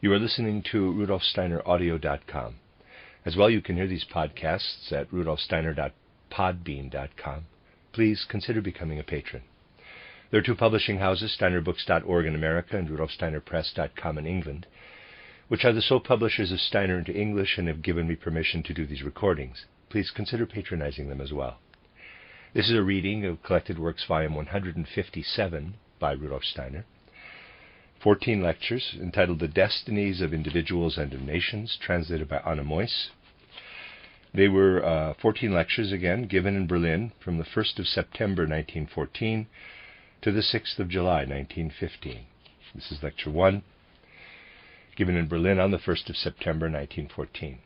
You are listening to RudolfSteinerAudio.com. As well, you can hear these podcasts at RudolfSteiner.podbean.com. Please consider becoming a patron. There are two publishing houses, SteinerBooks.org in America and RudolfSteinerPress.com in England, which are the sole publishers of Steiner into English and have given me permission to do these recordings. Please consider patronizing them as well. This is a reading of Collected Works, Volume 157 by Rudolf Steiner. 14 lectures entitled The Destinies of Individuals and of Nations, translated by Meuss. They were 14 lectures, again, given in Berlin from the 1st of September 1914 to the 6th of July 1915. This is Lecture 1, given in Berlin on the 1st of September 1914.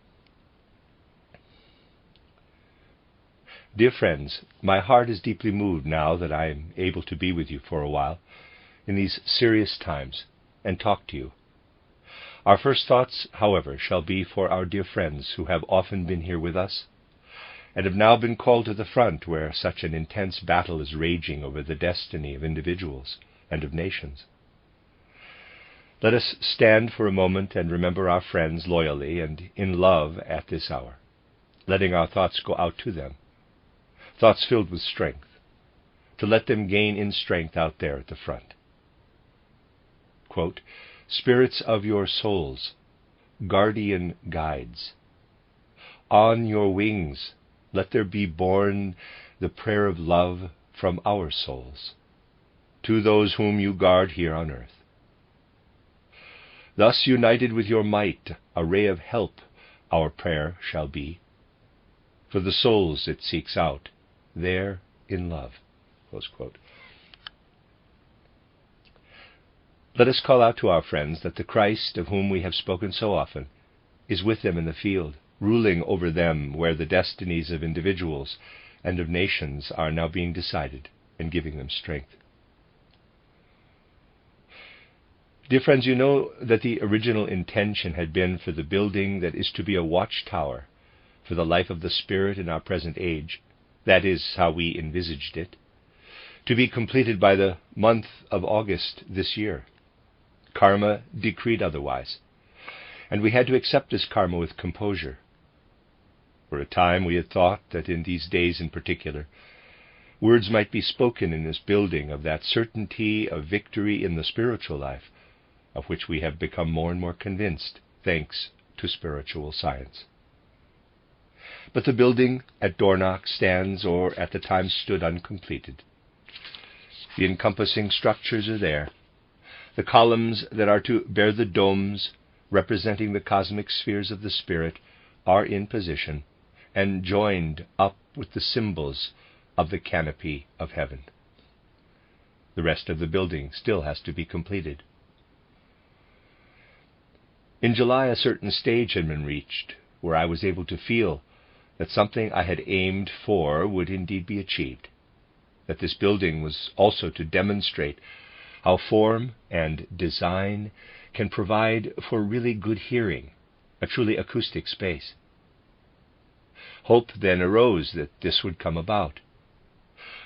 Dear friends, my heart is deeply moved now that I am able to be with you for a while in these serious times and talk to you. Our first thoughts, however, shall be for our dear friends who have often been here with us and have now been called to the front where such an intense battle is raging over the destiny of individuals and of nations. Let us stand for a moment and remember our friends loyally and in love at this hour, letting our thoughts go out to them, thoughts filled with strength, to let them gain in strength out there at the front. Quote, "Spirits of your souls, guardian guides, on your wings let there be borne the prayer of love from our souls to those whom you guard here on earth. Thus united with your might, a ray of help our prayer shall be for the souls it seeks out there in love." Close quote. Let us call out to our friends that the Christ, of whom we have spoken so often, is with them in the field, ruling over them where the destinies of individuals and of nations are now being decided and giving them strength. Dear friends, you know that the original intention had been for the building that is to be a watchtower for the life of the Spirit in our present age, that is how we envisaged it, to be completed by the month of August this year. Karma decreed otherwise, and we had to accept this karma with composure. For a time we had thought that in these days in particular, words might be spoken in this building of that certainty of victory in the spiritual life, of which we have become more and more convinced, thanks to spiritual science. But the building at Dornach stands, or at the time stood, uncompleted. The encompassing structures are there. The columns that are to bear the domes, representing the cosmic spheres of the Spirit, are in position and joined up with the symbols of the canopy of heaven. The rest of the building still has to be completed. In July, a certain stage had been reached where I was able to feel that something I had aimed for would indeed be achieved, that this building was also to demonstrate how form and design can provide for really good hearing, a truly acoustic space. Hope then arose that this would come about.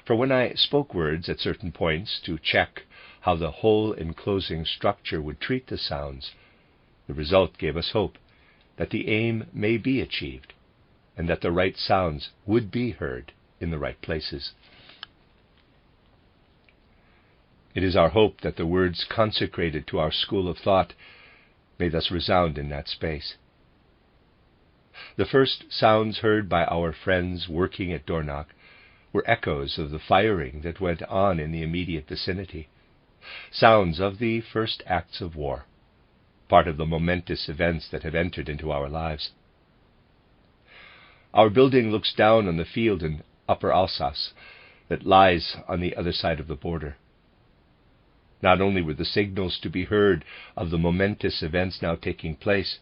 For when I spoke words at certain points to check how the whole enclosing structure would treat the sounds, the result gave us hope that the aim may be achieved, and that the right sounds would be heard in the right places. It is our hope that the words consecrated to our school of thought may thus resound in that space. The first sounds heard by our friends working at Dornach were echoes of the firing that went on in the immediate vicinity, sounds of the first acts of war, part of the momentous events that have entered into our lives. Our building looks down on the field in Upper Alsace that lies on the other side of the border. Not only were the signals to be heard of the momentous events now taking place,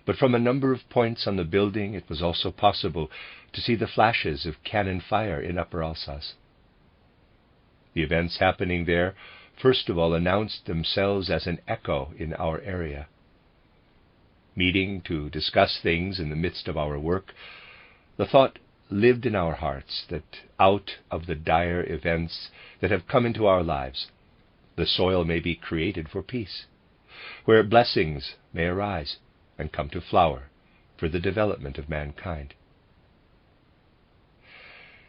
but from a number of points on the building it was also possible to see the flashes of cannon fire in Upper Alsace. The events happening there first of all announced themselves as an echo in our area. Meeting to discuss things in the midst of our work, the thought lived in our hearts that out of the dire events that have come into our lives, the soil may be created for peace, where blessings may arise and come to flower for the development of mankind.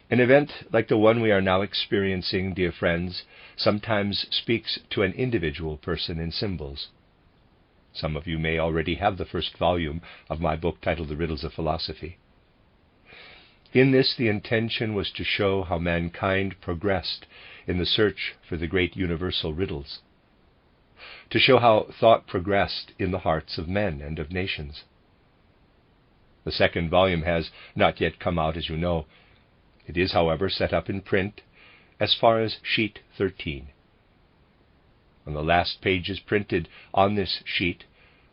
An event like the one we are now experiencing, dear friends, sometimes speaks to an individual person in symbols. Some of you may already have the first volume of my book titled The Riddles of Philosophy. In this, the intention was to show how mankind progressed in the search for the great universal riddles, to show how thought progressed in the hearts of men and of nations. The second volume has not yet come out, as you know. It is, however, set up in print as far as sheet 13. On the last pages printed on this sheet,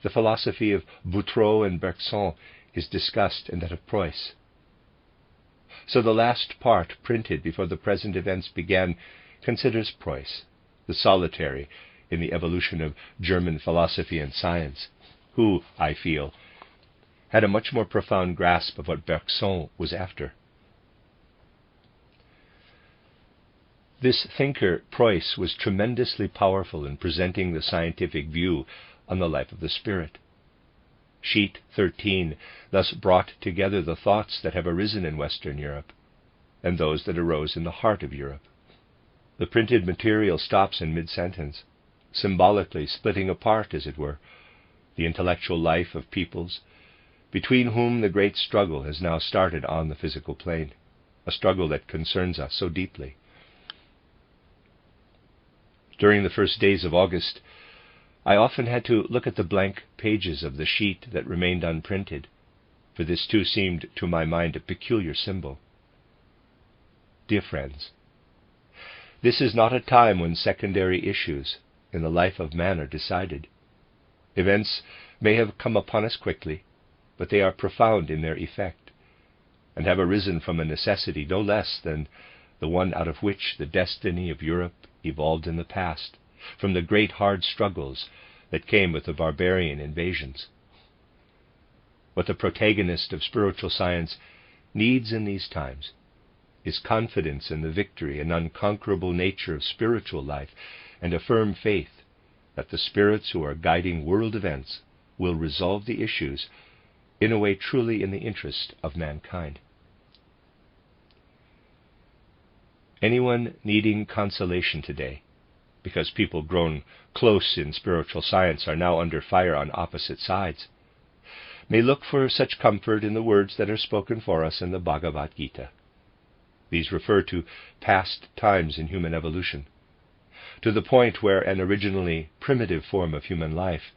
the philosophy of Boutreau and Bergson is discussed, and that of Preuss. So the last part printed before the present events began considers Preuss, the solitary in the evolution of German philosophy and science, who, I feel, had a much more profound grasp of what Bergson was after. This thinker, Preuss, was tremendously powerful in presenting the scientific view on the life of the spirit. Sheet 13 thus brought together the thoughts that have arisen in Western Europe and those that arose in the heart of Europe. The printed material stops in mid-sentence, symbolically splitting apart, as it were, the intellectual life of peoples between whom the great struggle has now started on the physical plane, a struggle that concerns us so deeply. During the first days of August, I often had to look at the blank pages of the sheet that remained unprinted, for this too seemed to my mind a peculiar symbol. Dear friends, this is not a time when secondary issues in the life of man are decided. Events may have come upon us quickly, but they are profound in their effect, and have arisen from a necessity no less than the one out of which the destiny of Europe evolved in the past, from the great hard struggles that came with the barbarian invasions. What the protagonist of spiritual science needs in these times is confidence in the victory and unconquerable nature of spiritual life, and a firm faith that the spirits who are guiding world events will resolve the issues in a way truly in the interest of mankind. Anyone needing consolation today, because people grown close in spiritual science are now under fire on opposite sides, may look for such comfort in the words that are spoken for us in the Bhagavad Gita. These refer to past times in human evolution, to the point where an originally primitive form of human life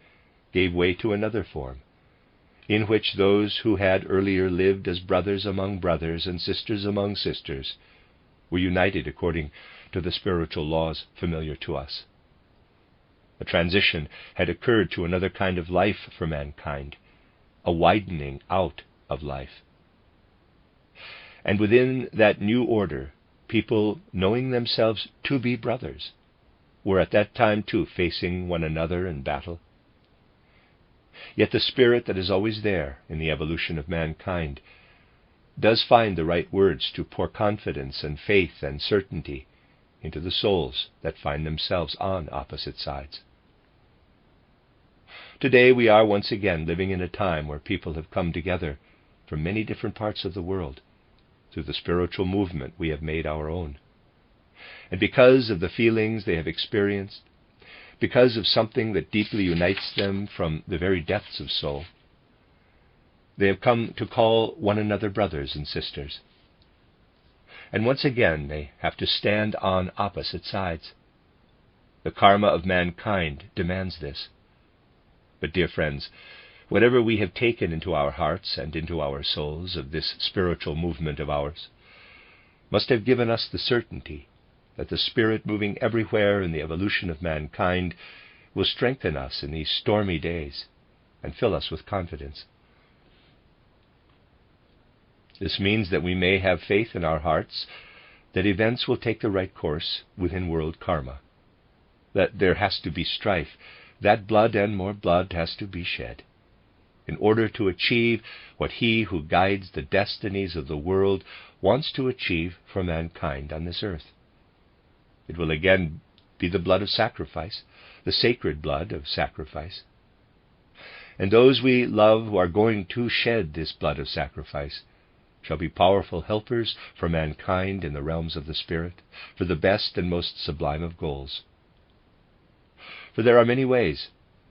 gave way to another form, in which those who had earlier lived as brothers among brothers and sisters among sisters were united according to the spiritual laws familiar to us. A transition had occurred to another kind of life for mankind, a widening out of life. And within that new order, people, knowing themselves to be brothers, were at that time too facing one another in battle. Yet the spirit that is always there in the evolution of mankind does find the right words to pour confidence and faith and certainty into the souls that find themselves on opposite sides. Today we are once again living in a time where people have come together from many different parts of the world through the spiritual movement we have made our own. And because of the feelings they have experienced, because of something that deeply unites them from the very depths of soul, they have come to call one another brothers and sisters. And once again they have to stand on opposite sides. The karma of mankind demands this. But, dear friends, whatever we have taken into our hearts and into our souls of this spiritual movement of ours must have given us the certainty that the Spirit moving everywhere in the evolution of mankind will strengthen us in these stormy days and fill us with confidence. This means that we may have faith in our hearts that events will take the right course within world karma, that there has to be strife, that blood and more blood has to be shed, in order to achieve what He who guides the destinies of the world wants to achieve for mankind on this earth. It will again be the blood of sacrifice, the sacred blood of sacrifice, And those we love who are going to shed this blood of sacrifice shall be powerful helpers for mankind in the realms of the Spirit, for the best and most sublime of goals. For there are many ways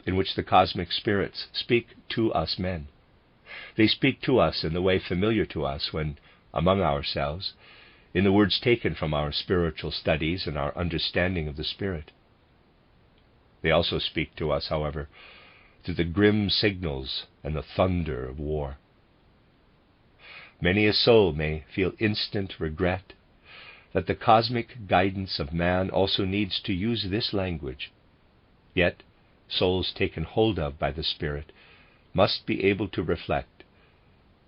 in which the cosmic spirits speak to us men. They speak to us in the way familiar to us when among ourselves, in the words taken from our spiritual studies and our understanding of the Spirit. They also speak to us, however, through the grim signals and the thunder of war. Many a soul may feel instant regret that the cosmic guidance of man also needs to use this language. Yet, souls taken hold of by the Spirit must be able to reflect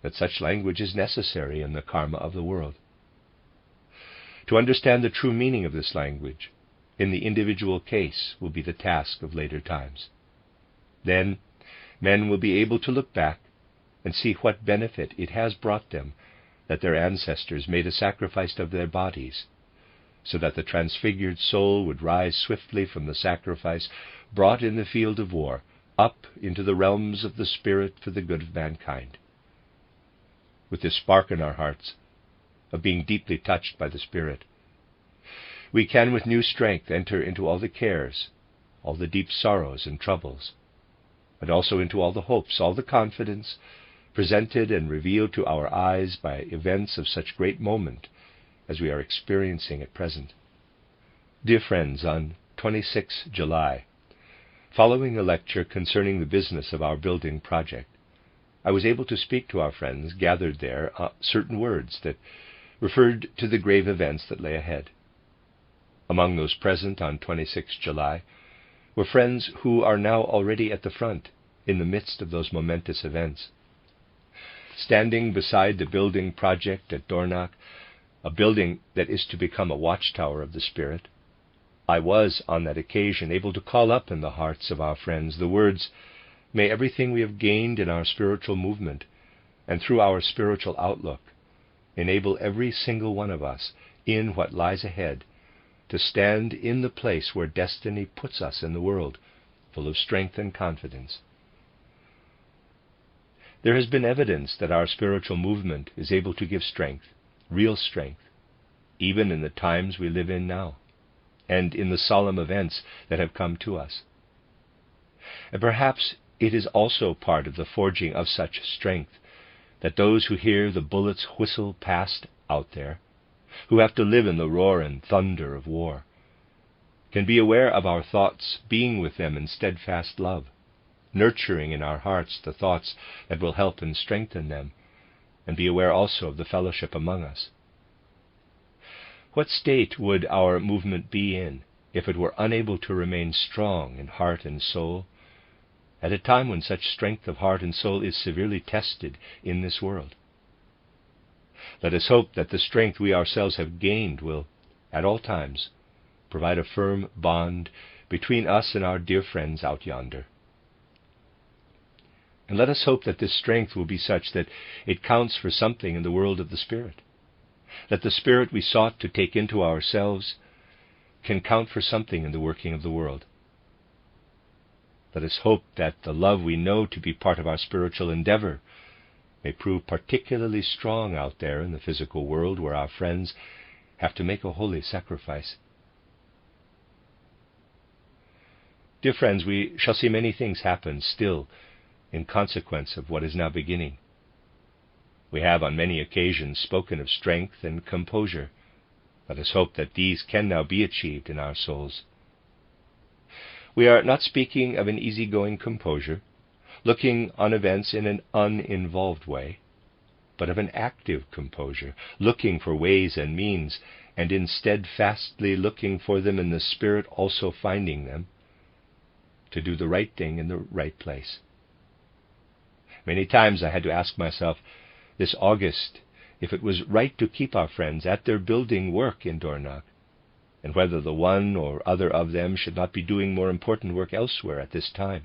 that such language is necessary in the karma of the world. To understand the true meaning of this language in the individual case will be the task of later times. Then, men will be able to look back and see what benefit it has brought them that their ancestors made a sacrifice of their bodies, so that the transfigured soul would rise swiftly from the sacrifice brought in the field of war up into the realms of the Spirit for the good of mankind. With this spark in our hearts of being deeply touched by the Spirit, we can with new strength enter into all the cares, all the deep sorrows and troubles, and also into all the hopes, all the confidence presented and revealed to our eyes by events of such great moment as we are experiencing at present. Dear friends, on 26 July, following a lecture concerning the business of our building project, I was able to speak to our friends gathered there certain words that referred to the grave events that lay ahead. Among those present on 26 July were friends who are now already at the front in the midst of those momentous events. Standing beside the building project at Dornach, a building that is to become a watchtower of the Spirit, I was on that occasion able to call up in the hearts of our friends the words, "May everything we have gained in our spiritual movement and through our spiritual outlook enable every single one of us in what lies ahead to stand in the place where destiny puts us in the world, full of strength and confidence." There has been evidence that our spiritual movement is able to give strength, real strength, even in the times we live in now, and in the solemn events that have come to us. And perhaps it is also part of the forging of such strength that those who hear the bullets whistle past out there, who have to live in the roar and thunder of war, can be aware of our thoughts being with them in steadfast love, nurturing in our hearts the thoughts that will help and strengthen them, and be aware also of the fellowship among us. What state would our movement be in if it were unable to remain strong in heart and soul at a time when such strength of heart and soul is severely tested in this world? Let us hope that the strength we ourselves have gained will, at all times, provide a firm bond between us and our dear friends out yonder. And let us hope that this strength will be such that it counts for something in the world of the Spirit, that the Spirit we sought to take into ourselves can count for something in the working of the world. Let us hope that the love we know to be part of our spiritual endeavor may prove particularly strong out there in the physical world where our friends have to make a holy sacrifice. Dear friends, we shall see many things happen still in consequence of what is now beginning. We have on many occasions spoken of strength and composure. Let us hope that these can now be achieved in our souls. We are not speaking of an easygoing composure, looking on events in an uninvolved way, but of an active composure, looking for ways and means, and in steadfastly looking for them in the Spirit, also finding them, to do the right thing in the right place. Many times I had to ask myself this August if it was right to keep our friends at their building work in Dornach, and whether the one or other of them should not be doing more important work elsewhere at this time.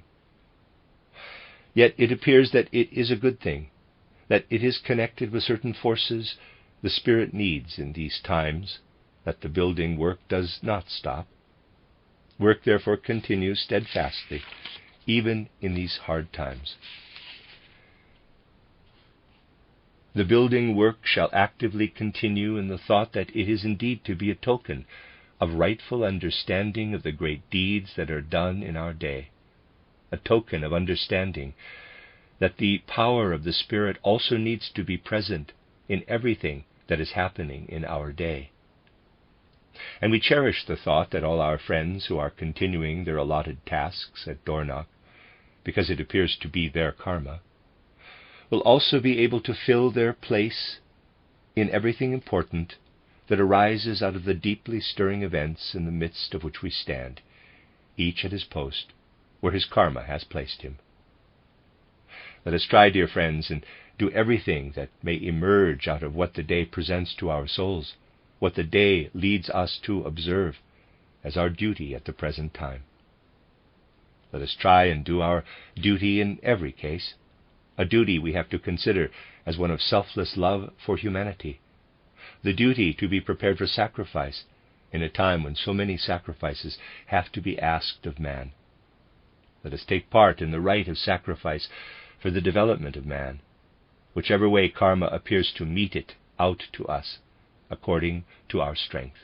Yet it appears that it is a good thing, that it is connected with certain forces the Spirit needs in these times, that the building work does not stop. Work therefore continues steadfastly even in these hard times. The building work shall actively continue in the thought that it is indeed to be a token of rightful understanding of the great deeds that are done in our day, a token of understanding that the power of the Spirit also needs to be present in everything that is happening in our day. And we cherish the thought that all our friends who are continuing their allotted tasks at Dornach, because it appears to be their karma, will also be able to fill their place in everything important that arises out of the deeply stirring events in the midst of which we stand, each at his post where his karma has placed him. Let us try, dear friends, and do everything that may emerge out of what the day presents to our souls, what the day leads us to observe as our duty at the present time. Let us try and do our duty in every case, a duty we have to consider as one of selfless love for humanity, the duty to be prepared for sacrifice in a time when so many sacrifices have to be asked of man. Let us take part in the rite of sacrifice for the development of man, whichever way karma appears to mete it out to us, according to our strength.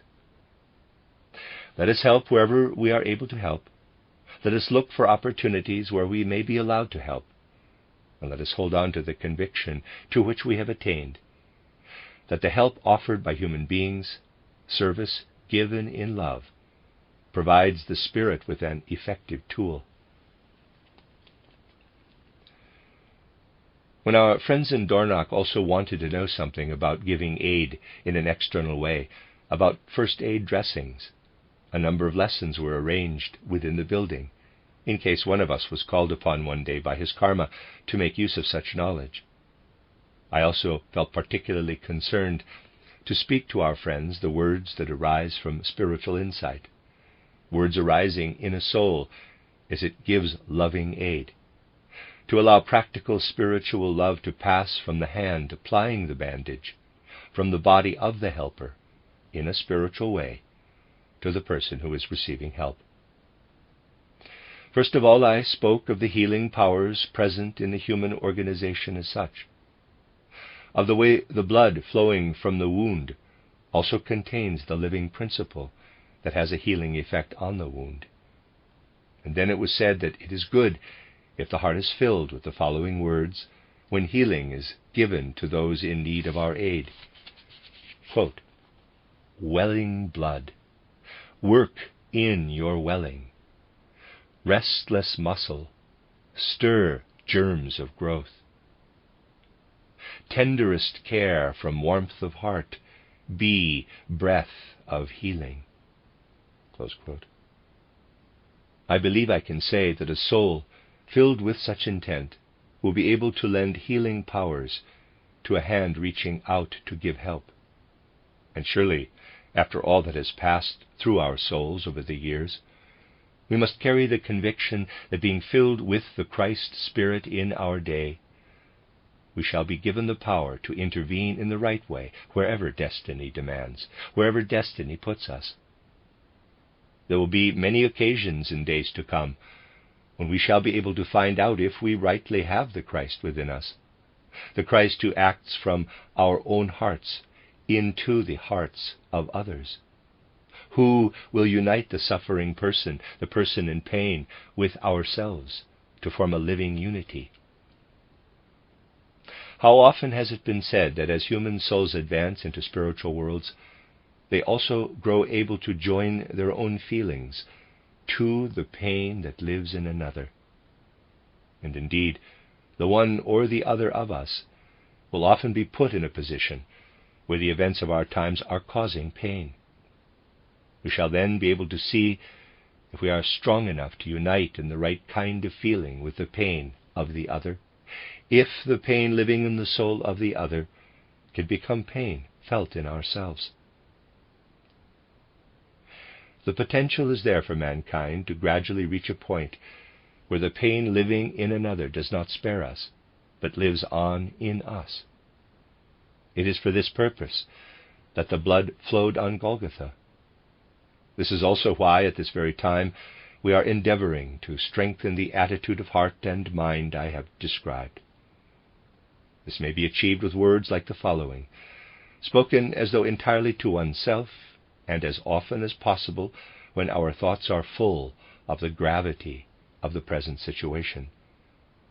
Let us help wherever we are able to help. Let us look for opportunities where we may be allowed to help. And let us hold on to the conviction to which we have attained, that the help offered by human beings, service given in love, provides the Spirit with an effective tool. When our friends in Dornach also wanted to know something about giving aid in an external way, about first aid dressings, a number of lessons were arranged within the building, in case one of us was called upon one day by his karma to make use of such knowledge. I also felt particularly concerned to speak to our friends the words that arise from spiritual insight, words arising in a soul as it gives loving aid, to allow practical spiritual love to pass from the hand applying the bandage, from the body of the helper, in a spiritual way, to the person who is receiving help. First of all, I spoke of the healing powers present in the human organization as such, of the way the blood flowing from the wound also contains the living principle that has a healing effect on the wound. And then it was said that it is good if the heart is filled with the following words when healing is given to those in need of our aid. Quote, "Welling blood, work in your welling. Restless muscle, stir germs of growth. Tenderest care from warmth of heart, be breath of healing." Close quote. I believe I can say that a soul filled with such intent will be able to lend healing powers to a hand reaching out to give help. And surely, after all that has passed through our souls over the years, we must carry the conviction that being filled with the Christ Spirit in our day, we shall be given the power to intervene in the right way wherever destiny demands, wherever destiny puts us. There will be many occasions in days to come when we shall be able to find out if we rightly have the Christ within us, the Christ who acts from our own hearts into the hearts of others, who will unite the suffering person, the person in pain, with ourselves to form a living unity. How often has it been said that as human souls advance into spiritual worlds, they also grow able to join their own feelings to the pain that lives in another. And indeed, the one or the other of us will often be put in a position where the events of our times are causing pain. We shall then be able to see if we are strong enough to unite in the right kind of feeling with the pain of the other, if the pain living in the soul of the other can become pain felt in ourselves. The potential is there for mankind to gradually reach a point where the pain living in another does not spare us, but lives on in us. It is for this purpose that the blood flowed on Golgotha. This is also why, at this very time, we are endeavoring to strengthen the attitude of heart and mind I have described. This may be achieved with words like the following, spoken as though entirely to oneself, and as often as possible when our thoughts are full of the gravity of the present situation,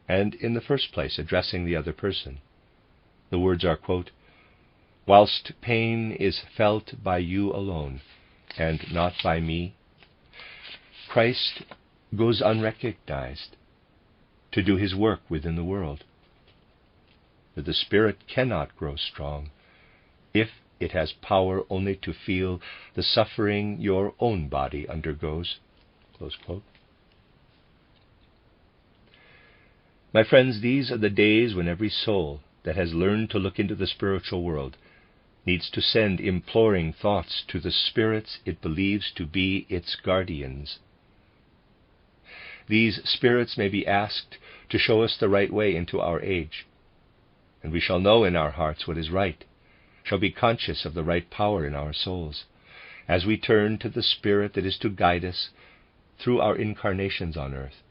and in the first place addressing the other person. The words are, quote, "Whilst pain is felt by you alone, and not by me, Christ goes unrecognized to do his work within the world. For the spirit cannot grow strong if it has power only to feel the suffering your own body undergoes." Close quote. My friends, these are the days when every soul that has learned to look into the spiritual world needs to send imploring thoughts to the spirits it believes to be its guardians. These spirits may be asked to show us the right way into our age, and we shall know in our hearts what is right, shall be conscious of the right power in our souls, as we turn to the Spirit that is to guide us through our incarnations on earth,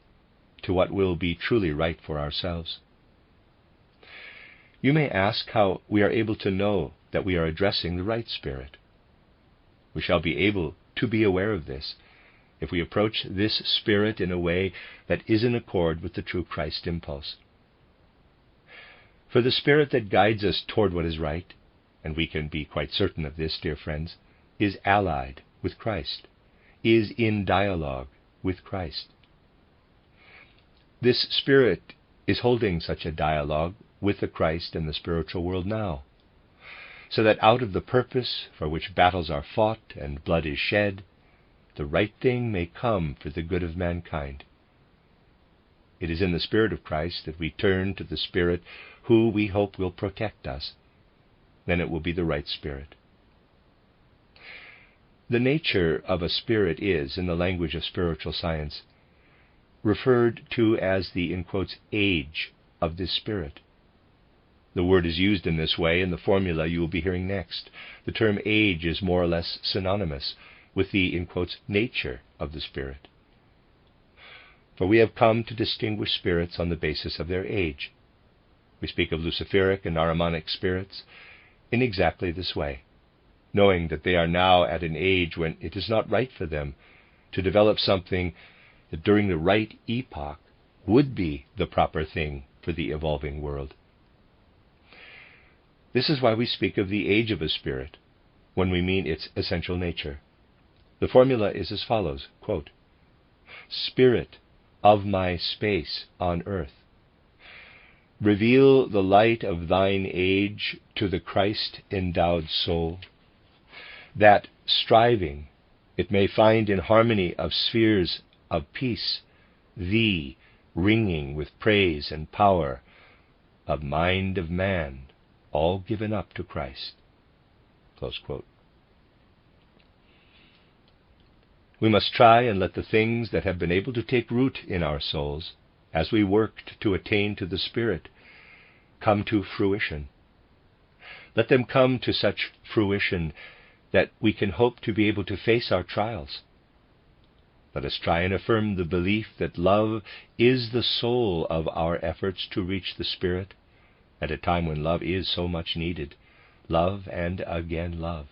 to what will be truly right for ourselves. You may ask how we are able to know that we are addressing the right spirit. We shall be able to be aware of this if we approach this spirit in a way that is in accord with the true Christ impulse. For the spirit that guides us toward what is right, and we can be quite certain of this, dear friends, is allied with Christ, is in dialogue with Christ. This spirit is holding such a dialogue with the Christ and the spiritual world now, so that out of the purpose for which battles are fought and blood is shed, the right thing may come for the good of mankind. It is in the Spirit of Christ that we turn to the Spirit who we hope will protect us. Then it will be the right spirit. The nature of a spirit is, in the language of spiritual science, referred to as the, in quotes, age of this spirit. The word is used in this way in the formula you will be hearing next. The term age is more or less synonymous with the, in quotes, nature of the spirit. For we have come to distinguish spirits on the basis of their age. We speak of Luciferic and Ahrimanic spirits in exactly this way, knowing that they are now at an age when it is not right for them to develop something that during the right epoch would be the proper thing for the evolving world. This is why we speak of the age of a spirit when we mean its essential nature. The formula is as follows, quote, "Spirit of my space on earth, reveal the light of thine age to the Christ-endowed soul, that, striving, it may find in harmony of spheres of peace, thee ringing with praise and power, of mind of man, all given up to Christ." Close quote. We must try and let the things that have been able to take root in our souls, as we worked to attain to the Spirit, come to fruition. Let them come to such fruition that we can hope to be able to face our trials. Let us try and affirm the belief that love is the soul of our efforts to reach the Spirit, at a time when love is so much needed. Love and again love.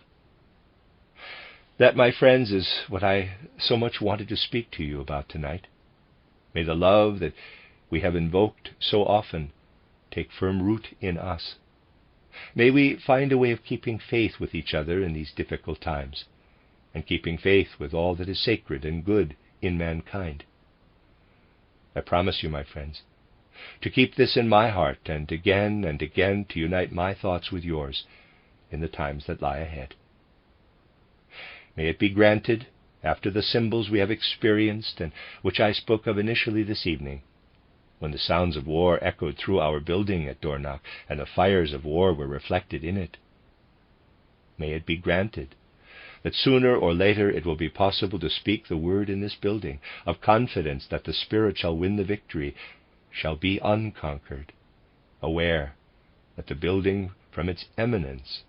That, my friends, is what I so much wanted to speak to you about tonight. May the love that we have invoked so often take firm root in us. May we find a way of keeping faith with each other in these difficult times, and keeping faith with all that is sacred and good in mankind. I promise you, my friends, to keep this in my heart and again to unite my thoughts with yours in the times that lie ahead. May it be granted, after the symbols we have experienced and which I spoke of initially this evening, when the sounds of war echoed through our building at Dornach and the fires of war were reflected in it, may it be granted that sooner or later it will be possible to speak the word in this building of confidence that the Spirit shall win the victory, shall be unconquered, aware that the building from its eminence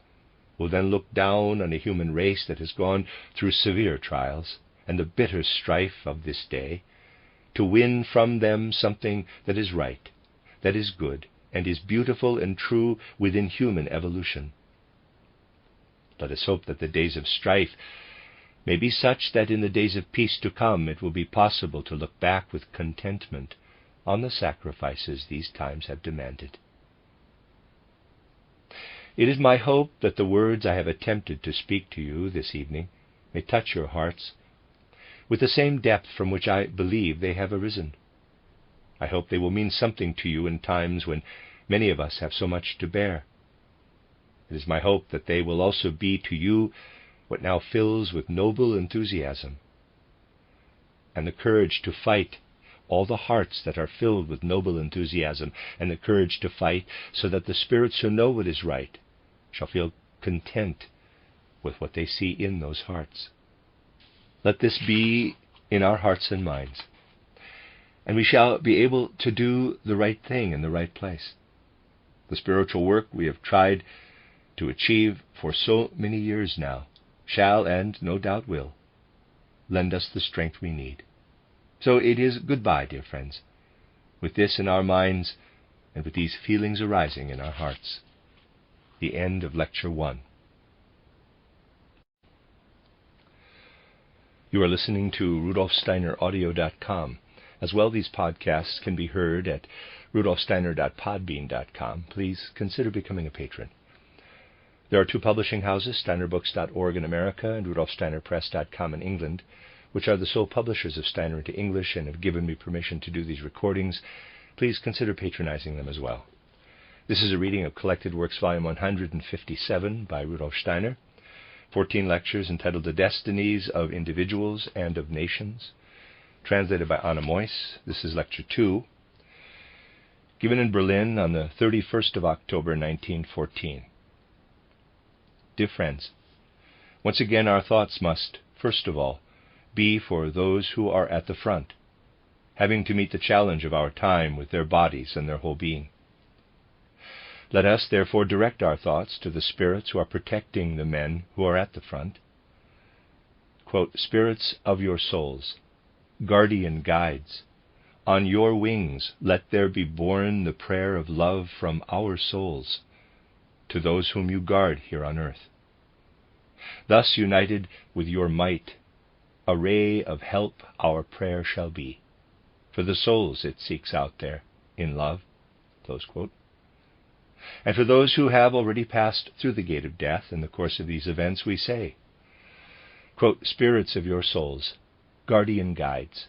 will then look down on a human race that has gone through severe trials and the bitter strife of this day, to win from them something that is right, that is good, and is beautiful and true within human evolution. Let us hope that the days of strife may be such that in the days of peace to come it will be possible to look back with contentment on the sacrifices these times have demanded. It is my hope that the words I have attempted to speak to you this evening may touch your hearts with the same depth from which I believe they have arisen. I hope they will mean something to you in times when many of us have so much to bear. It is my hope that they will also be to you what now fills with noble enthusiasm and the courage to fight all the hearts that are filled with noble enthusiasm and the courage to fight, so that the spirits who know what is right shall feel content with what they see in those hearts. Let this be in our hearts and minds, and we shall be able to do the right thing in the right place. The spiritual work we have tried to achieve for so many years now shall, and no doubt will, lend us the strength we need. So it is goodbye, dear friends, with this in our minds and with these feelings arising in our hearts. The end of Lecture 1. You are listening to RudolfSteinerAudio.com. As well, these podcasts can be heard at RudolfSteiner.podbean.com. Please consider becoming a patron. There are two publishing houses, SteinerBooks.org in America and RudolfSteinerPress.com in England, which are the sole publishers of Steiner into English and have given me permission to do these recordings. Please consider patronizing them as well. This is a reading of Collected Works, Volume 157 by Rudolf Steiner, 14 lectures entitled The Destinies of Individuals and of Nations, translated by Meuss. This is Lecture 2, given in Berlin on the 31st of October, 1914. Dear friends, once again our thoughts must, first of all, be for those who are at the front, having to meet the challenge of our time with their bodies and their whole being. Let us, therefore, direct our thoughts to the spirits who are protecting the men who are at the front. Quote, "Spirits of your souls, guardian guides, on your wings let there be borne the prayer of love from our souls to those whom you guard here on earth. Thus united with your might, a ray of help our prayer shall be, for the souls it seeks out there in love." Close quote. And for those who have already passed through the gate of death in the course of these events, we say, quote, "Spirits of your souls, guardian guides,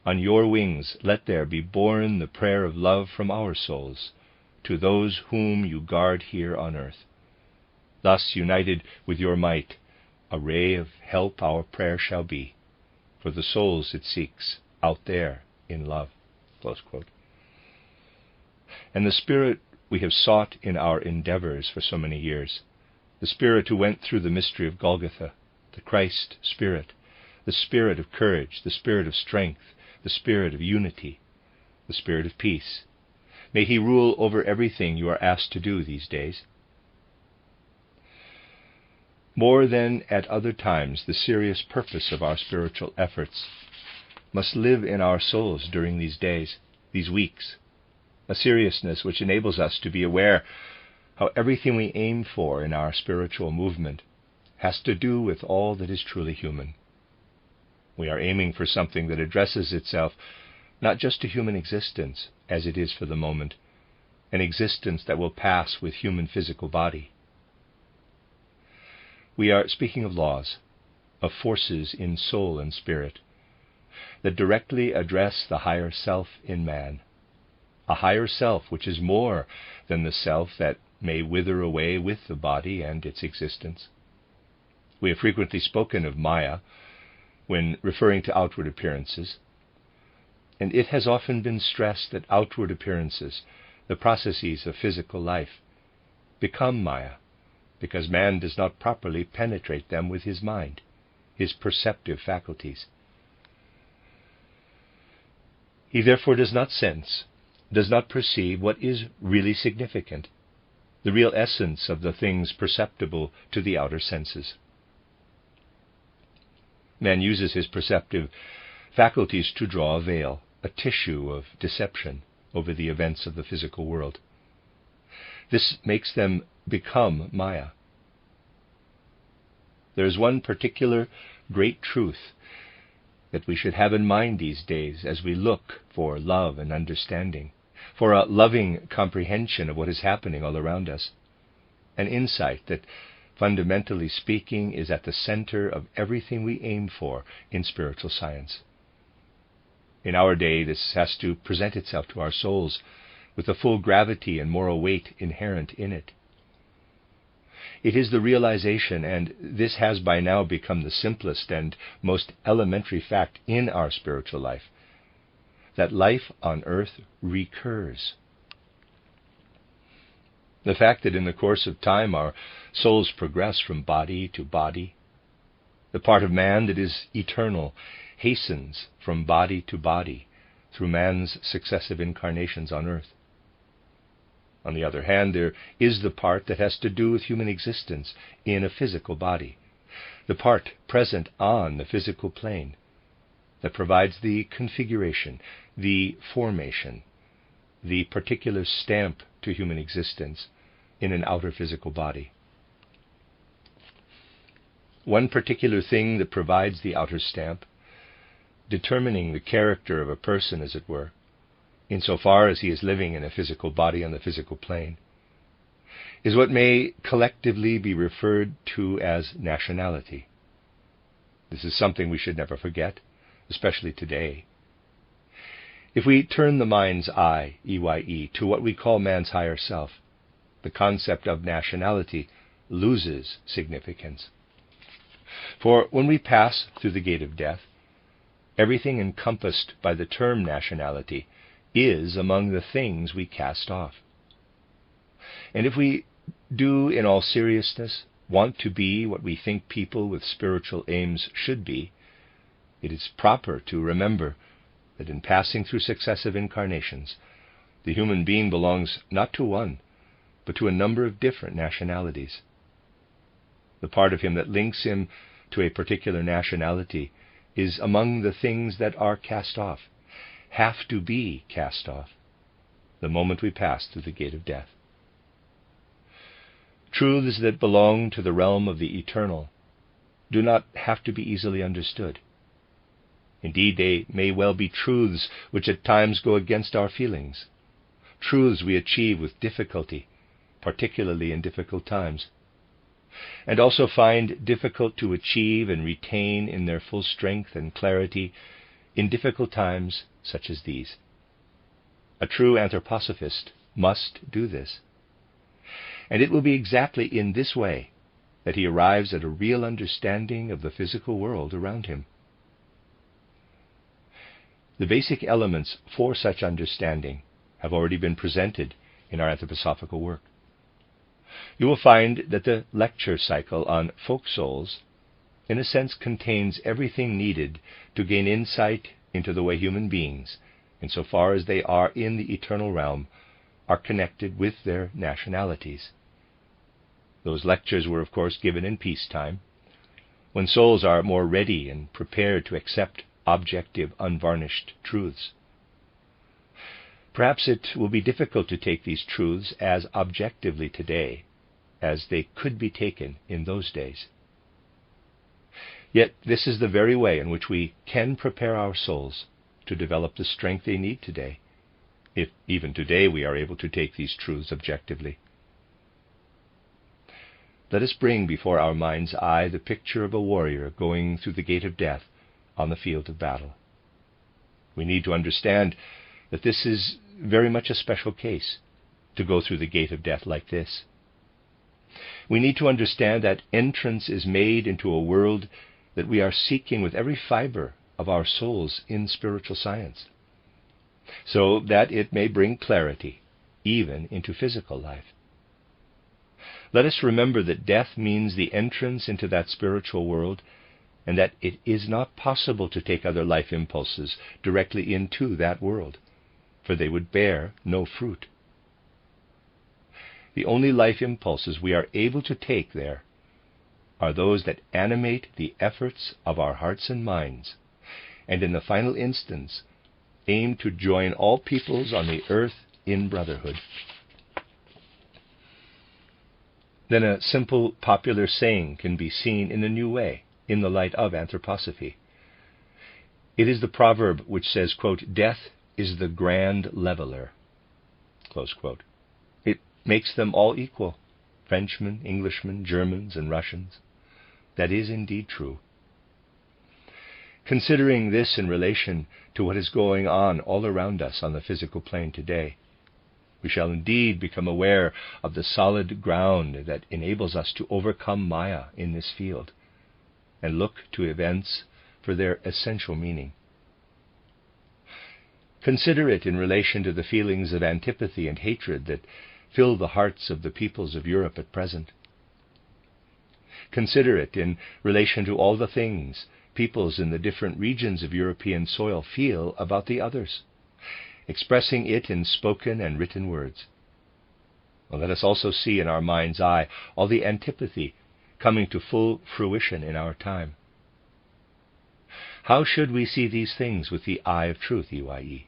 on your wings let there be borne the prayer of love from our souls to those whom you guard here on earth. Thus united with your might, a ray of help our prayer shall be, for the souls it seeks out there in love." Close quote. And the Spirit we have sought in our endeavors for so many years, the Spirit who went through the mystery of Golgotha, the Christ Spirit, the Spirit of courage, the Spirit of strength, the Spirit of unity, the Spirit of peace, may He rule over everything you are asked to do these days. More than at other times, the serious purpose of our spiritual efforts must live in our souls during these days, these weeks, a seriousness which enables us to be aware how everything we aim for in our spiritual movement has to do with all that is truly human. We are aiming for something that addresses itself not just to human existence, as it is for the moment, an existence that will pass with human physical body. We are speaking of laws, of forces in soul and spirit, that directly address the higher self in man, a higher self which is more than the self that may wither away with the body and its existence. We have frequently spoken of Maya when referring to outward appearances, and it has often been stressed that outward appearances, the processes of physical life, become Maya, because man does not properly penetrate them with his mind, his perceptive faculties. He therefore does not sense, does not perceive what is really significant, the real essence of the things perceptible to the outer senses. Man uses his perceptive faculties to draw a veil, a tissue of deception over the events of the physical world. This makes them become Maya. There is one particular great truth that we should have in mind these days as we look for love and understanding, for a loving comprehension of what is happening all around us, an insight that, fundamentally speaking, is at the center of everything we aim for in spiritual science. In our day, this has to present itself to our souls with the full gravity and moral weight inherent in it. It is the realization, and this has by now become the simplest and most elementary fact in our spiritual life, that life on earth recurs. The fact that in the course of time our souls progress from body to body, the part of man that is eternal hastens from body to body through man's successive incarnations on earth. On the other hand, there is the part that has to do with human existence in a physical body, the part present on the physical plane that provides the configuration, the formation, the particular stamp to human existence in an outer physical body. One particular thing that provides the outer stamp, determining the character of a person, as it were, insofar as he is living in a physical body on the physical plane, is what may collectively be referred to as nationality. This is something we should never forget, especially today. If we turn the mind's eye, EYE, to what we call man's higher self, the concept of nationality loses significance. For when we pass through the gate of death, everything encompassed by the term nationality is among the things we cast off. And if we do, in all seriousness, want to be what we think people with spiritual aims should be, it is proper to remember that in passing through successive incarnations, the human being belongs not to one, but to a number of different nationalities. The part of him that links him to a particular nationality is among the things that are cast off, have to be cast off, the moment we pass through the gate of death. Truths that belong to the realm of the eternal do not have to be easily understood. Indeed, they may well be truths which at times go against our feelings, truths we achieve with difficulty, particularly in difficult times, and also find difficult to achieve and retain in their full strength and clarity in difficult times such as these. A true anthroposophist must do this. And it will be exactly in this way that he arrives at a real understanding of the physical world around him. The basic elements for such understanding have already been presented in our anthroposophical work. You will find that the lecture cycle on folk souls, in a sense, contains everything needed to gain insight into the way human beings, insofar as they are in the eternal realm, are connected with their nationalities. Those lectures were, of course, given in peacetime, when souls are more ready and prepared to accept objective, unvarnished truths. Perhaps it will be difficult to take these truths as objectively today as they could be taken in those days. Yet this is the very way in which we can prepare our souls to develop the strength they need today, if even today we are able to take these truths objectively. Let us bring before our mind's eye the picture of a warrior going through the gate of death on the field of battle. We need to understand that this is very much a special case, to go through the gate of death like this. We need to understand that entrance is made into a world that we are seeking with every fiber of our souls in spiritual science, so that it may bring clarity even into physical life. Let us remember that death means the entrance into that spiritual world, and that it is not possible to take other life impulses directly into that world, for they would bear no fruit. The only life impulses we are able to take there are those that animate the efforts of our hearts and minds, and in the final instance aim to join all peoples on the earth in brotherhood. Then a simple popular saying can be seen in a new way, in the light of anthroposophy. It is the proverb which says, quote, "Death is the grand leveler," close quote. It makes them all equal, Frenchmen, Englishmen, Germans, and Russians. That is indeed true. Considering this in relation to what is going on all around us on the physical plane today, we shall indeed become aware of the solid ground that enables us to overcome Maya in this field, and look to events for their essential meaning. Consider it in relation to the feelings of antipathy and hatred that fill the hearts of the peoples of Europe at present. Consider it in relation to all the things peoples in the different regions of European soil feel about the others, expressing it in spoken and written words. Well, let us also see in our mind's eye all the antipathy coming to full fruition in our time. How should we see these things with the eye of truth, EYE?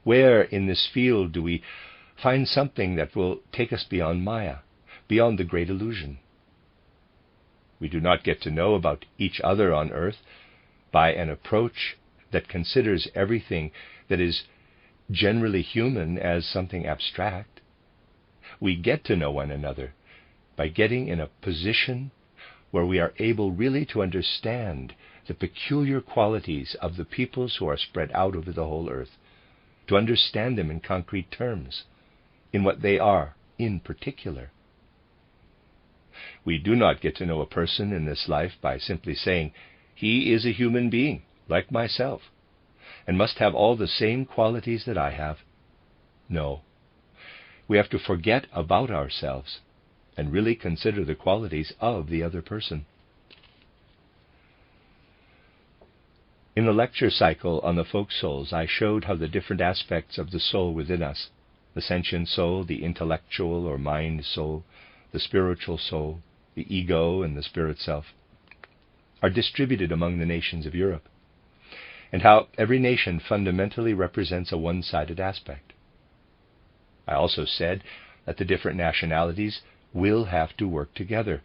Where in this field do we find something that will take us beyond Maya, beyond the great illusion? We do not get to know about each other on earth by an approach that considers everything that is generally human as something abstract. We get to know one another by getting in a position where we are able really to understand the peculiar qualities of the peoples who are spread out over the whole earth, to understand them in concrete terms, in what they are in particular. We do not get to know a person in this life by simply saying, "He is a human being, like myself, and must have all the same qualities that I have." No. We have to forget about ourselves and really consider the qualities of the other person. In the lecture cycle on the folk souls, I showed how the different aspects of the soul within us, the sentient soul, the intellectual or mind soul, the spiritual soul, the ego, and the spirit self, are distributed among the nations of Europe, and how every nation fundamentally represents a one-sided aspect. I also said that the different nationalities will have to work together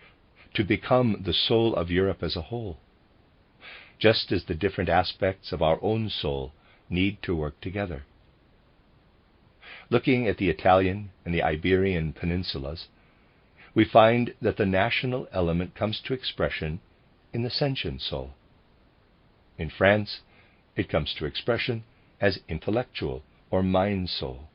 to become the soul of Europe as a whole, just as the different aspects of our own soul need to work together. Looking at the Italian and the Iberian peninsulas, we find that the national element comes to expression in the sentient soul. In France, it comes to expression as intellectual or mind soul.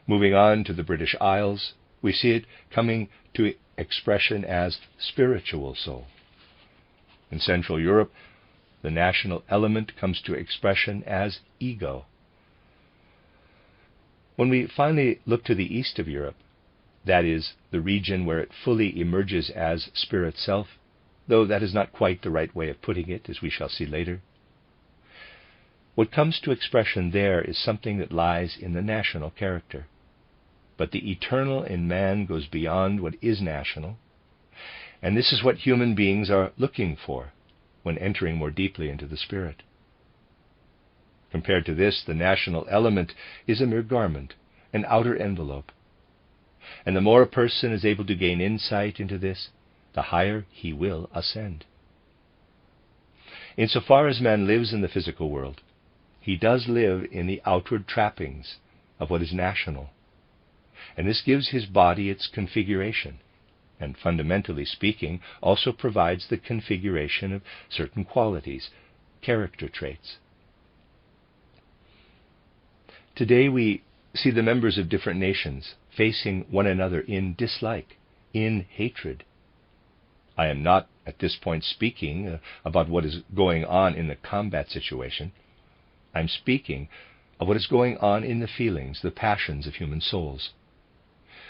Moving on to the British Isles, we see it coming to expression as spiritual soul. In Central Europe, the national element comes to expression as ego. When we finally look to the east of Europe, that is, the region where it fully emerges as spirit self, though that is not quite the right way of putting it, as we shall see later, what comes to expression there is something that lies in the national character. But the eternal in man goes beyond what is national, and this is what human beings are looking for when entering more deeply into the spirit. Compared to this, the national element is a mere garment, an outer envelope. And the more a person is able to gain insight into this, the higher he will ascend. Insofar as man lives in the physical world, he does live in the outward trappings of what is national. And this gives his body its configuration, and fundamentally speaking, also provides the configuration of certain qualities, character traits. Today we see the members of different nations facing one another in dislike, in hatred. I am not at this point speaking about what is going on in the combat situation. I'm speaking of what is going on in the feelings, the passions of human souls.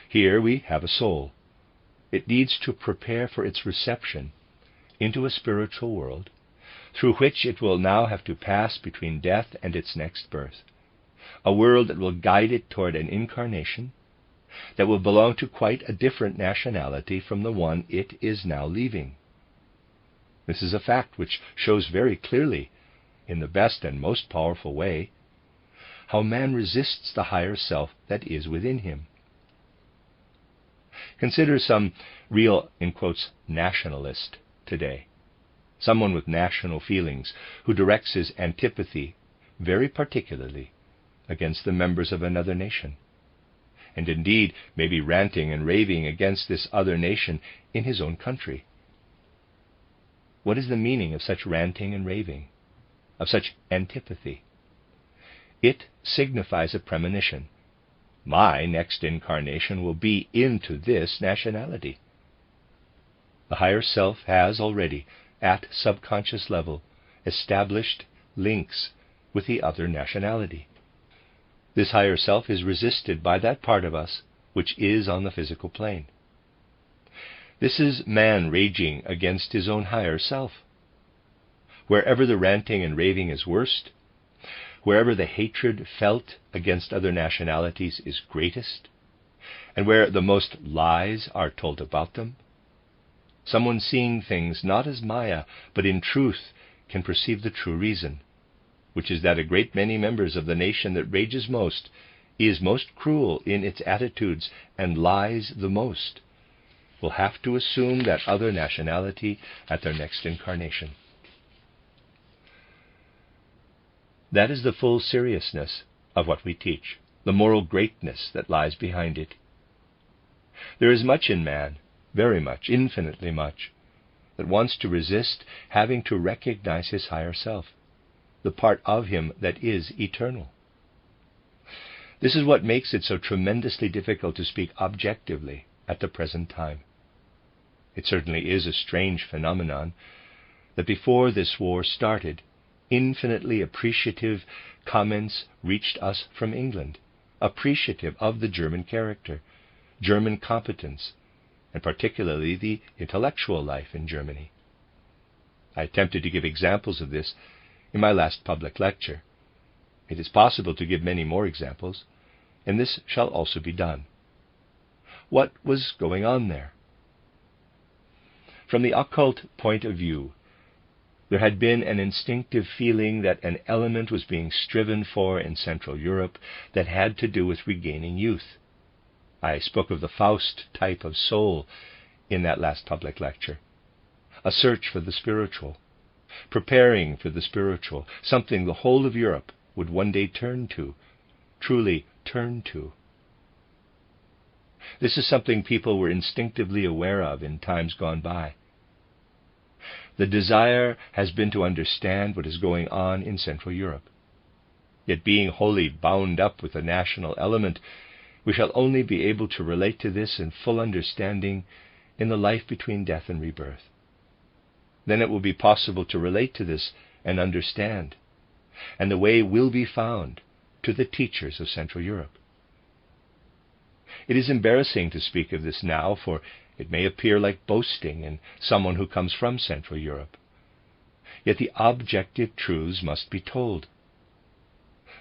Here we have a soul. It needs to prepare for its reception into a spiritual world, through which it will now have to pass between death and its next birth, a world that will guide it toward an incarnation that will belong to quite a different nationality from the one it is now leaving. This is a fact which shows very clearly, in the best and most powerful way, how man resists the higher self that is within him. Consider some real, in quotes, nationalist today, someone with national feelings who directs his antipathy very particularly against the members of another nation, and indeed may be ranting and raving against this other nation in his own country. What is the meaning of such ranting and raving, of such antipathy? It signifies a premonition. My next incarnation will be into this nationality. The higher self has already, at subconscious level, established links with the other nationality. This higher self is resisted by that part of us which is on the physical plane. This is man raging against his own higher self. Wherever the ranting and raving is worst, wherever the hatred felt against other nationalities is greatest, and where the most lies are told about them, someone seeing things not as Maya, but in truth, can perceive the true reason, which is that a great many members of the nation that rages most, is most cruel in its attitudes, and lies the most, will have to assume that other nationality at their next incarnation. That is the full seriousness of what we teach, the moral greatness that lies behind it. There is much in man, very much, infinitely much, that wants to resist having to recognize his higher self, the part of him that is eternal. This is what makes it so tremendously difficult to speak objectively at the present time. It certainly is a strange phenomenon that before this war started, infinitely appreciative comments reached us from England, appreciative of the German character, German competence, and particularly the intellectual life in Germany. I attempted to give examples of this in my last public lecture. It is possible to give many more examples, and this shall also be done. What was going on there? From the occult point of view, there had been an instinctive feeling that an element was being striven for in Central Europe that had to do with regaining youth. I spoke of the Faust type of soul in that last public lecture. A search for the spiritual, preparing for the spiritual, something the whole of Europe would one day turn to, truly turn to. This is something people were instinctively aware of in times gone by. The desire has been to understand what is going on in Central Europe. Yet being wholly bound up with the national element, we shall only be able to relate to this in full understanding in the life between death and rebirth. Then it will be possible to relate to this and understand, and the way will be found to the teachers of Central Europe. It is embarrassing to speak of this now, for it may appear like boasting in someone who comes from Central Europe. Yet the objective truths must be told.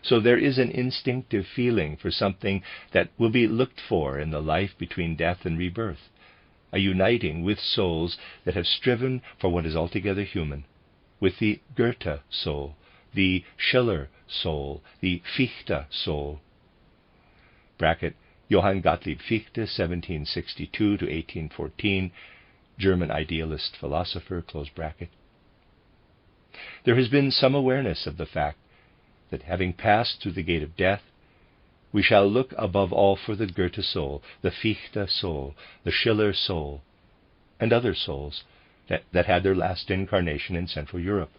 So there is an instinctive feeling for something that will be looked for in the life between death and rebirth, a uniting with souls that have striven for what is altogether human, with the Goethe soul, the Schiller soul, the Fichte soul. Bracket, Johann Gottlieb Fichte, 1762 to 1814, German idealist philosopher, close bracket. There has been some awareness of the fact that having passed through the gate of death, we shall look above all for the Goethe soul, the Fichte soul, the Schiller soul, and other souls that had their last incarnation in Central Europe.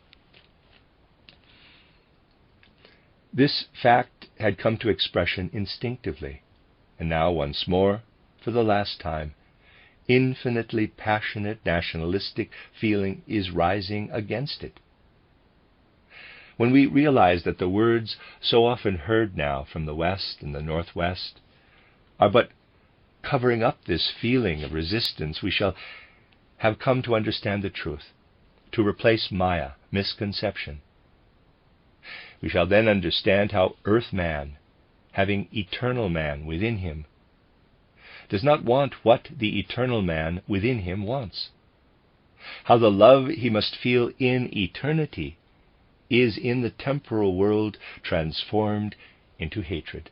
This fact had come to expression instinctively, and now once more, for the last time, infinitely passionate nationalistic feeling is rising against it. When we realize that the words so often heard now from the West and the Northwest are but covering up this feeling of resistance, we shall have come to understand the truth, to replace Maya, misconception. We shall then understand how Earth man, having eternal man within him, does not want what the eternal man within him wants. How the love he must feel in eternity is in the temporal world transformed into hatred.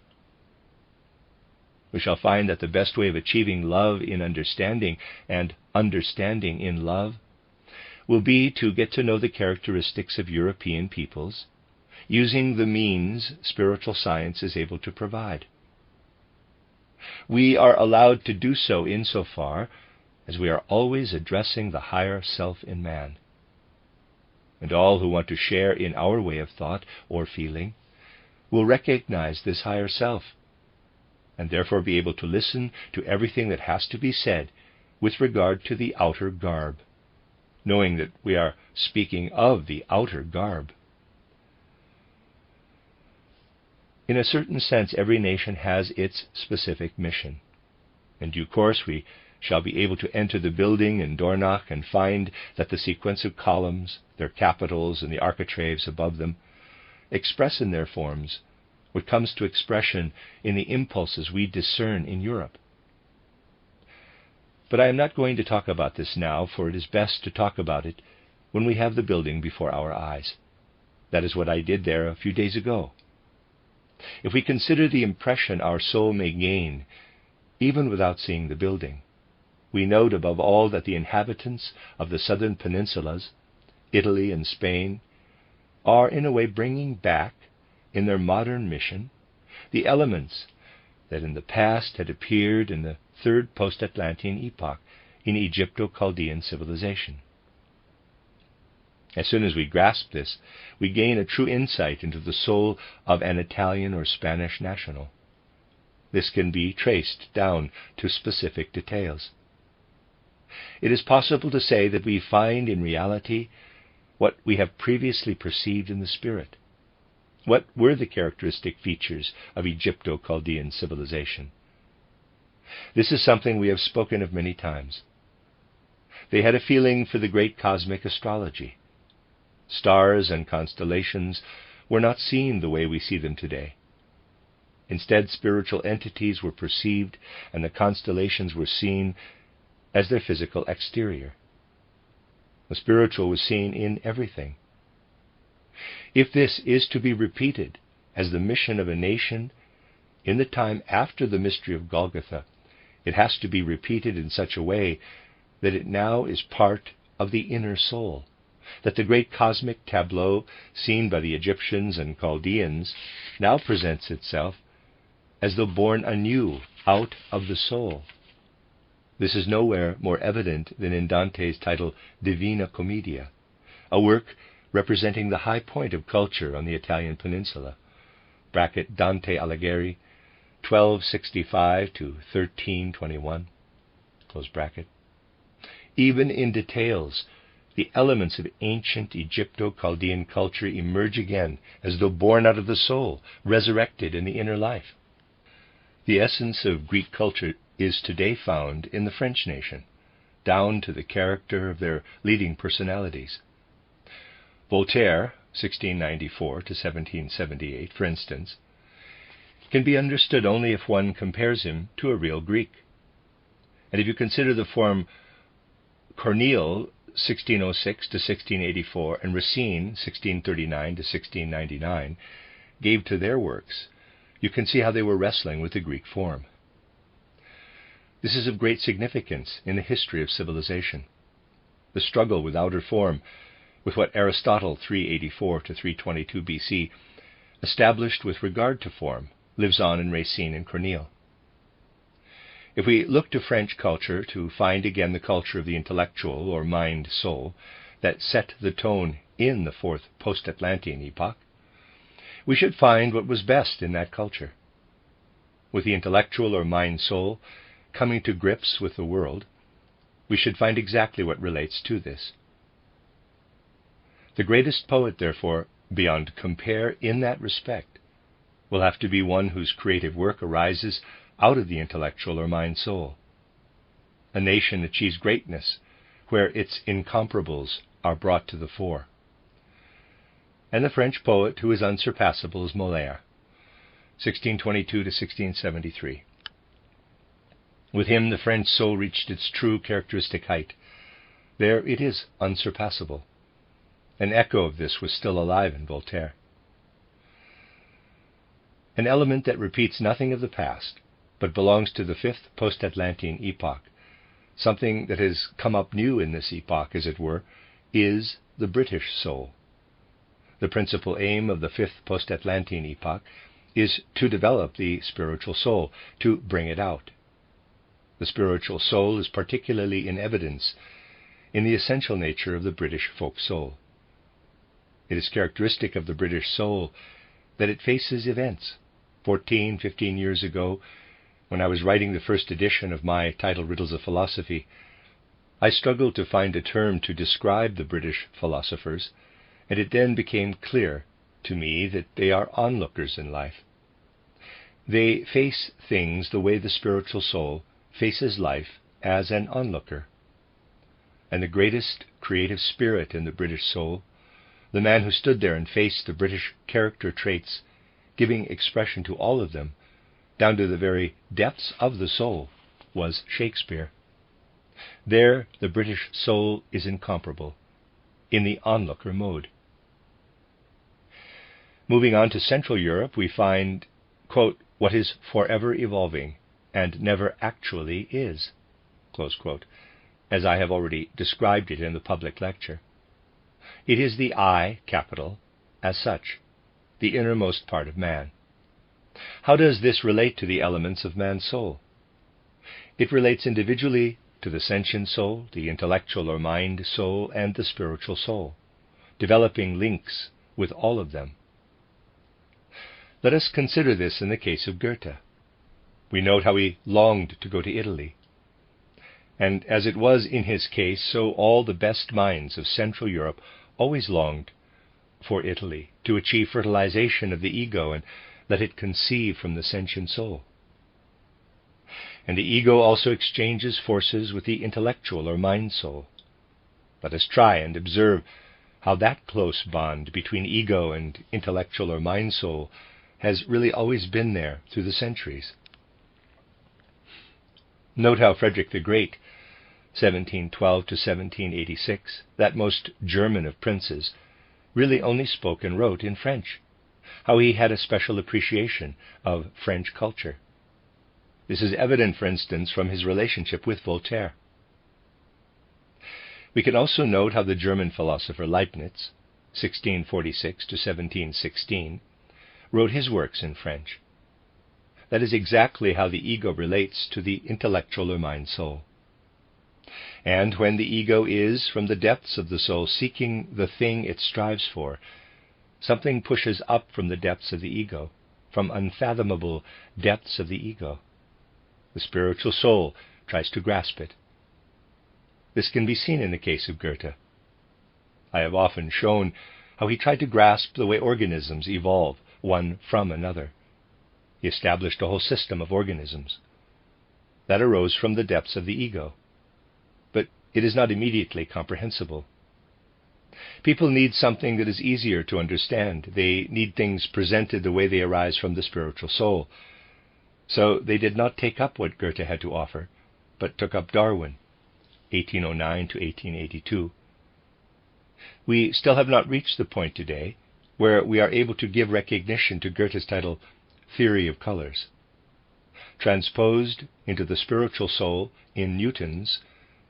We shall find that the best way of achieving love in understanding and understanding in love will be to get to know the characteristics of European peoples using the means spiritual science is able to provide. We are allowed to do so insofar as we are always addressing the higher self in man. And all who want to share in our way of thought or feeling will recognize this higher self, and therefore be able to listen to everything that has to be said with regard to the outer garb, knowing that we are speaking of the outer garb. In a certain sense, every nation has its specific mission. In due course, we shall be able to enter the building in Dornach and find that the sequence of columns, their capitals, and the architraves above them express in their forms what comes to expression in the impulses we discern in Europe. But I am not going to talk about this now, for it is best to talk about it when we have the building before our eyes. That is what I did there a few days ago. If we consider the impression our soul may gain, even without seeing the building, we note above all that the inhabitants of the southern peninsulas, Italy and Spain, are in a way bringing back, in their modern mission, the elements that in the past had appeared in the third post-Atlantean epoch in Egypto-Chaldean civilization. As soon as we grasp this, we gain a true insight into the soul of an Italian or Spanish national. This can be traced down to specific details. It is possible to say that we find in reality what we have previously perceived in the spirit. What were the characteristic features of Egypto-Chaldean civilization? This is something we have spoken of many times. They had a feeling for the great cosmic astrology. Stars and constellations were not seen the way we see them today. Instead, spiritual entities were perceived, and the constellations were seen as their physical exterior. The spiritual was seen in everything. If this is to be repeated as the mission of a nation in the time after the mystery of Golgotha, it has to be repeated in such a way that it now is part of the inner soul, that the great cosmic tableau seen by the Egyptians and Chaldeans now presents itself as though born anew out of the soul. This is nowhere more evident than in Dante's title Divina Commedia, a work representing the high point of culture on the Italian peninsula, bracket Dante Alighieri, 1265 to 1321, close bracket. Even in details, the elements of ancient Egypto-Chaldean culture emerge again as though born out of the soul, resurrected in the inner life. The essence of Greek culture is today found in the French nation, down to the character of their leading personalities. Voltaire, 1694 to 1778, for instance, can be understood only if one compares him to a real Greek. And if you consider the form Corneille, 1606 to 1684, and Racine, 1639 to 1699, gave to their works, you can see how they were wrestling with the Greek form. This is of great significance in the history of civilization. The struggle with outer form, with what Aristotle, 384 to 322 BC, established with regard to form, lives on in Racine and Corneille. If we look to French culture to find again the culture of the intellectual or mind-soul that set the tone in the fourth post-Atlantean epoch, we should find what was best in that culture. With the intellectual or mind-soul coming to grips with the world, we should find exactly what relates to this. The greatest poet, therefore, beyond compare in that respect, will have to be one whose creative work arises out of the intellectual or mind-soul. A nation achieves greatness where its incomparables are brought to the fore. And the French poet who is unsurpassable is Molière, 1622 to 1673. With him the French soul reached its true characteristic height. There it is unsurpassable. An echo of this was still alive in Voltaire. An element that repeats nothing of the past, but belongs to the fifth post-Atlantean epoch, something that has come up new in this epoch, as it were, is the British soul. The principal aim of the fifth post-Atlantean epoch is to develop the spiritual soul, to bring it out. The spiritual soul is particularly in evidence in the essential nature of the British folk soul. It is characteristic of the British soul that it faces events. 15 years ago, when I was writing the first edition of my titled Riddles of Philosophy, I struggled to find a term to describe the British philosophers, and it then became clear to me that they are onlookers in life. They face things the way the spiritual soul faces life as an onlooker. And the greatest creative spirit in the British soul, the man who stood there and faced the British character traits, giving expression to all of them, down to the very depths of the soul, was Shakespeare. There the British soul is incomparable, in the onlooker mode. Moving on to Central Europe, we find, quote, what is forever evolving and never actually is, close quote, as I have already described it in the public lecture. It is the I, capital, as such, the innermost part of man. How does this relate to the elements of man's soul? It relates individually to the sentient soul, the intellectual or mind soul, and the spiritual soul, developing links with all of them. Let us consider this in the case of Goethe. We note how he longed to go to Italy. And as it was in his case, so all the best minds of Central Europe always longed for Italy, to achieve fertilization of the ego and let it conceive from the sentient soul. And the ego also exchanges forces with the intellectual or mind soul. Let us try and observe how that close bond between ego and intellectual or mind soul has really always been there through the centuries. Note how Frederick the Great, 1712 to 1786, that most German of princes, really only spoke and wrote in French, how he had a special appreciation of French culture. This is evident, for instance, from his relationship with Voltaire. We can also note how the German philosopher Leibniz, 1646 to 1716, wrote his works in French. That is exactly how the ego relates to the intellectual or mind soul. And when the ego is, from the depths of the soul, seeking the thing it strives for, something pushes up from the depths of the ego, from unfathomable depths of the ego. The spiritual soul tries to grasp it. This can be seen in the case of Goethe. I have often shown how he tried to grasp the way organisms evolve one from another. He established a whole system of organisms. That arose from the depths of the ego. But it is not immediately comprehensible. People need something that is easier to understand. They need things presented the way they arise from the spiritual soul. So they did not take up what Goethe had to offer, but took up Darwin, 1809 to 1882. We still have not reached the point today where we are able to give recognition to Goethe's title, Theory of Colors. Transposed into the spiritual soul in Newton's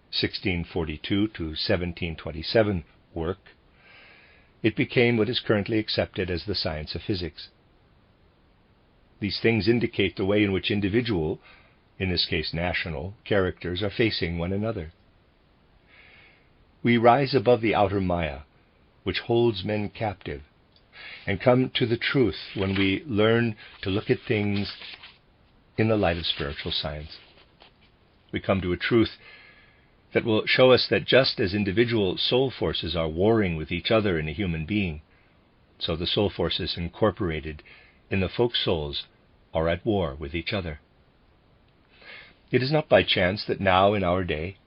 1642 to 1727 work, it became what is currently accepted as the science of physics. These things indicate the way in which individual, in this case national, characters are facing one another. We rise above the outer Maya, which holds men captive, and come to the truth when we learn to look at things in the light of spiritual science. We come to a truth that will show us that just as individual soul forces are warring with each other in a human being, so the soul forces incorporated in the folk souls are at war with each other. It is not by chance that now in our day,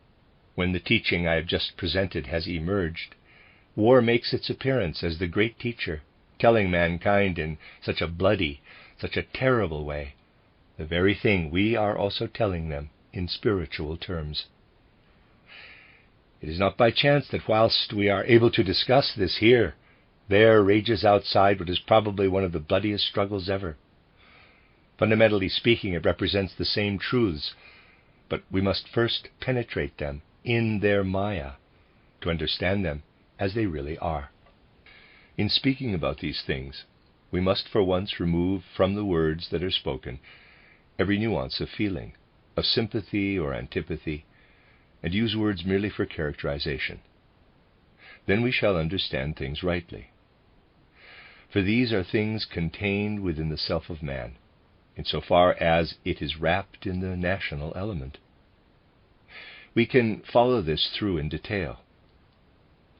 when the teaching I have just presented has emerged, war makes its appearance as the great teacher, telling mankind in such a bloody, such a terrible way, the very thing we are also telling them in spiritual terms. It is not by chance that whilst we are able to discuss this here, there rages outside what is probably one of the bloodiest struggles ever. Fundamentally speaking, it represents the same truths, but we must first penetrate them in their Maya to understand them as they really are. In speaking about these things, we must for once remove from the words that are spoken every nuance of feeling, of sympathy or antipathy, and use words merely for characterization. Then we shall understand things rightly. For these are things contained within the self of man, insofar as it is wrapped in the national element. We can follow this through in detail.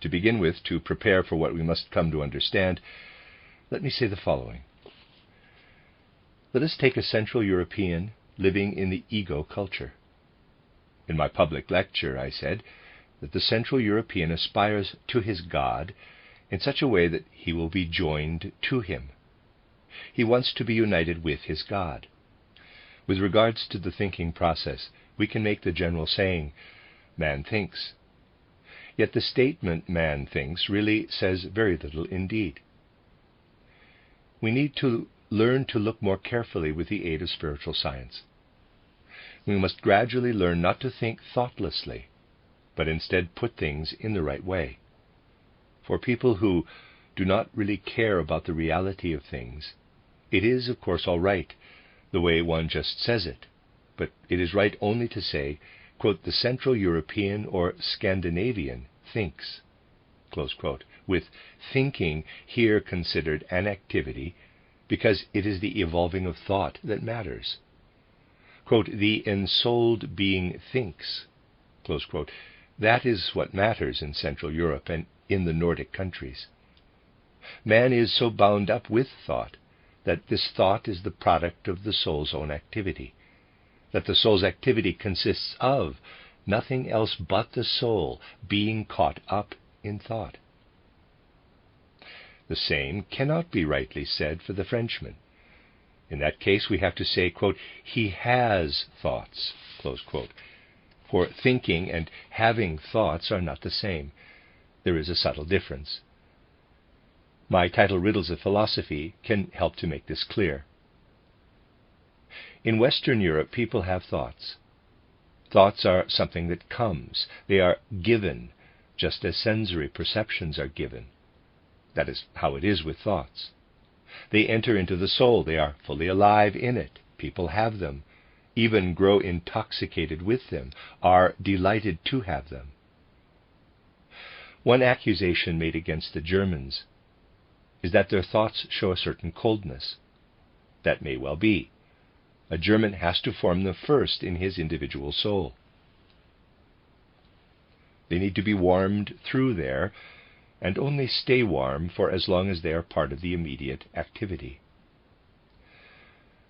To begin with, to prepare for what we must come to understand, let me say the following. Let us take a Central European living in the ego culture. In my public lecture, I said that the Central European aspires to his God in such a way that he will be joined to him. He wants to be united with his God. With regards to the thinking process, we can make the general saying, man thinks. Yet the statement man thinks really says very little indeed. We need to learn to look more carefully with the aid of spiritual science. We must gradually learn not to think thoughtlessly, but instead put things in the right way. For people who do not really care about the reality of things, it is, of course, all right the way one just says it, but it is right only to say, quote, the Central European or Scandinavian thinks, close quote, with thinking here considered an activity because it is the evolving of thought that matters. Quote, the ensouled being thinks, close quote. That is what matters in Central Europe and in the Nordic countries. Man is so bound up with thought that this thought is the product of the soul's own activity, that the soul's activity consists of nothing else but the soul being caught up in thought. The same cannot be rightly said for the Frenchman. In that case, we have to say, quote, he has thoughts, close quote. For thinking and having thoughts are not the same. There is a subtle difference. My title, Riddles of Philosophy, can help to make this clear. In Western Europe, people have thoughts. Thoughts are something that comes. They are given, just as sensory perceptions are given. That is how it is with thoughts. They enter into the soul. They are fully alive in it. People have them, even grow intoxicated with them, are delighted to have them. One accusation made against the Germans is that their thoughts show a certain coldness. That may well be. A German has to form them first in his individual soul. They need to be warmed through there, and only stay warm for as long as they are part of the immediate activity.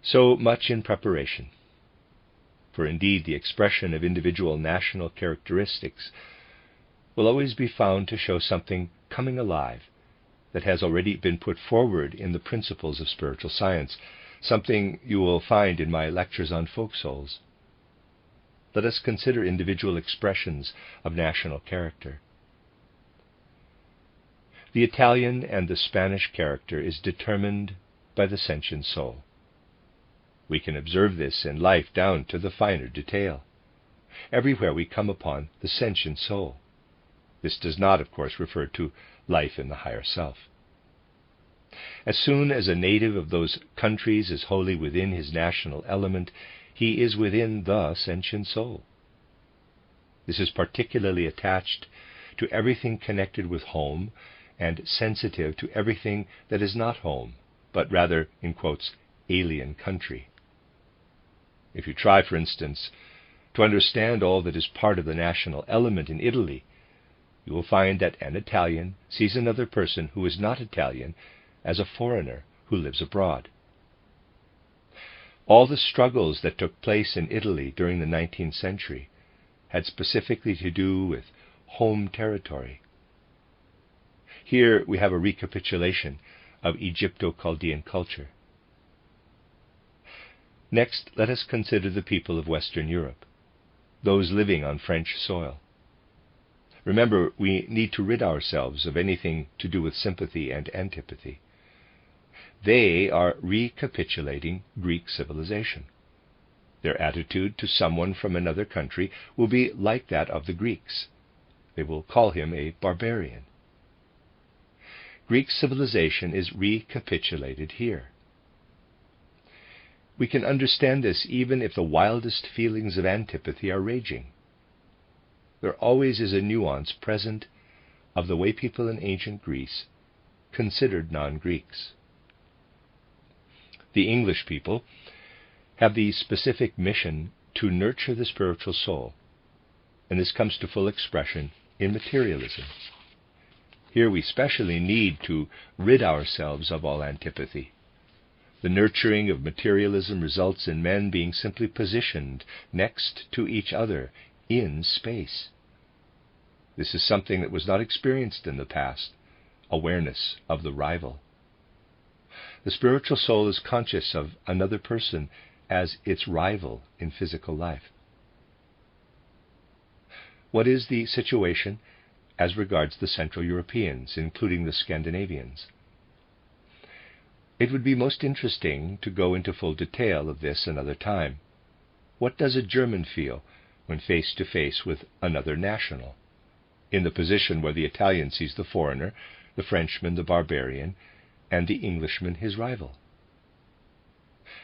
So much in preparation. For indeed, the expression of individual national characteristics will always be found to show something coming alive that has already been put forward in the principles of spiritual science, something you will find in my lectures on folk souls. Let us consider individual expressions of national character. The Italian and the Spanish character is determined by the sentient soul. We can observe this in life down to the finer detail. Everywhere we come upon the sentient soul. This does not, of course, refer to life in the higher self. As soon as a native of those countries is wholly within his national element, he is within the sentient soul. This is particularly attached to everything connected with home and sensitive to everything that is not home, but rather, in quotes, alien country. If you try, for instance, to understand all that is part of the national element in Italy, you will find that an Italian sees another person who is not Italian as a foreigner who lives abroad. All the struggles that took place in Italy during the 19th century had specifically to do with home territory. Here we have a recapitulation of Egypto-Chaldean culture. Next, let us consider the people of Western Europe, those living on French soil. Remember, we need to rid ourselves of anything to do with sympathy and antipathy. They are recapitulating Greek civilization. Their attitude to someone from another country will be like that of the Greeks. They will call him a barbarian. Greek civilization is recapitulated here. We can understand this even if the wildest feelings of antipathy are raging. There always is a nuance present of the way people in ancient Greece considered non-Greeks. The English people have the specific mission to nurture the spiritual soul, and this comes to full expression in materialism. Here we specially need to rid ourselves of all antipathy. The nurturing of materialism results in men being simply positioned next to each other in space. This is something that was not experienced in the past, awareness of the rival. The spiritual soul is conscious of another person as its rival in physical life. What is the situation as regards the Central Europeans, including the Scandinavians? It would be most interesting to go into full detail of this another time. What does a German feel when face to face with another national, in the position where the Italian sees the foreigner, the Frenchman the barbarian, and the Englishman his rival?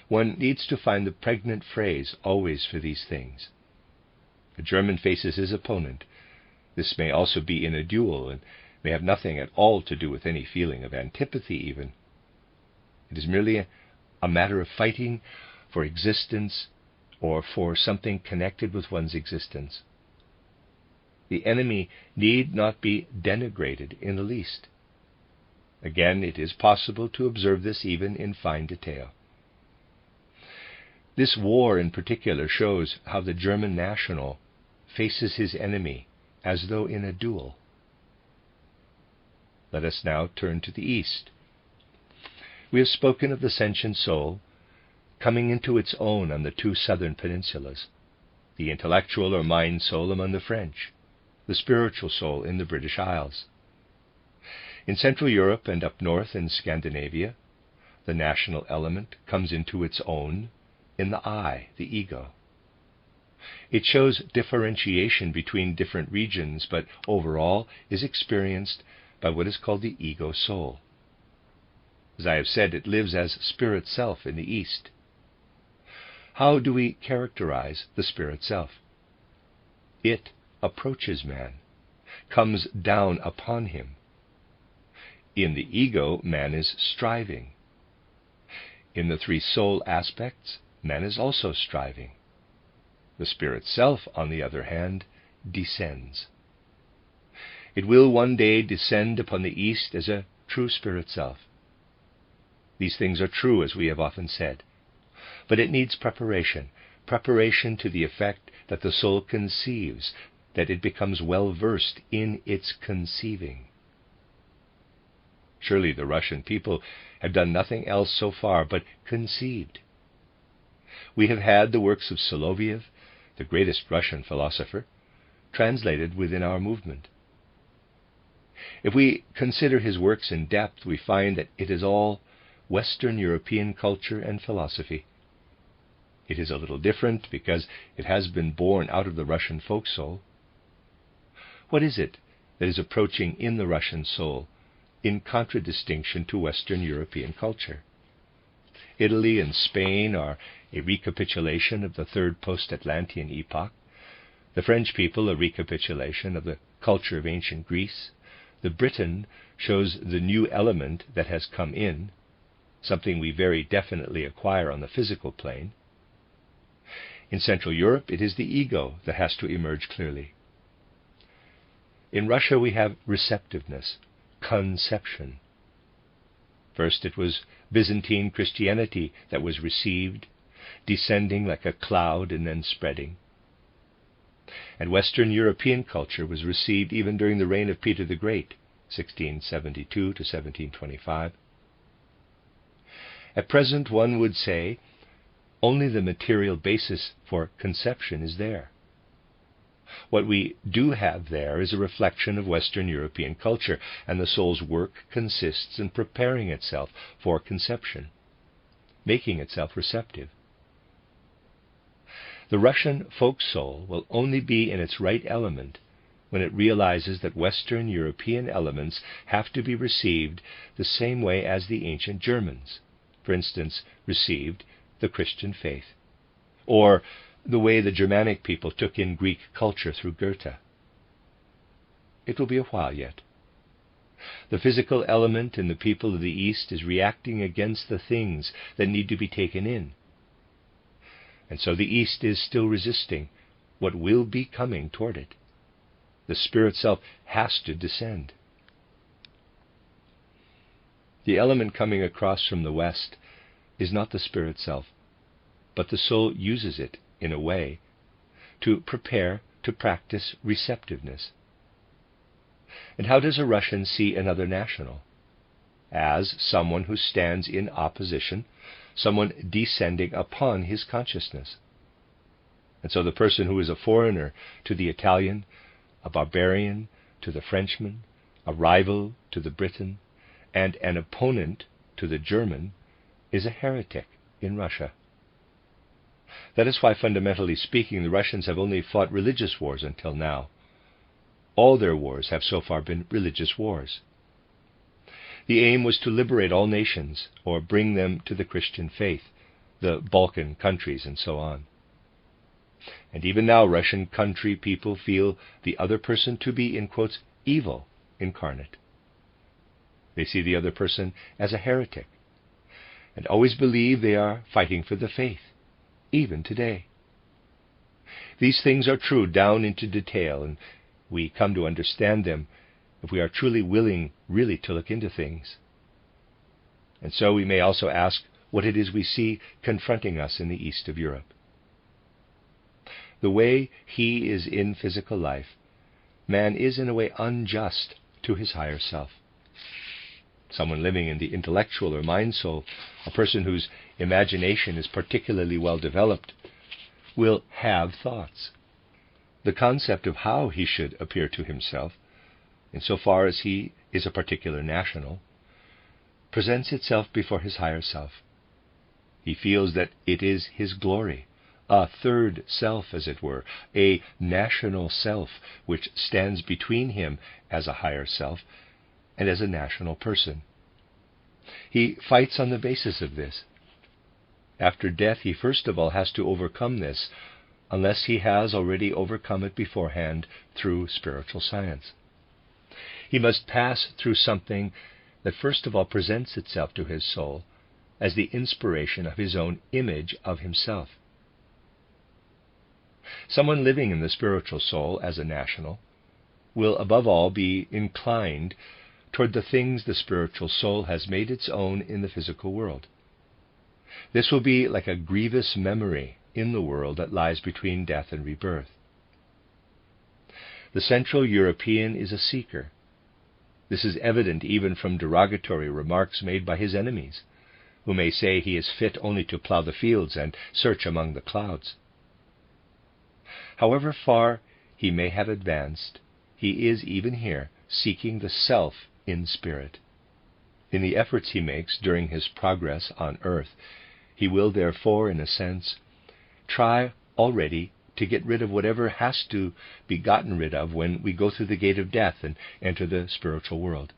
One needs to find the pregnant phrase always for these things. A German faces his opponent. This may also be in a duel, and may have nothing at all to do with any feeling of antipathy even. It is merely a matter of fighting for existence or for something connected with one's existence. The enemy need not be denigrated in the least. Again, it is possible to observe this even in fine detail. This war in particular shows how the German national faces his enemy as though in a duel. Let us now turn to the East. We have spoken of the sentient soul coming into its own on the two southern peninsulas, the intellectual or mind soul among the French, the spiritual soul in the British Isles. In Central Europe and up north in Scandinavia, the national element comes into its own in the I, the ego. It shows differentiation between different regions, but overall is experienced by what is called the ego soul. As I have said, it lives as spirit self in the East. How do we characterize the spirit self? It approaches man, comes down upon him. In the ego, man is striving. In the three soul aspects, man is also striving. The spirit self, on the other hand, descends. It will one day descend upon the East as a true spirit self. These things are true, as we have often said, but it needs preparation to the effect that the soul conceives, that it becomes well versed in its conceiving. Surely the Russian people have done nothing else so far but conceived. We have had the works of Soloviev, the greatest Russian philosopher, translated within our movement. If we consider his works in depth, we find that it is all Western European culture and philosophy. It is a little different because it has been born out of the Russian folk soul. What is it that is approaching in the Russian soul in contradistinction to Western European culture? Italy and Spain are a recapitulation of the third post-Atlantean epoch, the French people a recapitulation of the culture of ancient Greece, the Briton shows the new element that has come in, something we very definitely acquire on the physical plane. In Central Europe, it is the ego that has to emerge clearly. In Russia, we have receptiveness, conception. First, it was Byzantine Christianity that was received, descending like a cloud and then spreading. And Western European culture was received even during the reign of Peter the Great, 1672 to 1725. At present, one would say, only the material basis for conception is there. What we do have there is a reflection of Western European culture, and the soul's work consists in preparing itself for conception, making itself receptive. The Russian folk soul will only be in its right element when it realizes that Western European elements have to be received the same way as the ancient Germans, for instance, received the Christian faith, or the way the Germanic people took in Greek culture through Goethe. It will be a while yet. The physical element in the people of the East is reacting against the things that need to be taken in. And so the East is still resisting what will be coming toward it. The Spirit self has to descend. The element coming across from the West is not the Spirit self, but the soul uses it, in a way, to prepare to practice receptiveness. And how does a Russian see another national? As someone who stands in opposition, someone descending upon his consciousness. And so the person who is a foreigner to the Italian, a barbarian to the Frenchman, a rival to the Briton, and an opponent to the German, is a heretic in Russia. That is why, fundamentally speaking, the Russians have only fought religious wars until now. All their wars have so far been religious wars. The aim was to liberate all nations, or bring them to the Christian faith, the Balkan countries and so on. And even now Russian country people feel the other person to be, in quotes, evil incarnate. They see the other person as a heretic, and always believe they are fighting for the faith, even today. These things are true down into detail, and we come to understand them if we are truly willing really to look into things. And so we may also ask what it is we see confronting us in the east of Europe. The way he is in physical life, man is in a way unjust to his higher self. Someone living in the intellectual or mind soul, a person whose imagination is particularly well developed, will have thoughts. The concept of how he should appear to himself, insofar as he is a particular national, presents itself before his higher self. He feels that it is his glory, a third self, as it were, a national self which stands between him as a higher self and as a national person. He fights on the basis of this. After death, he first of all has to overcome this, unless he has already overcome it beforehand through spiritual science. He must pass through something that first of all presents itself to his soul as the inspiration of his own image of himself. Someone living in the spiritual soul as a national will above all be inclined toward the things the spiritual soul has made its own in the physical world. This will be like a grievous memory in the world that lies between death and rebirth. The Central European is a seeker. This is evident even from derogatory remarks made by his enemies, who may say he is fit only to plough the fields and search among the clouds. However far he may have advanced, he is even here seeking the self in spirit. In the efforts he makes during his progress on earth, he will therefore, in a sense, try already to get rid of whatever has to be gotten rid of when we go through the gate of death and enter the spiritual world.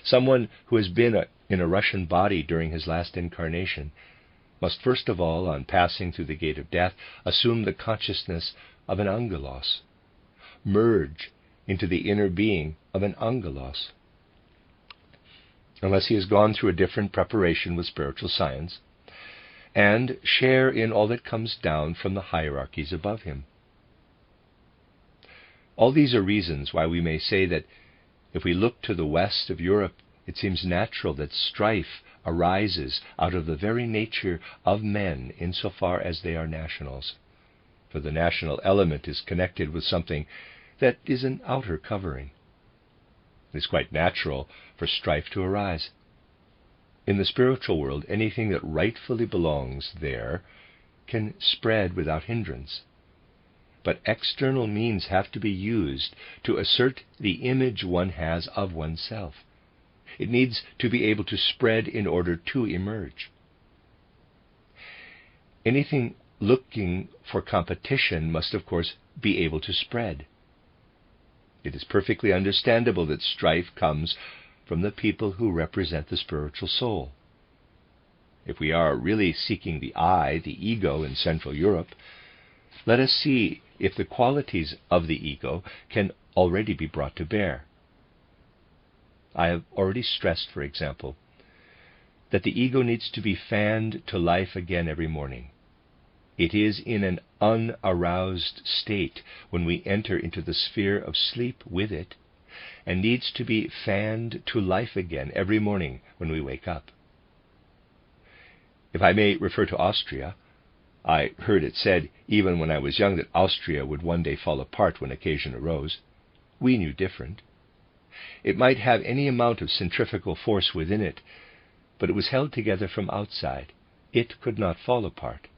Someone who has been in a Russian body during his last incarnation must first of all, on passing through the gate of death, assume the consciousness of an angelos, merge into the inner being of an angelos. Unless he has gone through a different preparation with spiritual science, and share in all that comes down from the hierarchies above him. All these are reasons why we may say that if we look to the west of Europe, it seems natural that strife arises out of the very nature of men insofar as they are nationals. For the national element is connected with something that is an outer covering. It is quite natural for strife to arise. In the spiritual world, anything that rightfully belongs there can spread without hindrance. but external means have to be used to assert the image one has of oneself. It needs to be able to spread in order to emerge. Anything looking for competition must, of course, be able to spread. It is perfectly understandable that strife comes from the people who represent the spiritual soul. If we are really seeking the I, the ego in Central Europe, let us see if the qualities of the ego can already be brought to bear. I have already stressed, for example, that the ego needs to be fanned to life again every morning. It is in an unaroused state when we enter into the sphere of sleep with it, and needs to be fanned to life again every morning when we wake up. If I may refer to Austria, I heard it said even when I was young that Austria would one day fall apart when occasion arose. We knew different. It might have any amount of centrifugal force within it, but it was held together from outside. It could not fall apart.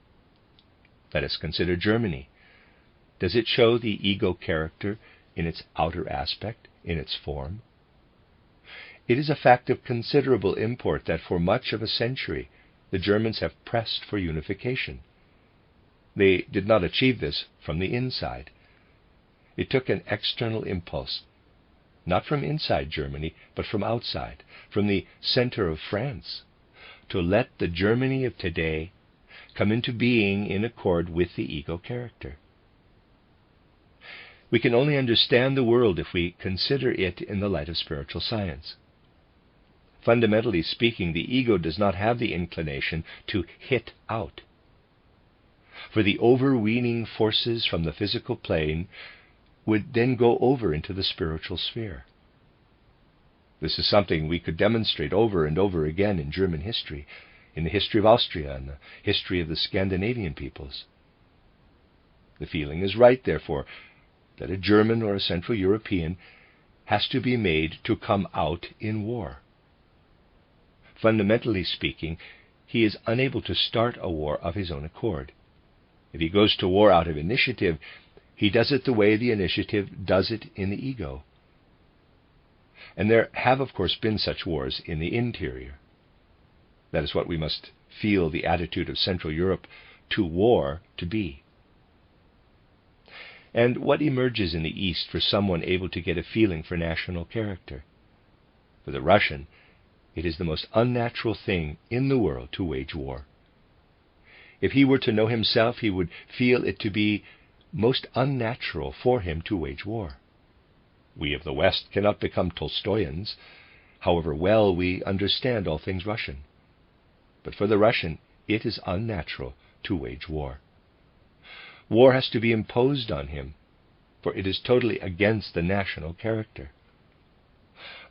Let us consider Germany. Does it show the ego character in its outer aspect, in its form? It is a fact of considerable import that for much of a century the Germans have pressed for unification. They did not achieve this from the inside. It took an external impulse, not from inside Germany, but from outside, from the center of France, to let the Germany of today come into being in accord with the ego character. We can only understand the world if we consider it in the light of spiritual science. Fundamentally speaking, the ego does not have the inclination to hit out. For the overweening forces from the physical plane would then go over into the spiritual sphere. This is something we could demonstrate over and over again in German history, in the history of Austria and the history of the Scandinavian peoples. The feeling is right, therefore, that a German or a Central European has to be made to come out in war. Fundamentally speaking, he is unable to start a war of his own accord. If he goes to war out of initiative, he does it the way the initiative does it in the ego. And there have, of course, been such wars in the interior. That is what we must feel the attitude of Central Europe to war to be. And what emerges in the East for someone able to get a feeling for national character? For the Russian, it is the most unnatural thing in the world to wage war. If he were to know himself, he would feel it to be most unnatural for him to wage war. We of the West cannot become Tolstoyans, however well we understand all things Russian. But for the Russian, it is unnatural to wage war. War has to be imposed on him, for it is totally against the national character.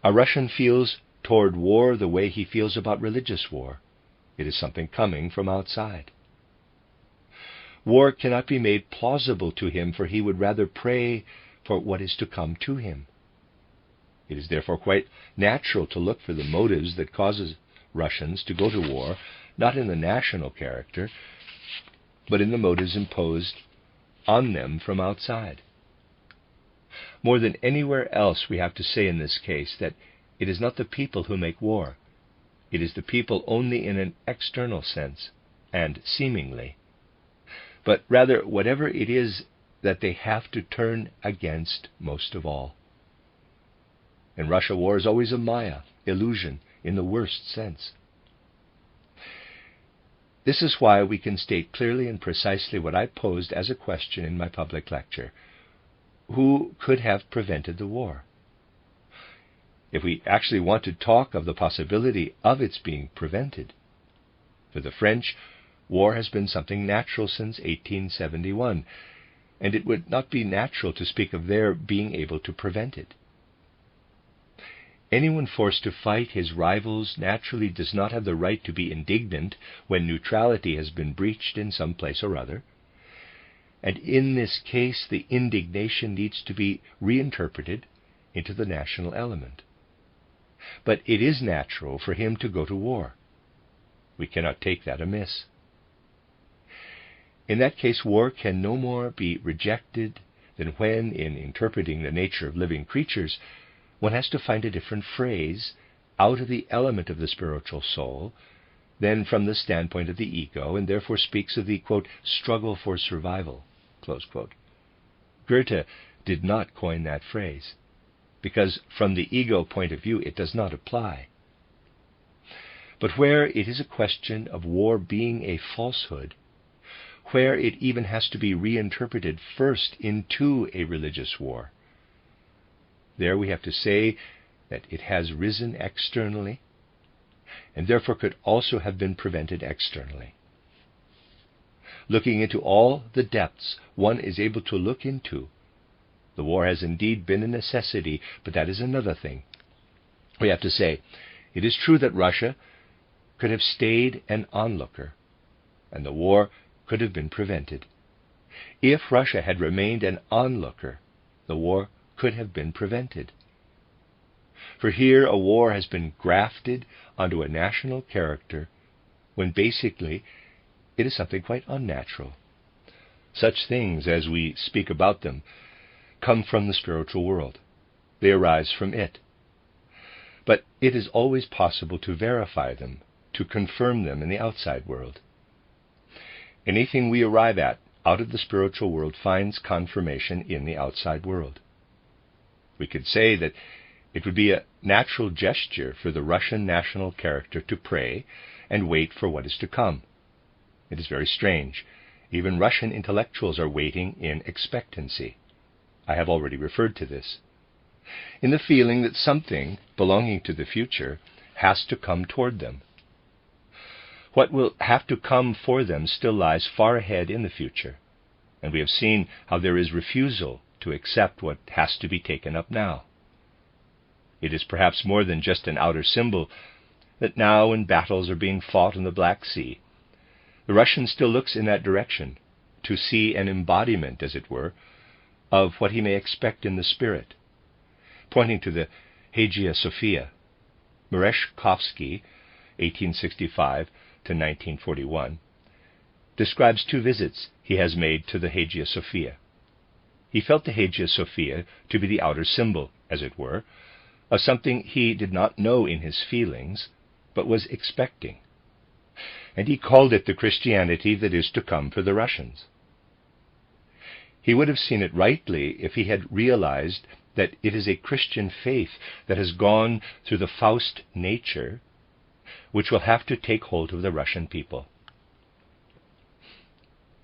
A Russian feels toward war the way he feels about religious war. It is something coming from outside. War cannot be made plausible to him, for he would rather pray for what is to come to him. It is therefore quite natural to look for the motives that causes Russians to go to war, not in the national character, but in the motives imposed on them from outside. More than anywhere else, we have to say in this case that it is not the people who make war. It is the people only in an external sense, and seemingly. But rather whatever it is that they have to turn against most of all. In Russia, war is always a maya, illusion, in the worst sense. This is why we can state clearly and precisely what I posed as a question in my public lecture. Who could have prevented the war? If we actually want to talk of the possibility of its being prevented. For the French, war has been something natural since 1871, and it would not be natural to speak of their being able to prevent it. Anyone forced to fight his rivals naturally does not have the right to be indignant when neutrality has been breached in some place or other. And in this case, the indignation needs to be reinterpreted into the national element. But it is natural for him to go to war. We cannot take that amiss. In that case, war can no more be rejected than when, in interpreting the nature of living creatures, one has to find a different phrase out of the element of the spiritual soul than from the standpoint of the ego, and therefore speaks of the, quote, struggle for survival, close quote. Goethe did not coin that phrase, because from the ego point of view it does not apply. But where it is a question of war being a falsehood, where it even has to be reinterpreted first into a religious war, there we have to say that it has risen externally, and therefore could also have been prevented externally. Looking into all the depths one is able to look into, the war has indeed been a necessity, but that is another thing. We have to say, it is true that Russia could have stayed an onlooker, and the war could have been prevented. If Russia had remained an onlooker, the war could have been prevented. For here a war has been grafted onto a national character when basically it is something quite unnatural. Such things, as we speak about them, come from the spiritual world. They arise from it. But it is always possible to verify them, to confirm them in the outside world. Anything we arrive at out of the spiritual world finds confirmation in the outside world. We could say that it would be a natural gesture for the Russian national character to pray and wait for what is to come. It is very strange. Even Russian intellectuals are waiting in expectancy. I have already referred to this, in the feeling that something belonging to the future has to come toward them. What will have to come for them still lies far ahead in the future, and we have seen how there is refusal to accept what has to be taken up now. It is perhaps more than just an outer symbol that now, when battles are being fought in the Black Sea, the Russian still looks in that direction to see an embodiment, as it were, of what he may expect in the spirit, pointing to the Hagia Sophia. Merezhkovsky, 1865 to 1941, describes 2 visits he has made to the Hagia Sophia. He felt the Hagia Sophia to be the outer symbol, as it were, of something he did not know in his feelings, but was expecting. And he called it the Christianity that is to come for the Russians. He would have seen it rightly if he had realized that it is a Christian faith that has gone through the Faust nature, which will have to take hold of the Russian people.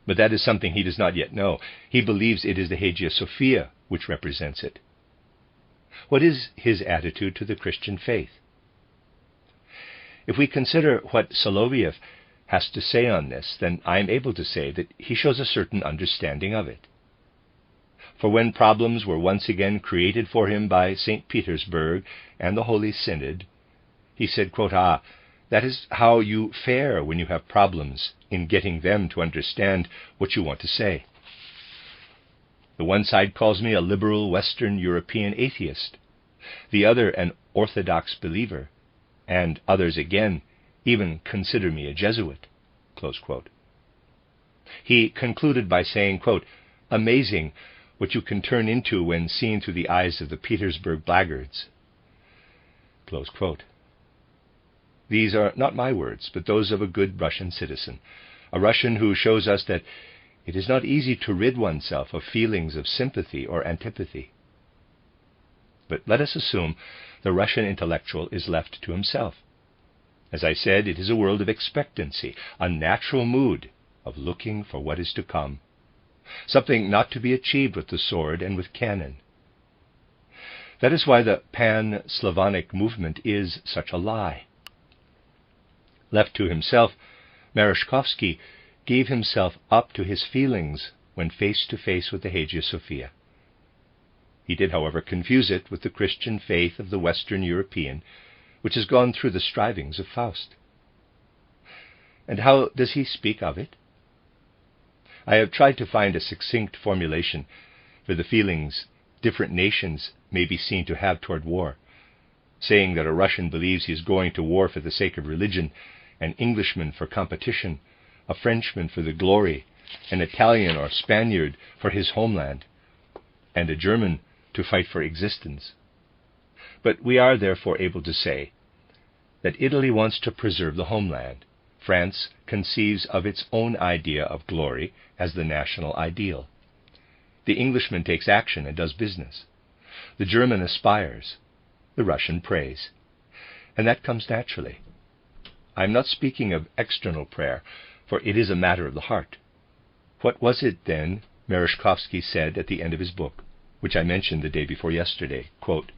But that is something he does not yet know. He believes it is the Hagia Sophia which represents it. What is his attitude to the Christian faith? If we consider what Soloviev has to say on this, then I am able to say that he shows a certain understanding of it. For when problems were once again created for him by St. Petersburg and the Holy Synod, he said, quote, that is how you fare when you have problems in getting them to understand what you want to say. The one side calls me a liberal Western European atheist, the other an Orthodox believer, and others again even consider me a Jesuit, close quote. He concluded by saying, quote, amazing what you can turn into when seen through the eyes of the Petersburg blackguards, close quote. These are not my words, but those of a good Russian citizen, a Russian who shows us that it is not easy to rid oneself of feelings of sympathy or antipathy. But let us assume the Russian intellectual is left to himself. As I said, it is a world of expectancy, a natural mood of looking for what is to come, something not to be achieved with the sword and with cannon. That is why the pan-Slavonic movement is such a lie. Left to himself, Merezhkovsky gave himself up to his feelings when face to face with the Hagia Sophia. He did, however, confuse it with the Christian faith of the Western European, which has gone through the strivings of Faust. And how does he speak of it? I have tried to find a succinct formulation for the feelings different nations may be seen to have toward war, saying that a Russian believes he is going to war for the sake of religion, an Englishman for competition, a Frenchman for the glory, an Italian or Spaniard for his homeland, and a German to fight for existence. But we are therefore able to say that Italy wants to preserve the homeland. France conceives of its own idea of glory as the national ideal. The Englishman takes action and does business. The German aspires. The Russian prays. And that comes naturally. I am not speaking of external prayer, for it is a matter of the heart. What was it, then, Merezhkovsky said at the end of his book, which I mentioned the day before yesterday, quote,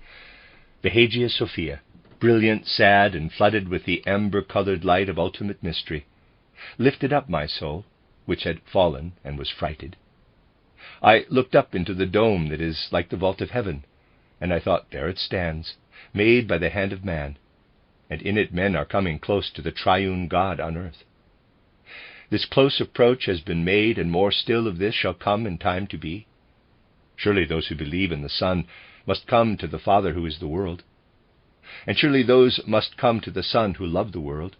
"The Hagia Sophia, brilliant, sad, and flooded with the amber-colored light of ultimate mystery, lifted up my soul, which had fallen and was frighted. I looked up into the dome that is like the vault of heaven, and I thought, there it stands, made by the hand of man, and in it men are coming close to the triune God on earth. This close approach has been made, and more still of this shall come in time to be. Surely those who believe in the Son must come to the Father who is the world. And surely those must come to the Son who loved the world,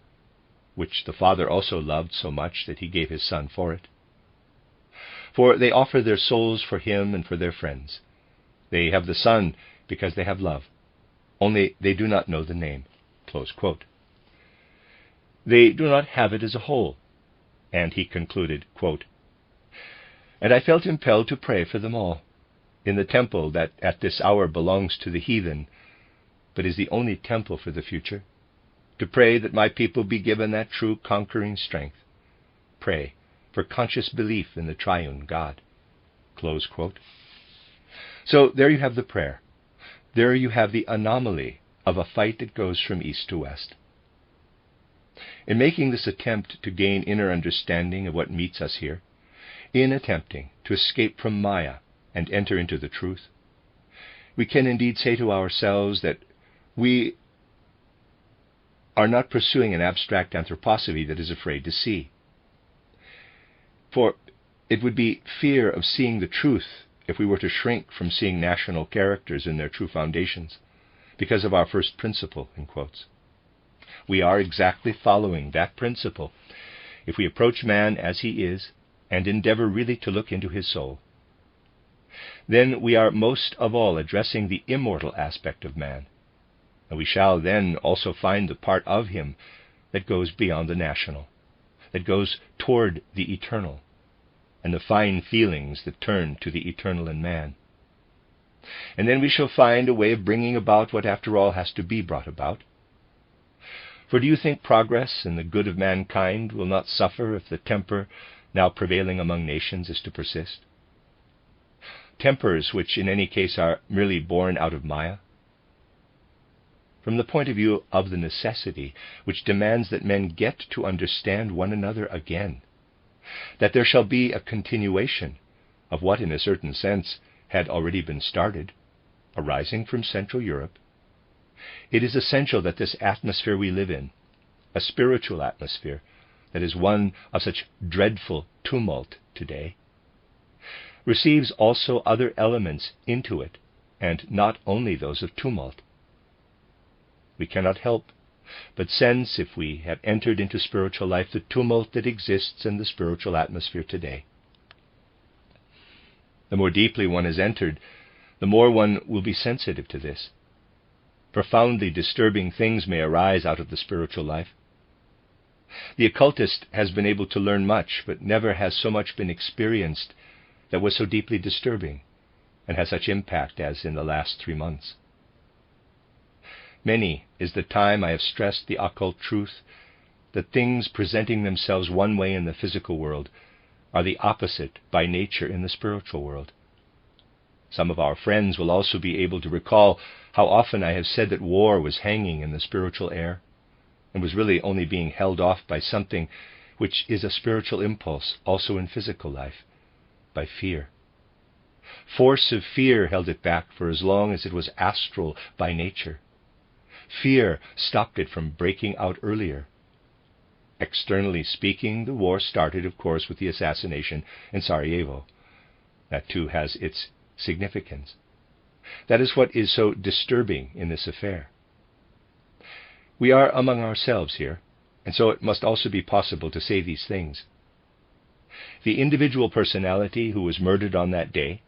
which the Father also loved so much that he gave his Son for it. For they offer their souls for him and for their friends. They have the Son because they have love, only they do not know the name." Close quote. They do not have it as a whole. And he concluded, quote, "And I felt impelled to pray for them all, in the temple that at this hour belongs to the heathen, but is the only temple for the future, to pray that my people be given that true conquering strength. Pray for conscious belief in the triune God." Close quote. So there you have the prayer. There you have the anomaly of a fight that goes from east to west. In making this attempt to gain inner understanding of what meets us here, in attempting to escape from Maya and enter into the truth, we can indeed say to ourselves that we are not pursuing an abstract anthroposophy that is afraid to see. For it would be fear of seeing the truth if we were to shrink from seeing national characters in their true foundations, because of our first principle, in quotes. We are exactly following that principle if we approach man as he is and endeavor really to look into his soul. Then we are most of all addressing the immortal aspect of man, and we shall then also find the part of him that goes beyond the national, that goes toward the eternal, and the fine feelings that turn to the eternal in man. And then we shall find a way of bringing about what after all has to be brought about. For do you think progress in the good of mankind will not suffer if the temper now prevailing among nations is to persist? Tempers which in any case are merely born out of Maya? From the point of view of the necessity which demands that men get to understand one another again, that there shall be a continuation of what in a certain sense had already been started, arising from Central Europe, it is essential that this atmosphere we live in, a spiritual atmosphere that is one of such dreadful tumult today, receives also other elements into it, and not only those of tumult. We cannot help but sense, if we have entered into spiritual life, the tumult that exists in the spiritual atmosphere today. The more deeply one has entered, the more one will be sensitive to this. Profoundly disturbing things may arise out of the spiritual life. The occultist has been able to learn much, but never has so much been experienced that was so deeply disturbing and has such impact as in the last 3 months. Many is the time I have stressed the occult truth that things presenting themselves one way in the physical world are the opposite by nature in the spiritual world. Some of our friends will also be able to recall how often I have said that war was hanging in the spiritual air and was really only being held off by something which is a spiritual impulse also in physical life, by fear. Force of fear held it back for as long as it was astral by nature. Fear stopped it from breaking out earlier. Externally speaking, the war started, of course, with the assassination in Sarajevo. That too has its significance. That is what is so disturbing in this affair. We are among ourselves here, and so it must also be possible to say these things. The individual personality who was murdered on that day,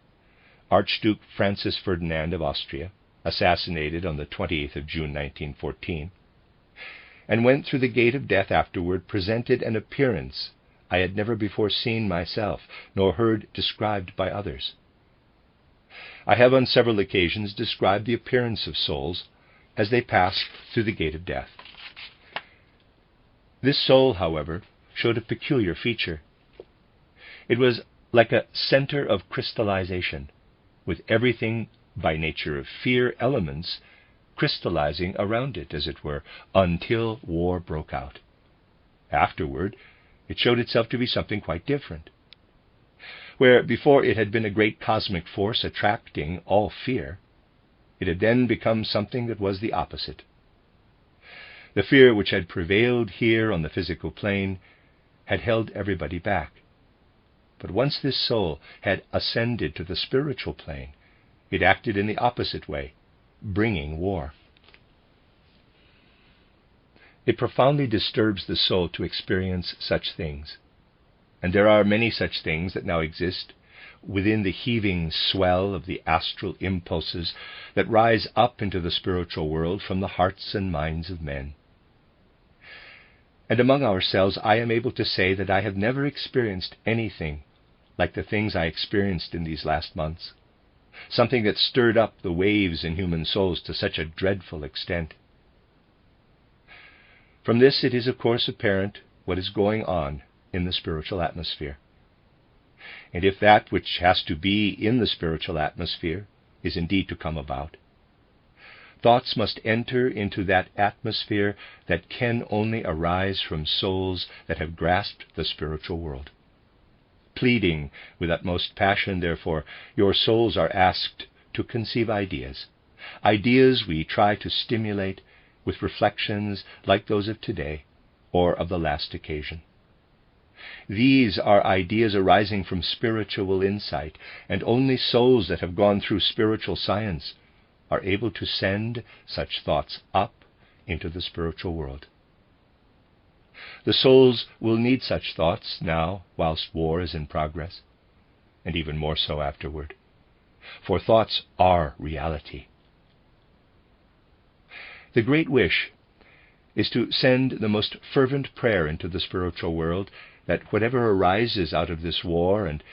Archduke Francis Ferdinand of Austria, assassinated on the 28th of June 1914, and went through the gate of death afterward, presented an appearance I had never before seen myself, nor heard described by others. I have on several occasions described the appearance of souls as they pass through the gate of death. This soul, however, showed a peculiar feature. It was like a center of crystallization, with everything by nature of fear elements crystallizing around it, as it were, until war broke out. Afterward, it showed itself to be something quite different. Where before it had been a great cosmic force attracting all fear, it had then become something that was the opposite. The fear which had prevailed here on the physical plane had held everybody back. But once this soul had ascended to the spiritual plane, it acted in the opposite way, bringing war. It profoundly disturbs the soul to experience such things, and there are many such things that now exist within the heaving swell of the astral impulses that rise up into the spiritual world from the hearts and minds of men. And among ourselves, I am able to say that I have never experienced anything like the things I experienced in these last months, something that stirred up the waves in human souls to such a dreadful extent. From this it is of course apparent what is going on in the spiritual atmosphere. And if that which has to be in the spiritual atmosphere is indeed to come about, thoughts must enter into that atmosphere that can only arise from souls that have grasped the spiritual world. Pleading with utmost passion, therefore, your souls are asked to conceive ideas. Ideas we try to stimulate with reflections like those of today or of the last occasion. These are ideas arising from spiritual insight, and only souls that have gone through spiritual science are able to send such thoughts up into the spiritual world. The souls will need such thoughts now whilst war is in progress, and even more so afterward, for thoughts are reality. The great wish is to send the most fervent prayer into the spiritual world that whatever arises out of this war and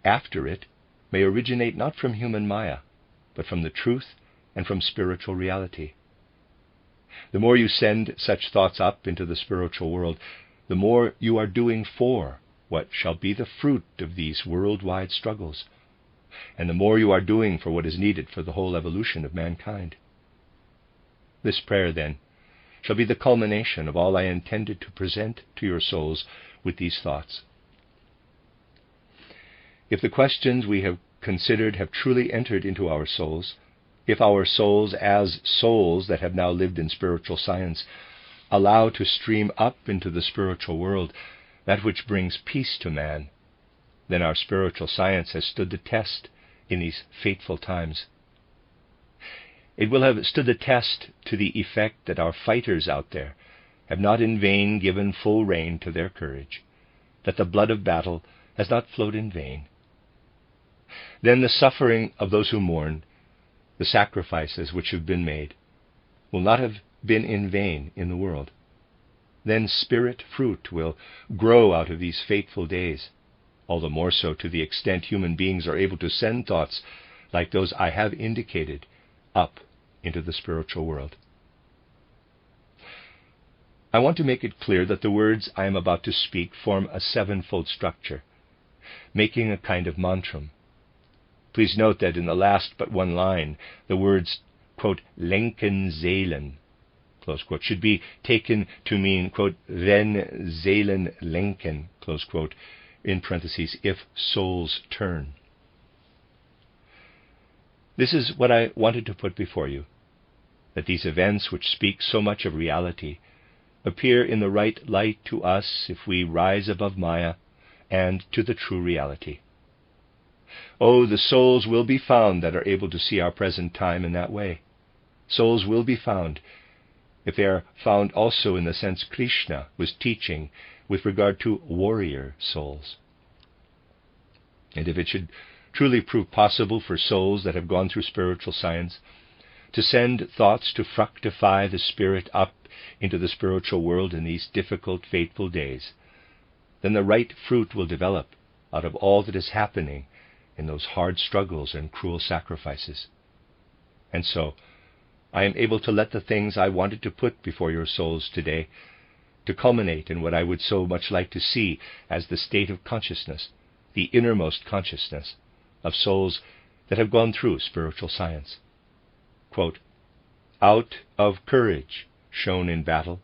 after it may originate not from human maya, but from the truth and from spiritual reality. The more you send such thoughts up into the spiritual world, the more you are doing for what shall be the fruit of these worldwide struggles, and the more you are doing for what is needed for the whole evolution of mankind. This prayer, then, shall be the culmination of all I intended to present to your souls with these thoughts. If the questions we have considered have truly entered into our souls, if our souls, as souls that have now lived in spiritual science, allow to stream up into the spiritual world that which brings peace to man, then our spiritual science has stood the test in these fateful times. It will have stood the test to the effect that our fighters out there have not in vain given full rein to their courage, that the blood of battle has not flowed in vain. Then the suffering of those who mourn, the sacrifices which have been made, will not have been in vain in the world. Then spirit fruit will grow out of these fateful days, all the more so to the extent human beings are able to send thoughts like those I have indicated up into the spiritual world. I want to make it clear that the words I am about to speak form a sevenfold structure, making a kind of mantram. Please note that in the last but one line, the words, quote, lenken Seelen, close quote, should be taken to mean, quote, wenn Seelen lenken, close quote, in parentheses, if souls turn. This is what I wanted to put before you, that these events which speak so much of reality appear in the right light to us if we rise above Maya and to the true reality. Oh, the souls will be found that are able to see our present time in that way. Souls will be found, if they are found also in the sense Krishna was teaching with regard to warrior souls. And if it should truly prove possible for souls that have gone through spiritual science to send thoughts to fructify the spirit up into the spiritual world in these difficult, fateful days, then the right fruit will develop out of all that is happening in those hard struggles and cruel sacrifices. And so, I am able to let the things I wanted to put before your souls today to culminate in what I would so much like to see as the state of consciousness, the innermost consciousness of souls that have gone through spiritual science. Quote, out of courage shown in battle,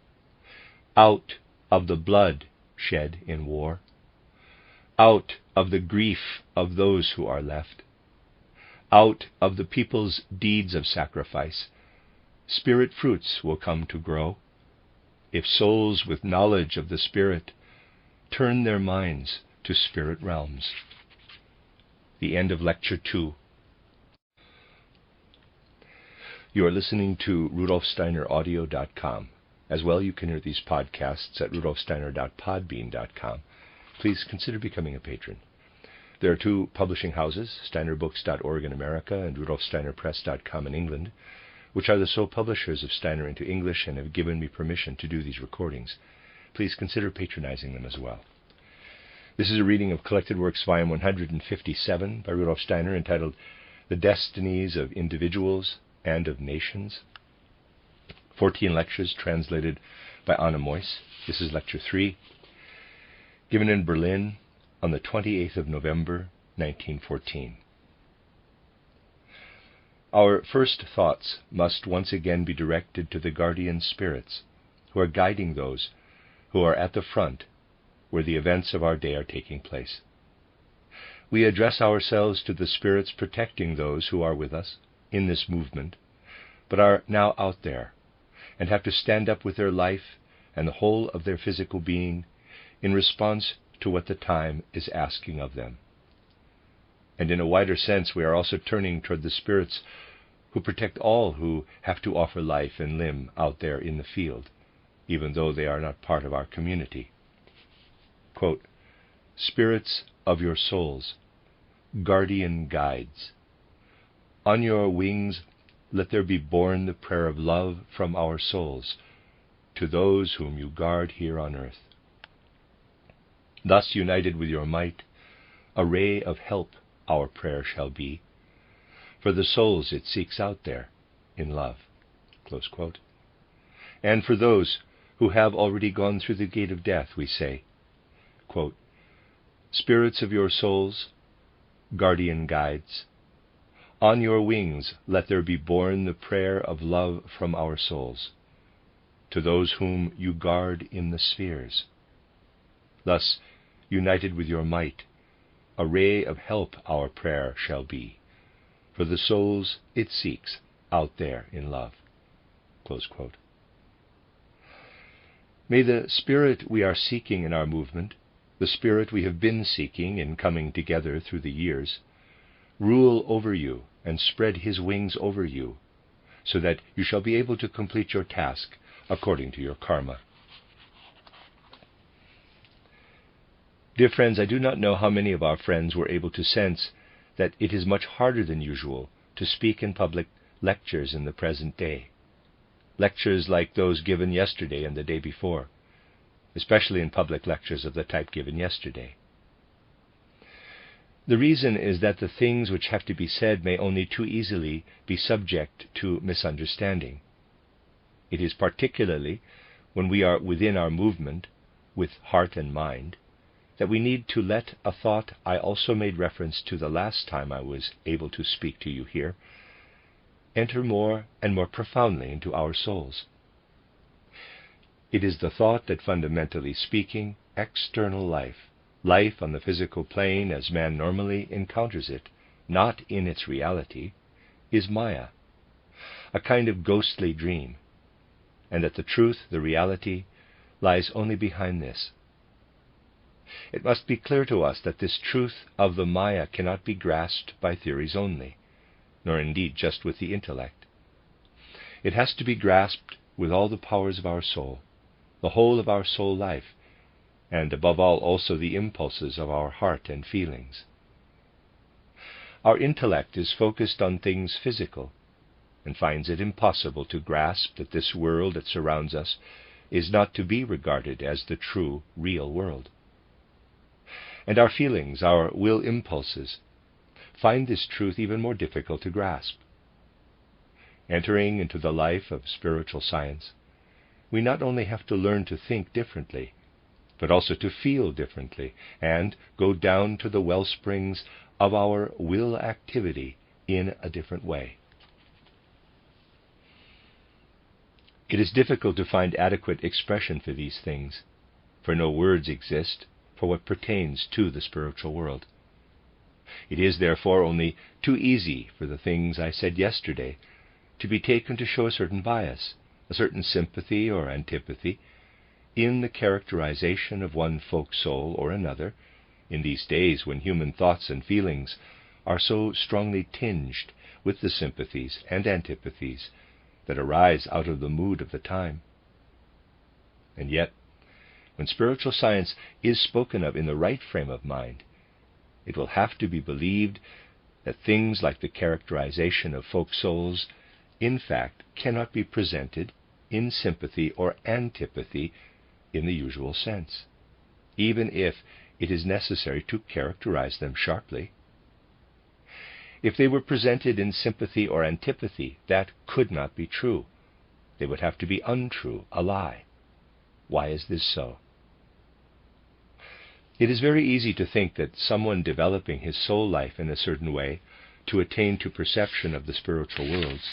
out of the blood shed in war, out of the grief of those who are left, out of the people's deeds of sacrifice, spirit fruits will come to grow, if souls with knowledge of the Spirit turn their minds to spirit realms. The end of Lecture 2. You are listening to RudolfSteinerAudio.com. As well, you can hear these podcasts at RudolfSteiner.podbean.com. Please consider becoming a patron. There are two publishing houses, SteinerBooks.org in America and RudolfSteinerPress.com in England, which are the sole publishers of Steiner into English and have given me permission to do these recordings. Please consider patronizing them as well. This is a reading of Collected Works, Volume 157 by Rudolf Steiner, entitled The Destinies of Individuals and of Nations. 14 lectures translated by Meuss. This is Lecture 3, given in Berlin on the 28th of November, 1914. Our first thoughts must once again be directed to the guardian spirits who are guiding those who are at the front where the events of our day are taking place. We address ourselves to the spirits protecting those who are with us in this movement, but are now out there and have to stand up with their life and the whole of their physical being in response to what the time is asking of them. And in a wider sense, we are also turning toward the spirits who protect all who have to offer life and limb out there in the field, even though they are not part of our community. Quote, spirits of your souls, guardian guides, on your wings let there be borne the prayer of love from our souls to those whom you guard here on earth. Thus united with your might, a ray of help our prayer shall be, for the souls it seeks out there in love. Close quote. And for those who have already gone through the gate of death, we say, quote, spirits of your souls, guardian guides, on your wings let there be borne the prayer of love from our souls to those whom you guard in the spheres. Thus, united with your might, a ray of help our prayer shall be, for the souls it seeks out there in love. Close quote. May the spirit we are seeking in our movement, the spirit we have been seeking in coming together through the years, rule over you and spread his wings over you, so that you shall be able to complete your task according to your karma. Dear friends, I do not know how many of our friends were able to sense that it is much harder than usual to speak in public lectures in the present day. Lectures like those given yesterday and the day before, especially in public lectures of the type given yesterday. The reason is that the things which have to be said may only too easily be subject to misunderstanding. It is particularly when we are within our movement, with heart and mind, that we need to let a thought I also made reference to the last time I was able to speak to you here, enter more and more profoundly into our souls. It is the thought that, fundamentally speaking, external life on the physical plane as man normally encounters it, not in its reality, is Maya, a kind of ghostly dream, and that the truth, the reality, lies only behind this. It must be clear to us that this truth of the Maya cannot be grasped by theories only, nor indeed just with the intellect. It has to be grasped with all the powers of our soul, the whole of our soul life, and above all also the impulses of our heart and feelings. Our intellect is focused on things physical, and finds it impossible to grasp that this world that surrounds us is not to be regarded as the true, real world. And our feelings, our will impulses, find this truth even more difficult to grasp. Entering into the life of spiritual science, we not only have to learn to think differently, but also to feel differently, and go down to the well springs of our will activity in a different way. It is difficult to find adequate expression for these things, for no words exist for what pertains to the spiritual world. It is therefore only too easy for the things I said yesterday to be taken to show a certain bias, a certain sympathy or antipathy, in the characterization of one folk soul or another, in these days when human thoughts and feelings are so strongly tinged with the sympathies and antipathies that arise out of the mood of the time. And yet, when spiritual science is spoken of in the right frame of mind, it will have to be believed that things like the characterization of folk souls, in fact, cannot be presented in sympathy or antipathy in the usual sense, even if it is necessary to characterize them sharply. If they were presented in sympathy or antipathy, that could not be true. They would have to be untrue, a lie. Why is this so? It is very easy to think that someone developing his soul life in a certain way to attain to perception of the spiritual worlds,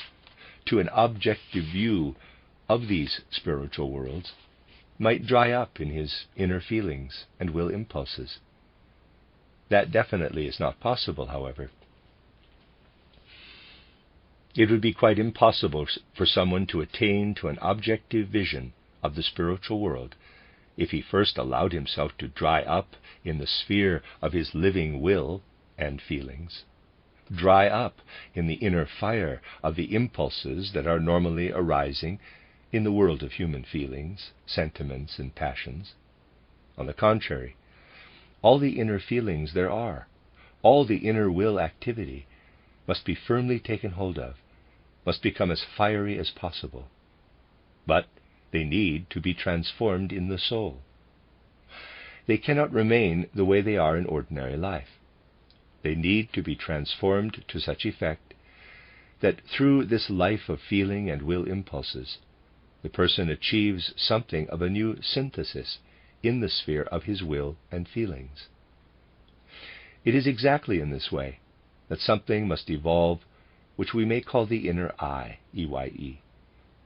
to an objective view of these spiritual worlds, might dry up in his inner feelings and will impulses. That definitely is not possible, however. It would be quite impossible for someone to attain to an objective vision of the spiritual world if he first allowed himself to dry up in the sphere of his living will and feelings, dry up in the inner fire of the impulses that are normally arising in the world of human feelings, sentiments, and passions. On the contrary, all the inner feelings there are, all the inner will activity, must be firmly taken hold of, must become as fiery as possible. But they need to be transformed in the soul. They cannot remain the way they are in ordinary life. They need to be transformed to such effect that through this life of feeling and will impulses, the person achieves something of a new synthesis in the sphere of his will and feelings. It is exactly in this way that something must evolve which we may call the inner eye, E-Y-E,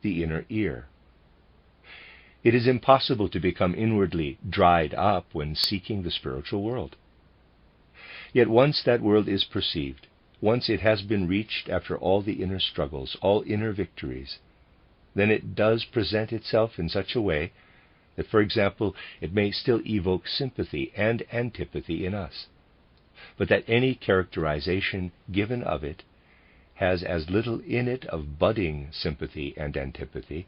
the inner ear. It is impossible to become inwardly dried up when seeking the spiritual world. Yet once that world is perceived, once it has been reached after all the inner struggles, all inner victories, then it does present itself in such a way that, for example, it may still evoke sympathy and antipathy in us, but that any characterization given of it has as little in it of budding sympathy and antipathy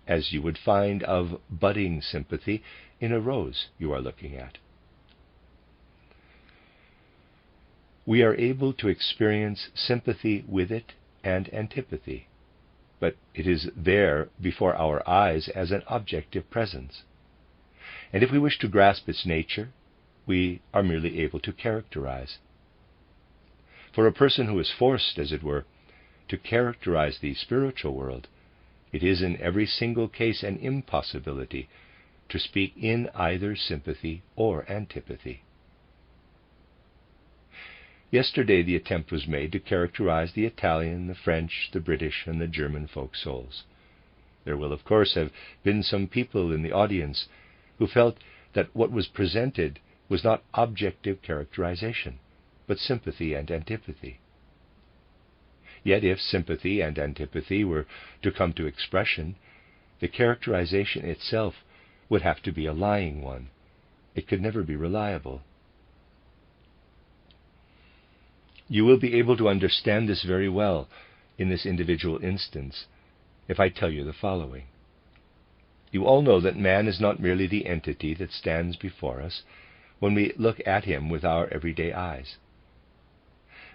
as you would find of budding sympathy in a rose you are looking at. We are able to experience sympathy with it and antipathy, but it is there before our eyes as an objective presence. And if we wish to grasp its nature, we are merely able to characterize. For a person who is forced, as it were, to characterize the spiritual world, it is in every single case an impossibility to speak in either sympathy or antipathy. Yesterday the attempt was made to characterize the Italian, the French, the British, and the German folk souls. There will, of course, have been some people in the audience who felt that what was presented was not objective characterization, but sympathy and antipathy. Yet if sympathy and antipathy were to come to expression, the characterization itself would have to be a lying one. It could never be reliable. You will be able to understand this very well in this individual instance if I tell you the following. You all know that man is not merely the entity that stands before us when we look at him with our everyday eyes.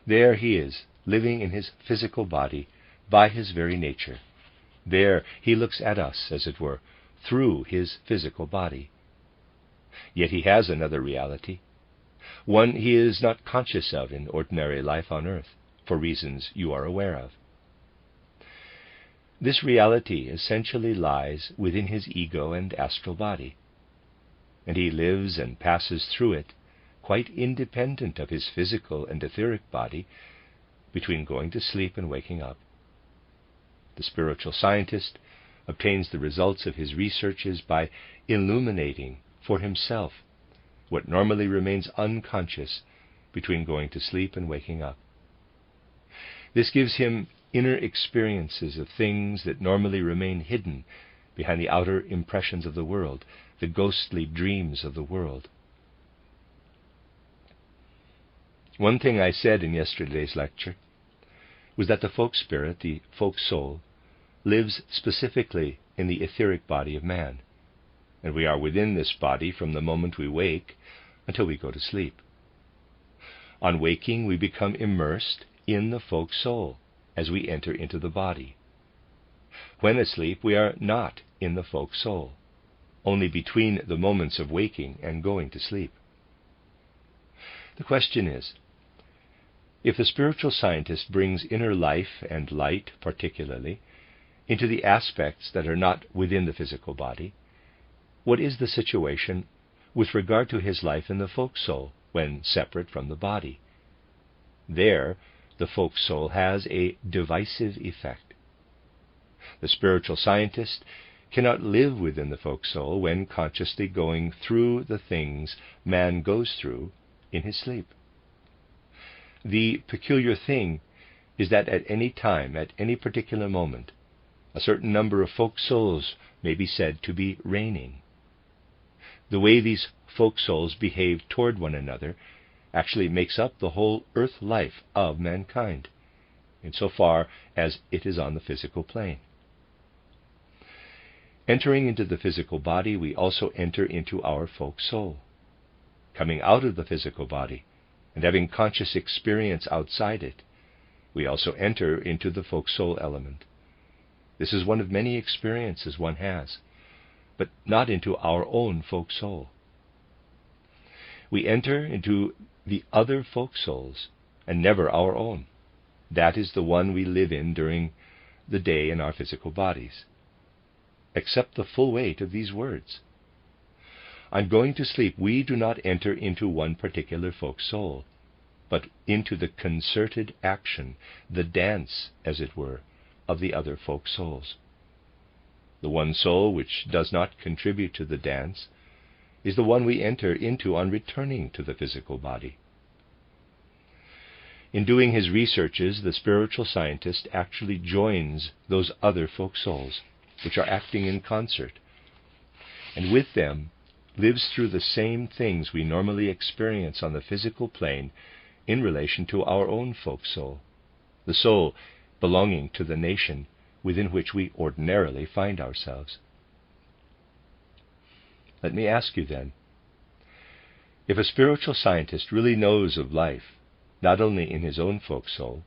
There he is, living in his physical body, by his very nature. There he looks at us, as it were, through his physical body. Yet he has another reality, one he is not conscious of in ordinary life on earth, for reasons you are aware of. This reality essentially lies within his ego and astral body, and he lives and passes through it quite independent of his physical and etheric body between going to sleep and waking up. The spiritual scientist obtains the results of his researches by illuminating for himself what normally remains unconscious between going to sleep and waking up. This gives him inner experiences of things that normally remain hidden behind the outer impressions of the world, the ghostly dreams of the world. One thing I said in yesterday's lecture was that the folk spirit, the folk soul, lives specifically in the etheric body of man, and we are within this body from the moment we wake until we go to sleep. On waking, we become immersed in the folk soul as we enter into the body. When asleep, we are not in the folk soul, only between the moments of waking and going to sleep. The question is, if the spiritual scientist brings inner life and light, particularly, into the aspects that are not within the physical body, what is the situation with regard to his life in the folk soul when separate from the body? There, the folk soul has a divisive effect. The spiritual scientist cannot live within the folk soul when consciously going through the things man goes through in his sleep. The peculiar thing is that at any time, at any particular moment, a certain number of folk souls may be said to be reigning. The way these folk souls behave toward one another actually makes up the whole earth life of mankind, insofar as it is on the physical plane. Entering into the physical body, we also enter into our folk soul. Coming out of the physical body, and having conscious experience outside it, we also enter into the folk soul element. This is one of many experiences one has, but not into our own folk soul. We enter into the other folk souls, and never our own. That is the one we live in during the day in our physical bodies. Accept the full weight of these words. On going to sleep, we do not enter into one particular folk soul, but into the concerted action, the dance, as it were, of the other folk souls. The one soul which does not contribute to the dance is the one we enter into on returning to the physical body. In doing his researches, the spiritual scientist actually joins those other folk souls, which are acting in concert, and with them lives through the same things we normally experience on the physical plane in relation to our own folk soul, the soul belonging to the nation within which we ordinarily find ourselves. Let me ask you then, if a spiritual scientist really knows of life, not only in his own folk soul,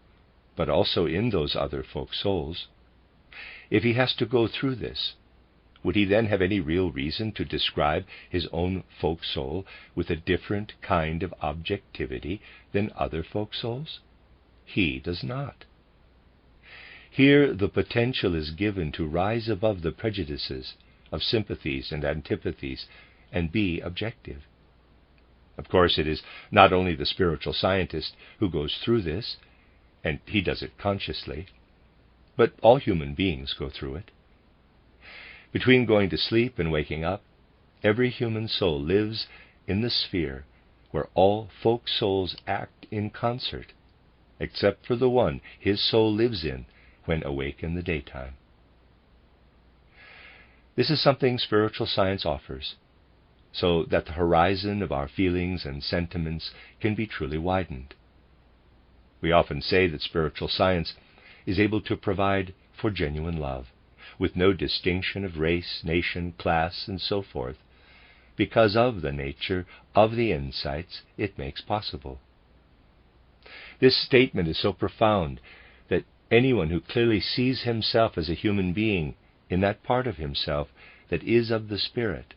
but also in those other folk souls, if he has to go through this, would he then have any real reason to describe his own folk soul with a different kind of objectivity than other folk souls? He does not. Here the potential is given to rise above the prejudices of sympathies and antipathies and be objective. Of course, it is not only the spiritual scientist who goes through this, and he does it consciously, but all human beings go through it. Between going to sleep and waking up, every human soul lives in the sphere where all folk souls act in concert, except for the one his soul lives in when awake in the daytime. This is something spiritual science offers, so that the horizon of our feelings and sentiments can be truly widened. We often say that spiritual science is able to provide for genuine love, with no distinction of race, nation, class, and so forth, because of the nature of the insights it makes possible. This statement is so profound that anyone who clearly sees himself as a human being in that part of himself that is of the Spirit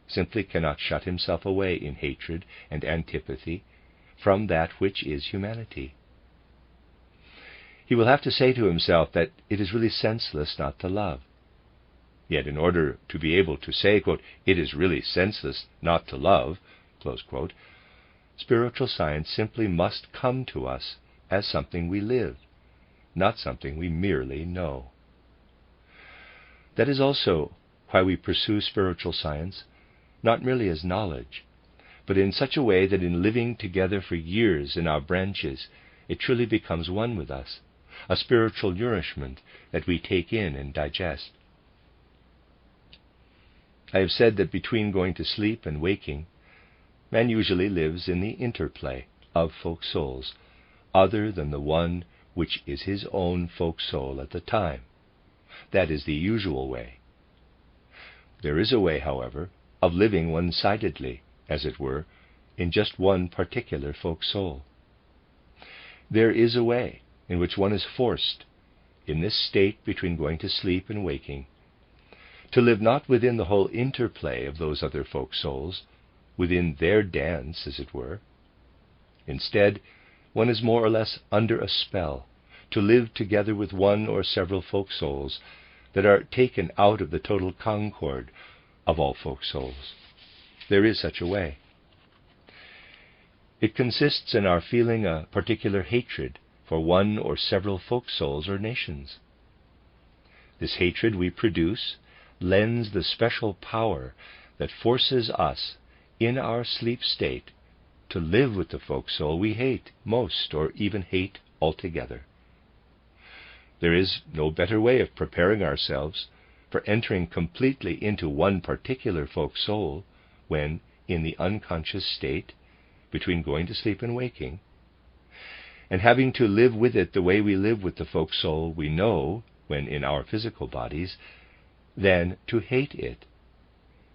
simply cannot shut himself away in hatred and antipathy from that which is humanity. He will have to say to himself that it is really senseless not to love. Yet in order to be able to say, quote, "it is really senseless not to love," close quote, spiritual science simply must come to us as something we live, not something we merely know. That is also why we pursue spiritual science, not merely as knowledge, but in such a way that in living together for years in our branches, it truly becomes one with us, a spiritual nourishment that we take in and digest. I have said that between going to sleep and waking, man usually lives in the interplay of folk souls, other than the one which is his own folk soul at the time. That is the usual way. There is a way, however, of living one-sidedly, as it were, in just one particular folk soul. There is a way in which one is forced, in this state between going to sleep and waking, to live not within the whole interplay of those other folk souls, within their dance, as it were. Instead, one is more or less under a spell, to live together with one or several folk souls that are taken out of the total concord of all folk souls. There is such a way. It consists in our feeling a particular hatred for one or several folk souls or nations. This hatred we produce lends the special power that forces us, in our sleep state, to live with the folk soul we hate most, or even hate altogether. There is no better way of preparing ourselves for entering completely into one particular folk soul when, in the unconscious state, between going to sleep and waking, and having to live with it the way we live with the folk soul we know when in our physical bodies, than to hate it,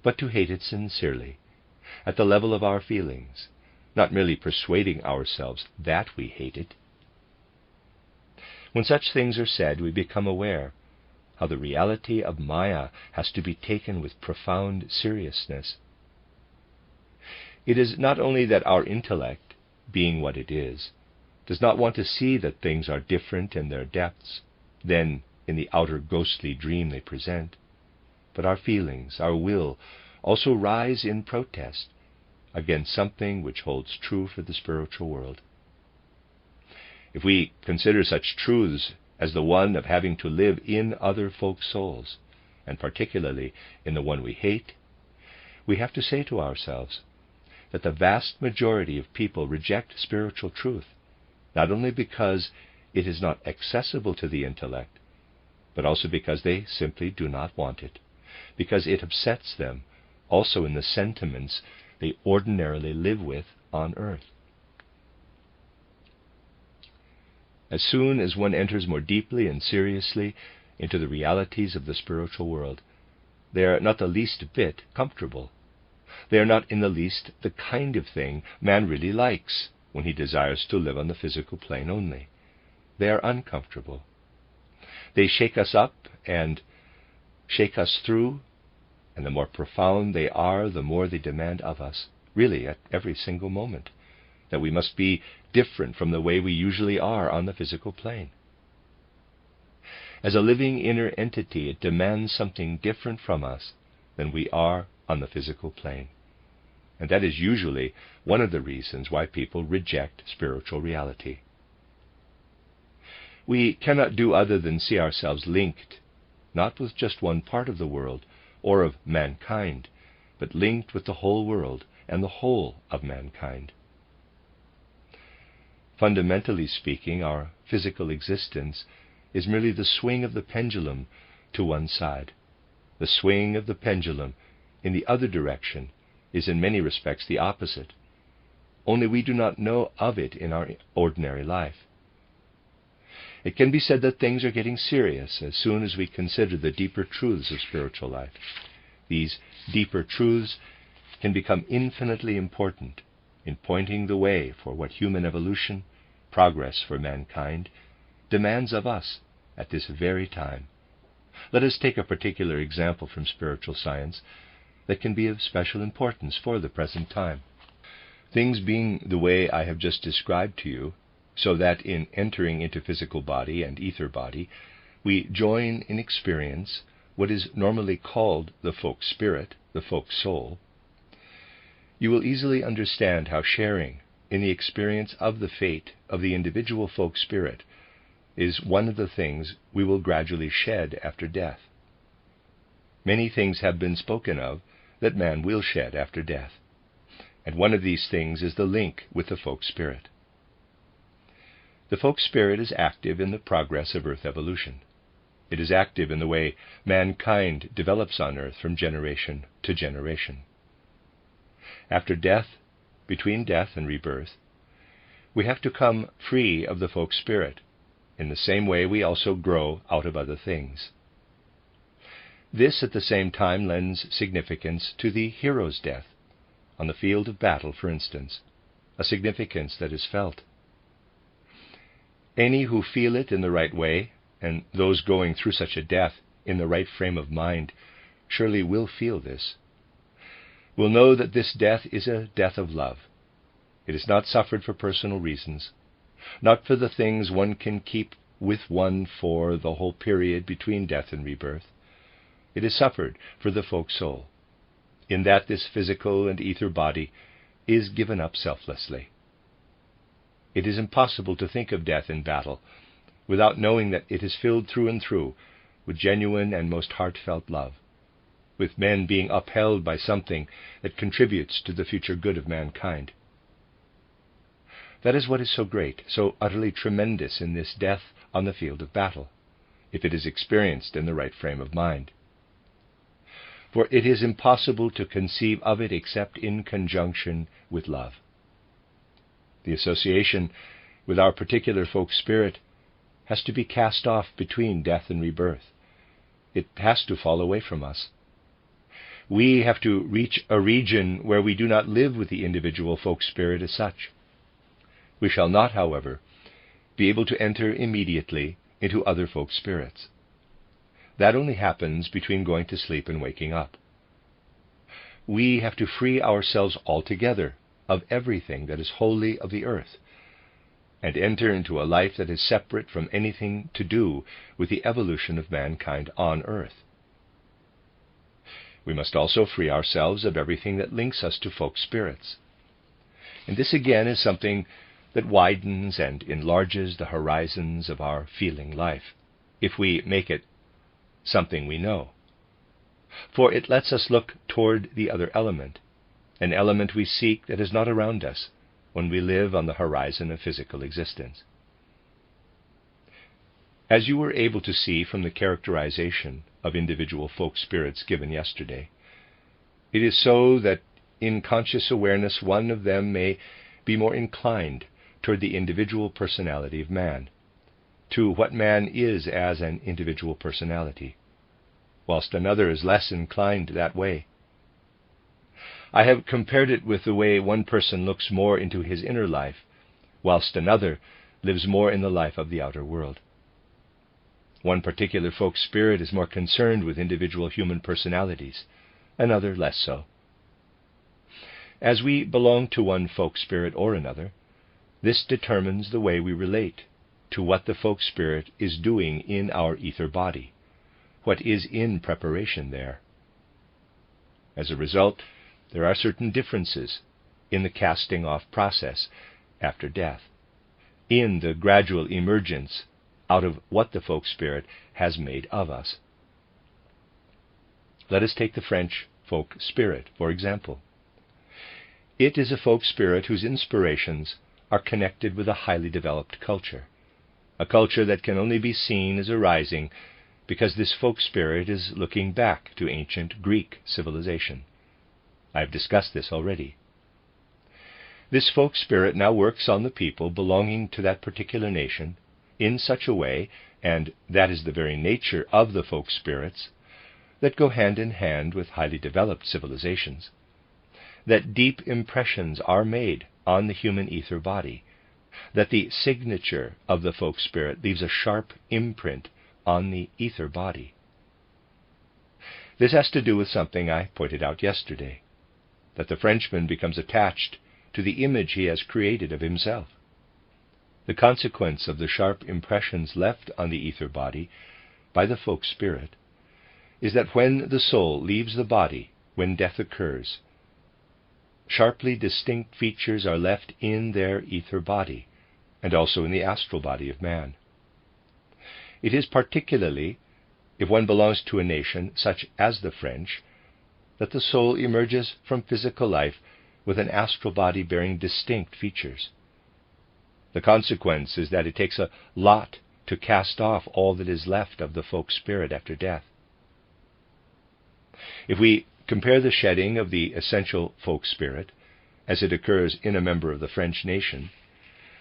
but to hate it sincerely, at the level of our feelings, not merely persuading ourselves that we hate it. When such things are said, we become aware how the reality of Maya has to be taken with profound seriousness. It is not only that our intellect, being what it is, does not want to see that things are different in their depths than in the outer ghostly dream they present, but our feelings, our will, also rise in protest against something which holds true for the spiritual world. If we consider such truths as the one of having to live in other folk souls, and particularly in the one we hate, we have to say to ourselves that the vast majority of people reject spiritual truth, not only because it is not accessible to the intellect, but also because they simply do not want it, because it upsets them also in the sentiments they ordinarily live with on earth. As soon as one enters more deeply and seriously into the realities of the spiritual world, they are not the least bit comfortable. They are not in the least the kind of thing man really likes when he desires to live on the physical plane only. They are uncomfortable. They shake us up and shake us through, and the more profound they are, the more they demand of us, really at every single moment, that we must be different from the way we usually are on the physical plane. As a living inner entity, it demands something different from us than we are on the physical plane. And that is usually one of the reasons why people reject spiritual reality. We cannot do other than see ourselves linked, not with just one part of the world or of mankind, but linked with the whole world and the whole of mankind. Fundamentally speaking, our physical existence is merely the swing of the pendulum to one side. The swing of the pendulum in the other direction is in many respects the opposite, only we do not know of it in our ordinary life. It can be said that things are getting serious as soon as we consider the deeper truths of spiritual life. These deeper truths can become infinitely important in pointing the way for what human evolution, progress for mankind, demands of us at this very time. Let us take a particular example from spiritual science that can be of special importance for the present time. Things being the way I have just described to you, so that in entering into physical body and ether body, we join in experience what is normally called the folk spirit, the folk soul, you will easily understand how sharing in the experience of the fate of the individual folk spirit is one of the things we will gradually shed after death. Many things have been spoken of that man will shed after death, and one of these things is the link with the folk spirit. The folk spirit is active in the progress of Earth evolution. It is active in the way mankind develops on Earth from generation to generation. After death, between death and rebirth, we have to come free of the folk spirit. In the same way, we also grow out of other things. This at the same time lends significance to the hero's death, on the field of battle, for instance, a significance that is felt. Any who feel it in the right way, and those going through such a death in the right frame of mind, surely will feel this, will know that this death is a death of love. It is not suffered for personal reasons, not for the things one can keep with one for the whole period between death and rebirth. It is suffered for the folk soul, in that this physical and ether body is given up selflessly. It is impossible to think of death in battle without knowing that it is filled through and through with genuine and most heartfelt love, with men being upheld by something that contributes to the future good of mankind. That is what is so great, so utterly tremendous in this death on the field of battle, if it is experienced in the right frame of mind. For it is impossible to conceive of it except in conjunction with love. The association with our particular folk spirit has to be cast off between death and rebirth. It has to fall away from us. We have to reach a region where we do not live with the individual folk spirit as such. We shall not, however, be able to enter immediately into other folk spirits. That only happens between going to sleep and waking up. We have to free ourselves altogether of everything that is wholly of the earth, and enter into a life that is separate from anything to do with the evolution of mankind on earth. We must also free ourselves of everything that links us to folk spirits. And this again is something that widens and enlarges the horizons of our feeling life, if we make it something we know. For it lets us look toward the other element, an element we seek that is not around us when we live on the horizon of physical existence. As you were able to see from the characterization of individual folk spirits given yesterday, it is so that in conscious awareness one of them may be more inclined toward the individual personality of man, to what man is as an individual personality, whilst another is less inclined that way. I have compared it with the way one person looks more into his inner life, whilst another lives more in the life of the outer world. One particular folk spirit is more concerned with individual human personalities, another less so. As we belong to one folk spirit or another, this determines the way we relate to what the folk spirit is doing in our ether body, what is in preparation there. As a result, there are certain differences in the casting off process after death, in the gradual emergence out of what the folk spirit has made of us. Let us take the French folk spirit, for example. It is a folk spirit whose inspirations are connected with a highly developed culture, a culture that can only be seen as arising because this folk spirit is looking back to ancient Greek civilization. I have discussed this already. This folk spirit now works on the people belonging to that particular nation in such a way, and that is the very nature of the folk spirits that go hand in hand with highly developed civilizations, that deep impressions are made on the human ether body, that the signature of the folk spirit leaves a sharp imprint on the ether body. This has to do with something I pointed out yesterday, that the Frenchman becomes attached to the image he has created of himself. The consequence of the sharp impressions left on the ether body by the folk spirit is that when the soul leaves the body, when death occurs, sharply distinct features are left in their ether body, and also in the astral body of man. It is particularly, if one belongs to a nation such as the French, that the soul emerges from physical life with an astral body bearing distinct features. The consequence is that it takes a lot to cast off all that is left of the folk spirit after death. If we compare the shedding of the essential folk spirit, as it occurs in a member of the French nation,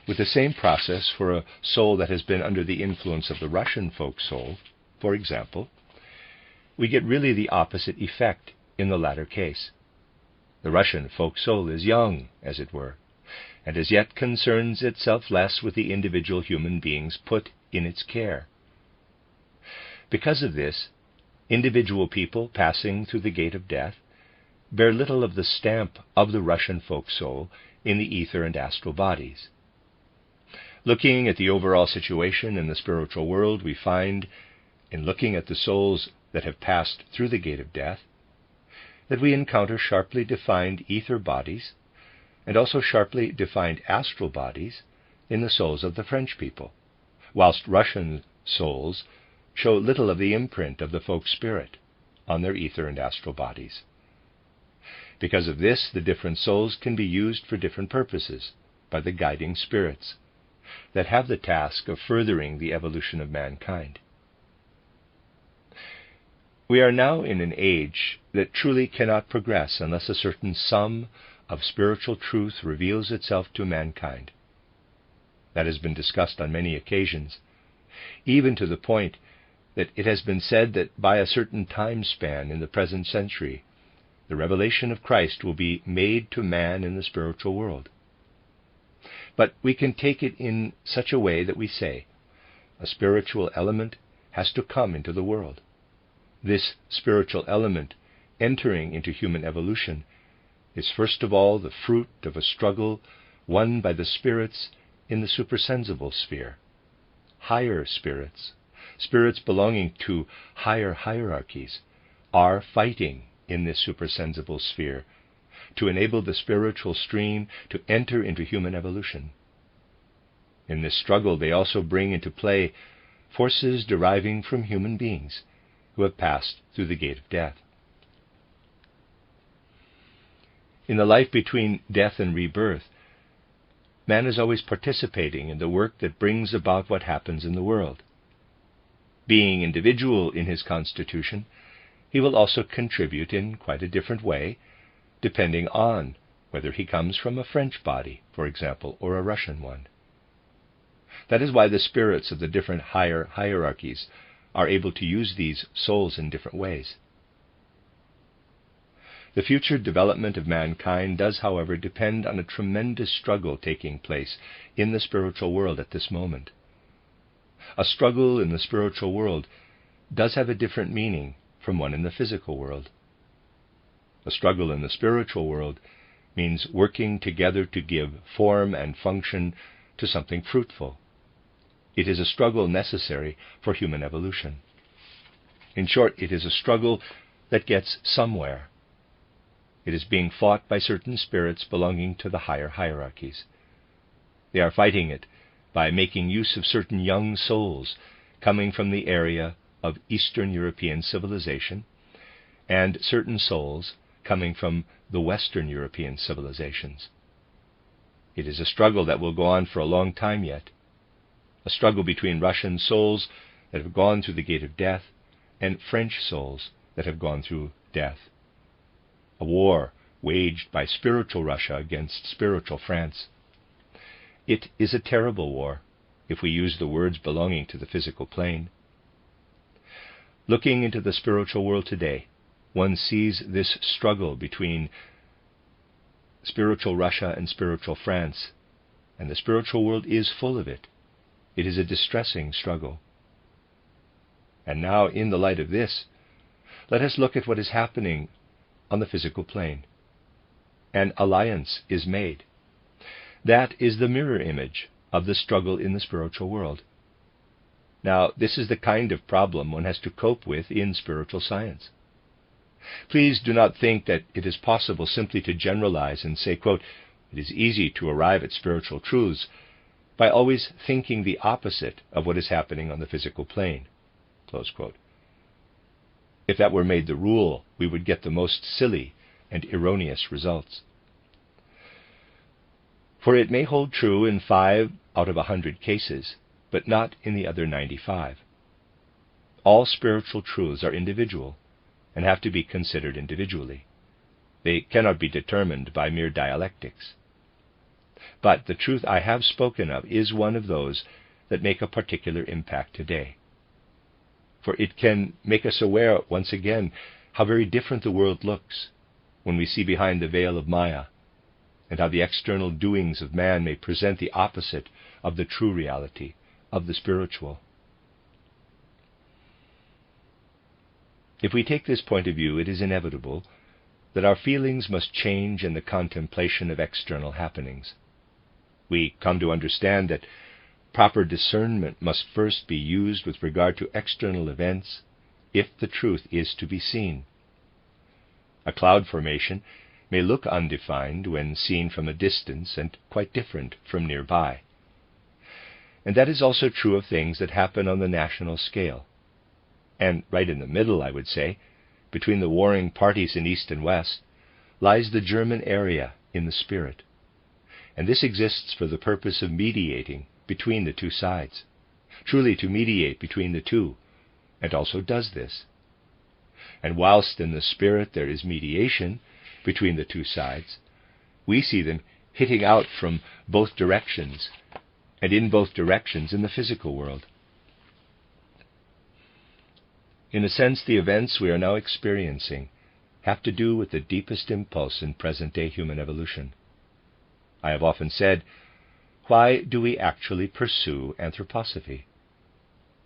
with the same process for a soul that has been under the influence of the Russian folk soul, for example, we get really the opposite effect in the latter case. The Russian folk soul is young, as it were, and as yet concerns itself less with the individual human beings put in its care. Because of this, individual people passing through the gate of death bear little of the stamp of the Russian folk soul in the ether and astral bodies. Looking at the overall situation in the spiritual world, we find, in looking at the souls that have passed through the gate of death, that we encounter sharply defined ether bodies and also sharply defined astral bodies in the souls of the French people, whilst Russian souls show little of the imprint of the folk spirit on their ether and astral bodies. Because of this, the different souls can be used for different purposes by the guiding spirits that have the task of furthering the evolution of mankind. We are now in an age that truly cannot progress unless a certain sum of spiritual truth reveals itself to mankind. That has been discussed on many occasions, even to the point that it has been said that by a certain time span in the present century, the revelation of Christ will be made to man in the spiritual world. But we can take it in such a way that we say, a spiritual element has to come into the world. This spiritual element entering into human evolution is first of all the fruit of a struggle won by the spirits in the supersensible sphere. Higher spirits, spirits belonging to higher hierarchies, are fighting in this supersensible sphere to enable the spiritual stream to enter into human evolution. In this struggle they also bring into play forces deriving from human beings who have passed through the gate of death. In the life between death and rebirth, man is always participating in the work that brings about what happens in the world. Being individual in his constitution, he will also contribute in quite a different way, depending on whether he comes from a French body, for example, or a Russian one. That is why the spirits of the different higher hierarchies are able to use these souls in different ways. The future development of mankind does, however, depend on a tremendous struggle taking place in the spiritual world at this moment. A struggle in the spiritual world does have a different meaning from one in the physical world. A struggle in the spiritual world means working together to give form and function to something fruitful. It is a struggle necessary for human evolution. In short, it is a struggle that gets somewhere. It is being fought by certain spirits belonging to the higher hierarchies. They are fighting it by making use of certain young souls coming from the area of Eastern European civilization and certain souls coming from the Western European civilizations. It is a struggle that will go on for a long time yet, a struggle between Russian souls that have gone through the gate of death and French souls that have gone through death. A war waged by spiritual Russia against spiritual France. It is a terrible war, if we use the words belonging to the physical plane. Looking into the spiritual world today, one sees this struggle between spiritual Russia and spiritual France and the spiritual world is full of it. It is a distressing struggle. And now, in the light of this, let us look at what is happening on the physical plane. An alliance is made. That is the mirror image of the struggle in the spiritual world. Now, this is the kind of problem one has to cope with in spiritual science. Please do not think that it is possible simply to generalize and say, quote, "It is easy to arrive at spiritual truths," by always thinking the opposite of what is happening on the physical plane. Close quote. If that were made the rule, we would get the most silly and erroneous results. For it may hold true in 5 out of 100 cases, but not in the other 95. All spiritual truths are individual and have to be considered individually. They cannot be determined by mere dialectics. But the truth I have spoken of is one of those that make a particular impact today. For it can make us aware once again how very different the world looks when we see behind the veil of Maya, and how the external doings of man may present the opposite of the true reality of the spiritual. If we take this point of view, it is inevitable that our feelings must change in the contemplation of external happenings. We come to understand that proper discernment must first be used with regard to external events if the truth is to be seen. A cloud formation may look undefined when seen from a distance and quite different from nearby. And that is also true of things that happen on the national scale. And right in the middle, I would say, between the warring parties in East and West, lies the German area in the spirit. And this exists for the purpose of mediating between the two sides, truly to mediate between the two, and also does this. And whilst in the spirit there is mediation between the two sides, we see them hitting out from both directions, and in both directions in the physical world. In a sense, the events we are now experiencing have to do with the deepest impulse in present-day human evolution. I have often said, why do we actually pursue anthroposophy?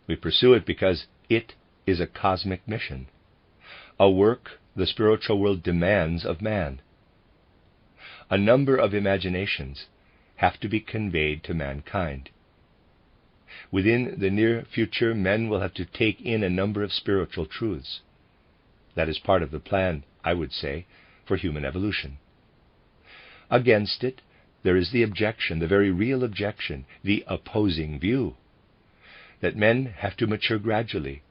We pursue it because it is a cosmic mission, a work the spiritual world demands of man. A number of imaginations have to be conveyed to mankind. Within the near future, men will have to take in a number of spiritual truths. That is part of the plan, I would say, for human evolution. Against it, there is the objection, the very real objection, the opposing view, that men have to mature gradually,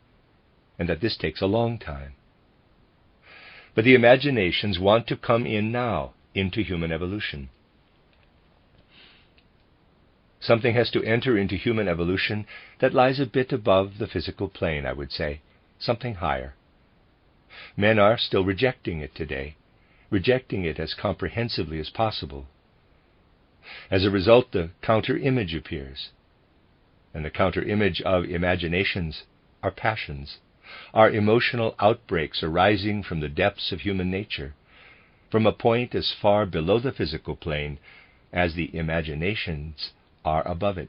and that this takes a long time. But the imaginations want to come in now into human evolution. Something has to enter into human evolution that lies a bit above the physical plane, I would say, something higher. Men are still rejecting it today, rejecting it as comprehensively as possible. As a result, the counter-image appears. And the counter-image of imaginations are passions, are emotional outbreaks arising from the depths of human nature, from a point as far below the physical plane as the imaginations are above it.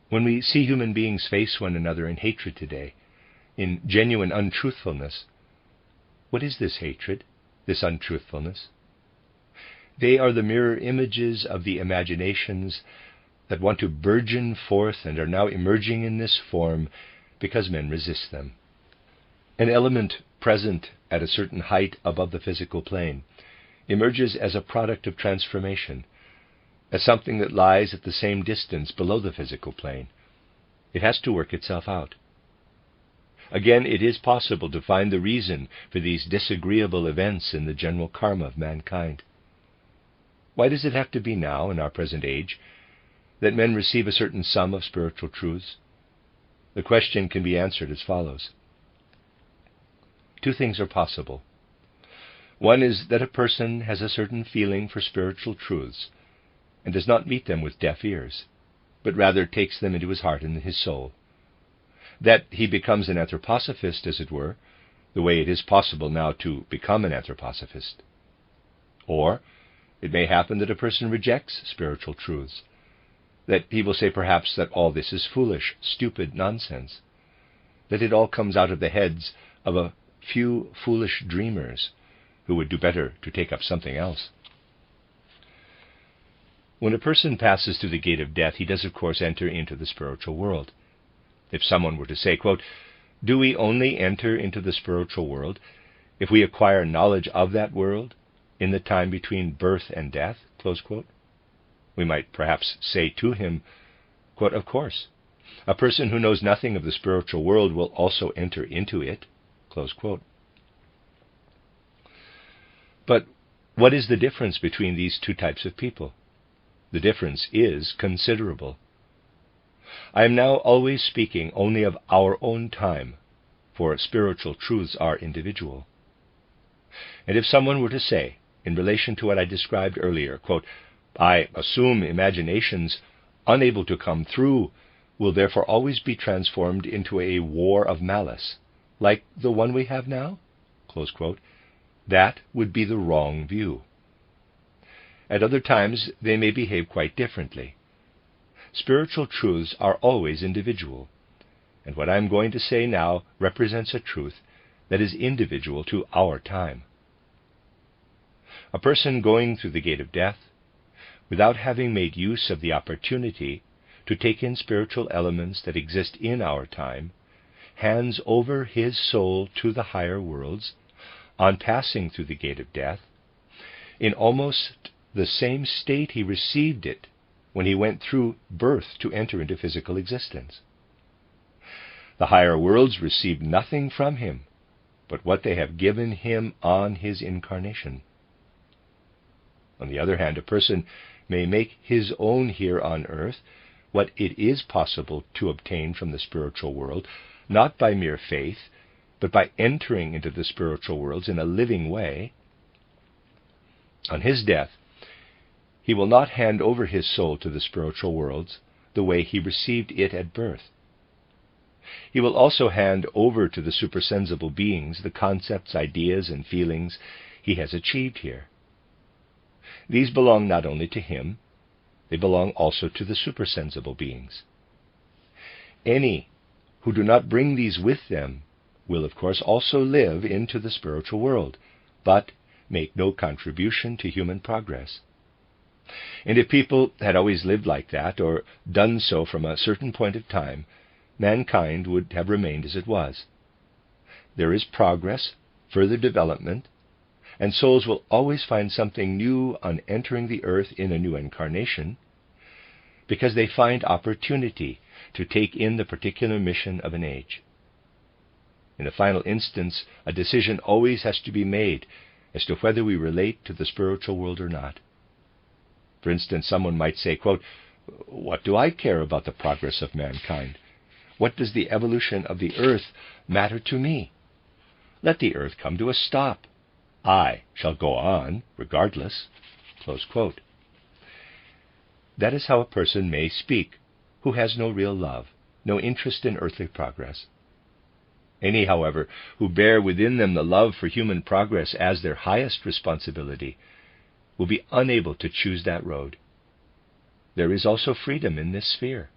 When we see human beings face one another in hatred today, in genuine untruthfulness, what is this hatred, this untruthfulness? They are the mirror images of the imaginations that want to burgeon forth and are now emerging in this form because men resist them. An element present at a certain height above the physical plane emerges as a product of transformation, as something that lies at the same distance below the physical plane. It has to work itself out. Again, it is possible to find the reason for these disagreeable events in the general karma of mankind. Why does it have to be now, in our present age, that men receive a certain sum of spiritual truths? The question can be answered as follows. Two things are possible. One is that a person has a certain feeling for spiritual truths and does not meet them with deaf ears, but rather takes them into his heart and his soul. That he becomes an anthroposophist, as it were, the way it is possible now to become an anthroposophist. Or it may happen that a person rejects spiritual truths, that he will say perhaps that all this is foolish, stupid nonsense, that it all comes out of the heads of a few foolish dreamers who would do better to take up something else. When a person passes through the gate of death, he does of course enter into the spiritual world. If someone were to say, quote, "Do we only enter into the spiritual world if we acquire knowledge of that world in the time between birth and death?" Close quote. We might perhaps say to him, quote, "Of course, a person who knows nothing of the spiritual world will also enter into it." Close quote. But what is the difference between these two types of people? The difference is considerable. I am now always speaking only of our own time, for spiritual truths are individual. And if someone were to say, in relation to what I described earlier, quote, "I assume imaginations unable to come through will therefore always be transformed into a war of malice, like the one we have now," close quote, that would be the wrong view. At other times, they may behave quite differently. Spiritual truths are always individual, and what I am going to say now represents a truth that is individual to our time. A person going through the gate of death, without having made use of the opportunity to take in spiritual elements that exist in our time, hands over his soul to the higher worlds on passing through the gate of death, in almost the same state he received it when he went through birth to enter into physical existence. The higher worlds receive nothing from him but what they have given him on his incarnation. On the other hand, a person may make his own here on earth what it is possible to obtain from the spiritual world, not by mere faith, but by entering into the spiritual worlds in a living way. On his death, he will not hand over his soul to the spiritual worlds the way he received it at birth. He will also hand over to the supersensible beings the concepts, ideas, and feelings he has achieved here. These belong not only to him, they belong also to the supersensible beings. Any who do not bring these with them will, of course, also live into the spiritual world, but make no contribution to human progress. And if people had always lived like that, or done so from a certain point of time, mankind would have remained as it was. There is progress, further development, and souls will always find something new on entering the earth in a new incarnation, because they find opportunity to take in the particular mission of an age. In the final instance, a decision always has to be made as to whether we relate to the spiritual world or not. For instance, someone might say, quote, "What do I care about the progress of mankind? What does the evolution of the earth matter to me? Let the earth come to a stop. I shall go on regardless." Close quote. That is how a person may speak who has no real love, no interest in earthly progress. Any, however, who bear within them the love for human progress as their highest responsibility will be unable to choose that road. There is also freedom in this sphere.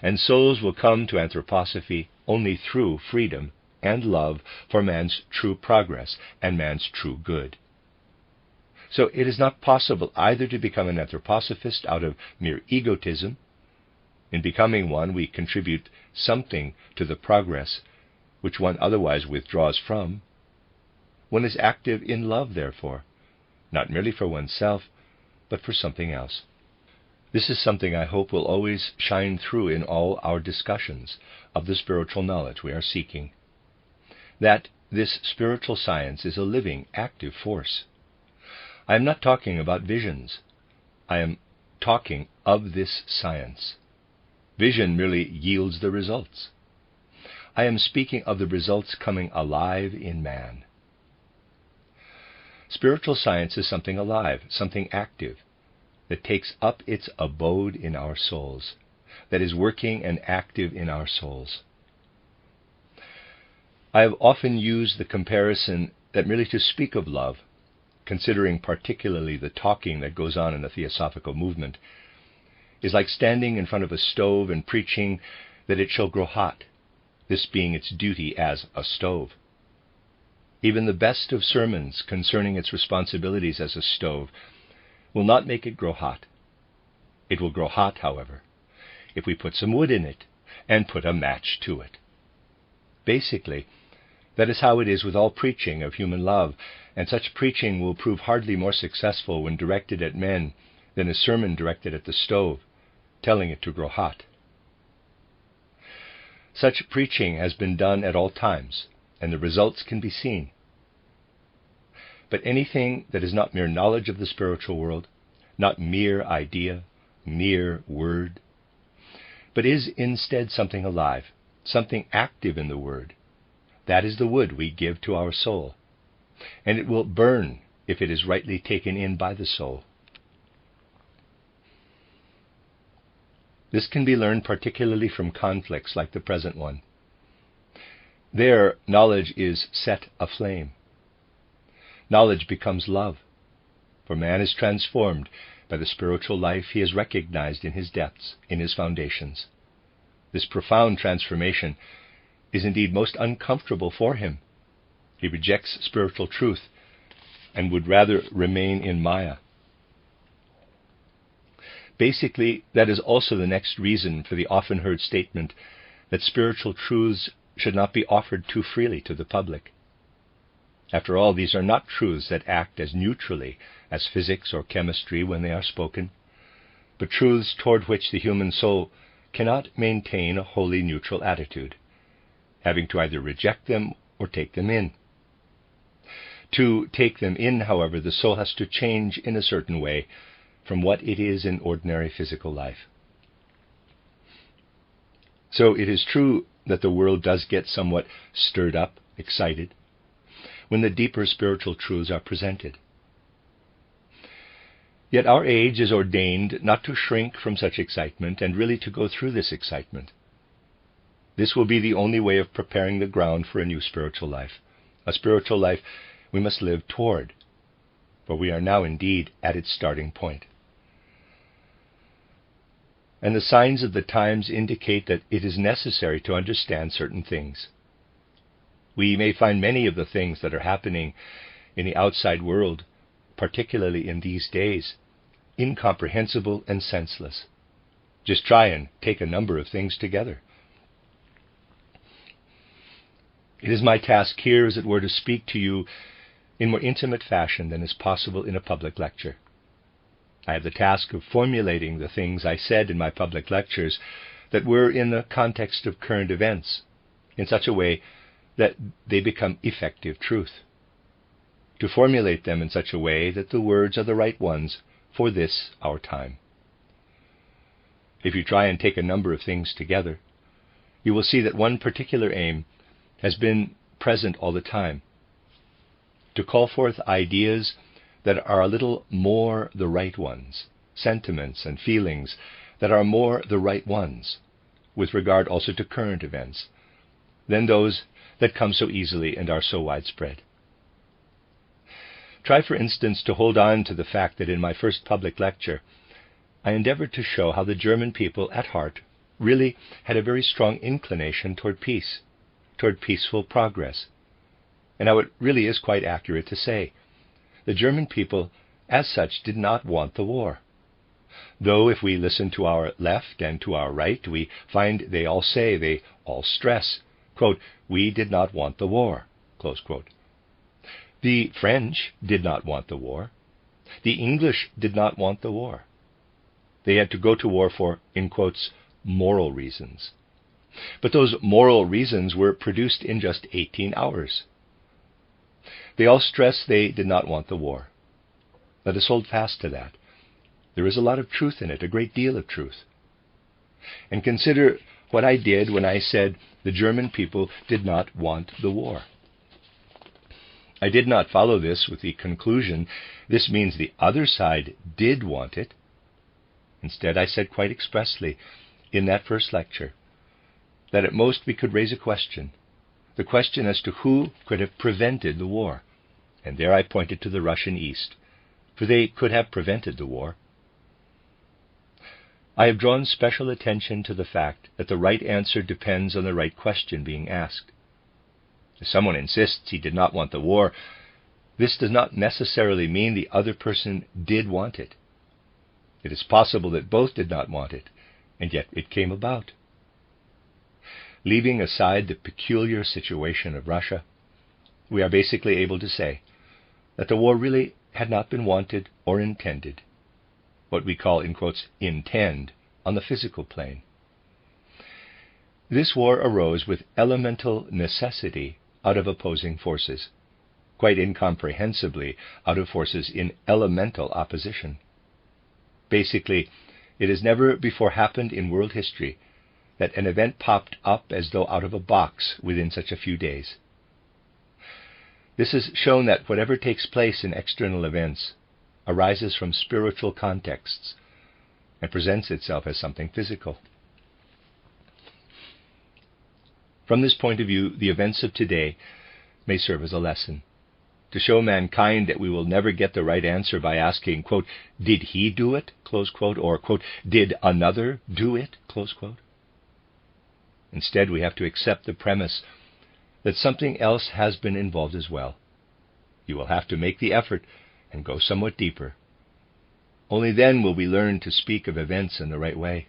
And souls will come to anthroposophy only through freedom and love for man's true progress and man's true good. So it is not possible either to become an anthroposophist out of mere egotism. In becoming one, we contribute something to the progress which one otherwise withdraws from. One is active in love, therefore, not merely for oneself, but for something else. This is something I hope will always shine through in all our discussions of the spiritual knowledge we are seeking. That this spiritual science is a living, active force. I am not talking about visions. I am talking of this science. Vision merely yields the results. I am speaking of the results coming alive in man. Spiritual science is something alive, something active, that takes up its abode in our souls, that is working and active in our souls. I have often used the comparison that merely to speak of love, considering particularly the talking that goes on in the theosophical movement, is like standing in front of a stove and preaching that it shall grow hot, this being its duty as a stove. Even the best of sermons concerning its responsibilities as a stove will not make it grow hot. It will grow hot, however, if we put some wood in it and put a match to it. Basically, that is how it is with all preaching of human love, and such preaching will prove hardly more successful when directed at men than a sermon directed at the stove, telling it to grow hot. Such preaching has been done at all times, and the results can be seen. But anything that is not mere knowledge of the spiritual world, not mere idea, mere word, but is instead something alive, something active in the word, that is the wood we give to our soul, and it will burn if it is rightly taken in by the soul. This can be learned particularly from conflicts like the present one. There, knowledge is set aflame. Knowledge becomes love, for man is transformed by the spiritual life he has recognized in his depths, in his foundations. This profound transformation is indeed most uncomfortable for him. He rejects spiritual truth and would rather remain in Maya. Basically, that is also the next reason for the often heard statement that spiritual truths should not be offered too freely to the public. After all, these are not truths that act as neutrally as physics or chemistry when they are spoken, but truths toward which the human soul cannot maintain a wholly neutral attitude, having to either reject them or take them in. To take them in, however, the soul has to change in a certain way from what it is in ordinary physical life. So it is true that the world does get somewhat stirred up, excited, when the deeper spiritual truths are presented. Yet our age is ordained not to shrink from such excitement and really to go through this excitement. This will be the only way of preparing the ground for a new spiritual life, a spiritual life we must live toward, for we are now indeed at its starting point. And the signs of the times indicate that it is necessary to understand certain things. We may find many of the things that are happening in the outside world, particularly in these days, incomprehensible and senseless. Just try and take a number of things together. It is my task here, as it were, to speak to you in more intimate fashion than is possible in a public lecture. I have the task of formulating the things I said in my public lectures that were in the context of current events, in such a way that they become effective truth. To formulate them in such a way that the words are the right ones for this, our time. If you try and take a number of things together, you will see that one particular aim has been present all the time: to call forth ideas that are a little more the right ones, sentiments and feelings that are more the right ones, with regard also to current events, than those that come so easily and are so widespread. Try, for instance, to hold on to the fact that in my first public lecture, I endeavored to show how the German people at heart really had a very strong inclination toward peace, toward peaceful progress, and how it really is quite accurate to say the German people as such did not want the war. Though if we listen to our left and to our right, we find they all stress, quote, "We did not want the war," close quote. The French did not want the war. The English did not want the war. They had to go to war for, in quotes, moral reasons. But those moral reasons were produced in just 18 hours. They all stress they did not want the war. Let us hold fast to that. There is a lot of truth in it, a great deal of truth. And consider what I did when I said the German people did not want the war. I did not follow this with the conclusion, this means the other side did want it. Instead, I said quite expressly in that first lecture that at most we could raise a question, the question as to who could have prevented the war. And there I pointed to the Russian East, for they could have prevented the war. I have drawn special attention to the fact that the right answer depends on the right question being asked. If someone insists he did not want the war, this does not necessarily mean the other person did want it. It is possible that both did not want it, and yet it came about. Leaving aside the peculiar situation of Russia, we are basically able to say that the war really had not been wanted or intended, what we call, in quotes, intend, on the physical plane. This war arose with elemental necessity out of opposing forces, quite incomprehensibly out of forces in elemental opposition. Basically, it has never before happened in world history that an event popped up as though out of a box within such a few days. This has shown that whatever takes place in external events arises from spiritual contexts and presents itself as something physical. From this point of view, the events of today may serve as a lesson, to show mankind that we will never get the right answer by asking, quote, did he do it, close quote, or, quote, did another do it, close quote. Instead, we have to accept the premise that something else has been involved as well. You will have to make the effort and go somewhat deeper. Only then will we learn to speak of events in the right way.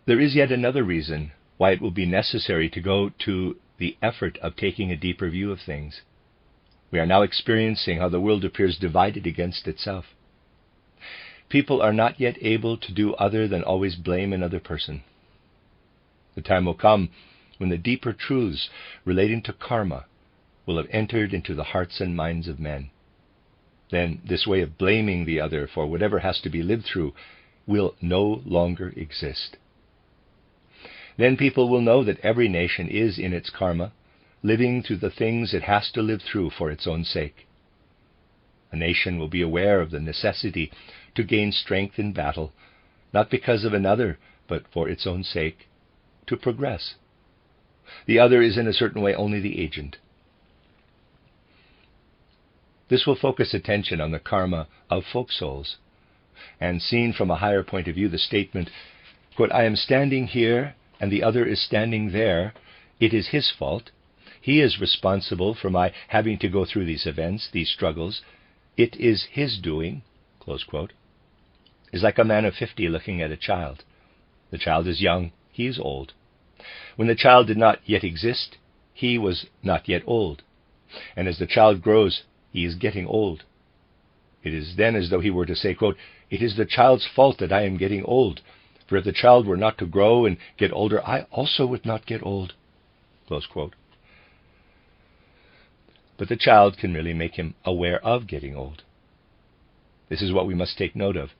There is yet another reason why it will be necessary to go to the effort of taking a deeper view of things. We are now experiencing how the world appears divided against itself. People are not yet able to do other than always blame another person. The time will come when the deeper truths relating to karma will have entered into the hearts and minds of men. Then this way of blaming the other for whatever has to be lived through will no longer exist. Then people will know that every nation is in its karma, living through the things it has to live through for its own sake. A nation will be aware of the necessity to gain strength in battle, not because of another, but for its own sake, to progress. The other is in a certain way only the agent. This will focus attention on the karma of folk souls, and seen from a higher point of view, the statement, quote, I am standing here and the other is standing there. It is his fault. He is responsible for my having to go through these events, these struggles. It is his doing, close quote, is like a man of 50 looking at a child. The child is young, he is old. When the child did not yet exist, he was not yet old. And as the child grows, he is getting old. It is then as though he were to say, quote, it is the child's fault that I am getting old. For if the child were not to grow and get older, I also would not get old, close quote. But the child can merely make him aware of getting old. This is what we must take note of.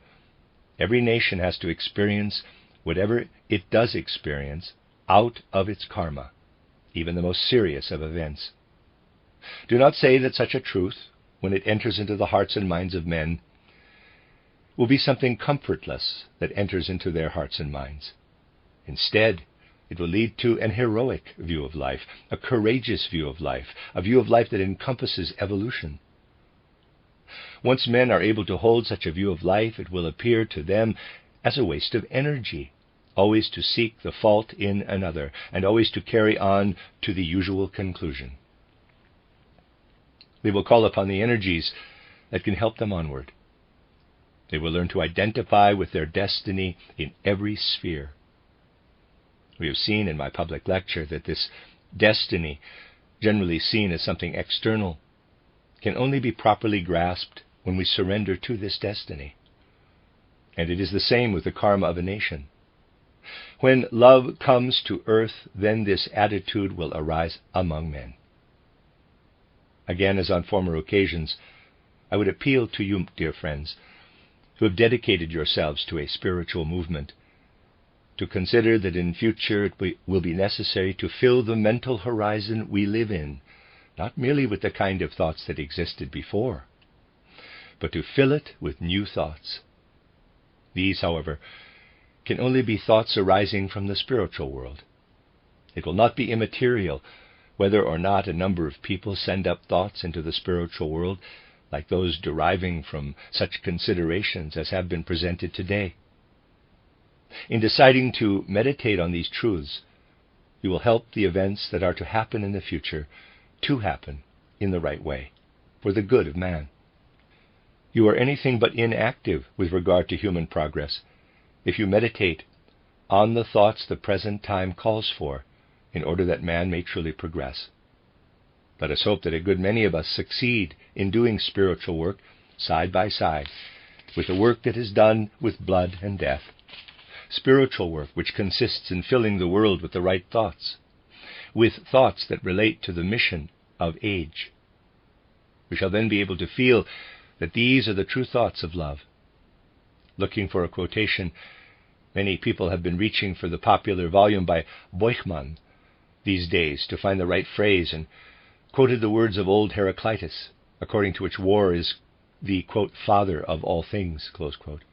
Every nation has to experience whatever it does experience out of its karma, even the most serious of events. Do not say that such a truth, when it enters into the hearts and minds of men, will be something comfortless that enters into their hearts and minds. Instead, it will lead to an heroic view of life, a courageous view of life, a view of life that encompasses evolution. Once men are able to hold such a view of life, it will appear to them as a waste of energy, always to seek the fault in another, and always to carry on to the usual conclusion. They will call upon the energies that can help them onward. They will learn to identify with their destiny in every sphere. We have seen in my public lecture that this destiny, generally seen as something external, can only be properly grasped when we surrender to this destiny. And it is the same with the karma of a nation. When love comes to earth, then this attitude will arise among men. Again, as on former occasions, I would appeal to you, dear friends, who have dedicated yourselves to a spiritual movement, to consider that in future it will be necessary to fill the mental horizon we live in, not merely with the kind of thoughts that existed before, but to fill it with new thoughts. These, however, can only be thoughts arising from the spiritual world. It will not be immaterial whether or not a number of people send up thoughts into the spiritual world like those deriving from such considerations as have been presented today. In deciding to meditate on these truths, you will help the events that are to happen in the future to happen in the right way, for the good of man. You are anything but inactive with regard to human progress if you meditate on the thoughts the present time calls for in order that man may truly progress. Let us hope that a good many of us succeed in doing spiritual work side by side with the work that is done with blood and death. Spiritual work which consists in filling the world with the right thoughts, with thoughts that relate to the mission of age. We shall then be able to feel that these are the true thoughts of love. Looking for a quotation, many people have been reaching for the popular volume by Beuchmann these days to find the right phrase, and quoted the words of old Heraclitus, according to which war is the, quote, father of all things, close quote.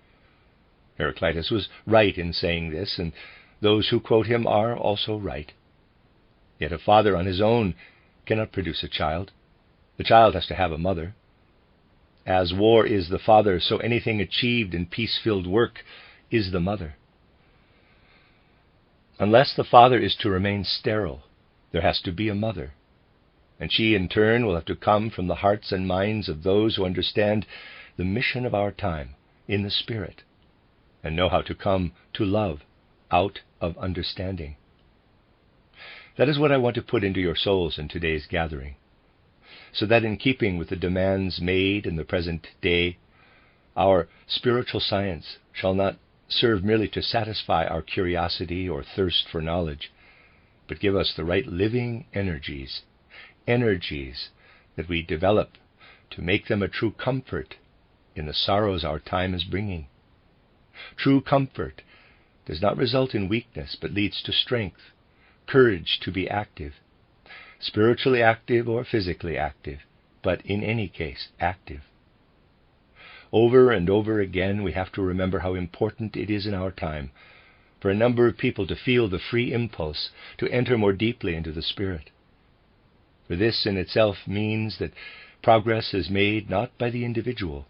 Heraclitus was right in saying this, and those who quote him are also right. Yet a father on his own cannot produce a child. The child has to have a mother. As war is the father, so anything achieved in peace-filled work is the mother. Unless the father is to remain sterile, there has to be a mother, and she in turn will have to come from the hearts and minds of those who understand the mission of our time in the spirit, and know how to come to love out of understanding. That is what I want to put into your souls in today's gathering, so that in keeping with the demands made in the present day, our spiritual science shall not serve merely to satisfy our curiosity or thirst for knowledge, but give us the right living energies that we develop to make them a true comfort in the sorrows our time is bringing. True comfort does not result in weakness, but leads to strength, courage to be active, spiritually active or physically active, but in any case active. Over and over again we have to remember how important it is in our time for a number of people to feel the free impulse to enter more deeply into the Spirit. For this in itself means that progress is made not by the individual,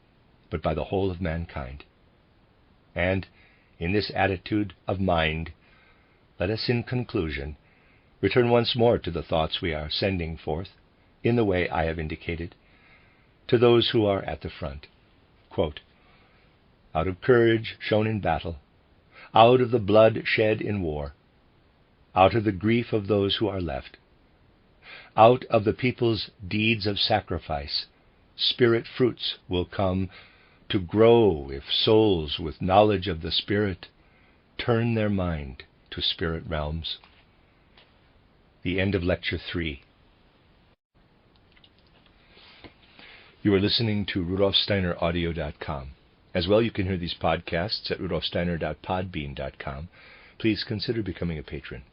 but by the whole of mankind. And in this attitude of mind, let us in conclusion return once more to the thoughts we are sending forth, in the way I have indicated, to those who are at the front. Quote, out of courage shown in battle, out of the blood shed in war, out of the grief of those who are left, out of the people's deeds of sacrifice, spirit fruits will come to grow if souls with knowledge of the Spirit turn their mind to spirit realms. The end of Lecture 3. You are listening to RudolfSteinerAudio.com. As well, you can hear these podcasts at RudolfSteiner.podbean.com. Please consider becoming a patron.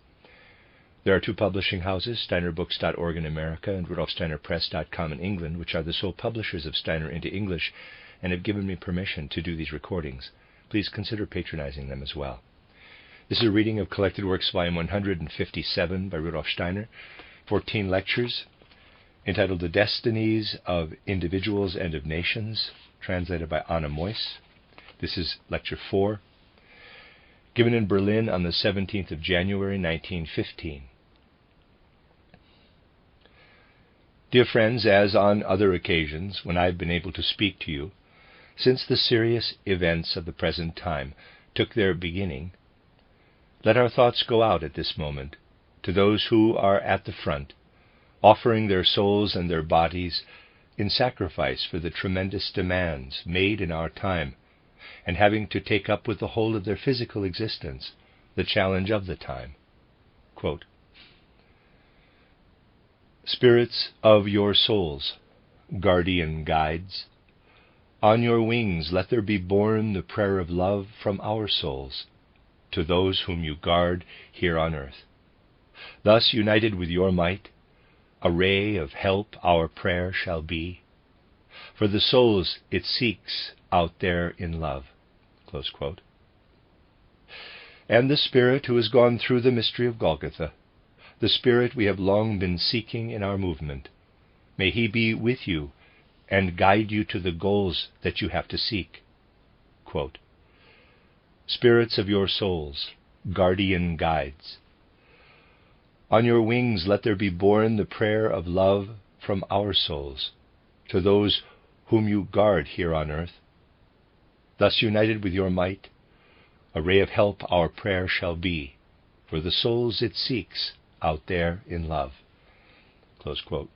There are two publishing houses, SteinerBooks.org in America and RudolfSteinerPress.com in England, which are the sole publishers of Steiner into English and have given me permission to do these recordings. Please consider patronizing them as well. This is a reading of Collected Works, Volume 157 by Rudolf Steiner, 14 lectures, entitled The Destinies of Individuals and of Nations, translated by Anna Meuss. This is Lecture 4, given in Berlin on the 17th of January, 1915. Dear friends, as on other occasions when I have been able to speak to you, since the serious events of the present time took their beginning, let our thoughts go out at this moment to those who are at the front, offering their souls and their bodies in sacrifice for the tremendous demands made in our time, and having to take up with the whole of their physical existence the challenge of the time. Quote, spirits of your souls, guardian guides, on your wings let there be borne the prayer of love from our souls to those whom you guard here on earth. Thus, united with your might, a ray of help our prayer shall be, for the souls it seeks out there in love. Close quote. And the Spirit who has gone through the mystery of Golgotha, the Spirit we have long been seeking in our movement. May He be with you and guide you to the goals that you have to seek. Quote, Spirits of your souls, guardian guides, on your wings let there be borne the prayer of love from our souls to those whom you guard here on earth. Thus united with your might, a ray of help our prayer shall be for the souls it seeks out there in love. Close quote.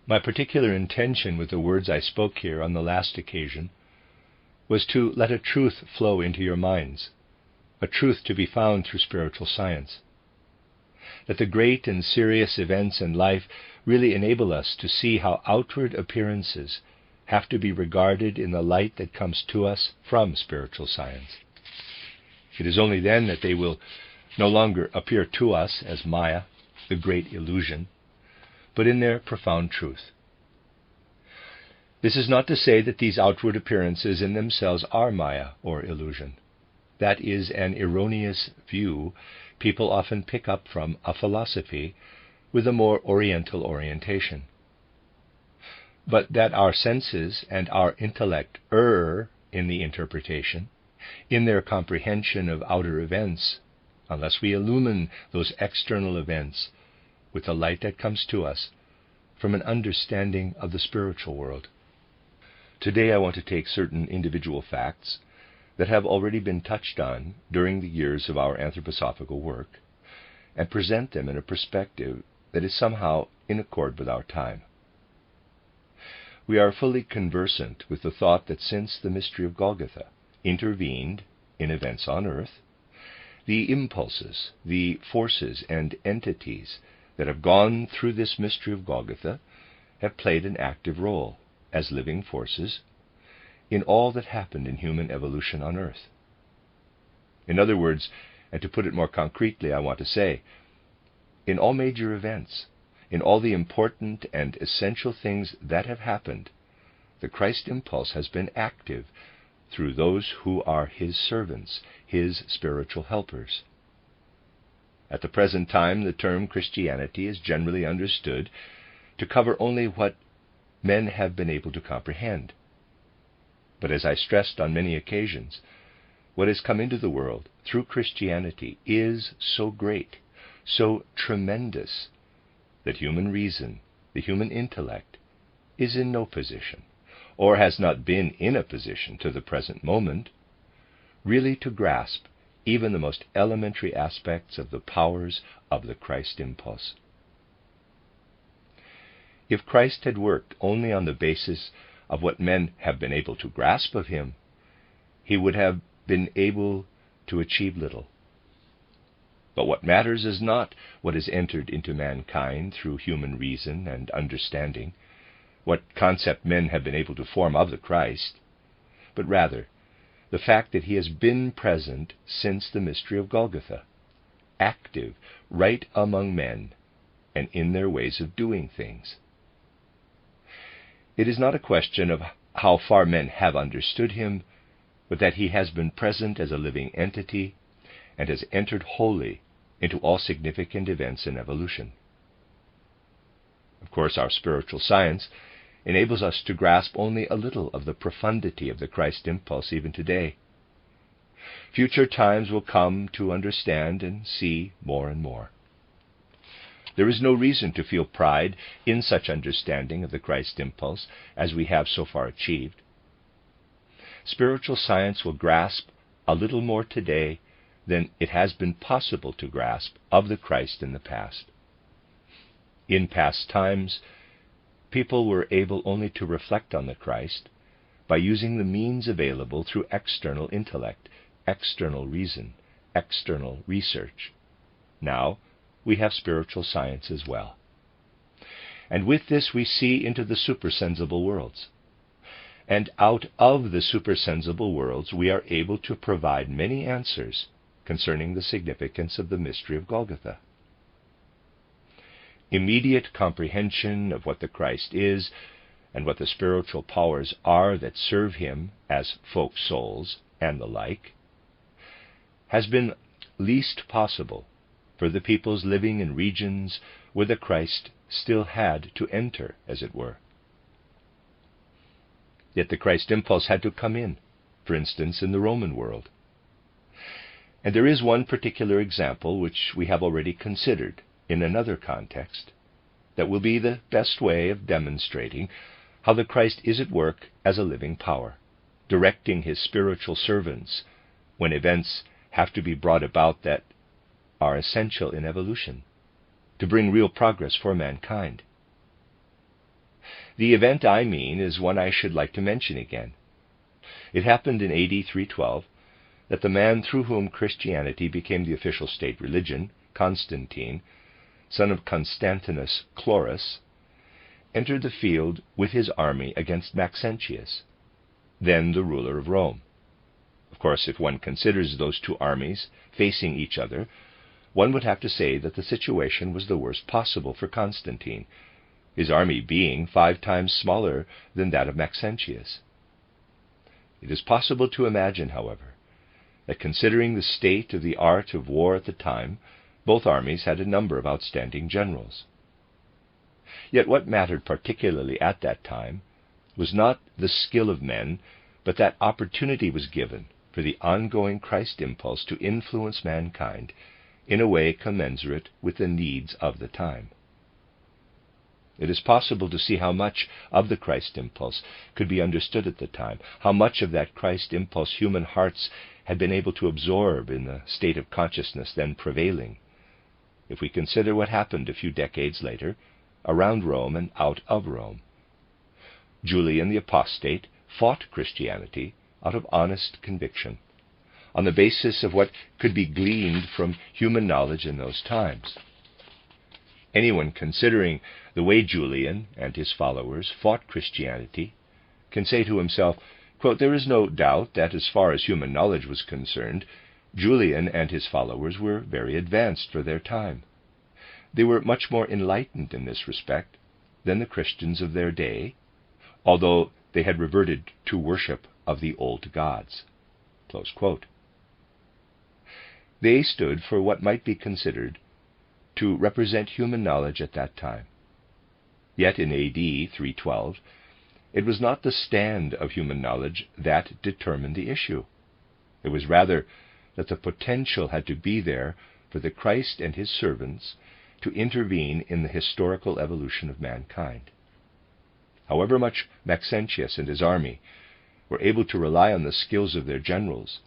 My particular intention with the words I spoke here on the last occasion was to let a truth flow into your minds, a truth to be found through spiritual science. That the great and serious events in life really enable us to see how outward appearances have to be regarded in the light that comes to us from spiritual science. It is only then that they will no longer appear to us as Maya, the great illusion, but in their profound truth. This is not to say that these outward appearances in themselves are Maya or illusion. That is an erroneous view people often pick up from a philosophy with a more Oriental orientation. But that our senses and our intellect err in the interpretation, in their comprehension of outer events, unless we illumine those external events with the light that comes to us from an understanding of the spiritual world. Today I want to take certain individual facts that have already been touched on during the years of our anthroposophical work and present them in a perspective that is somehow in accord with our time. We are fully conversant with the thought that since the mystery of Golgotha intervened in events on earth, the impulses, the forces and entities that have gone through this mystery of Golgotha have played an active role as living forces in all that happened in human evolution on earth. In other words, and to put it more concretely, I want to say, in all major events, in all the important and essential things that have happened, the Christ impulse has been active through those who are His servants, His spiritual helpers. At the present time, the term Christianity is generally understood to cover only what men have been able to comprehend. But as I stressed on many occasions, what has come into the world through Christianity is so great, so tremendous, that human reason, the human intellect, is in no position, or has not been in a position to the present moment, really to grasp even the most elementary aspects of the powers of the Christ impulse. If Christ had worked only on the basis of what men have been able to grasp of Him, He would have been able to achieve little. But what matters is not what has entered into mankind through human reason and understanding, what concept men have been able to form of the Christ, but rather the fact that He has been present since the mystery of Golgotha, active right among men and in their ways of doing things. It is not a question of how far men have understood Him, but that He has been present as a living entity and has entered wholly into all significant events in evolution. Of course, our spiritual science enables us to grasp only a little of the profundity of the Christ impulse even today. Future times will come to understand and see more and more. There is no reason to feel pride in such understanding of the Christ impulse as we have so far achieved. Spiritual science will grasp a little more today than it has been possible to grasp of the Christ in the past. In past times, people were able only to reflect on the Christ by using the means available through external intellect, external reason, external research. Now, we have spiritual science as well. And with this we see into the supersensible worlds. And out of the supersensible worlds we are able to provide many answers concerning the significance of the mystery of Golgotha. Immediate comprehension of what the Christ is and what the spiritual powers are that serve Him as folk souls and the like has been least possible for the peoples living in regions where the Christ still had to enter, as it were. Yet the Christ impulse had to come in, for instance, in the Roman world. And there is one particular example which we have already considered in another context that will be the best way of demonstrating how the Christ is at work as a living power, directing his spiritual servants when events have to be brought about that are essential in evolution, to bring real progress for mankind. The event I mean is one I should like to mention again. It happened in AD 312 that the man through whom Christianity became the official state religion, Constantine, son of Constantinus Chlorus, entered the field with his army against Maxentius, then the ruler of Rome. Of course, if one considers those two armies facing each other, one would have to say that the situation was the worst possible for Constantine, his army being 5 times smaller than that of Maxentius. It is possible to imagine, however, that considering the state of the art of war at the time, both armies had a number of outstanding generals. Yet what mattered particularly at that time was not the skill of men, but that opportunity was given for the ongoing Christ impulse to influence mankind in a way commensurate with the needs of the time. It is possible to see how much of the Christ impulse could be understood at the time, how much of that Christ impulse human hearts had been able to absorb in the state of consciousness then prevailing, if we consider what happened a few decades later around Rome and out of Rome. Julian the Apostate fought Christianity out of honest conviction, on the basis of what could be gleaned from human knowledge in those times. Anyone considering the way Julian and his followers fought Christianity can say to himself, quote, "There is no doubt that as far as human knowledge was concerned, Julian and his followers were very advanced for their time. They were much more enlightened in this respect than the Christians of their day, although they had reverted to worship of the old gods." Close quote. They stood for what might be considered to represent human knowledge at that time. Yet in AD 312, it was not the stand of human knowledge that determined the issue. It was rather that the potential had to be there for the Christ and his servants to intervene in the historical evolution of mankind. However much Maxentius and his army were able to rely on the skills of their generals,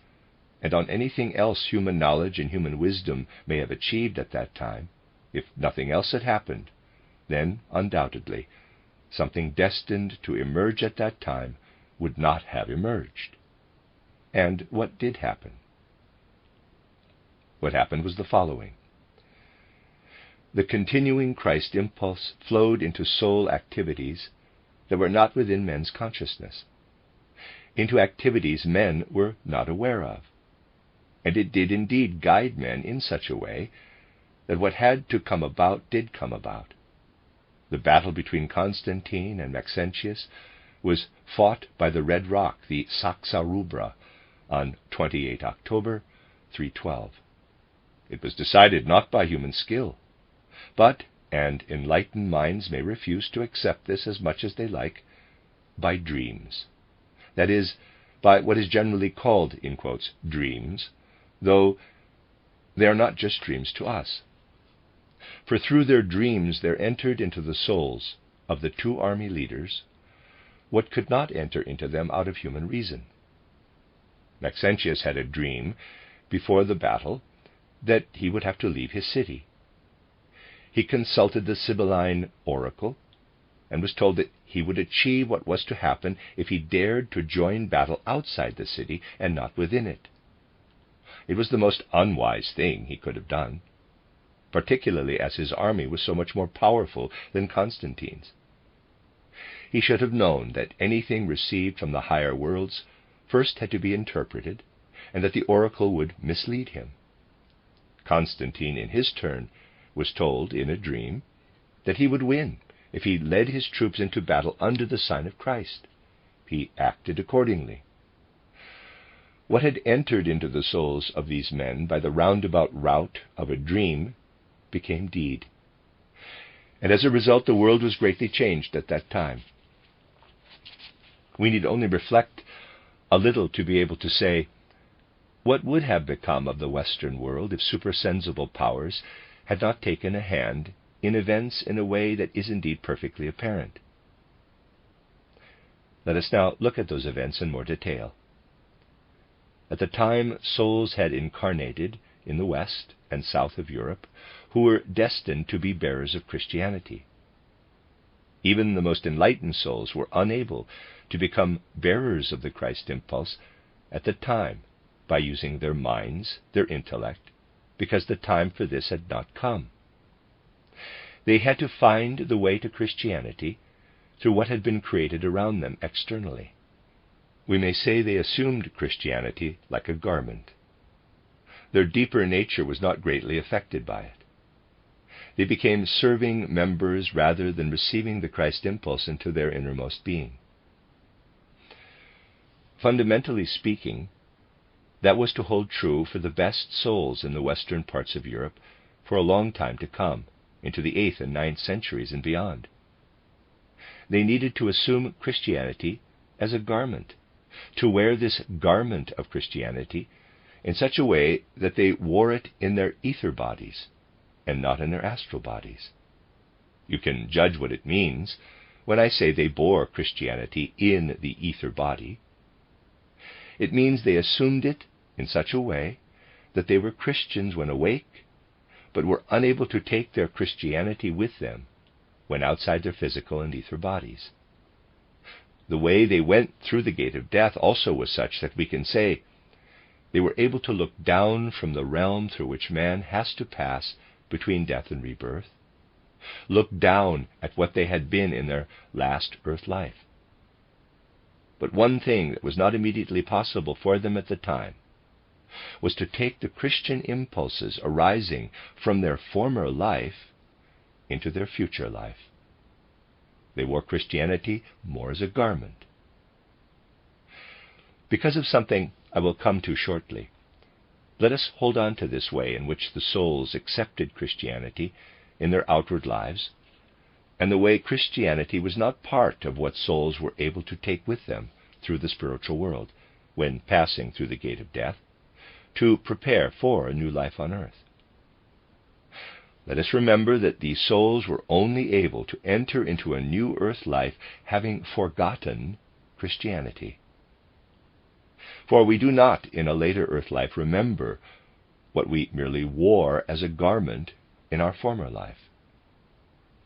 and on anything else human knowledge and human wisdom may have achieved at that time, if nothing else had happened, then, undoubtedly, something destined to emerge at that time would not have emerged. And what did happen? What happened was the following. The continuing Christ impulse flowed into soul activities that were not within men's consciousness, into activities men were not aware of. And it did indeed guide men in such a way that what had to come about did come about. The battle between Constantine and Maxentius was fought by the Red Rock, the Saxa Rubra, on 28 October 312. It was decided not by human skill, but, and enlightened minds may refuse to accept this as much as they like, by dreams. That is, by what is generally called, in quotes, dreams, though they are not just dreams to us. For through their dreams there entered into the souls of the two army leaders what could not enter into them out of human reason. Maxentius had a dream before the battle that he would have to leave his city. He consulted the Sibylline oracle and was told that he would achieve what was to happen if he dared to join battle outside the city and not within it. It was the most unwise thing he could have done, particularly as his army was so much more powerful than Constantine's. He should have known that anything received from the higher worlds first had to be interpreted, and that the oracle would mislead him. Constantine, in his turn, was told in a dream that he would win if he led his troops into battle under the sign of Christ. He acted accordingly. What had entered into the souls of these men by the roundabout route of a dream became deed. And as a result, the world was greatly changed at that time. We need only reflect a little to be able to say, what would have become of the Western world if supersensible powers had not taken a hand in events in a way that is indeed perfectly apparent? Let us now look at those events in more detail. At the time, souls had incarnated in the West and South of Europe who were destined to be bearers of Christianity. Even the most enlightened souls were unable to become bearers of the Christ impulse at the time by using their minds, their intellect, because the time for this had not come. They had to find the way to Christianity through what had been created around them externally. We may say they assumed Christianity like a garment. Their deeper nature was not greatly affected by it. They became serving members rather than receiving the Christ impulse into their innermost being. Fundamentally speaking, that was to hold true for the best souls in the western parts of Europe for a long time to come, into the 8th and 9th centuries and beyond. They needed to assume Christianity as a garment, to wear this garment of Christianity in such a way that they wore it in their ether bodies and not in their astral bodies. You can judge what it means when I say they bore Christianity in the ether body. It means they assumed it in such a way that they were Christians when awake, but were unable to take their Christianity with them when outside their physical and ether bodies. The way they went through the gate of death also was such that we can say they were able to look down from the realm through which man has to pass between death and rebirth, look down at what they had been in their last earth life. But one thing that was not immediately possible for them at the time was to take the Christian impulses arising from their former life into their future life. They wore Christianity more as a garment. Because of something I will come to shortly, let us hold on to this way in which the souls accepted Christianity in their outward lives, and the way Christianity was not part of what souls were able to take with them through the spiritual world when passing through the gate of death to prepare for a new life on earth. Let us remember that these souls were only able to enter into a new earth life having forgotten Christianity. For we do not, in a later earth life, remember what we merely wore as a garment in our former life.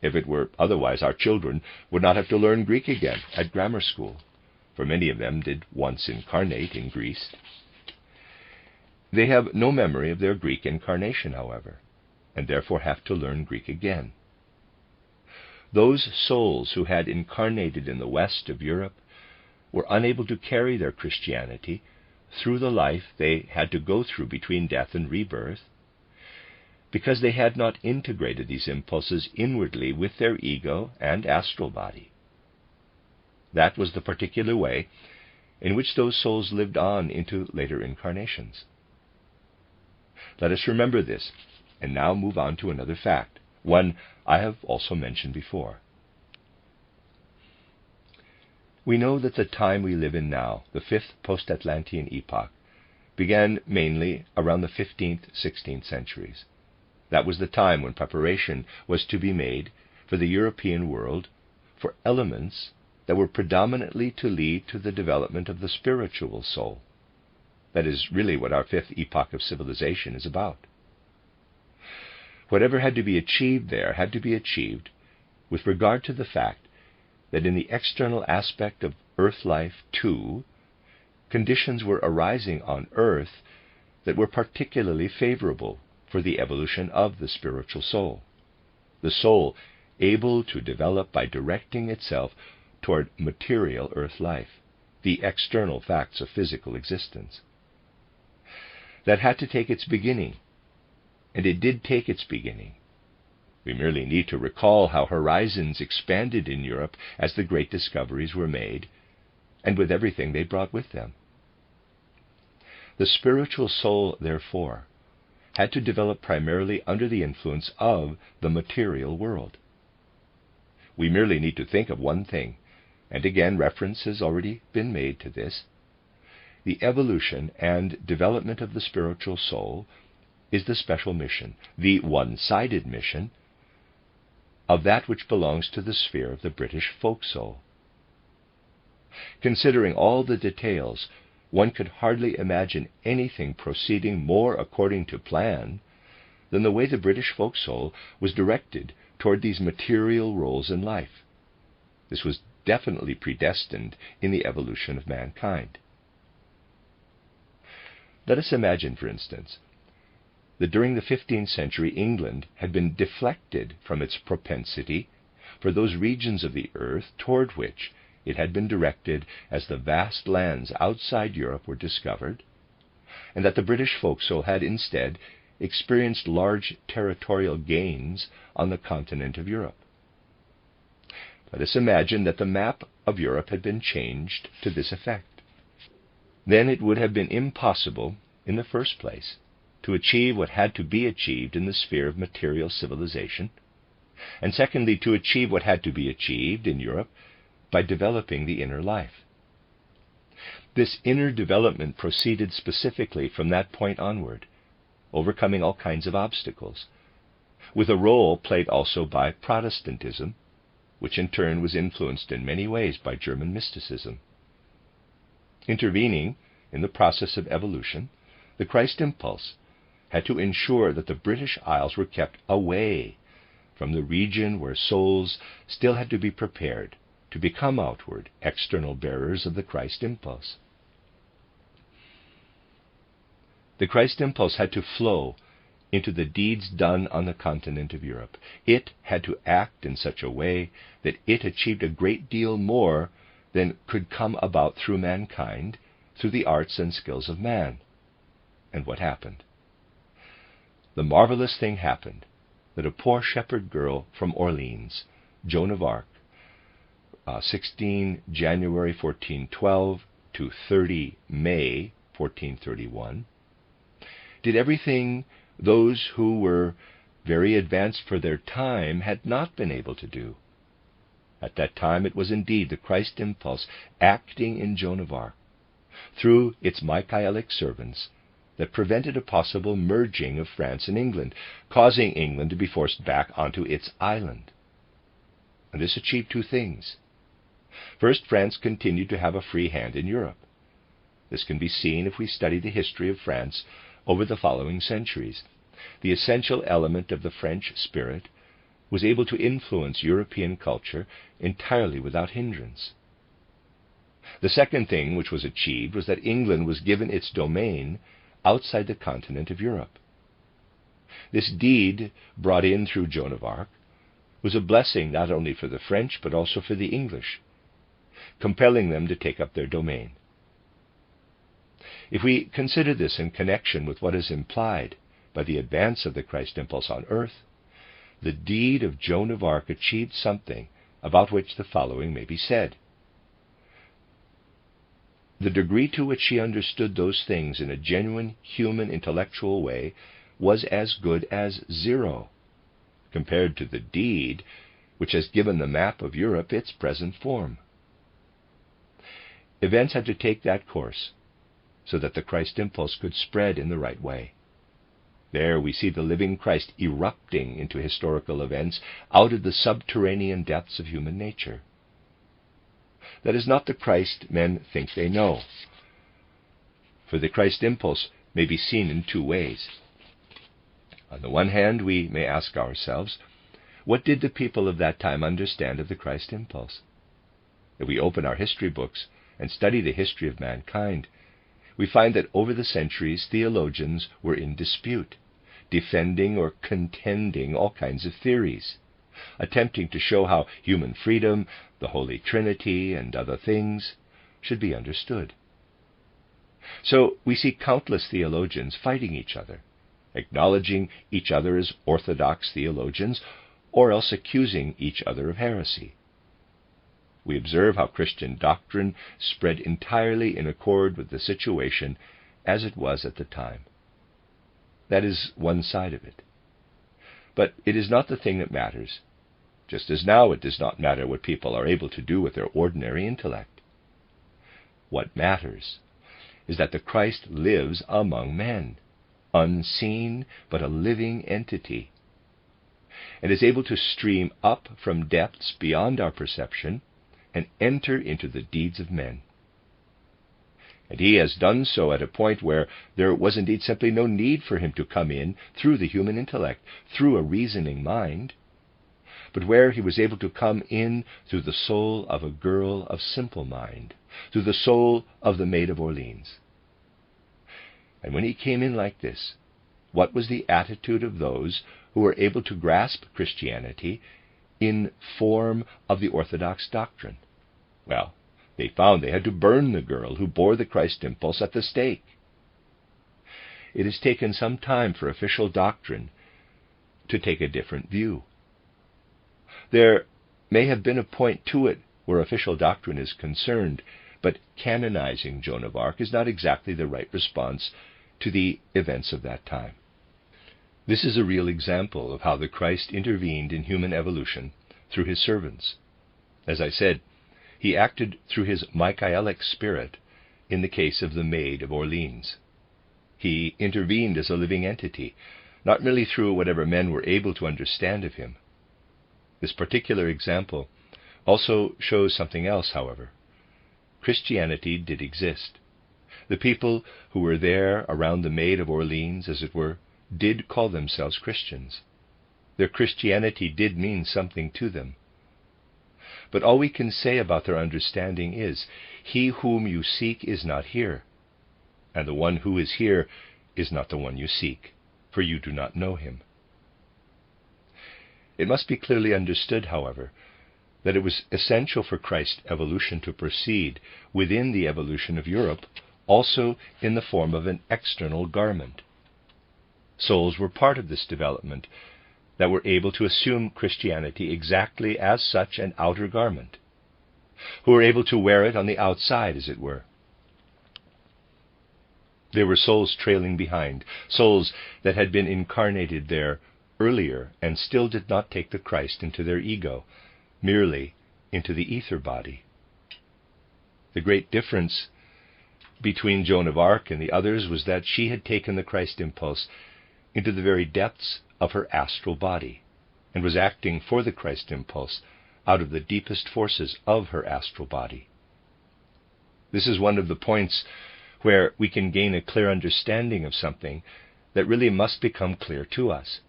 If it were otherwise, our children would not have to learn Greek again at grammar school, for many of them did once incarnate in Greece. They have no memory of their Greek incarnation, however, and therefore have to learn Greek again. Those souls who had incarnated in the west of Europe were unable to carry their Christianity through the life they had to go through between death and rebirth, because they had not integrated these impulses inwardly with their ego and astral body. That was the particular way in which those souls lived on into later incarnations. Let us remember this, and now move on to another fact, one I have also mentioned before. We know that the time we live in now, the 5th post-Atlantean epoch, began mainly around the 15th, 16th centuries. That was the time when preparation was to be made for the European world for elements that were predominantly to lead to the development of the spiritual soul. That is really what our 5th epoch of civilization is about. Whatever had to be achieved there had to be achieved with regard to the fact that in the external aspect of earth life too, conditions were arising on earth that were particularly favorable for the evolution of the spiritual soul, the soul able to develop by directing itself toward material earth life, the external facts of physical existence. That had to take its beginning, and it did take its beginning. We merely need to recall how horizons expanded in Europe as the great discoveries were made, and with everything they brought with them. The spiritual soul, therefore, had to develop primarily under the influence of the material world. We merely need to think of one thing, and again reference has already been made to this. The evolution and development of the spiritual soul is the special mission, the one-sided mission, of that which belongs to the sphere of the British folk soul. Considering all the details, one could hardly imagine anything proceeding more according to plan than the way the British folk soul was directed toward these material roles in life. This was definitely predestined in the evolution of mankind. Let us imagine, for instance, that during the 15th century England had been deflected from its propensity for those regions of the earth toward which it had been directed as the vast lands outside Europe were discovered, and that the British folk soul had instead experienced large territorial gains on the continent of Europe. Let us imagine that the map of Europe had been changed to this effect. Then it would have been impossible, in the first place, to achieve what had to be achieved in the sphere of material civilization, and secondly, to achieve what had to be achieved in Europe by developing the inner life. This inner development proceeded specifically from that point onward, overcoming all kinds of obstacles, with a role played also by Protestantism, which in turn was influenced in many ways by German mysticism. Intervening in the process of evolution, the Christ impulse had to ensure that the British Isles were kept away from the region where souls still had to be prepared to become outward, external bearers of the Christ impulse. The Christ impulse had to flow into the deeds done on the continent of Europe. It had to act in such a way that it achieved a great deal more than could come about through mankind, through the arts and skills of man. And what happened? The marvelous thing happened that a poor shepherd girl from Orleans, Joan of Arc, 16 January 1412 to 30 May 1431, did everything those who were very advanced for their time had not been able to do. At that time it was indeed the Christ impulse acting in Joan of Arc, through its Michaelic servants, that prevented a possible merging of France and England, causing England to be forced back onto its island. And this achieved two things. First, France continued to have a free hand in Europe. This can be seen if we study the history of France over the following centuries. The essential element of the French spirit was able to influence European culture entirely without hindrance. The second thing which was achieved was that England was given its domain outside the continent of Europe. This deed, brought in through Joan of Arc, was a blessing not only for the French but also for the English, compelling them to take up their domain. If we consider this in connection with what is implied by the advance of the Christ impulse on earth, the deed of Joan of Arc achieved something about which the following may be said. The degree to which she understood those things in a genuine human intellectual way was as good as zero, compared to the deed which has given the map of Europe its present form. Events had to take that course so that the Christ impulse could spread in the right way. There we see the living Christ erupting into historical events out of the subterranean depths of human nature. That is not the Christ men think they know, for the Christ impulse may be seen in two ways. On the one hand, we may ask ourselves, what did the people of that time understand of the Christ impulse? If we open our history books and study the history of mankind, we find that over the centuries theologians were in dispute, defending or contending all kinds of theories, attempting to show how human freedom, the Holy Trinity, and other things should be understood. So we see countless theologians fighting each other, acknowledging each other as orthodox theologians, or else accusing each other of heresy. We observe how Christian doctrine spread entirely in accord with the situation as it was at the time. That is one side of it. But it is not the thing that matters, just as now it does not matter what people are able to do with their ordinary intellect. What matters is that the Christ lives among men, unseen but a living entity, and is able to stream up from depths beyond our perception and enter into the deeds of men. And he has done so at a point where there was indeed simply no need for him to come in through the human intellect, through a reasoning mind, but where he was able to come in through the soul of a girl of simple mind, through the soul of the Maid of Orleans. And when he came in like this, what was the attitude of those who were able to grasp Christianity in form of the Orthodox doctrine? Well, they found they had to burn the girl who bore the Christ impulse at the stake. It has taken some time for official doctrine to take a different view. There may have been a point to it where official doctrine is concerned, but canonizing Joan of Arc is not exactly the right response to the events of that time. This is a real example of how the Christ intervened in human evolution through his servants. As I said, he acted through his Michaelic spirit in the case of the Maid of Orleans. He intervened as a living entity, not merely through whatever men were able to understand of him. This particular example also shows something else, however. Christianity did exist. The people who were there around the Maid of Orleans, as it were, did call themselves Christians. Their Christianity did mean something to them. But all we can say about their understanding is, he whom you seek is not here, and the one who is here is not the one you seek, for you do not know him. It must be clearly understood, however, that it was essential for Christ's evolution to proceed within the evolution of Europe, also in the form of an external garment. Souls were part of this development that were able to assume Christianity exactly as such an outer garment, who were able to wear it on the outside, as it were. There were souls trailing behind, souls that had been incarnated there earlier and still did not take the Christ into their ego, merely into the ether body. The great difference between Joan of Arc and the others was that she had taken the Christ impulse into the very depths of her astral body, and was acting for the Christ impulse out of the deepest forces of her astral body. This is one of the points where we can gain a clear understanding of something that really must become clear to us: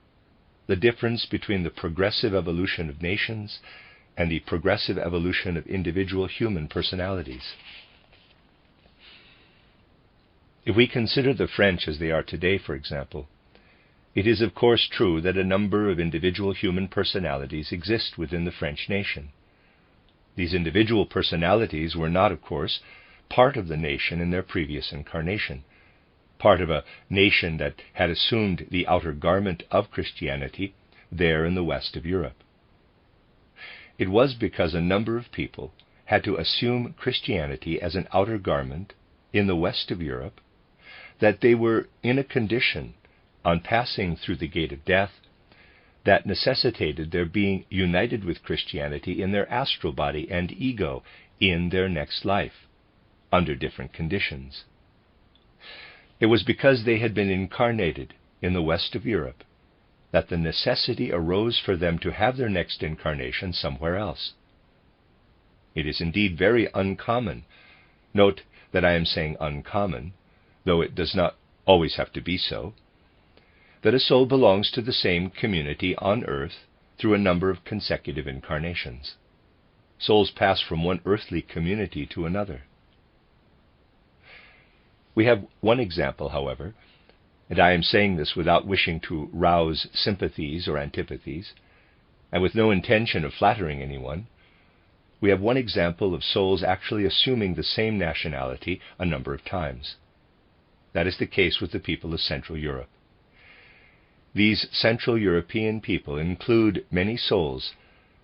the difference between the progressive evolution of nations and the progressive evolution of individual human personalities. If we consider the French as they are today, for example, it is of course true that a number of individual human personalities exist within the French nation. These individual personalities were not, of course, part of the nation in their previous incarnation, part of a nation that had assumed the outer garment of Christianity there in the west of Europe. It was because a number of people had to assume Christianity as an outer garment in the west of Europe that they were in a condition, on passing through the gate of death, that necessitated their being united with Christianity in their astral body and ego in their next life, under different conditions. It was because they had been incarnated in the west of Europe that the necessity arose for them to have their next incarnation somewhere else. It is indeed very uncommon. Note that I am saying uncommon, though it does not always have to be so, that a soul belongs to the same community on earth through a number of consecutive incarnations. Souls pass from one earthly community to another. We have one example, however, and I am saying this without wishing to rouse sympathies or antipathies, and with no intention of flattering anyone. We have one example of souls actually assuming the same nationality a number of times. That is the case with the people of Central Europe. These Central European people include many souls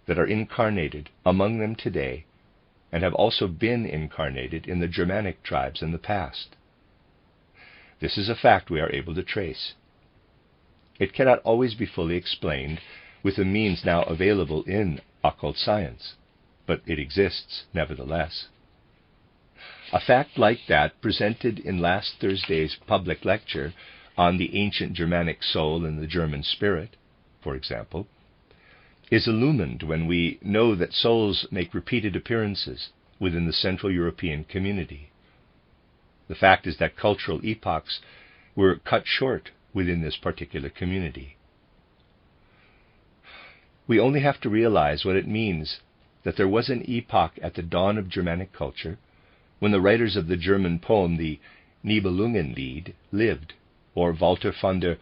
that are incarnated among them today and have also been incarnated in the Germanic tribes in the past. This is a fact we are able to trace. It cannot always be fully explained with the means now available in occult science, but it exists nevertheless. A fact like that presented in last Thursday's public lecture on the ancient Germanic soul and the German spirit, for example, is illumined when we know that souls make repeated appearances within the Central European community. The fact is that cultural epochs were cut short within this particular community. We only have to realize what it means that there was an epoch at the dawn of Germanic culture when the writers of the German poem, the Nibelungenlied, lived, or Walter von der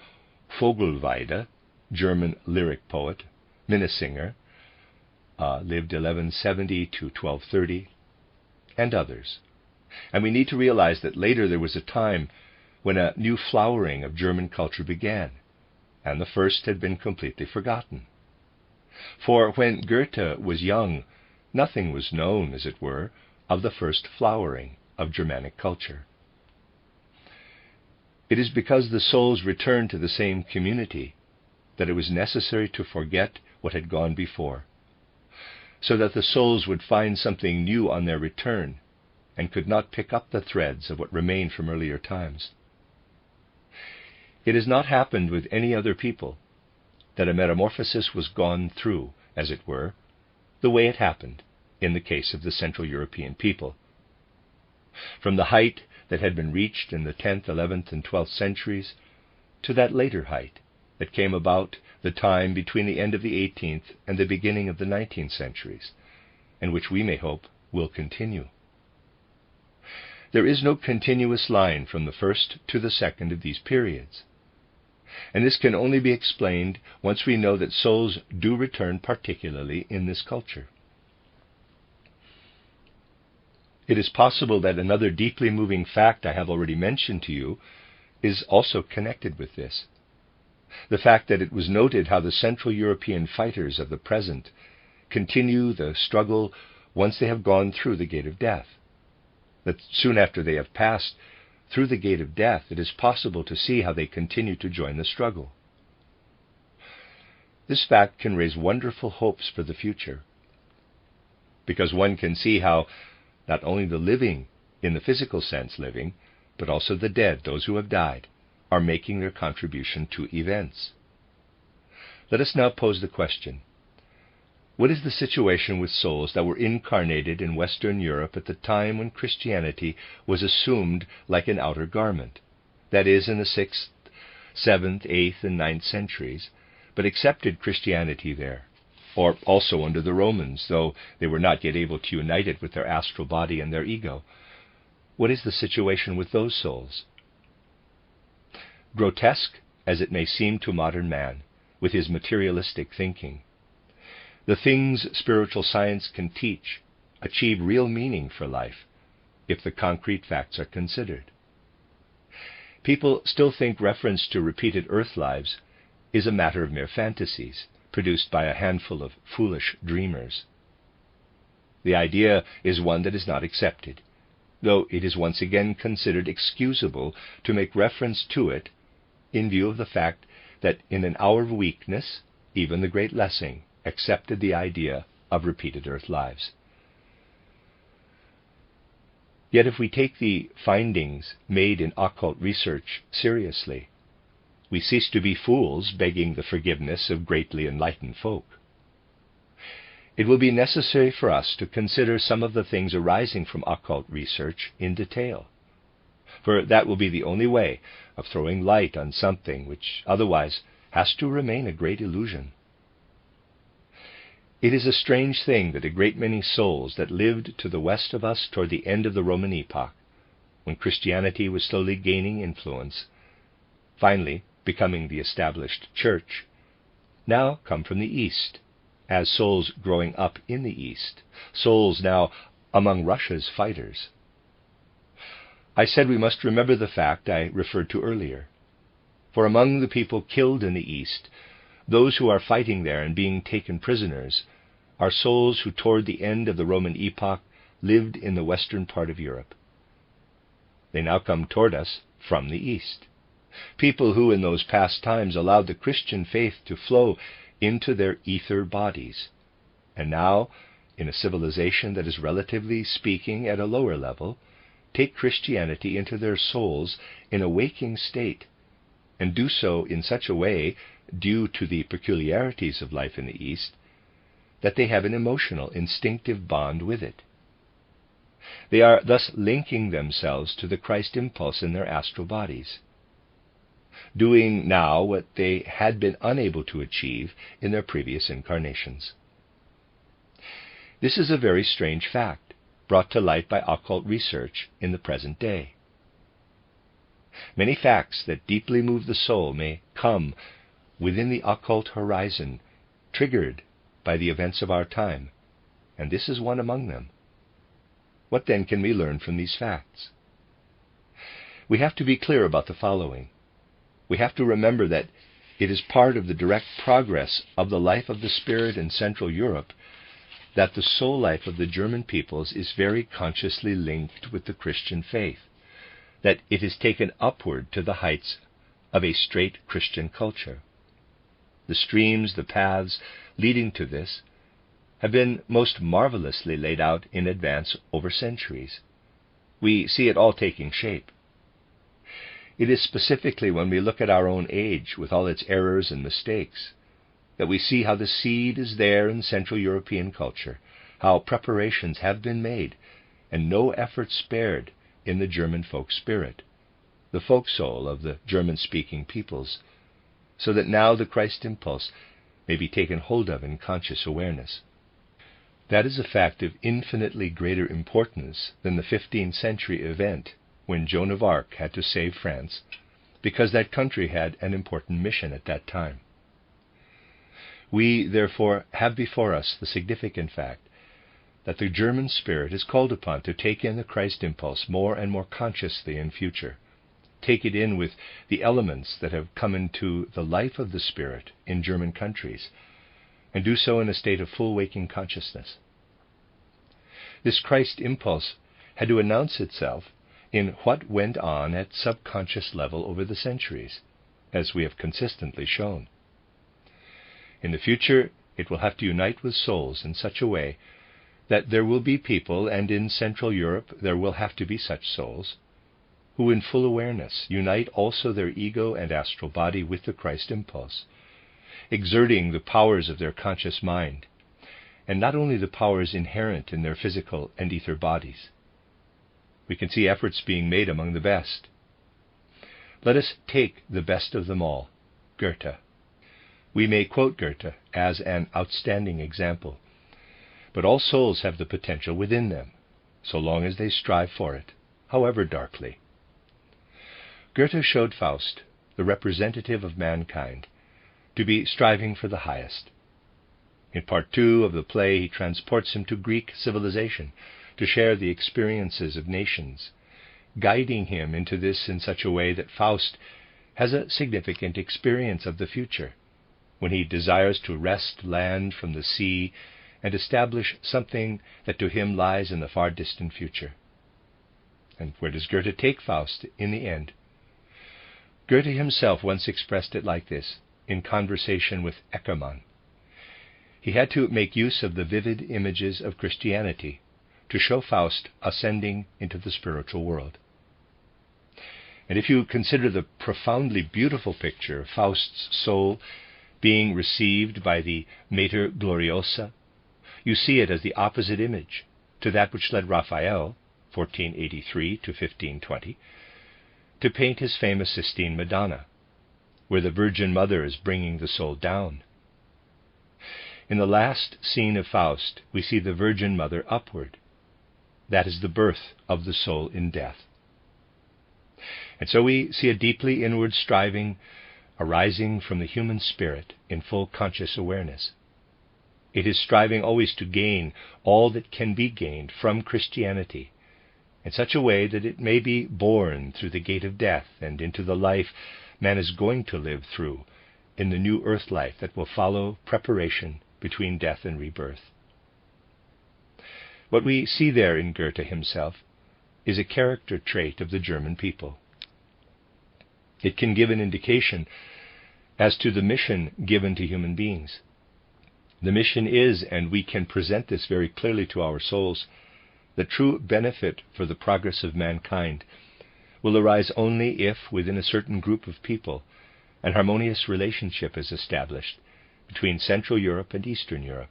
Vogelweide, German lyric poet, Minnesinger, lived 1170 to 1230, and others. And we need to realize that later there was a time when a new flowering of German culture began, and the first had been completely forgotten. For when Goethe was young, nothing was known, as it were, of the first flowering of Germanic culture. It is because the souls returned to the same community that it was necessary to forget what had gone before, so that the souls would find something new on their return and could not pick up the threads of what remained from earlier times. It has not happened with any other people that a metamorphosis was gone through, as it were, the way it happened in the case of the Central European people. From the height that had been reached in the 10th, 11th, and 12th centuries to that later height that came about the time between the end of the 18th and the beginning of the 19th centuries, and which we may hope will continue. There is no continuous line from the first to the second of these periods, and this can only be explained once we know that souls do return, particularly in this culture. It is possible that another deeply moving fact I have already mentioned to you is also connected with this. The fact that it was noted how the Central European fighters of the present continue the struggle once they have gone through the gate of death. That soon after they have passed through the gate of death, it is possible to see how they continue to join the struggle. This fact can raise wonderful hopes for the future, because one can see how not only the living, in the physical sense living, but also the dead, those who have died, are making their contribution to events. Let us now pose the question: what is the situation with souls that were incarnated in Western Europe at the time when Christianity was assumed like an outer garment, that is, in the 6th, 7th, 8th, and 9th centuries, but accepted Christianity there, or also under the Romans, though they were not yet able to unite it with their astral body and their ego? What is the situation with those souls? Grotesque as it may seem to modern man, with his materialistic thinking, the things spiritual science can teach achieve real meaning for life, if the concrete facts are considered. People still think reference to repeated earth lives is a matter of mere fantasies, produced by a handful of foolish dreamers. The idea is one that is not accepted, though it is once again considered excusable to make reference to it in view of the fact that in an hour of weakness, even the great Lessing accepted the idea of repeated earth lives. Yet if we take the findings made in occult research seriously, we cease to be fools begging the forgiveness of greatly enlightened folk. It will be necessary for us to consider some of the things arising from occult research in detail, for that will be the only way of throwing light on something which otherwise has to remain a great illusion. It is a strange thing that a great many souls that lived to the west of us toward the end of the Roman epoch, when Christianity was slowly gaining influence, finally becoming the established church, now come from the east, as souls growing up in the east, souls now among Russia's fighters. I said we must remember the fact I referred to earlier, for among the people killed in the east, those who are fighting there and being taken prisoners are souls who toward the end of the Roman epoch lived in the western part of Europe. They now come toward us from the East. People who in those past times allowed the Christian faith to flow into their ether bodies, and now, in a civilization that is relatively speaking at a lower level, take Christianity into their souls in a waking state, and do so in such a way, due to the peculiarities of life in the East, that they have an emotional, instinctive bond with it. They are thus linking themselves to the Christ impulse in their astral bodies, doing now what they had been unable to achieve in their previous incarnations. This is a very strange fact, brought to light by occult research in the present day. Many facts that deeply move the soul may come within the occult horizon, triggered by the events of our time, and this is one among them. What then can we learn from these facts? We have to be clear about the following. We have to remember that it is part of the direct progress of the life of the Spirit in Central Europe that the soul life of the German peoples is very consciously linked with the Christian faith, that it is taken upward to the heights of a straight Christian culture. The streams, the paths leading to this, have been most marvelously laid out in advance over centuries. We see it all taking shape. It is specifically when we look at our own age, with all its errors and mistakes, that we see how the seed is there in Central European culture, how preparations have been made, and no effort spared in the German folk spirit, the folk soul of the German-speaking peoples, so that now the Christ impulse may be taken hold of in conscious awareness. That is a fact of infinitely greater importance than the 15th century event when Joan of Arc had to save France, because that country had an important mission at that time. We, therefore, have before us the significant fact that the German spirit is called upon to take in the Christ impulse more and more consciously in future, take it in with the elements that have come into the life of the Spirit in German countries, and do so in a state of full waking consciousness. This Christ impulse had to announce itself in what went on at subconscious level over the centuries, as we have consistently shown. In the future, it will have to unite with souls in such a way that there will be people, and in Central Europe there will have to be such souls, who in full awareness unite also their ego and astral body with the Christ impulse, exerting the powers of their conscious mind, and not only the powers inherent in their physical and ether bodies. We can see efforts being made among the best. Let us take the best of them all, Goethe. We may quote Goethe as an outstanding example, but all souls have the potential within them, so long as they strive for it, however darkly. Goethe showed Faust, the representative of mankind, to be striving for the highest. In Part 2 of the play, he transports him to Greek civilization to share the experiences of nations, guiding him into this in such a way that Faust has a significant experience of the future, when he desires to wrest land from the sea and establish something that to him lies in the far distant future. And where does Goethe take Faust in the end? Goethe himself once expressed it like this, in conversation with Eckermann. He had to make use of the vivid images of Christianity to show Faust ascending into the spiritual world. And if you consider the profoundly beautiful picture of Faust's soul being received by the Mater Gloriosa, you see it as the opposite image to that which led Raphael, 1483 to 1520, to paint his famous Sistine Madonna, where the Virgin Mother is bringing the soul down. In the last scene of Faust, we see the Virgin Mother upward. That is the birth of the soul in death. And so we see a deeply inward striving arising from the human spirit in full conscious awareness. It is striving always to gain all that can be gained from Christianity, in such a way that it may be born through the gate of death and into the life man is going to live through in the new earth life that will follow preparation between death and rebirth. What we see there in Goethe himself is a character trait of the German people. It can give an indication as to the mission given to human beings. The mission is, and we can present this very clearly to our souls, the true benefit for the progress of mankind will arise only if, within a certain group of people, an harmonious relationship is established between Central Europe and Eastern Europe.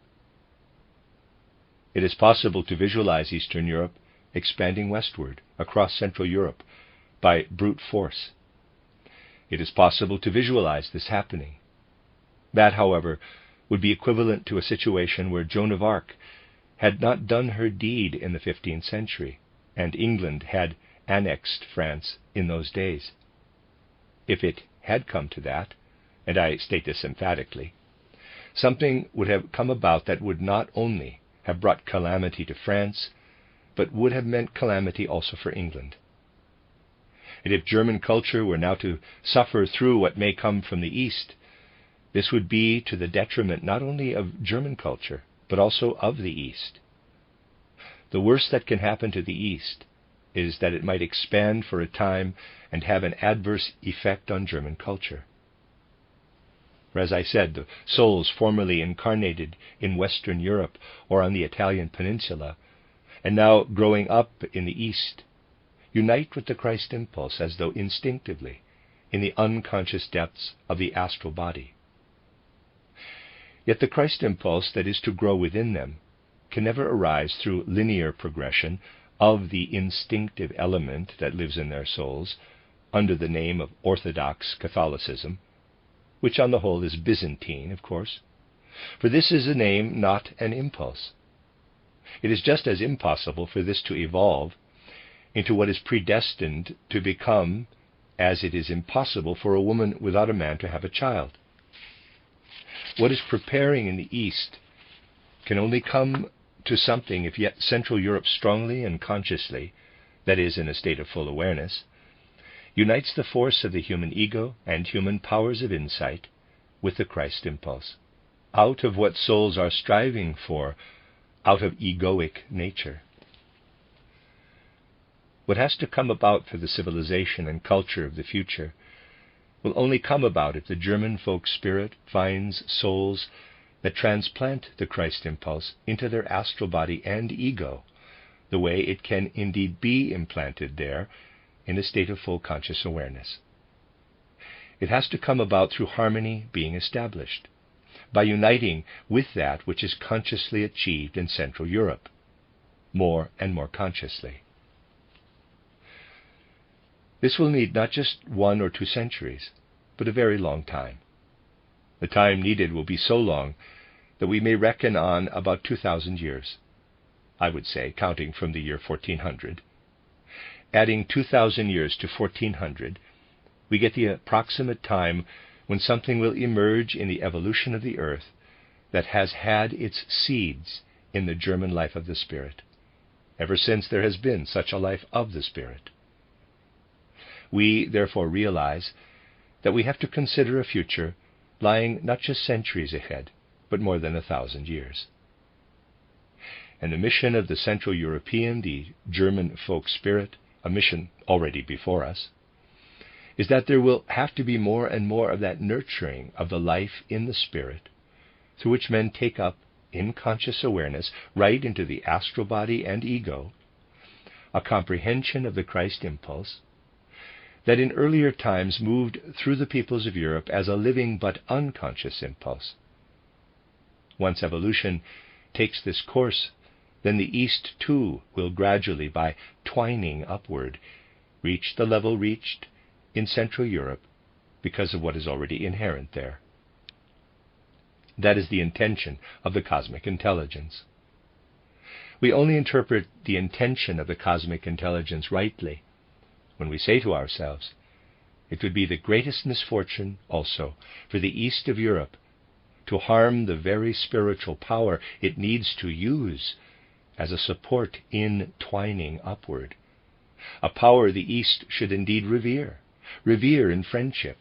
It is possible to visualize Eastern Europe expanding westward across Central Europe by brute force. It is possible to visualize this happening. That, however, would be equivalent to a situation where Joan of Arc had not done her deed in the 15th century, and England had annexed France in those days. If it had come to that, and I state this emphatically, something would have come about that would not only have brought calamity to France, but would have meant calamity also for England. And if German culture were now to suffer through what may come from the East, this would be to the detriment not only of German culture, but also of the East. The worst that can happen to the East is that it might expand for a time and have an adverse effect on German culture. For as I said, the souls formerly incarnated in Western Europe or on the Italian peninsula, and now growing up in the East, unite with the Christ impulse as though instinctively in the unconscious depths of the astral body. Yet the Christ impulse that is to grow within them can never arise through linear progression of the instinctive element that lives in their souls under the name of Orthodox Catholicism, which on the whole is Byzantine, of course, for this is a name, not an impulse. It is just as impossible for this to evolve into what is predestined to become as it is impossible for a woman without a man to have a child. What is preparing in the East can only come to something if yet Central Europe strongly and consciously, that is, in a state of full awareness, unites the force of the human ego and human powers of insight with the Christ impulse, out of what souls are striving for, out of egoic nature. What has to come about for the civilization and culture of the future will only come about if the German folk spirit finds souls that transplant the Christ impulse into their astral body and ego, the way it can indeed be implanted there in a state of full conscious awareness. It has to come about through harmony being established, by uniting with that which is consciously achieved in Central Europe, more and more consciously. This will need not just 1 or 2 centuries, but a very long time. The time needed will be so long that we may reckon on about 2,000 years, I would say, counting from the year 1400. Adding 2,000 years to 1400, we get the approximate time when something will emerge in the evolution of the earth that has had its seeds in the German life of the Spirit, ever since there has been such a life of the Spirit. We, therefore, realize that we have to consider a future lying not just centuries ahead, but more than 1,000 years. And the mission of the Central European, the German folk spirit, a mission already before us, is that there will have to be more and more of that nurturing of the life in the Spirit, through which men take up, in conscious awareness, right into the astral body and ego, a comprehension of the Christ impulse, that in earlier times moved through the peoples of Europe as a living but unconscious impulse. Once evolution takes this course, then the East too will gradually, by twining upward, reach the level reached in Central Europe because of what is already inherent there. That is the intention of the cosmic intelligence. We only interpret the intention of the cosmic intelligence rightly when we say to ourselves, it would be the greatest misfortune also for the East of Europe to harm the very spiritual power it needs to use as a support in twining upward, a power the East should indeed revere in friendship,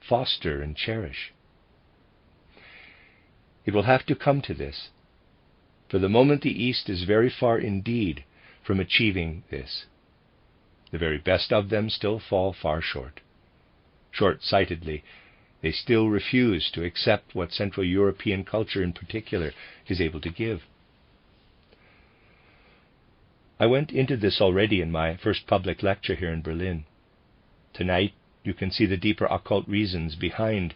foster and cherish. It will have to come to this. For the moment the East is very far indeed from achieving this. The very best of them still fall far short. Short-sightedly, they still refuse to accept what Central European culture in particular is able to give. I went into this already in my first public lecture here in Berlin. Tonight, you can see the deeper occult reasons behind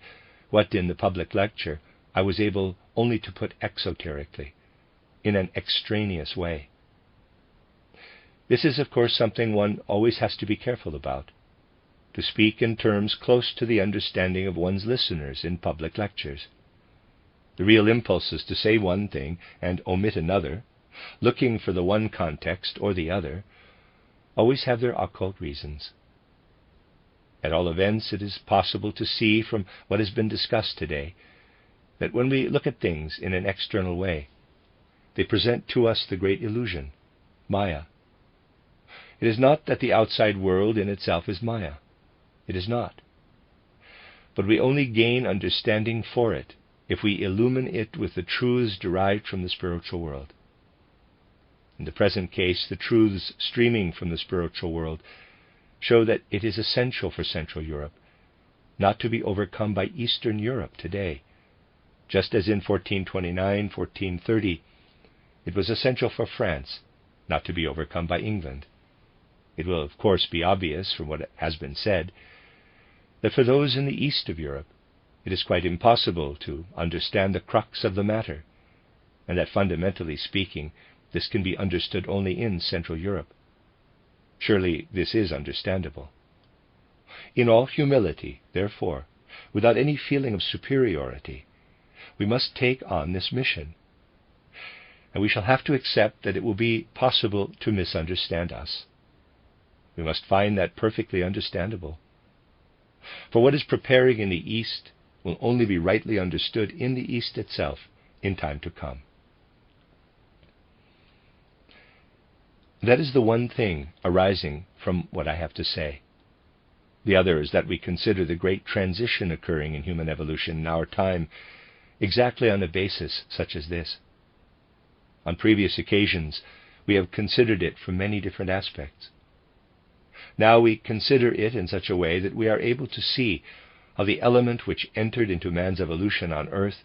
what in the public lecture I was able only to put exoterically, in an extraneous way. This is, of course, something one always has to be careful about, to speak in terms close to the understanding of one's listeners in public lectures. The real impulse is to say one thing and omit another, looking for the one context or the other, always have their occult reasons. At all events, it is possible to see from what has been discussed today that when we look at things in an external way, they present to us the great illusion, Maya. It is not that the outside world in itself is Maya. It is not. But we only gain understanding for it if we illumine it with the truths derived from the spiritual world. In the present case, the truths streaming from the spiritual world show that it is essential for Central Europe not to be overcome by Eastern Europe today, just as in 1429, 1430, it was essential for France not to be overcome by England. It will, of course, be obvious from what has been said that for those in the east of Europe, it is quite impossible to understand the crux of the matter, and that fundamentally speaking, this can be understood only in Central Europe. Surely this is understandable. In all humility, therefore, without any feeling of superiority, we must take on this mission, and we shall have to accept that it will be possible to misunderstand us. We must find that perfectly understandable. For what is preparing in the East will only be rightly understood in the East itself in time to come. That is the one thing arising from what I have to say. The other is that we consider the great transition occurring in human evolution in our time exactly on a basis such as this. On previous occasions, we have considered it from many different aspects. Now we consider it in such a way that we are able to see how the element which entered into man's evolution on earth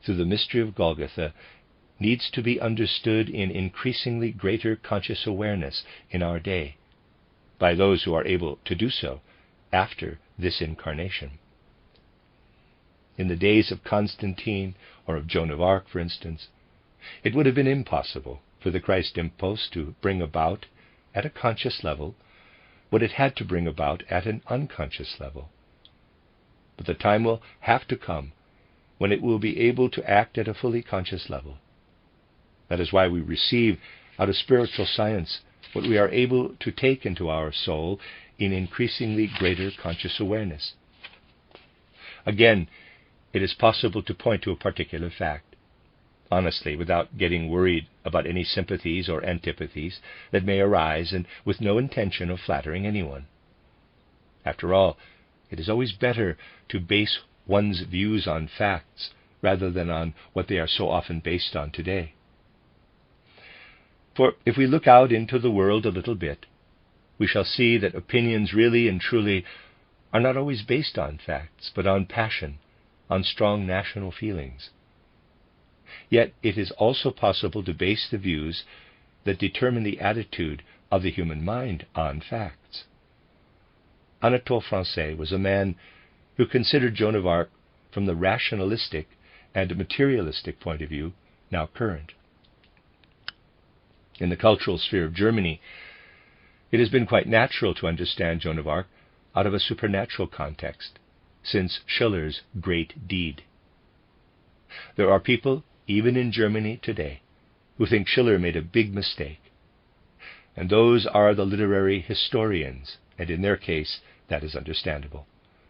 through the mystery of Golgotha needs to be understood in increasingly greater conscious awareness in our day, by those who are able to do so after this incarnation. In the days of Constantine or of Joan of Arc, for instance, it would have been impossible for the Christ impulse to bring about, at a conscious level, what it had to bring about at an unconscious level. But the time will have to come when it will be able to act at a fully conscious level. That is why we receive out of spiritual science what we are able to take into our soul in increasingly greater conscious awareness. Again, it is possible to point to a particular fact, honestly, without getting worried about any sympathies or antipathies that may arise, and with no intention of flattering anyone. After all, it is always better to base one's views on facts rather than on what they are so often based on today. For if we look out into the world a little bit, we shall see that opinions really and truly are not always based on facts, but on passion, on strong national feelings. Yet it is also possible to base the views that determine the attitude of the human mind on facts. Anatole France was a man who considered Joan of Arc from the rationalistic and materialistic point of view now current. In the cultural sphere of Germany, it has been quite natural to understand Joan of Arc out of a supernatural context, since Schiller's great deed. There are people, even in Germany today, who think Schiller made a big mistake. And those are the literary historians, and in their case, that is understandable.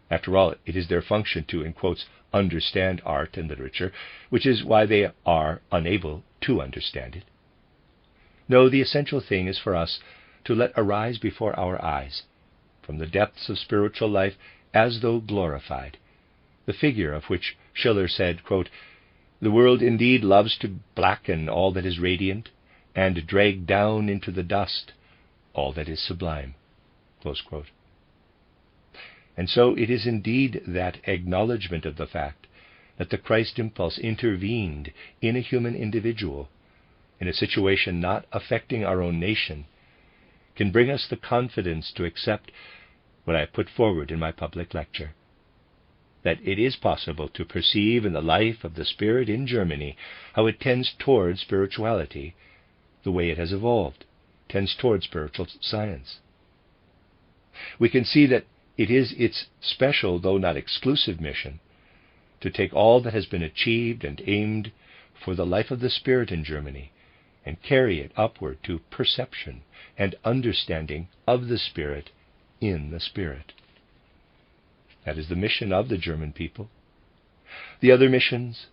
After all, it is their function to, in quotes, understand art and literature, which is why they are unable to understand it. No, the essential thing is for us to let arise before our eyes, from the depths of spiritual life as though glorified, the figure of which Schiller said, quote, "The world indeed loves to blacken all that is radiant, and drag down into the dust all that is sublime." Close quote. And so it is indeed that acknowledgement of the fact that the Christ impulse intervened in a human individual, in a situation not affecting our own nation, can bring us the confidence to accept what I put forward in my public lecture, that it is possible to perceive in the life of the Spirit in Germany how it tends toward spirituality, the way it has evolved, tends toward spiritual science. We can see that it is its special, though not exclusive, mission to take all that has been achieved and aimed for the life of the Spirit in Germany and carry it upward to perception and understanding of the Spirit in the Spirit. That is the mission of the German people. The other missions,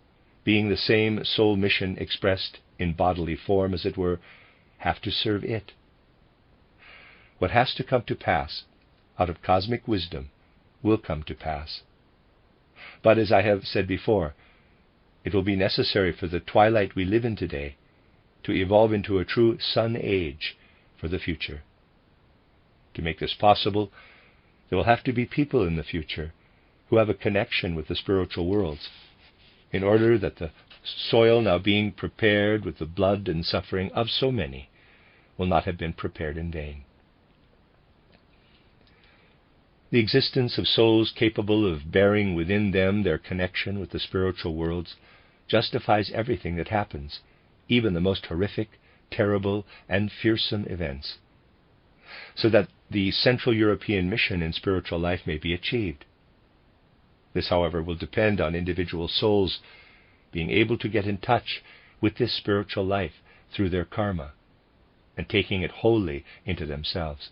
being the same soul mission expressed in bodily form, as it were, have to serve it. What has to come to pass out of cosmic wisdom will come to pass. But as I have said before, it will be necessary for the twilight we live in today to evolve into a true sun age for the future. To make this possible, there will have to be people in the future who have a connection with the spiritual worlds, in order that the soil now being prepared with the blood and suffering of so many will not have been prepared in vain. The existence of souls capable of bearing within them their connection with the spiritual worlds justifies everything that happens, even the most horrific, terrible, and fearsome events, so that the Central European mission in spiritual life may be achieved. This, however, will depend on individual souls being able to get in touch with this spiritual life through their karma and taking it wholly into themselves.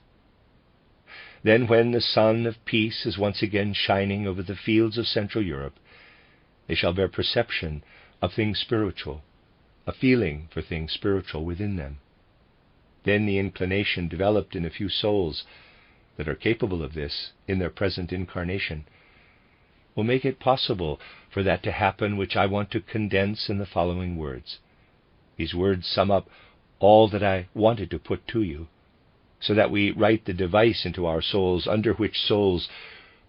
Then, when the sun of peace is once again shining over the fields of Central Europe, they shall bear perception of things spiritual, a feeling for things spiritual within them. Then the inclination developed in a few souls that are capable of this in their present incarnation will make it possible for that to happen which I want to condense in the following words. These words sum up all that I wanted to put to you, so that we write the device into our souls under which souls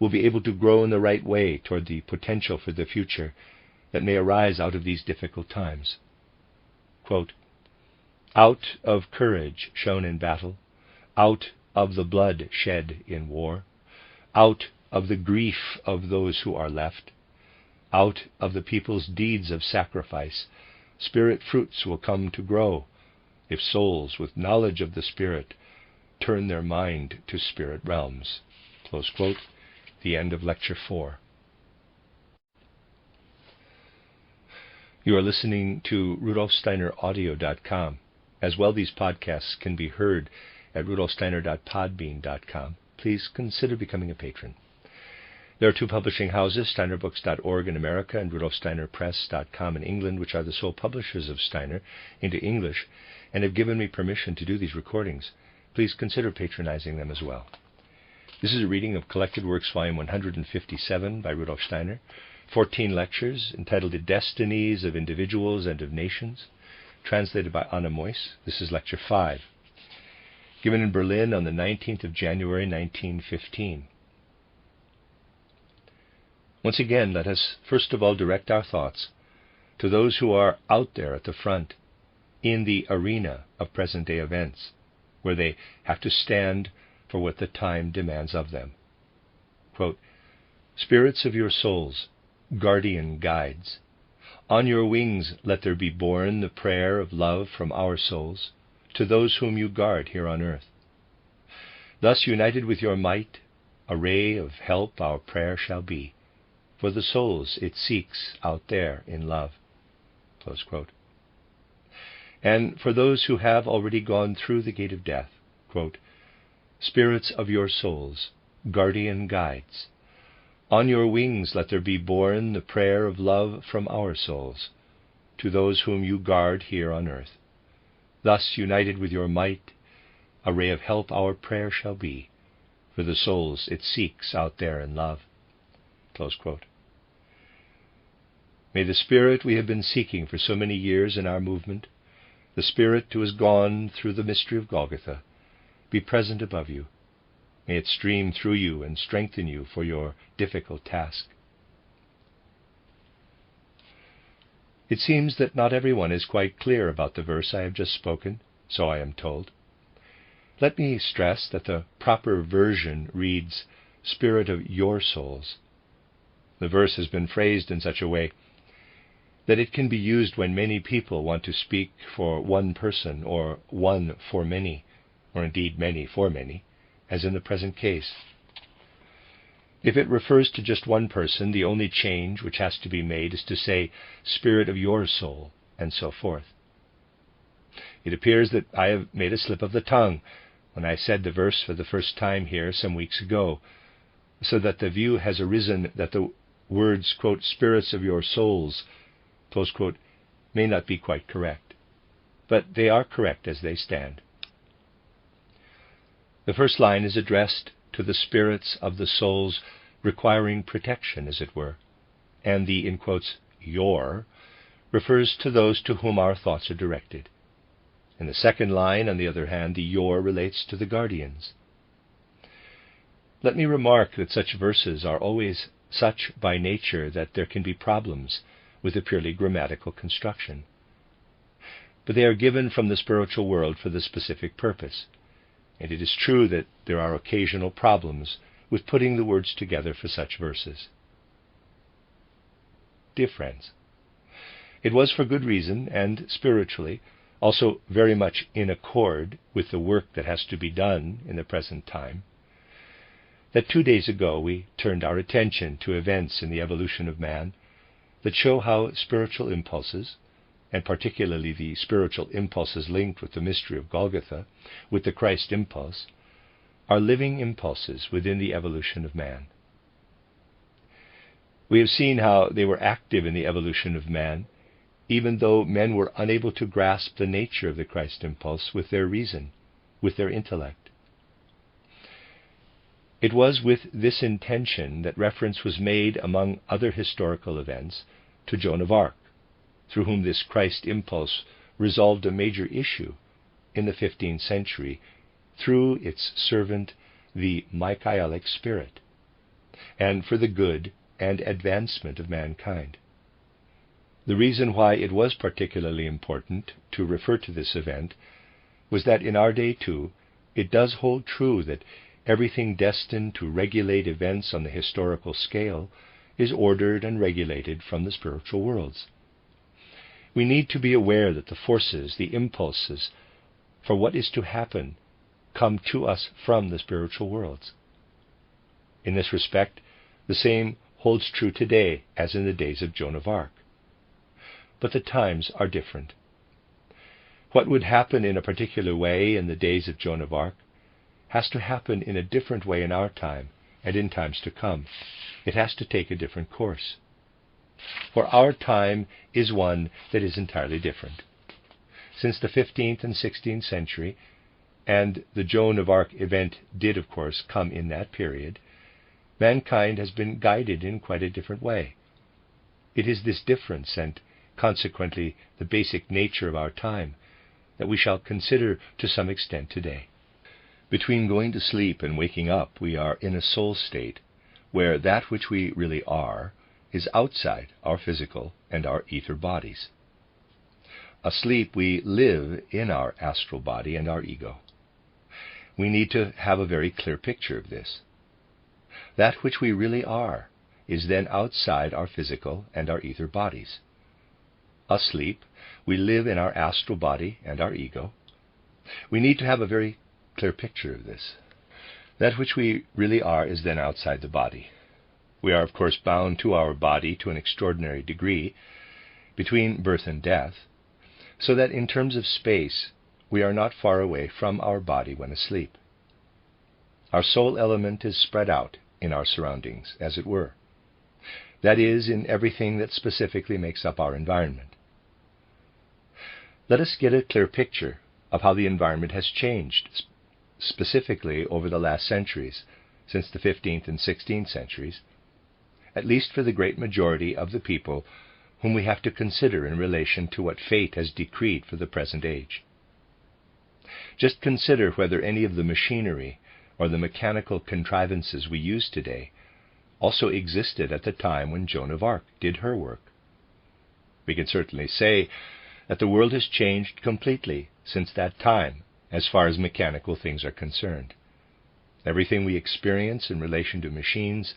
will be able to grow in the right way toward the potential for the future that may arise out of these difficult times. Quote, "Out of courage shown in battle, out of the blood shed in war, out of the grief of those who are left, out of the people's deeds of sacrifice, spirit fruits will come to grow, if souls with knowledge of the Spirit turn their mind to spirit realms." Close quote. The end of Lecture 4. You are listening to RudolfSteinerAudio.com. As well, these podcasts can be heard at RudolfSteiner.podbean.com. Please consider becoming a patron. There are two publishing houses, SteinerBooks.org in America and RudolfSteinerPress.com in England, which are the sole publishers of Steiner into English and have given me permission to do these recordings. Please consider patronizing them as well. This is a reading of Collected Works, Volume 157 by Rudolf Steiner, 14 lectures entitled The Destinies of Individuals and of Nations, translated by Anna Meuss. This is Lecture 5, given in Berlin on the 19th of January, 1915. Once again, let us first of all direct our thoughts to those who are out there at the front, in the arena of present-day events, where they have to stand for what the time demands of them. Quote, "Spirits of your souls, guardian guides, on your wings let there be borne the prayer of love from our souls to those whom you guard here on earth. Thus united with your might, a ray of help our prayer shall be, for the souls it seeks out there in love." Close quote. And for those who have already gone through the gate of death, quote, "Spirits of your souls, guardian guides, on your wings let there be borne the prayer of love from our souls to those whom you guard here on earth. Thus united with your might, a ray of help our prayer shall be, for the souls it seeks out there in love." Close quote. May the Spirit we have been seeking for so many years in our movement, the Spirit who has gone through the mystery of Golgotha, be present above you, May it stream through you and strengthen you for your difficult task. It seems that not everyone is quite clear about the verse I have just spoken, so I am told. Let me stress that the proper version reads, "Spirit of your souls." The verse has been phrased in such a way that it can be used when many people want to speak for one person, or one for many, or indeed many for many, as in the present case. If it refers to just one person, the only change which has to be made is to say, "Spirit of your soul," and so forth. It appears that I have made a slip of the tongue when I said the verse for the first time here some weeks ago, so that the view has arisen that the words, quote, "spirits of your souls," close quote, may not be quite correct. But they are correct as they stand. The first line is addressed to the spirits of the souls requiring protection, as it were, and the, in quotes, "your," refers to those to whom our thoughts are directed. In the second line, on the other hand, the "your" relates to the guardians. Let me remark that such verses are always such by nature that there can be problems with a purely grammatical construction. But they are given from the spiritual world for the specific purpose, and it is true that there are occasional problems with putting the words together for such verses. Dear friends, it was for good reason and spiritually, also very much in accord with the work that has to be done in the present time, that 2 days ago we turned our attention to events in the evolution of man that show how spiritual impulses, and particularly the spiritual impulses linked with the mystery of Golgotha, with the Christ impulse, are living impulses within the evolution of man. We have seen how they were active in the evolution of man, even though men were unable to grasp the nature of the Christ impulse with their reason, with their intellect. It was with this intention that reference was made, among other historical events, to Joan of Arc, through whom this Christ impulse resolved a major issue in the 15th century through its servant, the Michaelic spirit, and for the good and advancement of mankind. The reason why it was particularly important to refer to this event was that in our day too, it does hold true that everything destined to regulate events on the historical scale is ordered and regulated from the spiritual worlds. We need to be aware that the forces, the impulses for what is to happen, come to us from the spiritual worlds. In this respect, the same holds true today as in the days of Joan of Arc. But the times are different. What would happen in a particular way in the days of Joan of Arc has to happen in a different way in our time and in times to come. It has to take a different course. For our time is one that is entirely different. Since the 15th and 16th century, and the Joan of Arc event did, of course, come in that period, mankind has been guided in quite a different way. It is this difference, and consequently the basic nature of our time, that we shall consider to some extent today. Between going to sleep and waking up, we are in a soul state where that which we really are is outside our physical and our ether bodies. Asleep, we live in our astral body and our ego. We need to have a very clear picture of this. That which we really are is then outside our physical and our ether bodies. Asleep, we live in our astral body and our ego. We need to have a very clear picture of this. That which we really are is then outside the body. We are, of course, bound to our body to an extraordinary degree between birth and death, so that in terms of space, we are not far away from our body when asleep. Our soul element is spread out in our surroundings, as it were. That is, in everything that specifically makes up our environment. Let us get a clear picture of how the environment has changed, specifically over the last centuries, since the 15th and 16th centuries, at least for the great majority of the people whom we have to consider in relation to what fate has decreed for the present age. Just consider whether any of the machinery or the mechanical contrivances we use today also existed at the time when Joan of Arc did her work. We can certainly say that the world has changed completely since that time as far as mechanical things are concerned. Everything we experience in relation to machines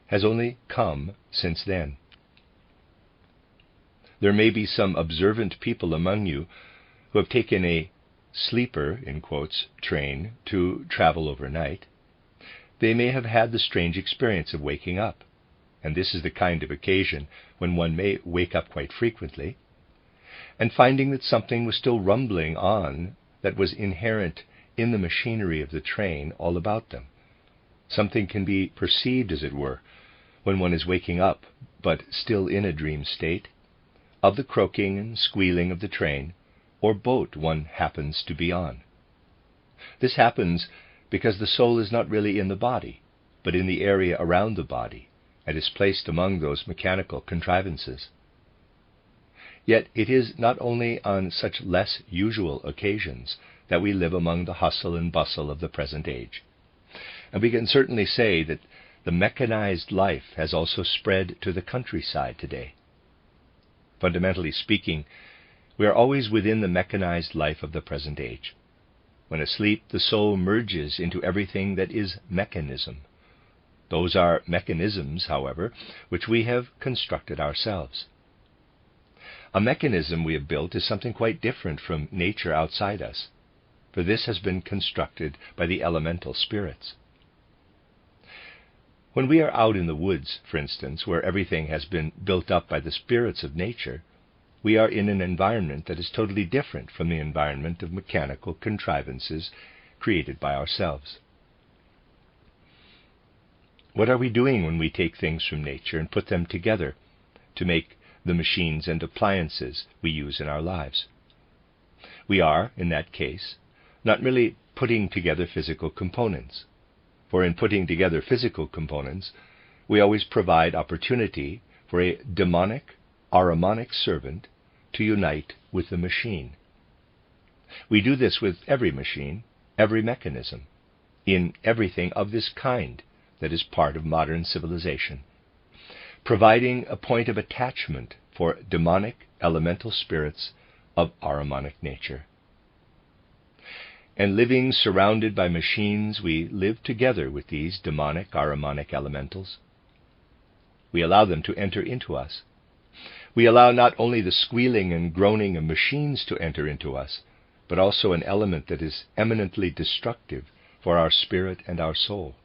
has only come since then. There may be some observant people among you who have taken a sleeper, in quotes, train to travel overnight. They may have had the strange experience of waking up, and this is the kind of occasion when one may wake up quite frequently, and finding that something was still rumbling on that was inherent in the machinery of the train all about them. Something can be perceived, as it were, when one is waking up, but still in a dream state, of the croaking and squealing of the train or boat one happens to be on. This happens because the soul is not really in the body, but in the area around the body, and is placed among those mechanical contrivances. Yet it is not only on such less usual occasions that we live among the hustle and bustle of the present age. And we can certainly say that the mechanized life has also spread to the countryside today. Fundamentally speaking, we are always within the mechanized life of the present age. When asleep, the soul merges into everything that is mechanism. Those are mechanisms, however, which we have constructed ourselves. A mechanism we have built is something quite different from nature outside us, for this has been constructed by the elemental spirits. When we are out in the woods, for instance, where everything has been built up by the spirits of nature, we are in an environment that is totally different from the environment of mechanical contrivances created by ourselves. What are we doing when we take things from nature and put them together to make the machines and appliances we use in our lives? We are, in that case, not merely putting together physical components, for in putting together physical components, we always provide opportunity for a demonic, ahrimanic servant to unite with the machine. We do this with every machine, every mechanism, in everything of this kind that is part of modern civilization, providing a point of attachment for demonic elemental spirits of ahrimanic nature. And living surrounded by machines, we live together with these demonic ahrimanic elementals. We allow them to enter into us. We allow not only the squealing and groaning of machines to enter into us, but also an element that is eminently destructive for our spirit and our soul.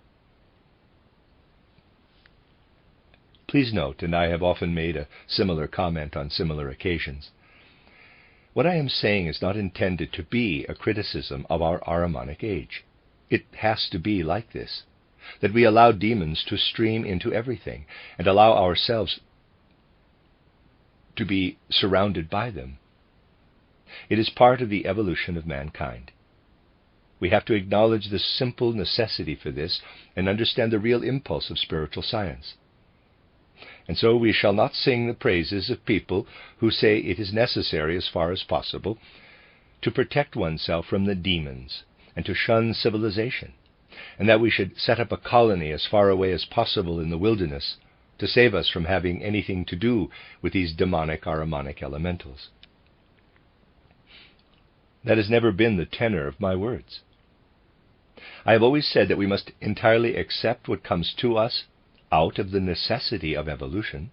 Please note, and I have often made a similar comment on similar occasions, what I am saying is not intended to be a criticism of our ahrimanic age. It has to be like this, that we allow demons to stream into everything, and allow ourselves to be surrounded by them. It is part of the evolution of mankind. We have to acknowledge the simple necessity for this and understand the real impulse of spiritual science. And so we shall not sing the praises of people who say it is necessary, as far as possible, to protect oneself from the demons and to shun civilization, and that we should set up a colony as far away as possible in the wilderness to save us from having anything to do with these demonic ahrimanic elementals. That has never been the tenor of my words. I have always said that we must entirely accept what comes to us out of the necessity of evolution,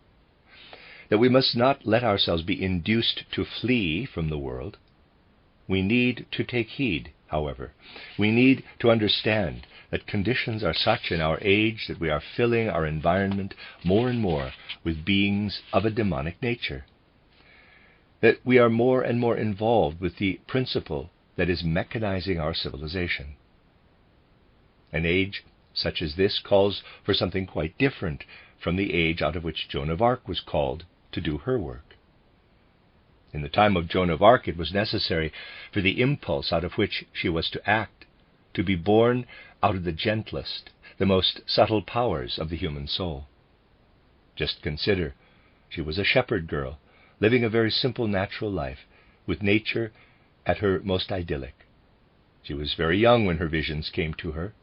that we must not let ourselves be induced to flee from the world. We need to take heed, however. We need to understand that conditions are such in our age that we are filling our environment more and more with beings of a demonic nature, that we are more and more involved with the principle that is mechanizing our civilization. An age such as this calls for something quite different from the age out of which Joan of Arc was called to do her work. In the time of Joan of Arc, it was necessary for the impulse out of which she was to act to be born out of the gentlest, the most subtle powers of the human soul. Just consider, she was a shepherd girl, living a very simple natural life, with nature at her most idyllic. She was very young when her visions came to her.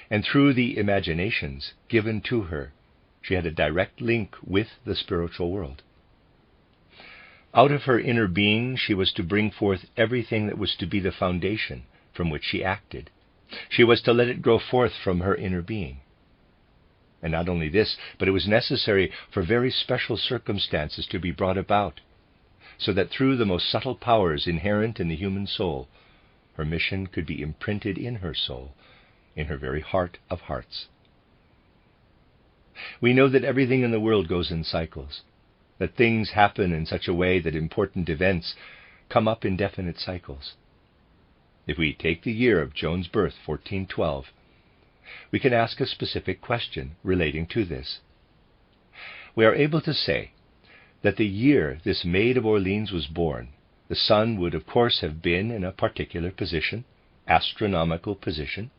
And through the imaginations given to her, she had a direct link with the spiritual world. Out of her inner being, she was to bring forth everything that was to be the foundation from which she acted. She was to let it grow forth from her inner being. And not only this, but it was necessary for very special circumstances to be brought about, so that through the most subtle powers inherent in the human soul, her mission could be imprinted in her soul, in her very heart of hearts. We know that everything in the world goes in cycles, that things happen in such a way that important events come up in definite cycles. If we take the year of Joan's birth, 1412, we can ask a specific question relating to this. We are able to say that the year this Maid of Orleans was born, the sun would of course have been in a particular position, astronomical position,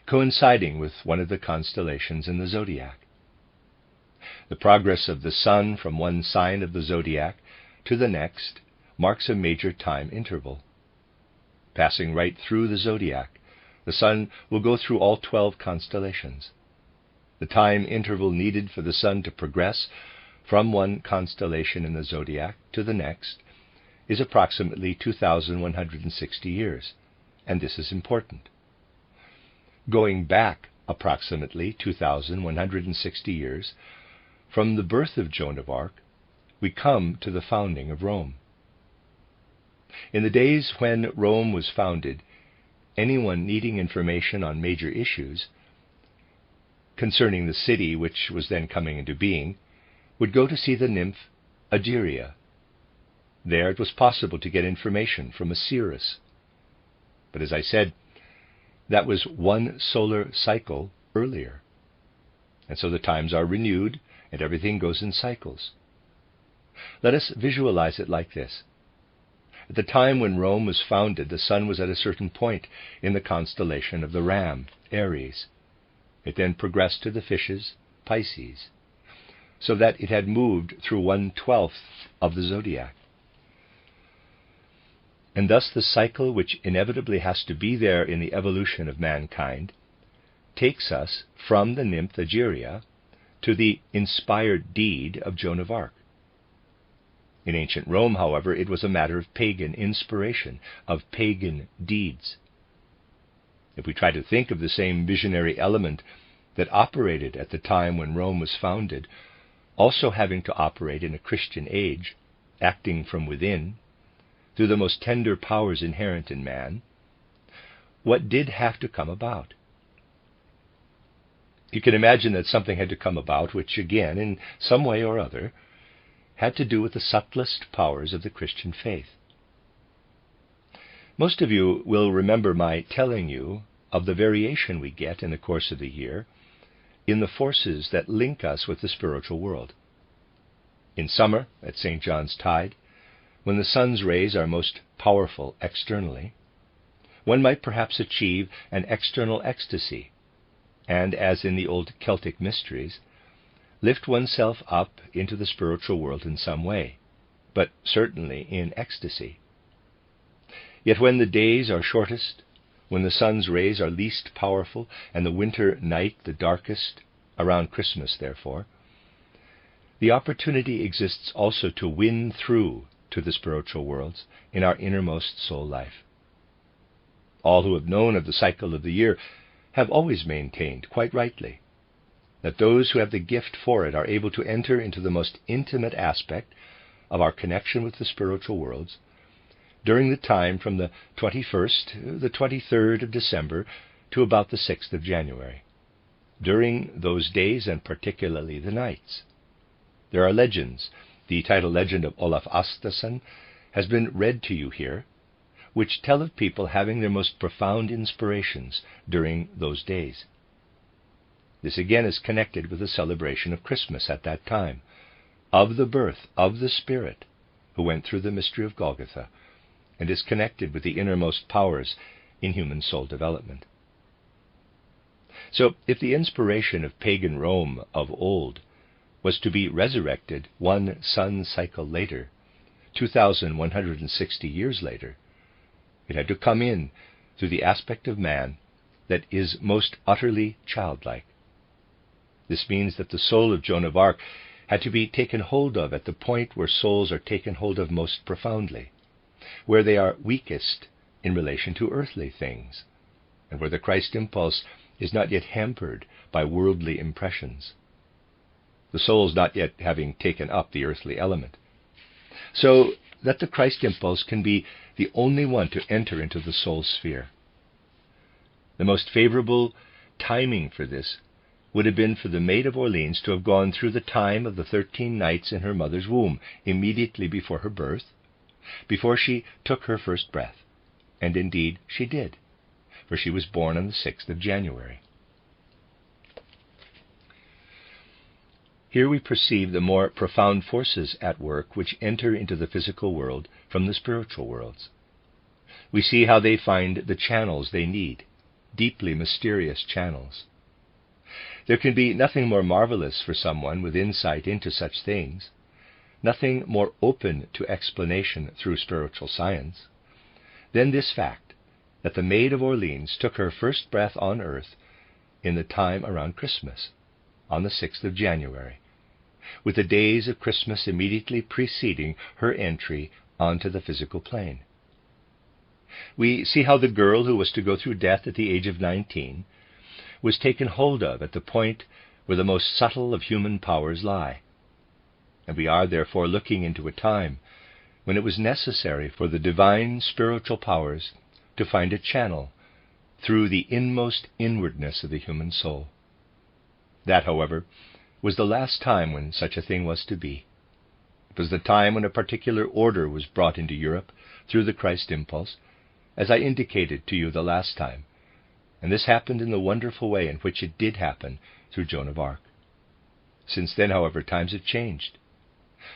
coinciding with one of the constellations in the zodiac. The progress of the sun from one sign of the zodiac to the next marks a major time interval. Passing right through the zodiac, the sun will go through all 12 constellations. The time interval needed for the sun to progress from one constellation in the zodiac to the next is approximately 2,160 years, and this is important. Going back approximately 2,160 years, from the birth of Joan of Arc, we come to the founding of Rome. In the days when Rome was founded, anyone needing information on major issues concerning the city which was then coming into being would go to see the nymph Egeria. There it was possible to get information from a seeress. But as I said, that was one solar cycle earlier. And so the times are renewed and everything goes in cycles. Let us visualize it like this. At the time when Rome was founded, the sun was at a certain point in the constellation of the Ram, Aries. It then progressed to the fishes, Pisces, so that it had moved through 1/12 of the zodiac. And thus the cycle which inevitably has to be there in the evolution of mankind takes us from the nymph Egeria to the inspired deed of Joan of Arc. In ancient Rome, however, it was a matter of pagan inspiration, of pagan deeds. If we try to think of the same visionary element that operated at the time when Rome was founded, also having to operate in a Christian age, acting from within, through the most tender powers inherent in man, what did have to come about? You can imagine that something had to come about which, again, in some way or other, had to do with the subtlest powers of the Christian faith. Most of you will remember my telling you of the variation we get in the course of the year in the forces that link us with the spiritual world. In summer, at St. John's Tide, when the sun's rays are most powerful externally, one might perhaps achieve an external ecstasy, and, as in the old Celtic mysteries, lift oneself up into the spiritual world in some way, but certainly in ecstasy. Yet when the days are shortest, when the sun's rays are least powerful, and the winter night the darkest, around Christmas therefore, the opportunity exists also to win through to the spiritual worlds in our innermost soul life. All who have known of the cycle of the year have always maintained, quite rightly, that those who have the gift for it are able to enter into the most intimate aspect of our connection with the spiritual worlds during the time from the 21st to the 23rd of December to about the 6th of January. During those days, and particularly the nights, there are legends. The title legend of Olaf Astason has been read to you here, which tell of people having their most profound inspirations during those days. This again is connected with the celebration of Christmas at that time, of the birth of the Spirit who went through the mystery of Golgotha, and is connected with the innermost powers in human soul development. So, if the inspiration of pagan Rome of old was to be resurrected one sun cycle later, 2,160 years later, it had to come in through the aspect of man that is most utterly childlike. This means that the soul of Joan of Arc had to be taken hold of at the point where souls are taken hold of most profoundly, where they are weakest in relation to earthly things, and where the Christ impulse is not yet hampered by worldly impressions, the souls not yet having taken up the earthly element, so that the Christ impulse can be the only one to enter into the soul sphere. The most favorable timing for this would have been for the Maid of Orleans to have gone through the time of the 13 nights in her mother's womb, immediately before her birth, before she took her first breath. And indeed she did, for she was born on the 6th of January. Here we perceive the more profound forces at work which enter into the physical world from the spiritual worlds. We see how they find the channels they need, deeply mysterious channels. There can be nothing more marvelous for someone with insight into such things, nothing more open to explanation through spiritual science, than this fact that the Maid of Orleans took her first breath on earth in the time around Christmas, on the 6th of January, with the days of Christmas immediately preceding her entry onto the physical plane. We see how the girl who was to go through death at the age of 19 was taken hold of at the point where the most subtle of human powers lie. And we are therefore looking into a time when it was necessary for the divine spiritual powers to find a channel through the inmost inwardness of the human soul. That, however, was the last time when such a thing was to be. It was the time when a particular order was brought into Europe through the Christ impulse, as I indicated to you the last time, and this happened in the wonderful way in which it did happen through Joan of Arc. Since then, however, times have changed.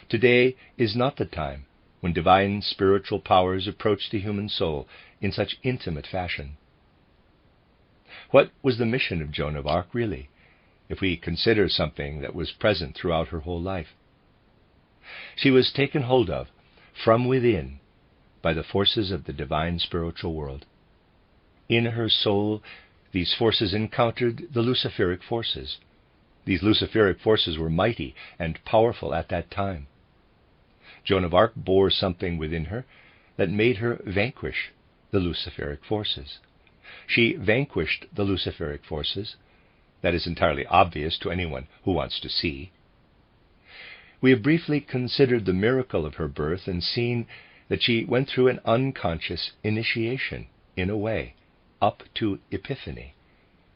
Today is not the time when divine spiritual powers approach the human soul in such intimate fashion. What was the mission of Joan of Arc, really, if we consider something that was present throughout her whole life? She was taken hold of from within by the forces of the divine spiritual world. In her soul, these forces encountered the Luciferic forces. These Luciferic forces were mighty and powerful at that time. Joan of Arc bore something within her that made her vanquish the Luciferic forces. She vanquished the Luciferic forces. That is entirely obvious to anyone who wants to see. We have briefly considered the miracle of her birth and seen that she went through an unconscious initiation, in a way, up to Epiphany,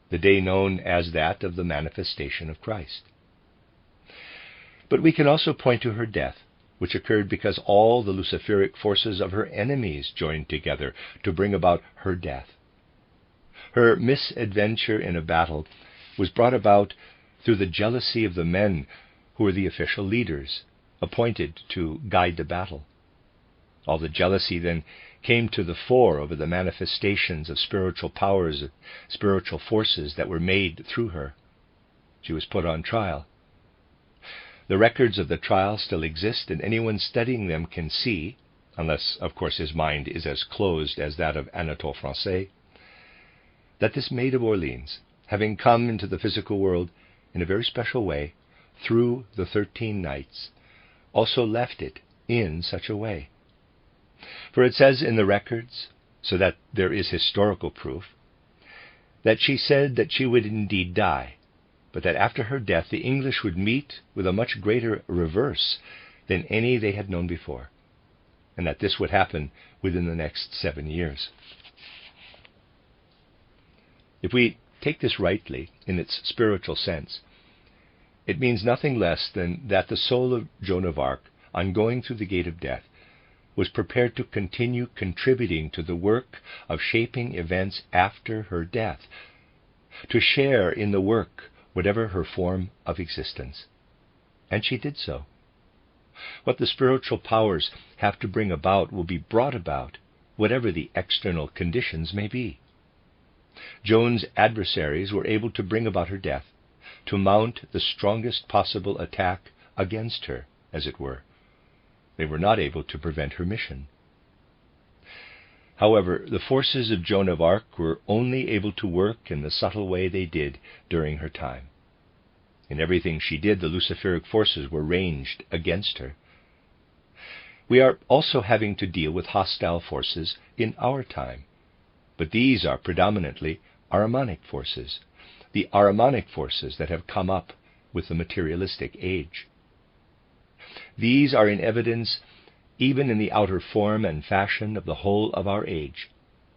the day known as that of the manifestation of Christ. But we can also point to her death, which occurred because all the Luciferic forces of her enemies joined together to bring about her death. Her misadventure in a battle was brought about through the jealousy of the men who were the official leaders, appointed to guide the battle. All the jealousy then came to the fore over the manifestations of spiritual powers, spiritual forces that were made through her. She was put on trial. The records of the trial still exist, and anyone studying them can see, unless, of course, his mind is as closed as that of Anatole France, that this Maid of Orleans, having come into the physical world in a very special way through the 13 nights, also left it in such a way. For it says in the records, so that there is historical proof, that she said that she would indeed die, but that after her death the English would meet with a much greater reverse than any they had known before, and that this would happen within the next 7 years. If we take this rightly, in its spiritual sense, it means nothing less than that the soul of Joan of Arc, on going through the gate of death, was prepared to continue contributing to the work of shaping events after her death, to share in the work, whatever her form of existence. And she did so. What the spiritual powers have to bring about will be brought about, whatever the external conditions may be. Joan's adversaries were able to bring about her death, to mount the strongest possible attack against her, as it were. They were not able to prevent her mission. However, the forces of Joan of Arc were only able to work in the subtle way they did during her time. In everything she did, the Luciferic forces were ranged against her. We are also having to deal with hostile forces in our time, but these are predominantly Ahrimanic forces, the Ahrimanic forces that have come up with the materialistic age. These are in evidence even in the outer form and fashion of the whole of our age,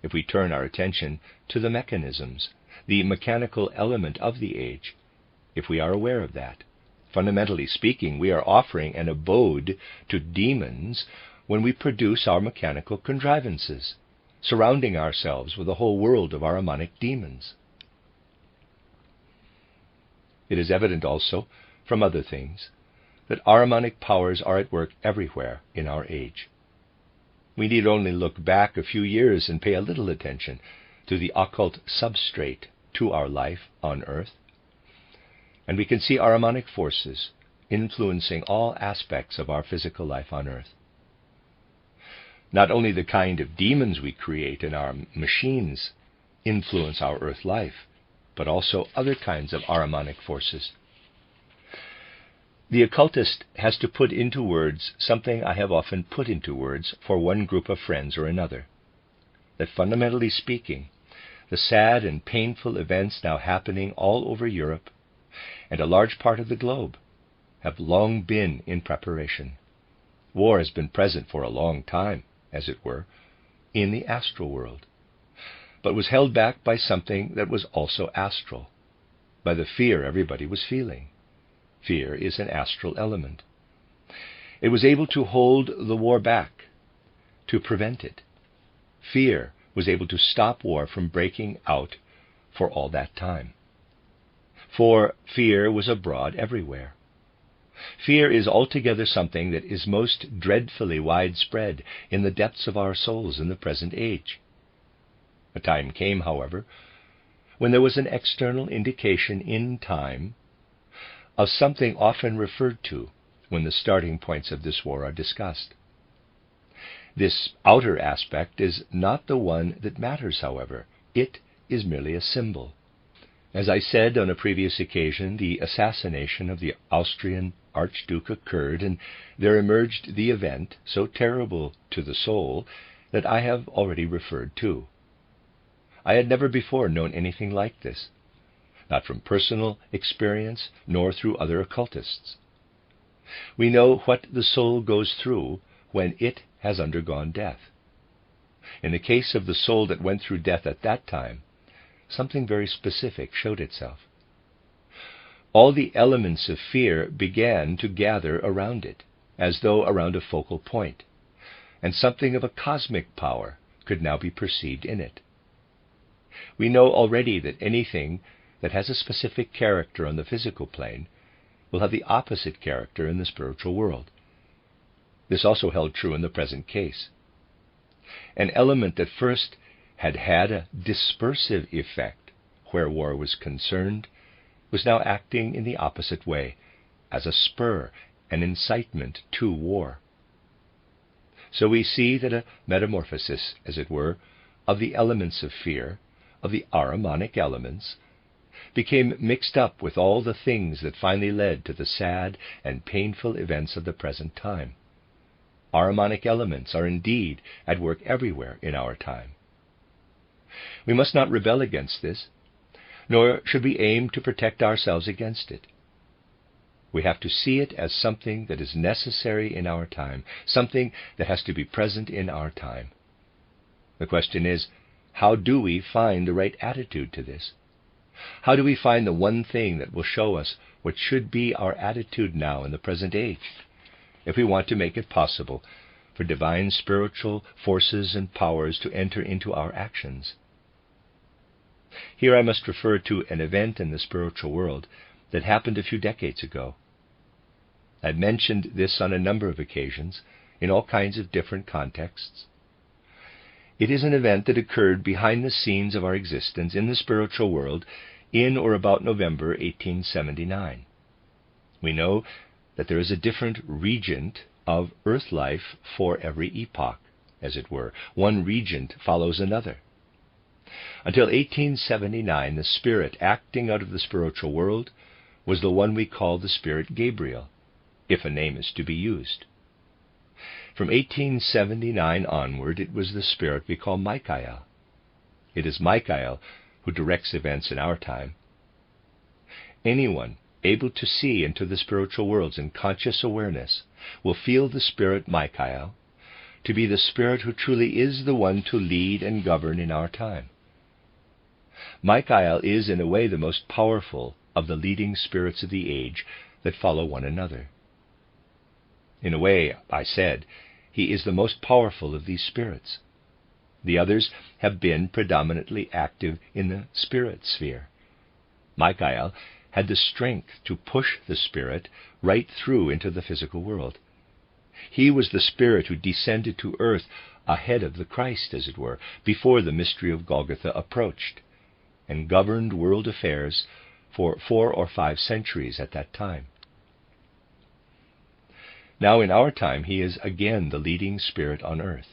if we turn our attention to the mechanisms, the mechanical element of the age, if we are aware of that. Fundamentally speaking, we are offering an abode to demons when we produce our mechanical contrivances, surrounding ourselves with a whole world of Ahrimanic demons. It is evident also, from other things, that Ahrimanic powers are at work everywhere in our age. We need only look back a few years and pay a little attention to the occult substrate to our life on earth, and we can see Ahrimanic forces influencing all aspects of our physical life on earth. Not only the kind of demons we create in our machines influence our earth life, but also other kinds of Ahrimanic forces. The occultist has to put into words something I have often put into words for one group of friends or another, that fundamentally speaking, the sad and painful events now happening all over Europe and a large part of the globe have long been in preparation. War has been present for a long time, as it were, in the astral world, but was held back by something that was also astral, by the fear everybody was feeling. Fear is an astral element. It was able to hold the war back, to prevent it. Fear was able to stop war from breaking out for all that time. For fear was abroad everywhere. Fear is altogether something that is most dreadfully widespread in the depths of our souls in the present age. A time came, however, when there was an external indication in time of something often referred to when the starting points of this war are discussed. This outer aspect is not the one that matters, however. It is merely a symbol. As I said on a previous occasion, the assassination of the Austrian Archduke occurred, and there emerged the event, so terrible to the soul, that I have already referred to. I had never before known anything like this, not from personal experience, nor through other occultists. We know what the soul goes through when it has undergone death. In the case of the soul that went through death at that time, something very specific showed itself. All the elements of fear began to gather around it, as though around a focal point, and something of a cosmic power could now be perceived in it. We know already that anything that has a specific character on the physical plane will have the opposite character in the spiritual world. This also held true in the present case. An element that first had a dispersive effect where war was concerned was now acting in the opposite way, as a spur, an incitement to war. So we see that a metamorphosis, as it were, of the elements of fear, of the Ahrimanic elements, became mixed up with all the things that finally led to the sad and painful events of the present time. Ahrimanic elements are indeed at work everywhere in our time. We must not rebel against this, nor should we aim to protect ourselves against it. We have to see it as something that is necessary in our time, something that has to be present in our time. The question is, how do we find the right attitude to this? How do we find the one thing that will show us what should be our attitude now in the present age, if we want to make it possible for divine spiritual forces and powers to enter into our actions? Here I must refer to an event in the spiritual world that happened a few decades ago. I've mentioned this on a number of occasions, in all kinds of different contexts. It is an event that occurred behind the scenes of our existence in the spiritual world in or about November 1879. We know that there is a different regent of earth life for every epoch, as it were. One regent follows another. Until 1879, the spirit acting out of the spiritual world was the one we call the spirit Gabriel, if a name is to be used. From 1879 onward, it was the spirit we call Michael. It is Michael who directs events in our time. Anyone able to see into the spiritual worlds in conscious awareness will feel the spirit Michael to be the spirit who truly is the one to lead and govern in our time. Michael is, in a way, the most powerful of the leading spirits of the age that follow one another. In a way, I said, he is the most powerful of these spirits. The others have been predominantly active in the spirit sphere. Michael had the strength to push the spirit right through into the physical world. He was the spirit who descended to earth ahead of the Christ, as it were, before the mystery of Golgotha approached, and governed world affairs for 4 or 5 centuries at that time. Now in our time, he is again the leading spirit on earth.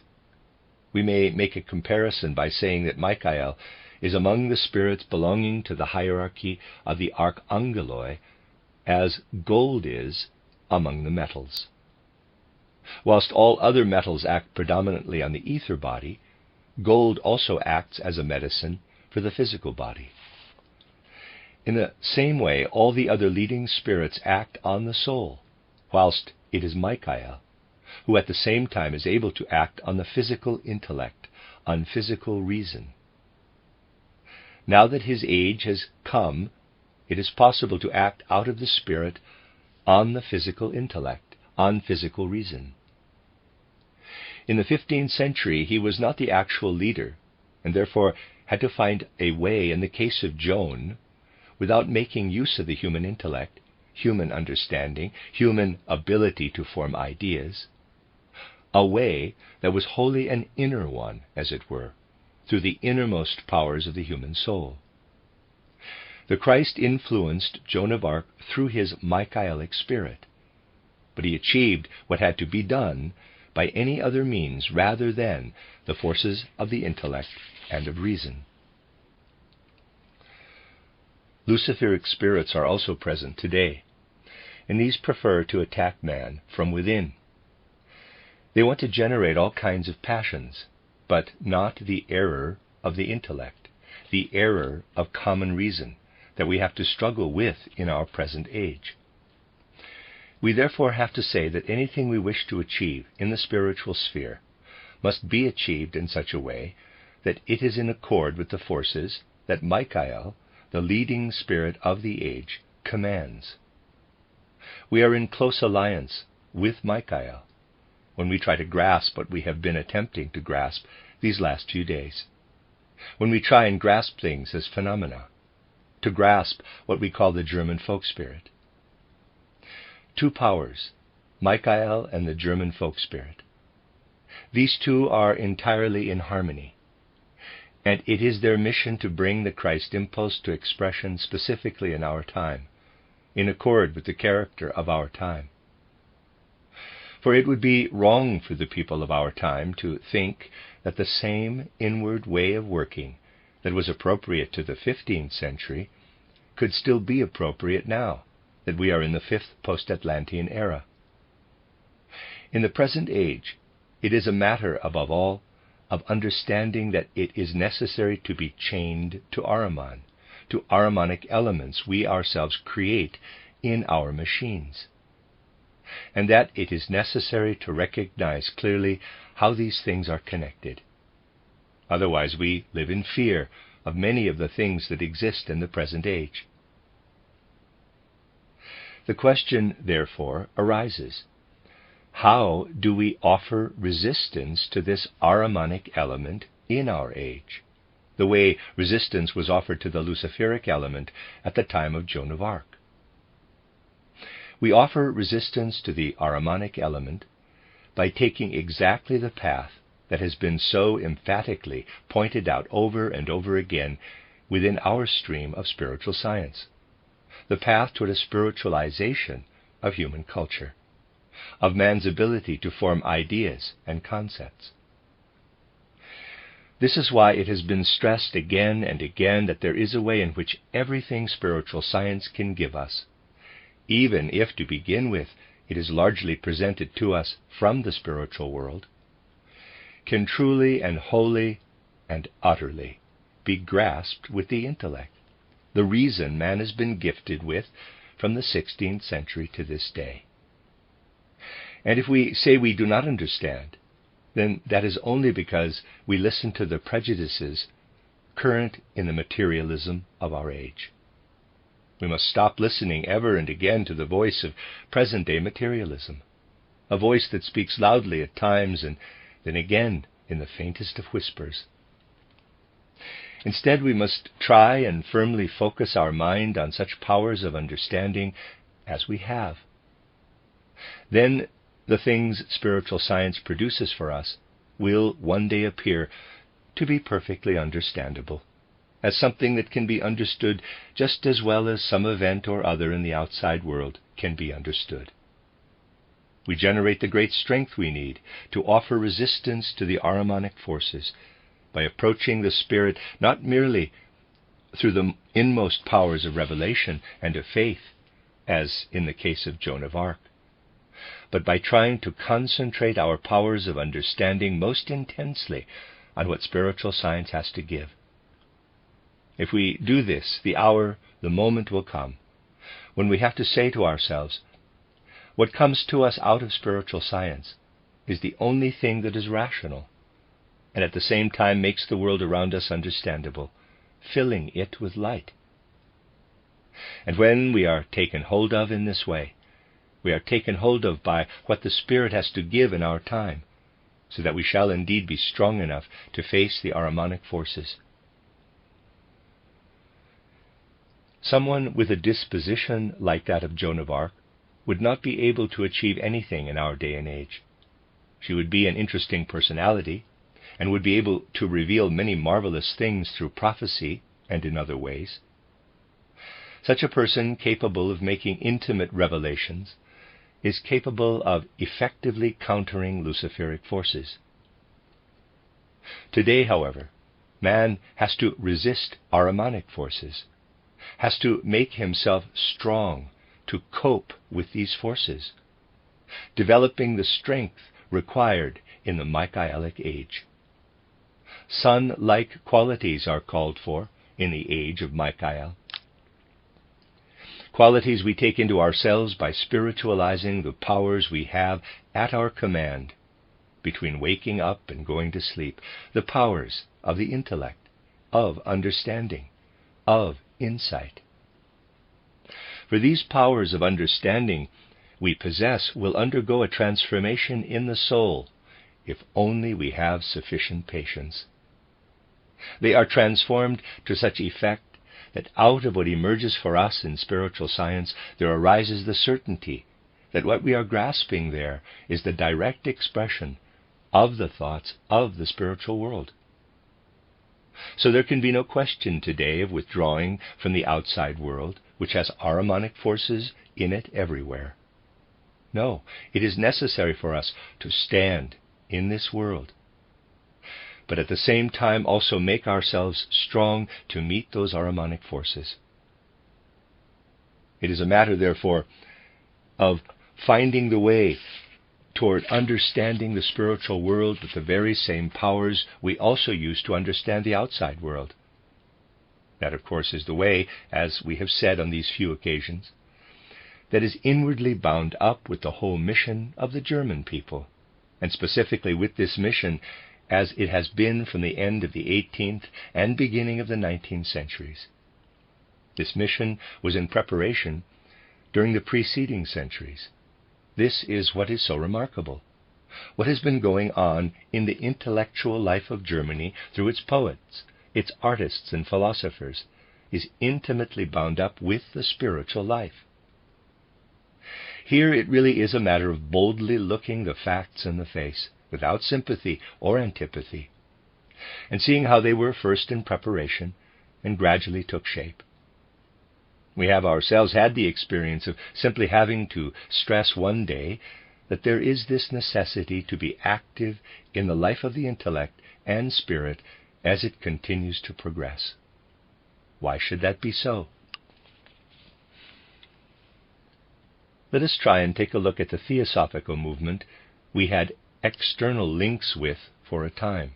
We may make a comparison by saying that Michael is among the spirits belonging to the hierarchy of the archangeloi, as gold is among the metals. Whilst all other metals act predominantly on the ether body, gold also acts as a medicine for the physical body. In the same way, all the other leading spirits act on the soul, whilst it is Michael who at the same time is able to act on the physical intellect, on physical reason. Now that his age has come, it is possible to act out of the spirit on the physical intellect, on physical reason. In the 15th century, he was not the actual leader, and therefore had to find a way, in the case of Joan, without making use of the human intellect, human understanding, human ability to form ideas, a way that was wholly an inner one, as it were, through the innermost powers of the human soul. The Christ influenced Joan of Arc through his Michaelic spirit, but he achieved what had to be done by any other means rather than the forces of the intellect and of reason. Luciferic spirits are also present today, and these prefer to attack man from within. They want to generate all kinds of passions, but not the error of the intellect, the error of common reason that we have to struggle with in our present age. We therefore have to say that anything we wish to achieve in the spiritual sphere must be achieved in such a way that it is in accord with the forces that Michael, the leading spirit of the age, commands. We are in close alliance with Michael when we try to grasp what we have been attempting to grasp these last few days, when we try and grasp things as phenomena, to grasp what we call the German folk spirit. 2 powers, Michael and the German folk spirit. These two are entirely in harmony, and it is their mission to bring the Christ impulse to expression specifically in our time, in accord with the character of our time. For it would be wrong for the people of our time to think that the same inward way of working that was appropriate to the 15th century could still be appropriate now that we are in the 5th post-Atlantean era. In the present age, it is a matter, above all, of understanding that it is necessary to be chained to Ahriman, to Ahrimanic elements we ourselves create in our machines, and that it is necessary to recognize clearly how these things are connected. Otherwise we live in fear of many of the things that exist in the present age. The question, therefore, arises: how do we offer resistance to this Ahrimanic element in our age, the way resistance was offered to the Luciferic element at the time of Joan of Arc? We offer resistance to the Ahrimanic element by taking exactly the path that has been so emphatically pointed out over and over again within our stream of spiritual science, the path toward a spiritualization of human culture, of man's ability to form ideas and concepts. This is why it has been stressed again and again that there is a way in which everything spiritual science can give us, even if, to begin with, it is largely presented to us from the spiritual world, can truly and wholly and utterly be grasped with the intellect, the reason man has been gifted with from the 16th century to this day. And if we say we do not understand, then that is only because we listen to the prejudices current in the materialism of our age. We must stop listening ever and again to the voice of present-day materialism, a voice that speaks loudly at times and then again in the faintest of whispers. Instead, we must try and firmly focus our mind on such powers of understanding as we have. Then the things spiritual science produces for us will one day appear to be perfectly understandable, as something that can be understood just as well as some event or other in the outside world can be understood. We generate the great strength we need to offer resistance to the Ahrimanic forces by approaching the Spirit not merely through the inmost powers of revelation and of faith, as in the case of Joan of Arc, but by trying to concentrate our powers of understanding most intensely on what spiritual science has to give. If we do this, the hour, the moment will come when we have to say to ourselves, what comes to us out of spiritual science is the only thing that is rational, and at the same time makes the world around us understandable, filling it with light. And when we are taken hold of in this way, we are taken hold of by what the Spirit has to give in our time, so that we shall indeed be strong enough to face the Ahrimanic forces. Someone with a disposition like that of Joan of Arc would not be able to achieve anything in our day and age. She would be an interesting personality, and would be able to reveal many marvelous things through prophecy and in other ways. Such a person, capable of making intimate revelations, is capable of effectively countering Luciferic forces. Today, however, man has to resist Ahrimanic forces, has to make himself strong to cope with these forces, developing the strength required in the Michaelic age. Sun-like qualities are called for in the age of Michael. Qualities we take into ourselves by spiritualizing the powers we have at our command between waking up and going to sleep, the powers of the intellect, of understanding, of insight. For these powers of understanding we possess will undergo a transformation in the soul if only we have sufficient patience. They are transformed to such effect that out of what emerges for us in spiritual science there arises the certainty that what we are grasping there is the direct expression of the thoughts of the spiritual world. So there can be no question today of withdrawing from the outside world, which has Ahrimanic forces in it everywhere. No, it is necessary for us to stand in this world, but at the same time also make ourselves strong to meet those Ahrimanic forces. It is a matter, therefore, of finding the way toward understanding the spiritual world with the very same powers we also use to understand the outside world. That, of course, is the way, as we have said on these few occasions, that is inwardly bound up with the whole mission of the German people, and specifically with this mission as it has been from the end of the 18th and beginning of the 19th centuries. This mission was in preparation during the preceding centuries. This is what is so remarkable. What has been going on in the intellectual life of Germany through its poets, its artists and philosophers, is intimately bound up with the spiritual life. Here it really is a matter of boldly looking the facts in the face, without sympathy or antipathy, and seeing how they were first in preparation and gradually took shape. We have ourselves had the experience of simply having to stress one day that there is this necessity to be active in the life of the intellect and spirit as it continues to progress. Why should that be so? Let us try and take a look at the theosophical movement we had external links with for a time,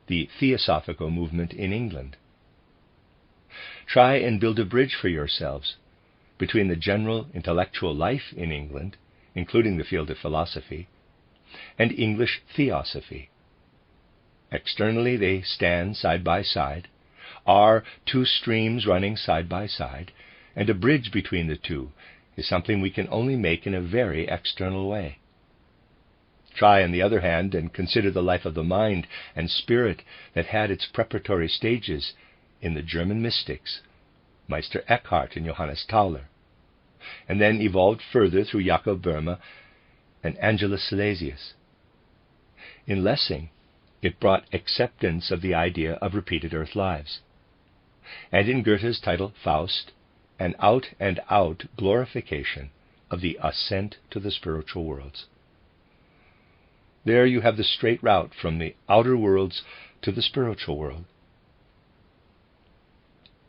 the theosophical movement in England. Try and build a bridge for yourselves between the general intellectual life in England, including the field of philosophy, and English theosophy. Externally they stand side by side, are two streams running side by side, and a bridge between the two is something we can only make in a very external way. Try, on the other hand, and consider the life of the mind and spirit that had its preparatory stages in the German mystics, Meister Eckhart and Johannes Tauler, and then evolved further through Jakob Böhme and Angelus Silesius. In Lessing, it brought acceptance of the idea of repeated earth lives, and in Goethe's title Faust, an out-and-out glorification of the ascent to the spiritual worlds. There you have the straight route from the outer worlds to the spiritual world.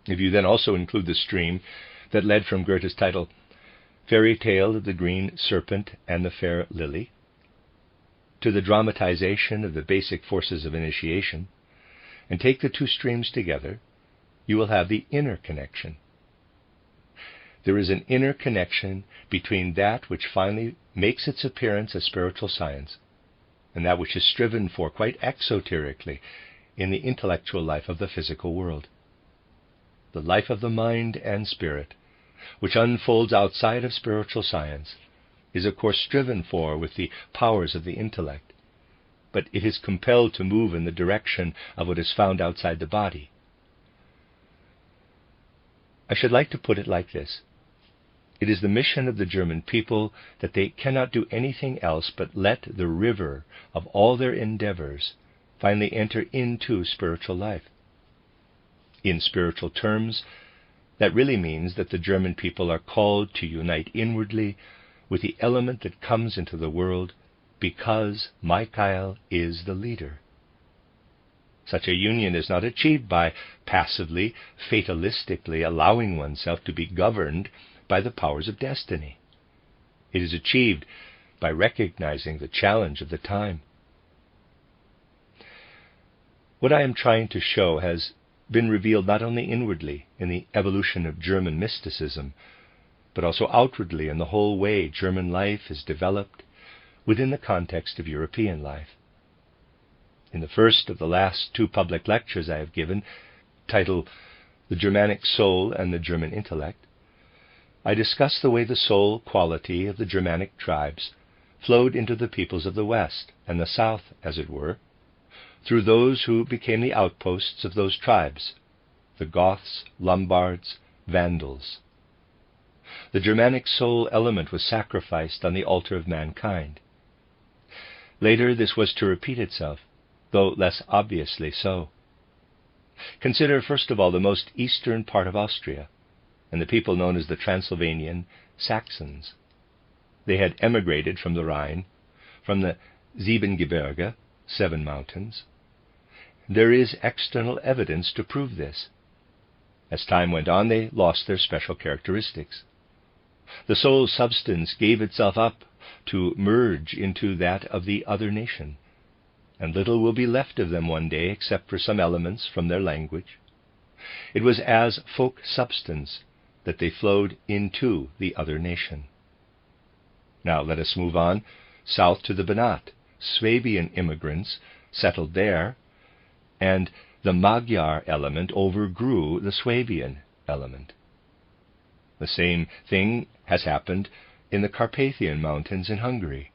If you then also include the stream that led from Goethe's title Fairy Tale of the Green Serpent and the Fair Lily to the dramatization of the basic forces of initiation, and take the two streams together, you will have the inner connection. There is an inner connection between that which finally makes its appearance as spiritual science and that which is striven for quite exoterically in the intellectual life of the physical world. The life of the mind and spirit, which unfolds outside of spiritual science, is of course striven for with the powers of the intellect, but it is compelled to move in the direction of what is found outside the body. I should like to put it like this. It is the mission of the German people that they cannot do anything else but let the river of all their endeavors finally enter into spiritual life. In spiritual terms, that really means that the German people are called to unite inwardly with the element that comes into the world because Michael is the leader. Such a union is not achieved by passively, fatalistically allowing oneself to be governed by the powers of destiny. It is achieved by recognizing the challenge of the time. What I am trying to show has been revealed not only inwardly in the evolution of German mysticism, but also outwardly in the whole way German life is developed within the context of European life. In the first of the last two public lectures I have given, titled The Germanic Soul and the German Intellect, I discussed the way the soul quality of the Germanic tribes flowed into the peoples of the West and the South, as it were, through those who became the outposts of those tribes, the Goths, Lombards, Vandals. The Germanic soul element was sacrificed on the altar of mankind. Later this was to repeat itself, though less obviously so. Consider first of all the most eastern part of Austria, and the people known as the Transylvanian Saxons. They had emigrated from the Rhine, from the Siebengebirge, 7 mountains. There is external evidence to prove this. As time went on, they lost their special characteristics. The soul substance gave itself up to merge into that of the other nation, and little will be left of them one day except for some elements from their language. It was as folk substance that they flowed into the other nation. Now let us move on south to the Banat. Swabian immigrants settled there, and the Magyar element overgrew the Swabian element. The same thing has happened in the Carpathian Mountains in Hungary.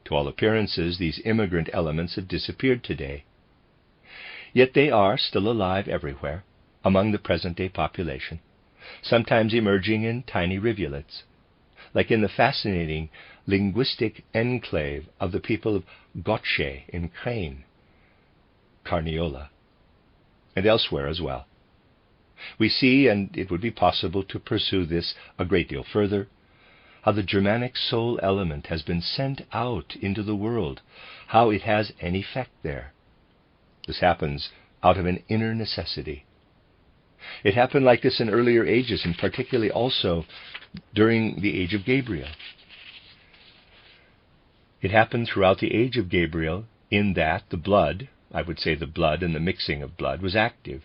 To all appearances, these immigrant elements have disappeared today. Yet they are still alive everywhere, among the present-day population, sometimes emerging in tiny rivulets, like in the fascinating linguistic enclave of the people of Gotche in Crane, Carniola, and elsewhere as well. We see, and it would be possible to pursue this a great deal further, how the Germanic soul element has been sent out into the world, how it has an effect there. This happens out of an inner necessity. It happened like this in earlier ages, and particularly also during the age of Gabriel. It happened throughout the age of Gabriel in that the blood, I would say the blood and the mixing of blood, was active.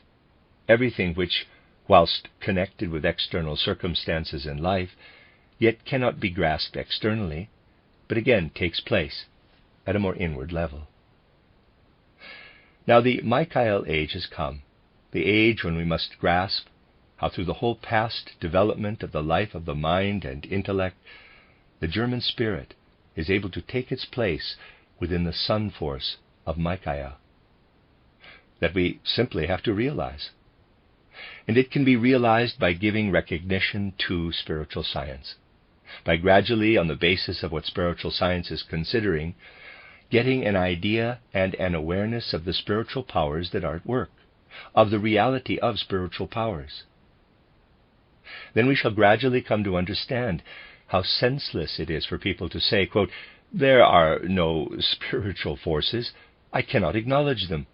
Everything which, whilst connected with external circumstances in life, yet cannot be grasped externally, but again takes place at a more inward level. Now the Michael age has come, the age when we must grasp how through the whole past development of the life of the mind and intellect, the German spirit is able to take its place within the sun force of Michael. That we simply have to realize. And it can be realized by giving recognition to spiritual science, by gradually, on the basis of what spiritual science is considering, getting an idea and an awareness of the spiritual powers that are at work, of the reality of spiritual powers. Then we shall gradually come to understand how senseless it is for people to say, quote, "There are no spiritual forces. I cannot acknowledge them.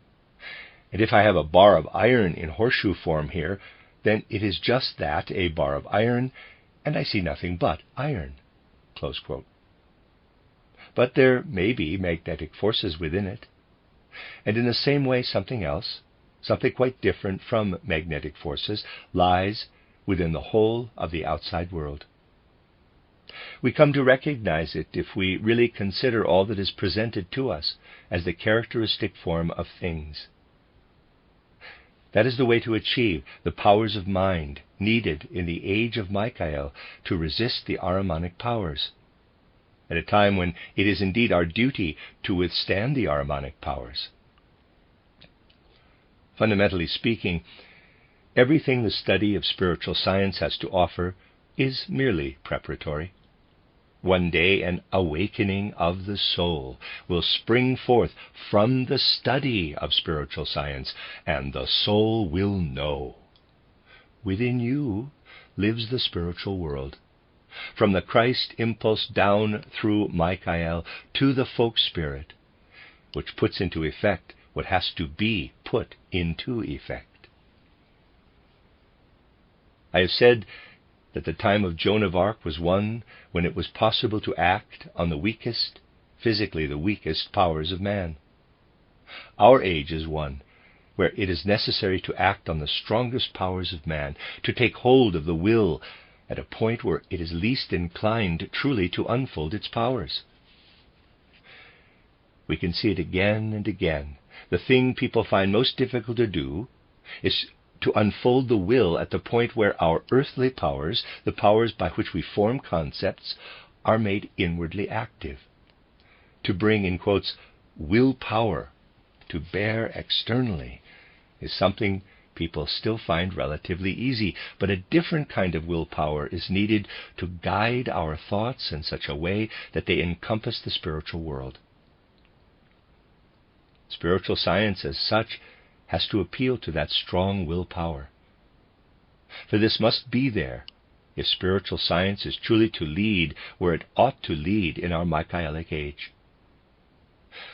And if I have a bar of iron in horseshoe form here, then it is just that, a bar of iron, and I see nothing but iron." Close quote. But there may be magnetic forces within it. And in the same way, something else, something quite different from magnetic forces, lies within the whole of the outside world. We come to recognize it if we really consider all that is presented to us as the characteristic form of things. That is the way to achieve the powers of mind needed in the age of Michael to resist the Ahrimanic powers, at a time when it is indeed our duty to withstand the Ahrimanic powers. Fundamentally speaking, everything the study of spiritual science has to offer is merely preparatory. One day an awakening of the soul will spring forth from the study of spiritual science, and the soul will know. Within you lives the spiritual world. From the Christ impulse down through Michael to the folk spirit, which puts into effect what has to be put into effect. I have said that the time of Joan of Arc was one when it was possible to act on the weakest, physically the weakest powers of man. Our age is one where it is necessary to act on the strongest powers of man, to take hold of the will at a point where it is least inclined truly to unfold its powers. We can see it again and again. The thing people find most difficult to do is to unfold the will at the point where our earthly powers, the powers by which we form concepts, are made inwardly active. To bring, in quotes, willpower to bear externally is something people still find relatively easy, but a different kind of willpower is needed to guide our thoughts in such a way that they encompass the spiritual world. Spiritual science as such has to appeal to that strong willpower. For this must be there if spiritual science is truly to lead where it ought to lead in our Michaelic age.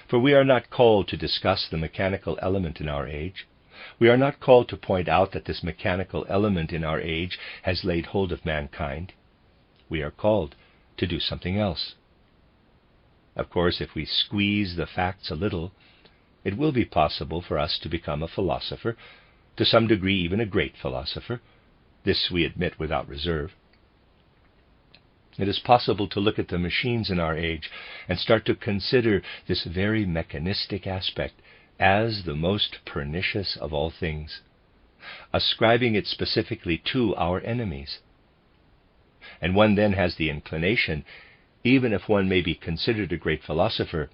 For we are not called to discuss the mechanical element in our age. We are not called to point out that this mechanical element in our age has laid hold of mankind. We are called to do something else. Of course, if we squeeze the facts a little, it will be possible for us to become a philosopher, to some degree even a great philosopher. This we admit without reserve. It is possible to look at the machines in our age and start to consider this very mechanistic aspect as the most pernicious of all things, ascribing it specifically to our enemies. And one then has the inclination, even if one may be considered a great philosopher,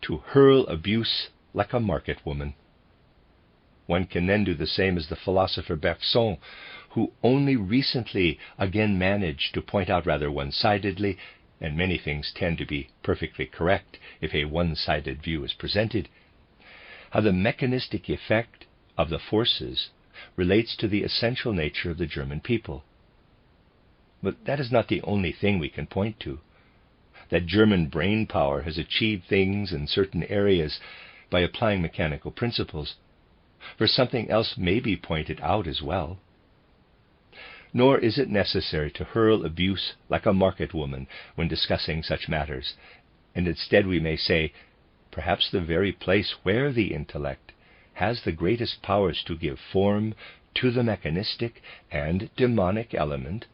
to hurl abuse like a market woman. One can then do the same as the philosopher Bergson, who only recently again managed to point out rather one-sidedly, and many things tend to be perfectly correct if a one-sided view is presented, how the mechanistic effect of the forces relates to the essential nature of the German people. But that is not the only thing we can point to. That German brain power has achieved things in certain areas by applying mechanical principles. for something else may be pointed out as well. Nor is it necessary to hurl abuse like a market woman when discussing such matters, and instead we may say, perhaps the very place where the intellect has the greatest powers to give form to the mechanistic and demonic element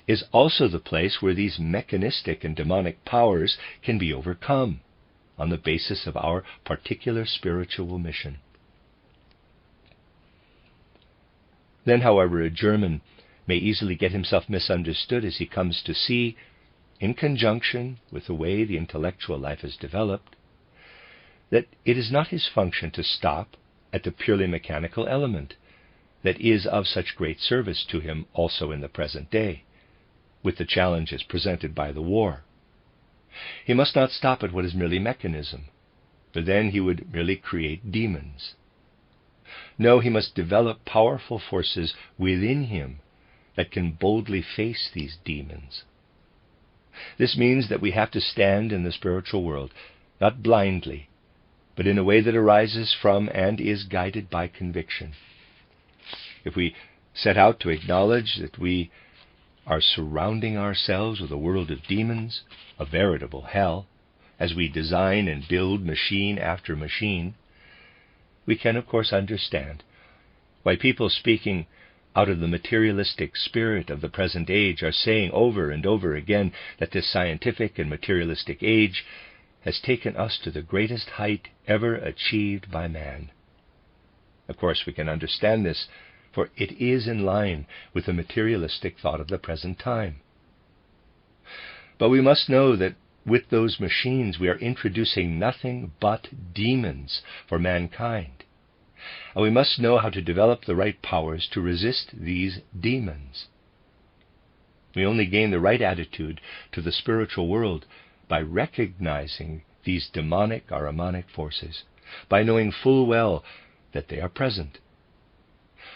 is also the place where these mechanistic and demonic powers can be overcome on the basis of our particular spiritual mission. Then, however, a German may easily get himself misunderstood as he comes to see, in conjunction with the way the intellectual life is developed, that it is not his function to stop at the purely mechanical element that is of such great service to him also in the present day, with the challenges presented by the war. He must not stop at what is merely mechanism, for then he would merely create demons. No, he must develop powerful forces within him that can boldly face these demons. This means that we have to stand in the spiritual world, not blindly, but in a way that arises from and is guided by conviction. If we set out to acknowledge that we are surrounding ourselves with a world of demons, a veritable hell, as we design and build machine after machine, we can of course understand why people speaking out of the materialistic spirit of the present age are saying over and over again that this scientific and materialistic age has taken us to the greatest height ever achieved by man. Of course, we can understand this, for it is in line with the materialistic thought of the present time. But we must know that with those machines we are introducing nothing but demons for mankind. And we must know how to develop the right powers to resist these demons. We only gain the right attitude to the spiritual world by recognizing these demonic Ahrimanic forces, by knowing full well that they are present.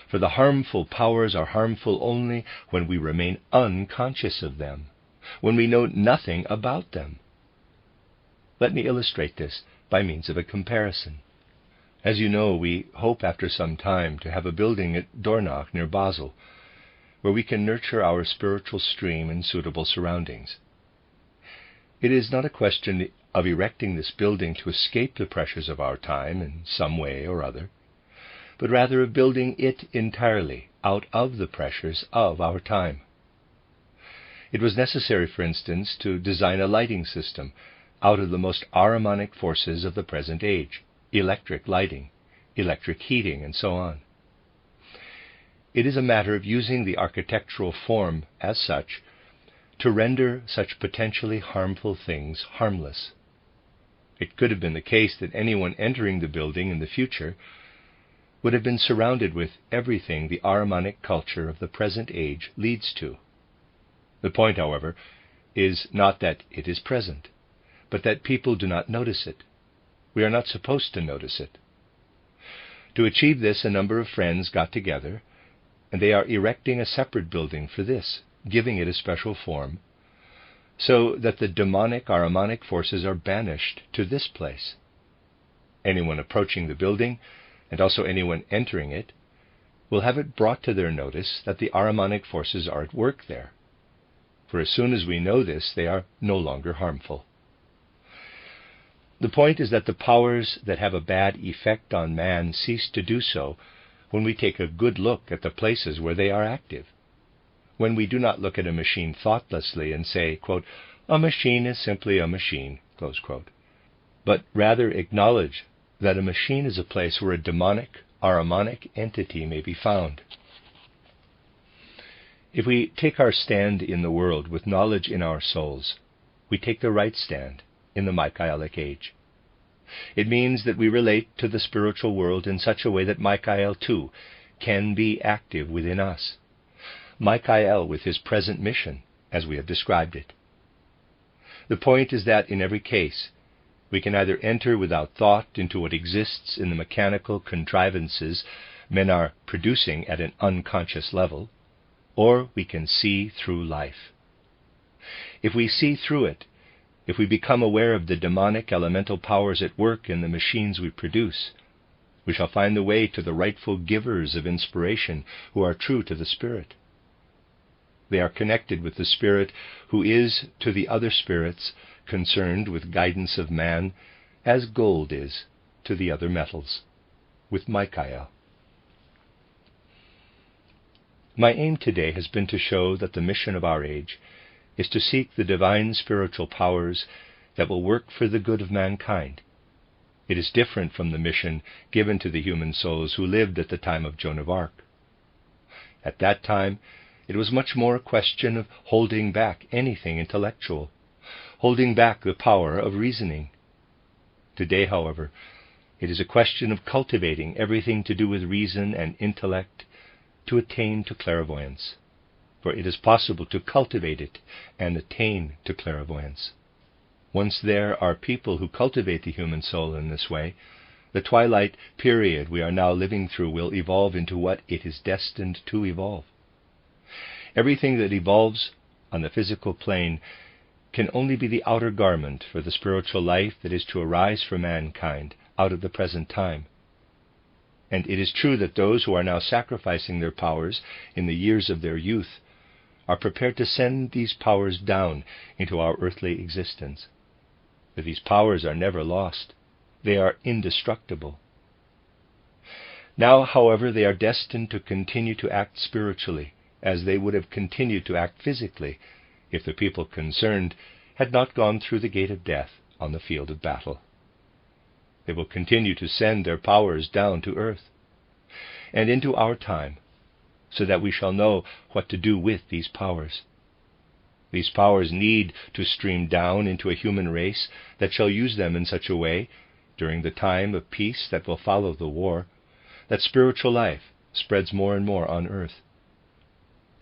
For the harmful powers are harmful only when we remain unconscious of them, when we know nothing about them. Let me illustrate this by means of a comparison. As you know, we hope after some time to have a building at Dornach near Basel, where we can nurture our spiritual stream in suitable surroundings. It is not a question of erecting this building to escape the pressures of our time in some way or other, but rather of building it entirely out of the pressures of our time. It was necessary, for instance, to design a lighting system out of the most Ahrimanic forces of the present age, electric lighting, electric heating, and so on. It is a matter of using the architectural form as such to render such potentially harmful things harmless. It could have been the case that anyone entering the building in the future would have been surrounded with everything the Ahrimanic culture of the present age leads to. The point, however, is not that it is present, but that people do not notice it. We are not supposed to notice it. To achieve this, a number of friends got together, and they are erecting a separate building for this, giving it a special form, so that the demonic Ahrimanic forces are banished to this place. Anyone approaching the building, and also anyone entering it, will have it brought to their notice that the Ahrimanic forces are at work there. For as soon as we know this, they are no longer harmful. The point is that the powers that have a bad effect on man cease to do so when we take a good look at the places where they are active. When we do not look at a machine thoughtlessly and say, quote, "A machine is simply a machine," close quote, but rather acknowledge that a machine is a place where a demonic, Ahrimanic entity may be found. If we take our stand in the world with knowledge in our souls, we take the right stand in the Michaelic age. It means that we relate to the spiritual world in such a way that Michael, too, can be active within us. Michael with his present mission, as we have described it. The point is that in every case, we can either enter without thought into what exists in the mechanical contrivances men are producing at an unconscious level, or we can see through life. If we see through it, if we become aware of the demonic elemental powers at work in the machines we produce, We shall find the way to the rightful givers of inspiration who are true to the Spirit. They are connected with the Spirit who is to the other spirits concerned with guidance of man as gold is to the other metals, with Michael. My aim today has been to show that the mission of our age is to seek the divine spiritual powers that will work for the good of mankind. It is different from the mission given to the human souls who lived at the time of Joan of Arc. At that time, it was much more a question of holding back anything intellectual, holding back the power of reasoning. Today, however, it is a question of cultivating everything to do with reason and intellect to attain to clairvoyance, for it is possible to cultivate it and attain to clairvoyance. Once there are people who cultivate the human soul in this way, the twilight period we are now living through will evolve into what it is destined to evolve. Everything that evolves on the physical plane can only be the outer garment for the spiritual life that is to arise for mankind out of the present time. And it is true that those who are now sacrificing their powers in the years of their youth are prepared to send these powers down into our earthly existence. But these powers are never lost. They are indestructible. Now, however, they are destined to continue to act spiritually, as they would have continued to act physically if the people concerned had not gone through the gate of death on the field of battle. They will continue to send their powers down to earth and into our time, so that we shall know what to do with these powers. These powers need to stream down into a human race that shall use them in such a way, during the time of peace that will follow the war, that spiritual life spreads more and more on earth.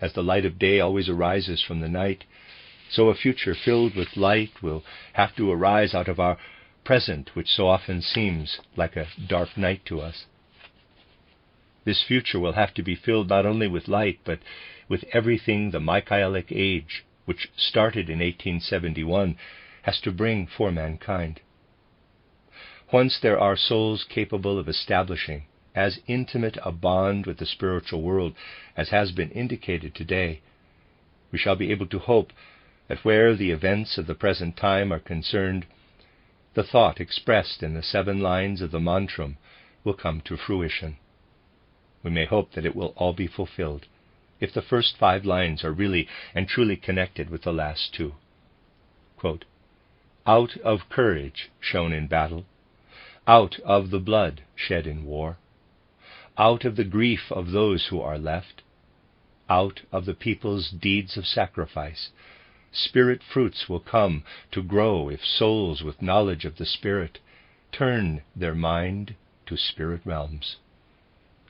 As the light of day always arises from the night, so a future filled with light will have to arise out of our present, which so often seems like a dark night to us. This future will have to be filled not only with light, but with everything the Michaelic age, which started in 1871, has to bring for mankind. Once there are souls capable of establishing as intimate a bond with the spiritual world as has been indicated today, we shall be able to hope that where the events of the present time are concerned, the thought expressed in the 7 lines of the mantram will come to fruition. We may hope that it will all be fulfilled, if the first 5 lines are really and truly connected with the last 2. Quote, "Out of courage shown in battle, out of the blood shed in war, out of the grief of those who are left, out of the people's deeds of sacrifice, spirit fruits will come to grow if souls with knowledge of the Spirit turn their mind to spirit realms."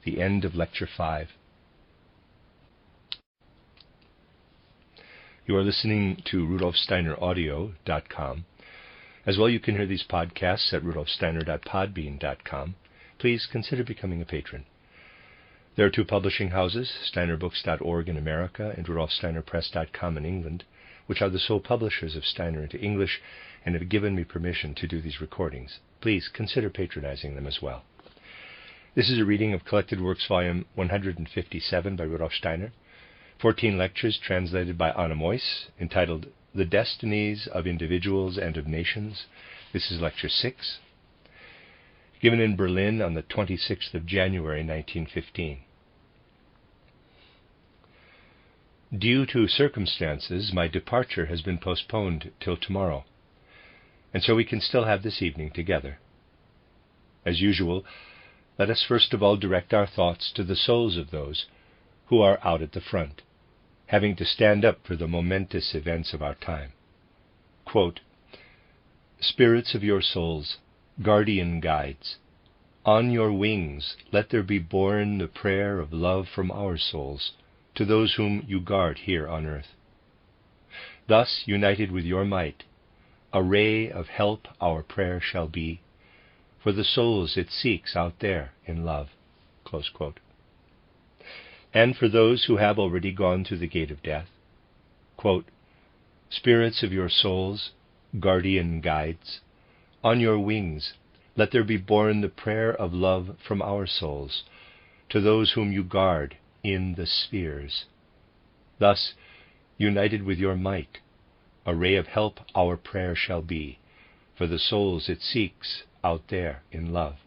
The end of Lecture 5. You are listening to RudolfSteinerAudio.com. As well, you can hear these podcasts at RudolfSteiner.podbean.com. Please consider becoming a patron. There are 2 publishing houses, SteinerBooks.org in America and RudolfSteinerPress.com in England, which are the sole publishers of Steiner into English and have given me permission to do these recordings. Please consider patronizing them as well. This is a reading of Collected Works Volume 157 by Rudolf Steiner, 14 lectures translated by Meuss, entitled The Destinies of Individuals and of Nations. This is Lecture 6, given in Berlin on the 26th of January 1915. Due to circumstances, my departure has been postponed till tomorrow, and so we can still have this evening together. As usual, let us first of all direct our thoughts to the souls of those who are out at the front, having to stand up for the momentous events of our time. Quote, "Spirits of your souls, guardian guides, on your wings let there be borne the prayer of love from our souls to those whom you guard here on earth. Thus, united with your might, a ray of help our prayer shall be, for the souls it seeks out there in love." Close quote. And for those who have already gone through the gate of death, quote, "Spirits of your souls, guardian guides, on your wings let there be borne the prayer of love from our souls to those whom you guard in the spheres. Thus, united with your might, a ray of help our prayer shall be for the souls it seeks out there in love."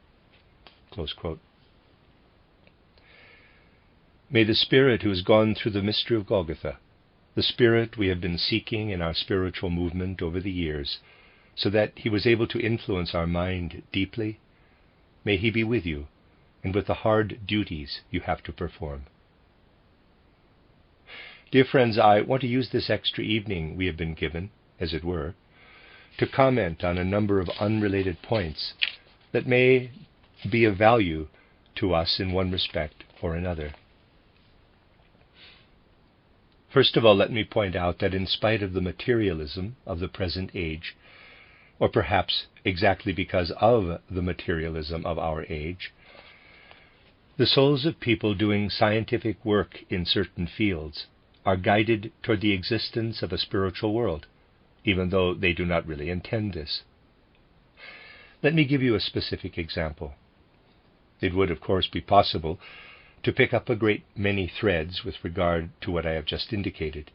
Close quote. May the Spirit who has gone through the mystery of Golgotha, the Spirit we have been seeking in our spiritual movement over the years, so that he was able to influence our mind deeply, may he be with you and with the hard duties you have to perform. Dear friends, I want to use this extra evening we have been given, as it were, to comment on a number of unrelated points that may be of value to us in one respect or another. First of all, let me point out that in spite of the materialism of the present age, or perhaps exactly because of the materialism of our age, the souls of people doing scientific work in certain fields are guided toward the existence of a spiritual world, even though they do not really intend this. Let me give you a specific example. It would, of course, be possible to pick up a great many threads with regard to what I have just indicated.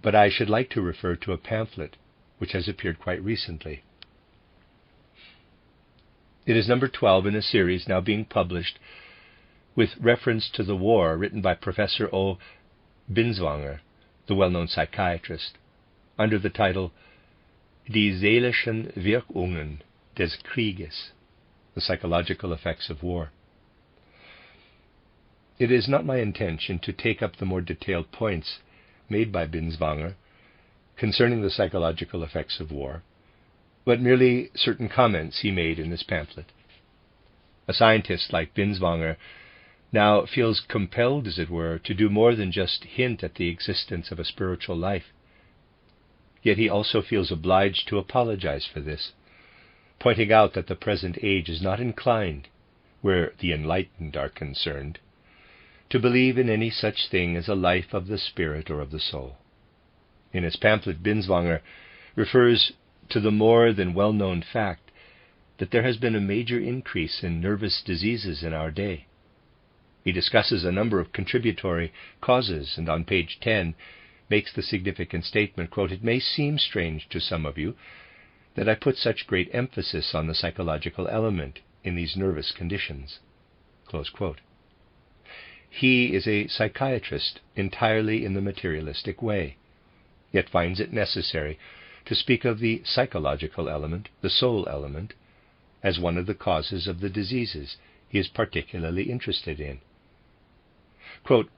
But I should like to refer to a pamphlet which has appeared quite recently. It is number 12 in a series now being published with reference to the war, written by Professor O. Binswanger, the well-known psychiatrist, under the title Die seelischen Wirkungen des Krieges, the psychological effects of war. It is not my intention to take up the more detailed points made by Binswanger concerning the psychological effects of war, but merely certain comments he made in this pamphlet. A scientist like Binswanger now feels compelled, as it were, to do more than just hint at the existence of a spiritual life. Yet he also feels obliged to apologize for this, pointing out that the present age is not inclined, where the enlightened are concerned, to believe in any such thing as a life of the spirit or of the soul. In his pamphlet, Binswanger refers to the more than well-known fact that there has been a major increase in nervous diseases in our day. He discusses a number of contributory causes, and on page 10 makes the significant statement, quote, "It may seem strange to some of you that I put such great emphasis on the psychological element in these nervous conditions." Close quote. He is a psychiatrist entirely in the materialistic way, yet finds it necessary to speak of the psychological element, the soul element, as one of the causes of the diseases he is particularly interested in. Quote,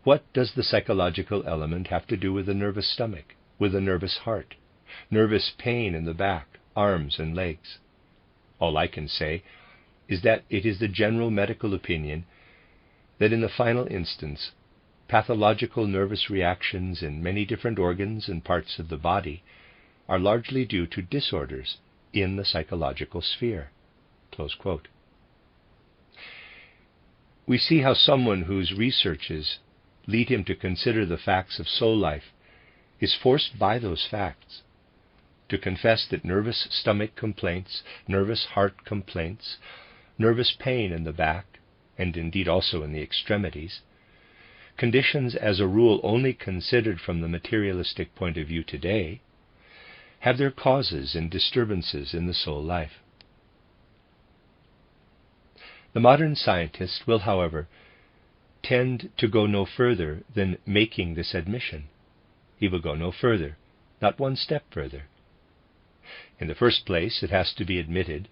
"What does the psychological element have to do with a nervous stomach, with a nervous heart, nervous pain in the back, arms, and legs? All I can say is that it is the general medical opinion that in the final instance, pathological nervous reactions in many different organs and parts of the body are largely due to disorders in the psychological sphere." Close quote. We see how someone whose researches lead him to consider the facts of soul life is forced by those facts to confess that nervous stomach complaints, nervous heart complaints, nervous pain in the back, and indeed also in the extremities, conditions as a rule only considered from the materialistic point of view today, have their causes in disturbances in the soul life. The modern scientist will, however, tend to go no further than making this admission. He will go no further, not one step further. In the first place, it has to be admitted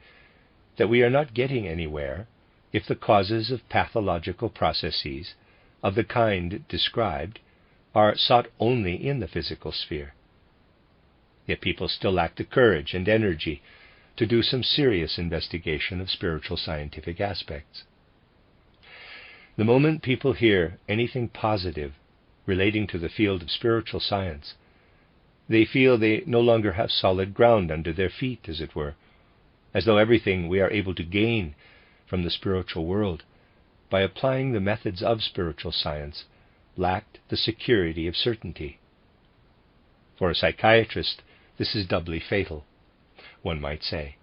that we are not getting anywhere if the causes of pathological processes of the kind described are sought only in the physical sphere. Yet people still lack the courage and energy to do some serious investigation of spiritual scientific aspects. The moment people hear anything positive relating to the field of spiritual science, they feel they no longer have solid ground under their feet, as it were, as though everything we are able to gain from the spiritual world by applying the methods of spiritual science lacked the security of certainty. For a psychiatrist, this is doubly fatal, one might say.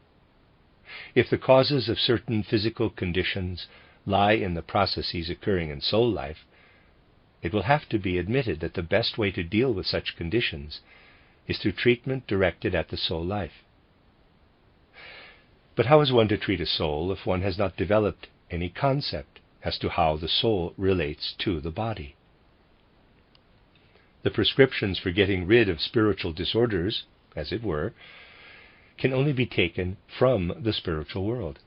If the causes of certain physical conditions lie in the processes occurring in soul life, it will have to be admitted that the best way to deal with such conditions is through treatment directed at the soul life. But how is one to treat a soul if one has not developed any concept as to how the soul relates to the body? The prescriptions for getting rid of spiritual disorders, as it were, can only be taken from the spiritual world.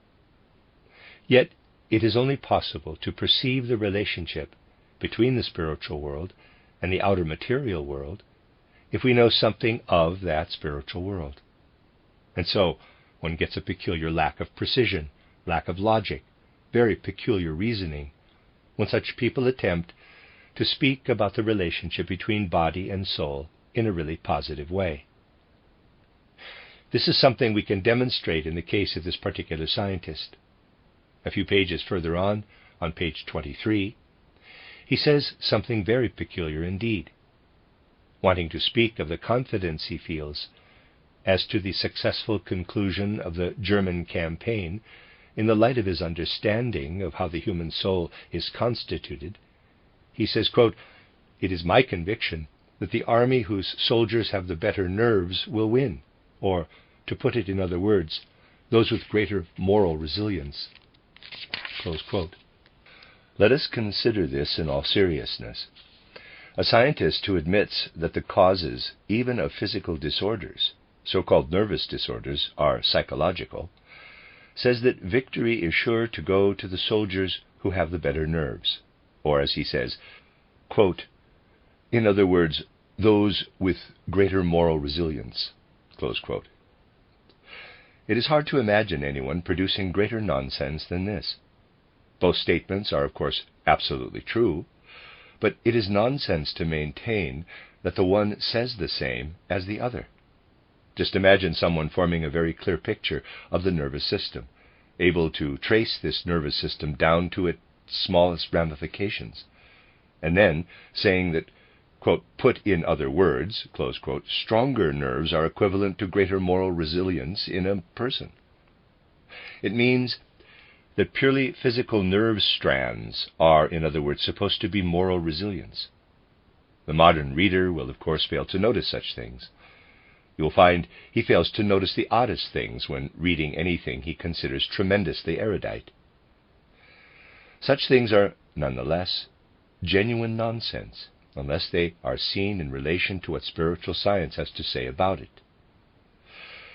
Yet it is only possible to perceive the relationship between the spiritual world and the outer material world if we know something of that spiritual world. And so one gets a peculiar lack of precision, lack of logic, very peculiar reasoning, when such people attempt to speak about the relationship between body and soul in a really positive way. This is something we can demonstrate in the case of this particular scientist. A few pages further on page 23, he says something very peculiar indeed, wanting to speak of the confidence he feels as to the successful conclusion of the German campaign in the light of his understanding of how the human soul is constituted. He says, quote, "It is my conviction that the army whose soldiers have the better nerves will win, or, to put it in other words, those with greater moral resilience." Close quote. Let us consider this in all seriousness. A scientist who admits that the causes, even of physical disorders, so-called nervous disorders, are psychological, says that victory is sure to go to the soldiers who have the better nerves, or, as he says, quote, "in other words, those with greater moral resilience." Close quote. It is hard to imagine anyone producing greater nonsense than this. Both statements are, of course, absolutely true, but it is nonsense to maintain that the one says the same as the other. Just imagine someone forming a very clear picture of the nervous system, able to trace this nervous system down to its smallest ramifications, and then saying that, quote, "put in other words," close quote, "stronger nerves are equivalent to greater moral resilience in a person." It means that purely physical nerve strands are, in other words, supposed to be moral resilience. The modern reader will, of course, fail to notice such things. You will find he fails to notice the oddest things when reading anything he considers tremendously erudite. Such things are, nonetheless, genuine nonsense, unless they are seen in relation to what spiritual science has to say about it.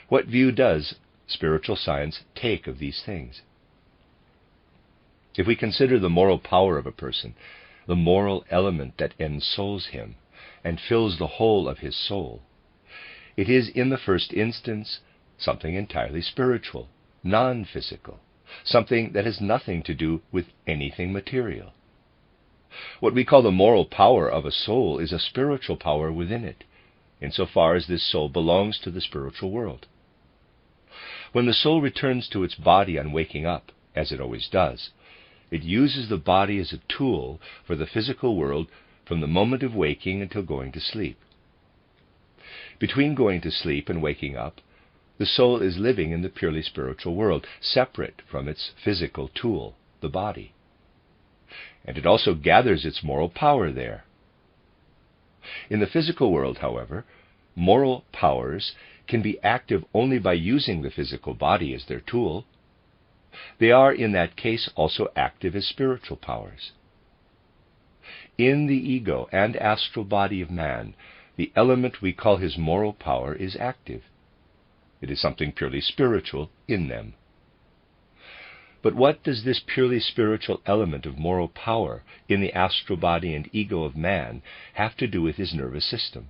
What view does spiritual science take of these things? If we consider the moral power of a person, the moral element that ensouls him and fills the whole of his soul, it is in the first instance something entirely spiritual, non-physical, something that has nothing to do with anything material. What we call the moral power of a soul is a spiritual power within it, insofar as this soul belongs to the spiritual world. When the soul returns to its body on waking up, as it always does, it uses the body as a tool for the physical world from the moment of waking until going to sleep. Between going to sleep and waking up, the soul is living in the purely spiritual world, separate from its physical tool, the body. And it also gathers its moral power there. In the physical world, however, moral powers can be active only by using the physical body as their tool. They are, in that case, also active as spiritual powers. In the ego and astral body of man, the element we call his moral power is active. It is something purely spiritual in them. But what does this purely spiritual element of moral power in the astral body and ego of man have to do with his nervous system?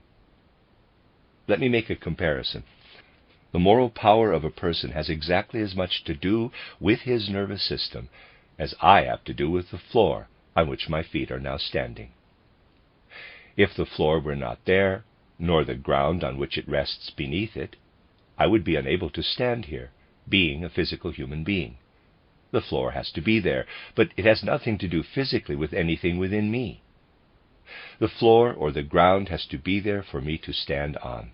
Let me make a comparison. The moral power of a person has exactly as much to do with his nervous system as I have to do with the floor on which my feet are now standing. If the floor were not there, nor the ground on which it rests beneath it, I would be unable to stand here, being a physical human being. The floor has to be there, but it has nothing to do physically with anything within me. The floor or the ground has to be there for me to stand on.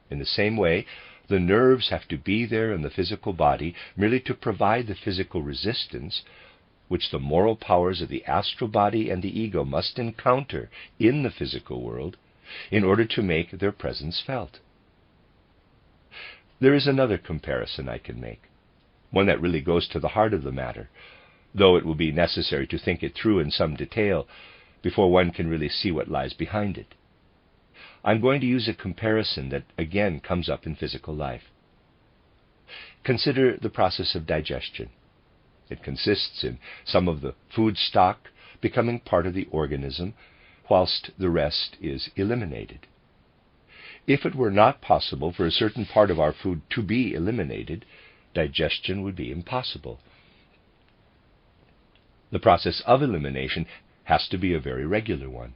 In the same way, The nerves have to be there in the physical body merely to provide the physical resistance which the moral powers of the astral body and the ego must encounter in the physical world in order to make their presence felt. There is another comparison I can make, one that really goes to the heart of the matter, though it will be necessary to think it through in some detail before one can really see what lies behind it. I'm going to use a comparison that again comes up in physical life. Consider the process of digestion. It consists in some of the food stock becoming part of the organism, whilst the rest is eliminated. If it were not possible for a certain part of our food to be eliminated, digestion would be impossible. The process of elimination has to be a very regular one.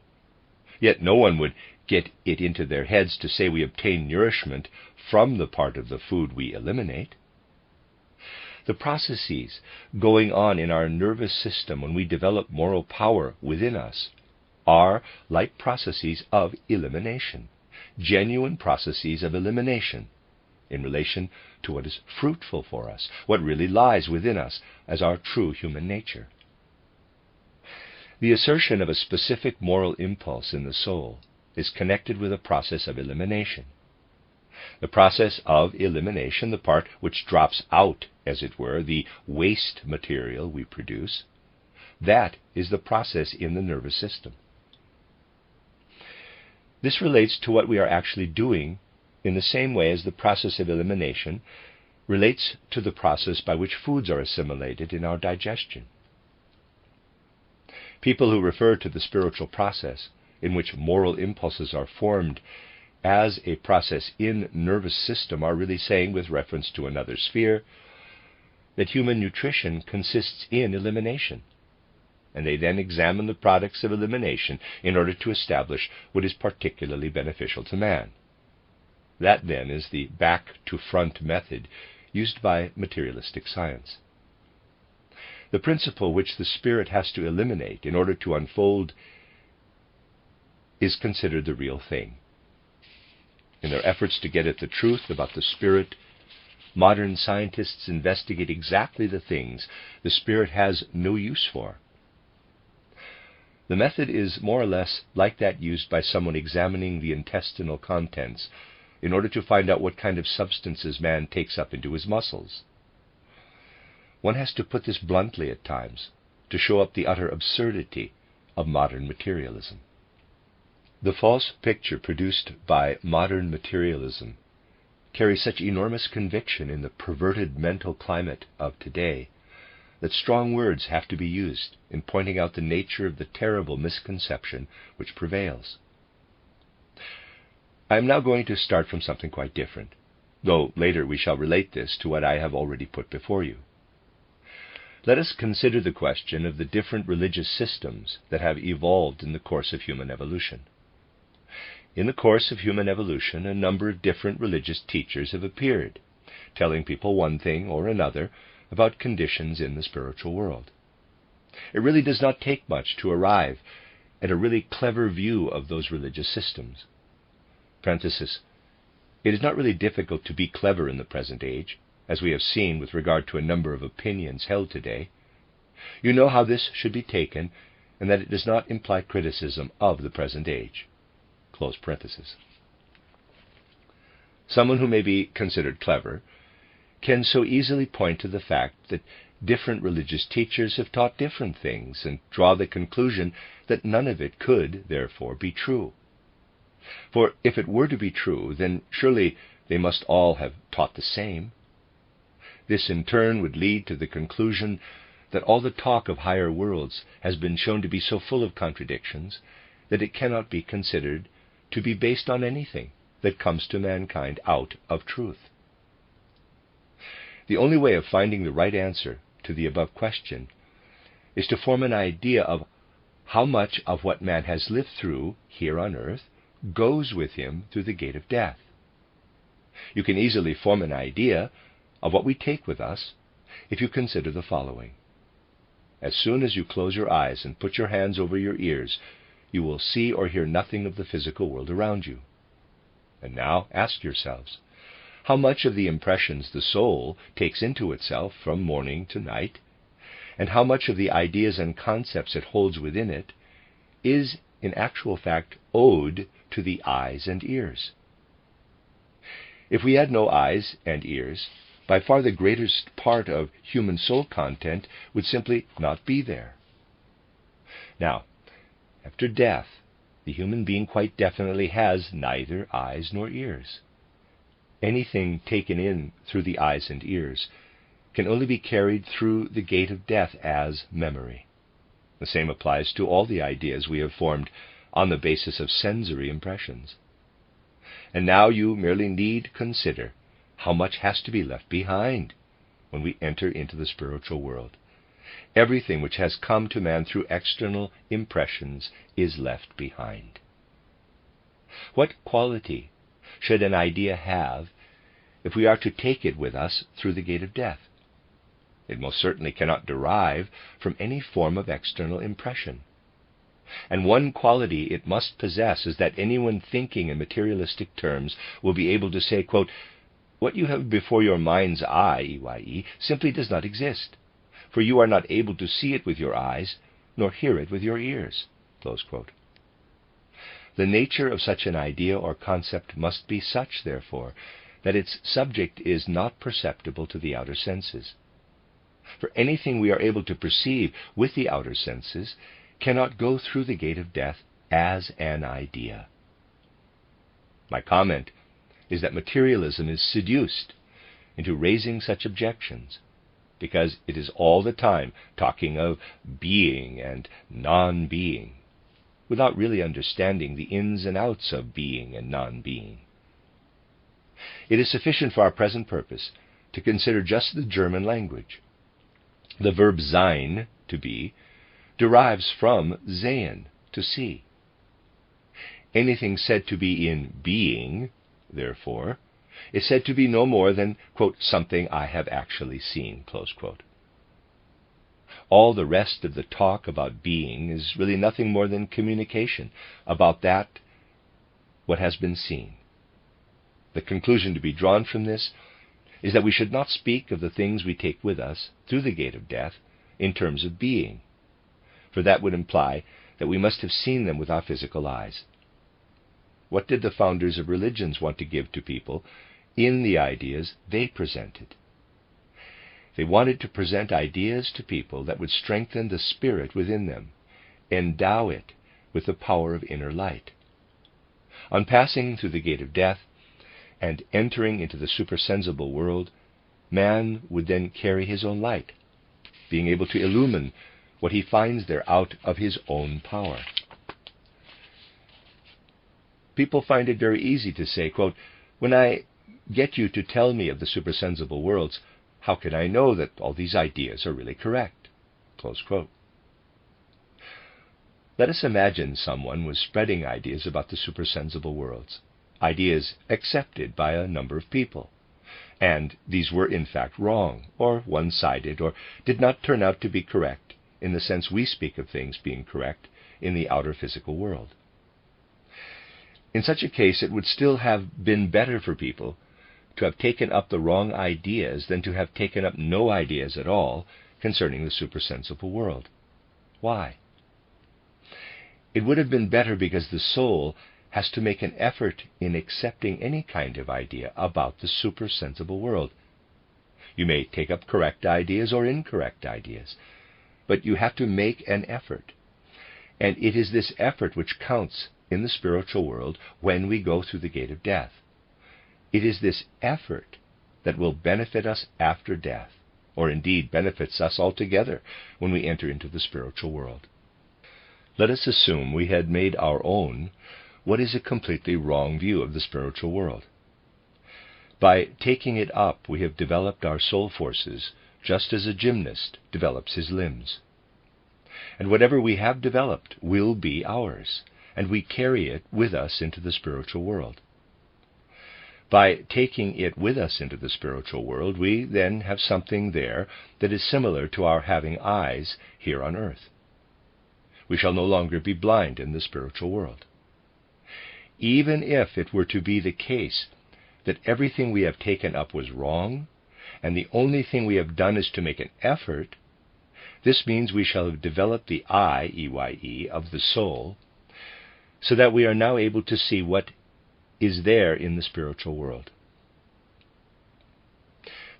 Yet no one would get it into their heads to say we obtain nourishment from the part of the food we eliminate. The processes going on in our nervous system when we develop moral power within us are like processes of elimination, genuine processes of elimination in relation to what is fruitful for us, what really lies within us as our true human nature. The assertion of a specific moral impulse in the soul is connected with a process of elimination. The process of elimination, the part which drops out, as it were, the waste material we produce, that is the process in the nervous system. This relates to what we are actually doing in the same way as the process of elimination relates to the process by which foods are assimilated in our digestion. People who refer to the spiritual process in which moral impulses are formed as a process in nervous system are really saying, with reference to another sphere, that human nutrition consists in elimination, and they then examine the products of elimination in order to establish what is particularly beneficial to man. That then is the back-to-front method used by materialistic science. The principle which the spirit has to eliminate in order to unfold is considered the real thing. In their efforts to get at the truth about the spirit, modern scientists investigate exactly the things the spirit has no use for. The method is more or less like that used by someone examining the intestinal contents in order to find out what kind of substances man takes up into his muscles. One has to put this bluntly at times to show up the utter absurdity of modern materialism. The false picture produced by modern materialism carries such enormous conviction in the perverted mental climate of today that strong words have to be used in pointing out the nature of the terrible misconception which prevails. I am now going to start from something quite different, though later we shall relate this to what I have already put before you. Let us consider the question of the different religious systems that have evolved in the course of human evolution. In the course of human evolution, a number of different religious teachers have appeared, telling people one thing or another about conditions in the spiritual world. It really does not take much to arrive at a really clever view of those religious systems. Parenthesis, it is not really difficult to be clever in the present age, as we have seen with regard to a number of opinions held today. You know how this should be taken, and that it does not imply criticism of the present age. Close parenthesis. Someone who may be considered clever can so easily point to the fact that different religious teachers have taught different things and draw the conclusion that none of it could, therefore, be true. For if it were to be true, then surely they must all have taught the same. This in turn would lead to the conclusion that all the talk of higher worlds has been shown to be so full of contradictions that it cannot be considered to be based on anything that comes to mankind out of truth. The only way of finding the right answer to the above question is to form an idea of how much of what man has lived through here on earth goes with him through the gate of death. You can easily form an idea of what we take with us if you consider the following. As soon as you close your eyes and put your hands over your ears, you will see or hear nothing of the physical world around you. And now ask yourselves, how much of the impressions the soul takes into itself from morning to night, and how much of the ideas and concepts it holds within it is, in actual fact, owed to the eyes and ears. If we had no eyes and ears, by far the greatest part of human soul content would simply not be there. Now, after death, the human being quite definitely has neither eyes nor ears. Anything taken in through the eyes and ears can only be carried through the gate of death as memory. The same applies to all the ideas we have formed on the basis of sensory impressions. And now you merely need consider how much has to be left behind when we enter into the spiritual world. Everything which has come to man through external impressions is left behind. What quality should an idea have if we are to take it with us through the gate of death? It most certainly cannot derive from any form of external impression. And one quality it must possess is that anyone thinking in materialistic terms will be able to say, quote, "What you have before your mind's eye, EYE, simply does not exist, for you are not able to see it with your eyes, nor hear it with your ears." Close quote. The nature of such an idea or concept must be such, therefore, that its subject is not perceptible to the outer senses. For anything we are able to perceive with the outer senses cannot go through the gate of death as an idea. My comment is that materialism is seduced into raising such objections, because it is all the time talking of being and non-being, without really understanding the ins and outs of being and non-being. It is sufficient for our present purpose to consider just the German language. The verb sein, to be, derives from sehen, to see. Anything said to be in being, therefore, is said to be no more than, quote, "something I have actually seen," close quote. All the rest of the talk about being is really nothing more than communication about that what has been seen. The conclusion to be drawn from this is that we should not speak of the things we take with us through the gate of death in terms of being, for that would imply that we must have seen them with our physical eyes. What did the founders of religions want to give to people in the ideas they presented? They wanted to present ideas to people that would strengthen the spirit within them, endow it with the power of inner light. On passing through the gate of death and entering into the supersensible world, man would then carry his own light, being able to illumine what he finds there out of his own power. People find it very easy to say, quote, "When I get you to tell me of the supersensible worlds, how can I know that all these ideas are really correct?" Close quote. Let us imagine someone was spreading ideas about the supersensible worlds, ideas accepted by a number of people, and these were in fact wrong, or one-sided, or did not turn out to be correct in the sense we speak of things being correct in the outer physical world. In such a case, it would still have been better for people to have taken up the wrong ideas than to have taken up no ideas at all concerning the supersensible world. Why? It would have been better because the soul has to make an effort in accepting any kind of idea about the supersensible world. You may take up correct ideas or incorrect ideas, but you have to make an effort. And it is this effort which counts in the spiritual world when we go through the gate of death. It is this effort that will benefit us after death, or indeed benefits us altogether when we enter into the spiritual world. Let us assume we had made our own what is a completely wrong view of the spiritual world. By taking it up, we have developed our soul forces just as a gymnast develops his limbs. And whatever we have developed will be ours, and we carry it with us into the spiritual world. By taking it with us into the spiritual world, we then have something there that is similar to our having eyes here on earth. We shall no longer be blind in the spiritual world. Even if it were to be the case that everything we have taken up was wrong, and the only thing we have done is to make an effort, this means we shall have developed the eye, E-Y-E, of the soul, so that we are now able to see what is there in the spiritual world.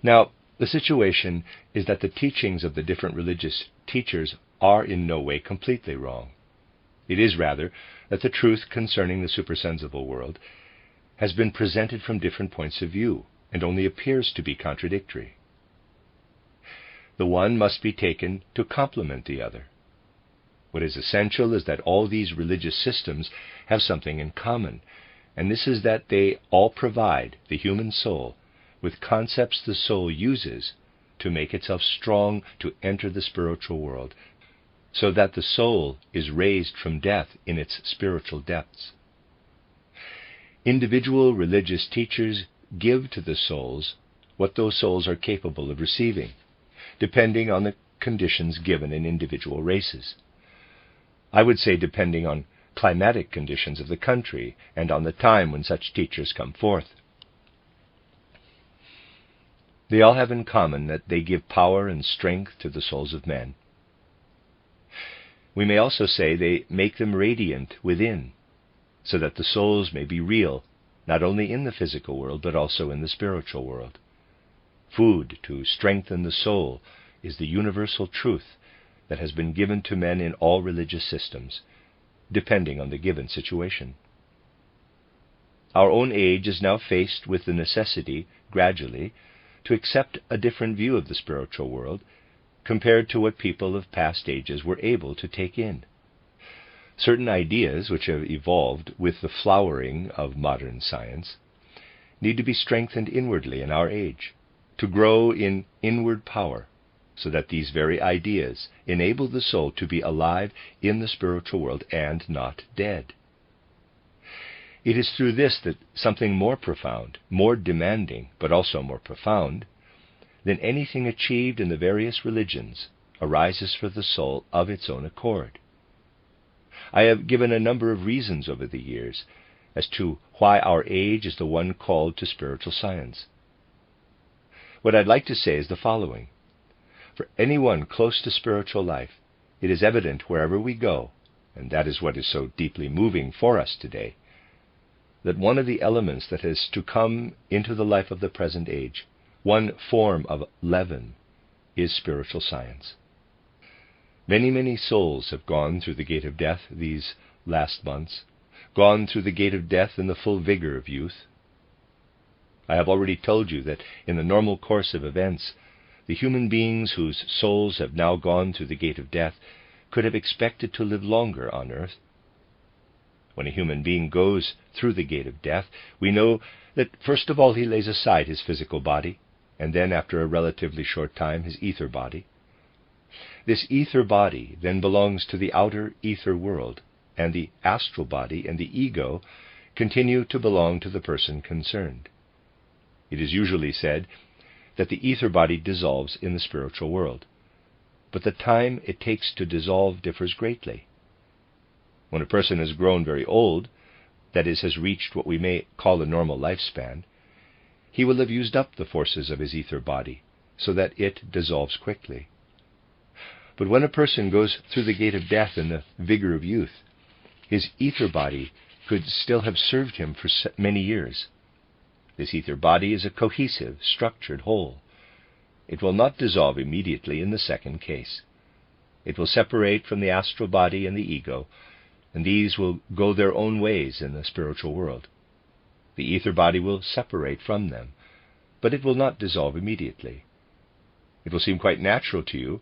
Now, the situation is that the teachings of the different religious teachers are in no way completely wrong. It is rather that the truth concerning the supersensible world has been presented from different points of view and only appears to be contradictory. The one must be taken to complement the other. What is essential is that all these religious systems have something in common, and this is that they all provide the human soul with concepts the soul uses to make itself strong to enter the spiritual world, so that the soul is raised from death in its spiritual depths. Individual religious teachers give to the souls what those souls are capable of receiving, depending on the conditions given in individual races. I would say depending on climatic conditions of the country and on the time when such teachers come forth. They all have in common that they give power and strength to the souls of men. We may also say they make them radiant within, so that the souls may be real, not only in the physical world, but also in the spiritual world. Food to strengthen the soul is the universal truth that has been given to men in all religious systems, depending on the given situation. Our own age is now faced with the necessity, gradually, to accept a different view of the spiritual world compared to what people of past ages were able to take in. Certain ideas which have evolved with the flowering of modern science need to be strengthened inwardly in our age, to grow in inward power, so that these very ideas enable the soul to be alive in the spiritual world and not dead. It is through this that something more profound, more demanding, but also more profound, than anything achieved in the various religions arises for the soul of its own accord. I have given a number of reasons over the years as to why our age is the one called to spiritual science. What I'd like to say is the following. For anyone close to spiritual life, it is evident wherever we go, and that is what is so deeply moving for us today, that one of the elements that has to come into the life of the present age, one form of leaven, is spiritual science. Many, many souls have gone through the gate of death these last months, gone through the gate of death in the full vigor of youth. I have already told you that in the normal course of events, the human beings whose souls have now gone through the gate of death could have expected to live longer on earth. When a human being goes through the gate of death, we know that first of all he lays aside his physical body, and then after a relatively short time his ether body. This ether body then belongs to the outer ether world, and the astral body and the ego continue to belong to the person concerned. It is usually said that the ether body dissolves in the spiritual world, but the time it takes to dissolve differs greatly. When a person has grown very old, that is, has reached what we may call a normal lifespan, he will have used up the forces of his ether body, so that it dissolves quickly. But when a person goes through the gate of death in the vigor of youth, his ether body could still have served him for many years. This ether body is a cohesive, structured whole. It will not dissolve immediately in the second case. It will separate from the astral body and the ego, and these will go their own ways in the spiritual world. The ether body will separate from them, but it will not dissolve immediately. It will seem quite natural to you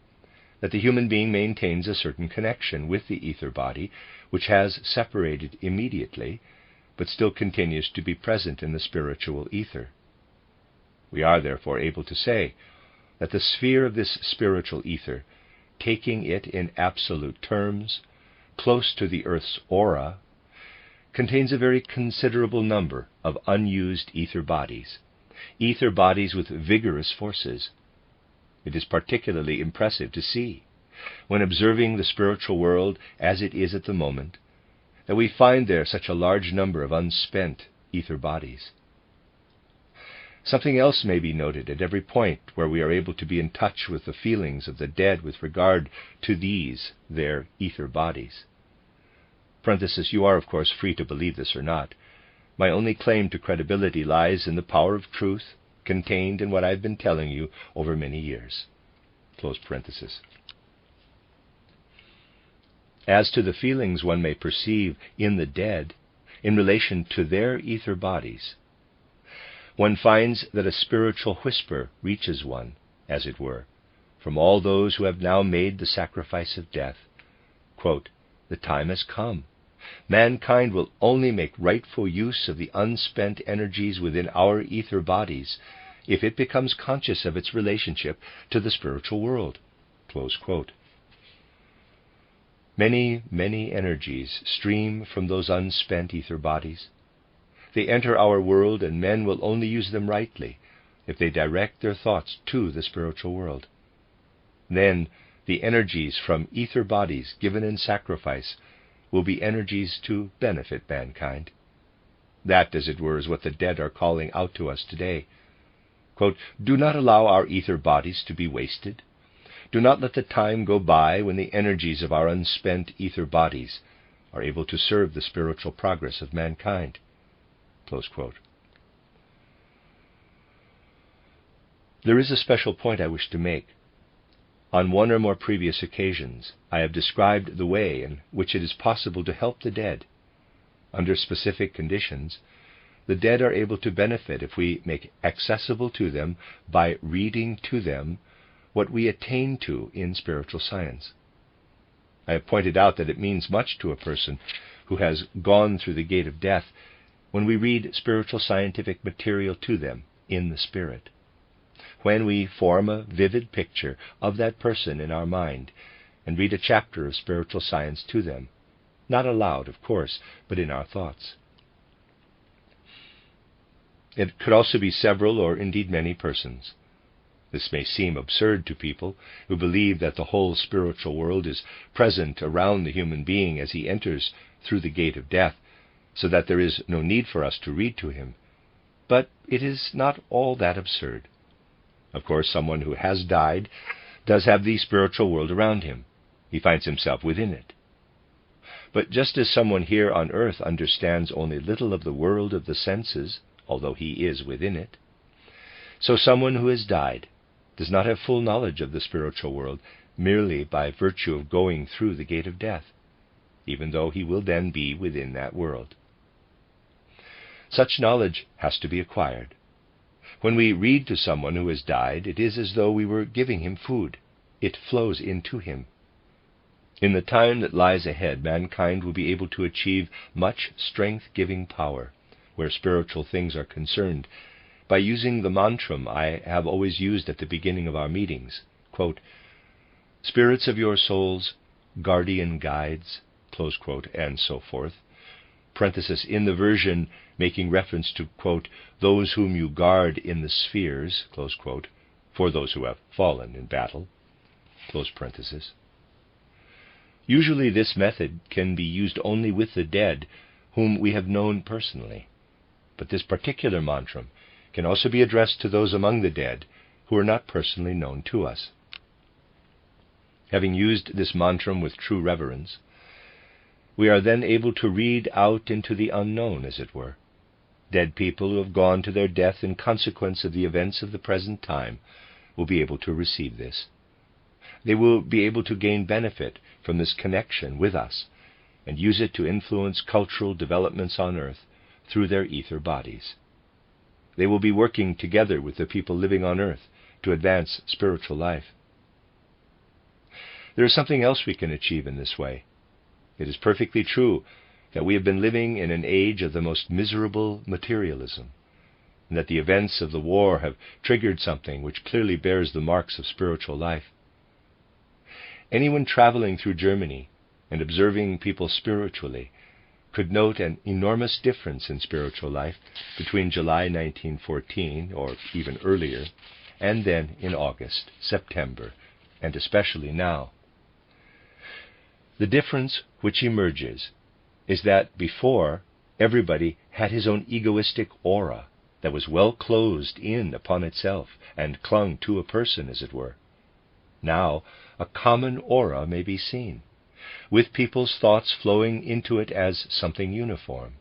that the human being maintains a certain connection with the ether body, which has separated immediately, but still continues to be present in the spiritual ether. We are therefore able to say that the sphere of this spiritual ether, taking it in absolute terms, close to the Earth's aura, contains a very considerable number of unused ether bodies with vigorous forces. It is particularly impressive to see, when observing the spiritual world as it is at the moment, that we find there such a large number of unspent ether bodies. Something else may be noted at every point where we are able to be in touch with the feelings of the dead with regard to these, their ether bodies. Parenthesis, you are, of course, free to believe this or not. My only claim to credibility lies in the power of truth contained in what I've been telling you over many years. Close parenthesis. As to the feelings one may perceive in the dead in relation to their ether bodies, one finds that a spiritual whisper reaches one, as it were, from all those who have now made the sacrifice of death. Quote, the time has come. Mankind will only make rightful use of the unspent energies within our ether bodies if it becomes conscious of its relationship to the spiritual world. Close quote. Many, many energies stream from those unspent ether bodies. They enter our world, and men will only use them rightly if they direct their thoughts to the spiritual world. Then the energies from ether bodies given in sacrifice will be energies to benefit mankind. That, as it were, is what the dead are calling out to us today. Quote, do not allow our ether bodies to be wasted. Do not let the time go by when the energies of our unspent ether bodies are able to serve the spiritual progress of mankind. Close quote. There is a special point I wish to make. On one or more previous occasions, I have described the way in which it is possible to help the dead. Under specific conditions, the dead are able to benefit if we make accessible to them by reading to them what we attain to in spiritual science. I have pointed out that it means much to a person who has gone through the gate of death when we read spiritual scientific material to them in the spirit. When we form a vivid picture of that person in our mind and read a chapter of spiritual science to them, not aloud, of course, but in our thoughts. It could also be several or indeed many persons. This may seem absurd to people who believe that the whole spiritual world is present around the human being as he enters through the gate of death, so that there is no need for us to read to him. But it is not all that absurd. Of course, someone who has died does have the spiritual world around him. He finds himself within it. But just as someone here on earth understands only little of the world of the senses, although he is within it, so someone who has died does not have full knowledge of the spiritual world merely by virtue of going through the gate of death, even though he will then be within that world. Such knowledge has to be acquired. When we read to someone who has died, it is as though we were giving him food. It flows into him. In the time that lies ahead, mankind will be able to achieve much strength-giving power where spiritual things are concerned by using the mantram I have always used at the beginning of our meetings. Quote, spirits of your souls, guardian guides, close quote, and so forth. Parenthesis, in the version making reference to, quote, those whom you guard in the spheres, close quote, for those who have fallen in battle, close parenthesis. Usually this method can be used only with the dead whom we have known personally, but this particular mantram can also be addressed to those among the dead who are not personally known to us. Having used this mantram with true reverence, we are then able to read out into the unknown, as it were. Dead people who have gone to their death in consequence of the events of the present time will be able to receive this. They will be able to gain benefit from this connection with us and use it to influence cultural developments on earth through their ether bodies. They will be working together with the people living on earth to advance spiritual life. There is something else we can achieve in this way. It is perfectly true that we have been living in an age of the most miserable materialism, and that the events of the war have triggered something which clearly bears the marks of spiritual life. Anyone traveling through Germany and observing people spiritually could note an enormous difference in spiritual life between July 1914, or even earlier, and then in August, September, and especially now. The difference which emerges is that before, everybody had his own egoistic aura, that was well closed in upon itself and clung to a person, as it were. Now a common aura may be seen, with people's thoughts flowing into it as something uniform,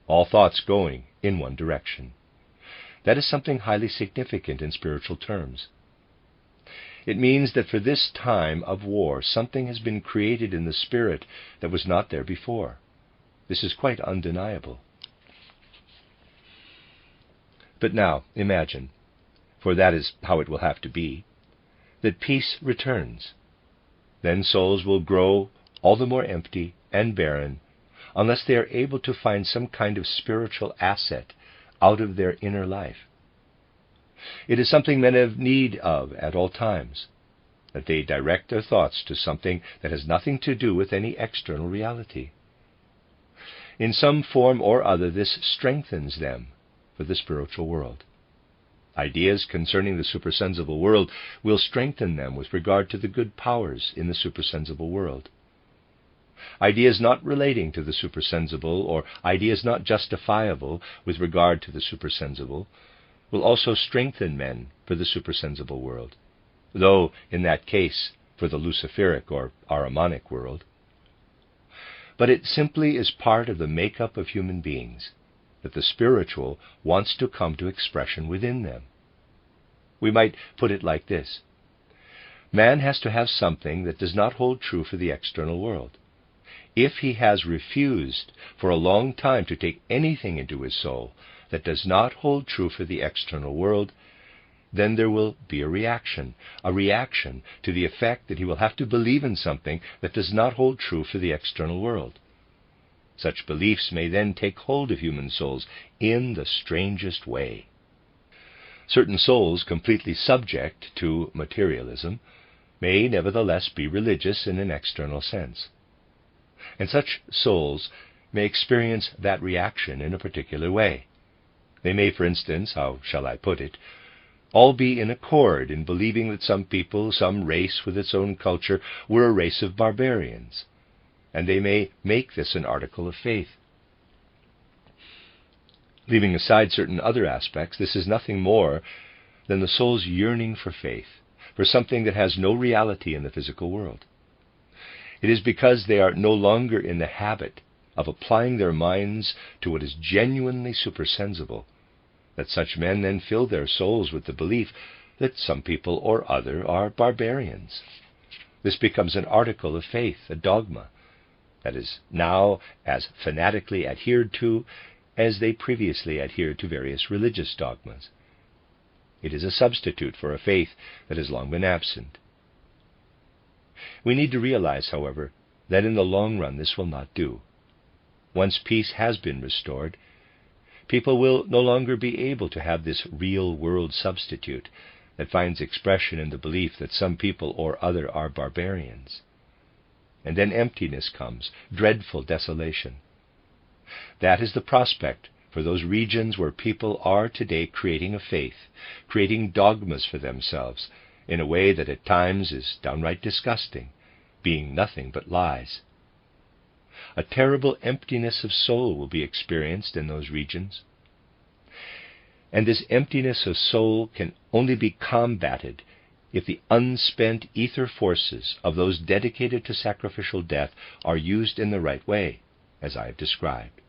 all thoughts going in one direction. That is something highly significant in spiritual terms. It means that for this time of war, something has been created in the spirit that was not there before. This is quite undeniable. But now, imagine, for that is how it will have to be, that peace returns. Then souls will grow all the more empty and barren unless they are able to find some kind of spiritual asset out of their inner life. It is something men have need of at all times, that they direct their thoughts to something that has nothing to do with any external reality. In some form or other, this strengthens them for the spiritual world. Ideas concerning the supersensible world will strengthen them with regard to the good powers in the supersensible world. Ideas not relating to the supersensible, or ideas not justifiable with regard to the supersensible, will also strengthen men for the supersensible world, though in that case for the luciferic or Ahrimanic world. But it simply is part of the makeup of human beings that the spiritual wants to come to expression within them. We might put it like this: man has to have something that does not hold true for the external world. If he has refused for a long time to take anything into his soul that does not hold true for the external world, then there will be a reaction to the effect that he will have to believe in something that does not hold true for the external world. Such beliefs may then take hold of human souls in the strangest way. Certain souls completely subject to materialism may nevertheless be religious in an external sense. And such souls may experience that reaction in a particular way. They may, for instance, how shall I put it, all be in accord in believing that some people, some race with its own culture, were a race of barbarians, and they may make this an article of faith. Leaving aside certain other aspects, this is nothing more than the soul's yearning for faith, for something that has no reality in the physical world. It is because they are no longer in the habit of applying their minds to what is genuinely supersensible that such men then fill their souls with the belief that some people or other are barbarians. This becomes an article of faith, a dogma, that is now as fanatically adhered to as they previously adhered to various religious dogmas. It is a substitute for a faith that has long been absent. We need to realize, however, that in the long run this will not do. Once peace has been restored, people will no longer be able to have this real-world substitute that finds expression in the belief that some people or other are barbarians. And then emptiness comes, dreadful desolation. That is the prospect for those regions where people are today creating a faith, creating dogmas for themselves, in a way that at times is downright disgusting, being nothing but lies. A terrible emptiness of soul will be experienced in those regions. And this emptiness of soul can only be combated if the unspent ether forces of those dedicated to sacrificial death are used in the right way, as I have described.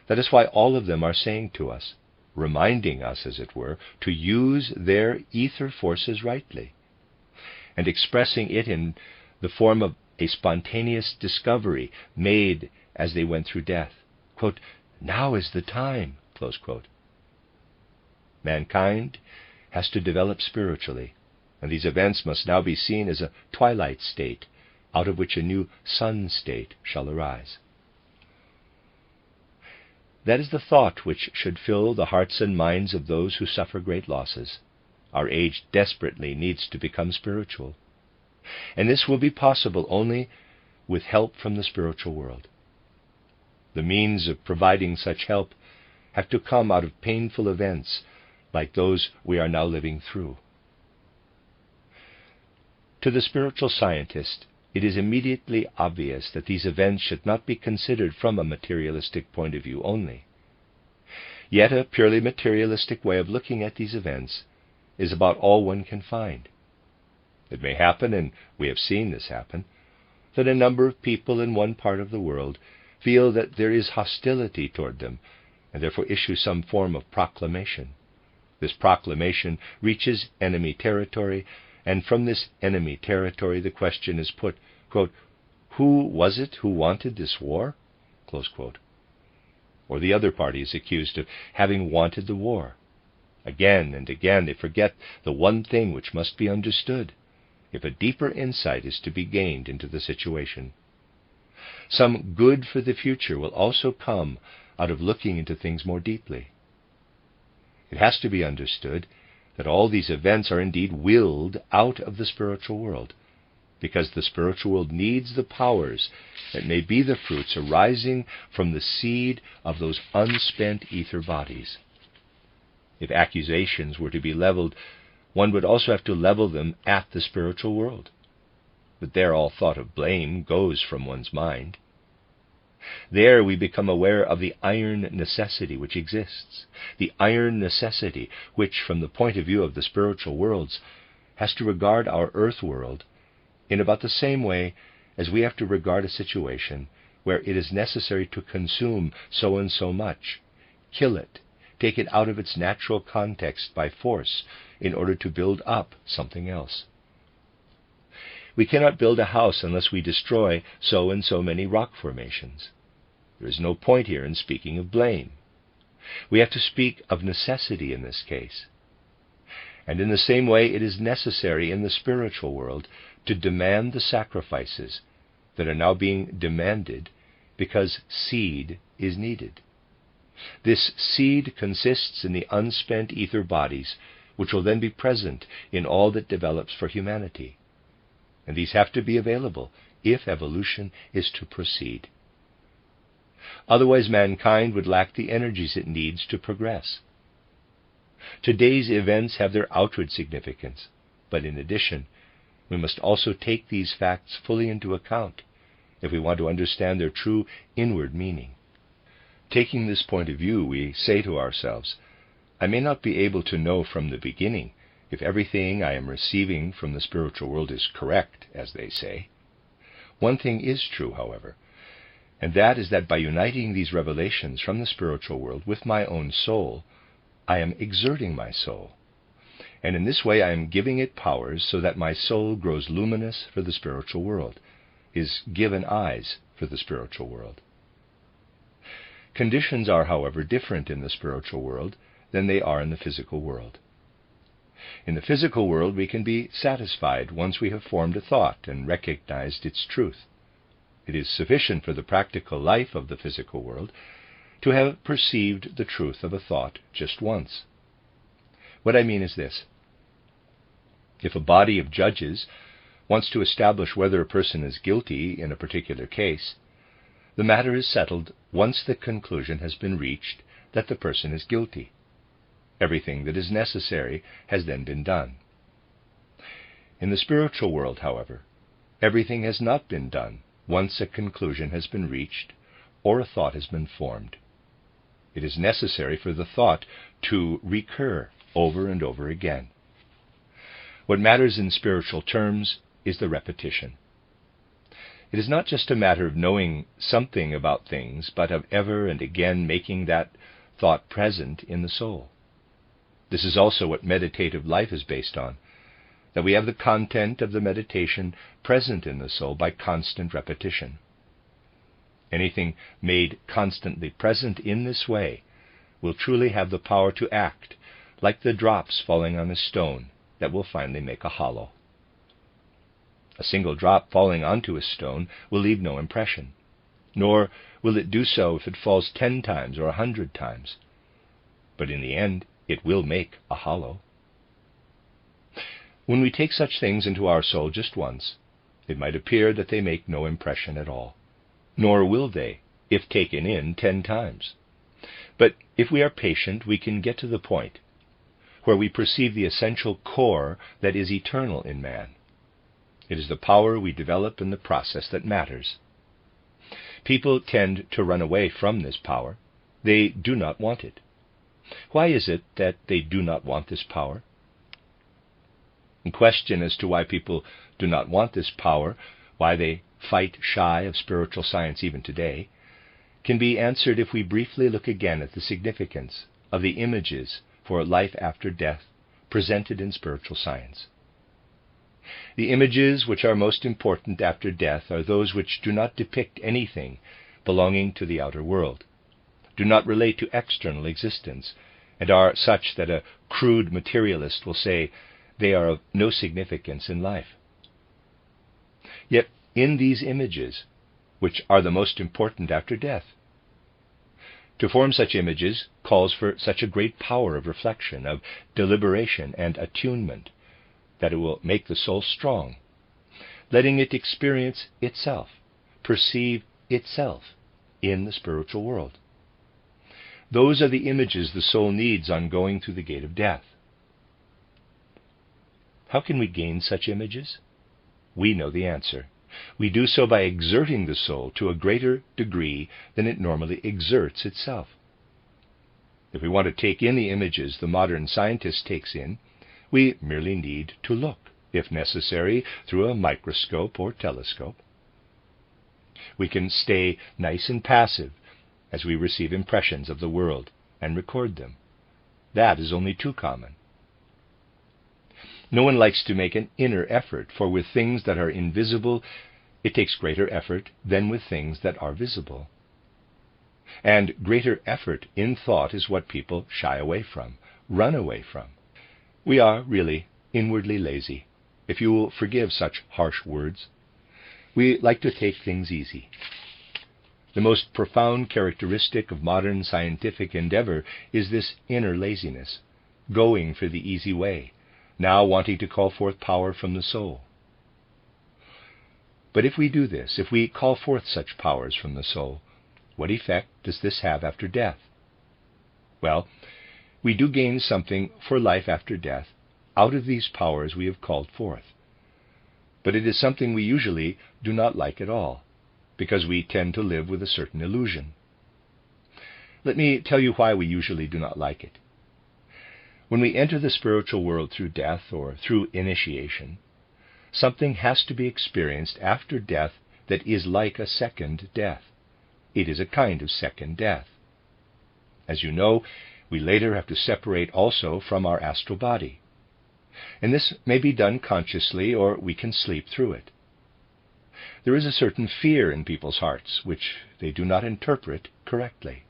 That is why all of them are saying to us, reminding us, as it were, to use their ether forces rightly, and expressing it in the form of a spontaneous discovery made as they went through death. Quote, "Now is the time," close quote. Mankind has to develop spiritually, and these events must now be seen as a twilight state, out of which a new sun state shall arise. That is the thought which should fill the hearts and minds of those who suffer great losses. Our age desperately needs to become spiritual, and this will be possible only with help from the spiritual world. The means of providing such help have to come out of painful events like those we are now living through. To the spiritual scientist, it is immediately obvious that these events should not be considered from a materialistic point of view only. Yet a purely materialistic way of looking at these events is about all one can find. It may happen, and we have seen this happen, that a number of people in one part of the world feel that there is hostility toward them, and therefore issue some form of proclamation. This proclamation reaches enemy territory, and from this enemy territory the question is put, quote, "Who was it who wanted this war?" Close quote. Or the other party is accused of having wanted the war. Again and again they forget the one thing which must be understood, if a deeper insight is to be gained into the situation. Some good for the future will also come out of looking into things more deeply. It has to be understood that all these events are indeed willed out of the spiritual world, because the spiritual world needs the powers that may be the fruits arising from the seed of those unspent ether bodies. If accusations were to be leveled, one would also have to level them at the spiritual world. But there all thought of blame goes from one's mind. There we become aware of the iron necessity which exists, the iron necessity which, from the point of view of the spiritual worlds, has to regard our earth world in about the same way as we have to regard a situation where it is necessary to consume so and so much, kill it, take it out of its natural context by force in order to build up something else. We cannot build a house unless we destroy so and so many rock formations. There is no point here in speaking of blame. We have to speak of necessity in this case. And in the same way, it is necessary in the spiritual world to demand the sacrifices that are now being demanded because seed is needed. This seed consists in the unspent ether bodies, which will then be present in all that develops for humanity. And these have to be available if evolution is to proceed. Otherwise, mankind would lack the energies it needs to progress. Today's events have their outward significance, but in addition, we must also take these facts fully into account if we want to understand their true inward meaning. Taking this point of view, we say to ourselves, I may not be able to know from the beginning if everything I am receiving from the spiritual world is correct, as they say. One thing is true, however, and that is that by uniting these revelations from the spiritual world with my own soul, I am exerting my soul. And in this way I am giving it powers so that my soul grows luminous for the spiritual world, is given eyes for the spiritual world. Conditions are, however, different in the spiritual world than they are in the physical world. In the physical world we can be satisfied once we have formed a thought and recognized its truth. It is sufficient for the practical life of the physical world to have perceived the truth of a thought just once. What I mean is this. If a body of judges wants to establish whether a person is guilty in a particular case, the matter is settled once the conclusion has been reached that the person is guilty. Everything that is necessary has then been done. In the spiritual world, however, everything has not been done once a conclusion has been reached or a thought has been formed. It is necessary for the thought to recur over and over again. What matters in spiritual terms is the repetition. It is not just a matter of knowing something about things, but of ever and again making that thought present in the soul. This is also what meditative life is based on, that we have the content of the meditation present in the soul by constant repetition. Anything made constantly present in this way will truly have the power to act like the drops falling on a stone that will finally make a hollow. A single drop falling onto a stone will leave no impression, nor will it do so if it falls 10 times or 100 times. But in the end, it will make a hollow. When we take such things into our soul just once, it might appear that they make no impression at all, nor will they if taken in 10 times. But if we are patient, we can get to the point where we perceive the essential core that is eternal in man. It is the power we develop in the process that matters. People tend to run away from this power. They do not want it. Why is it that they do not want this power? The question as to why people do not want this power, why they fight shy of spiritual science even today, can be answered if we briefly look again at the significance of the images for life after death presented in spiritual science. The images which are most important after death are those which do not depict anything belonging to the outer world, do not relate to external existence, and are such that a crude materialist will say they are of no significance in life. Yet in these images, which are the most important after death, to form such images calls for such a great power of reflection, of deliberation and attunement, that it will make the soul strong, letting it experience itself, perceive itself in the spiritual world. Those are the images the soul needs on going through the gate of death. How can we gain such images? We know the answer. We do so by exerting the soul to a greater degree than it normally exerts itself. If we want to take in the images the modern scientist takes in, we merely need to look, if necessary, through a microscope or telescope. We can stay nice and passive as we receive impressions of the world and record them. That is only too common. No one likes to make an inner effort, for with things that are invisible, it takes greater effort than with things that are visible. And greater effort in thought is what people shy away from, run away from. We are really inwardly lazy, if you will forgive such harsh words. We like to take things easy. The most profound characteristic of modern scientific endeavor is this inner laziness, going for the easy way, now wanting to call forth power from the soul. But if we do this, if we call forth such powers from the soul, what effect does this have after death? Well, we do gain something for life after death out of these powers we have called forth. But it is something we usually do not like at all, because we tend to live with a certain illusion. Let me tell you why we usually do not like it. When we enter the spiritual world through death or through initiation, something has to be experienced after death that is like a second death. It is a kind of second death. As you know, we later have to separate also from our astral body. And this may be done consciously, or we can sleep through it. There is a certain fear in people's hearts, which they do not interpret correctly.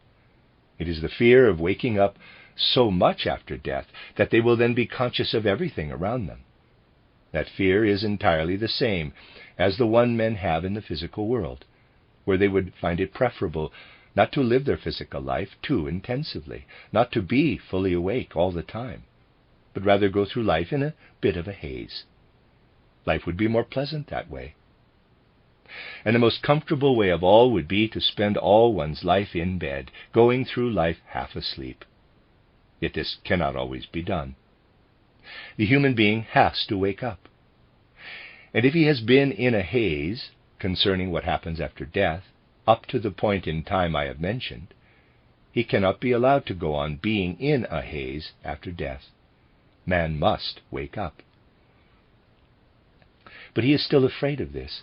It is the fear of waking up so much after death that they will then be conscious of everything around them. That fear is entirely the same as the one men have in the physical world, where they would find it preferable not to live their physical life too intensively, not to be fully awake all the time, but rather go through life in a bit of a haze. Life would be more pleasant that way. And the most comfortable way of all would be to spend all one's life in bed, going through life half asleep. Yet this cannot always be done. The human being has to wake up. And if he has been in a haze concerning what happens after death, up to the point in time I have mentioned, he cannot be allowed to go on being in a haze after death. Man must wake up. But he is still afraid of this.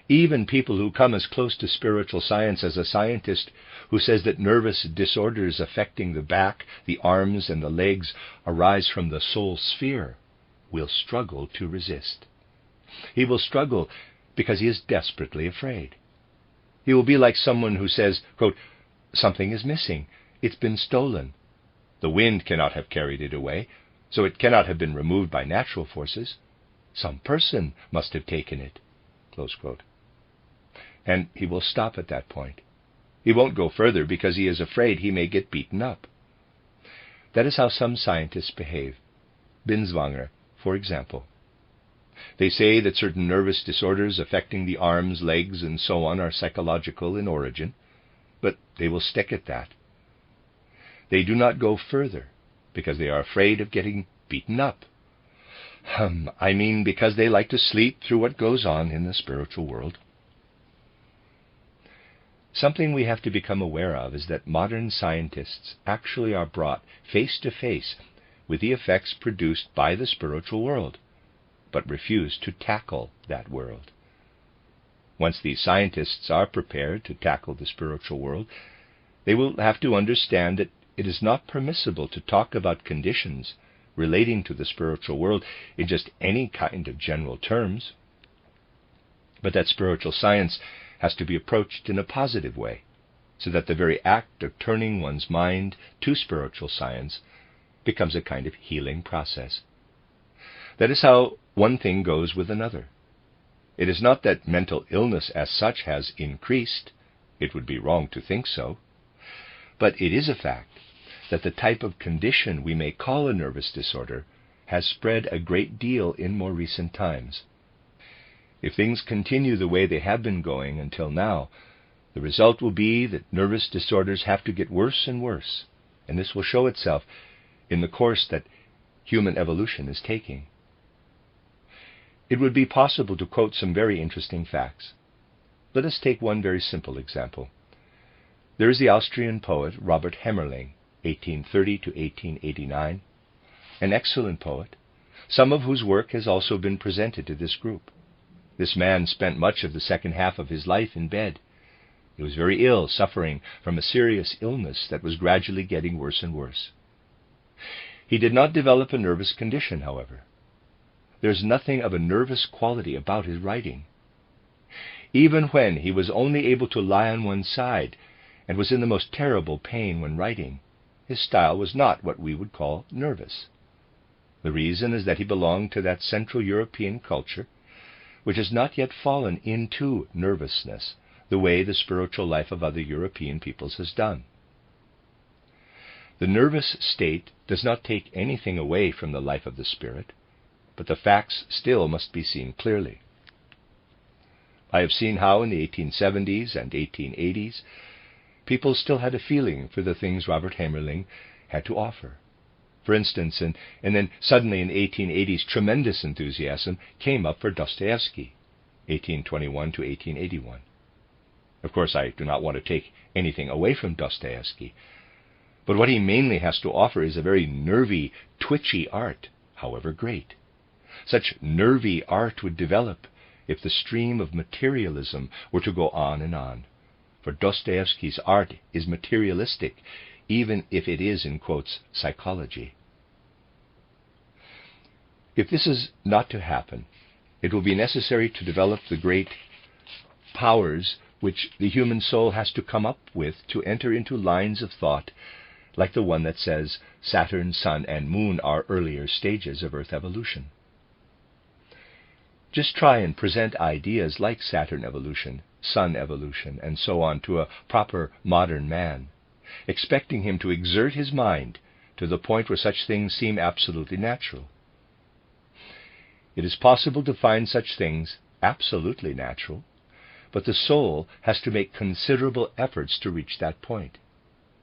Even people who come as close to spiritual science as a scientist who says that nervous disorders affecting the back, the arms, and the legs arise from the soul sphere will struggle to resist. He will struggle because he is desperately afraid. He will be like someone who says, quote, "Something is missing. It's been stolen. The wind cannot have carried it away, so it cannot have been removed by natural forces. Some person must have taken it." Close quote. And he will stop at that point. He won't go further because he is afraid he may get beaten up. That is how some scientists behave. Binswanger, for example. They say that certain nervous disorders affecting the arms, legs, and so on are psychological in origin, but they will stick at that. They do not go further because they are afraid of getting beaten up. I mean because they like to sleep through what goes on in the spiritual world. Something we have to become aware of is that modern scientists actually are brought face to face with the effects produced by the spiritual world, but refuse to tackle that world. Once these scientists are prepared to tackle the spiritual world, they will have to understand that it is not permissible to talk about conditions relating to the spiritual world in just any kind of general terms, but that spiritual science has to be approached in a positive way, so that the very act of turning one's mind to spiritual science becomes a kind of healing process. That is how one thing goes with another. It is not that mental illness as such has increased. It would be wrong to think so. But it is a fact that the type of condition we may call a nervous disorder has spread a great deal in more recent times. If things continue the way they have been going until now, the result will be that nervous disorders have to get worse and worse, and this will show itself in the course that human evolution is taking. It would be possible to quote some very interesting facts. Let us take one very simple example. There is the Austrian poet Robert Hemmerling, 1830 to 1889, an excellent poet, some of whose work has also been presented to this group. This man spent much of the second half of his life in bed. He was very ill, suffering from a serious illness that was gradually getting worse and worse. He did not develop a nervous condition, however. There is nothing of a nervous quality about his writing. Even when he was only able to lie on one side and was in the most terrible pain when writing, his style was not what we would call nervous. The reason is that he belonged to that Central European culture which has not yet fallen into nervousness the way the spiritual life of other European peoples has done. The nervous state does not take anything away from the life of the spirit, but the facts still must be seen clearly. I have seen how in the 1870s and 1880s people still had a feeling for the things Robert Hemmerling had to offer. For instance, and then suddenly in the 1880s, tremendous enthusiasm came up for Dostoevsky, 1821 to 1881. Of course, I do not want to take anything away from Dostoevsky, but what he mainly has to offer is a very nervy, twitchy art, however great. Such nervy art would develop if the stream of materialism were to go on and on. For Dostoevsky's art is materialistic, even if it is, in quotes, psychology. If this is not to happen, it will be necessary to develop the great powers which the human soul has to come up with to enter into lines of thought like the one that says Saturn, Sun, and Moon are earlier stages of Earth evolution. Just try and present ideas like Saturn evolution, Sun evolution, and so on to a proper modern man, expecting him to exert his mind to the point where such things seem absolutely natural. It is possible to find such things absolutely natural, but the soul has to make considerable efforts to reach that point,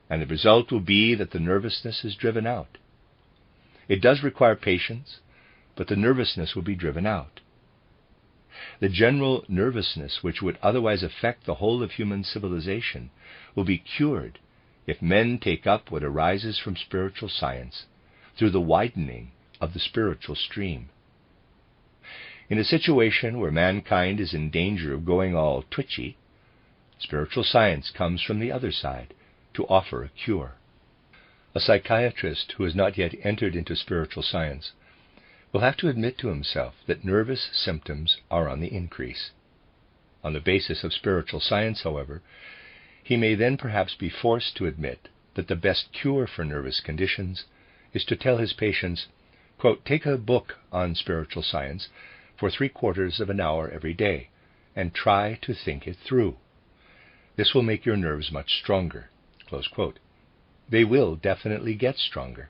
and the result will be that the nervousness is driven out. It does require patience, but the nervousness will be driven out. The general nervousness which would otherwise affect the whole of human civilization will be cured if men take up what arises from spiritual science through the widening of the spiritual stream. In a situation where mankind is in danger of going all twitchy, spiritual science comes from the other side to offer a cure. A psychiatrist who has not yet entered into spiritual science will have to admit to himself that nervous symptoms are on the increase. On the basis of spiritual science, however, he may then perhaps be forced to admit that the best cure for nervous conditions is to tell his patients, quote, take a book on spiritual science for 3/4 of an hour every day and try to think it through. This will make your nerves much stronger, close quote. They will definitely get stronger.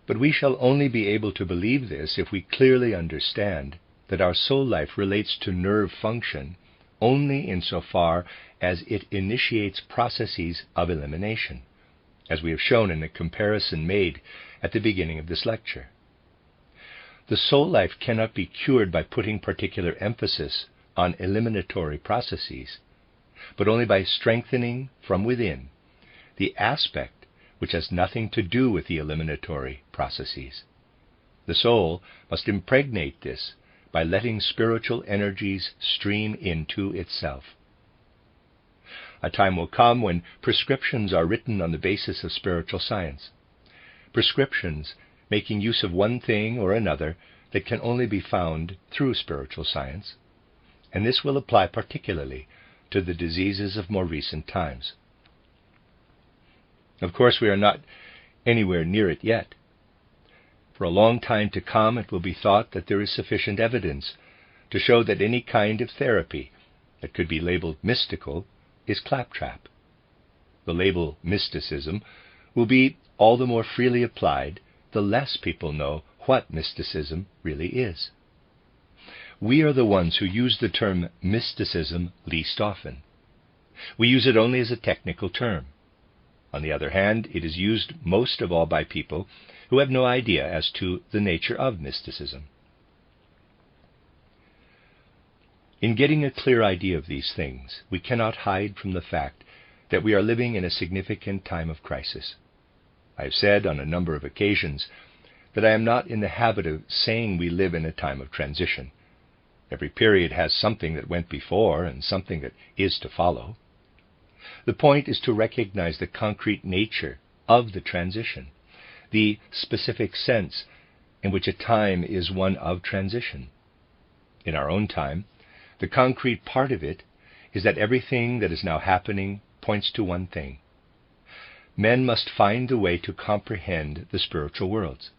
But we shall only be able to believe this if we clearly understand that our soul life relates to nerve function only insofar as it initiates processes of elimination, as we have shown in the comparison made at the beginning of this lecture. The soul life cannot be cured by putting particular emphasis on eliminatory processes, but only by strengthening from within the aspect which has nothing to do with the eliminatory processes. The soul must impregnate this by letting spiritual energies stream into itself. A time will come when prescriptions are written on the basis of spiritual science. Prescriptions making use of one thing or another that can only be found through spiritual science, and this will apply particularly to the diseases of more recent times. Of course, we are not anywhere near it yet. For a long time to come, it will be thought that there is sufficient evidence to show that any kind of therapy that could be labeled mystical is claptrap. The label mysticism will be all the more freely applied the less people know what mysticism really is. We are the ones who use the term mysticism least often. We use it only as a technical term. On the other hand, it is used most of all by people who have no idea as to the nature of mysticism. In getting a clear idea of these things, we cannot hide from the fact that we are living in a significant time of crisis. I have said on a number of occasions that I am not in the habit of saying we live in a time of transition. Every period has something that went before and something that is to follow. The point is to recognize the concrete nature of the transition, the specific sense in which a time is one of transition. In our own time, the concrete part of it is that everything that is now happening points to one thing. Men must find the way to comprehend the spiritual worlds.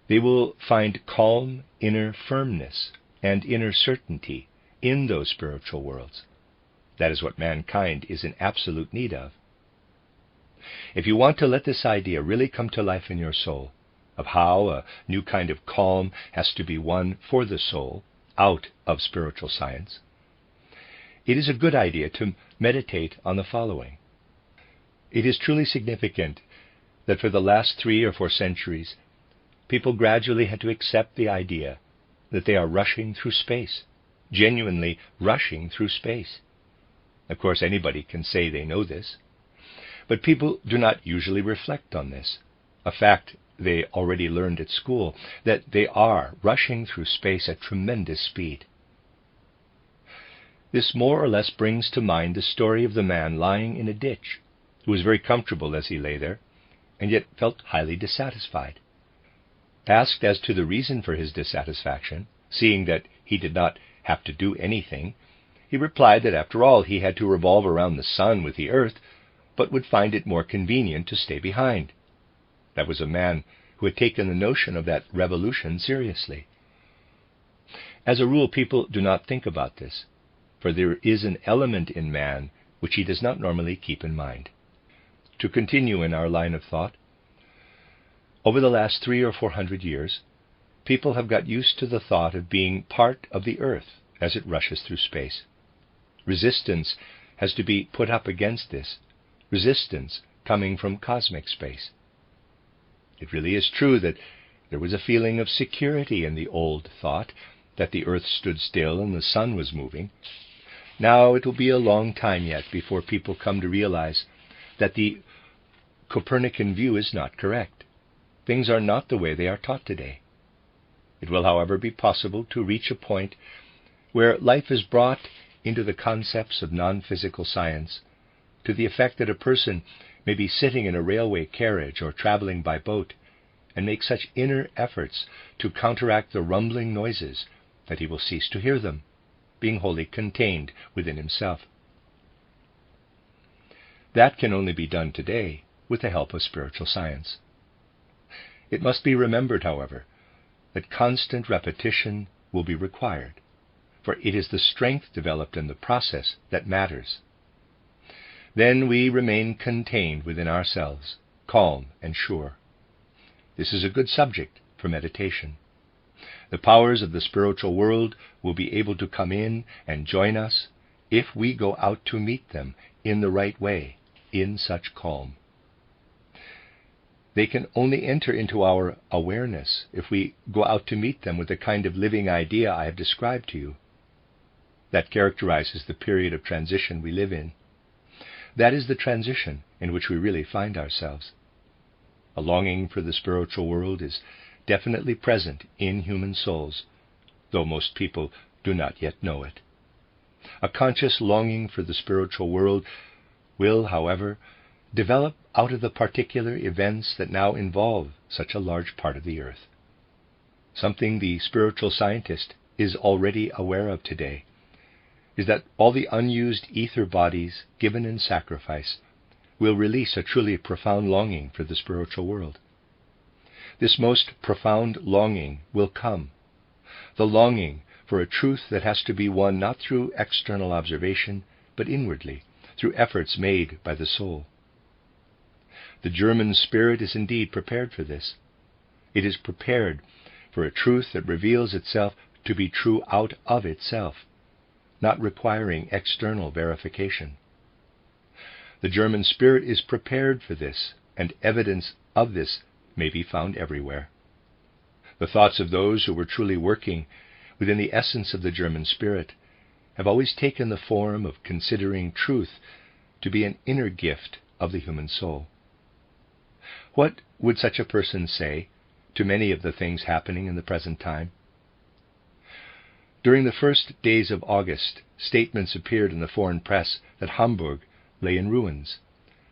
They will find calm inner firmness and inner certainty in those spiritual worlds. That is what mankind is in absolute need of. If you want to let this idea really come to life in your soul, of how a new kind of calm has to be won for the soul out of spiritual science, it is a good idea to meditate on the following. It is truly significant that for the last 3 or 4 centuries, people gradually had to accept the idea that they are rushing through space, genuinely rushing through space. Of course, anybody can say they know this, but people do not usually reflect on this, a fact they already learned at school, that they are rushing through space at tremendous speed. This more or less brings to mind the story of the man lying in a ditch, who was very comfortable as he lay there, and yet felt highly dissatisfied. Asked as to the reason for his dissatisfaction, seeing that he did not have to do anything, he replied that after all he had to revolve around the sun with the earth, but would find it more convenient to stay behind. That was a man who had taken the notion of that revolution seriously. As a rule, people do not think about this, for there is an element in man which he does not normally keep in mind. To continue in our line of thought, over the last 300 or 400 years, people have got used to the thought of being part of the earth as it rushes through space. Resistance has to be put up against this, resistance coming from cosmic space. It really is true that there was a feeling of security in the old thought that the earth stood still and the sun was moving. Now it will be a long time yet before people come to realize that the Copernican view is not correct. Things are not the way they are taught today. It will, however, be possible to reach a point where life is brought into the concepts of non-physical science, to the effect that a person may be sitting in a railway carriage or traveling by boat, and make such inner efforts to counteract the rumbling noises that he will cease to hear them, being wholly contained within himself. That can only be done today with the help of spiritual science. It must be remembered, however, that constant repetition will be required, for it is the strength developed in the process that matters. Then we remain contained within ourselves, calm and sure. This is a good subject for meditation. The powers of the spiritual world will be able to come in and join us if we go out to meet them in the right way, in such calm. They can only enter into our awareness if we go out to meet them with the kind of living idea I have described to you. that characterizes the period of transition we live in. That is the transition in which we really find ourselves. A longing for the spiritual world is definitely present in human souls, though most people do not yet know it. A conscious longing for the spiritual world will, however, develop out of the particular events that now involve such a large part of the earth. Something the spiritual scientist is already aware of today is that all the unused ether bodies given in sacrifice will release a truly profound longing for the spiritual world. This most profound longing will come, the longing for a truth that has to be won not through external observation, but inwardly, through efforts made by the soul. The German spirit is indeed prepared for this. It is prepared for a truth that reveals itself to be true out of itself, not requiring external verification. The German spirit is prepared for this, and evidence of this may be found everywhere. The thoughts of those who were truly working within the essence of the German spirit have always taken the form of considering truth to be an inner gift of the human soul. What would such a person say to many of the things happening in the present time? During the first days of August, statements appeared in the foreign press that Hamburg lay in ruins,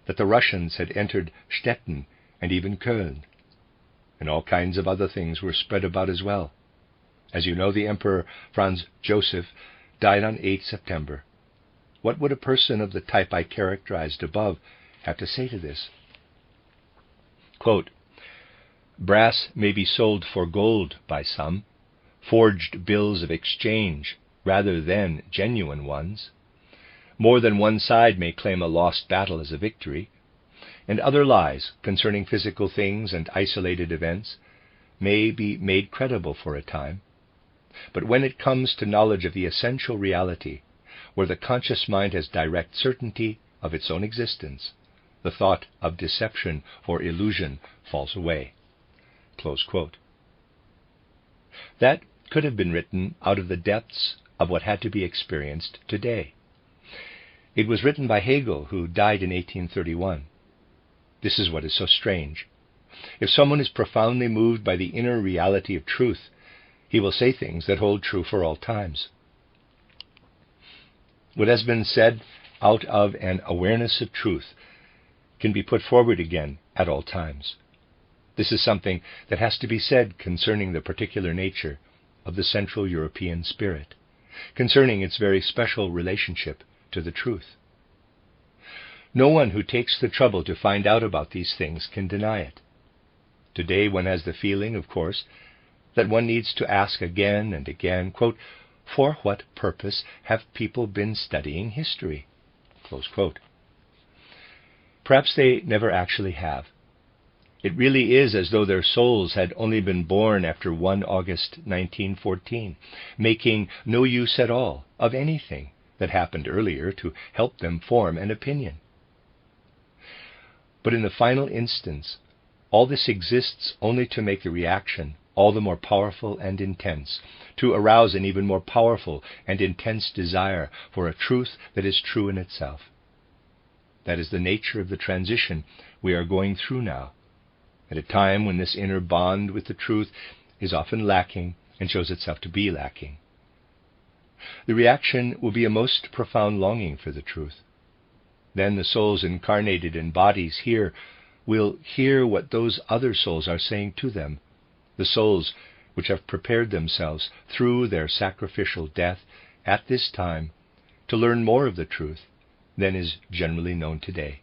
that the Russians had entered Stettin and even Köln, and all kinds of other things were spread about as well. As you know, the Emperor Franz Joseph died on 8 September. What would a person of the type I characterized above have to say to this? Quote, "Brass may be sold for gold by some, forged bills of exchange rather than genuine ones. More than one side may claim a lost battle as a victory, and other lies concerning physical things and isolated events may be made credible for a time. But when it comes to knowledge of the essential reality, where the conscious mind has direct certainty of its own existence, the thought of deception or illusion falls away." Close quote. That could have been written out of the depths of what had to be experienced today. It was written by Hegel, who died in 1831. This is what is so strange. If someone is profoundly moved by the inner reality of truth, he will say things that hold true for all times. What has been said out of an awareness of truth can be put forward again at all times. This is something that has to be said concerning the particular nature of the Central European spirit, concerning its very special relationship to the truth. No one who takes the trouble to find out about these things can deny it. Today one has the feeling, of course, that one needs to ask again and again, quote, "For what purpose have people been studying history?" Close quote. Perhaps they never actually have. It really is as though their souls had only been born after 1 August 1914, making no use at all of anything that happened earlier to help them form an opinion. But in the final instance, all this exists only to make the reaction all the more powerful and intense, to arouse an even more powerful and intense desire for a truth that is true in itself. That is the nature of the transition we are going through now, at a time when this inner bond with the truth is often lacking and shows itself to be lacking. The reaction will be a most profound longing for the truth. Then the souls incarnated in bodies here will hear what those other souls are saying to them, the souls which have prepared themselves through their sacrificial death at this time to learn more of the truth than is generally known today.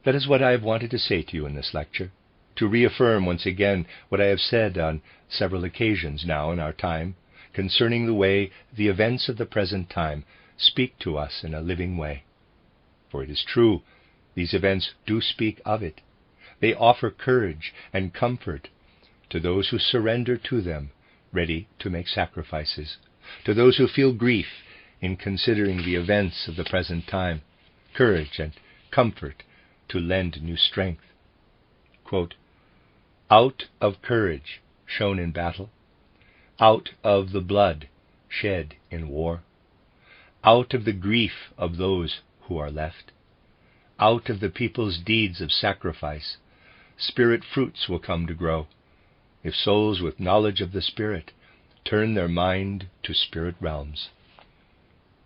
That is what I have wanted to say to you in this lecture, to reaffirm once again what I have said on several occasions now in our time concerning the way the events of the present time speak to us in a living way. For it is true, these events do speak of it. They offer courage and comfort to those who surrender to them, ready to make sacrifices, to those who feel grief in considering the events of the present time, courage and comfort to lend new strength. Quote, "Out of courage shown in battle, out of the blood shed in war, out of the grief of those who are left, out of the people's deeds of sacrifice, spirit fruits will come to grow, if souls with knowledge of the Spirit turn their mind to spirit realms.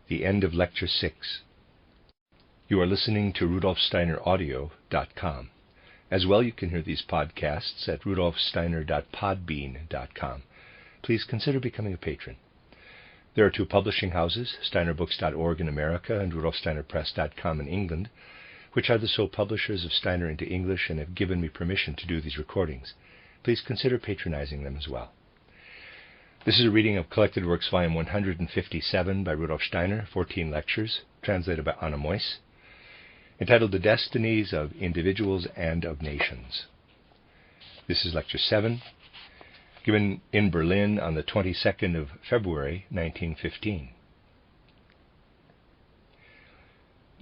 The end of Lecture 6. You are listening to RudolfSteinerAudio.com. As well, you can hear these podcasts at RudolfSteiner.podbean.com. Please consider becoming a patron. There are 2 publishing houses, SteinerBooks.org in America and RudolfSteinerPress.com in England, which are the sole publishers of Steiner into English and have given me permission to do these recordings. Please consider patronizing them as well. This is a reading of Collected Works, Volume 157 by Rudolf Steiner, 14 lectures, translated by Meuss, entitled The Destinies of Individuals and of Nations. This is Lecture 7, given in Berlin on the 22nd of February, 1915.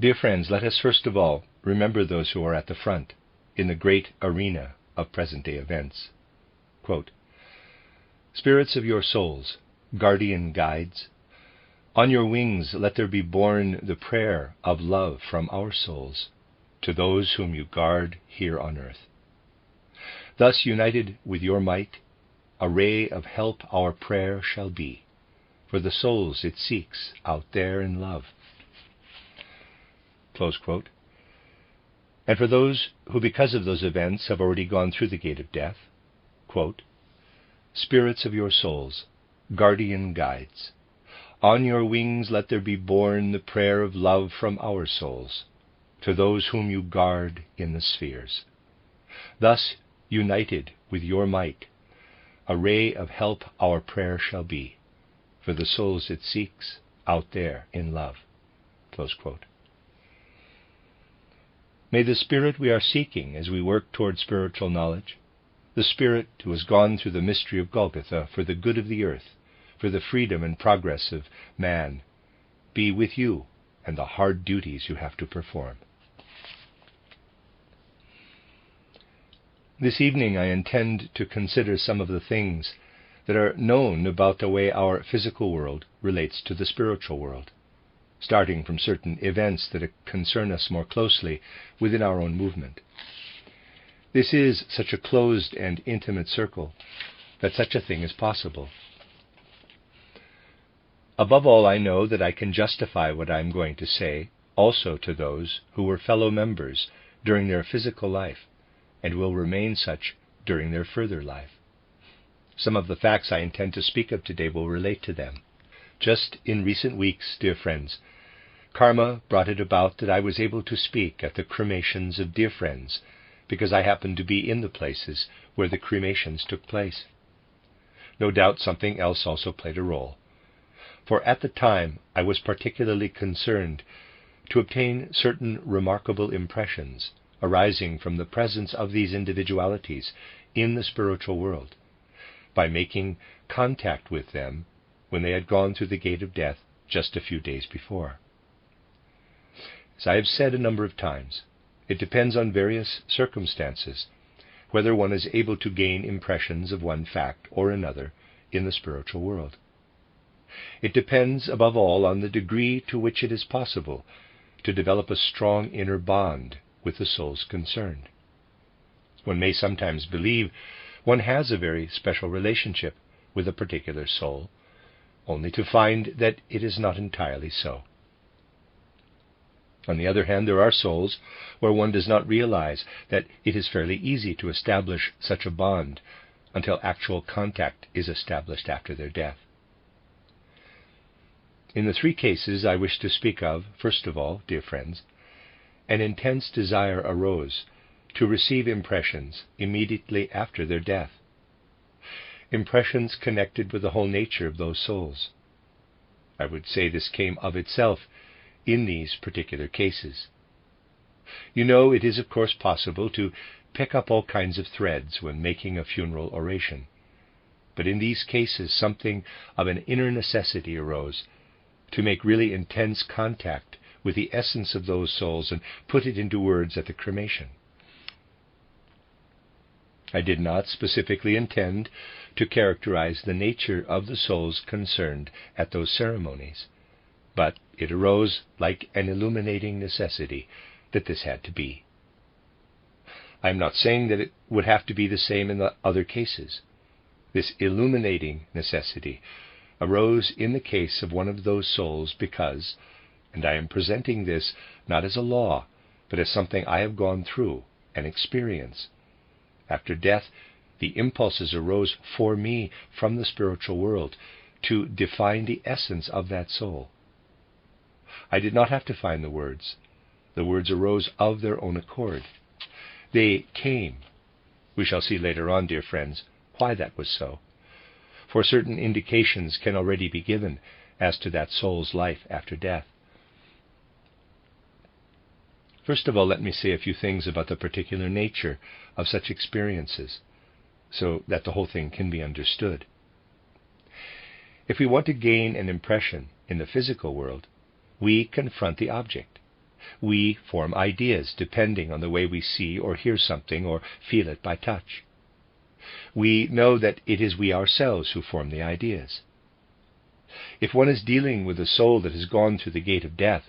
Dear friends, let us first of all remember those who are at the front, in the great arena of present-day events. Quote, Spirits of your souls, guardian guides, on your wings let there be borne the prayer of love from our souls to those whom you guard here on earth. Thus united with your might, a ray of help our prayer shall be, for the souls it seeks out there in love. Close quote. And for those who because of those events have already gone through the gate of death, quote, Spirits of your souls, guardian guides, on your wings let there be borne the prayer of love from our souls to those whom you guard in the spheres. Thus, united with your might, a ray of help our prayer shall be, for the souls it seeks out there in love. Close quote. May the Spirit we are seeking as we work toward spiritual knowledge, the Spirit who has gone through the mystery of Golgotha for the good of the earth, for the freedom and progress of man, be with you and the hard duties you have to perform. This evening I intend to consider some of the things that are known about the way our physical world relates to the spiritual world, starting from certain events that concern us more closely within our own movement. This is such a closed and intimate circle that such a thing is possible. Above all, I know that I can justify what I am going to say also to those who were fellow members during their physical life and will remain such during their further life. Some of the facts I intend to speak of today will relate to them. Just in recent weeks, dear friends, karma brought it about that I was able to speak at the cremations of dear friends because I happened to be in the places where the cremations took place. No doubt something else also played a role, for at the time I was particularly concerned to obtain certain remarkable impressions arising from the presence of these individualities in the spiritual world, by making contact with them when they had gone through the gate of death just a few days before. As I have said a number of times, it depends on various circumstances whether one is able to gain impressions of one fact or another in the spiritual world. It depends above all on the degree to which it is possible to develop a strong inner bond with the souls concerned. One may sometimes believe one has a very special relationship with a particular soul, only to find that it is not entirely so. On the other hand, there are souls where one does not realize that it is fairly easy to establish such a bond until actual contact is established after their death. In the 3 cases I wish to speak of, first of all, dear friends, an intense desire arose to receive impressions immediately after their death, impressions connected with the whole nature of those souls. I would say this came of itself in these particular cases. You know, it is of course possible to pick up all kinds of threads when making a funeral oration, but in these cases something of an inner necessity arose to make really intense contact with the essence of those souls and put it into words at the cremation. I did not specifically intend to characterize the nature of the souls concerned at those ceremonies, but it arose like an illuminating necessity that this had to be. I am not saying that it would have to be the same in the other cases. This illuminating necessity arose in the case of one of those souls because, and I am presenting this not as a law, but as something I have gone through and experienced. After death, the impulses arose for me from the spiritual world to define the essence of that soul. I did not have to find the words. The words arose of their own accord. They came. We shall see later on, dear friends, why that was so. For certain indications can already be given as to that soul's life after death. First of all, let me say a few things about the particular nature of such experiences, so that the whole thing can be understood. If we want to gain an impression in the physical world, we confront the object. We form ideas depending on the way we see or hear something or feel it by touch. We know that it is we ourselves who form the ideas. If one is dealing with a soul that has gone through the gate of death,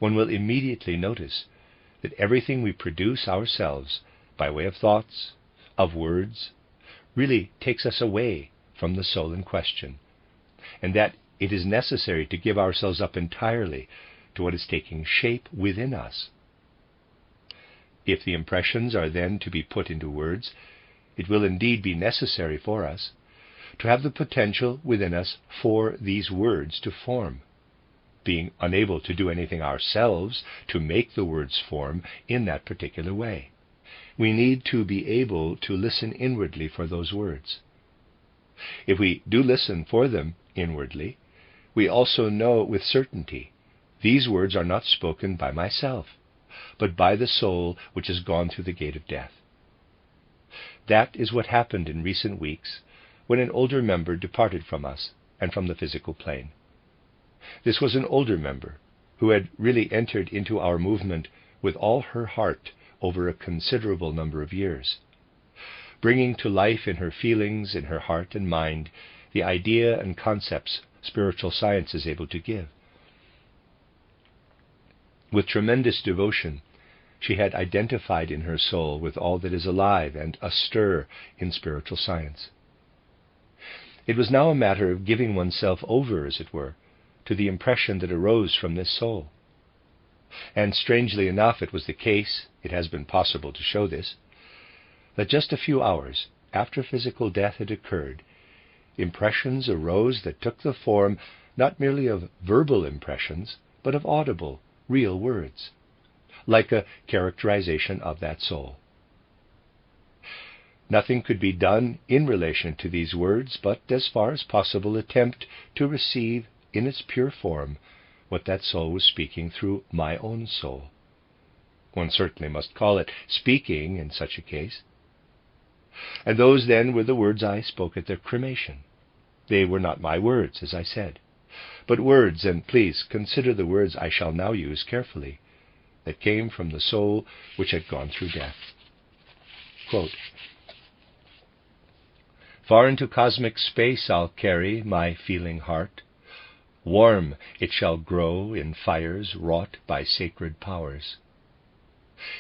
one will immediately notice that everything we produce ourselves, by way of thoughts, of words, really takes us away from the soul in question, and that it is necessary to give ourselves up entirely to what is taking shape within us. If the impressions are then to be put into words, it will indeed be necessary for us to have the potential within us for these words to form, being unable to do anything ourselves to make the words form in that particular way. We need to be able to listen inwardly for those words. If we do listen for them inwardly, we also know with certainty these words are not spoken by myself, but by the soul which has gone through the gate of death. That is what happened in recent weeks when an older member departed from us and from the physical plane. This was an older member who had really entered into our movement with all her heart over a considerable number of years, bringing to life in her feelings, in her heart and mind, the idea and concepts spiritual science is able to give. With tremendous devotion, she had identified in her soul with all that is alive and astir in spiritual science. It was now a matter of giving oneself over, as it were, to the impression that arose from this soul. And strangely enough, it was the case, it has been possible to show this, that just a few hours after physical death had occurred, impressions arose that took the form not merely of verbal impressions, but of audible, real words, like a characterization of that soul. Nothing could be done in relation to these words, but as far as possible attempt to receive in its pure form what that soul was speaking through my own soul. One certainly must call it speaking in such a case. And those then were the words I spoke at their cremation. They were not my words, as I said, but words, and please consider the words I shall now use carefully, that came from the soul which had gone through death. Quote, "Far into cosmic space I'll carry my feeling heart. Warm it shall grow in fires wrought by sacred powers.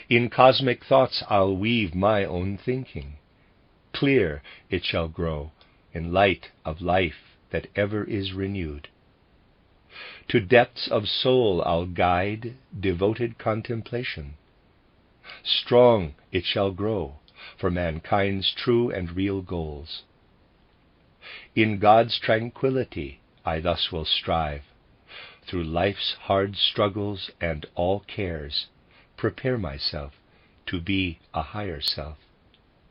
In cosmic thoughts I'll weave my own thinking. Clear it shall grow in light of life that ever is renewed. To depths of soul I'll guide devoted contemplation. Strong it shall grow for mankind's true and real goals. In God's tranquility I thus will strive, through life's hard struggles and all cares, prepare myself to be a higher self,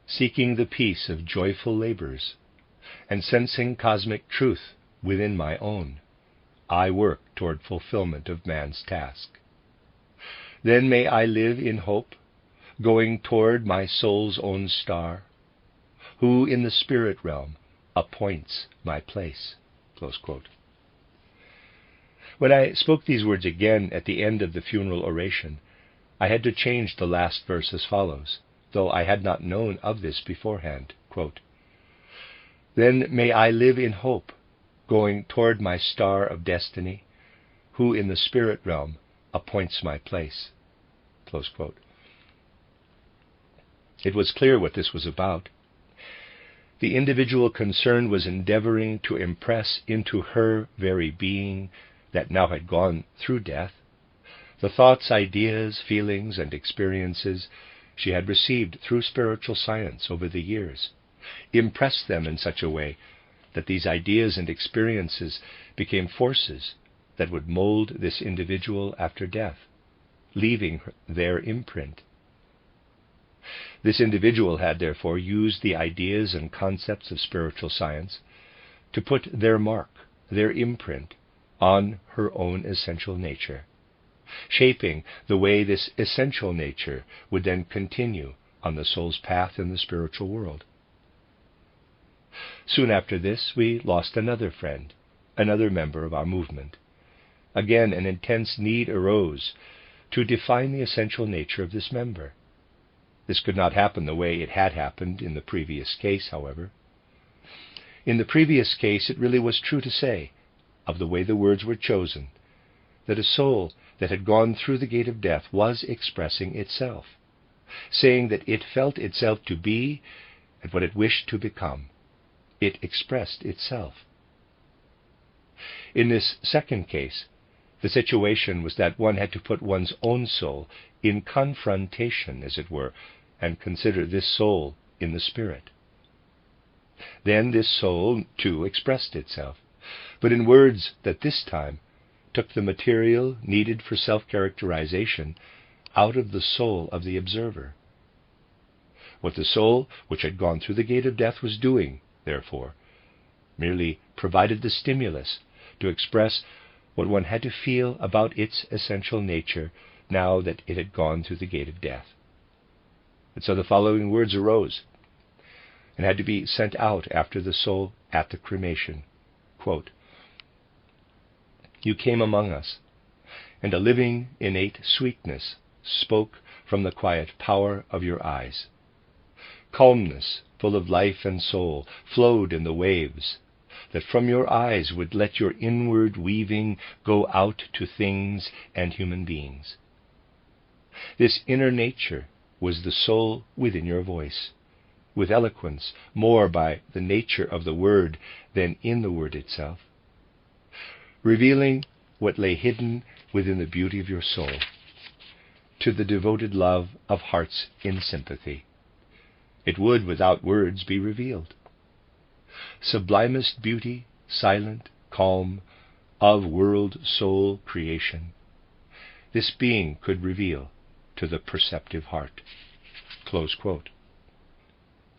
seeking the peace of joyful labors, and sensing cosmic truth within my own. I work toward fulfillment of man's task. Then may I live in hope, going toward my soul's own star, who in the spirit realm appoints my place." Close quote. When I spoke these words again at the end of the funeral oration, I had to change the last verse as follows. though I had not known of this beforehand. Quote, "Then may I live in hope, going toward my star of destiny, who in the spirit realm appoints my place." Close quote. It was clear what this was about. The individual concerned was endeavoring to impress into her very being, that now had gone through death, the thoughts, ideas, feelings, and experiences she had received through spiritual science over the years, impress them in such a way that these ideas and experiences became forces that would mold this individual after death, leaving their imprint. This individual had therefore used the ideas and concepts of spiritual science to put their mark, their imprint, on her own essential nature, shaping the way this essential nature would then continue on the soul's path in the spiritual world. Soon after this, we lost another friend, another member of our movement. Again, an intense need arose to define the essential nature of this member. This could not happen the way it had happened in the previous case, however. In the previous case, it really was true to say, of the way the words were chosen, that a soul that had gone through the gate of death was expressing itself, saying that it felt itself to be and what it wished to become. It expressed itself. In this second case, the situation was that one had to put one's own soul in confrontation, as it were, and consider this soul in the spirit. Then this soul, too, expressed itself, but in words that this time took the material needed for self-characterization out of the soul of the observer. What the soul, which had gone through the gate of death, was doing, therefore, merely provided the stimulus to express what one had to feel about its essential nature now that it had gone through the gate of death. And so the following words arose and had to be sent out after the soul at the cremation. Quote, "You came among us, and a living, innate sweetness spoke from the quiet power of your eyes. Calmness, full of life and soul, flowed in the waves, that from your eyes would let your inward weaving go out to things and human beings. This inner nature was the soul within your voice, with eloquence more by the nature of the word than in the word itself, revealing what lay hidden within the beauty of your soul, to the devoted love of hearts in sympathy. It would, without words, be revealed. Sublimest beauty, silent, calm, of world, soul, creation, this being could reveal to the perceptive heart." Close quote.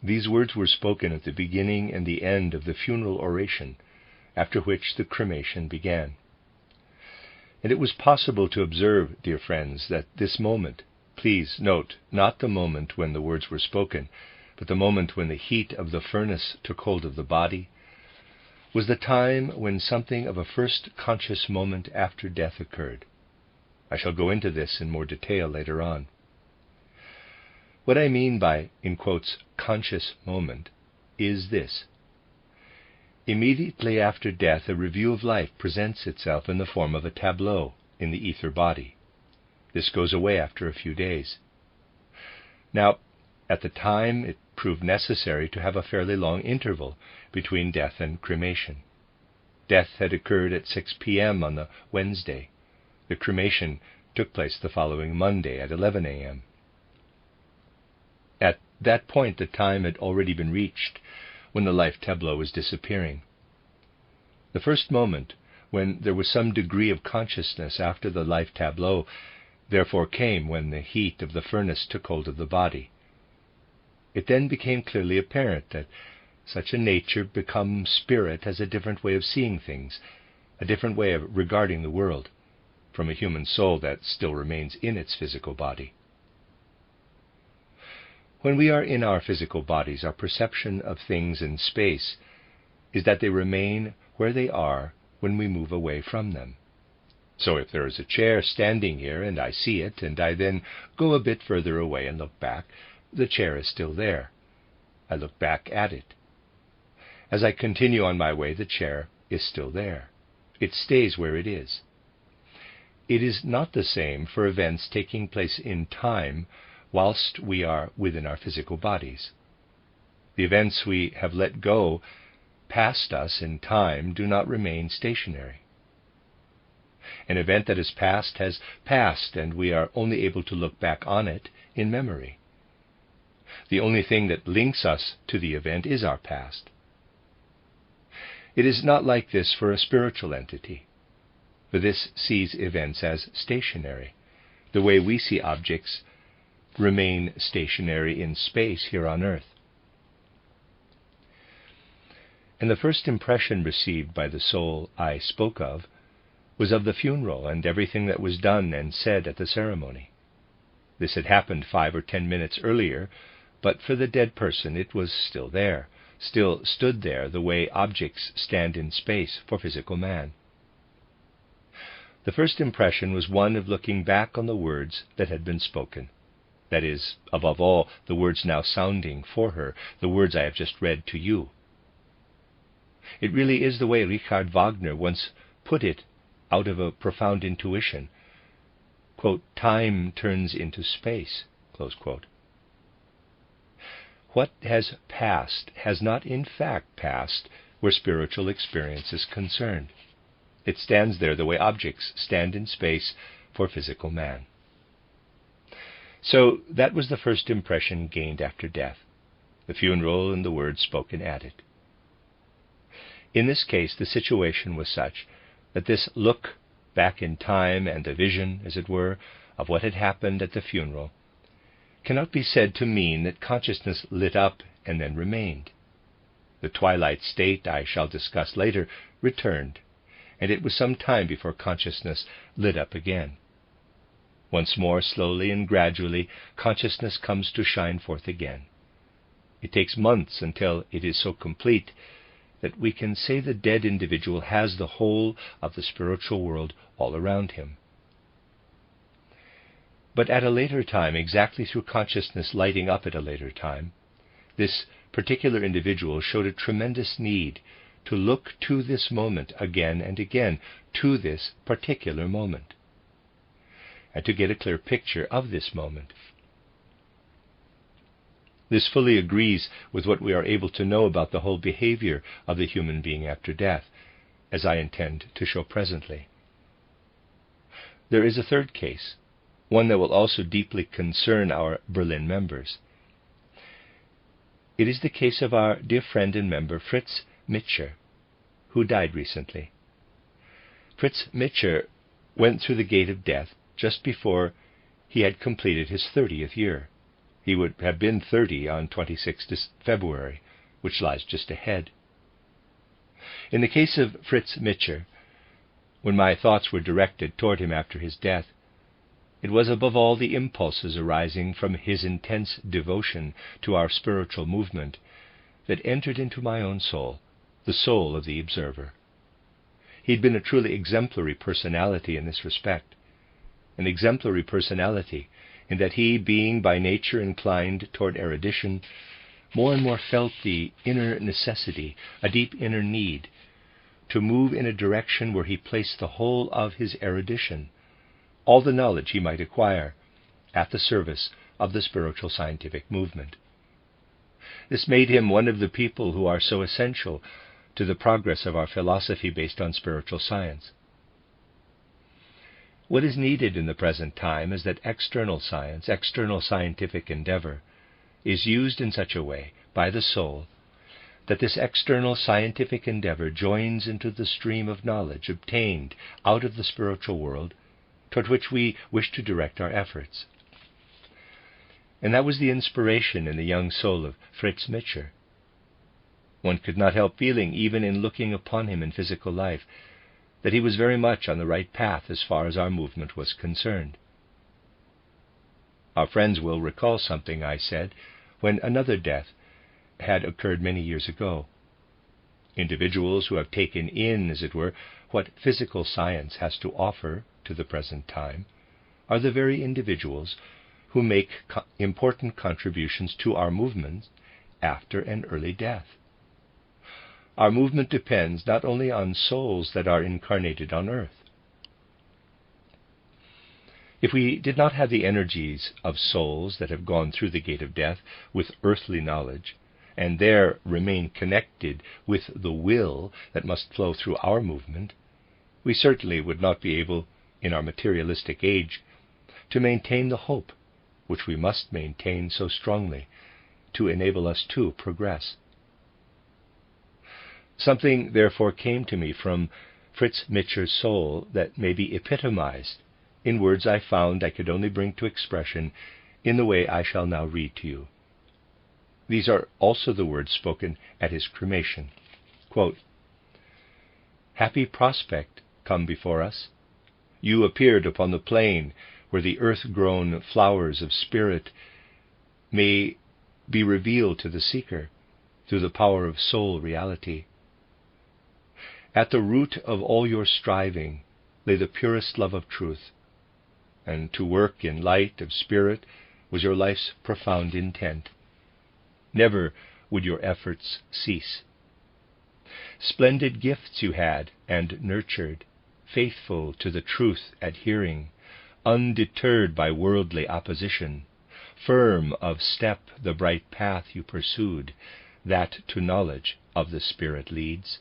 These words were spoken at the beginning and the end of the funeral oration, after which the cremation began. And it was possible to observe, dear friends, that this moment, please note, not the moment when the words were spoken, but the moment when the heat of the furnace took hold of the body, was the time when something of a first conscious moment after death occurred. I shall go into this in more detail later on. What I mean by, in quotes, conscious moment, is this. Immediately after death, a review of life presents itself in the form of a tableau in the ether body. This goes away after a few days. Now, at the time, it proved necessary to have a fairly long interval between death and cremation. Death had occurred at 6 p.m. on the Wednesday. The cremation took place the following Monday at 11 a.m. At that point, the time had already been reached when the life tableau was disappearing. The first moment when there was some degree of consciousness after the life tableau therefore came when the heat of the furnace took hold of the body. It then became clearly apparent that such a nature become spirit has a different way of seeing things, a different way of regarding the world, from a human soul that still remains in its physical body. When we are in our physical bodies, our perception of things in space is that they remain where they are when we move away from them. So if there is a chair standing here and I see it, and I then go a bit further away and look back, The chair is still there. I look back at it. As I continue on my way, the chair is still there. It stays where it is. It is not the same for events taking place in time whilst we are within our physical bodies. The events we have let go past us in time do not remain stationary. An event that has passed, and we are only able to look back on it in memory. The only thing that links us to the event is our past. It is not like this for a spiritual entity, for this sees events as stationary. The way we see objects remain stationary in space here on earth. And the first impression received by the soul I spoke of was of the funeral and everything that was done and said at the ceremony. This had happened 5 or 10 minutes earlier, but for the dead person it was still there, still stood there the way objects stand in space for physical man. The first impression was one of looking back on the words that had been spoken. That is, above all, the words now sounding for her, the words I have just read to you. It really is the way Richard Wagner once put it out of a profound intuition. Quote, "Time turns into space," close quote. What has passed has not in fact passed where spiritual experience is concerned. It stands there the way objects stand in space for physical man. So that was the first impression gained after death, the funeral and the words spoken at it. In this case, the situation was such that this look back in time and the vision, as it were, of what had happened at the funeral cannot be said to mean that consciousness lit up and then remained. The twilight state, I shall discuss later, returned, and it was some time before consciousness lit up again. Once more, slowly and gradually, consciousness comes to shine forth again. It takes months until it is so complete that we can say the dead individual has the whole of the spiritual world all around him. But at a later time, exactly through consciousness lighting up at a later time, this particular individual showed a tremendous need to look to this moment again and again, to this particular moment, and to get a clear picture of this moment. This fully agrees with what we are able to know about the whole behavior of the human being after death, as I intend to show presently. There is a third case, one that will also deeply concern our Berlin members. It is the case of our dear friend and member Fritz Mitscher, who died recently. Fritz Mitscher went through the gate of death just before he had completed his 30th year. He would have been 30 on 26th February, which lies just ahead. In the case of Fritz Mitscher, when my thoughts were directed toward him after his death, it was above all the impulses arising from his intense devotion to our spiritual movement that entered into my own soul, the soul of the observer. He'd been a truly exemplary personality in this respect, an exemplary personality in that he, being by nature inclined toward erudition, more and more felt the inner necessity, a deep inner need, to move in a direction where he placed the whole of his erudition, all the knowledge he might acquire, at the service of the spiritual scientific movement. This made him one of the people who are so essential to the progress of our philosophy based on spiritual science. What is needed in the present time is that external science, external scientific endeavor, is used in such a way by the soul that this external scientific endeavor joins into the stream of knowledge obtained out of the spiritual world toward which we wish to direct our efforts. And that was the inspiration in the young soul of Fritz Mitscher. One could not help feeling, even in looking upon him in physical life, that he was very much on the right path as far as our movement was concerned. Our friends will recall something I said when another death had occurred many years ago. Individuals who have taken in, as it were, what physical science has to offer to the present time are the very individuals who make important contributions to our movements after an early death. Our movement depends not only on souls that are incarnated on earth. If we did not have the energies of souls that have gone through the gate of death with earthly knowledge, and there remain connected with the will that must flow through our movement, we certainly would not be able, in our materialistic age, to maintain the hope, which we must maintain so strongly, to enable us to progress. Something therefore came to me from Fritz Mitscher's soul that may be epitomized in words I found I could only bring to expression in the way I shall now read to you. These are also the words spoken at his cremation. Quote, "Happy prospect come before us. You appeared upon the plain where the earth-grown flowers of spirit may be revealed to the seeker through the power of soul reality. At the root of all your striving lay the purest love of truth, and to work in light of spirit was your life's profound intent. Never would your efforts cease. Splendid gifts you had and nurtured, faithful to the truth adhering, undeterred by worldly opposition, firm of step the bright path you pursued, that to knowledge of the Spirit leads.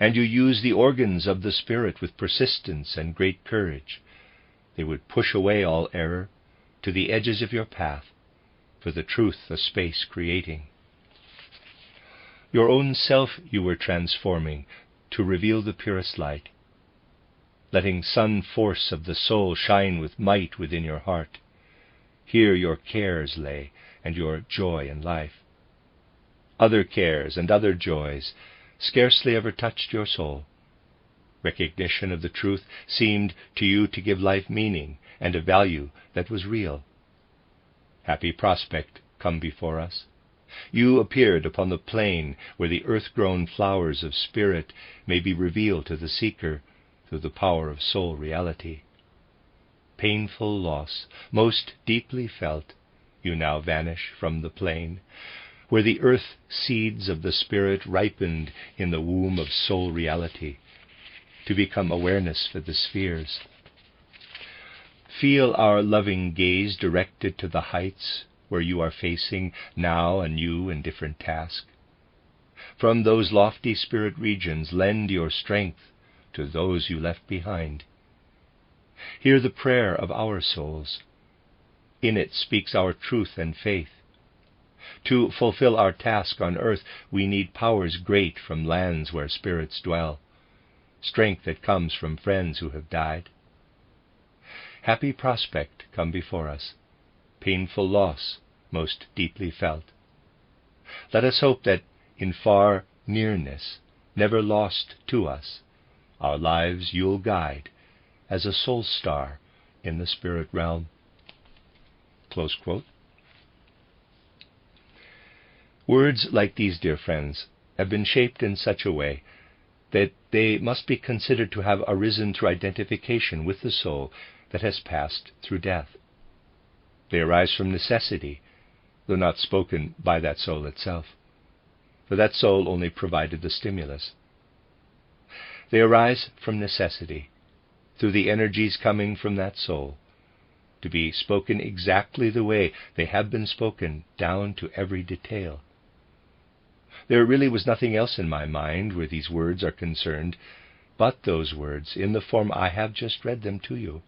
And you used the organs of the Spirit with persistence and great courage. They would push away all error to the edges of your path, for the truth a space creating. Your own self you were transforming to reveal the purest light, letting sun force of the soul shine with might within your heart. Here your cares lay, and your joy in life. Other cares and other joys scarcely ever touched your soul. Recognition of the truth seemed to you to give life meaning and a value that was real. Happy prospect come before us. You appeared upon the plain where the earth-grown flowers of spirit may be revealed to the seeker through the power of soul reality. Painful loss, most deeply felt, you now vanish from the plain, where the earth seeds of the spirit ripened in the womb of soul reality, to become awareness for the spheres. Feel our loving gaze directed to the heights where you are facing now a new and different task. From those lofty spirit regions lend your strength to those you left behind. Hear the prayer of our souls. In it speaks our truth and faith. To fulfill our task on earth, we need powers great from lands where spirits dwell, strength that comes from friends who have died. Happy prospect come before us, painful loss most deeply felt. Let us hope that in far nearness, never lost to us, our lives you'll guide as a soul star in the spirit realm." Close quote. Words like these, dear friends, have been shaped in such a way that they must be considered to have arisen through identification with the soul that has passed through death. They arise from necessity, though not spoken by that soul itself, for that soul only provided the stimulus. They arise from necessity, through the energies coming from that soul, to be spoken exactly the way they have been spoken, down to every detail. There really was nothing else in my mind where these words are concerned but those words in the form I have just read them to you.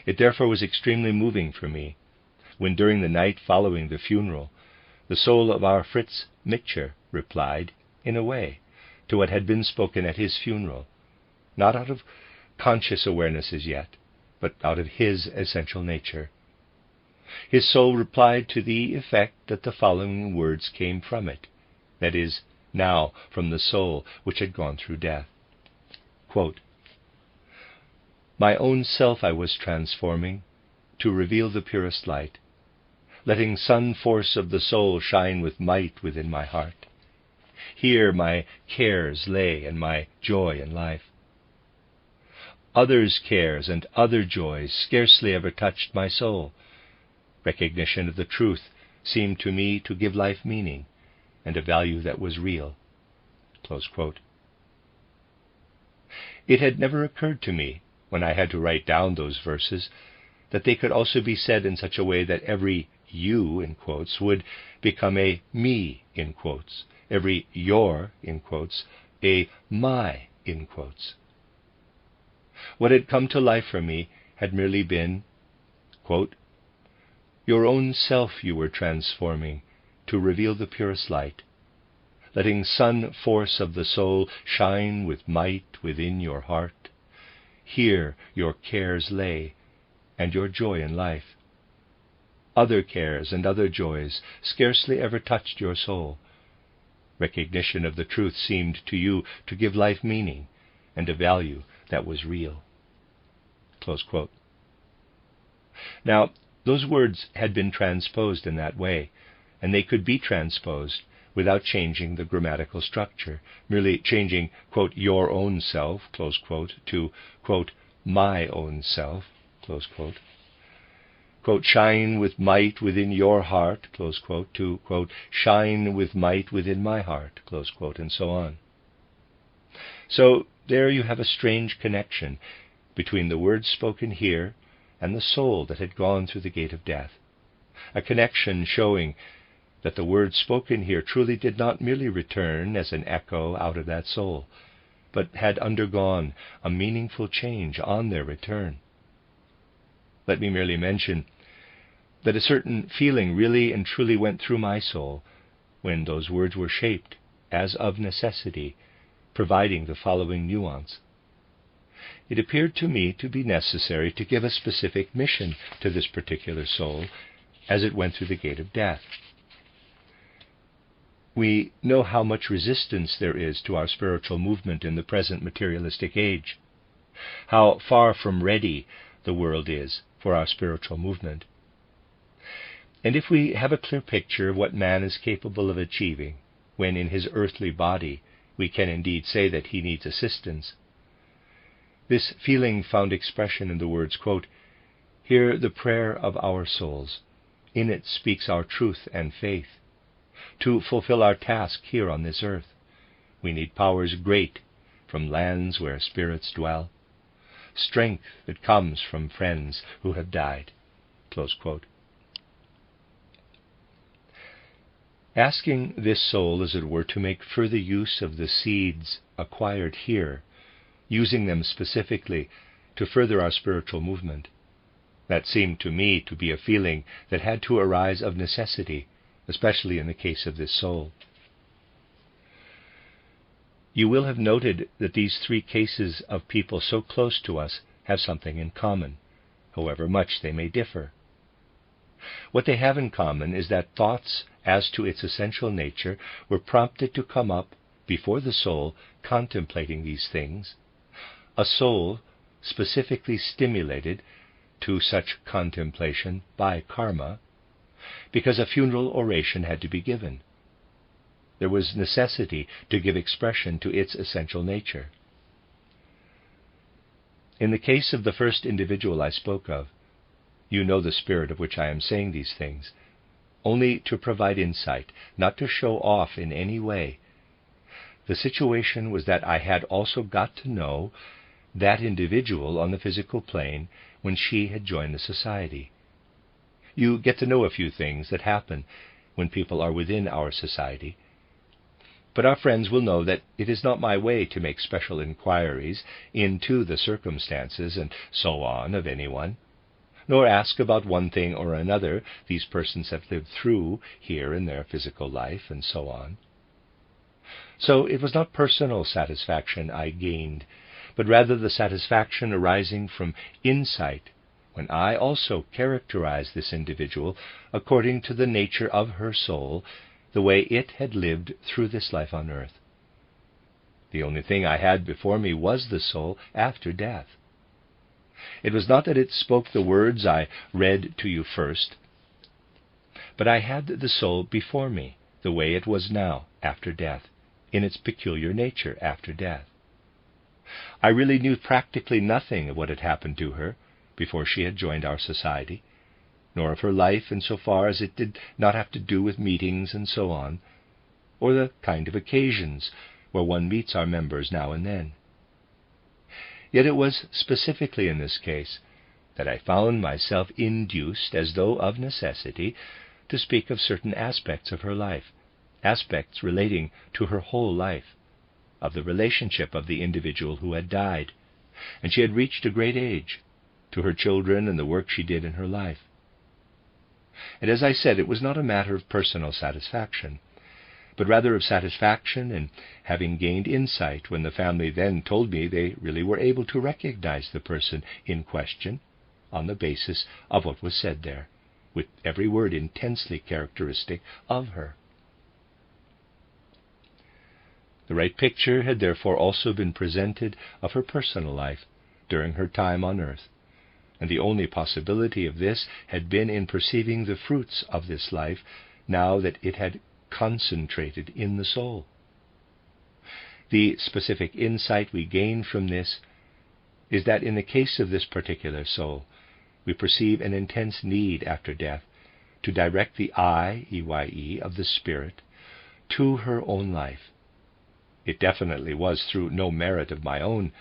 It therefore was extremely moving for me when during the night following the funeral the soul of our Fritz Mitscher replied, in a way, to what had been spoken at his funeral, not out of conscious awareness as yet, but out of his essential nature. His soul replied to the effect that the following words came from it, that is, now from the soul which had gone through death. Quote, "My own self I was transforming to reveal the purest light, letting sun force of the soul shine with might within my heart. Here my cares lay and my joy in life. Others' cares and other joys scarcely ever touched my soul. Recognition of the truth seemed to me to give life meaning and a value that was real." Close quote. It had never occurred to me, when I had to write down those verses, that they could also be said in such a way that every "you" in quotes would become a "me" in quotes, every "your" in quotes a "my" in quotes. What had come to life for me had merely been, quote, "Your own self you were transforming to reveal the purest light, letting sun force of the soul shine with might within your heart. Here your cares lay, and your joy in life. Other cares and other joys scarcely ever touched your soul. Recognition of the truth seemed to you to give life meaning and a value that was real." Close quote. Now, those words had been transposed in that way, and they could be transposed without changing the grammatical structure, merely changing, quote, "your own self," close quote, to, quote, "my own self," close quote. Quote, "shine with might within your heart," close quote, to, quote, "shine with might within my heart," close quote, and so on. So there you have a strange connection between the words spoken here and the soul that had gone through the gate of death, a connection showing that the words spoken here truly did not merely return as an echo out of that soul, but had undergone a meaningful change on their return. Let me merely mention that a certain feeling really and truly went through my soul when those words were shaped as of necessity, providing the following nuance. It appeared to me to be necessary to give a specific mission to this particular soul as it went through the gate of death. We know how much resistance there is to our spiritual movement in the present materialistic age, how far from ready the world is for our spiritual movement. And if we have a clear picture of what man is capable of achieving when in his earthly body we can indeed say that he needs assistance, this feeling found expression in the words, quote, "Hear the prayer of our souls. In it speaks our truth and faith. To fulfill our task here on this earth, we need powers great from lands where spirits dwell, strength that comes from friends who have died." Close quote. Asking this soul, as it were, to make further use of the seeds acquired here, using them specifically to further our spiritual movement, that seemed to me to be a feeling that had to arise of necessity, especially in the case of this soul. You will have noted that these three cases of people so close to us have something in common, however much they may differ. What they have in common is that thoughts as to its essential nature were prompted to come up before the soul contemplating these things, a soul specifically stimulated to such contemplation by karma, because a funeral oration had to be given. There was necessity to give expression to its essential nature. In the case of the first individual I spoke of, you know the spirit of which I am saying these things, only to provide insight, not to show off in any way. The situation was that I had also got to know that individual on the physical plane when she had joined the society. You get to know a few things that happen when people are within our society. But our friends will know that it is not my way to make special inquiries into the circumstances and so on of anyone, nor ask about one thing or another these persons have lived through here in their physical life, and so on. So it was not personal satisfaction I gained, but rather the satisfaction arising from insight when I also characterized this individual according to the nature of her soul, the way it had lived through this life on earth. The only thing I had before me was the soul after death. It was not that it spoke the words I read to you first, but I had the soul before me, the way it was now after death, in its peculiar nature after death. I really knew practically nothing of what had happened to her before she had joined our society, nor of her life in so far as it did not have to do with meetings and so on, or the kind of occasions where one meets our members now and then. Yet it was specifically in this case that I found myself induced, as though of necessity, to speak of certain aspects of her life, aspects relating to her whole life, of the relationship of the individual who had died, and she had reached a great age, to her children and the work she did in her life. And as I said, it was not a matter of personal satisfaction, but rather of satisfaction in having gained insight when the family then told me they really were able to recognize the person in question on the basis of what was said there, with every word intensely characteristic of her. The right picture had therefore also been presented of her personal life during her time on earth, and the only possibility of this had been in perceiving the fruits of this life now that it had concentrated in the soul. The specific insight we gain from this is that in the case of this particular soul, we perceive an intense need after death to direct the I, EYE, of the spirit to her own life. It definitely was through no merit of my own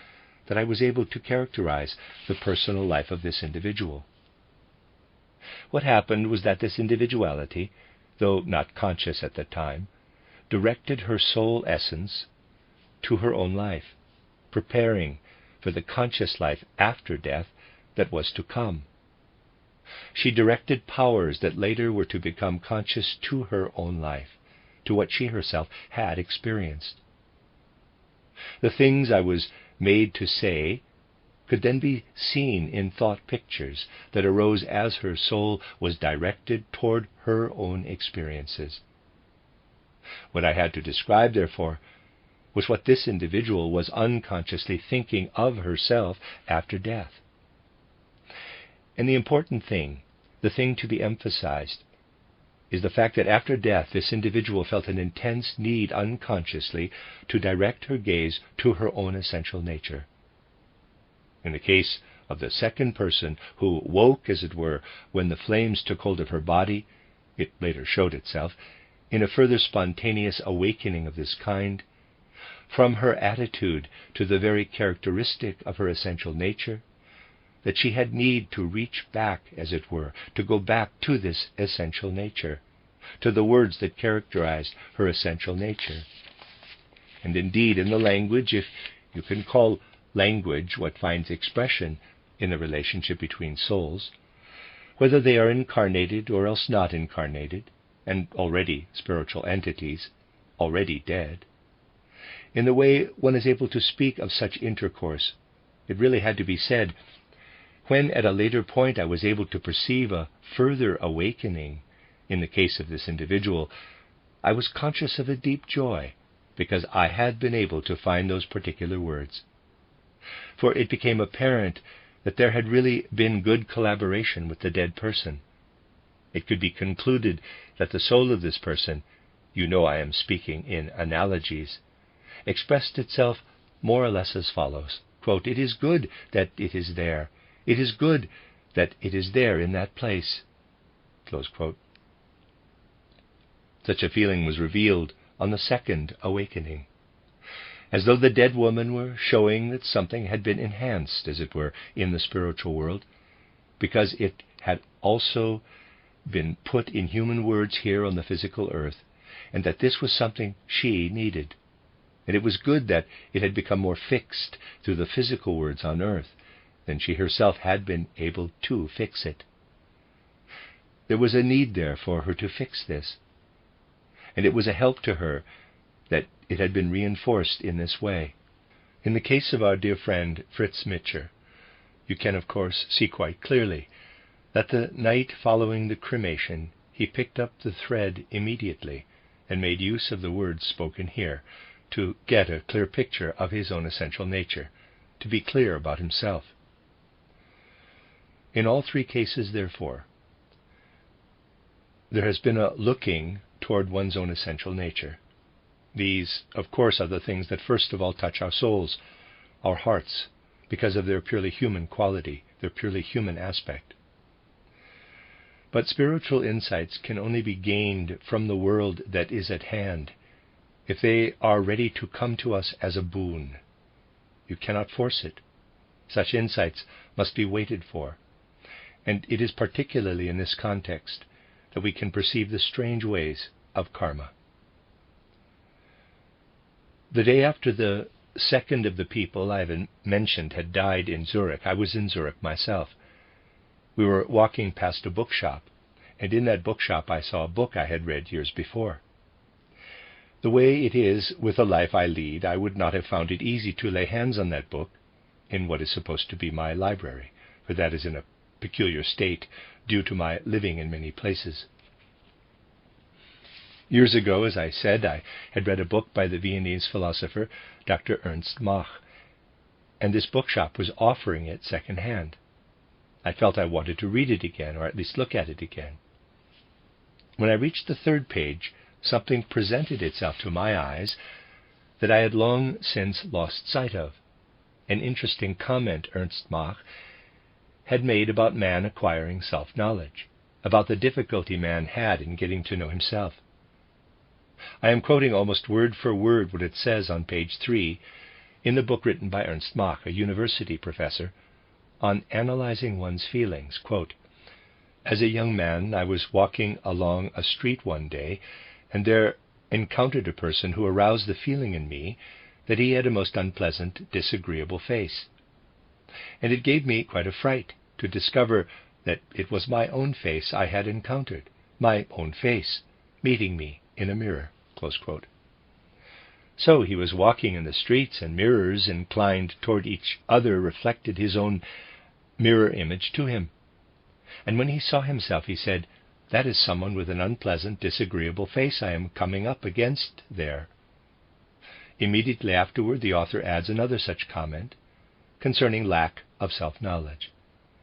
that I was able to characterize the personal life of this individual. What happened was that this individuality, though not conscious at the time, directed her soul essence to her own life, preparing for the conscious life after death that was to come. She directed powers that later were to become conscious to her own life, to what she herself had experienced. The things I was made to say could then be seen in thought pictures that arose as her soul was directed toward her own experiences. What I had to describe, therefore, was what this individual was unconsciously thinking of herself after death. And the important thing, the thing to be emphasized, is the fact that after death this individual felt an intense need unconsciously to direct her gaze to her own essential nature. In the case of the second person, who woke, as it were, when the flames took hold of her body, it later showed itself, in a further spontaneous awakening of this kind, from her attitude to the very characteristic of her essential nature, that she had need to reach back, as it were, to go back to this essential nature, to the words that characterized her essential nature. And indeed, in the language, if you can call language what finds expression in the relationship between souls, whether they are incarnated or else not incarnated, and already spiritual entities, already dead, in the way one is able to speak of such intercourse, it really had to be said, when at a later point I was able to perceive a further awakening in the case of this individual, I was conscious of a deep joy, because I had been able to find those particular words. For it became apparent that there had really been good collaboration with the dead person. It could be concluded that the soul of this person, you know I am speaking in analogies, expressed itself more or less as follows, quote, "It is good that it is there. It is good that it is there in that place." Close quote. Such a feeling was revealed on the second awakening, as though the dead woman were showing that something had been enhanced, as it were, in the spiritual world, because it had also been put in human words here on the physical earth, and that this was something she needed. And it was good that it had become more fixed through the physical words on earth than she herself had been able to fix it. There was a need there for her to fix this, and it was a help to her that it had been reinforced in this way. In the case of our dear friend Fritz Mitscher, you can of course see quite clearly that the night following the cremation he picked up the thread immediately and made use of the words spoken here to get a clear picture of his own essential nature, to be clear about himself. In all three cases, therefore, there has been a looking toward one's own essential nature. These, of course, are the things that first of all touch our souls, our hearts, because of their purely human quality, their purely human aspect. But spiritual insights can only be gained from the world that is at hand if they are ready to come to us as a boon. You cannot force it. Such insights must be waited for. And it is particularly in this context that we can perceive the strange ways of karma. The day after the second of the people I have mentioned had died in Zurich, I was in Zurich myself. We were walking past a bookshop, and in that bookshop I saw a book I had read years before. The way it is with the life I lead, I would not have found it easy to lay hands on that book in what is supposed to be my library, for that is in a peculiar state due to my living in many places. Years ago, as I said, I had read a book by the Viennese philosopher Dr. Ernst Mach, and this bookshop was offering it second-hand. I felt I wanted to read it again, or at least look at it again. When I reached the third page, something presented itself to my eyes that I had long since lost sight of. An interesting comment Ernst Mach had made about man acquiring self-knowledge, about the difficulty man had in getting to know himself. I am quoting almost word for word what it says on page 3 in the book written by Ernst Mach, a university professor, on analyzing one's feelings. Quote, "As a young man, I was walking along a street one day, and there encountered a person who aroused the feeling in me that he had a most unpleasant, disagreeable face. And it gave me quite a fright to discover that it was my own face I had encountered, my own face, meeting me in a mirror." Close quote. So he was walking in the streets, and mirrors inclined toward each other reflected his own mirror image to him. And when he saw himself, he said, "That is someone with an unpleasant, disagreeable face I am coming up against there." Immediately afterward, the author adds another such comment concerning lack of self-knowledge.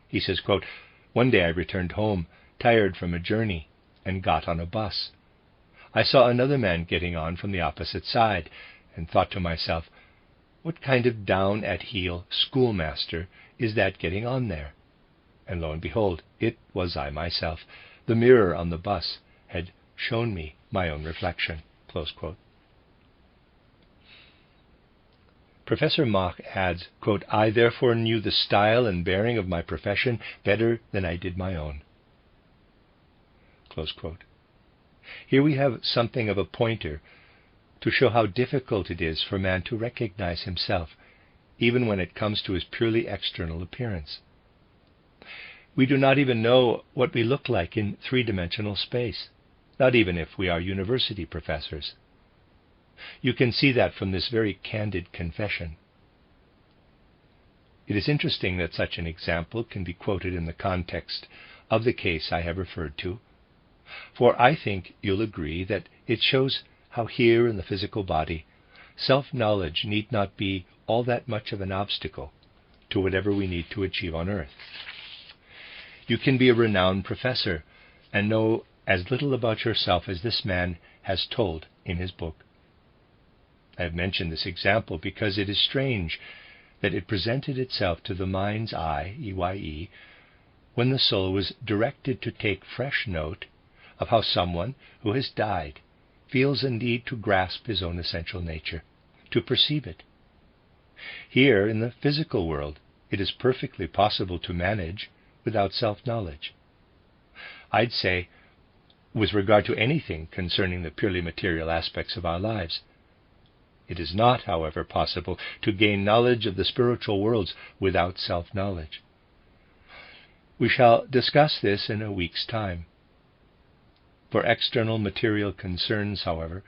He says, quote, "One day I returned home, tired from a journey, and got on a bus. I saw another man getting on from the opposite side, and thought to myself, what kind of down-at-heel schoolmaster is that getting on there? And lo and behold, it was I myself. The mirror on the bus had shown me my own reflection." Close quote. Professor Mach adds, quote, "I therefore knew the style and bearing of my profession better than I did my own." Close quote. Here we have something of a pointer to show how difficult it is for man to recognize himself, even when it comes to his purely external appearance. We do not even know what we look like in three-dimensional space, not even if we are university professors. You can see that from this very candid confession. It is interesting that such an example can be quoted in the context of the case I have referred to, for I think you'll agree that it shows how here in the physical body, self-knowledge need not be all that much of an obstacle to whatever we need to achieve on earth. You can be a renowned professor and know as little about yourself as this man has told in his book. I have mentioned this example because it is strange that it presented itself to the mind's eye, EYE, when the soul was directed to take fresh note of how someone who has died feels a need to grasp his own essential nature, to perceive it. Here, in the physical world, it is perfectly possible to manage without self-knowledge. I'd say, with regard to anything concerning the purely material aspects of our lives. It is not, however, possible to gain knowledge of the spiritual worlds without self-knowledge. We shall discuss this in a week's time. For external material concerns, however,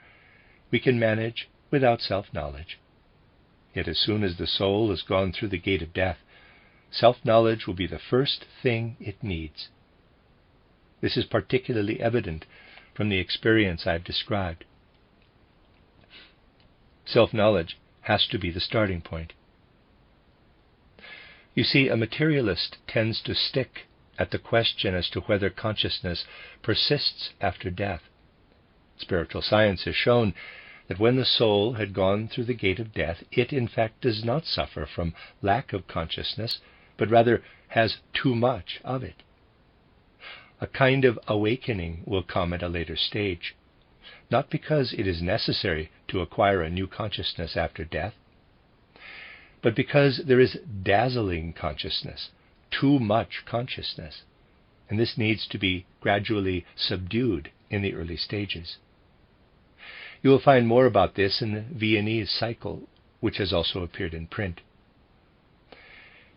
we can manage without self-knowledge. Yet as soon as the soul has gone through the gate of death, self-knowledge will be the first thing it needs. This is particularly evident from the experience I have described. Self-knowledge has to be the starting point. You see, a materialist tends to stick at the question as to whether consciousness persists after death. Spiritual science has shown that when the soul had gone through the gate of death, it in fact does not suffer from lack of consciousness, but rather has too much of it. A kind of awakening will come at a later stage, not because it is necessary to acquire a new consciousness after death, but because there is dazzling consciousness, too much consciousness, and this needs to be gradually subdued in the early stages. You will find more about this in the Viennese cycle, which has also appeared in print.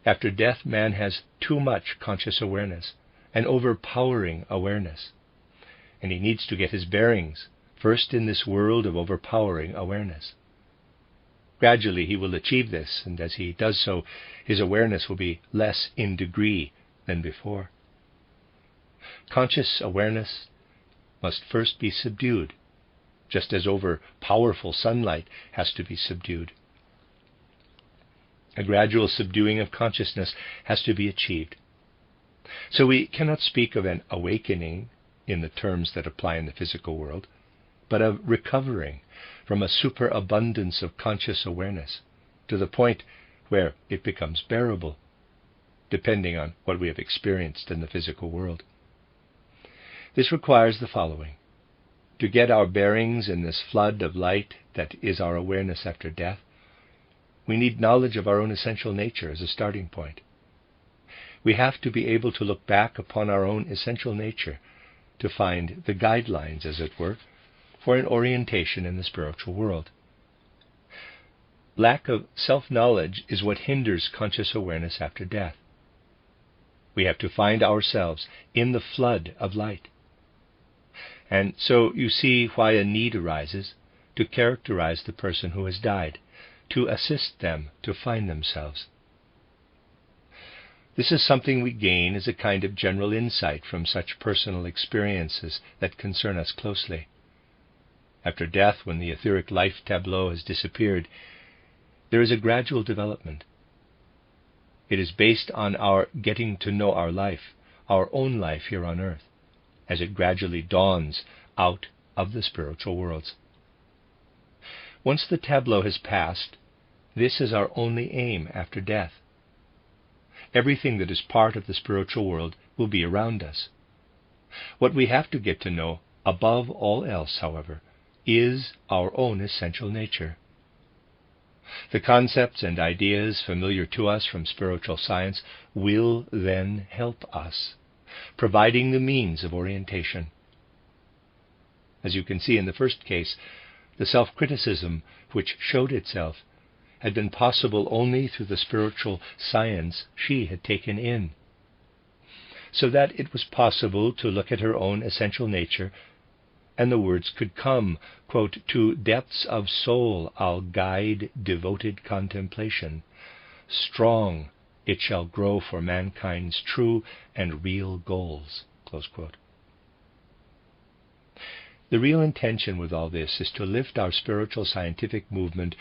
After death, man has too much conscious awareness, an overpowering awareness, and he needs to get his bearings, first in this world of overpowering awareness. Gradually he will achieve this, and as he does so, his awareness will be less in degree than before. Conscious awareness must first be subdued, just as over-powerful sunlight has to be subdued. A gradual subduing of consciousness has to be achieved. So we cannot speak of an awakening in the terms that apply in the physical world, but of recovering from a superabundance of conscious awareness to the point where it becomes bearable, depending on what we have experienced in the physical world. This requires the following. To get our bearings in this flood of light that is our awareness after death, we need knowledge of our own essential nature as a starting point. We have to be able to look back upon our own essential nature to find the guidelines, as it were, for an orientation in the spiritual world. Lack of self-knowledge is what hinders conscious awareness after death. We have to find ourselves in the flood of light. And so you see why a need arises to characterize the person who has died, to assist them to find themselves. This is something we gain as a kind of general insight from such personal experiences that concern us closely. After death, when the etheric life tableau has disappeared, there is a gradual development. It is based on our getting to know our life, our own life here on earth, as it gradually dawns out of the spiritual worlds. Once the tableau has passed, this is our only aim after death. Everything that is part of the spiritual world will be around us. What we have to get to know, above all else, however, is our own essential nature. The concepts and ideas familiar to us from spiritual science will then help us, providing the means of orientation. As you can see in the first case, the self-criticism which showed itself had been possible only through the spiritual science she had taken in, so that it was possible to look at her own essential nature, and the words could come, quote, "To depths of soul I'll guide devoted contemplation. Strong it shall grow for mankind's true and real goals." Close quote. The real intention with all this is to lift our spiritual scientific movement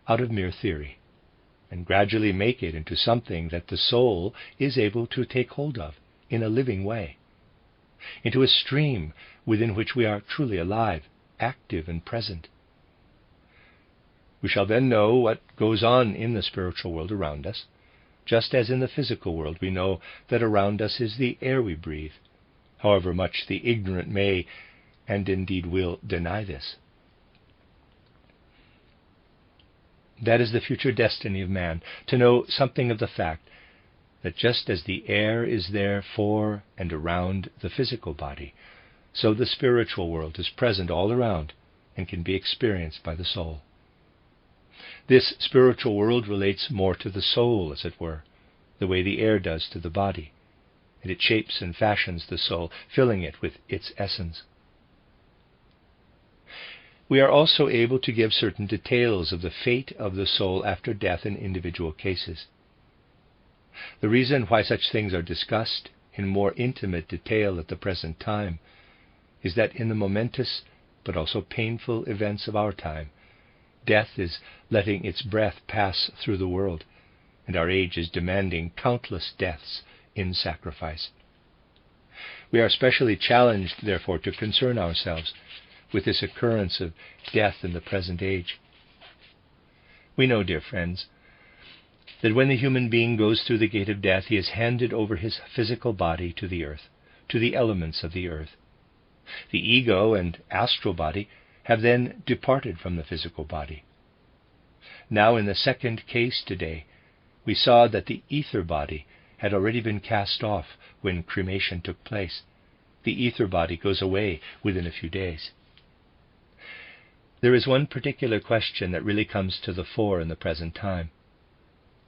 out of mere theory, and gradually make it into something that the soul is able to take hold of in a living way, into a stream within which we are truly alive, active and present. We shall then know what goes on in the spiritual world around us, just as in the physical world we know that around us is the air we breathe, however much the ignorant may, and indeed will, deny this. That is the future destiny of man, to know something of the fact that just as the air is there for and around the physical body, so the spiritual world is present all around and can be experienced by the soul. This spiritual world relates more to the soul, as it were, the way the air does to the body, and it shapes and fashions the soul, filling it with its essence. We are also able to give certain details of the fate of the soul after death in individual cases. The reason why such things are discussed in more intimate detail at the present time is that in the momentous but also painful events of our time, death is letting its breath pass through the world, and our age is demanding countless deaths in sacrifice. We are especially challenged, therefore, to concern ourselves with this occurrence of death in the present age. We know, dear friends, that when the human being goes through the gate of death, he is handed over his physical body to the earth, to the elements of the earth. The ego and astral body have then departed from the physical body. Now, in the second case today, we saw that the ether body had already been cast off when cremation took place. The ether body goes away within a few days. There is one particular question that really comes to the fore in the present time.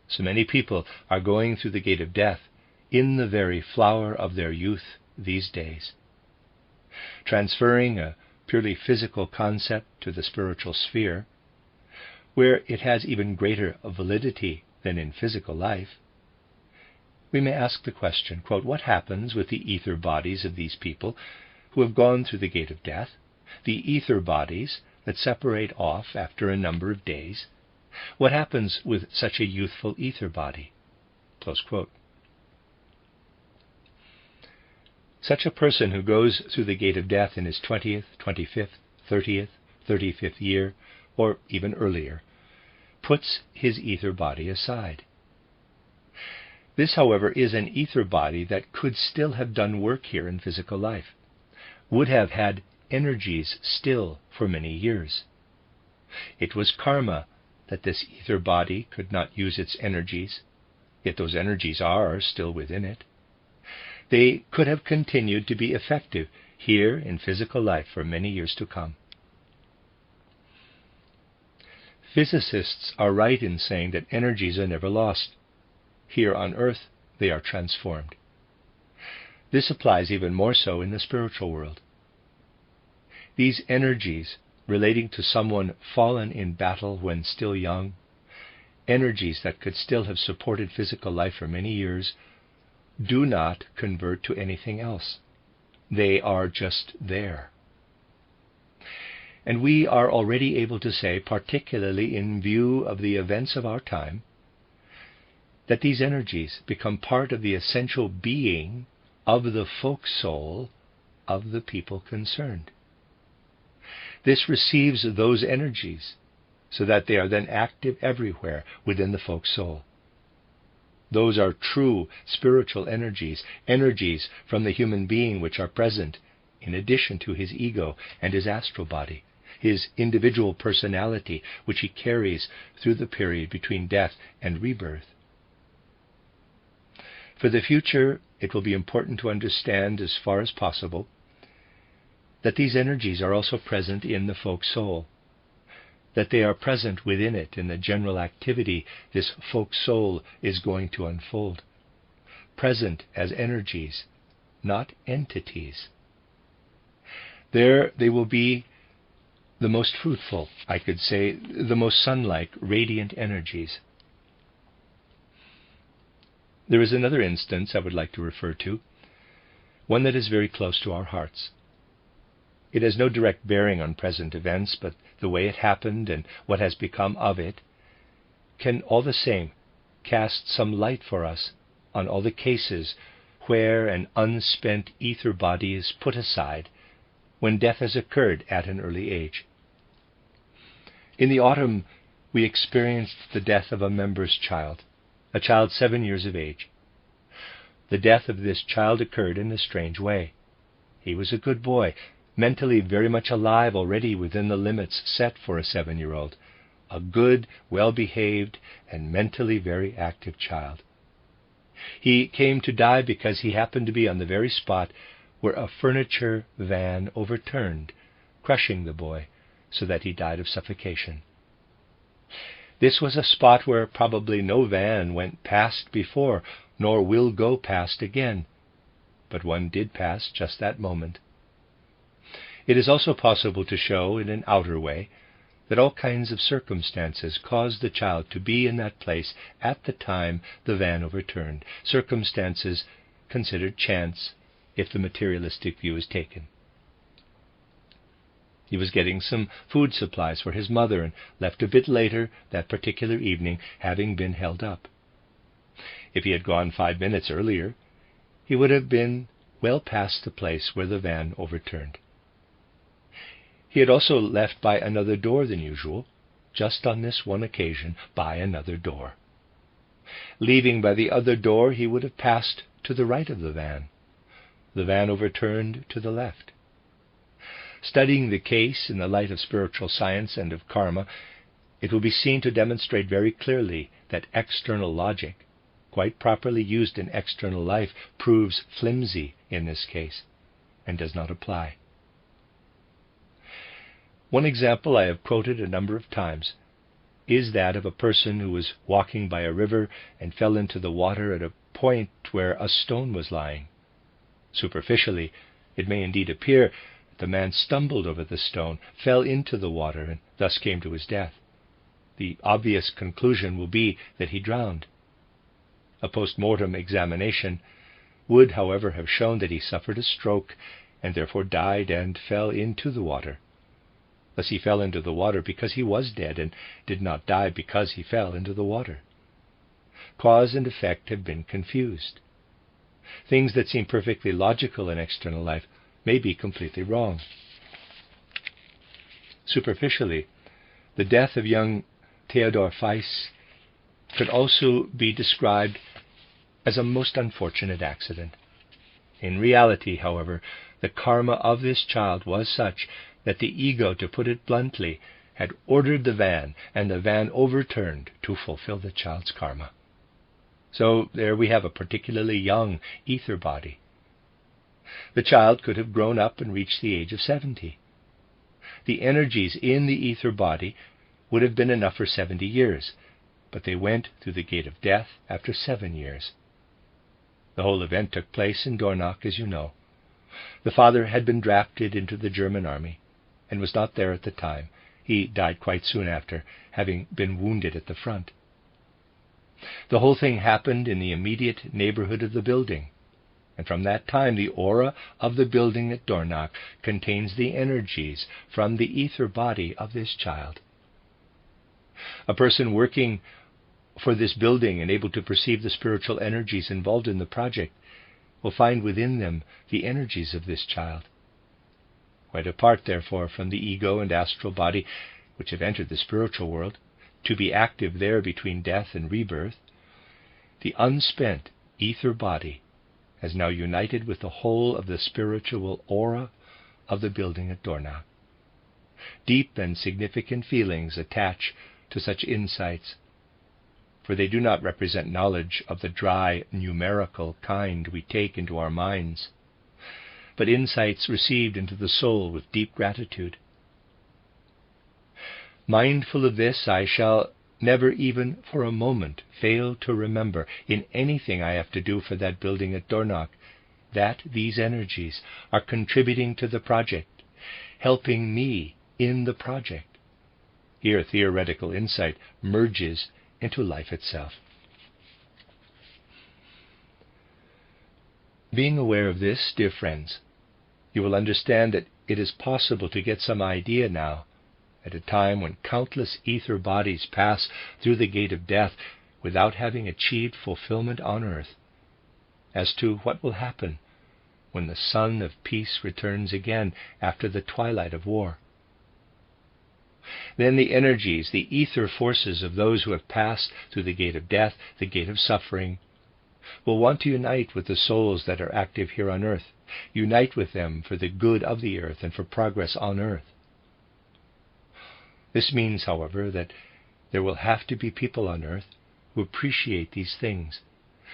So many people are going through the gate of death in the very flower of their youth these days, transferring a purely physical concept to the spiritual sphere, where it has even greater validity than in physical life. We may ask the question, quote, what happens with the ether bodies of these people who have gone through the gate of death, the ether bodies that separate off after a number of days? What happens with such a youthful ether body? Close quote. Such a person who goes through the gate of death in his 20th, 25th, 30th, 35th year, or even earlier, puts his ether body aside. This, however, is an ether body that could still have done work here in physical life, would have had energies still for many years. It was karma that this ether body could not use its energies, yet those energies are still within it. They could have continued to be effective here in physical life for many years to come. Physicists are right in saying that energies are never lost. Here on earth, they are transformed. This applies even more so in the spiritual world. These energies relating to someone fallen in battle when still young, energies that could still have supported physical life for many years, do not convert to anything else. They are just there. And we are already able to say, particularly in view of the events of our time, that these energies become part of the essential being of the folk soul of the people concerned. This receives those energies so that they are then active everywhere within the folk soul. Those are true spiritual energies, energies from the human being which are present in addition to his ego and his astral body, his individual personality which he carries through the period between death and rebirth. For the future, it will be important to understand as far as possible that these energies are also present in the folk soul, that they are present within it in the general activity this folk soul is going to unfold, present as energies, not entities. There they will be the most fruitful, I could say, the most sun-like, radiant energies. There is another instance I would like to refer to, one that is very close to our hearts. It has no direct bearing on present events, but the way it happened and what has become of it can all the same cast some light for us on all the cases where an unspent ether body is put aside when death has occurred at an early age. In the autumn, we experienced the death of a member's child, a child 7 years of age. The death of this child occurred in a strange way. He was a good boy, mentally very much alive already within the limits set for a 7-year-old, a good, well-behaved, and mentally very active child. He came to die because he happened to be on the very spot where a furniture van overturned, crushing the boy, so that he died of suffocation. This was a spot where probably no van went past before, nor will go past again, but one did pass just that moment. It is also possible to show in an outer way that all kinds of circumstances caused the child to be in that place at the time the van overturned, circumstances considered chance if the materialistic view is taken. He was getting some food supplies for his mother and left a bit later that particular evening, having been held up. If he had gone 5 minutes earlier, he would have been well past the place where the van overturned. He had also left by another door than usual, just on this one occasion by another door. Leaving by the other door, he would have passed to the right of the van overturned to the left. Studying the case in the light of spiritual science and of karma, it will be seen to demonstrate very clearly that external logic, quite properly used in external life, proves flimsy in this case and does not apply. One example I have quoted a number of times is that of a person who was walking by a river and fell into the water at a point where a stone was lying. Superficially, it may indeed appear that the man stumbled over the stone, fell into the water, and thus came to his death. The obvious conclusion will be that he drowned. A post-mortem examination would, however, have shown that he suffered a stroke and therefore died and fell into the water. Thus he fell into the water because he was dead and did not die because he fell into the water. Cause and effect have been confused. Things that seem perfectly logical in external life may be completely wrong. Superficially, the death of young Theodor Feiss could also be described as a most unfortunate accident. In reality, however, the karma of this child was such that the ego, to put it bluntly, had ordered the van, and the van overturned to fulfill the child's karma. So there we have a particularly young ether body. The child could have grown up and reached the age of 70. The energies in the ether body would have been enough for 70 years, but they went through the gate of death after 7 years. The whole event took place in Dornach, as you know. The father had been drafted into the German army and was not there at the time. He died quite soon after, having been wounded at the front. The whole thing happened in the immediate neighborhood of the building, and from that time the aura of the building at Dornach contains the energies from the ether body of this child. A person working for this building and able to perceive the spiritual energies involved in the project will find within them the energies of this child. Quite apart, therefore, from the ego and astral body which have entered the spiritual world, to be active there between death and rebirth, the unspent ether body has now united with the whole of the spiritual aura of the building at Dornach. Deep and significant feelings attach to such insights, for they do not represent knowledge of the dry, numerical kind we take into our minds, but insights received into the soul with deep gratitude. Mindful of this, I shall never even for a moment fail to remember in anything I have to do for that building at Dornach that these energies are contributing to the project, helping me in the project. Here theoretical insight merges into life itself. Being aware of this, dear friends, you will understand that it is possible to get some idea now, at a time when countless ether bodies pass through the gate of death without having achieved fulfillment on earth, as to what will happen when the sun of peace returns again after the twilight of war. Then the energies, the ether forces of those who have passed through the gate of death, the gate of suffering, will want to unite with the souls that are active here on earth, unite with them for the good of the earth and for progress on earth. This means, however, that there will have to be people on earth who appreciate these things,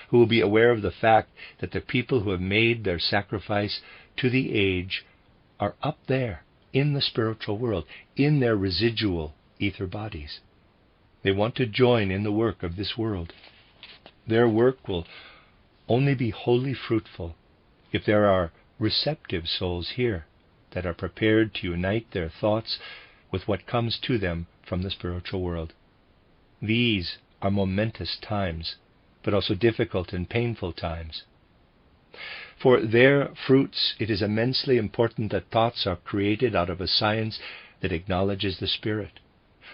who will be aware of the fact that the people who have made their sacrifice to the age are up there in the spiritual world, in their residual ether bodies. They want to join in the work of this world. Their work will only be wholly fruitful if there are receptive souls here that are prepared to unite their thoughts with what comes to them from the spiritual world. These are momentous times, but also difficult and painful times. For their fruits, it is immensely important that thoughts are created out of a science that acknowledges the spirit.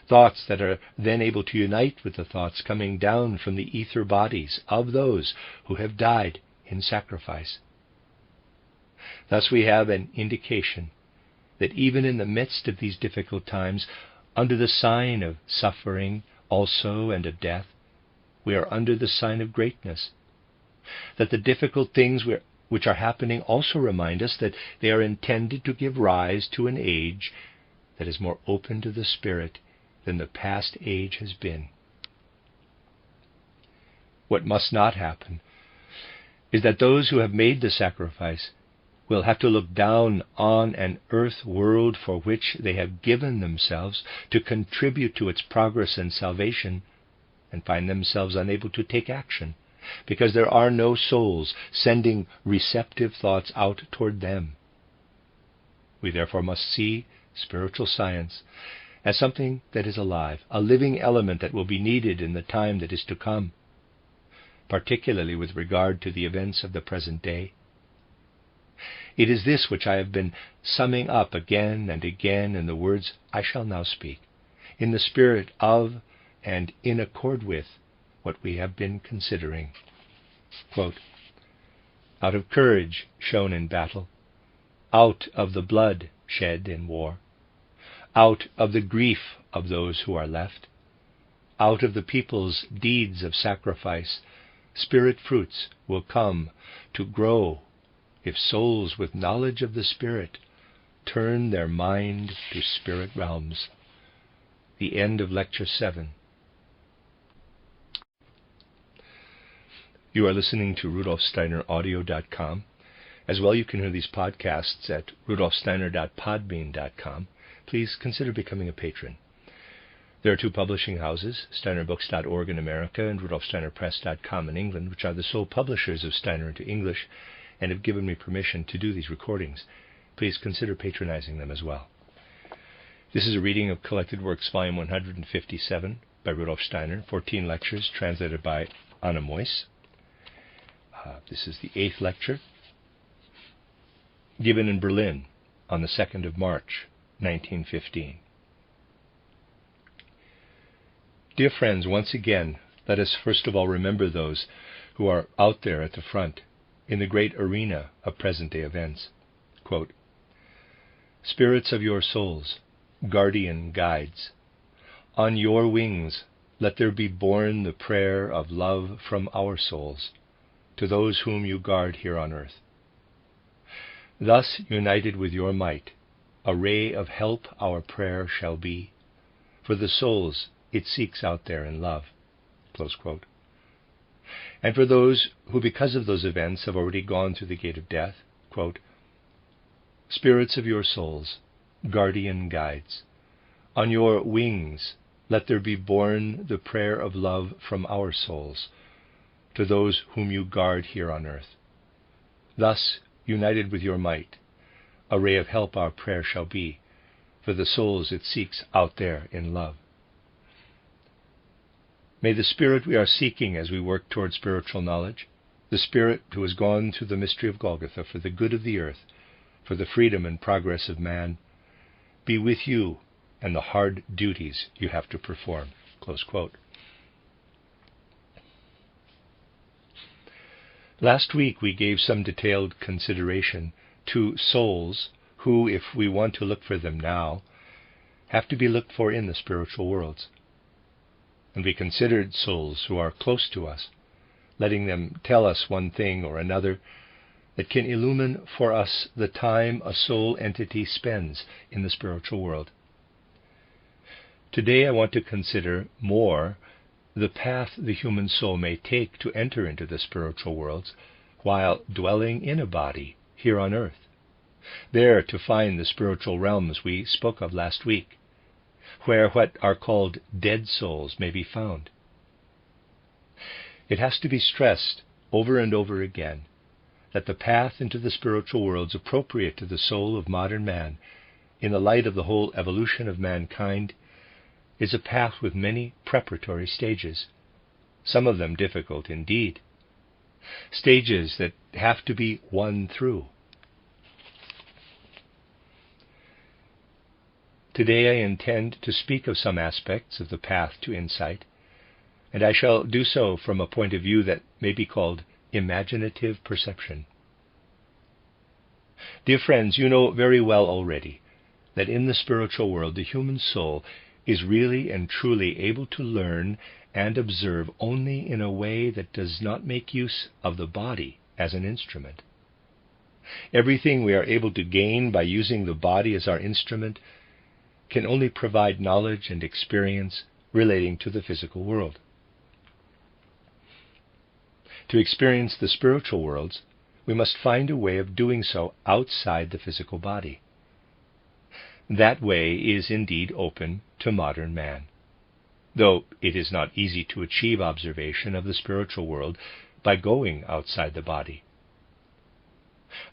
Thoughts that are then able to unite with the thoughts coming down from the ether bodies of those who have died in sacrifice. Thus we have an indication that even in the midst of these difficult times, under the sign of suffering also and of death, we are under the sign of greatness. That the difficult things which are happening also remind us that they are intended to give rise to an age that is more open to the Spirit than the past age has been. What must not happen is that those who have made the sacrifice will have to look down on an earth world for which they have given themselves to contribute to its progress and salvation, and find themselves unable to take action, because there are no souls sending receptive thoughts out toward them. We therefore must see spiritual science as something that is alive, a living element that will be needed in the time that is to come, particularly with regard to the events of the present day. It is this which I have been summing up again and again in the words I shall now speak, in the spirit of and in accord with what we have been considering. Quote, out of courage shown in battle, out of the blood shed in war, out of the grief of those who are left, out of the people's deeds of sacrifice, Spirit fruits will come to grow if souls with knowledge of the Spirit turn their mind to spirit realms. The end of Lecture 7. You are listening to RudolfSteinerAudio.com. As well, you can hear these podcasts at RudolfSteiner.podbean.com. Please consider becoming a patron. There are two publishing houses, SteinerBooks.org in America and RudolfSteinerPress.com in England, which are the sole publishers of Steiner into English and have given me permission to do these recordings. Please consider patronizing them as well. This is a reading of Collected Works, Volume 157 by Rudolf Steiner, 14 lectures translated by Anna Meuss. This is the 8th lecture, given in Berlin on the 2nd of March, 1915. Dear friends, once again, let us first of all remember those who are out there at the front in the great arena of present-day events. Quote, spirits of your souls, guardian guides, on your wings let there be borne the prayer of love from our souls to those whom you guard here on earth. Thus, united with your might, a ray of help our prayer shall be for the souls it seeks out there in love. Close quote. And for those who, because of those events, have already gone through the gate of death, quote, spirits of your souls, guardian guides, on your wings let there be borne the prayer of love from our souls to those whom you guard here on earth. Thus, united with your might, a ray of help our prayer shall be for the souls it seeks out there in love. May the Spirit we are seeking as we work toward spiritual knowledge, the Spirit who has gone through the mystery of Golgotha for the good of the earth, for the freedom and progress of man, be with you and the hard duties you have to perform. Close quote. Last week we gave some detailed consideration to souls who, if we want to look for them now, have to be looked for in the spiritual worlds. And we considered souls who are close to us, letting them tell us one thing or another that can illumine for us the time a soul entity spends in the spiritual world. Today I want to consider more the path the human soul may take to enter into the spiritual worlds while dwelling in a body here on earth, there to find the spiritual realms we spoke of last week, where what are called dead souls may be found. It has to be stressed over and over again that the path into the spiritual worlds appropriate to the soul of modern man, in the light of the whole evolution of mankind, is a path with many preparatory stages, some of them difficult indeed, stages that have to be won through. Today I intend to speak of some aspects of the path to insight, and I shall do so from a point of view that may be called imaginative perception. Dear friends, you know very well already that in the spiritual world the human soul is really and truly able to learn and observe only in a way that does not make use of the body as an instrument. Everything we are able to gain by using the body as our instrument can only provide knowledge and experience relating to the physical world. To experience the spiritual worlds, we must find a way of doing so outside the physical body. That way is indeed open to modern man, though it is not easy to achieve observation of the spiritual world by going outside the body.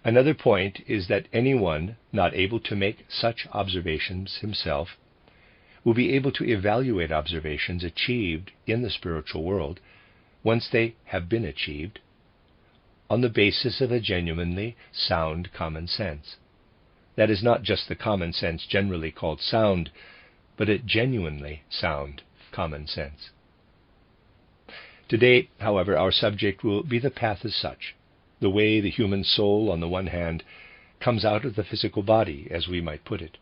Another point is that anyone not able to make such observations himself will be able to evaluate observations achieved in the spiritual world, once they have been achieved, on the basis of a genuinely sound common sense. That is not just the common sense generally called sound, but a genuinely sound common sense. Today, however, our subject will be the path as such, the way the human soul, on the one hand, comes out of the physical body, as we might put it,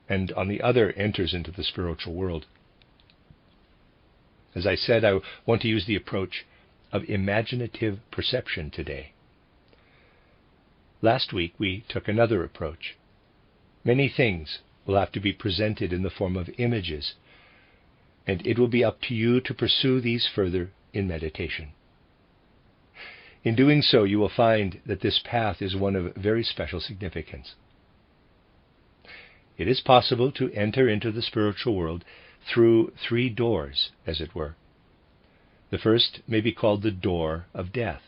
and on the other enters into the spiritual world. As I said, I want to use the approach of imaginative perception today. Last week we took another approach. Many things will have to be presented in the form of images, and it will be up to you to pursue these further in meditation. In doing so, you will find that this path is one of very special significance. It is possible to enter into the spiritual world through 3 doors, as it were. The first may be called the door of death,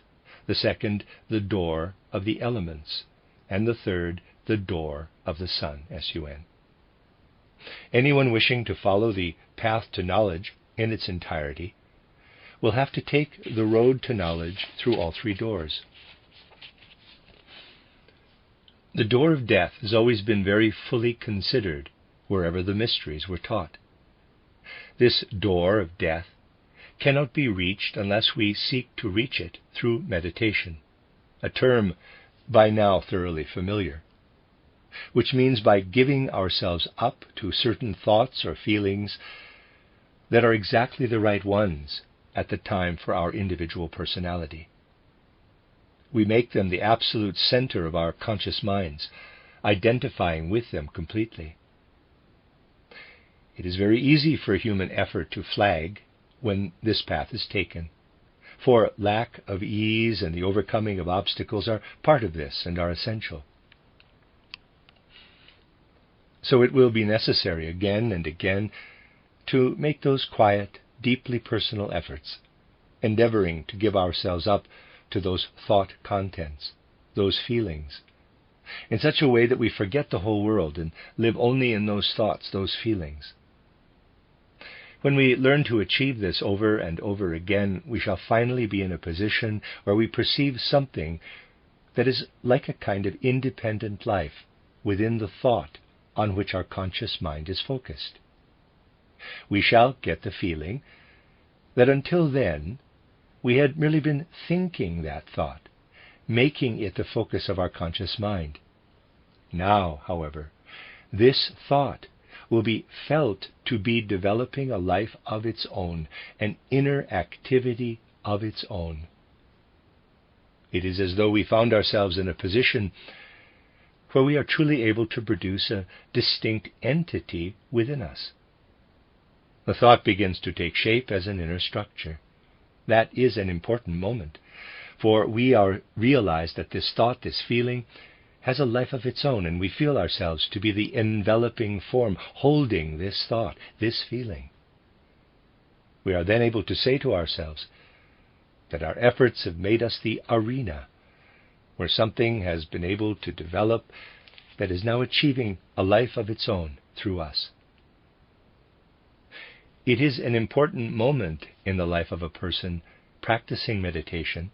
the second the door of the elements, and the third the door of the sun, S-U-N. Anyone wishing to follow the path to knowledge in its entirety will have to take the road to knowledge through all 3 doors. The door of death has always been very fully considered wherever the mysteries were taught. This door of death cannot be reached unless we seek to reach it through meditation, a term by now thoroughly familiar, which means by giving ourselves up to certain thoughts or feelings that are exactly the right ones at the time for our individual personality. We make them the absolute center of our conscious minds, identifying with them completely. It is very easy for human effort to flag when this path is taken, for lack of ease and the overcoming of obstacles are part of this and are essential. So it will be necessary again and again to make those quiet, deeply personal efforts, endeavoring to give ourselves up to those thought contents, those feelings, in such a way that we forget the whole world and live only in those thoughts, those feelings. When we learn to achieve this over and over again, we shall finally be in a position where we perceive something that is like a kind of independent life within the thought on which our conscious mind is focused. We shall get the feeling that until then we had merely been thinking that thought, making it the focus of our conscious mind. Now, however, this thought will be felt to be developing a life of its own, an inner activity of its own. It is as though we found ourselves in a position where we are truly able to produce a distinct entity within us. The thought begins to take shape as an inner structure. That is an important moment, for we realize that this thought, this feeling, has a life of its own, and we feel ourselves to be the enveloping form holding this thought, this feeling. We are then able to say to ourselves that our efforts have made us the arena where something has been able to develop that is now achieving a life of its own through us. It is an important moment in the life of a person practicing meditation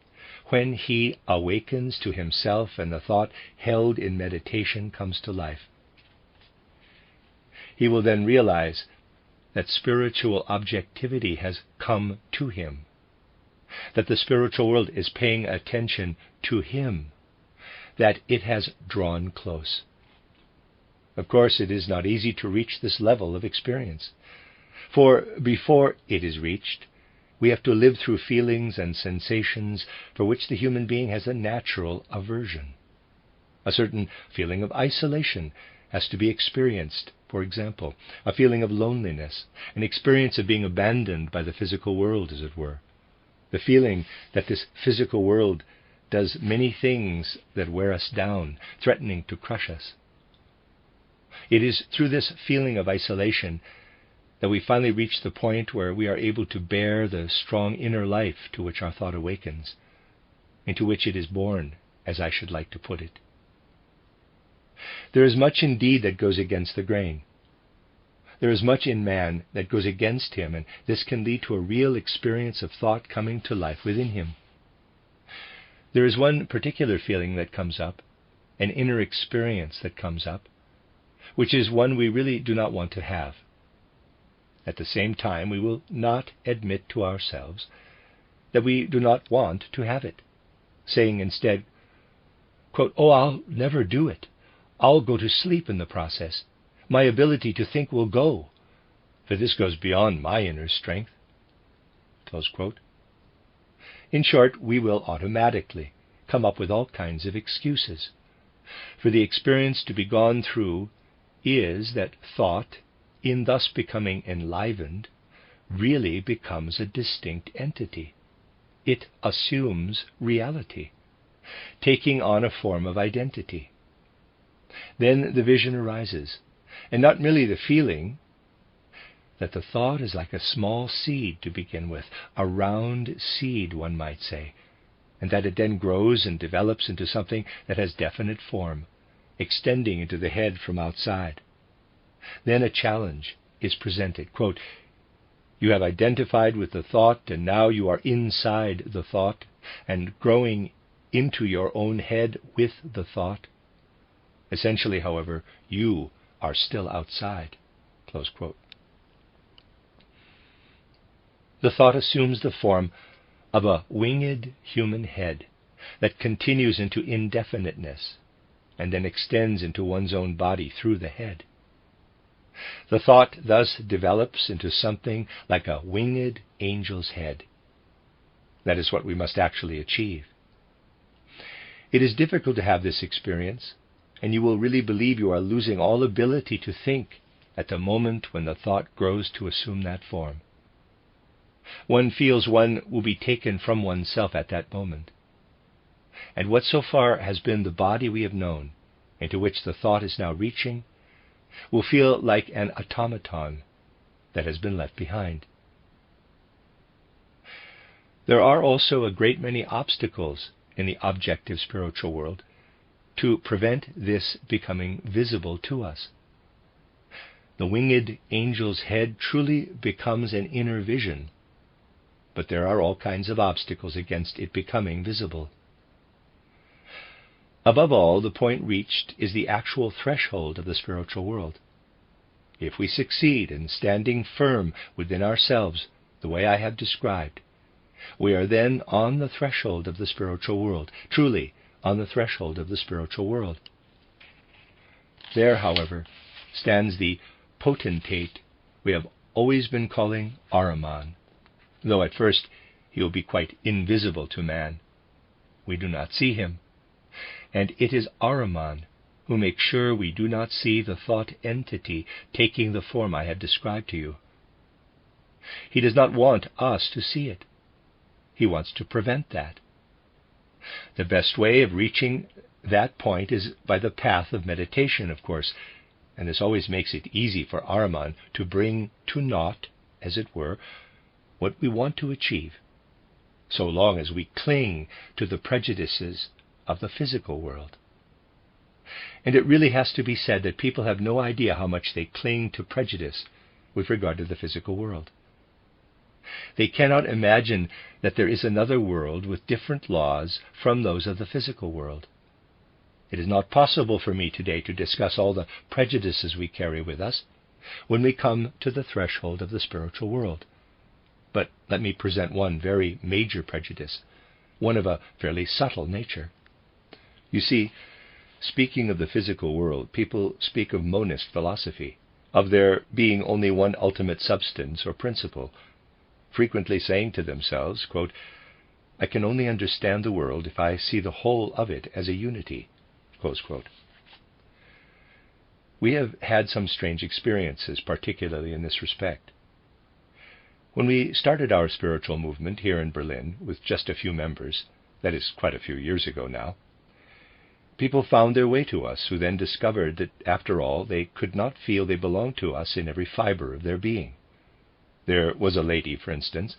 when he awakens to himself and the thought held in meditation comes to life. He will then realize that spiritual objectivity has come to him, that the spiritual world is paying attention to him, that it has drawn close. Of course, it is not easy to reach this level of experience. For before it is reached, we have to live through feelings and sensations for which the human being has a natural aversion. A certain feeling of isolation has to be experienced, for example, a feeling of loneliness, an experience of being abandoned by the physical world, as it were. The feeling that this physical world does many things that wear us down, threatening to crush us. It is through this feeling of isolation that we finally reach the point where we are able to bear the strong inner life to which our thought awakens, into which it is born, as I should like to put it. There is much indeed that goes against the grain. There is much in man that goes against him, and this can lead to a real experience of thought coming to life within him. There is one particular feeling that comes up, an inner experience that comes up, which is one we really do not want to have. At the same time, we will not admit to ourselves that we do not want to have it, saying instead, quote, "Oh, I'll never do it. I'll go to sleep in the process. My ability to think will go, for this goes beyond my inner strength." Close quote. In short, we will automatically come up with all kinds of excuses. For the experience to be gone through is that thought, in thus becoming enlivened, really becomes a distinct entity. It assumes reality, taking on a form of identity. Then the vision arises, and not merely the feeling that the thought is like a small seed to begin with, a round seed, one might say, and that it then grows and develops into something that has definite form, extending into the head from outside. Then a challenge is presented. Quote, "You have identified with the thought, and now you are inside the thought, and growing into your own head with the thought. Essentially, however, you are still outside." Close quote. The thought assumes the form of a winged human head that continues into indefiniteness and then extends into one's own body through the head. The thought thus develops into something like a winged angel's head. That is what we must actually achieve. It is difficult to have this experience, and you will really believe you are losing all ability to think at the moment when the thought grows to assume that form. One feels one will be taken from oneself at that moment. And what so far has been the body we have known, into which the thought is now reaching, will feel like an automaton that has been left behind. There are also a great many obstacles in the objective spiritual world to prevent this becoming visible to us. The winged angel's head truly becomes an inner vision, but there are all kinds of obstacles against it becoming visible. Above all, the point reached is the actual threshold of the spiritual world. If we succeed in standing firm within ourselves the way I have described, we are then on the threshold of the spiritual world, truly on the threshold of the spiritual world. There, however, stands the potentate we have always been calling Ahriman, though at first he will be quite invisible to man. We do not see him, and it is Ahriman who makes sure we do not see the thought entity taking the form I have described to you. He does not want us to see it. He wants to prevent that. The best way of reaching that point is by the path of meditation, of course, and this always makes it easy for Ahriman to bring to naught, as it were, what we want to achieve, so long as we cling to the prejudices of the physical world. And it really has to be said that people have no idea how much they cling to prejudice with regard to the physical world. They cannot imagine that there is another world with different laws from those of the physical world. It is not possible for me today to discuss all the prejudices we carry with us when we come to the threshold of the spiritual world. But let me present one very major prejudice, one of a fairly subtle nature. You see, speaking of the physical world, people speak of monist philosophy, of there being only one ultimate substance or principle, frequently saying to themselves, quote, "I can only understand the world if I see the whole of it as a unity." Close quote. We have had some strange experiences, particularly in this respect. When we started our spiritual movement here in Berlin with just a few members, that is quite a few years ago now, people found their way to us who then discovered that, after all, they could not feel they belonged to us in every fiber of their being. There was a lady, for instance,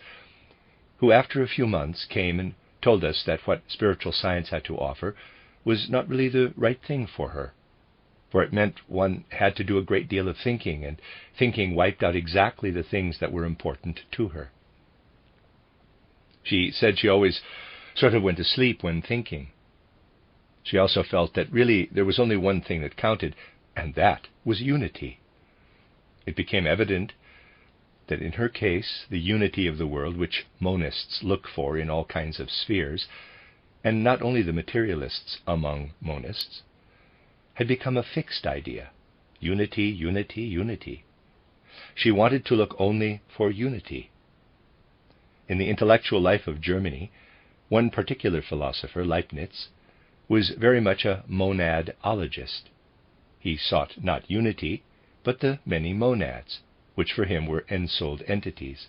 who after a few months came and told us that what spiritual science had to offer was not really the right thing for her, for it meant one had to do a great deal of thinking, and thinking wiped out exactly the things that were important to her. She said she always sort of went to sleep when thinking. She also felt that really there was only one thing that counted, and that was unity. It became evident that in her case, the unity of the world, which monists look for in all kinds of spheres, and not only the materialists among monists, had become a fixed idea. Unity, unity, unity. She wanted to look only for unity. In the intellectual life of Germany, one particular philosopher, Leibniz, was very much a monadologist. He sought not unity, but the many monads, which for him were ensouled entities.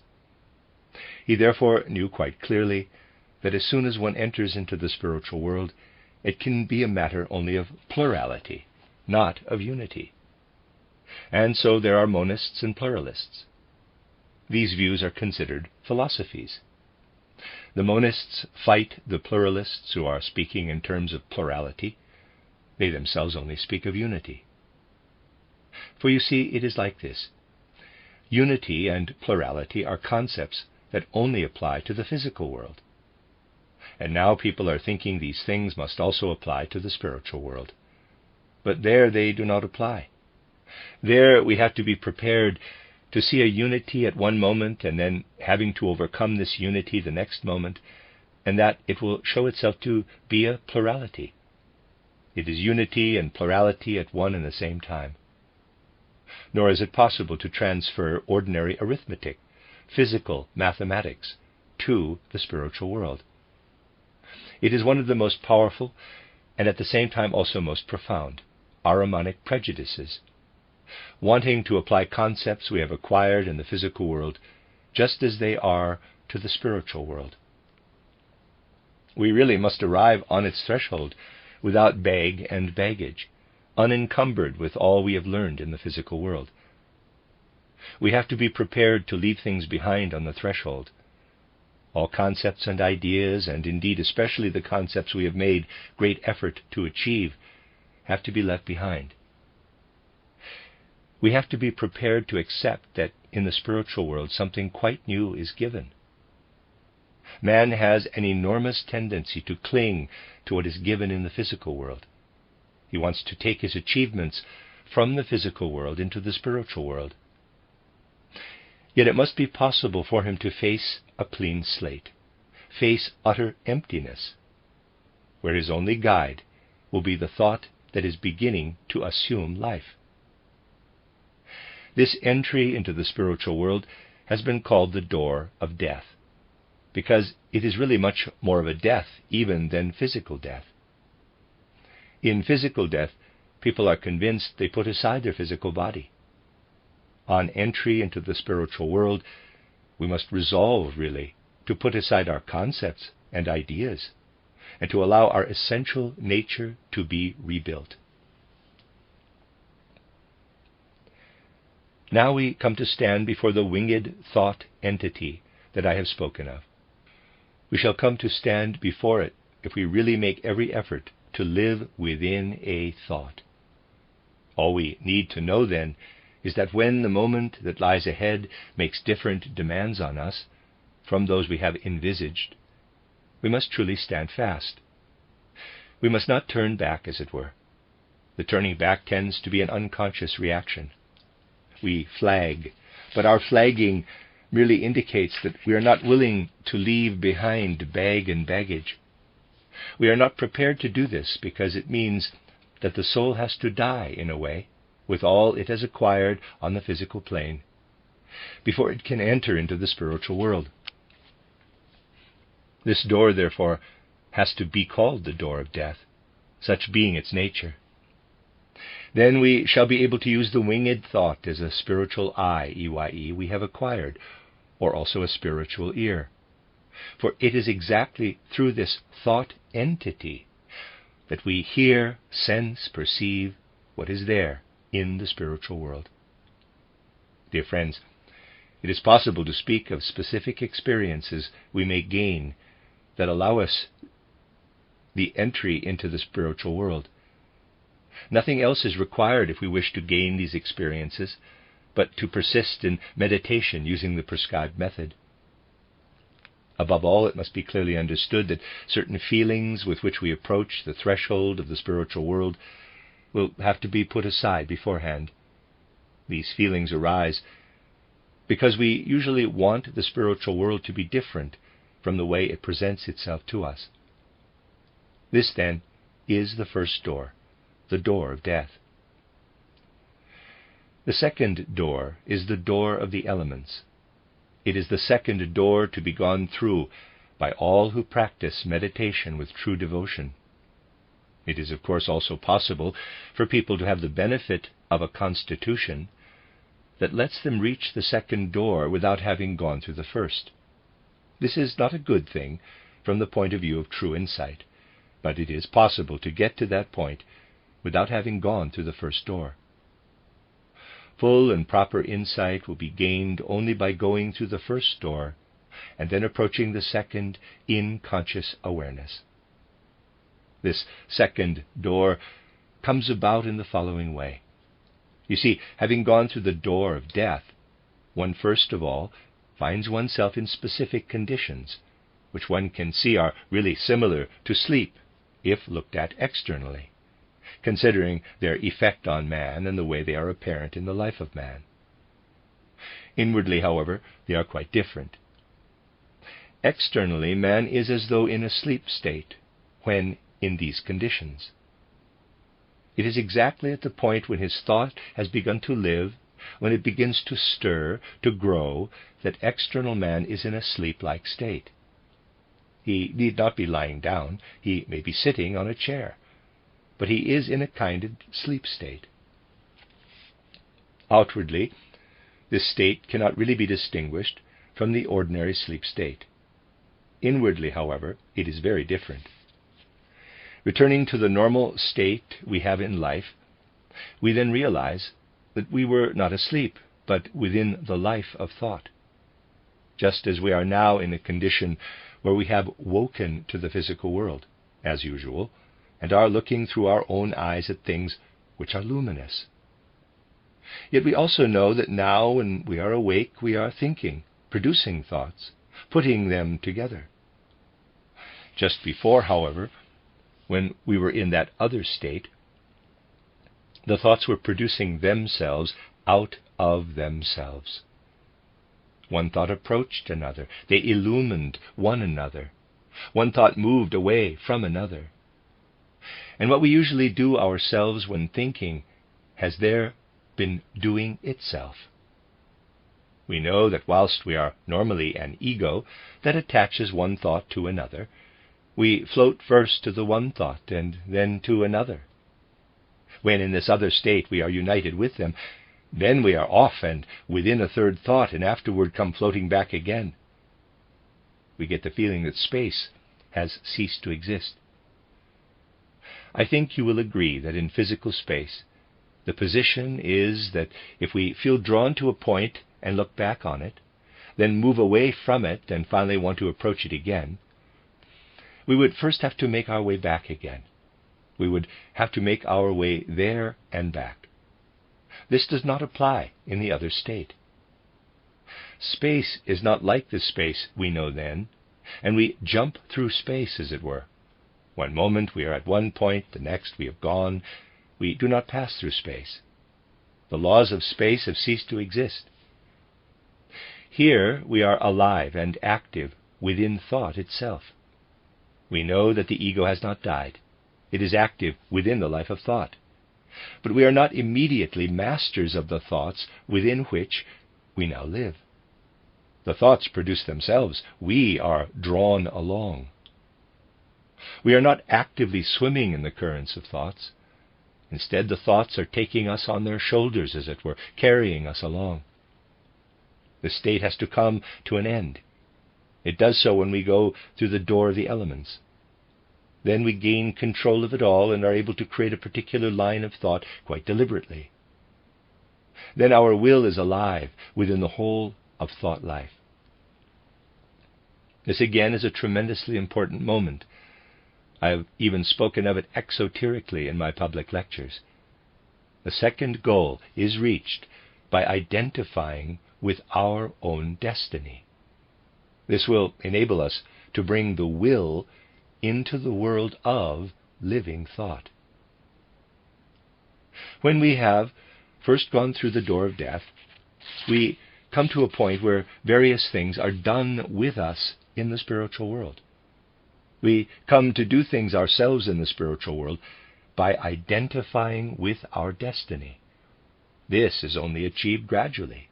He therefore knew quite clearly that as soon as one enters into the spiritual world, it can be a matter only of plurality, not of unity. And so there are monists and pluralists. These views are considered philosophies. The monists fight the pluralists who are speaking in terms of plurality. They themselves only speak of unity. For you see, it is like this. Unity and plurality are concepts that only apply to the physical world. And now people are thinking these things must also apply to the spiritual world. But there they do not apply. There we have to be prepared to see a unity at one moment and then having to overcome this unity the next moment, and that it will show itself to be a plurality. It is unity and plurality at one and the same time. Nor is it possible to transfer ordinary arithmetic, physical mathematics, to the spiritual world. It is one of the most powerful, and at the same time also most profound, Ahrimanic prejudices, wanting to apply concepts we have acquired in the physical world just as they are to the spiritual world. We really must arrive on its threshold without bag and baggage, unencumbered with all we have learned in the physical world. We have to be prepared to leave things behind on the threshold. All concepts and ideas, and indeed especially the concepts we have made great effort to achieve, have to be left behind. We have to be prepared to accept that in the spiritual world something quite new is given. Man has an enormous tendency to cling to what is given in the physical world. He wants to take his achievements from the physical world into the spiritual world. Yet it must be possible for him to face a clean slate, face utter emptiness, where his only guide will be the thought that is beginning to assume life. This entry into the spiritual world has been called the door of death, because it is really much more of a death even than physical death. In physical death, people are convinced they put aside their physical body. On entry into the spiritual world, we must resolve, really, to put aside our concepts and ideas, and to allow our essential nature to be rebuilt. Now we come to stand before the winged thought entity that I have spoken of. We shall come to stand before it if we really make every effort to live within a thought. All we need to know then is that when the moment that lies ahead makes different demands on us from those we have envisaged, we must truly stand fast. We must not turn back, as it were. The turning back tends to be an unconscious reaction. We flag, but our flagging merely indicates that we are not willing to leave behind bag and baggage. We are not prepared to do this because it means that the soul has to die, in a way, with all it has acquired on the physical plane, before it can enter into the spiritual world. This door, therefore, has to be called the door of death, such being its nature. Then we shall be able to use the winged thought as a spiritual eye, EYE, we have acquired, or also a spiritual ear. For it is exactly through this thought entity that we hear, sense, perceive what is there in the spiritual world. Dear friends, it is possible to speak of specific experiences we may gain that allow us the entry into the spiritual world. Nothing else is required if we wish to gain these experiences, but to persist in meditation using the prescribed method. Above all, it must be clearly understood that certain feelings with which we approach the threshold of the spiritual world will have to be put aside beforehand. These feelings arise because we usually want the spiritual world to be different from the way it presents itself to us. This, then, is the first door, the door of death. The second door is the door of the elements. It is the second door to be gone through by all who practice meditation with true devotion. It is, of course, also possible for people to have the benefit of a constitution that lets them reach the second door without having gone through the first. This is not a good thing from the point of view of true insight, but it is possible to get to that point without having gone through the first door. Full and proper insight will be gained only by going through the first door and then approaching the second in conscious awareness. This second door comes about in the following way. You see, having gone through the door of death, one first of all finds oneself in specific conditions, which one can see are really similar to sleep if looked at externally, considering their effect on man and the way they are apparent in the life of man. Inwardly, however, they are quite different. Externally, man is as though in a sleep state when in these conditions. It is exactly at the point when his thought has begun to live, when it begins to stir, to grow, that external man is in a sleep-like state. He need not be lying down, he may be sitting on a chair, but he is in a kind of sleep state. Outwardly, this state cannot really be distinguished from the ordinary sleep state. Inwardly, however, it is very different. Returning to the normal state we have in life, we then realize that we were not asleep, but within the life of thought. Just as we are now in a condition where we have woken to the physical world, as usual, and are looking through our own eyes at things which are luminous. Yet we also know that now when we are awake, we are thinking, producing thoughts, putting them together. Just before, however, when we were in that other state, the thoughts were producing themselves out of themselves. One thought approached another. They illumined one another. One thought moved away from another. And what we usually do ourselves when thinking has there been doing itself. We know that whilst we are normally an ego that attaches one thought to another, we float first to the one thought and then to another. When in this other state we are united with them, then we are off and within a third thought and afterward come floating back again. We get the feeling that space has ceased to exist. I think you will agree that in physical space, the position is that if we feel drawn to a point and look back on it, then move away from it and finally want to approach it again, we would first have to make our way back again. We would have to make our way there and back. This does not apply in the other state. Space is not like the space we know then, and we jump through space, as it were. One moment we are at one point, the next we have gone. We do not pass through space. The laws of space have ceased to exist. Here we are alive and active within thought itself. We know that the ego has not died. It is active within the life of thought. But we are not immediately masters of the thoughts within which we now live. The thoughts produce themselves. We are drawn along. We are not actively swimming in the currents of thoughts. Instead, the thoughts are taking us on their shoulders, as it were, carrying us along. The state has to come to an end. It does so when we go through the door of the elements. Then we gain control of it all and are able to create a particular line of thought quite deliberately. Then our will is alive within the whole of thought life. This again is a tremendously important moment. I have even spoken of it exoterically in my public lectures. The second goal is reached by identifying with our own destiny. This will enable us to bring the will into the world of living thought. When we have first gone through the door of death, we come to a point where various things are done with us in the spiritual world. We come to do things ourselves in the spiritual world by identifying with our destiny. This is only achieved gradually.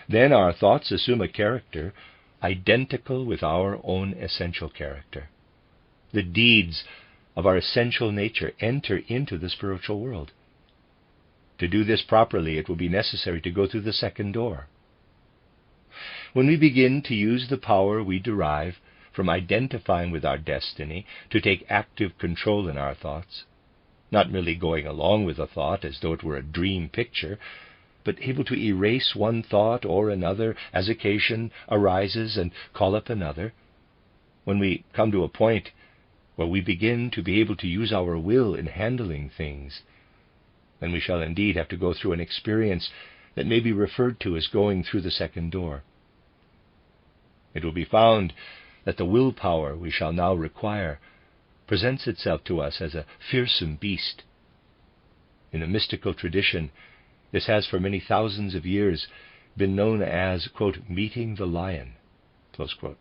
Then our thoughts assume a character identical with our own essential character. The deeds of our essential nature enter into the spiritual world. To do this properly, it will be necessary to go through the second door. When we begin to use the power we derive from identifying with our destiny to take active control in our thoughts, not merely going along with a thought as though it were a dream picture, but able to erase one thought or another as occasion arises and call up another, when we come to a point where we begin to be able to use our will in handling things, then we shall indeed have to go through an experience that may be referred to as going through the second door. It will be found that the willpower we shall now require presents itself to us as a fearsome beast. In the mystical tradition, this has for many thousands of years been known as, quote, meeting the lion, close quote.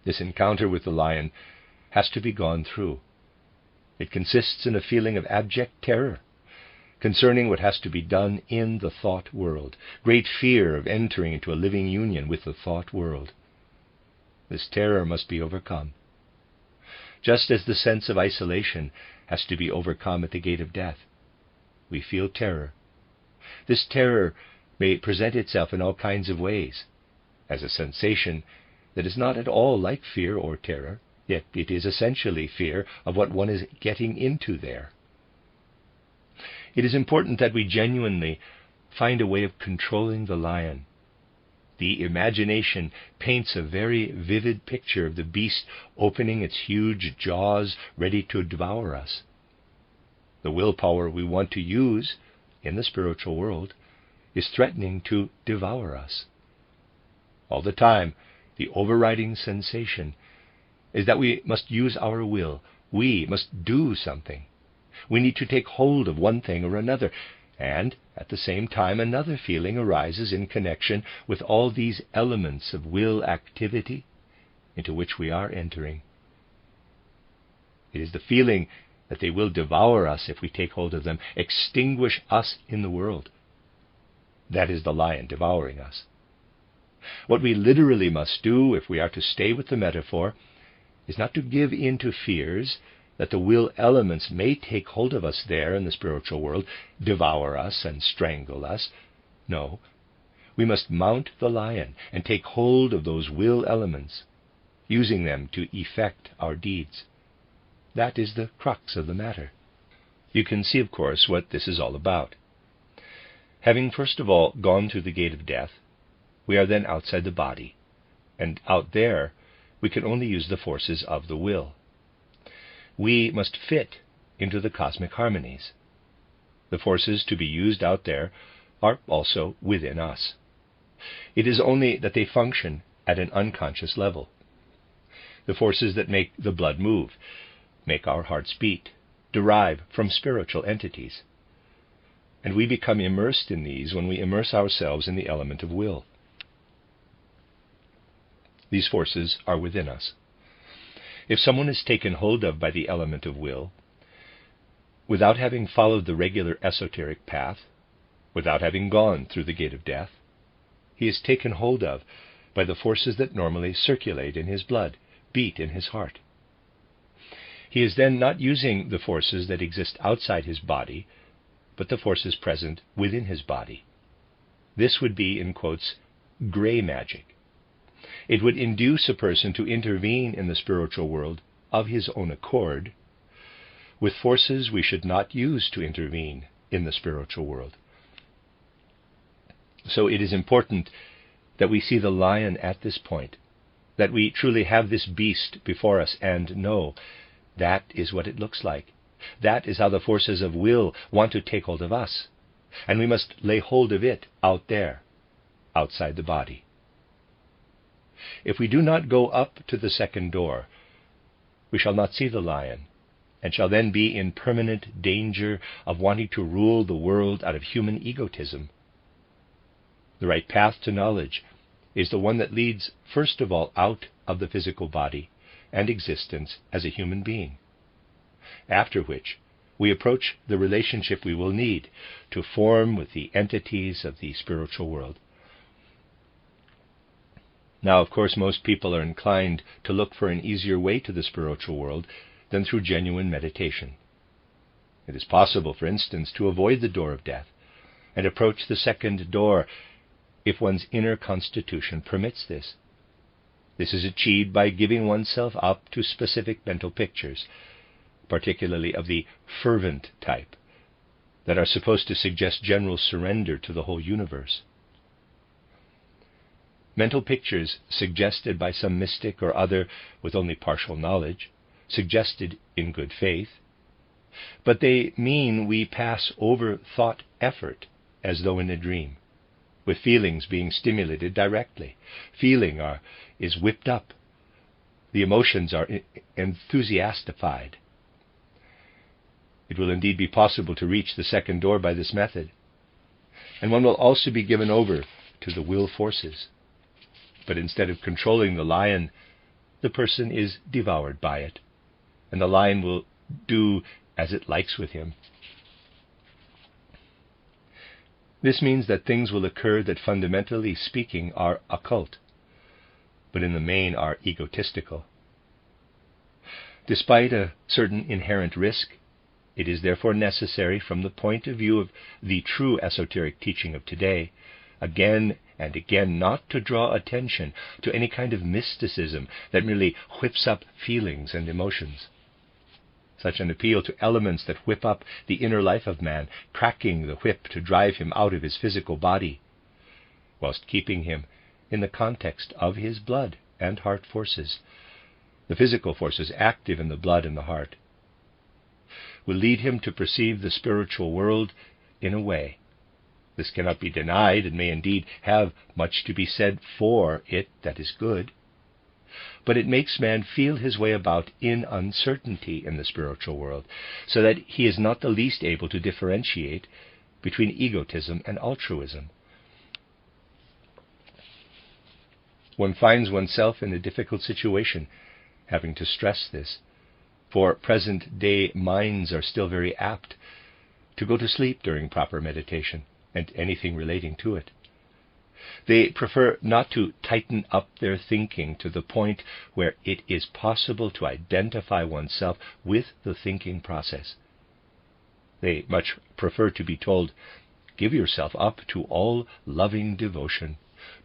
This encounter with the lion has to be gone through. It consists in a feeling of abject terror concerning what has to be done in the thought world, great fear of entering into a living union with the thought world. This terror must be overcome, just as the sense of isolation has to be overcome at the gate of death. We feel terror. This terror may present itself in all kinds of ways, as a sensation that is not at all like fear or terror, yet it is essentially fear of what one is getting into there. It is important that we genuinely find a way of controlling the lion. The imagination paints a very vivid picture of the beast opening its huge jaws ready to devour us. The willpower we want to use in the spiritual world is threatening to devour us. All the time, the overriding sensation is that we must use our will. We must do something. We need to take hold of one thing or another, and at the same time another feeling arises in connection with all these elements of will activity into which we are entering. It is the feeling that they will devour us if we take hold of them, extinguish us in the world. That is the lion devouring us. What we literally must do, if we are to stay with the metaphor, is not to give in to fears that the will elements may take hold of us there in the spiritual world, devour us and strangle us. No, we must mount the lion and take hold of those will elements, using them to effect our deeds. That is the crux of the matter. You can see, of course, what this is all about. Having first of all gone through the gate of death, we are then outside the body, and out there we can only use the forces of the will. We must fit into the cosmic harmonies. The forces to be used out there are also within us. It is only that they function at an unconscious level. The forces that make the blood move, make our hearts beat, derive from spiritual entities. And we become immersed in these when we immerse ourselves in the element of will. These forces are within us. If someone is taken hold of by the element of will, without having followed the regular esoteric path, without having gone through the gate of death, he is taken hold of by the forces that normally circulate in his blood, beat in his heart. He is then not using the forces that exist outside his body, but the forces present within his body. This would be, in quotes, gray magic. It would induce a person to intervene in the spiritual world of his own accord, with forces we should not use to intervene in the spiritual world. So it is important that we see the lion at this point, that we truly have this beast before us and know that is what it looks like. That is how the forces of will want to take hold of us, and we must lay hold of it out there, outside the body. If we do not go up to the second door, we shall not see the lion, and shall then be in permanent danger of wanting to rule the world out of human egotism. The right path to knowledge is the one that leads, first of all, out of the physical body and existence as a human being, after which we approach the relationship we will need to form with the entities of the spiritual world. Now, of course, most people are inclined to look for an easier way to the spiritual world than through genuine meditation. It is possible, for instance, to avoid the door of death and approach the second door if one's inner constitution permits this. This is achieved by giving oneself up to specific mental pictures, particularly of the fervent type, that are supposed to suggest general surrender to the whole universe. Mental pictures suggested by some mystic or other with only partial knowledge, suggested in good faith, but they mean we pass over thought effort as though in a dream, with feelings being stimulated directly. Feeling is whipped up. The emotions are enthusiastified. It will indeed be possible to reach the second door by this method, and one will also be given over to the will forces. But instead of controlling the lion, the person is devoured by it, and the lion will do as it likes with him. This means that things will occur that, fundamentally speaking, are occult, but in the main are egotistical. Despite a certain inherent risk, it is therefore necessary, from the point of view of the true esoteric teaching of today, again and again not to draw attention to any kind of mysticism that merely whips up feelings and emotions. Such an appeal to elements that whip up the inner life of man, cracking the whip to drive him out of his physical body, whilst keeping him in the context of his blood and heart forces, the physical forces active in the blood and the heart, will lead him to perceive the spiritual world in a way. This cannot be denied, and may indeed have much to be said for it that is good. But it makes man feel his way about in uncertainty in the spiritual world, so that he is not the least able to differentiate between egotism and altruism. One finds oneself in a difficult situation, having to stress this, for present-day minds are still very apt to go to sleep during proper meditation and anything relating to it. They prefer not to tighten up their thinking to the point where it is possible to identify oneself with the thinking process. They much prefer to be told, "Give yourself up to all loving devotion,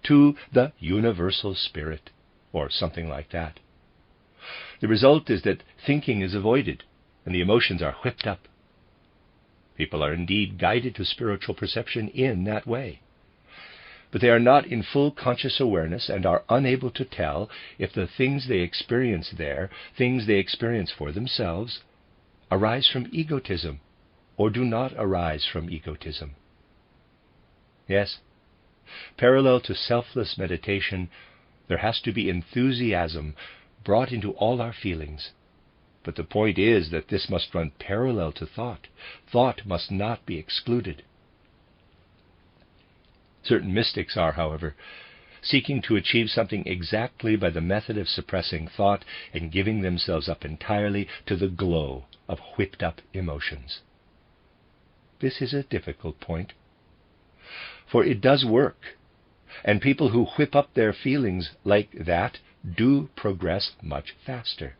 to the universal spirit," or something like that. The result is that thinking is avoided and the emotions are whipped up. People are indeed guided to spiritual perception in that way, but they are not in full conscious awareness and are unable to tell if the things they experience there, things they experience for themselves, arise from egotism or do not arise from egotism. Yes, parallel to selfless meditation, there has to be enthusiasm brought into all our feelings. But the point is that this must run parallel to thought. Thought must not be excluded. Certain mystics are, however, seeking to achieve something exactly by the method of suppressing thought and giving themselves up entirely to the glow of whipped-up emotions. This is a difficult point, for it does work, and people who whip up their feelings like that do progress much faster.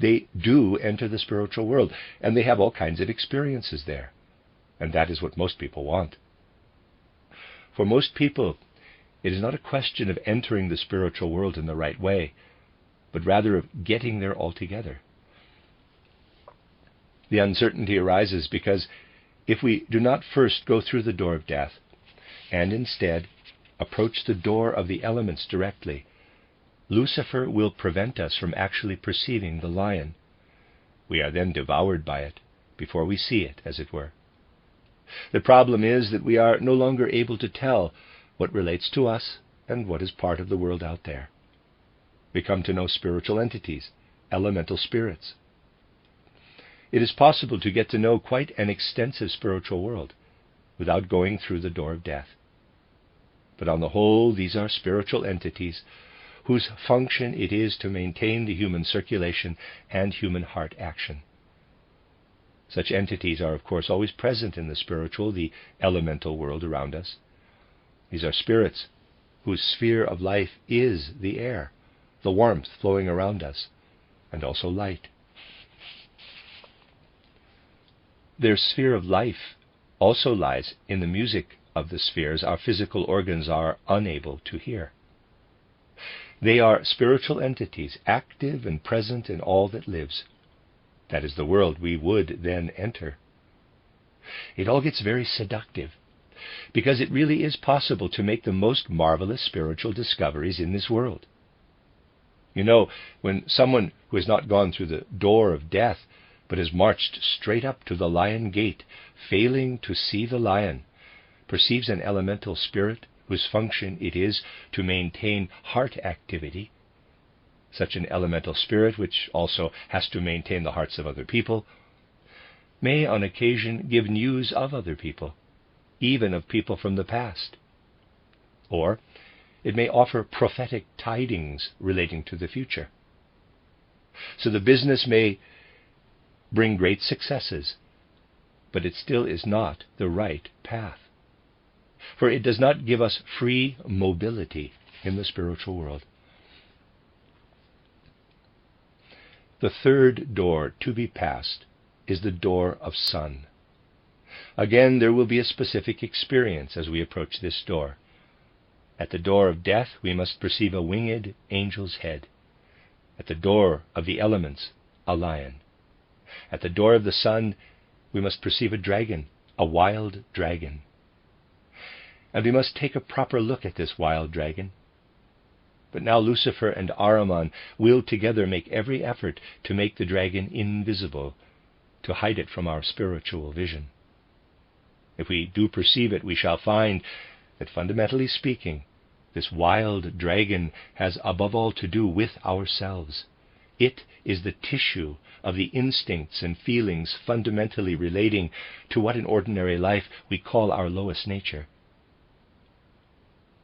They do enter the spiritual world, and they have all kinds of experiences there, and that is what most people want. For most people, it is not a question of entering the spiritual world in the right way, but rather of getting there altogether. The uncertainty arises because if we do not first go through the door of death, and instead approach the door of the elements directly, Lucifer will prevent us from actually perceiving the lion. We are then devoured by it, before we see it, as it were. The problem is that we are no longer able to tell what relates to us and what is part of the world out there. We come to know spiritual entities, elemental spirits. It is possible to get to know quite an extensive spiritual world without going through the door of death. But on the whole, these are spiritual entities whose function it is to maintain the human circulation and human heart action. Such entities are, of course, always present in the spiritual, the elemental world around us. These are spirits whose sphere of life is the air, the warmth flowing around us, and also light. Their sphere of life also lies in the music of the spheres our physical organs are unable to hear. They are spiritual entities, active and present in all that lives. That is the world we would then enter. It all gets very seductive, because it really is possible to make the most marvelous spiritual discoveries in this world. You know, when someone who has not gone through the door of death, but has marched straight up to the lion gate, failing to see the lion, perceives an elemental spirit whose function it is to maintain heart activity, such an elemental spirit, which also has to maintain the hearts of other people, may on occasion give news of other people, even of people from the past. Or it may offer prophetic tidings relating to the future. So the business may bring great successes, but it still is not the right path, for it does not give us free mobility in the spiritual world. The third door to be passed is the door of sun. Again, there will be a specific experience as we approach this door. At the door of death, we must perceive a winged angel's head. At the door of the elements, a lion. At the door of the sun, we must perceive a dragon, a wild dragon. And we must take a proper look at this wild dragon. But now Lucifer and Ahriman will together make every effort to make the dragon invisible, to hide it from our spiritual vision. If we do perceive it, we shall find that, fundamentally speaking, this wild dragon has above all to do with ourselves. It is the tissue of the instincts and feelings fundamentally relating to what in ordinary life we call our lowest nature.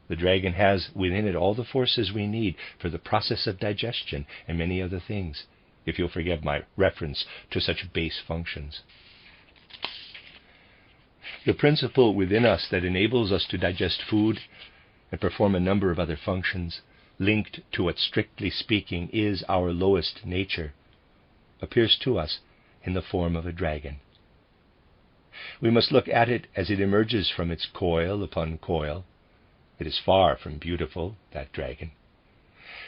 The dragon has within it all the forces we need for the process of digestion and many other things, if you'll forgive my reference to such base functions. The principle within us that enables us to digest food and perform a number of other functions, linked to what strictly speaking is our lowest nature, appears to us in the form of a dragon. We must look at it as it emerges from its coil upon coil. It is far from beautiful, that dragon.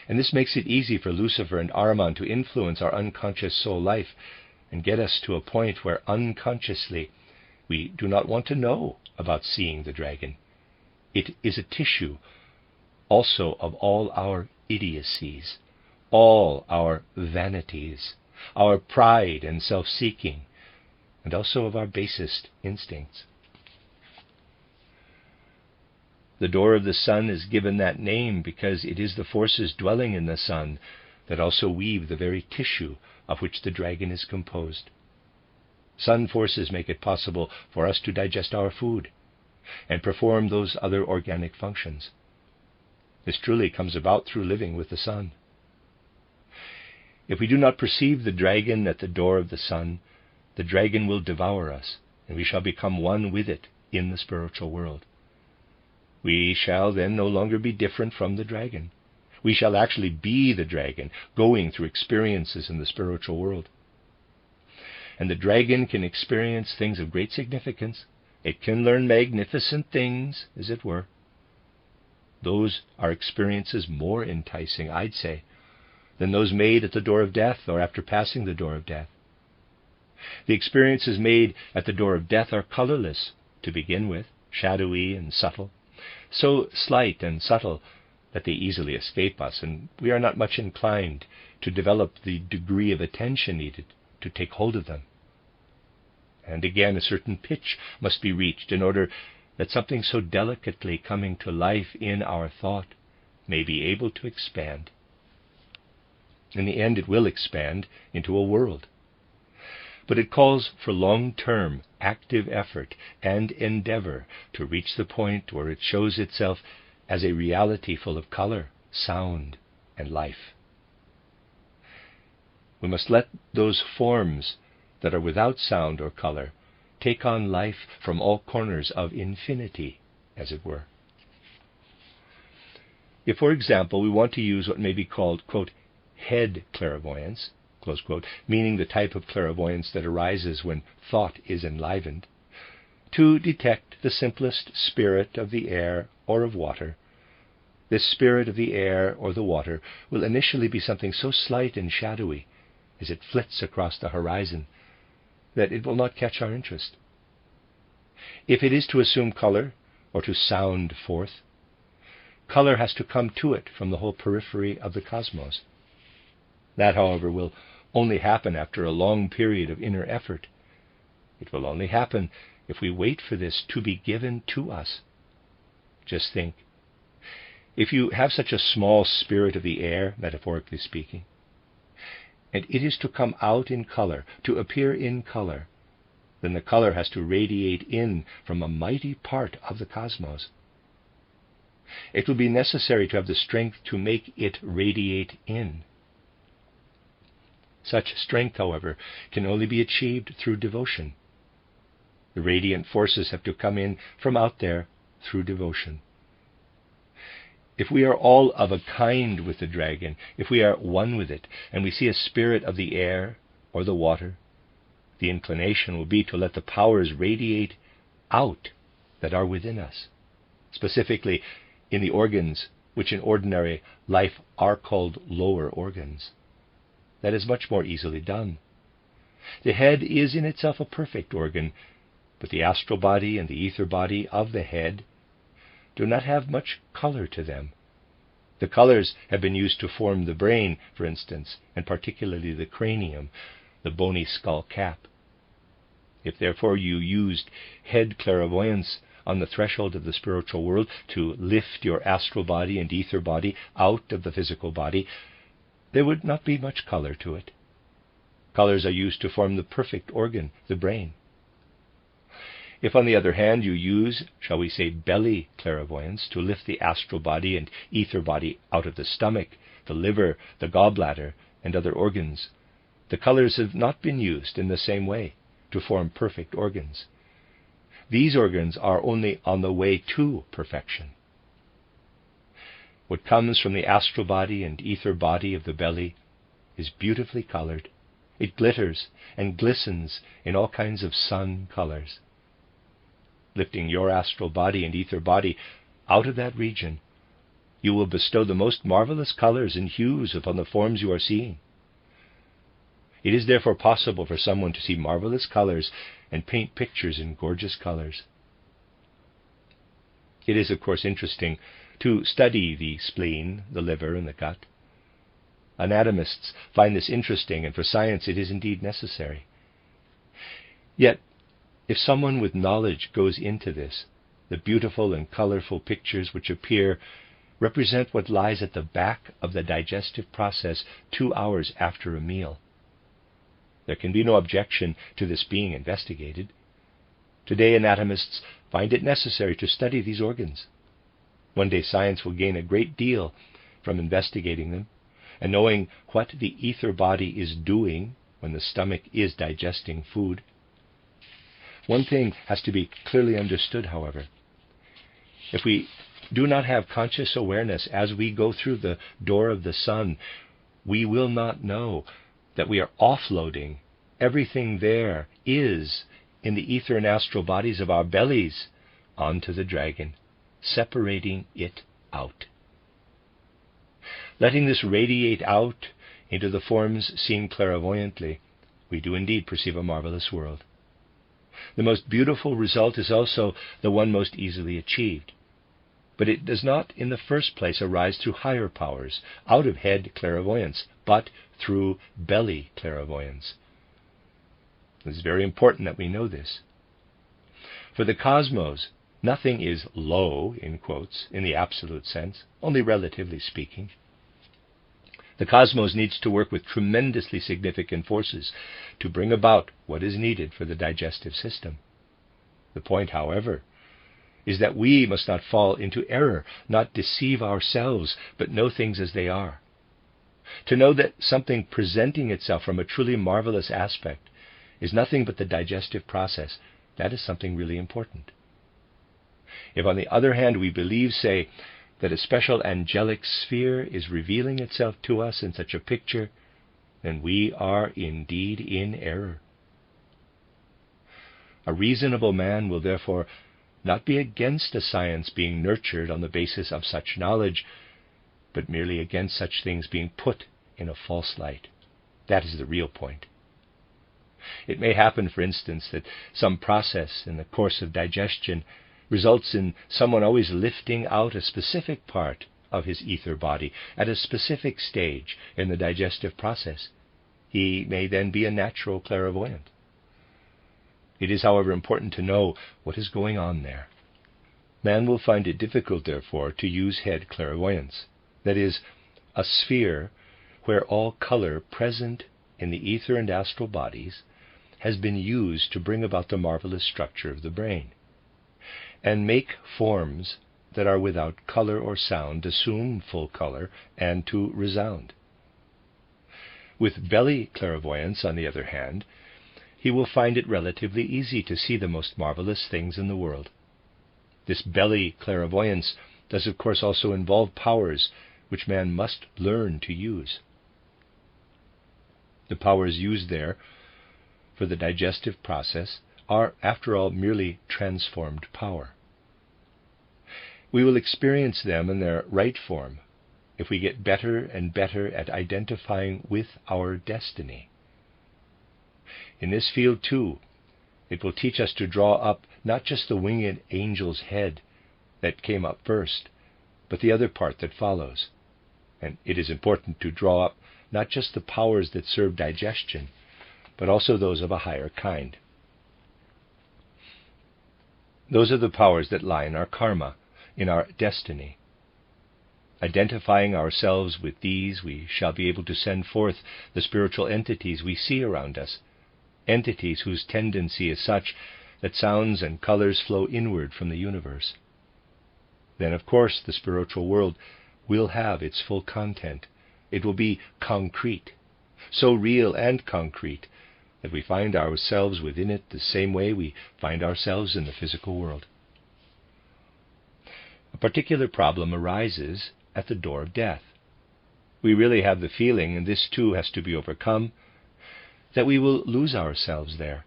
And this makes it easy for Lucifer and Ahriman to influence our unconscious soul life and get us to a point where unconsciously we do not want to know about seeing the dragon. It is a tissue also of all our idiocies, all our vanities, our pride and self-seeking, and also of our basest instincts. The door of the sun is given that name because it is the forces dwelling in the sun that also weave the very tissue of which the dragon is composed. Sun forces make it possible for us to digest our food and perform those other organic functions. This truly comes about through living with the sun. If we do not perceive the dragon at the door of the sun, the dragon will devour us, and we shall become one with it in the spiritual world. We shall then no longer be different from the dragon. We shall actually be the dragon, going through experiences in the spiritual world. And the dragon can experience things of great significance. It can learn magnificent things, as it were. Those are experiences more enticing, I'd say, than those made at the door of death or after passing the door of death. The experiences made at the door of death are colorless to begin with, shadowy and subtle, so slight and subtle that they easily escape us, and we are not much inclined to develop the degree of attention needed to take hold of them. And again, a certain pitch must be reached in order that something so delicately coming to life in our thought may be able to expand. In the end, it will expand into a world. But it calls for long-term, active effort and endeavor to reach the point where it shows itself as a reality full of color, sound, and life. We must let those forms that are without sound or color take on life from all corners of infinity, as it were. If, for example, we want to use what may be called, quote, head clairvoyance, close quote, meaning the type of clairvoyance that arises when thought is enlivened, to detect the simplest spirit of the air or of water, this spirit of the air or the water will initially be something so slight and shadowy as it flits across the horizon that it will not catch our interest. If it is to assume color or to sound forth, color has to come to it from the whole periphery of the cosmos. That, however, will only happen after a long period of inner effort. It will only happen if we wait for this to be given to us. Just think, if you have such a small spirit of the air, metaphorically speaking, and it is to come out in color, to appear in color, then the color has to radiate in from a mighty part of the cosmos. It will be necessary to have the strength to make it radiate in. Such strength, however, can only be achieved through devotion. The radiant forces have to come in from out there through devotion. If we are all of a kind with the dragon, if we are one with it, and we see a spirit of the air or the water, the inclination will be to let the powers radiate out that are within us, specifically in the organs which in ordinary life are called lower organs. That is much more easily done. The head is in itself a perfect organ, but the astral body and the ether body of the head do not have much color to them. The colors have been used to form the brain, for instance, and particularly the cranium, the bony skull cap. If therefore you used head clairvoyance on the threshold of the spiritual world to lift your astral body and ether body out of the physical body, there would not be much color to it. Colors are used to form the perfect organ, the brain. If, on the other hand, you use, shall we say, belly clairvoyance to lift the astral body and ether body out of the stomach, the liver, the gallbladder, and other organs, the colors have not been used in the same way to form perfect organs. These organs are only on the way to perfection. What comes from the astral body and ether body of the belly is beautifully colored. It glitters and glistens in all kinds of sun colors. Lifting your astral body and ether body out of that region, you will bestow the most marvelous colors and hues upon the forms you are seeing. It is therefore possible for someone to see marvelous colors and paint pictures in gorgeous colors. It is, of course, interesting to study the spleen, the liver, and the gut. Anatomists find this interesting, and for science it is indeed necessary. Yet, if someone with knowledge goes into this, the beautiful and colorful pictures which appear represent what lies at the back of the digestive process 2 hours after a meal. There can be no objection to this being investigated. Today, anatomists find it necessary to study these organs. One day science will gain a great deal from investigating them and knowing what the ether body is doing when the stomach is digesting food. One thing has to be clearly understood, however. If we do not have conscious awareness as we go through the door of the sun, we will not know that we are offloading everything there is in the ether and astral bodies of our bellies onto the dragon, separating it out. Letting this radiate out into the forms seen clairvoyantly, we do indeed perceive a marvelous world. The most beautiful result is also the one most easily achieved. But it does not in the first place arise through higher powers, out of head clairvoyance, but through belly clairvoyance. It is very important that we know this. For the cosmos, nothing is low, in quotes, in the absolute sense, only relatively speaking. The cosmos needs to work with tremendously significant forces to bring about what is needed for the digestive system. The point, however, is that we must not fall into error, not deceive ourselves, but know things as they are. To know that something presenting itself from a truly marvelous aspect is nothing but the digestive process, that is something really important. If, on the other hand, we believe, say, that a special angelic sphere is revealing itself to us in such a picture, then we are indeed in error. A reasonable man will therefore not be against a science being nurtured on the basis of such knowledge, but merely against such things being put in a false light. That is the real point. It may happen, for instance, that some process in the course of digestion results in someone always lifting out a specific part of his ether body at a specific stage in the digestive process. He may then be a natural clairvoyant. It is, however, important to know what is going on there. Man will find it difficult, therefore, to use head clairvoyance, that is, a sphere where all color present in the ether and astral bodies has been used to bring about the marvelous structure of the brain, and make forms that are without color or sound assume full color and to resound. With belly clairvoyance, on the other hand, he will find it relatively easy to see the most marvelous things in the world. This belly clairvoyance does, of course, also involve powers which man must learn to use. The powers used there for the digestive process are, after all, merely transformed power. We will experience them in their right form if we get better and better at identifying with our destiny. In this field, too, it will teach us to draw up not just the winged angel's head that came up first, but the other part that follows. And it is important to draw up not just the powers that serve digestion, but also those of a higher kind. Those are the powers that lie in our karma, in our destiny. Identifying ourselves with these, we shall be able to send forth the spiritual entities we see around us, entities whose tendency is such that sounds and colors flow inward from the universe. Then, of course, the spiritual world will have its full content. It will be concrete, so real and concrete that we find ourselves within it the same way we find ourselves in the physical world. A particular problem arises at the door of death. We really have the feeling, and this too has to be overcome, that we will lose ourselves there.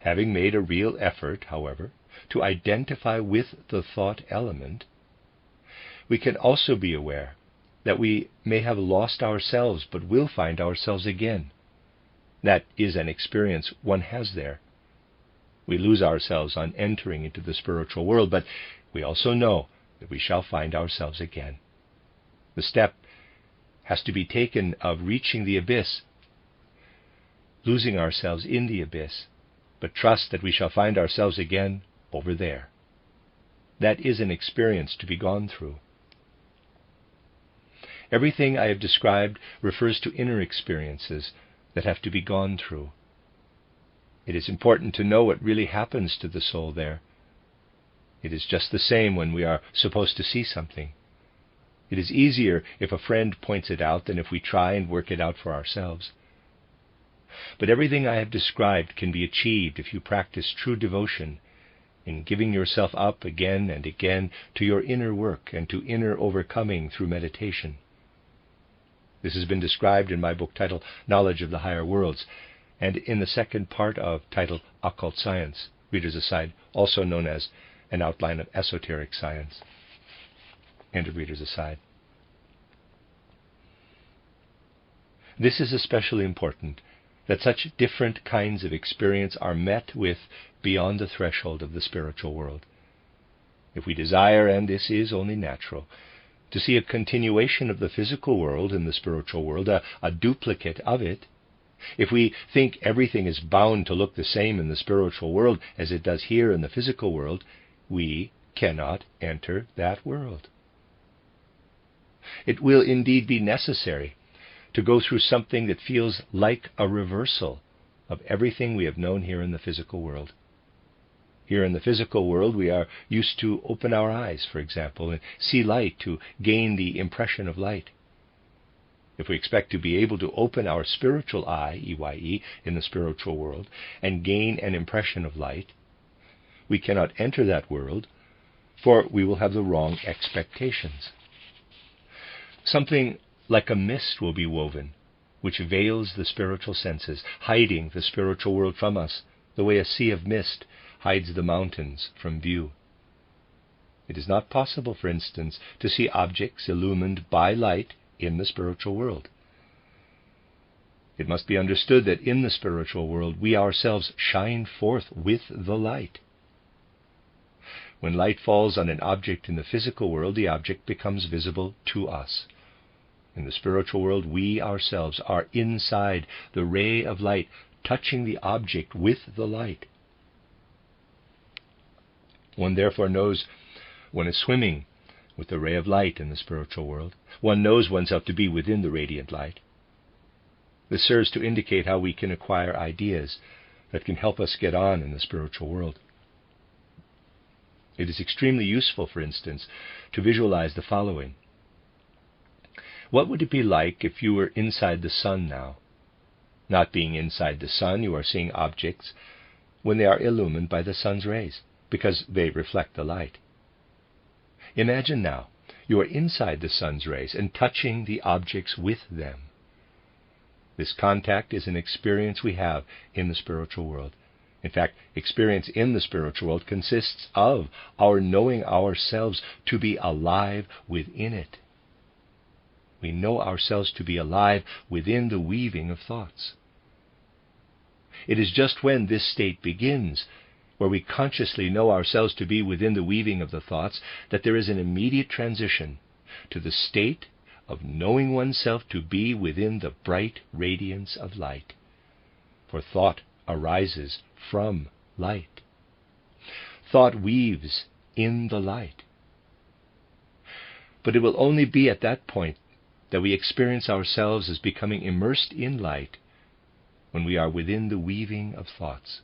Having made a real effort, however, to identify with the thought element, we can also be aware that we may have lost ourselves but will find ourselves again. That is an experience one has there. We lose ourselves on entering into the spiritual world, but we also know that we shall find ourselves again. The step has to be taken of reaching the abyss, losing ourselves in the abyss, but trust that we shall find ourselves again over there. That is an experience to be gone through. Everything I have described refers to inner experiences that have to be gone through. It is important to know what really happens to the soul there. It is just the same when we are supposed to see something. It is easier if a friend points it out than if we try and work it out for ourselves. But everything I have described can be achieved if you practice true devotion in giving yourself up again and again to your inner work and to inner overcoming through meditation. This has been described in my book titled Knowledge of the Higher Worlds, and in the second part of titled Occult Science, Reader's Aside, also known as An Outline of Esoteric Science. End of Reader's Aside. This is especially important, that such different kinds of experience are met with beyond the threshold of the spiritual world. If we desire, and this is only natural, to see a continuation of the physical world in the spiritual world, a duplicate of it, if we think everything is bound to look the same in the spiritual world as it does here in the physical world, we cannot enter that world. It will indeed be necessary to go through something that feels like a reversal of everything we have known here in the physical world. Here in the physical world, we are used to open our eyes, for example, and see light to gain the impression of light. If we expect to be able to open our spiritual eye, EYE, in the spiritual world, and gain an impression of light, we cannot enter that world, for we will have the wrong expectations. Something like a mist will be woven, which veils the spiritual senses, hiding the spiritual world from us, the way a sea of mist hides the mountains from view. It is not possible, for instance, to see objects illumined by light in the spiritual world. It must be understood that in the spiritual world we ourselves shine forth with the light. When light falls on an object in the physical world, the object becomes visible to us. In the spiritual world, we ourselves are inside the ray of light, touching the object with the light. One therefore knows one is swimming with the ray of light in the spiritual world. One knows oneself to be within the radiant light. This serves to indicate how we can acquire ideas that can help us get on in the spiritual world. It is extremely useful, for instance, to visualize the following. What would it be like if you were inside the sun now? Not being inside the sun, you are seeing objects when they are illumined by the sun's rays, because they reflect the light. Imagine now you are inside the sun's rays and touching the objects with them. This contact is an experience we have in the spiritual world. In fact, experience in the spiritual world consists of our knowing ourselves to be alive within it. We know ourselves to be alive within the weaving of thoughts. It is just when this state begins, where we consciously know ourselves to be within the weaving of the thoughts, that there is an immediate transition to the state of knowing oneself to be within the bright radiance of light. For thought arises from light. Thought weaves in the light. But it will only be at that point that we experience ourselves as becoming immersed in light, when we are within the weaving of thoughts.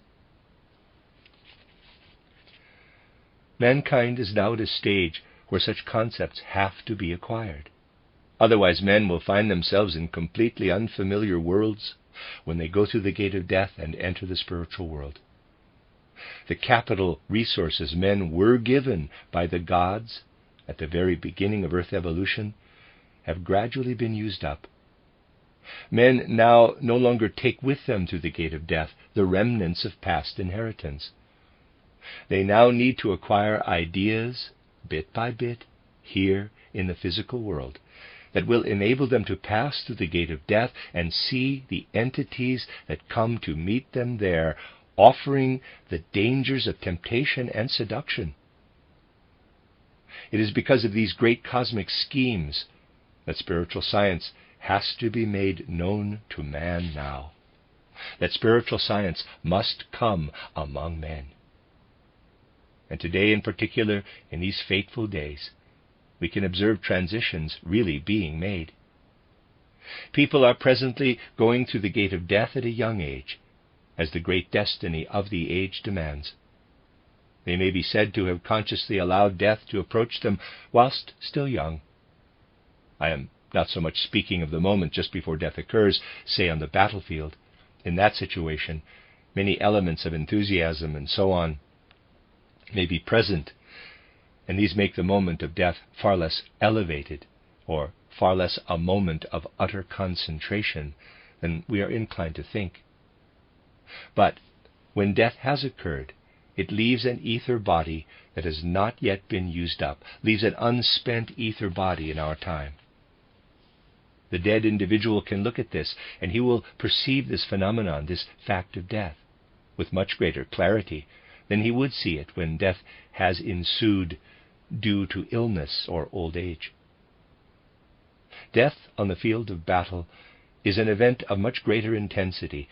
Mankind is now at a stage where such concepts have to be acquired. Otherwise men will find themselves in completely unfamiliar worlds when they go through the gate of death and enter the spiritual world. The capital resources men were given by the gods at the very beginning of Earth evolution have gradually been used up. Men now no longer take with them through the gate of death the remnants of past inheritance. They now need to acquire ideas, bit by bit, here in the physical world, that will enable them to pass through the gate of death and see the entities that come to meet them there, offering the dangers of temptation and seduction. It is because of these great cosmic schemes that spiritual science has to be made known to man now, that spiritual science must come among men. And today in particular, in these fateful days, we can observe transitions really being made. People are presently going through the gate of death at a young age, as the great destiny of the age demands. They may be said to have consciously allowed death to approach them whilst still young. I am not so much speaking of the moment just before death occurs, say on the battlefield. In that situation, many elements of enthusiasm and so on may be present, and these make the moment of death far less elevated, or far less a moment of utter concentration than we are inclined to think. But when death has occurred, it leaves an ether body that has not yet been used up, leaves an unspent ether body in our time. The dead individual can look at this, and he will perceive this phenomenon, this fact of death, with much greater clarity than he would see it when death has ensued due to illness or old age. Death on the field of battle is an event of much greater intensity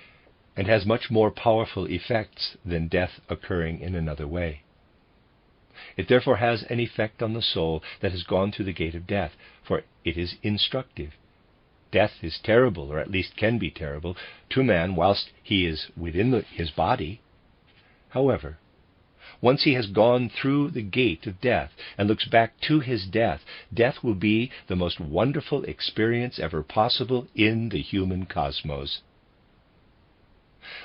and has much more powerful effects than death occurring in another way. It therefore has an effect on the soul that has gone through the gate of death, for it is instructive. Death is terrible, or at least can be terrible, to man whilst he is within his body. However, once he has gone through the gate of death and looks back to his death, death will be the most wonderful experience ever possible in the human cosmos.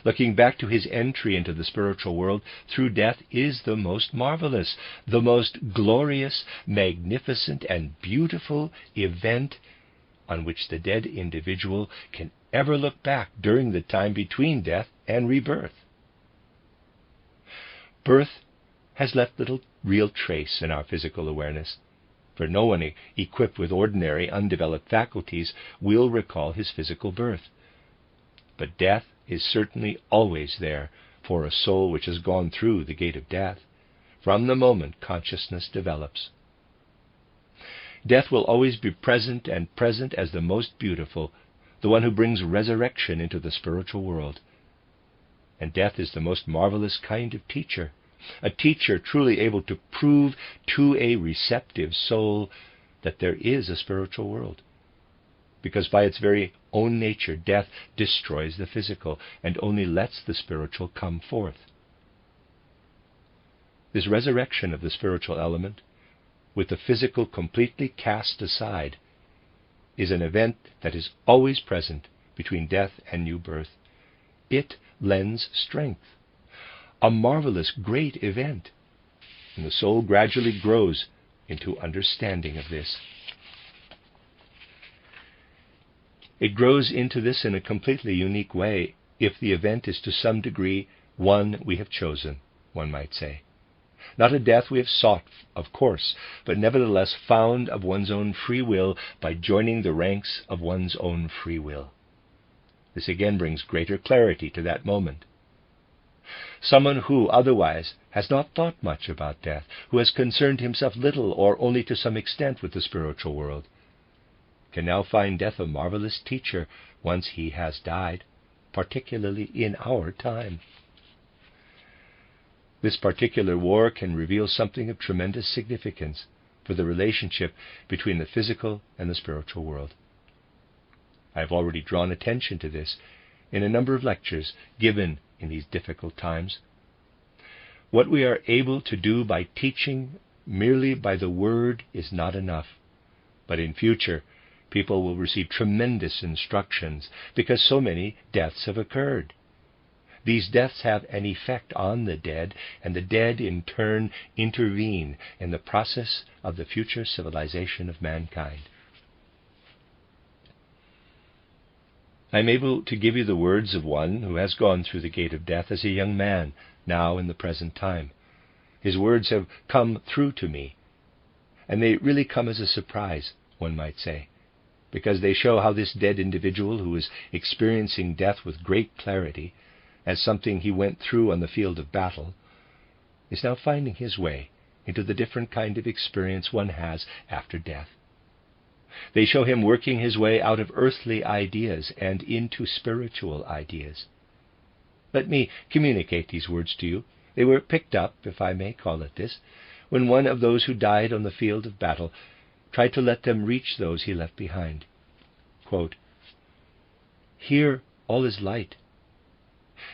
Looking back to his entry into the spiritual world through death is the most marvelous, the most glorious, magnificent, and beautiful event on which the dead individual can ever look back during the time between death and rebirth. Birth has left little real trace in our physical awareness, for no one equipped with ordinary undeveloped faculties will recall his physical birth. But death is certainly always there for a soul which has gone through the gate of death, from the moment consciousness develops. Death will always be present, and present as the most beautiful, the one who brings resurrection into the spiritual world. And death is the most marvelous kind of teacher, a teacher truly able to prove to a receptive soul that there is a spiritual world. Because by its very own nature, death destroys the physical and only lets the spiritual come forth. This resurrection of the spiritual element, with the physical completely cast aside, is an event that is always present between death and new birth. It lends strength, a marvelous, great event, and the soul gradually grows into understanding of this. It grows into this in a completely unique way if the event is to some degree one we have chosen, one might say. Not a death we have sought, of course, but nevertheless found of one's own free will by joining the ranks of one's own free will. This again brings greater clarity to that moment. Someone who otherwise has not thought much about death, who has concerned himself little or only to some extent with the spiritual world, can now find death a marvelous teacher once he has died, particularly in our time. This particular war can reveal something of tremendous significance for the relationship between the physical and the spiritual world. I have already drawn attention to this in a number of lectures given in these difficult times. What we are able to do by teaching merely by the word is not enough, but in future people will receive tremendous instructions because so many deaths have occurred. These deaths have an effect on the dead, and the dead in turn intervene in the process of the future civilization of mankind. I am able to give you the words of one who has gone through the gate of death as a young man, now in the present time. His words have come through to me, and they really come as a surprise, one might say, because they show how this dead individual who is experiencing death with great clarity, as something he went through on the field of battle, is now finding his way into the different kind of experience one has after death. They show him working his way out of earthly ideas and into spiritual ideas. Let me communicate these words to you. They were picked up, if I may call it this, when one of those who died on the field of battle tried to let them reach those he left behind. Quote, "Here all is light,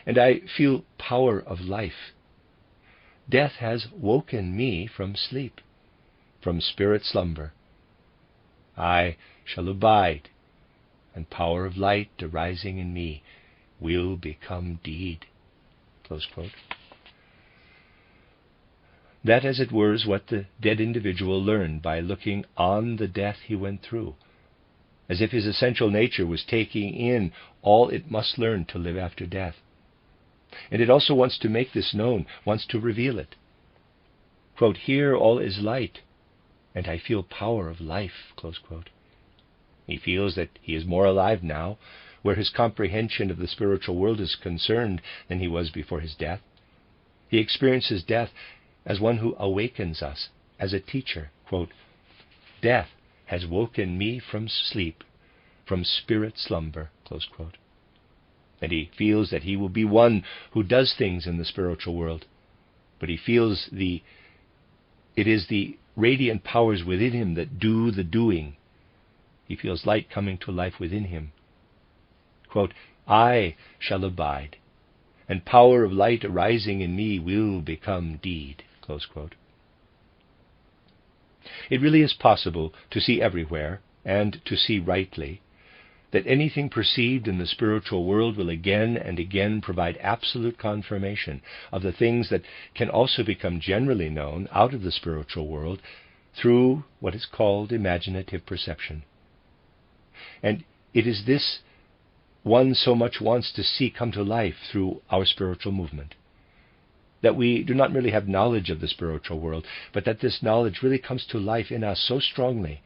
and I feel power of life. Death has woken me from sleep, from spirit slumber. I shall abide, and power of light arising in me will become deed. Close quote. That, as it were, is what the dead individual learned by looking on the death he went through, as if his essential nature was taking in all it must learn to live after death. And it also wants to make this known, wants to reveal it. Quote, here all is light, and I feel power of life, close quote. He feels that he is more alive now, where his comprehension of the spiritual world is concerned, than he was before his death. He experiences death as one who awakens us, as a teacher. Quote, death has woken me from sleep, from spirit slumber, close quote. And he feels that he will be one who does things in the spiritual world, but he feels it is the radiant powers within him that do the doing. He feels light coming to life within him. Quote, I shall abide, and power of light arising in me will become deed. Close quote. It really is possible to see everywhere, and to see rightly, that anything perceived in the spiritual world will again and again provide absolute confirmation of the things that can also become generally known out of the spiritual world through what is called imaginative perception. And it is this one so much wants to see come to life through our spiritual movement. That we do not merely have knowledge of the spiritual world, but that this knowledge really comes to life in us so strongly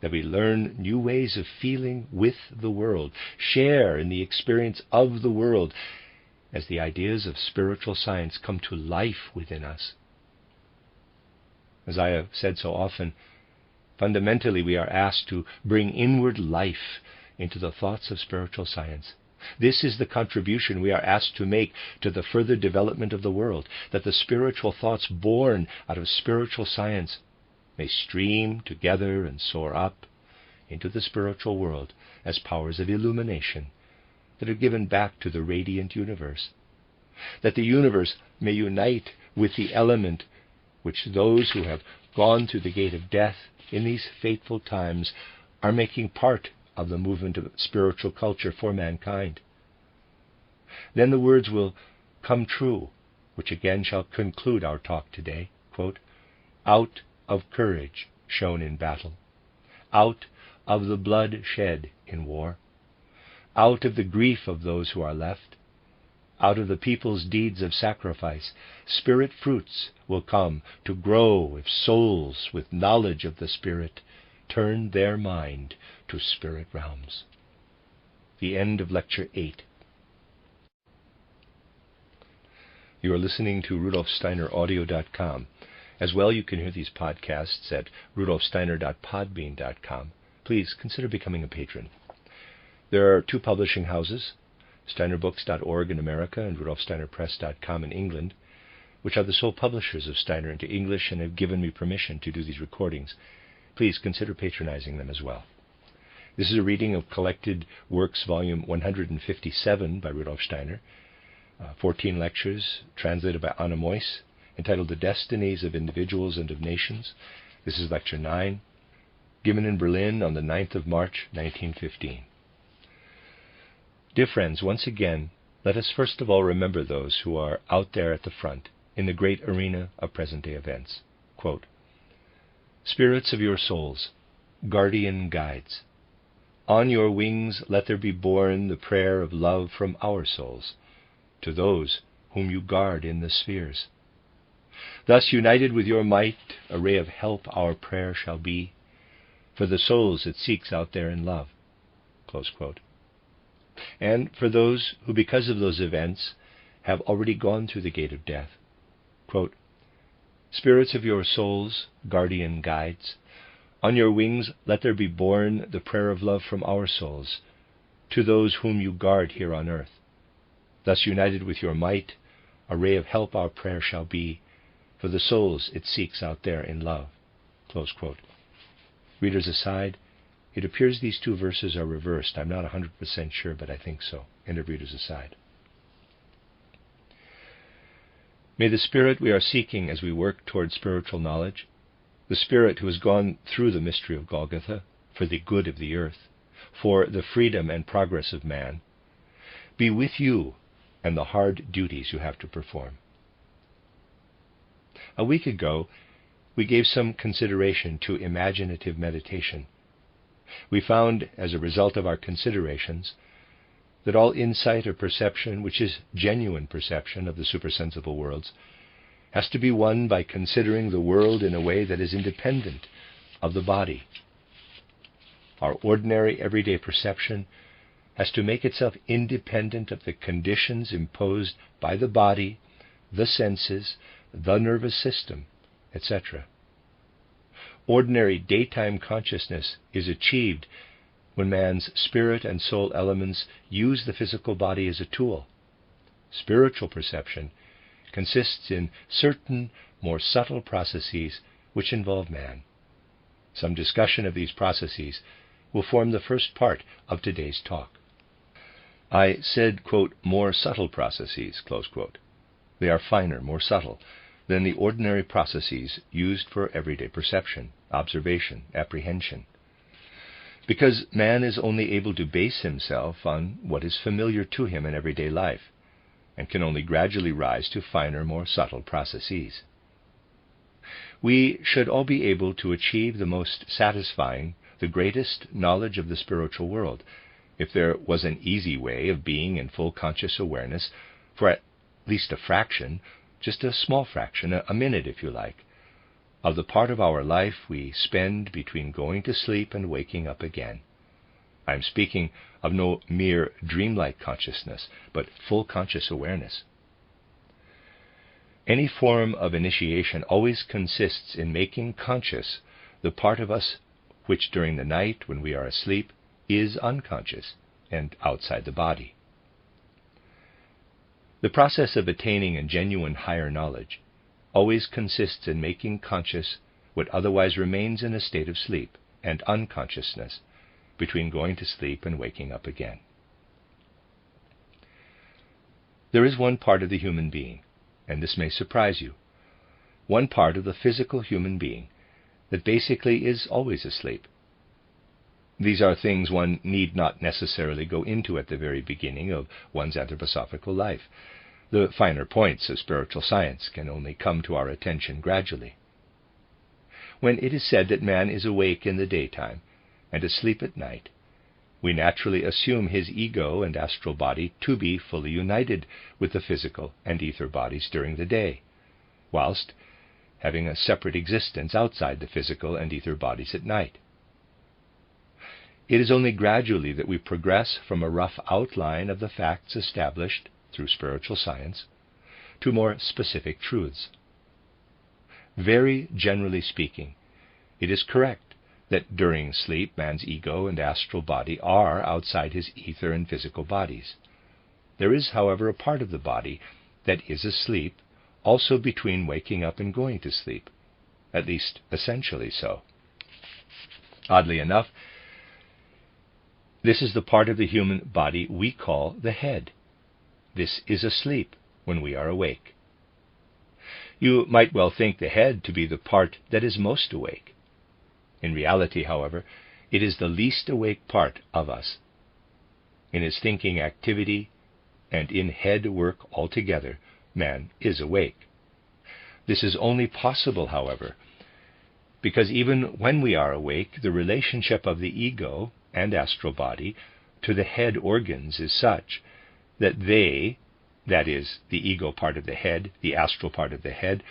that we learn new ways of feeling with the world, share in the experience of the world, as the ideas of spiritual science come to life within us. As I have said so often, fundamentally we are asked to bring inward life into the thoughts of spiritual science. This is the contribution we are asked to make to the further development of the world, that the spiritual thoughts born out of spiritual science may stream together and soar up into the spiritual world as powers of illumination that are given back to the radiant universe, that the universe may unite with the element which those who have gone through the gate of death in these fateful times are making part of the movement of spiritual culture for mankind. Then the words will come true, which again shall conclude our talk today. Quote, out of courage shown in battle, out of the blood shed in war, out of the grief of those who are left, out of the people's deeds of sacrifice, spirit fruits will come to grow if souls with knowledge of the Spirit turn their mind to spirit realms. The end of Lecture 8. You are listening to RudolfSteinerAudio.com. As well, you can hear these podcasts at RudolfSteiner.podbean.com. Please consider becoming a patron. There are two publishing houses, SteinerBooks.org in America and RudolfSteinerPress.com in England, which are the sole publishers of Steiner into English and have given me permission to do these recordings. Please consider patronizing them as well. This is a reading of Collected Works, Volume 157 by Rudolf Steiner, 14 lectures translated by Meuss, entitled The Destinies of Individuals and of Nations. This is Lecture 9, given in Berlin on the 9th of March, 1915. Dear friends, once again, let us first of all remember those who are out there at the front in the great arena of present-day events. Quote, spirits of your souls, guardian guides, on your wings let there be borne the prayer of love from our souls to those whom you guard in the spheres. Thus united with your might, a ray of help our prayer shall be for the souls it seeks out there in love. Close quote. And for those who, because of those events, have already gone through the gate of death. Quote, spirits of your souls, guardian guides, on your wings let there be borne the prayer of love from our souls to those whom you guard here on earth. Thus united with your might, a ray of help our prayer shall be for the souls it seeks out there in love. Close quote. Readers aside, it appears these two verses are reversed. I'm not 100% sure, but I think so. End of readers aside. May the Spirit we are seeking as we work toward spiritual knowledge, the Spirit who has gone through the mystery of Golgotha for the good of the earth, for the freedom and progress of man, be with you and the hard duties you have to perform. A week ago, we gave some consideration to imaginative meditation. We found, as a result of our considerations, that all insight or perception, which is genuine perception of the supersensible worlds, has to be won by considering the world in a way that is independent of the body. Our ordinary everyday perception has to make itself independent of the conditions imposed by the body, the senses, the nervous system, etc. Ordinary daytime consciousness is achieved when man's spirit and soul elements use the physical body as a tool. Spiritual perception consists in certain more subtle processes which involve man. Some discussion of these processes will form the first part of today's talk. I said, quote, more subtle processes, close quote. They are finer, more subtle than the ordinary processes used for everyday perception, observation, apprehension. Because man is only able to base himself on what is familiar to him in everyday life, and can only gradually rise to finer, more subtle processes. We should all be able to achieve the most satisfying, the greatest knowledge of the spiritual world, if there was an easy way of being in full conscious awareness for at least a fraction, just a small fraction, a minute if you like, of the part of our life we spend between going to sleep and waking up again. I am speaking of no mere dreamlike consciousness, but full conscious awareness. Any form of initiation always consists in making conscious the part of us which during the night when we are asleep is unconscious and outside the body. The process of attaining a genuine higher knowledge always consists in making conscious what otherwise remains in a state of sleep and unconsciousness between going to sleep and waking up again. There is one part of the human being, and this may surprise you, one part of the physical human being that basically is always asleep. These are things one need not necessarily go into at the very beginning of one's anthroposophical life. The finer points of spiritual science can only come to our attention gradually. When it is said that man is awake in the daytime and asleep at night, we naturally assume his ego and astral body to be fully united with the physical and ether bodies during the day, whilst having a separate existence outside the physical and ether bodies at night. It is only gradually that we progress from a rough outline of the facts established through spiritual science to more specific truths. Very generally speaking, it is correct that during sleep man's ego and astral body are outside his ether and physical bodies. There is, however, a part of the body that is asleep also between waking up and going to sleep, at least essentially so. Oddly enough, this is the part of the human body we call the head. This is asleep when we are awake. You might well think the head to be the part that is most awake. In reality, however, it is the least awake part of us. In his thinking activity and in head work altogether, man is awake. This is only possible, however, because even when we are awake, the relationship of the ego and astral body to the head organs is such that they, that is, the ego part of the head, the astral part of the head,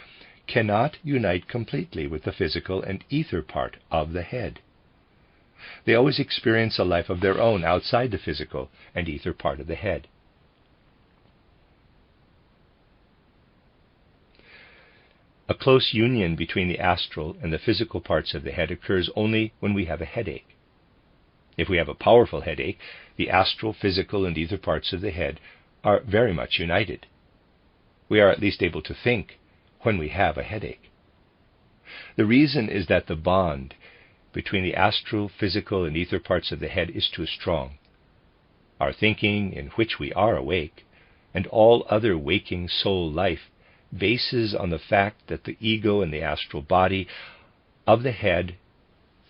cannot unite completely with the physical and ether part of the head. They always experience a life of their own outside the physical and ether part of the head. A close union between the astral and the physical parts of the head occurs only when we have a headache. If we have a powerful headache, the astral, physical, and ether parts of the head are very much united. We are at least able to think when we have a headache. The reason is that the bond between the astral, physical, and ether parts of the head is too strong. Our thinking, in which we are awake, and all other waking soul life bases on the fact that the ego and the astral body of the head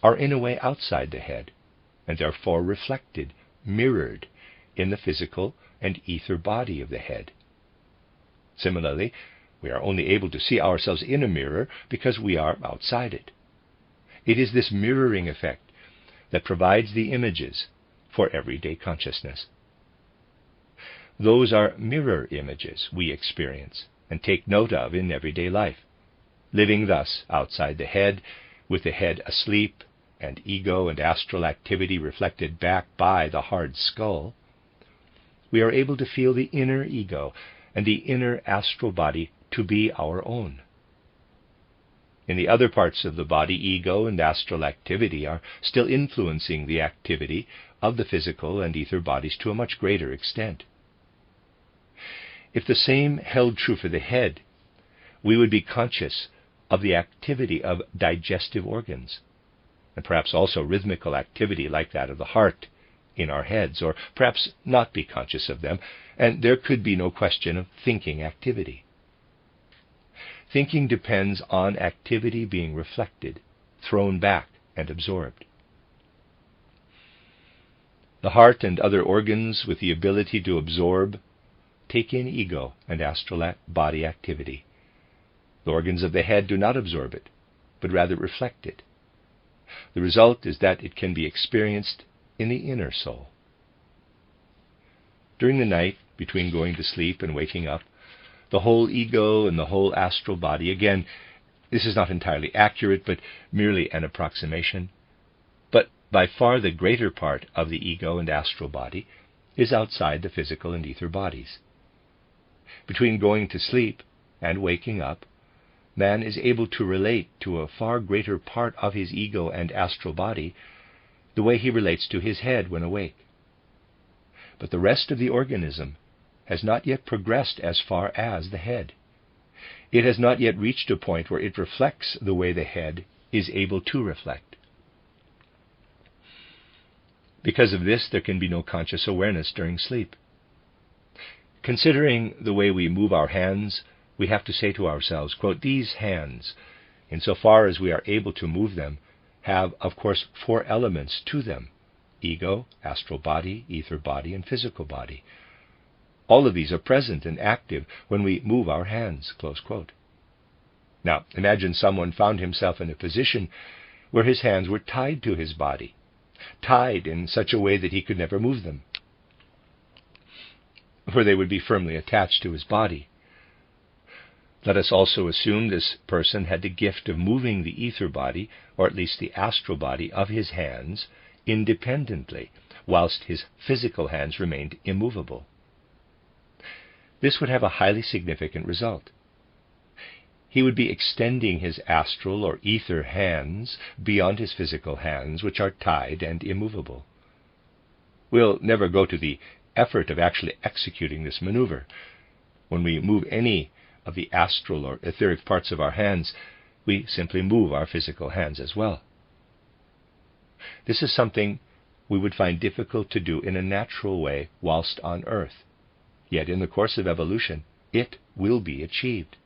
are in a way outside the head, and therefore reflected, mirrored in the physical and ether body of the head. Similarly, we are only able to see ourselves in a mirror because we are outside it. It is this mirroring effect that provides the images for everyday consciousness. Those are mirror images we experience and take note of in everyday life. Living thus outside the head, with the head asleep and ego and astral activity reflected back by the hard skull, we are able to feel the inner ego and the inner astral body to be our own. In the other parts of the body, ego and astral activity are still influencing the activity of the physical and ether bodies to a much greater extent. If the same held true for the head, we would be conscious of the activity of digestive organs, and perhaps also rhythmical activity like that of the heart in our heads, or perhaps not be conscious of them, and there could be no question of thinking activity. Thinking depends on activity being reflected, thrown back, and absorbed. The heart and other organs with the ability to absorb take in ego and astral body activity. The organs of the head do not absorb it, but rather reflect it. The result is that it can be experienced in the inner soul. During the night, between going to sleep and waking up, the whole ego and the whole astral body, again, this is not entirely accurate, but merely an approximation, but by far the greater part of the ego and astral body is outside the physical and ether bodies. Between going to sleep and waking up, man is able to relate to a far greater part of his ego and astral body the way he relates to his head when awake. But the rest of the organism has not yet progressed as far as the head. It has not yet reached a point where it reflects the way the head is able to reflect. Because of this, there can be no conscious awareness during sleep. Considering the way we move our hands, we have to say to ourselves, quote, "These hands, insofar as we are able to move them, have, of course, 4 elements to them: ego, astral body, ether body, and physical body. All of these are present and active when we move our hands," close quote. Now, imagine someone found himself in a position where his hands were tied to his body, tied in such a way that he could never move them, for they would be firmly attached to his body. Let us also assume this person had the gift of moving the ether body, or at least the astral body, of his hands independently, whilst his physical hands remained immovable. This would have a highly significant result. He would be extending his astral or ether hands beyond his physical hands, which are tied and immovable. We'll never go to the effort of actually executing this maneuver. When we move any of the astral or etheric parts of our hands, we simply move our physical hands as well. This is something we would find difficult to do in a natural way whilst on earth. Yet in the course of evolution, it will be achieved,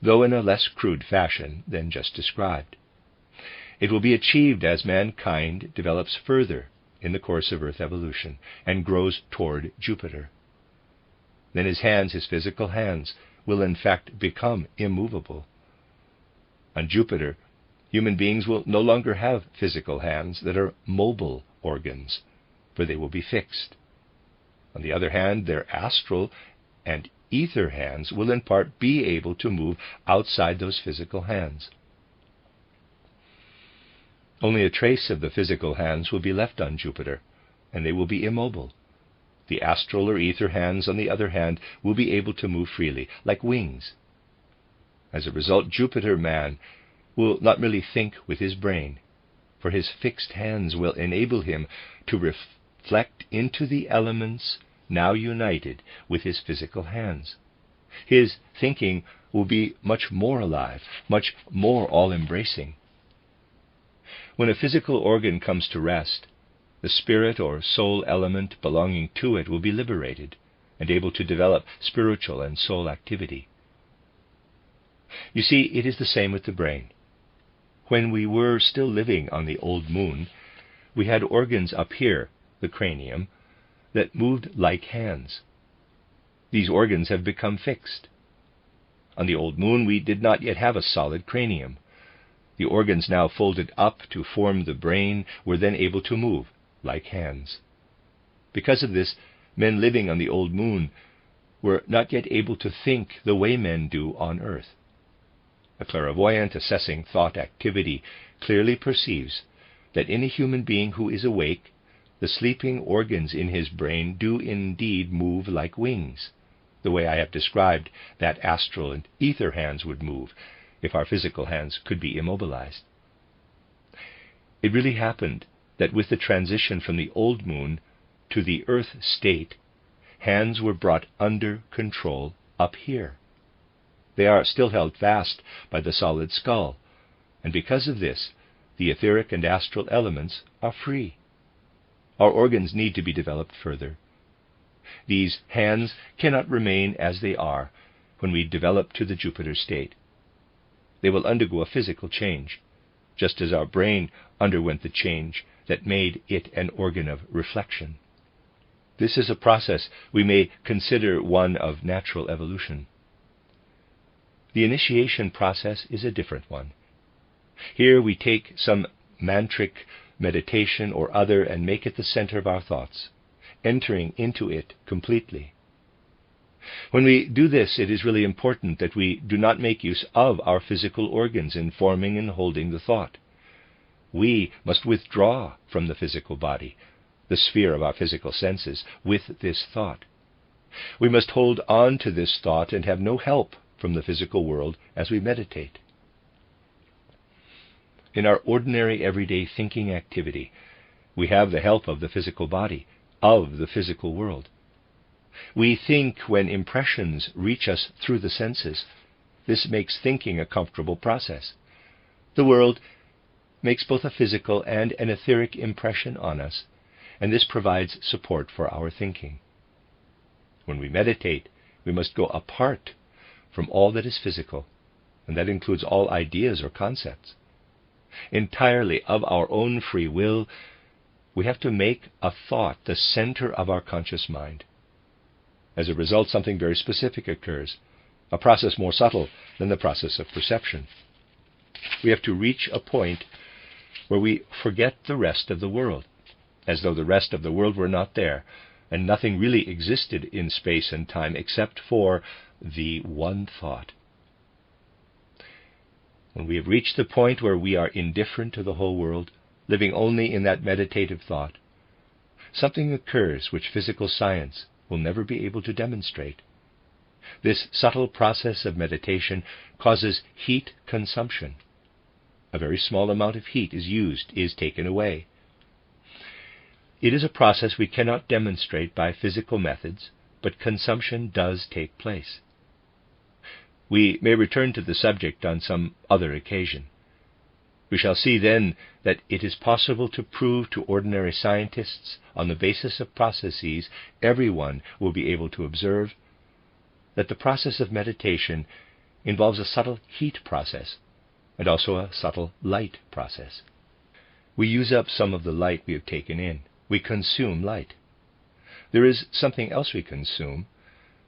though in a less crude fashion than just described. It will be achieved as mankind develops further in the course of Earth evolution and grows toward Jupiter. Then his hands, his physical hands, will in fact become immovable. On Jupiter, human beings will no longer have physical hands that are mobile organs, for they will be fixed. On the other hand, their astral and ether hands will in part be able to move outside those physical hands. Only a trace of the physical hands will be left on Jupiter, and they will be immobile. The astral or ether hands, on the other hand, will be able to move freely, like wings. As a result, Jupiter man will not merely think with his brain, for his fixed hands will enable him to reflect into the elements now united with his physical hands. His thinking will be much more alive, much more all-embracing. When a physical organ comes to rest, the spirit or soul element belonging to it will be liberated and able to develop spiritual and soul activity. You see, it is the same with the brain. When we were still living on the old moon, we had organs up here, the cranium, that moved like hands. These organs have become fixed. On the old moon, we did not yet have a solid cranium. The organs now folded up to form the brain were then able to move, like hands. Because of this, men living on the old moon were not yet able to think the way men do on earth. A clairvoyant assessing thought activity clearly perceives that in a human being who is awake, the sleeping organs in his brain do indeed move like wings, the way I have described that astral and ether hands would move if our physical hands could be immobilized. It really happened that with the transition from the old moon to the earth state, hands were brought under control up here. They are still held fast by the solid skull, and because of this, the etheric and astral elements are free. Our organs need to be developed further. These hands cannot remain as they are when we develop to the Jupiter state. They will undergo a physical change, just as our brain underwent the change that made it an organ of reflection. This is a process we may consider one of natural evolution. The initiation process is a different one. Here we take some mantric meditation or other and make it the center of our thoughts, entering into it completely. When we do this, it is really important that we do not make use of our physical organs in forming and holding the thought. We must withdraw from the physical body, the sphere of our physical senses, with this thought. We must hold on to this thought and have no help from the physical world as we meditate. In our ordinary everyday thinking activity, we have the help of the physical body, of the physical world. We think when impressions reach us through the senses. This makes thinking a comfortable process. The world makes both a physical and an etheric impression on us, and this provides support for our thinking. When we meditate, we must go apart from all that is physical, and that includes all ideas or concepts. Entirely of our own free will, we have to make a thought the center of our conscious mind. As a result, something very specific occurs, a process more subtle than the process of perception. We have to reach a point where we forget the rest of the world, as though the rest of the world were not there, and nothing really existed in space and time except for the one thought. When we have reached the point where we are indifferent to the whole world, living only in that meditative thought, something occurs which physical science will never be able to demonstrate. This subtle process of meditation causes heat consumption. A very small amount of heat is taken away. It is a process we cannot demonstrate by physical methods, but consumption does take place. We may return to the subject on some other occasion. We shall see then that it is possible to prove to ordinary scientists, on the basis of processes everyone will be able to observe, that the process of meditation involves a subtle heat process and also a subtle light process. We use up some of the light we have taken in. We consume light. There is something else we consume,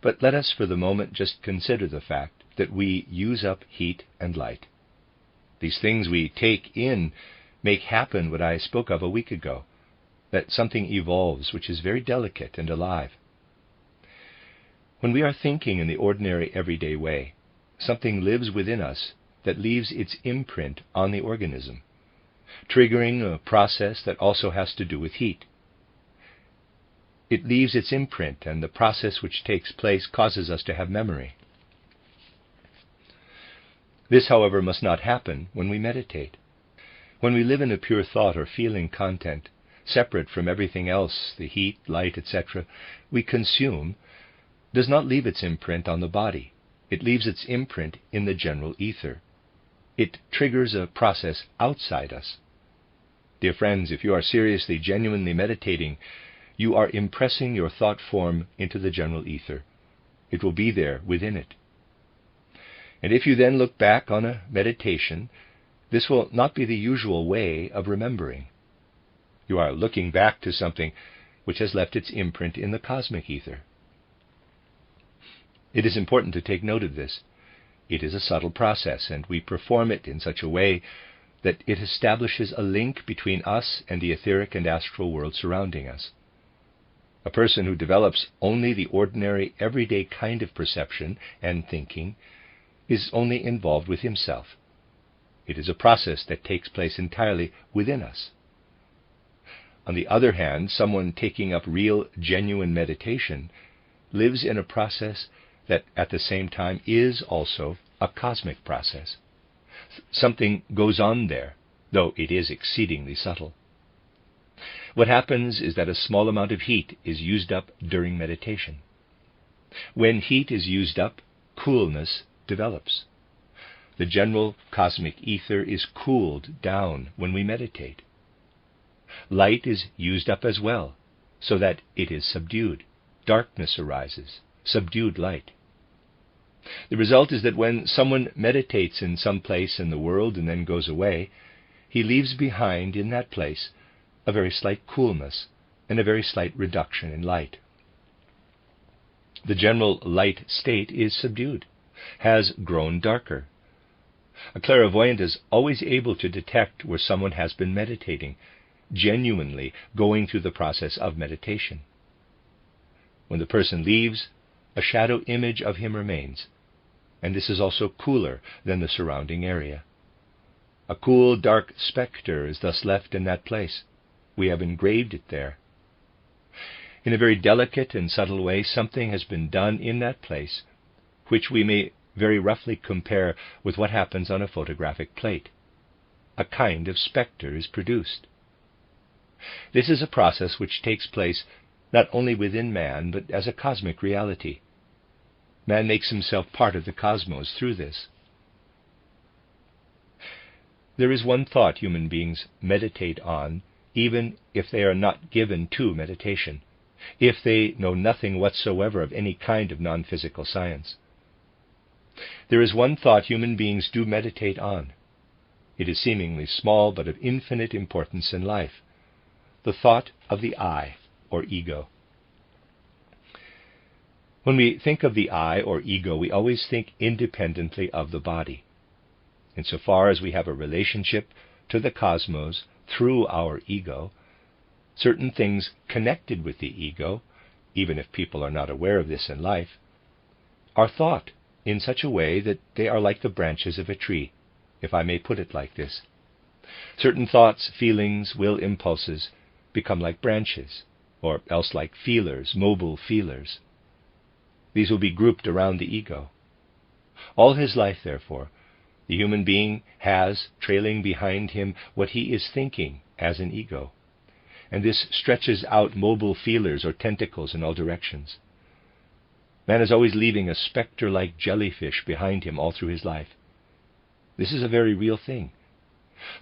but let us for the moment just consider the fact that we use up heat and light. These things we take in make happen what I spoke of a week ago, that something evolves which is very delicate and alive. When we are thinking in the ordinary everyday way, something lives within us that leaves its imprint on the organism, triggering a process that also has to do with heat. It leaves its imprint, and the process which takes place causes us to have memory. This, however, must not happen when we meditate. When we live in a pure thought or feeling content, separate from everything else, the heat, light, etc., we consume, does not leave its imprint on the body. It leaves its imprint in the general ether. It triggers a process outside us. Dear friends, if you are seriously, genuinely meditating, you are impressing your thought form into the general ether. It will be there within it. And if you then look back on a meditation, this will not be the usual way of remembering. You are looking back to something which has left its imprint in the cosmic ether. It is important to take note of this. It is a subtle process, and we perform it in such a way that it establishes a link between us and the etheric and astral world surrounding us. A person who develops only the ordinary, everyday kind of perception and thinking is only involved with himself. It is a process that takes place entirely within us. On the other hand, someone taking up real, genuine meditation lives in a process that at the same time is also a cosmic process. Something goes on there, though it is exceedingly subtle. What happens is that a small amount of heat is used up during meditation. When heat is used up, coolness develops. The general cosmic ether is cooled down when we meditate. Light is used up as well, so that it is subdued. Darkness arises, subdued light. The result is that when someone meditates in some place in the world and then goes away, he leaves behind in that place a very slight coolness and a very slight reduction in light. The general light state is subdued, has grown darker. A clairvoyant is always able to detect where someone has been meditating, genuinely going through the process of meditation. When the person leaves, a shadow image of him remains, and this is also cooler than the surrounding area. A cool, dark spectre is thus left in that place. We have engraved it there. In a very delicate and subtle way, something has been done in that place, which we may very roughly compare with what happens on a photographic plate. A kind of spectre is produced. This is a process which takes place not only within man, but as a cosmic reality. Man makes himself part of the cosmos through this. There is one thought human beings meditate on, even if they are not given to meditation, if they know nothing whatsoever of any kind of non-physical science. There is one thought human beings do meditate on. It is seemingly small, but of infinite importance in life. The thought of the I, or ego. When we think of the I, or ego, we always think independently of the body. Insofar as we have a relationship to the cosmos through our ego, certain things connected with the ego, even if people are not aware of this in life, are thought in such a way that they are like the branches of a tree, if I may put it like this. Certain thoughts, feelings, will impulses become like branches, or else like feelers, mobile feelers. These will be grouped around the ego. All his life, therefore, the human being has trailing behind him what he is thinking as an ego, and this stretches out mobile feelers or tentacles in all directions. Man is always leaving a spectre-like jellyfish behind him all through his life. This is a very real thing,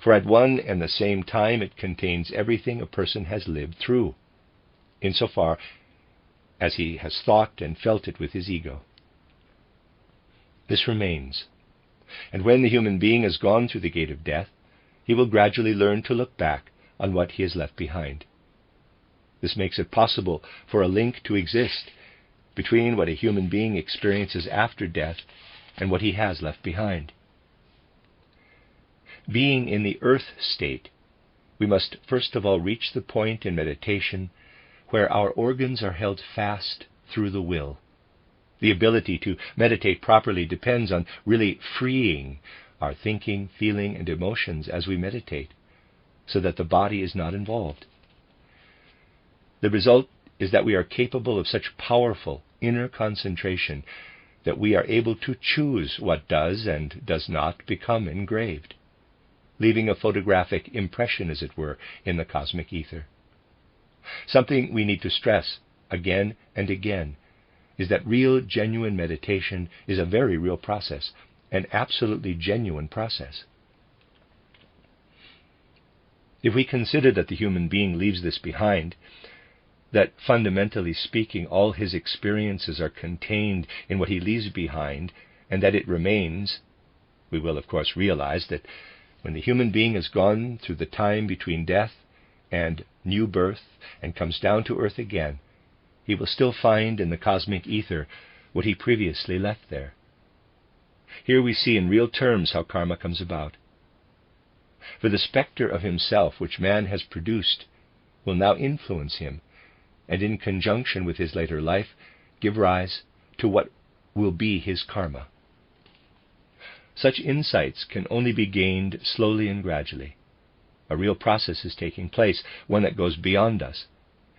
for at one and the same time it contains everything a person has lived through, insofar as he has thought and felt it with his ego. This remains, and when the human being has gone through the gate of death, he will gradually learn to look back on what he has left behind. This makes it possible for a link to exist between what a human being experiences after death and what he has left behind. Being in the earth state, we must first of all reach the point in meditation where our organs are held fast through the will. The ability to meditate properly depends on really freeing our thinking, feeling, and emotions as we meditate, so that the body is not involved. The result is that we are capable of such powerful inner concentration that we are able to choose what does and does not become engraved, leaving a photographic impression, as it were, in the cosmic ether. Something we need to stress again and again is that real, genuine meditation is a very real process, an absolutely genuine process. If we consider that the human being leaves this behind, that fundamentally speaking all his experiences are contained in what he leaves behind, and that it remains, we will of course realize that when the human being has gone through the time between death and new birth and comes down to earth again, he will still find in the cosmic ether what he previously left there. Here we see in real terms how karma comes about. For the spectre of himself which man has produced will now influence him, and in conjunction with his later life give rise to what will be his karma. Such insights can only be gained slowly and gradually. A real process is taking place, one that goes beyond us,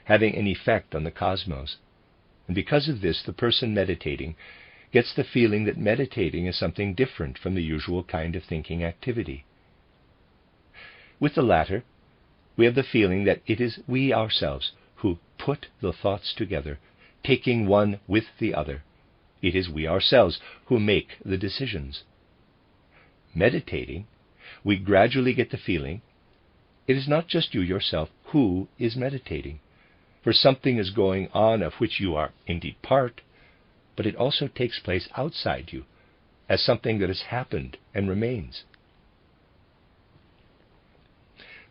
having an effect on the cosmos. And because of this, the person meditating gets the feeling that meditating is something different from the usual kind of thinking activity. With the latter, we have the feeling that it is we ourselves who put the thoughts together, taking one with the other. It is we ourselves who make the decisions. Meditating, we gradually get the feeling it is not just you yourself who is meditating, for something is going on of which you are indeed part, but it also takes place outside you as something that has happened and remains.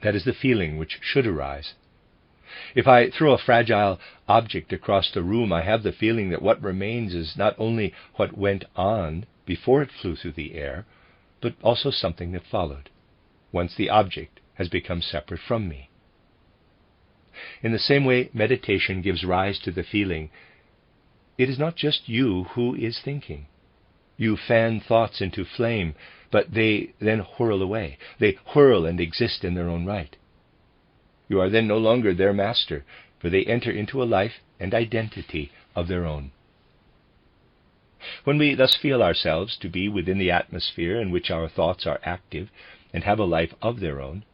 That is the feeling which should arise. If I throw a fragile object across the room, I have the feeling that what remains is not only what went on before it flew through the air, but also something that followed, once the object has become separate from me. In the same way, meditation gives rise to the feeling it is not just you who is thinking. You fan thoughts into flame, but they then whirl away. They whirl and exist in their own right. You are then no longer their master, for they enter into a life and identity of their own. When we thus feel ourselves to be within the atmosphere in which our thoughts are active and have a life of their own,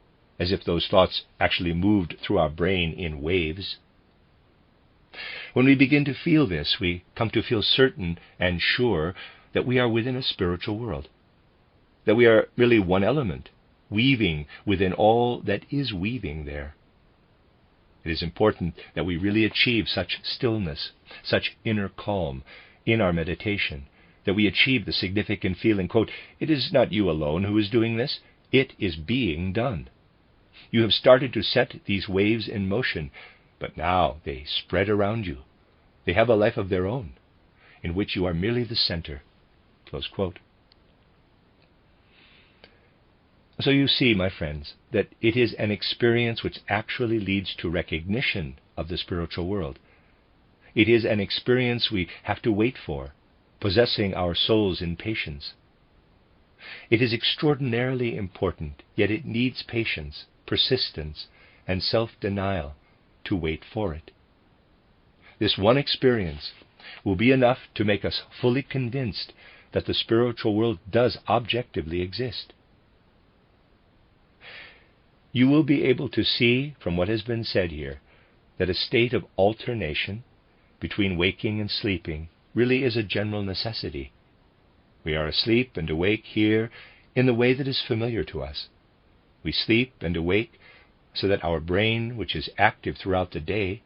as if those thoughts actually moved through our brain in waves, when we begin to feel this, we come to feel certain and sure that we are within a spiritual world, that we are really one element, weaving within all that is weaving there. It is important that we really achieve such stillness, such inner calm in our meditation, that we achieve the significant feeling, quote, it is not you alone who is doing this, it is being done. You have started to set these waves in motion, but now they spread around you. They have a life of their own, in which you are merely the center. Close quote. So you see, my friends, that it is an experience which actually leads to recognition of the spiritual world. It is an experience we have to wait for, possessing our souls in patience. It is extraordinarily important, yet it needs patience, persistence, and self-denial to wait for it. This one experience will be enough to make us fully convinced that the spiritual world does objectively exist. You will be able to see from what has been said here that a state of alternation between waking and sleeping really is a general necessity. We are asleep and awake here in the way that is familiar to us. We sleep and awake so that our brain, which is active throughout the day,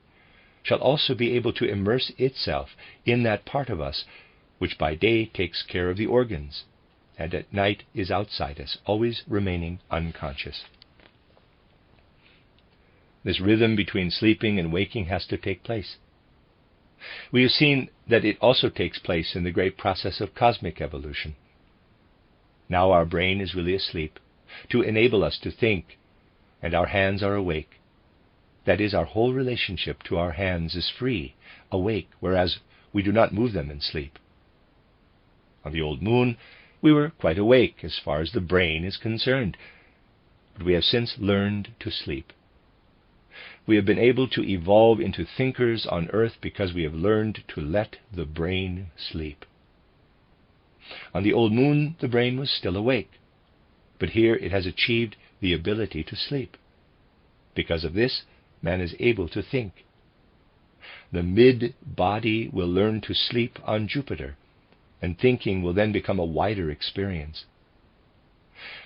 shall also be able to immerse itself in that part of us which by day takes care of the organs, and at night is outside us, always remaining unconscious. This rhythm between sleeping and waking has to take place. We have seen that it also takes place in the great process of cosmic evolution. Now our brain is really asleep, to enable us to think, and our hands are awake. That is, our whole relationship to our hands is free, awake, whereas we do not move them in sleep. On the old moon, we were quite awake as far as the brain is concerned, but we have since learned to sleep. We have been able to evolve into thinkers on earth because we have learned to let the brain sleep. On the old moon, the brain was still awake, but here it has achieved the ability to sleep. Because of this, man is able to think. The mid-body will learn to sleep on Jupiter, and thinking will then become a wider experience.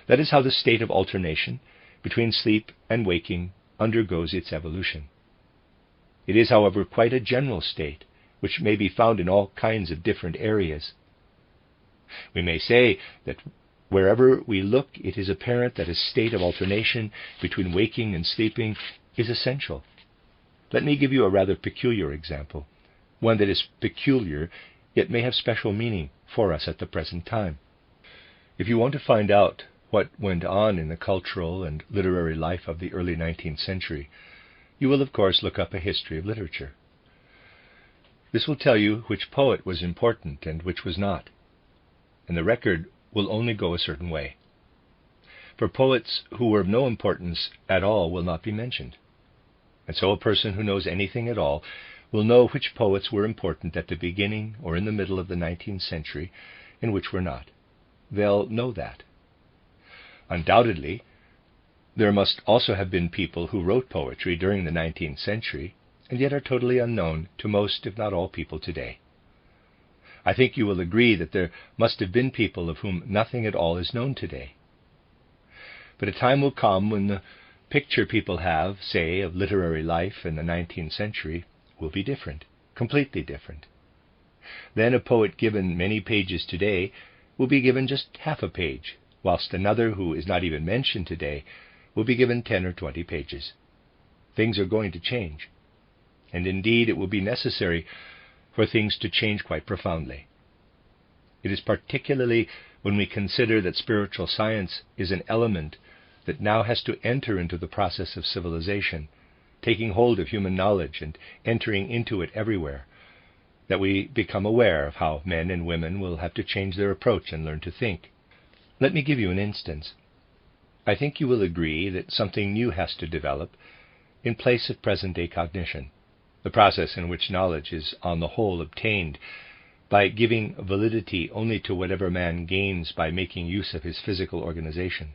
That is how the state of alternation between sleep and waking undergoes its evolution. It is, however, quite a general state, which may be found in all kinds of different areas. We may say that wherever we look, it is apparent that a state of alternation between waking and sleeping is essential. Let me give you a rather peculiar example, one that is peculiar, yet may have special meaning for us at the present time. If you want to find out what went on in the cultural and literary life of the early 19th century, you will of course look up a history of literature. This will tell you which poet was important and which was not, and the record will only go a certain way. For poets who were of no importance at all will not be mentioned, and so a person who knows anything at all will know which poets were important at the beginning or in the middle of the 19th century and which were not. They'll know that. Undoubtedly, there must also have been people who wrote poetry during the 19th century and yet are totally unknown to most, if not all, people today. I think you will agree that there must have been people of whom nothing at all is known today. But a time will come when the picture people have, say, of literary life in the 19th century will be different, completely different. Then a poet given many pages today will be given just half a page, whilst another who is not even mentioned today will be given 10 or 20 pages. Things are going to change, and indeed it will be necessary for things to change quite profoundly. It is particularly when we consider that spiritual science is an element that now has to enter into the process of civilization, taking hold of human knowledge and entering into it everywhere, that we become aware of how men and women will have to change their approach and learn to think. Let me give you an instance. I think you will agree that something new has to develop in place of present-day cognition, the process in which knowledge is on the whole obtained by giving validity only to whatever man gains by making use of his physical organization.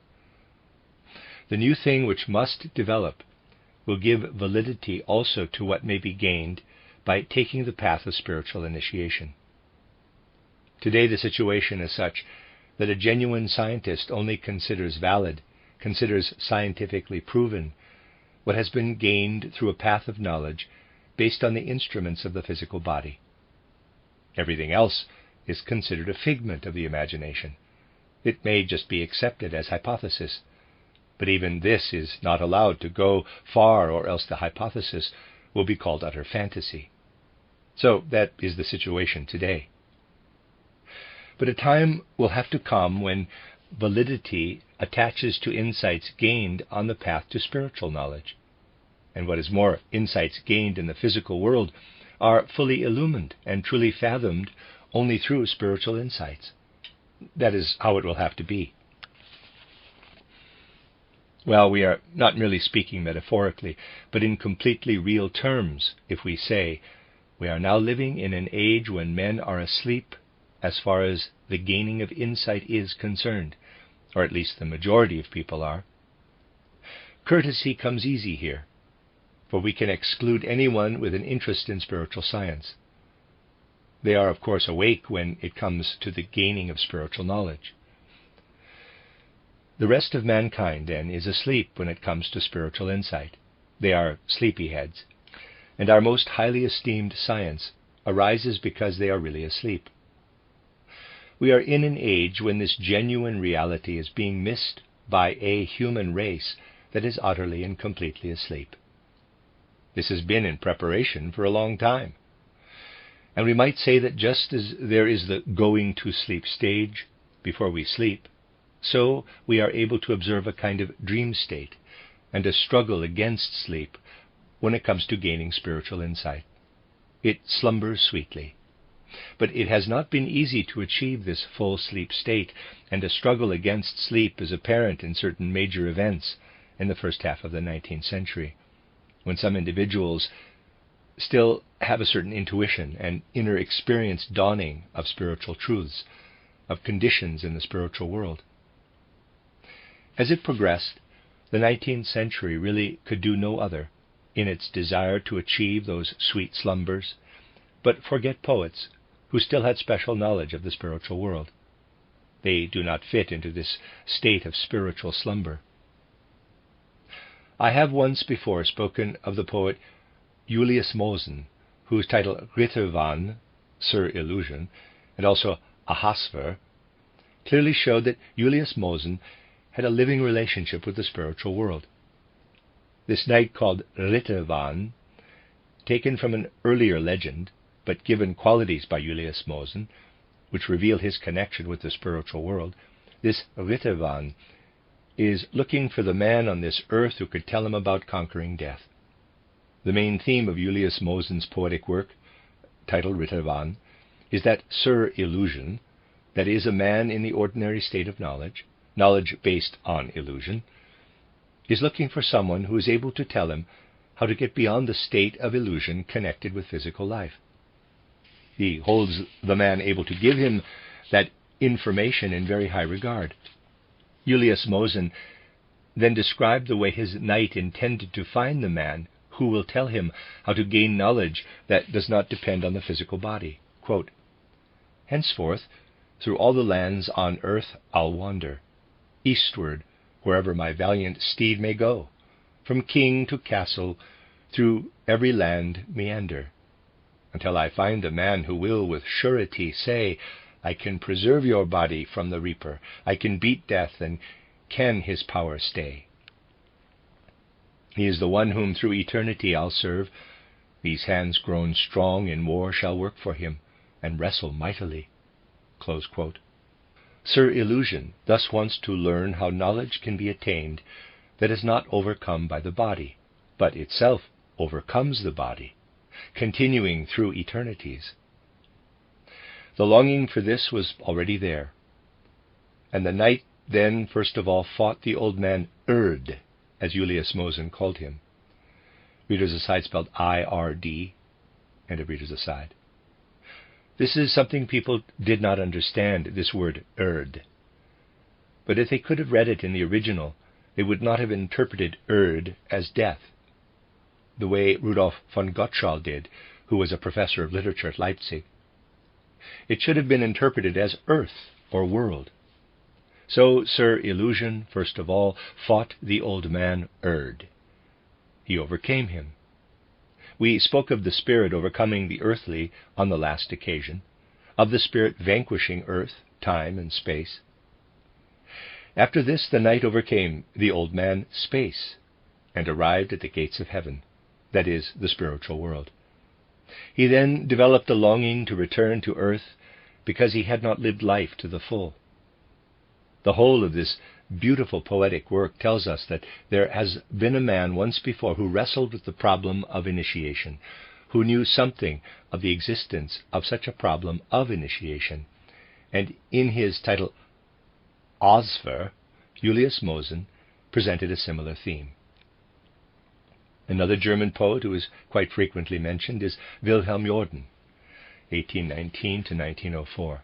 The new thing which must develop will give validity also to what may be gained by taking the path of spiritual initiation. Today the situation is such that a genuine scientist only considers valid, considers scientifically proven, what has been gained through a path of knowledge based on the instruments of the physical body. Everything else is considered a figment of the imagination. It may just be accepted as hypothesis, but even this is not allowed to go far, or else the hypothesis will be called utter fantasy. So that is the situation today. But a time will have to come when validity attaches to insights gained on the path to spiritual knowledge. And what is more, insights gained in the physical world are fully illumined and truly fathomed only through spiritual insights. That is how it will have to be. Well, we are not merely speaking metaphorically, but in completely real terms, if we say, we are now living in an age when men are asleep as far as the gaining of insight is concerned, or at least the majority of people are. Courtesy comes easy here, for we can exclude anyone with an interest in spiritual science. They are, of course, awake when it comes to the gaining of spiritual knowledge. The rest of mankind, then, is asleep when it comes to spiritual insight. They are sleepyheads, and our most highly esteemed science arises because they are really asleep. We are in an age when this genuine reality is being missed by a human race that is utterly and completely asleep. This has been in preparation for a long time. And we might say that just as there is the going to sleep stage before we sleep, so we are able to observe a kind of dream state and a struggle against sleep when it comes to gaining spiritual insight. It slumbers sweetly. But it has not been easy to achieve this full sleep state, and a struggle against sleep is apparent in certain major events in the first half of the 19th century, when some individuals still have a certain intuition and inner experience dawning of spiritual truths, of conditions in the spiritual world. As it progressed, the 19th century really could do no other, in its desire to achieve those sweet slumbers, but forget poets who still had special knowledge of the spiritual world. They do not fit into this state of spiritual slumber. I have once before spoken of the poet Julius Mosen, whose title Ritterwahn, Sir Illusion, and also Ahasver, clearly showed that Julius Mosen had a living relationship with the spiritual world. This knight called Ritterwan, taken from an earlier legend, but given qualities by Julius Mosen, which reveal his connection with the spiritual world, this Ritterwan is looking for the man on this earth who could tell him about conquering death. The main theme of Julius Mosen's poetic work, titled Ritterwan, is that Illusion, that is, a man in the ordinary state of knowledge based on illusion, is looking for someone who is able to tell him how to get beyond the state of illusion connected with physical life. He holds the man able to give him that information in very high regard. Julius Mosen then described the way his knight intended to find the man who will tell him how to gain knowledge that does not depend on the physical body. Quote, "Henceforth, through all the lands on earth I'll wander, eastward, wherever my valiant steed may go, from king to castle, through every land meander, until I find the man who will with surety say, I can preserve your body from the reaper, I can beat death, and can his power stay. He is the one whom through eternity I'll serve. These hands grown strong in war shall work for him, and wrestle mightily." Close quote. Illusion thus wants to learn how knowledge can be attained that is not overcome by the body, but itself overcomes the body, continuing through eternities. The longing for this was already there, and the knight then first of all fought the old man Erd, as Julius Mosen called him. Reader's aside spelled I-R-D, and a reader's aside. This is something people did not understand, this word Erd. But if they could have read it in the original, they would not have interpreted Erd as death, the way Rudolf von Gottschall did, who was a professor of literature at Leipzig. It should have been interpreted as earth or world. So Illusion, first of all, fought the old man Erd. He overcame him. We spoke of the spirit overcoming the earthly on the last occasion, of the spirit vanquishing earth, time, and space. After this, the knight overcame the old man Space, and arrived at the gates of heaven, that is, the spiritual world. He then developed a longing to return to earth because he had not lived life to the full. The whole of this beautiful poetic work tells us that there has been a man once before who wrestled with the problem of initiation, who knew something of the existence of such a problem of initiation, and in his title Ausver, Julius Mosen presented a similar theme. Another German poet who is quite frequently mentioned is Wilhelm Jordan, 1819 to 1904.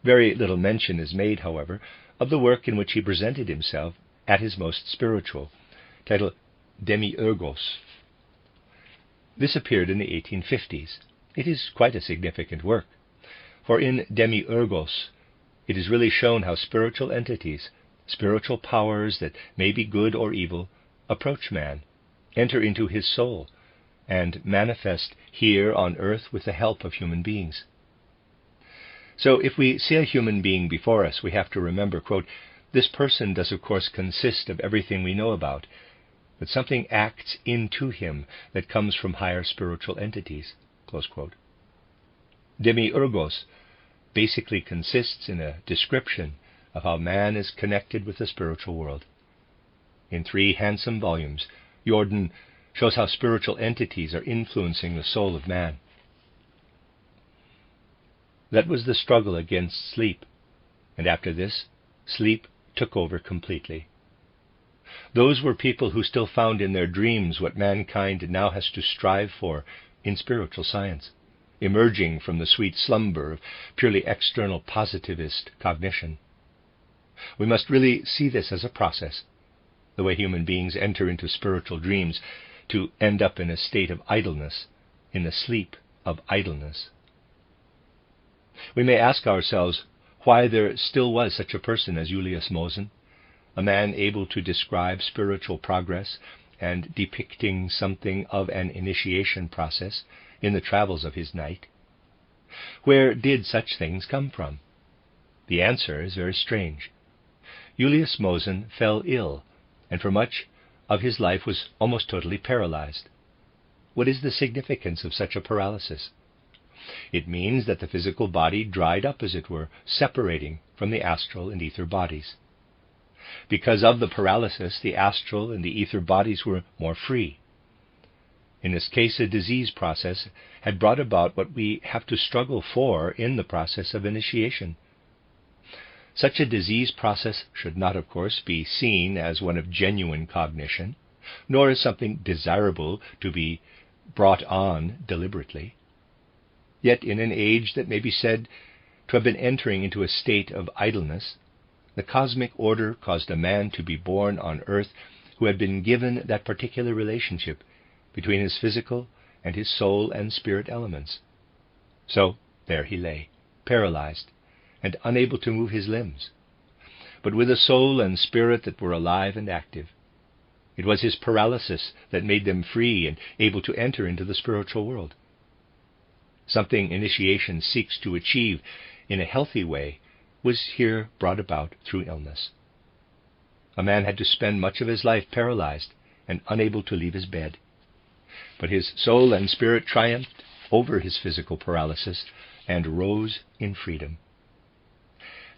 Very little mention is made, however, of the work in which he presented himself at his most spiritual, titled Demiurgos. This appeared in the 1850s. It is quite a significant work, for in Demiurgos it is really shown how spiritual entities, spiritual powers that may be good or evil, approach man, enter into his soul, and manifest here on earth with the help of human beings. So if we see a human being before us, we have to remember, quote, "This person does of course consist of everything we know about, but something acts into him that comes from higher spiritual entities." Close quote. Demiurgos basically consists in a description of how man is connected with the spiritual world. In 3 handsome volumes, Jordan shows how spiritual entities are influencing the soul of man. That was the struggle against sleep, and after this, sleep took over completely. Those were people who still found in their dreams what mankind now has to strive for in spiritual science, emerging from the sweet slumber of purely external positivist cognition. We must really see this as a process, the way human beings enter into spiritual dreams to end up in a state of idleness, in the sleep of idleness. We may ask ourselves why there still was such a person as Julius Mosen, a man able to describe spiritual progress and depicting something of an initiation process in the travels of his knight. Where did such things come from? The answer is very strange. Julius Mosen fell ill, and for much of his life was almost totally paralyzed. What is the significance of such a paralysis? It means that the physical body dried up, as it were, separating from the astral and ether bodies. Because of the paralysis, the astral and the ether bodies were more free. In this case, a disease process had brought about what we have to struggle for in the process of initiation. Such a disease process should not, of course, be seen as one of genuine cognition, nor as something desirable to be brought on deliberately. Yet in an age that may be said to have been entering into a state of idleness, the cosmic order caused a man to be born on earth who had been given that particular relationship between his physical and his soul and spirit elements. So there he lay, paralyzed and unable to move his limbs, but with a soul and spirit that were alive and active. It was his paralysis that made them free and able to enter into the spiritual world. Something initiation seeks to achieve in a healthy way was here brought about through illness. A man had to spend much of his life paralyzed and unable to leave his bed. But his soul and spirit triumphed over his physical paralysis and rose in freedom.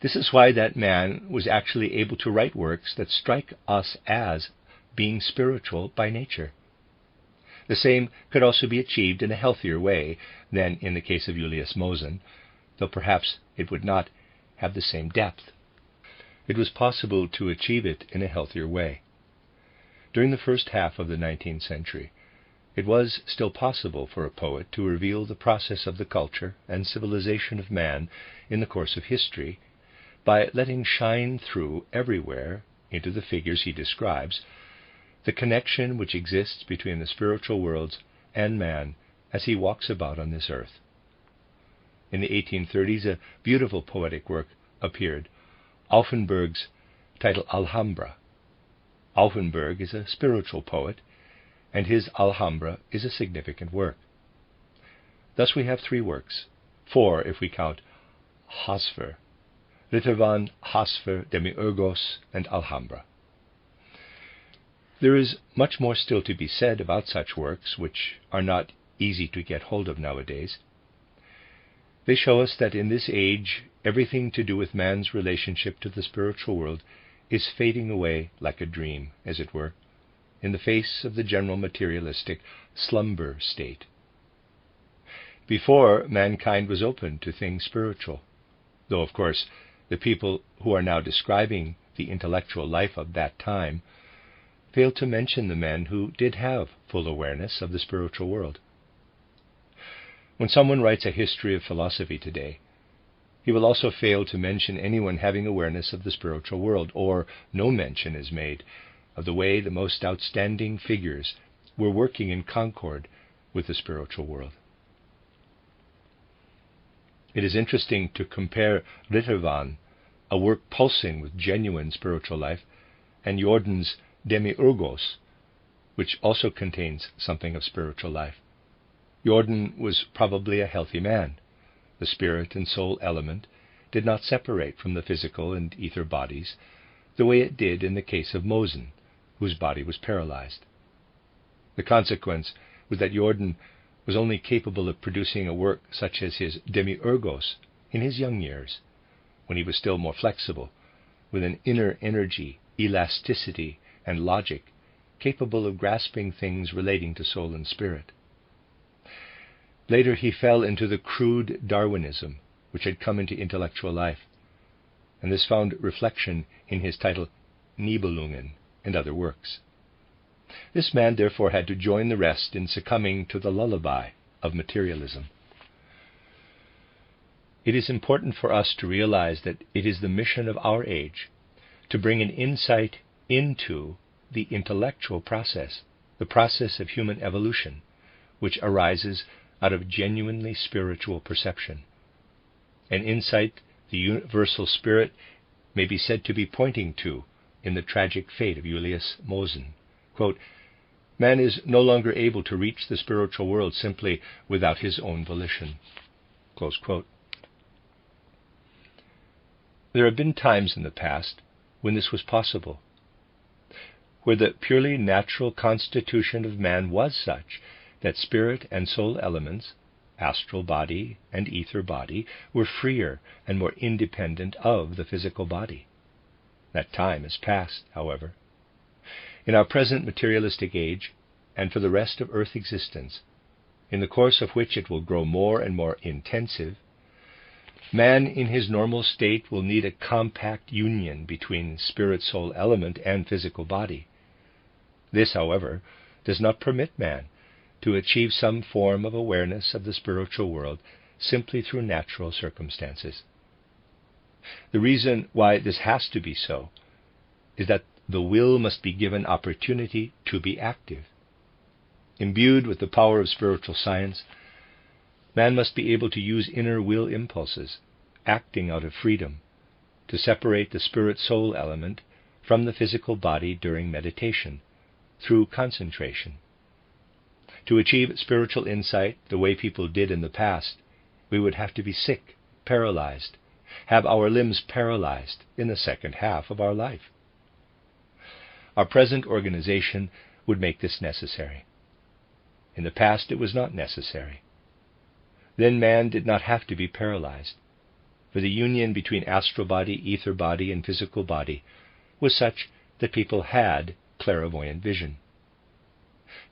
This is why that man was actually able to write works that strike us as being spiritual by nature. The same could also be achieved in a healthier way than in the case of Julius Mosen, though perhaps it would not have the same depth. It was possible to achieve it in a healthier way. During the first half of the 19th century, it was still possible for a poet to reveal the process of the culture and civilization of man in the course of history by letting shine through everywhere into the figures he describes the connection which exists between the spiritual worlds and man as he walks about on this earth. In the 1830s, a beautiful poetic work appeared, Auffenberg's title Alhambra. Auffenberg is a spiritual poet, and his Alhambra is a significant work. Thus we have 3 works, 4 if we count Hosfer, Ritterwan, Hosfer, Demiurgos, and Alhambra. There is much more still to be said about such works, which are not easy to get hold of nowadays. They show us that in this age, everything to do with man's relationship to the spiritual world is fading away like a dream, as it were, in the face of the general materialistic slumber state. Before, mankind was open to things spiritual, though, of course, the people who are now describing the intellectual life of that time failed to mention the men who did have full awareness of the spiritual world. When someone writes a history of philosophy today, he will also fail to mention anyone having awareness of the spiritual world, or no mention is made of the way the most outstanding figures were working in concord with the spiritual world. It is interesting to compare Ritterwan, a work pulsing with genuine spiritual life, and Jordan's Demiurgos, which also contains something of spiritual life. Jordan was probably a healthy man. The spirit and soul element did not separate from the physical and ether bodies the way it did in the case of Mosen, whose body was paralyzed. The consequence was that Jordan was only capable of producing a work such as his Demiurgos in his young years, when he was still more flexible, with an inner energy, elasticity, and logic capable of grasping things relating to soul and spirit. Later he fell into the crude Darwinism which had come into intellectual life, and this found reflection in his title Nibelungen and other works. This man therefore had to join the rest in succumbing to the lullaby of materialism. It is important for us to realize that it is the mission of our age to bring an insight into the intellectual process, the process of human evolution, which arises out of genuinely spiritual perception. An insight the universal spirit may be said to be pointing to in the tragic fate of Julius Mosen. Quote, "Man is no longer able to reach the spiritual world simply without his own volition." Close quote. There have been times in the past when this was possible, where the purely natural constitution of man was such that spirit and soul elements, astral body and ether body, were freer and more independent of the physical body. That time is past, however. In our present materialistic age, and for the rest of Earth existence, in the course of which it will grow more and more intensive, man in his normal state will need a compact union between spirit-soul element and physical body. This, however, does not permit man to achieve some form of awareness of the spiritual world simply through natural circumstances. The reason why this has to be so is that the will must be given opportunity to be active. Imbued with the power of spiritual science, man must be able to use inner will impulses, acting out of freedom, to separate the spirit-soul element from the physical body during meditation, through concentration. To achieve spiritual insight the way people did in the past, we would have to be sick, paralyzed, have our limbs paralyzed in the second half of our life. Our present organization would make this necessary. In the past it was not necessary. Then man did not have to be paralyzed, for the union between astral body, ether body, and physical body was such that people had clairvoyant vision.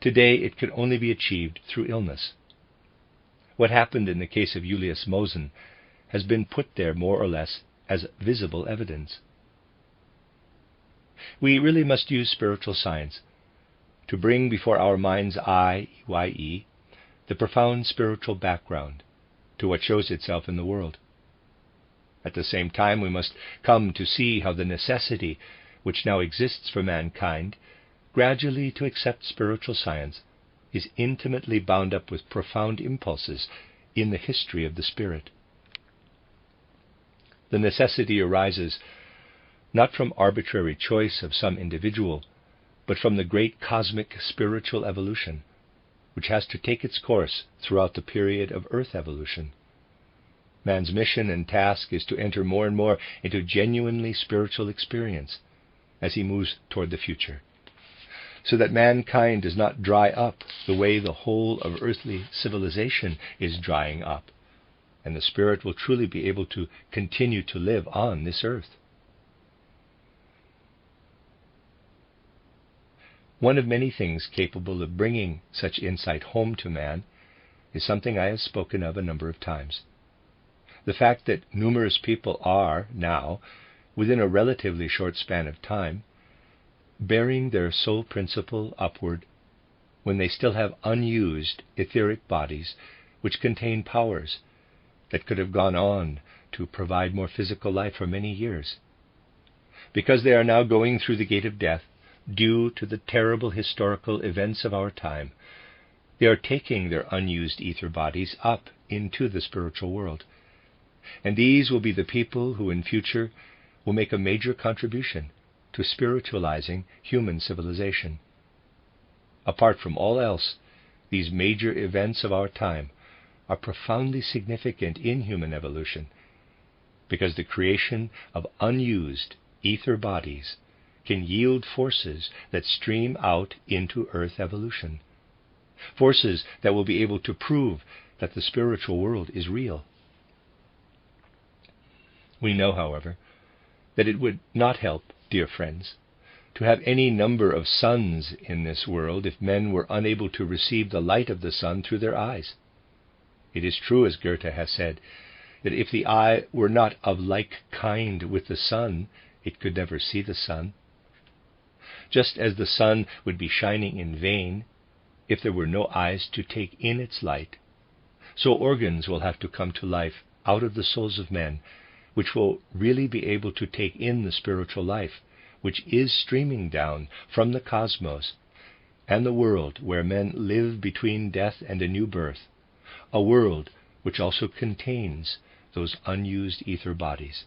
Today it can only be achieved through illness. What happened in the case of Julius Meuss has been put there more or less as visible evidence. We really must use spiritual science to bring before our mind's eye, EYE, the profound spiritual background to what shows itself in the world. At the same time, we must come to see how the necessity which now exists for mankind gradually to accept spiritual science is intimately bound up with profound impulses in the history of the spirit. The necessity arises not from arbitrary choice of some individual, but from the great cosmic spiritual evolution, which has to take its course throughout the period of Earth evolution. Man's mission and task is to enter more and more into genuinely spiritual experience as he moves toward the future, so that mankind does not dry up the way the whole of earthly civilization is drying up, and the spirit will truly be able to continue to live on this earth. One of many things capable of bringing such insight home to man is something I have spoken of a number of times. The fact that numerous people are now, within a relatively short span of time, bearing their soul principle upward when they still have unused etheric bodies which contain powers that could have gone on to provide more physical life for many years. Because they are now going through the gate of death, due to the terrible historical events of our time, they are taking their unused ether bodies up into the spiritual world. And these will be the people who in future will make a major contribution to spiritualizing human civilization. Apart from all else, these major events of our time are profoundly significant in human evolution, because the creation of unused ether bodies can yield forces that stream out into Earth evolution, forces that will be able to prove that the spiritual world is real. We know, however, that it would not help, dear friends, to have any number of suns in this world if men were unable to receive the light of the sun through their eyes. It is true, as Goethe has said, that if the eye were not of like kind with the sun, it could never see the sun. Just as the sun would be shining in vain if there were no eyes to take in its light, so organs will have to come to life out of the souls of men, which will really be able to take in the spiritual life, which is streaming down from the cosmos and the world where men live between death and a new birth, a world which also contains those unused ether bodies.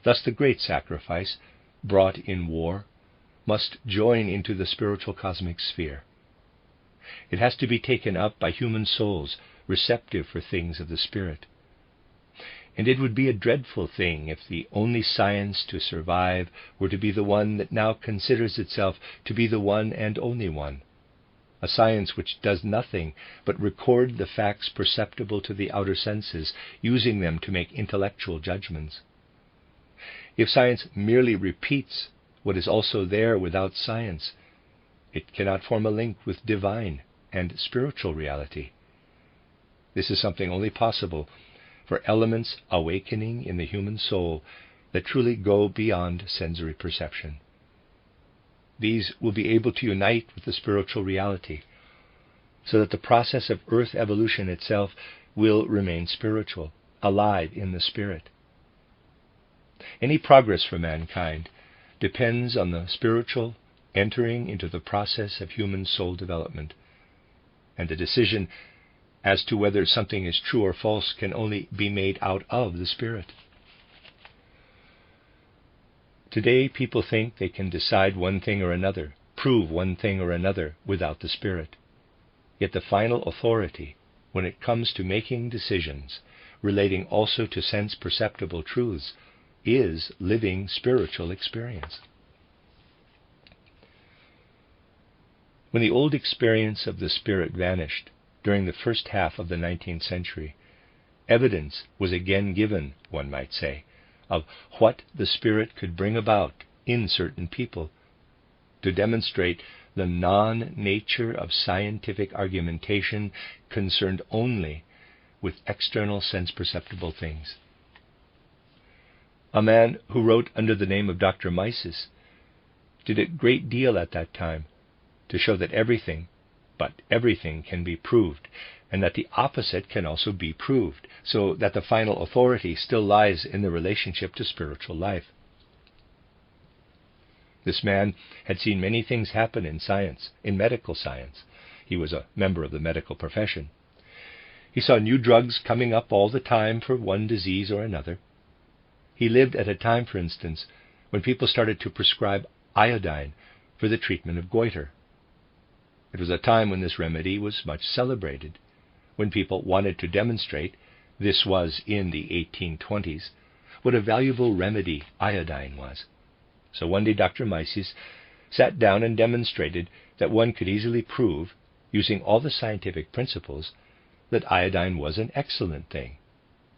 Thus the great sacrifice, brought in war, must join into the spiritual cosmic sphere. It has to be taken up by human souls receptive for things of the spirit. And it would be a dreadful thing if the only science to survive were to be the one that now considers itself to be the one and only one, a science which does nothing but record the facts perceptible to the outer senses, using them to make intellectual judgments. If science merely repeats what is also there without science, it cannot form a link with divine and spiritual reality. This is something only possible for elements awakening in the human soul that truly go beyond sensory perception. These will be able to unite with the spiritual reality, so that the process of earth evolution itself will remain spiritual, alive in the spirit. Any progress for mankind depends on the spiritual entering into the process of human soul development, and the decision as to whether something is true or false can only be made out of the spirit. Today, people think they can decide one thing or another, prove one thing or another without the spirit. Yet the final authority, when it comes to making decisions relating also to sense-perceptible truths, is living spiritual experience. When the old experience of the spirit vanished during the first half of the 19th century, evidence was again given, one might say, of what the spirit could bring about in certain people, to demonstrate the non-nature of scientific argumentation concerned only with external sense-perceptible things. A man who wrote under the name of Dr. Meuss did a great deal at that time to show that everything, but everything, can be proved, and that the opposite can also be proved, so that the final authority still lies in the relationship to spiritual life. This man had seen many things happen in science, in medical science. He was a member of the medical profession. He saw new drugs coming up all the time for one disease or another. He lived at a time, for instance, when people started to prescribe iodine for the treatment of goiter. It was a time when this remedy was much celebrated, when people wanted to demonstrate, this was in the 1820s, what a valuable remedy iodine was. So one day Dr. Meuss sat down and demonstrated that one could easily prove, using all the scientific principles, that iodine was an excellent thing,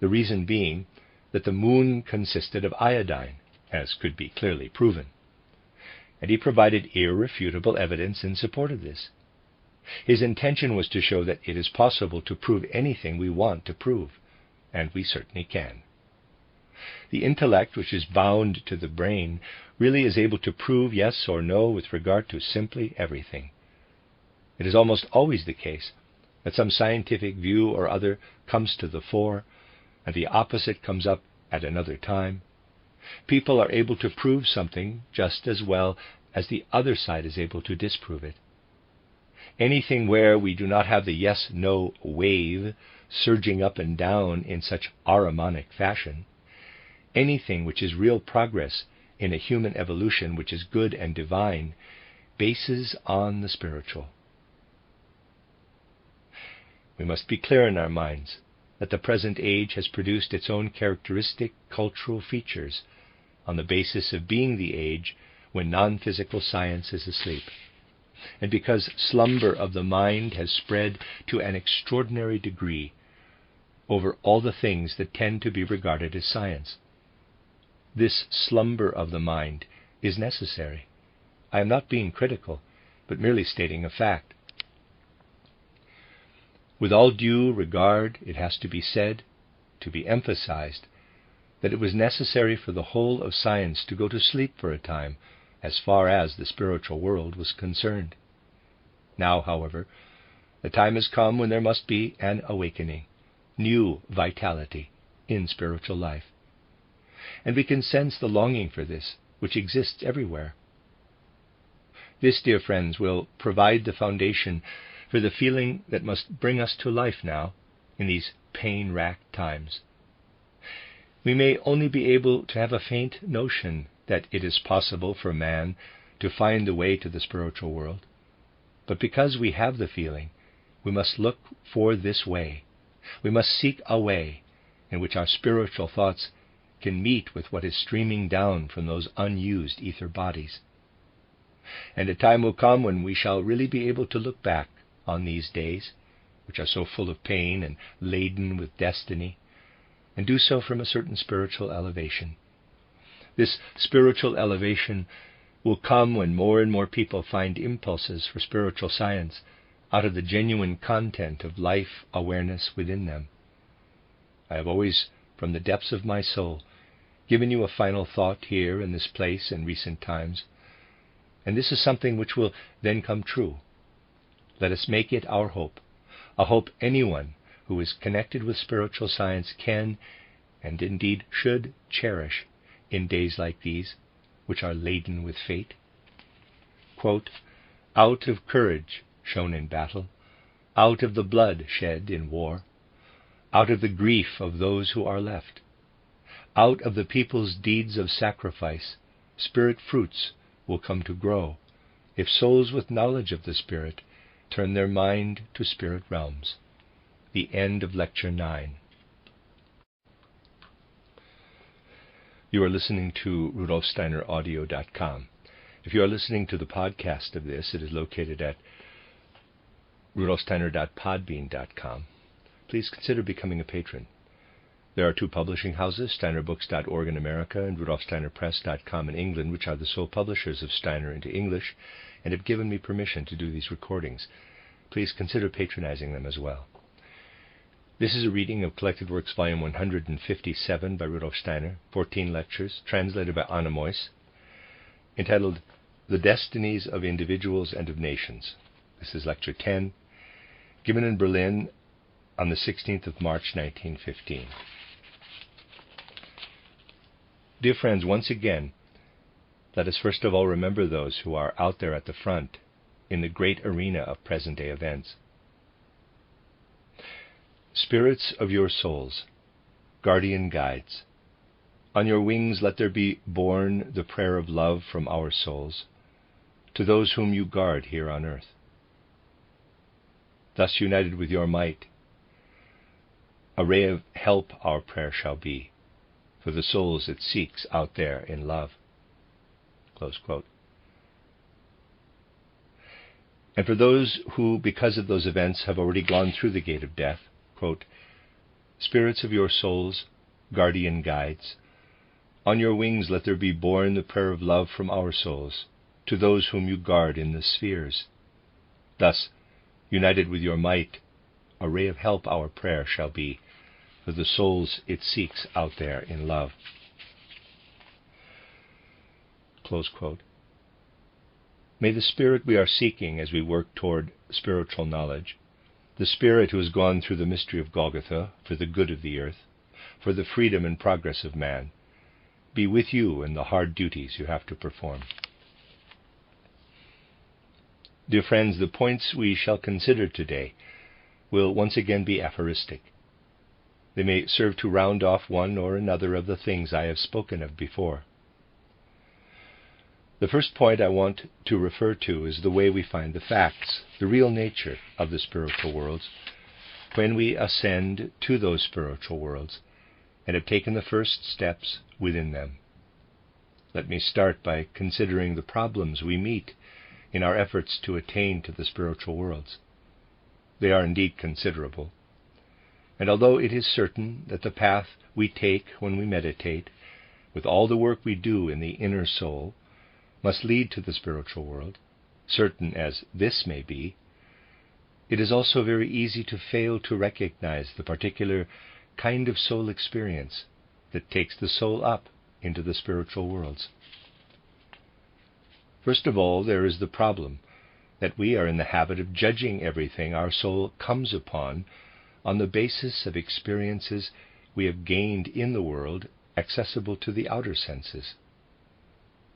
the reason being that the moon consisted of iodine, as could be clearly proven. And he provided irrefutable evidence in support of this. His intention was to show that it is possible to prove anything we want to prove, and we certainly can. The intellect, which is bound to the brain, really is able to prove yes or no with regard to simply everything. It is almost always the case that some scientific view or other comes to the fore, and the opposite comes up at another time. People are able to prove something just as well as the other side is able to disprove it. Anything where we do not have the yes-no wave surging up and down in such harmonic fashion, anything which is real progress in a human evolution which is good and divine, bases on the spiritual. We must be clear in our minds that the present age has produced its own characteristic cultural features on the basis of being the age when non-physical science is asleep, and because slumber of the mind has spread to an extraordinary degree over all the things that tend to be regarded as science. This slumber of the mind is necessary. I am not being critical, but merely stating a fact. With all due regard, it has to be said, to be emphasized, that it was necessary for the whole of science to go to sleep for a time, as far as the spiritual world was concerned. Now, however, the time has come when there must be an awakening, new vitality in spiritual life. And we can sense the longing for this, which exists everywhere. This, dear friends, will provide the foundation for the feeling that must bring us to life now, in these pain-racked times. We may only be able to have a faint notion that it is possible for man to find the way to the spiritual world, but because we have the feeling, we must look for this way. We must seek a way, in which our spiritual thoughts can meet with what is streaming down from those unused ether bodies. And a time will come when we shall really be able to look back on these days, which are so full of pain and laden with destiny, and do so from a certain spiritual elevation. This spiritual elevation will come when more and more people find impulses for spiritual science out of the genuine content of life awareness within them. I have always, from the depths of my soul, given you a final thought here in this place in recent times, and this is something which will then come true. Let us make it our hope, a hope anyone who is connected with spiritual science can, and indeed should, cherish in days like these, which are laden with fate. Quote, "Out of courage shown in battle, out of the blood shed in war, out of the grief of those who are left, out of the people's deeds of sacrifice, spirit fruits will come to grow, if souls with knowledge of the Spirit turn their mind to spirit realms." The end of Lecture 9. You are listening to RudolfSteinerAudio.com. If you are listening to the podcast of this, it is located at RudolfSteiner.podbean.com. Please consider becoming a patron. There are two publishing houses, SteinerBooks.org in America and RudolfSteinerPress.com in England, which are the sole publishers of Steiner into English and have given me permission to do these recordings. Please consider patronizing them as well. This is a reading of Collected Works Volume 157 by Rudolf Steiner, 14 lectures, translated by Meuss, entitled The Destinies of Individuals and of Nations. This is Lecture 10, given in Berlin on the 16th of March, 1915. Dear friends, once again, let us first of all remember those who are out there at the front in the great arena of present-day events. Spirits of your souls, guardian guides, on your wings let there be borne the prayer of love from our souls to those whom you guard here on earth. Thus united with your might, a ray of help our prayer shall be for the souls it seeks out there in love. Close quote. And for those who, because of those events, have already gone through the gate of death, quote, "Spirits of your souls, guardian guides, on your wings let there be borne the prayer of love from our souls to those whom you guard in the spheres. Thus, united with your might, a ray of help our prayer shall be for the souls it seeks out there in love." Close quote. May the Spirit we are seeking as we work toward spiritual knowledge, the Spirit who has gone through the mystery of Golgotha for the good of the earth, for the freedom and progress of man, be with you in the hard duties you have to perform. Dear friends, the points we shall consider today will once again be aphoristic. They may serve to round off one or another of the things I have spoken of before. The first point I want to refer to is the way we find the facts, the real nature of the spiritual worlds, when we ascend to those spiritual worlds and have taken the first steps within them. Let me start by considering the problems we meet in our efforts to attain to the spiritual worlds. They are indeed considerable. And although it is certain that the path we take when we meditate, with all the work we do in the inner soul, must lead to the spiritual world, certain as this may be, it is also very easy to fail to recognize the particular kind of soul experience that takes the soul up into the spiritual worlds. First of all, there is the problem that we are in the habit of judging everything our soul comes upon on the basis of experiences we have gained in the world accessible to the outer senses.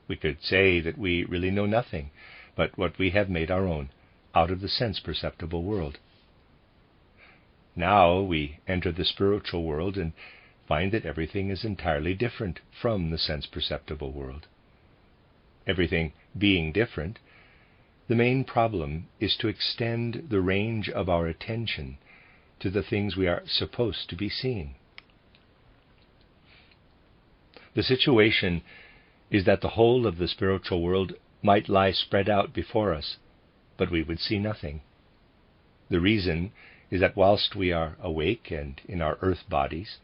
We could say that we really know nothing but what we have made our own out of the sense-perceptible world. Now we enter the spiritual world and find that everything is entirely different from the sense-perceptible world. Everything being different, the main problem is to extend the range of our attention to the things we are supposed to be seeing. The situation is that the whole of the spiritual world might lie spread out before us, but we would see nothing. The reason is that whilst we are awake and in our earth bodies,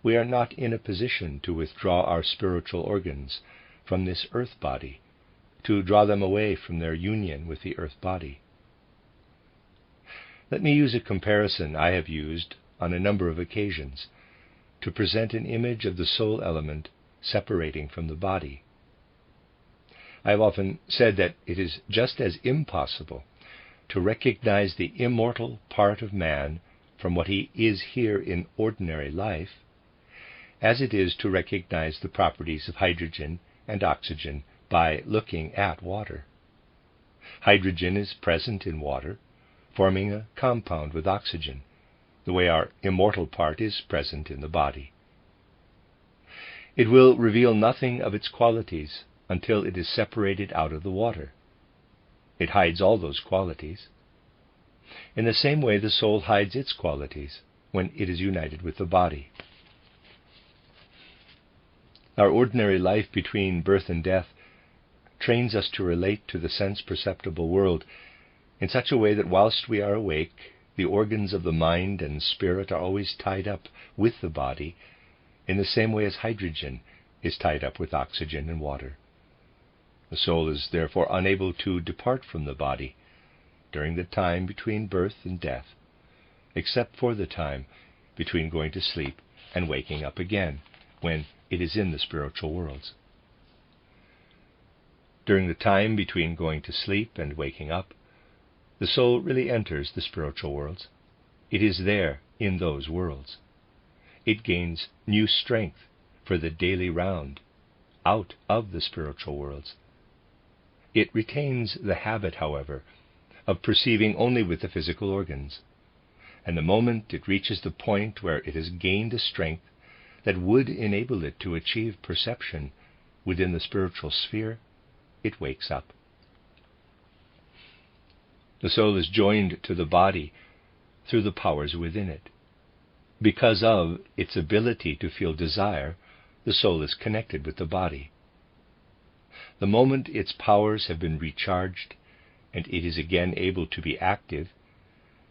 we are not in a position to withdraw our spiritual organs from this earth body, to draw them away from their union with the earth body. Let me use a comparison I have used on a number of occasions to present an image of the soul element separating from the body. I have often said that it is just as impossible to recognize the immortal part of man from what he is here in ordinary life as it is to recognize the properties of hydrogen and oxygen by looking at water. Hydrogen is present in water, forming a compound with oxygen, the way our immortal part is present in the body. It will reveal nothing of its qualities until it is separated out of the water. It hides all those qualities. In the same way, the soul hides its qualities when it is united with the body. Our ordinary life between birth and death trains us to relate to the sense-perceptible world in such a way that whilst we are awake, the organs of the mind and spirit are always tied up with the body in the same way as hydrogen is tied up with oxygen and water. The soul is therefore unable to depart from the body during the time between birth and death, except for the time between going to sleep and waking up again, when it is in the spiritual worlds. During the time between going to sleep and waking up, the soul really enters the spiritual worlds. It is there in those worlds. It gains new strength for the daily round out of the spiritual worlds. It retains the habit, however, of perceiving only with the physical organs, and the moment it reaches the point where it has gained a strength that would enable it to achieve perception within the spiritual sphere, it wakes up. The soul is joined to the body through the powers within it. Because of its ability to feel desire, the soul is connected with the body. The moment its powers have been recharged and it is again able to be active,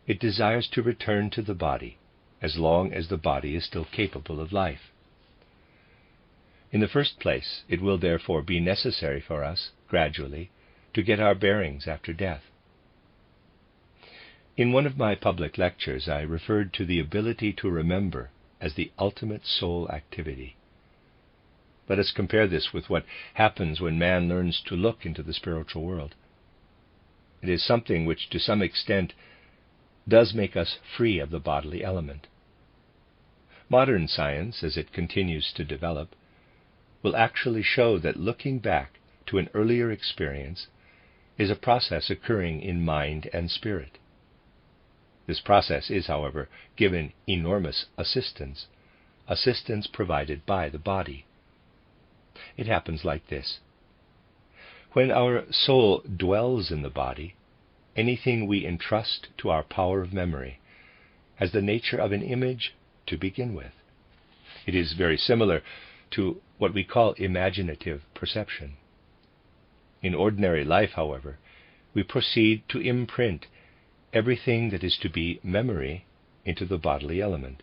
it desires to return to the body as long as the body is still capable of life. In the first place, it will therefore be necessary for us, gradually, to get our bearings after death. In one of my public lectures, I referred to the ability to remember as the ultimate soul activity. Let us compare this with what happens when man learns to look into the spiritual world. It is something which, to some extent, does make us free of the bodily element. Modern science, as it continues to develop, will actually show that looking back to an earlier experience is a process occurring in mind and spirit. This process is, however, given enormous assistance provided by the body. It happens like this. When our soul dwells in the body, anything we entrust to our power of memory has the nature of an image to begin with. It is very similar to what we call imaginative perception. In ordinary life, however, we proceed to imprint everything that is to be memory into the bodily element.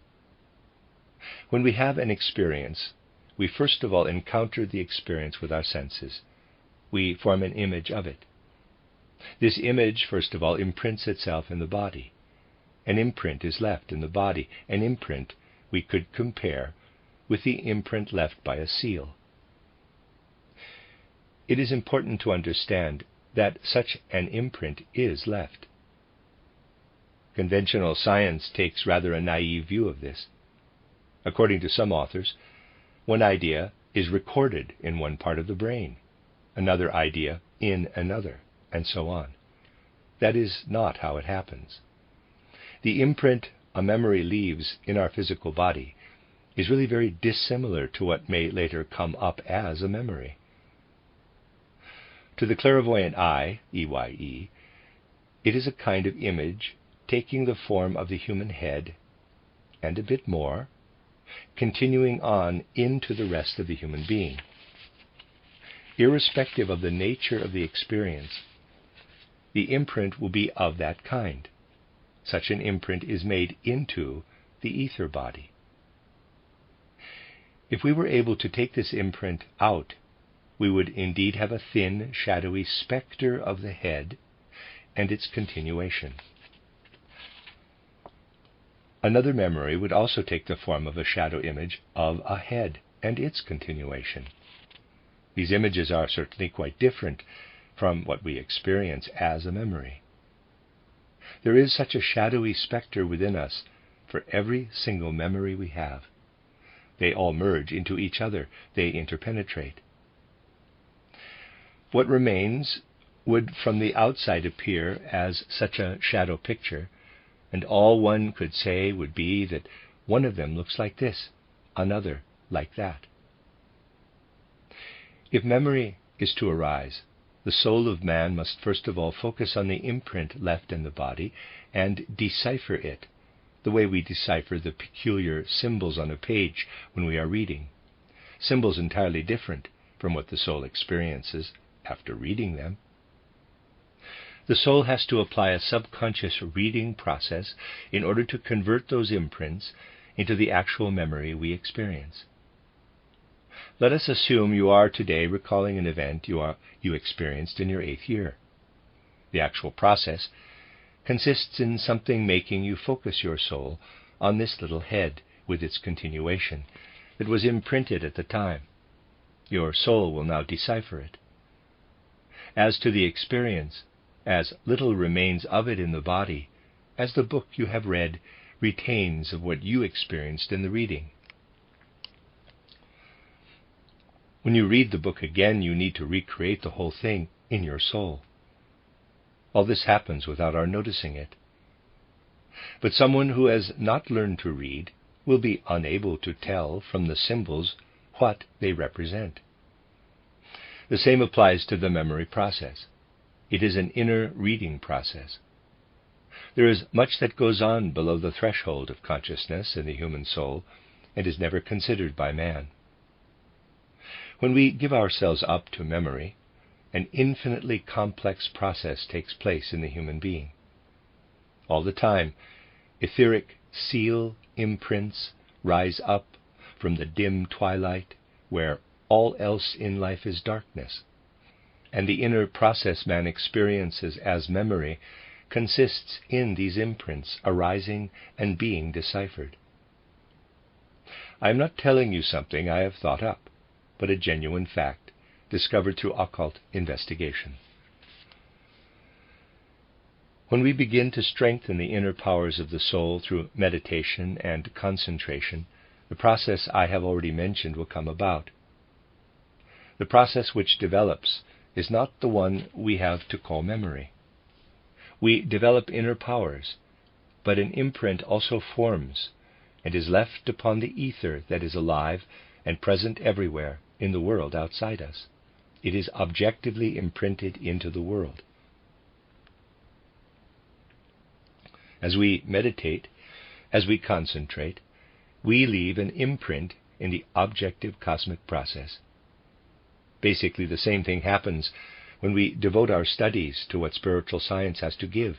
When we have an experience, we first of all encounter the experience with our senses. We form an image of it. This image, first of all, imprints itself in the body. An imprint is left in the body. An imprint we could compare with the imprint left by a seal. It is important to understand that such an imprint is left. Conventional science takes rather a naive view of this. According to some authors, one idea is recorded in one part of the brain, another idea in another, and so on. That is not how it happens. The imprint a memory leaves in our physical body is really very dissimilar to what may later come up as a memory. To the clairvoyant eye, EYE, it is a kind of image taking the form of the human head and a bit more, continuing on into the rest of the human being. Irrespective of the nature of the experience, the imprint will be of that kind. Such an imprint is made into the ether body. If we were able to take this imprint out, we would indeed have a thin, shadowy specter of the head and its continuation. Another memory would also take the form of a shadow image of a head and its continuation. These images are certainly quite different from what we experience as a memory. There is such a shadowy specter within us for every single memory we have. They all merge into each other. They interpenetrate. What remains would from the outside appear as such a shadow picture, and all one could say would be that one of them looks like this, another like that. If memory is to arise, the soul of man must first of all focus on the imprint left in the body and decipher it, the way we decipher the peculiar symbols on a page when we are reading, symbols entirely different from what the soul experiences after reading them. The soul has to apply a subconscious reading process in order to convert those imprints into the actual memory we experience. Let us assume you are today recalling an event you experienced in your 8th year. The actual process consists in something making you focus your soul on this little head with its continuation that was imprinted at the time. Your soul will now decipher it. As to the experience, as little remains of it in the body as the book you have read retains of what you experienced in the reading. When you read the book again, you need to recreate the whole thing in your soul. All this happens without our noticing it. But someone who has not learned to read will be unable to tell from the symbols what they represent. The same applies to the memory process. It is an inner reading process. There is much that goes on below the threshold of consciousness in the human soul and is never considered by man. When we give ourselves up to memory, an infinitely complex process takes place in the human being. All the time, etheric seal imprints rise up from the dim twilight where all else in life is darkness, and the inner process man experiences as memory consists in these imprints arising and being deciphered. I am not telling you something I have thought up, but a genuine fact discovered through occult investigation. When we begin to strengthen the inner powers of the soul through meditation and concentration, the process I have already mentioned will come about. The process which develops is not the one we have to call memory. We develop inner powers, but an imprint also forms and is left upon the ether that is alive and present everywhere in the world outside us. It is objectively imprinted into the world. As we meditate, as we concentrate, we leave an imprint in the objective cosmic process. Basically, the same thing happens when we devote our studies to what spiritual science has to give,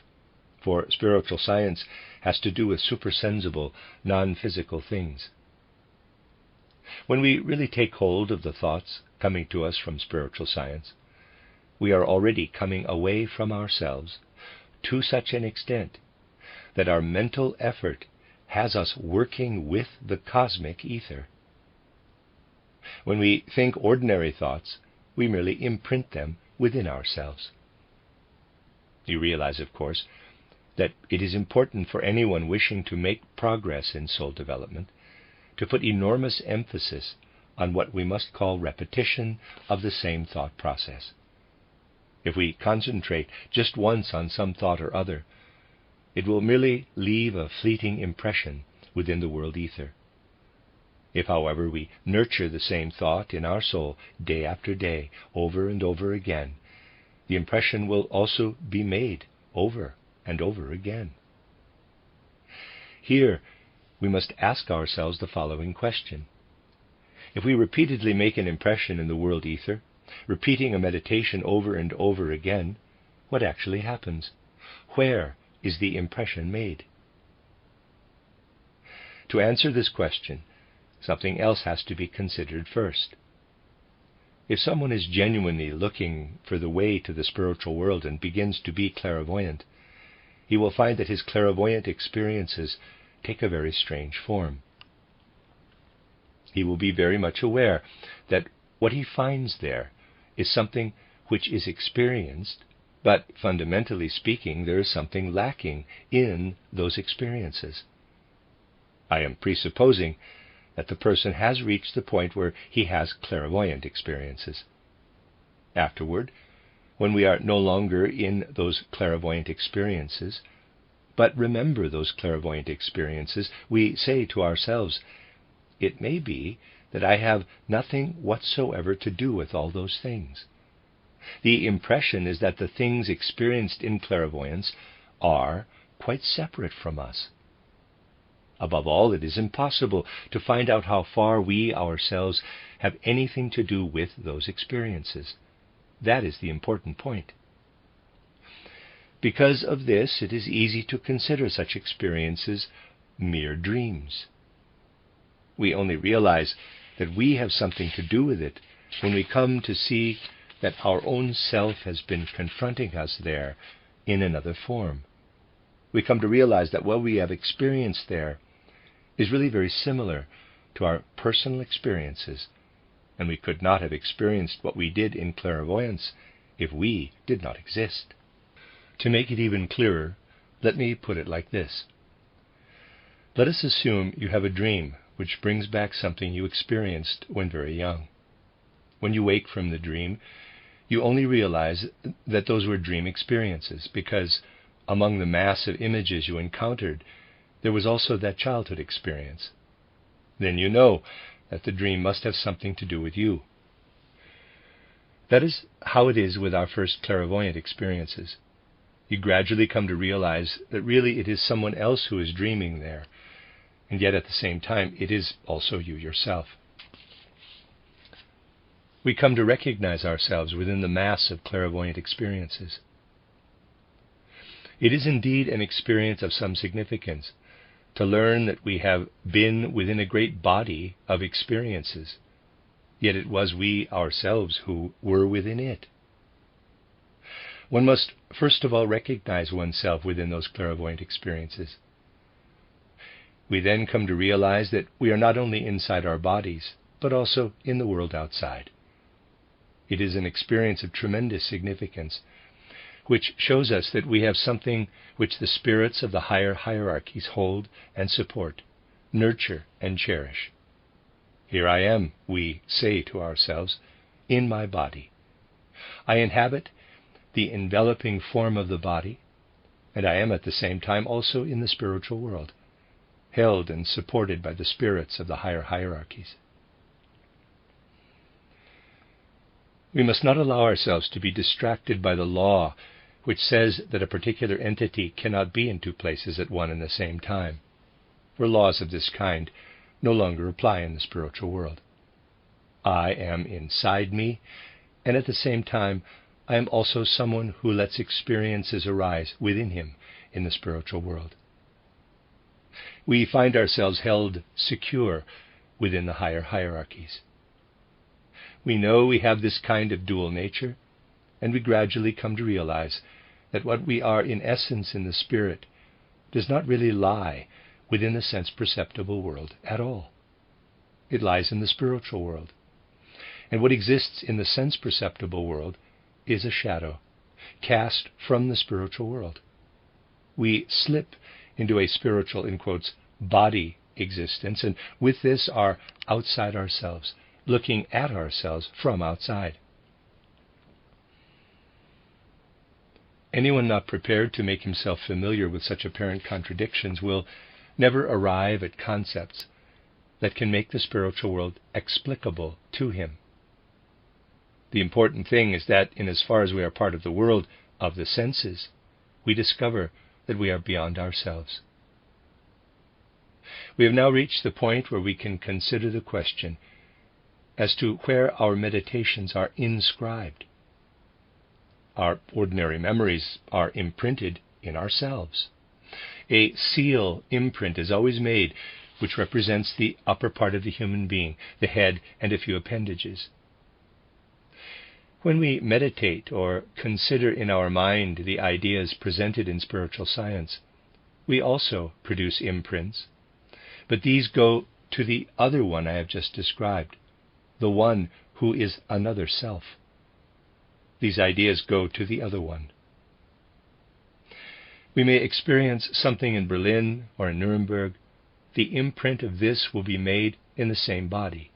for spiritual science has to do with supersensible, non-physical things. When we really take hold of the thoughts coming to us from spiritual science, we are already coming away from ourselves to such an extent that our mental effort has us working with the cosmic ether. When we think ordinary thoughts, we merely imprint them within ourselves. You realize, of course, that it is important for anyone wishing to make progress in soul development to put enormous emphasis on what we must call repetition of the same thought process. If we concentrate just once on some thought or other, it will merely leave a fleeting impression within the world ether. If, however, we nurture the same thought in our soul day after day, over and over again, the impression will also be made over and over again. Here, we must ask ourselves the following question. If we repeatedly make an impression in the world ether, repeating a meditation over and over again, what actually happens? Where is the impression made? To answer this question, something else has to be considered first. If someone is genuinely looking for the way to the spiritual world and begins to be clairvoyant, he will find that his clairvoyant experiences take a very strange form. He will be very much aware that what he finds there is something which is experienced, but fundamentally speaking, there is something lacking in those experiences. I am presupposing that the person has reached the point where he has clairvoyant experiences. Afterward, when we are no longer in those clairvoyant experiences, but remember those clairvoyant experiences, we say to ourselves, it may be that I have nothing whatsoever to do with all those things. The impression is that the things experienced in clairvoyance are quite separate from us. Above all, it is impossible to find out how far we ourselves have anything to do with those experiences. That is the important point. Because of this, it is easy to consider such experiences mere dreams. We only realize that we have something to do with it when we come to see that our own self has been confronting us there in another form. We come to realize that what we have experienced there is really very similar to our personal experiences, and we could not have experienced what we did in clairvoyance if we did not exist. To make it even clearer, let me put it like this. Let us assume you have a dream which brings back something you experienced when very young. When you wake from the dream, you only realize that those were dream experiences, because among the mass of images you encountered, there was also that childhood experience. Then you know that the dream must have something to do with you. That is how it is with our first clairvoyant experiences. You gradually come to realize that really it is someone else who is dreaming there, and yet at the same time it is also you yourself. We come to recognize ourselves within the mass of clairvoyant experiences. It is indeed an experience of some significance to learn that we have been within a great body of experiences, yet it was we ourselves who were within it. One must first of all recognize oneself within those clairvoyant experiences. We then come to realize that we are not only inside our bodies, but also in the world outside. It is an experience of tremendous significance, which shows us that we have something which the spirits of the higher hierarchies hold and support, nurture and cherish. Here I am, we say to ourselves, in my body. I inhabit the enveloping form of the body, and I am at the same time also in the spiritual world, held and supported by the spirits of the higher hierarchies. We must not allow ourselves to be distracted by the law which says that a particular entity cannot be in two places at one and the same time, for laws of this kind no longer apply in the spiritual world. I am inside me, and at the same time I am also someone who lets experiences arise within him in the spiritual world. We find ourselves held secure within the higher hierarchies. We know we have this kind of dual nature, and we gradually come to realize that what we are in essence in the spirit does not really lie within the sense-perceptible world at all. It lies in the spiritual world. And what exists in the sense-perceptible world is a shadow, cast from the spiritual world. We slip into a spiritual, in quotes, body existence, and with this are outside ourselves, looking at ourselves from outside. Anyone not prepared to make himself familiar with such apparent contradictions will never arrive at concepts that can make the spiritual world explicable to him. The important thing is that, in as far as we are part of the world of the senses, we discover that we are beyond ourselves. We have now reached the point where we can consider the question as to where our meditations are inscribed. Our ordinary memories are imprinted in ourselves. A seal imprint is always made, which represents the upper part of the human being, the head and a few appendages. When we meditate or consider in our mind the ideas presented in spiritual science, we also produce imprints, but these go to the other one I have just described, the one who is another self. These ideas go to the other one. We may experience something in Berlin or in Nuremberg. The imprint of this will be made in the same body.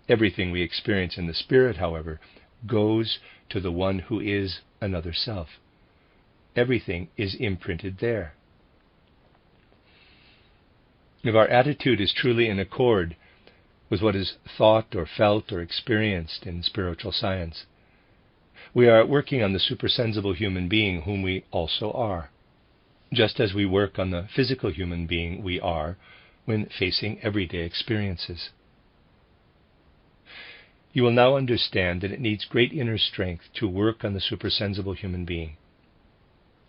Everything we experience in the spirit, however, goes to the one who is another self. Everything is imprinted there. If our attitude is truly in accord with what is thought or felt or experienced in spiritual science, we are working on the supersensible human being whom we also are, just as we work on the physical human being we are when facing everyday experiences. You will now understand that it needs great inner strength to work on the supersensible human being.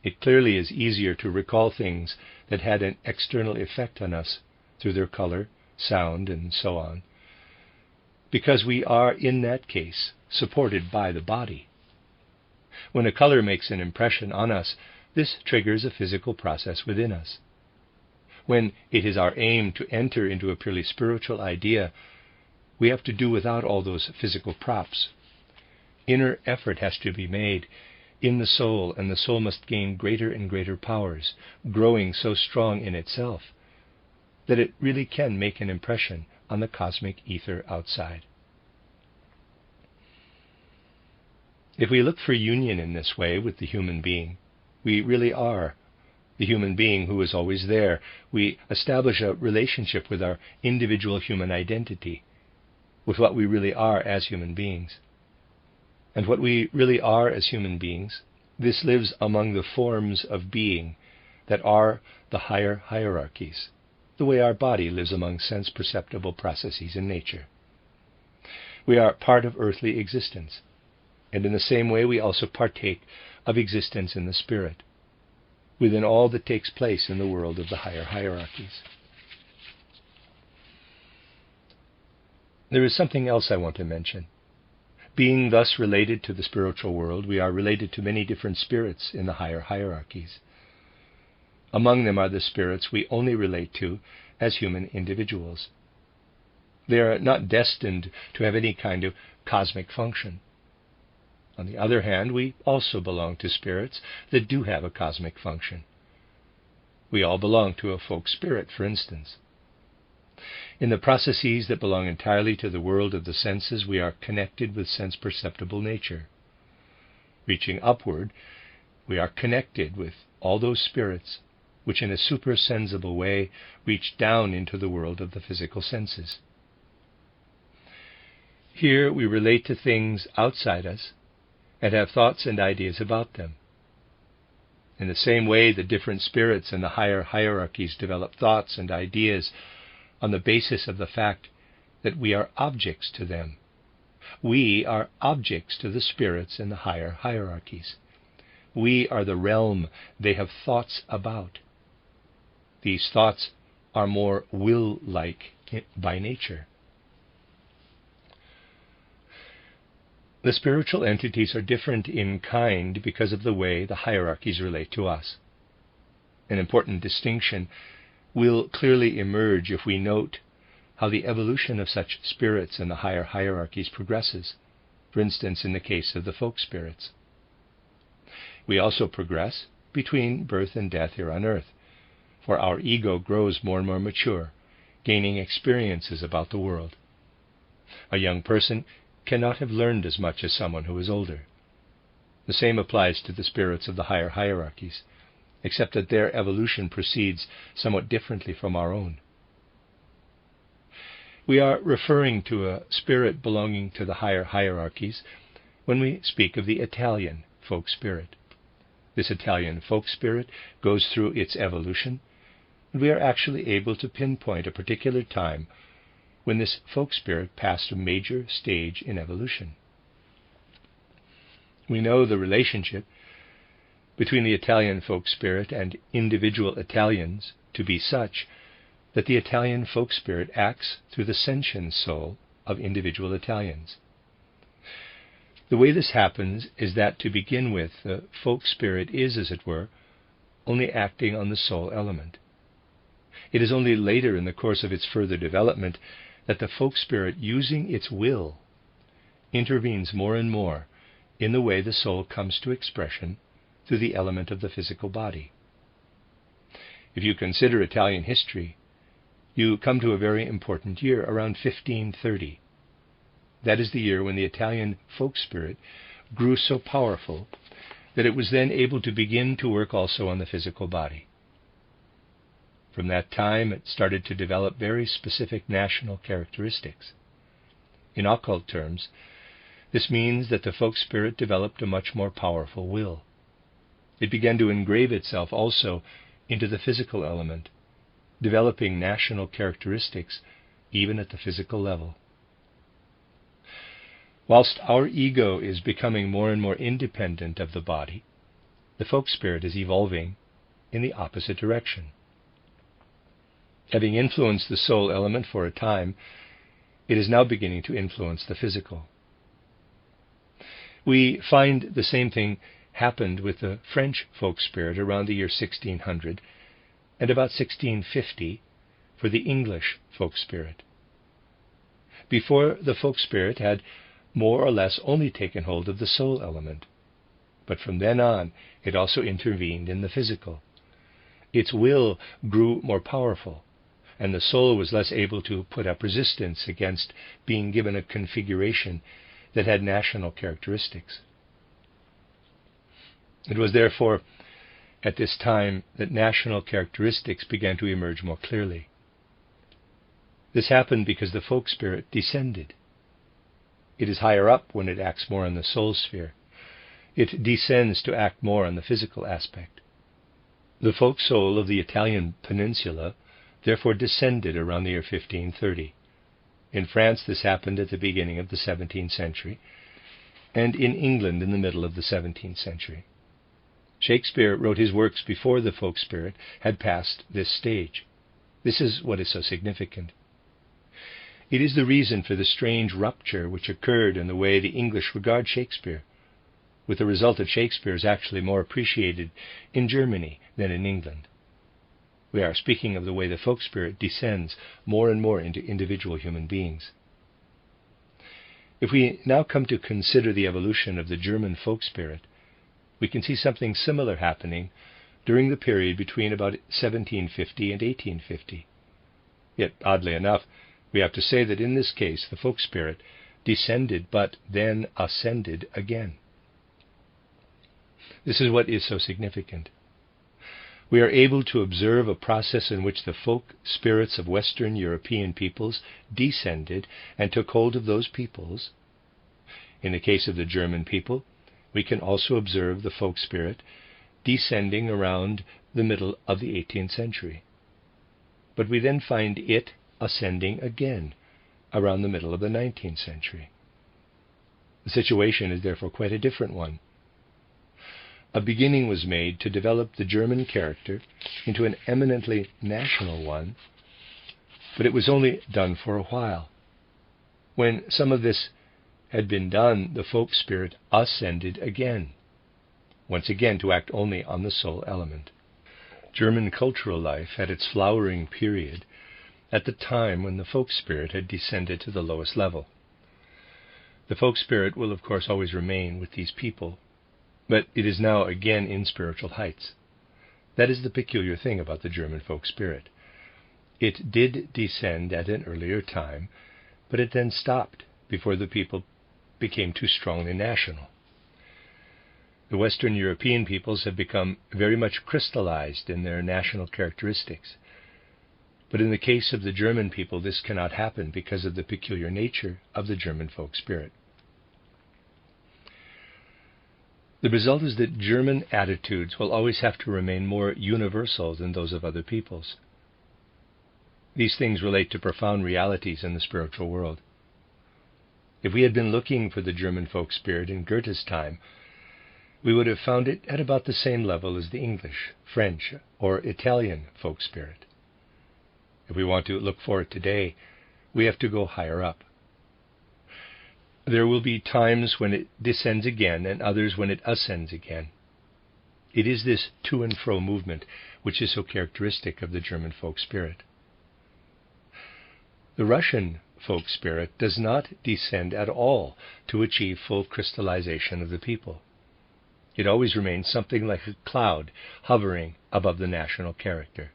It clearly is easier to recall things that had an external effect on us through their color, sound, and so on, because we are, in that case, supported by the body. When a color makes an impression on us, this triggers a physical process within us. When it is our aim to enter into a purely spiritual idea, we have to do without all those physical props. Inner effort has to be made in the soul, and the soul must gain greater and greater powers, growing so strong in itself that it really can make an impression on the cosmic ether outside. If we look for union in this way with the human being, we really are the human being who is always there. We establish a relationship with our individual human identity, with what we really are as human beings. And what we really are as human beings, this lives among the forms of being that are the higher hierarchies, the way our body lives among sense-perceptible processes in nature. We are part of earthly existence, and in the same way we also partake of existence in the spirit, within all that takes place in the world of the higher hierarchies. There is something else I want to mention. Being thus related to the spiritual world, we are related to many different spirits in the higher hierarchies. Among them are the spirits we only relate to as human individuals. They are not destined to have any kind of cosmic function. On the other hand, we also belong to spirits that do have a cosmic function. We all belong to a folk spirit, for instance. In the processes that belong entirely to the world of the senses, we are connected with sense-perceptible nature. Reaching upward, we are connected with all those spirits which in a supersensible way reach down into the world of the physical senses. Here we relate to things outside us and have thoughts and ideas about them. In the same way, the different spirits in the higher hierarchies develop thoughts and ideas on the basis of the fact that we are objects to them. We are objects to the spirits in the higher hierarchies. We are the realm they have thoughts about. These thoughts are more will-like by nature. The spiritual entities are different in kind because of the way the hierarchies relate to us. An important distinction will clearly emerge if we note how the evolution of such spirits in the higher hierarchies progresses, for instance in the case of the folk spirits. We also progress between birth and death here on earth, for our ego grows more and more mature, gaining experiences about the world. A young person cannot have learned as much as someone who is older. The same applies to the spirits of the higher hierarchies, except that their evolution proceeds somewhat differently from our own. We are referring to a spirit belonging to the higher hierarchies when we speak of the Italian folk spirit. This Italian folk spirit goes through its evolution we are actually able to pinpoint a particular time when this folk spirit passed a major stage in evolution. We know the relationship between the Italian folk spirit and individual Italians to be such that the Italian folk spirit acts through the sentient soul of individual Italians. The way this happens is that, to begin with, the folk spirit is, as it were, only acting on the soul element. It is only later in the course of its further development that the folk spirit, using its will, intervenes more and more in the way the soul comes to expression through the element of the physical body. If you consider Italian history, you come to a very important year, around 1530. That is the year when the Italian folk spirit grew so powerful that it was then able to begin to work also on the physical body. From that time, it started to develop very specific national characteristics. In occult terms, this means that the folk spirit developed a much more powerful will. It began to engrave itself also into the physical element, developing national characteristics even at the physical level. Whilst our ego is becoming more and more independent of the body, the folk spirit is evolving in the opposite direction. Having influenced the soul element for a time, it is now beginning to influence the physical. We find the same thing happened with the French folk spirit around the year 1600 and about 1650 for the English folk spirit. Before, the folk spirit had more or less only taken hold of the soul element, but from then on it also intervened in the physical. Its will grew more powerful, and the soul was less able to put up resistance against being given a configuration that had national characteristics. It was therefore at this time that national characteristics began to emerge more clearly. This happened because the folk spirit descended. It is higher up when it acts more on the soul sphere. It descends to act more on the physical aspect. The folk soul of the Italian peninsula therefore descended around the year 1530. In France, this happened at the beginning of the 17th century, and in England in the middle of the 17th century. Shakespeare wrote his works before the folk spirit had passed this stage. This is what is so significant. It is the reason for the strange rupture which occurred in the way the English regard Shakespeare, with the result that Shakespeare is actually more appreciated in Germany than in England. We are speaking of the way the folk spirit descends more and more into individual human beings. If we now come to consider the evolution of the German folk spirit, we can see something similar happening during the period between about 1750 and 1850. Yet, oddly enough, we have to say that in this case the folk spirit descended but then ascended again. This is what is so significant. We are able to observe a process in which the folk spirits of Western European peoples descended and took hold of those peoples. In the case of the German people, we can also observe the folk spirit descending around the middle of the 18th century. But we then find it ascending again around the middle of the 19th century. The situation is therefore quite a different one. A beginning was made to develop the German character into an eminently national one, but it was only done for a while. When some of this had been done, the folk spirit ascended again, once again to act only on the soul element. German cultural life had its flowering period at the time when the folk spirit had descended to the lowest level. The folk spirit will of course always remain with these people, but it is now again in spiritual heights. That is the peculiar thing about the German folk spirit. It did descend at an earlier time, but it then stopped before the people became too strongly national. The Western European peoples have become very much crystallized in their national characteristics. But in the case of the German people, this cannot happen because of the peculiar nature of the German folk spirit. The result is that German attitudes will always have to remain more universal than those of other peoples. These things relate to profound realities in the spiritual world. If we had been looking for the German folk spirit in Goethe's time, we would have found it at about the same level as the English, French, or Italian folk spirit. If we want to look for it today, we have to go higher up. There will be times when it descends again and others when it ascends again. It is this to and fro movement which is so characteristic of the German folk spirit. The Russian folk spirit does not descend at all to achieve full crystallization of the people. It always remains something like a cloud hovering above the national character.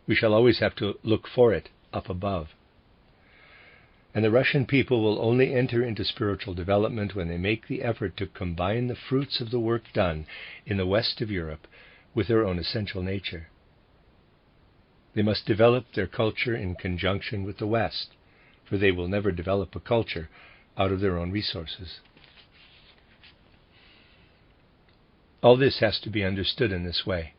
We shall always have to look for it up above. And the Russian people will only enter into spiritual development when they make the effort to combine the fruits of the work done in the west of Europe with their own essential nature. They must develop their culture in conjunction with the West, for they will never develop a culture out of their own resources. All this has to be understood in this way.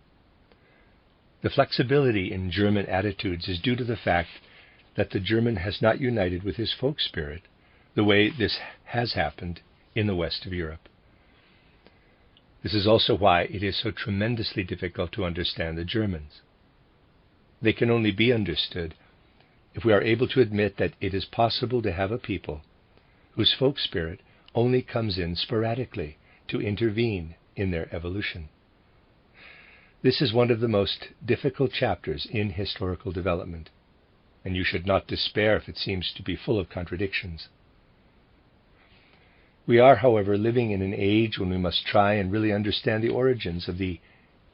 The flexibility in German attitudes is due to the fact that the German has not united with his folk spirit the way this has happened in the west of Europe. This is also why it is so tremendously difficult to understand the Germans. They can only be understood if we are able to admit that it is possible to have a people whose folk spirit only comes in sporadically to intervene in their evolution. This is one of the most difficult chapters in historical development, and you should not despair if it seems to be full of contradictions. We are, however, living in an age when we must try and really understand the origins of the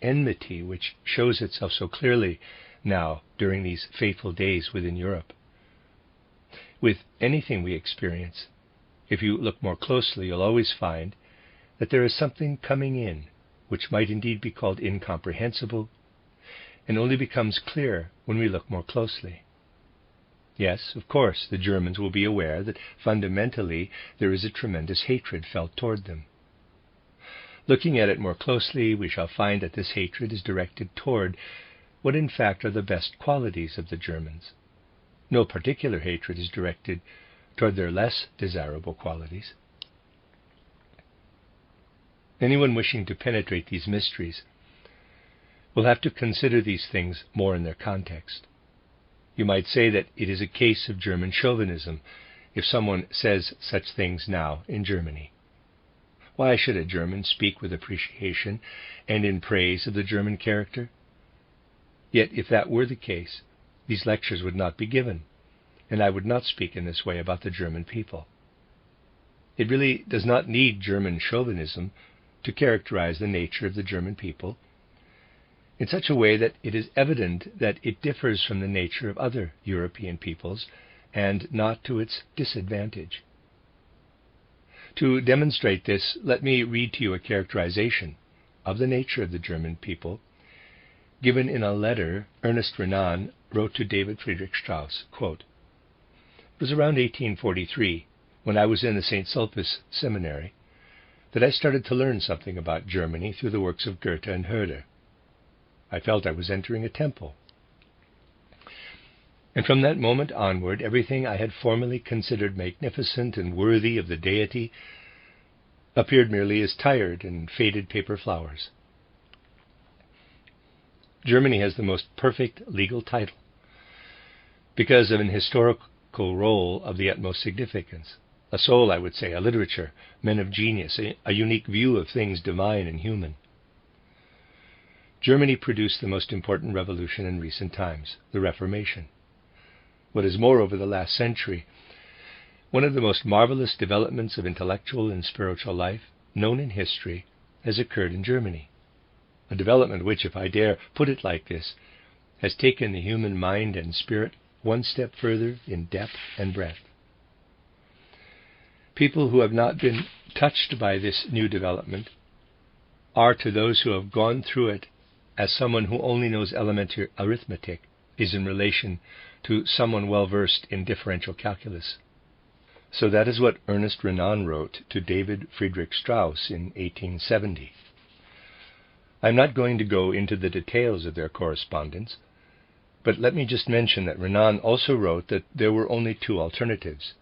enmity which shows itself so clearly now during these fateful days within Europe. With anything we experience, if you look more closely, you'll always find that there is something coming in which might indeed be called incomprehensible, and only becomes clear when we look more closely. Yes, of course, the Germans will be aware that fundamentally there is a tremendous hatred felt toward them. Looking at it more closely, we shall find that this hatred is directed toward what in fact are the best qualities of the Germans. No particular hatred is directed toward their less desirable qualities. Anyone wishing to penetrate these mysteries will have to consider these things more in their context. You might say that it is a case of German chauvinism if someone says such things now in Germany. Why should a German speak with appreciation and in praise of the German character? Yet if that were the case, these lectures would not be given, and I would not speak in this way about the German people. It really does not need German chauvinism to characterize the nature of the German people in such a way that it is evident that it differs from the nature of other European peoples and not to its disadvantage. To demonstrate this, let me read to you a characterization of the nature of the German people given in a letter Ernest Renan wrote to David Friedrich Strauss. Quote, "It was around 1843, when I was in the St. Sulpice Seminary, that I started to learn something about Germany through the works of Goethe and Herder. I felt I was entering a temple. And from that moment onward, everything I had formerly considered magnificent and worthy of the deity appeared merely as tired and faded paper flowers. Germany has the most perfect legal title because of an historical role of the utmost significance. A soul, I would say, a literature, men of genius, a unique view of things divine and human. Germany produced the most important revolution in recent times, the Reformation. What is more, over the last century, one of the most marvelous developments of intellectual and spiritual life known in history has occurred in Germany. A development which, if I dare put it like this, has taken the human mind and spirit one step further in depth and breadth. People who have not been touched by this new development are, to those who have gone through it, as someone who only knows elementary arithmetic is in relation to someone well versed in differential calculus. So that is what Ernest Renan wrote to David Friedrich Strauss in 1870. I am not going to go into the details of their correspondence, But let me just mention that Renan also wrote that there were only two alternatives.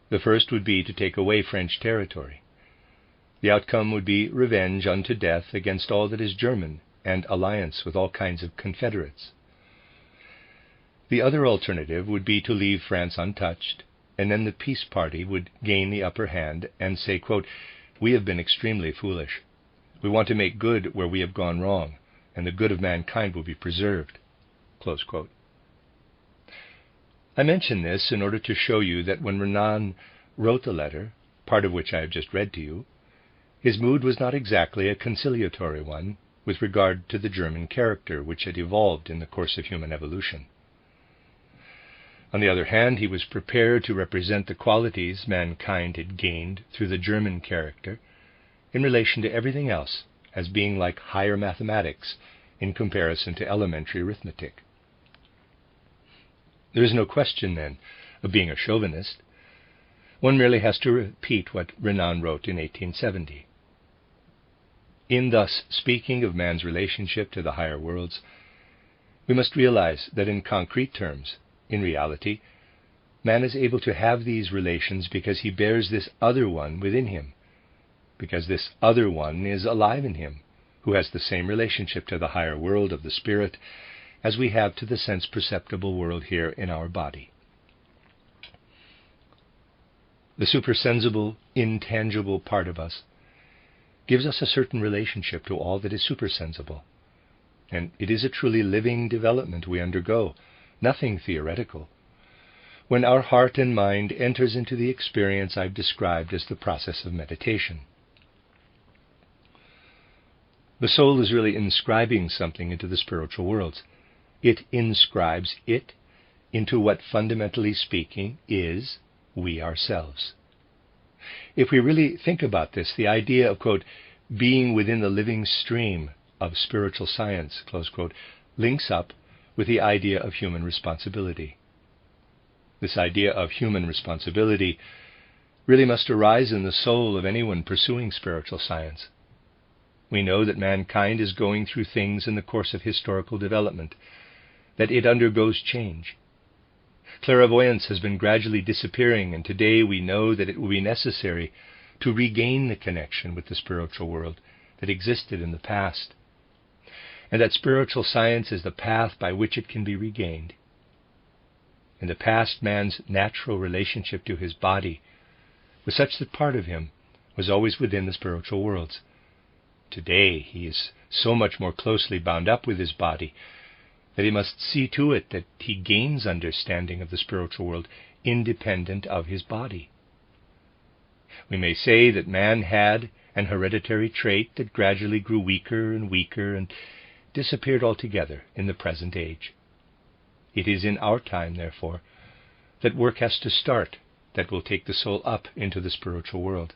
The first would be to take away French territory. The outcome would be revenge unto death against all that is German and alliance with all kinds of confederates. The other alternative would be to leave France untouched, and then the peace party would gain the upper hand and say, quote, "We have been extremely foolish. We want to make good where we have gone wrong, and the good of mankind will be preserved." Close quote. I mention this in order to show you that when Renan wrote the letter, part of which I have just read to you, his mood was not exactly a conciliatory one with regard to the German character which had evolved in the course of human evolution. On the other hand, he was prepared to represent the qualities mankind had gained through the German character in relation to everything else as being like higher mathematics in comparison to elementary arithmetic. There is no question, then, of being a chauvinist. One merely has to repeat what Renan wrote in 1870. In thus speaking of man's relationship to the higher worlds, we must realize that in concrete terms, in reality, man is able to have these relations because he bears this other one within him, because this other one is alive in him, who has the same relationship to the higher world of the spirit as we have to the sense-perceptible world here in our body. The supersensible, intangible part of us gives us a certain relationship to all that is supersensible, and it is a truly living development we undergo, nothing theoretical, when our heart and mind enters into the experience I've described as the process of meditation. The soul is really inscribing something into the spiritual worlds. It inscribes it into what, fundamentally speaking, is we ourselves. If we really think about this, the idea of, quote, being within the living stream of spiritual science, close quote, links up with the idea of human responsibility. This idea of human responsibility really must arise in the soul of anyone pursuing spiritual science. We know that mankind is going through things in the course of historical development, that it undergoes change. Clairvoyance has been gradually disappearing, and today we know that it will be necessary to regain the connection with the spiritual world that existed in the past, and that spiritual science is the path by which it can be regained. In the past, man's natural relationship to his body was such that part of him was always within the spiritual worlds. Today, he is so much more closely bound up with his body that he must see to it that he gains understanding of the spiritual world independent of his body. We may say that man had an hereditary trait that gradually grew weaker and weaker and disappeared altogether in the present age. It is in our time, therefore, that work has to start that will take the soul up into the spiritual world.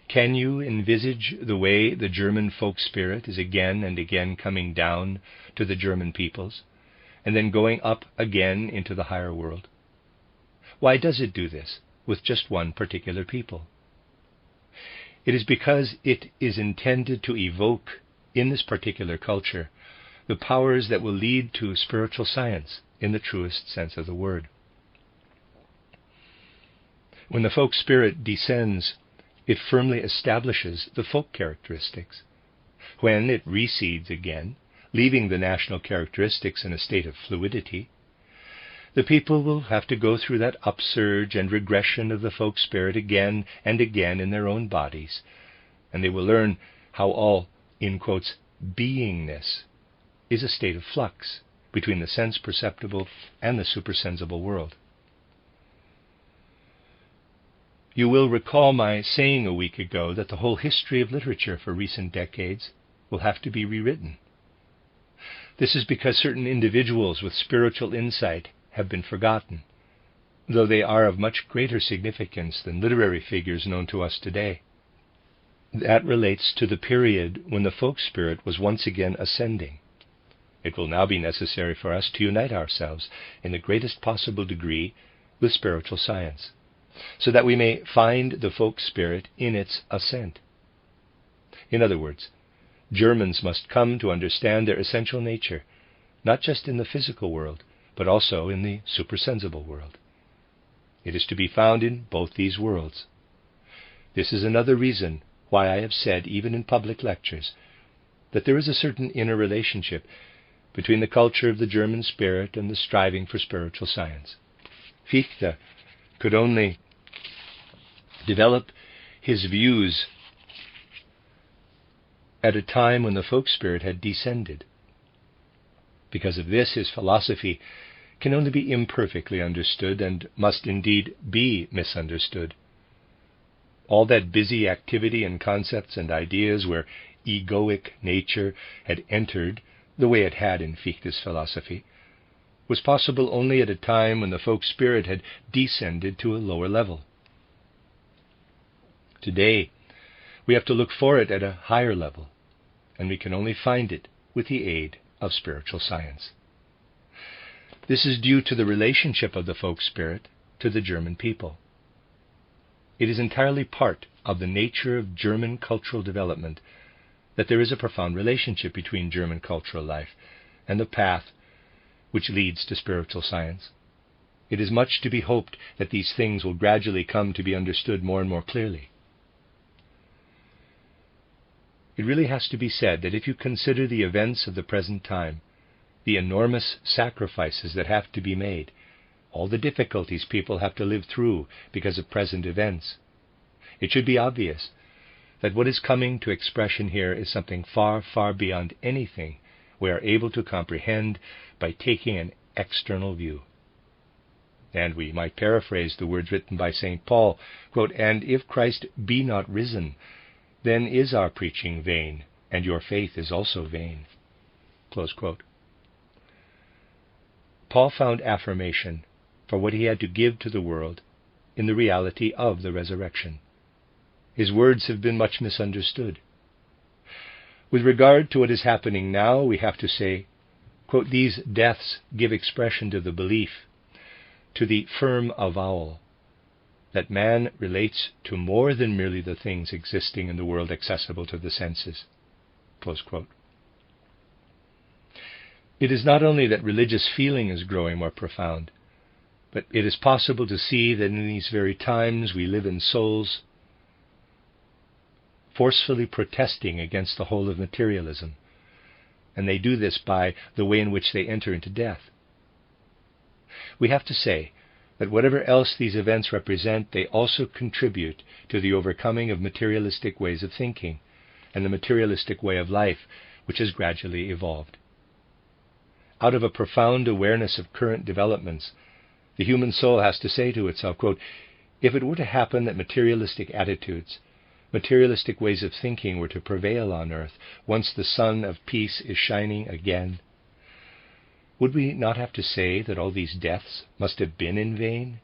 Can you envisage the way the German folk spirit is again and again coming down to the German peoples, and then going up again into the higher world? Why does it do this with just one particular people? It is because it is intended to evoke in this particular culture the powers that will lead to spiritual science in the truest sense of the word. When the folk spirit descends, it firmly establishes the folk characteristics. When it recedes again, leaving the national characteristics in a state of fluidity, the people will have to go through that upsurge and regression of the folk spirit again and again in their own bodies, and they will learn how all, in quotes, beingness is a state of flux between the sense-perceptible and the supersensible world. You will recall my saying a week ago that the whole history of literature for recent decades will have to be rewritten. This is because certain individuals with spiritual insight have been forgotten, though they are of much greater significance than literary figures known to us today. That relates to the period when the folk spirit was once again ascending. It will now be necessary for us to unite ourselves in the greatest possible degree with spiritual science, so that we may find the folk spirit in its ascent. In other words, Germans must come to understand their essential nature, not just in the physical world, but also in the supersensible world. It is to be found in both these worlds. This is another reason why I have said, even in public lectures, that there is a certain inner relationship between the culture of the German spirit and the striving for spiritual science. Fichte could only develop his views at a time when the folk spirit had descended. Because of this, his philosophy can only be imperfectly understood and must indeed be misunderstood. All that busy activity and concepts and ideas where egoic nature had entered, the way it had in Fichte's philosophy, was possible only at a time when the folk spirit had descended to a lower level. Today, we have to look for it at a higher level, and we can only find it with the aid of spiritual science. This is due to the relationship of the folk spirit to the German people. It is entirely part of the nature of German cultural development that there is a profound relationship between German cultural life and the path which leads to spiritual science. It is much to be hoped that these things will gradually come to be understood more and more clearly. It really has to be said that if you consider the events of the present time, the enormous sacrifices that have to be made, all the difficulties people have to live through because of present events, it should be obvious that what is coming to expression here is something far, far beyond anything we are able to comprehend by taking an external view. And we might paraphrase the words written by St. Paul, quote, "And if Christ be not risen, then is our preaching vain, and your faith is also vain." Close quote. Paul found affirmation for what he had to give to the world in the reality of the resurrection. His words have been much misunderstood. With regard to what is happening now, we have to say, quote, "These deaths give expression to the belief, to the firm avowal, that man relates to more than merely the things existing in the world accessible to the senses." Close quote. It is not only that religious feeling is growing more profound, but it is possible to see that in these very times we live in souls forcefully protesting against the whole of materialism, and they do this by the way in which they enter into death. We have to say that whatever else these events represent, they also contribute to the overcoming of materialistic ways of thinking and the materialistic way of life which has gradually evolved. Out of a profound awareness of current developments, the human soul has to say to itself, quote, "If it were to happen that materialistic attitudes, materialistic ways of thinking were to prevail on earth once the sun of peace is shining again, would we not have to say that all these deaths must have been in vain,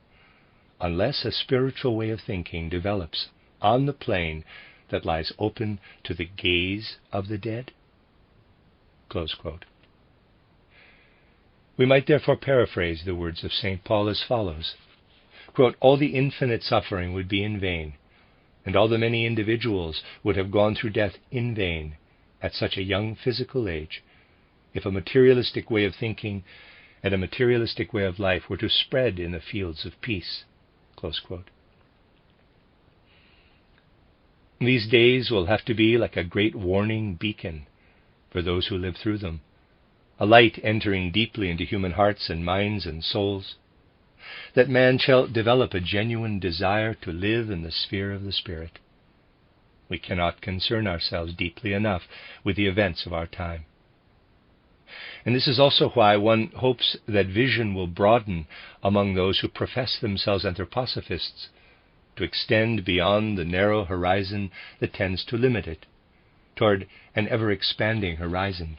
unless a spiritual way of thinking develops on the plane that lies open to the gaze of the dead?" Close quote. We might therefore paraphrase the words of St. Paul as follows, quote, "All the infinite suffering would be in vain, and all the many individuals would have gone through death in vain at such a young physical age, if a materialistic way of thinking and a materialistic way of life were to spread in the fields of peace." Close quote. These days will have to be like a great warning beacon for those who live through them, a light entering deeply into human hearts and minds and souls, that man shall develop a genuine desire to live in the sphere of the Spirit. We cannot concern ourselves deeply enough with the events of our time. And this is also why one hopes that vision will broaden among those who profess themselves anthroposophists, to extend beyond the narrow horizon that tends to limit it, toward an ever-expanding horizon.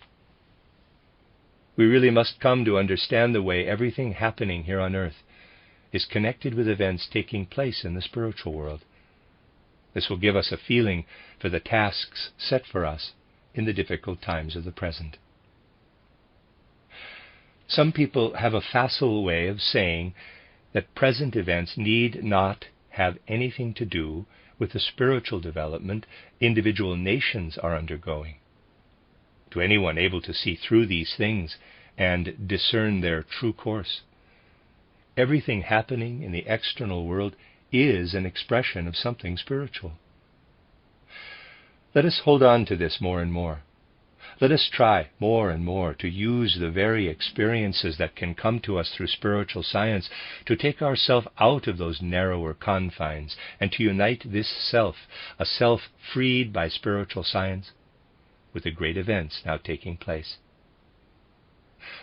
We really must come to understand the way everything happening here on earth is connected with events taking place in the spiritual world. This will give us a feeling for the tasks set for us in the difficult times of the present. Some people have a facile way of saying that present events need not have anything to do with the spiritual development individual nations are undergoing. To anyone able to see through these things, and discern their true course. Everything happening in the external world is an expression of something spiritual. Let us hold on to this more and more. Let us try more and more to use the very experiences that can come to us through spiritual science to take ourselves out of those narrower confines and to unite this self, a self freed by spiritual science, with the great events now taking place.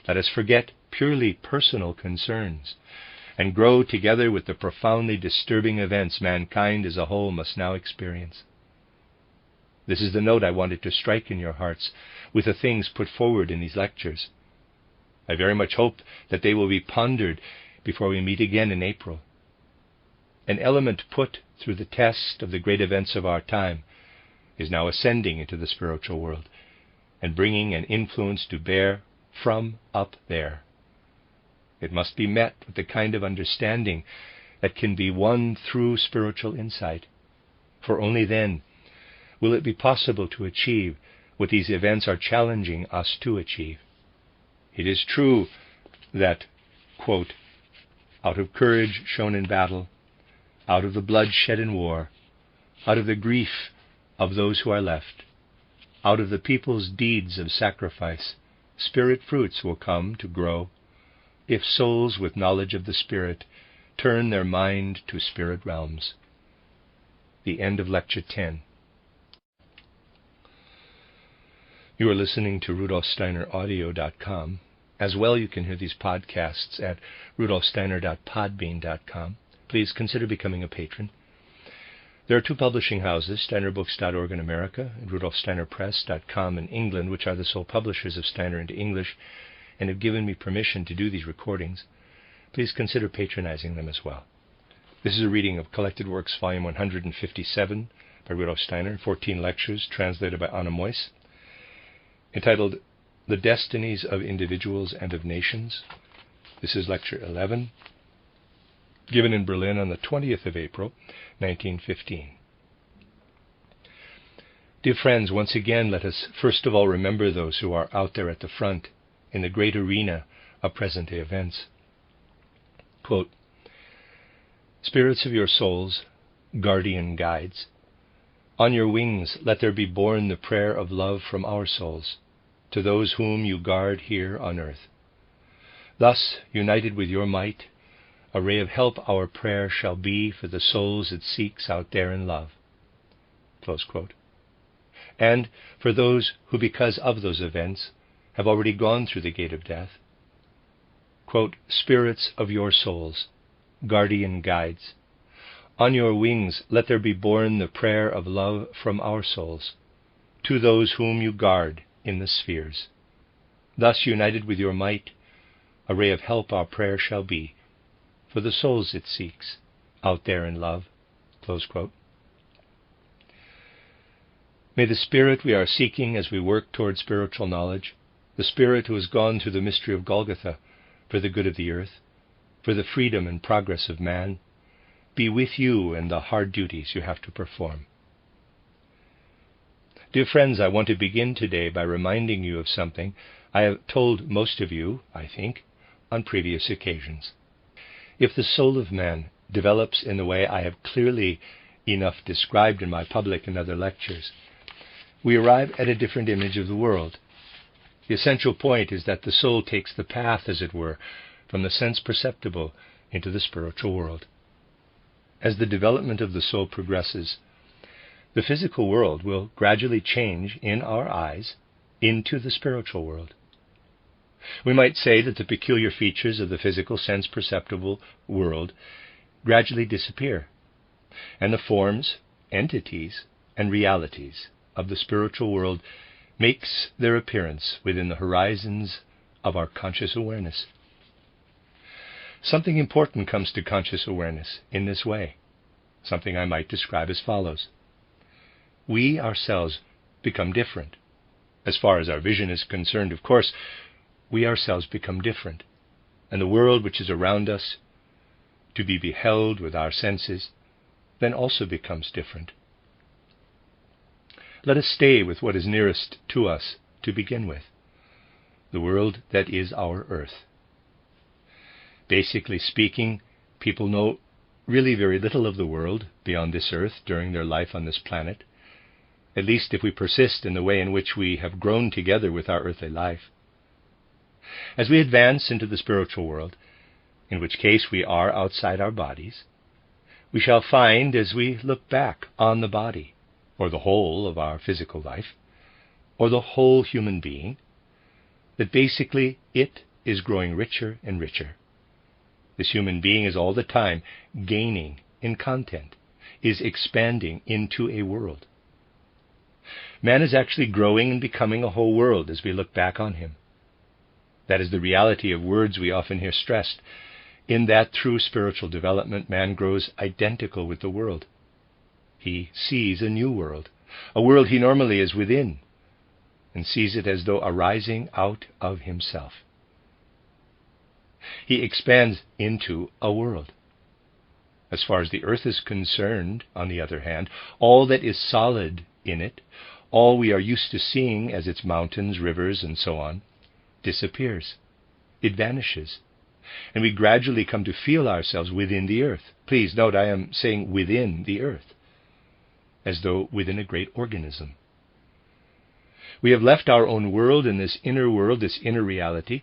Let us forget purely personal concerns and grow together with the profoundly disturbing events mankind as a whole must now experience. This is the note I wanted to strike in your hearts with the things put forward in these lectures. I very much hope that they will be pondered before we meet again in April. An element put through the test of the great events of our time is now ascending into the spiritual world and bringing an influence to bear from up there. It must be met with the kind of understanding that can be won through spiritual insight, for only then will it be possible to achieve what these events are challenging us to achieve. It is true that, quote, out of courage shown in battle, out of the blood shed in war, out of the grief of those who are left, out of the people's deeds of sacrifice, spirit fruits will come to grow, if souls with knowledge of the Spirit turn their mind to spirit realms. The end of Lecture 10. You are listening to RudolfSteinerAudio.com. As well, you can hear these podcasts at RudolfSteiner.podbean.com. Please consider becoming a patron. There are two publishing houses, SteinerBooks.org in America and RudolfSteinerPress.com in England, which are the sole publishers of Steiner into English and have given me permission to do these recordings. Please consider patronizing them as well. This is a reading of Collected Works, Volume 157 by Rudolf Steiner, 14 lectures translated by Meuss, entitled The Destinies of Individuals and of Nations. This is Lecture 11, given in Berlin on the 20th of April, 1915. Dear friends, once again, let us first of all remember those who are out there at the front in the great arena of present-day events. Quote, spirits of your souls, guardian guides, on your wings let there be borne the prayer of love from our souls to those whom you guard here on earth. Thus, united with your might, a ray of help our prayer shall be for the souls it seeks out there in love. Close quote. And for those who, because of those events, have already gone through the gate of death. Quote, spirits of your souls, guardian guides, on your wings let there be borne the prayer of love from our souls to those whom you guard in the spheres. Thus, united with your might, a ray of help our prayer shall be for the souls it seeks out there in love. Close quote. May the Spirit we are seeking as we work toward spiritual knowledge, the Spirit who has gone through the mystery of Golgotha for the good of the earth, for the freedom and progress of man, be with you in the hard duties you have to perform. Dear friends, I want to begin today by reminding you of something I have told most of you, I think, on previous occasions. If the soul of man develops in the way I have clearly enough described in my public and other lectures, we arrive at a different image of the world. The essential point is that the soul takes the path, as it were, from the sense perceptible into the spiritual world. As the development of the soul progresses, the physical world will gradually change in our eyes into the spiritual world. We might say that the peculiar features of the physical sense perceptible world gradually disappear, and the forms, entities, and realities of the spiritual world makes their appearance within the horizons of our conscious awareness. Something important comes to conscious awareness in this way, something I might describe as follows. We ourselves become different. As far as our vision is concerned, of course, we ourselves become different, and the world which is around us, to be beheld with our senses, then also becomes different. Let us stay with what is nearest to us to begin with. the world that is our Earth. Basically speaking, people know really very little of the world beyond this Earth during their life on this planet, at least if we persist in the way in which we have grown together with our earthly life. As we advance into the spiritual world, in which case we are outside our bodies, we shall find, as we look back on the body, or the whole of our physical life, or the whole human being, that basically it is growing richer and richer. This human being is all the time gaining in content, is expanding into a world. Man is actually growing and becoming a whole world as we look back on him. That is the reality of words we often hear stressed, in that through spiritual development man grows identical with the world. He sees a new world, a world he normally is within, and sees it as though arising out of himself. He expands into a world. As far as the earth is concerned, on the other hand, all that is solid in it, all we are used to seeing as its mountains, rivers, and so on, disappears. It vanishes. And we gradually come to feel ourselves within the earth. Please note, I am saying within the earth, as though within a great organism. We have left our own world, and this inner world, this inner reality,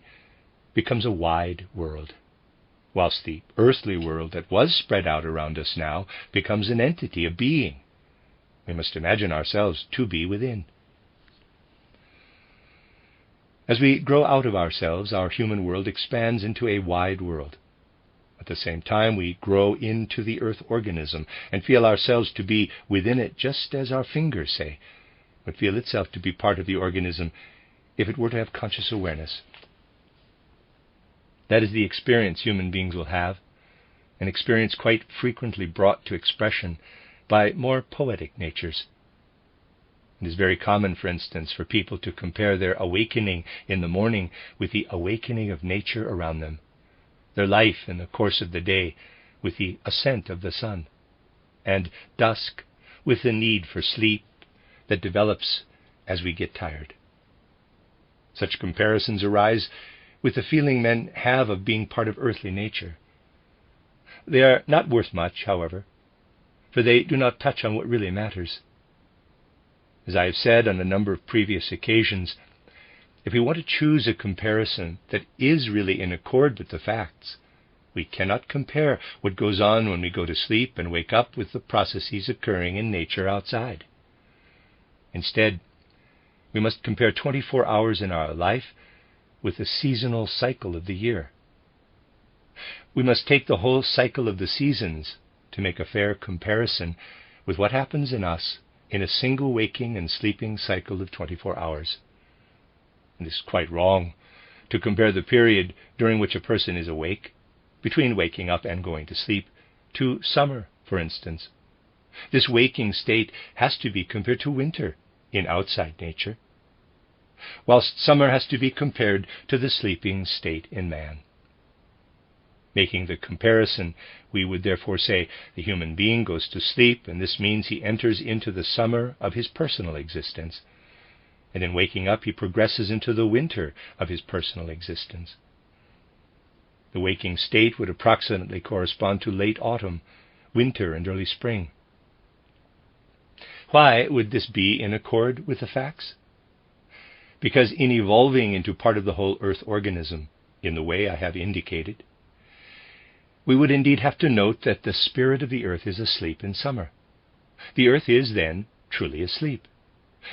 becomes a wide world, whilst the earthly world that was spread out around us now becomes an entity, a being. We must imagine ourselves to be within. As we grow out of ourselves, our human world expands into a wide world. At the same time, we grow into the earth organism and feel ourselves to be within it, just as our fingers, say, would feel itself to be part of the organism if it were to have conscious awareness. That is the experience human beings will have, an experience quite frequently brought to expression by more poetic natures. It is very common, for instance, for people to compare their awakening in the morning with the awakening of nature around them, their life in the course of the day with the ascent of the sun, and dusk with the need for sleep that develops as we get tired. Such comparisons arise with the feeling men have of being part of earthly nature. They are not worth much, however, for they do not touch on what really matters. As I have said on a number of previous occasions, if we want to choose a comparison that is really in accord with the facts, we cannot compare what goes on when we go to sleep and wake up with the processes occurring in nature outside. Instead, we must compare 24 hours in our life with the seasonal cycle of the year. We must take the whole cycle of the seasons to make a fair comparison with what happens in us in a single waking and sleeping cycle of 24 hours. And it is quite wrong to compare the period during which a person is awake, between waking up and going to sleep, to summer, for instance. This waking state has to be compared to winter in outside nature, whilst summer has to be compared to the sleeping state in man. Making the comparison, we would therefore say the human being goes to sleep, and this means he enters into the summer of his personal existence, and in waking up he progresses into the winter of his personal existence. The waking state would approximately correspond to late autumn, winter, and early spring. Why would this be in accord with the facts? Because in evolving into part of the whole earth organism, in the way I have indicated, we would indeed have to note that the spirit of the earth is asleep in summer. The earth is then truly asleep.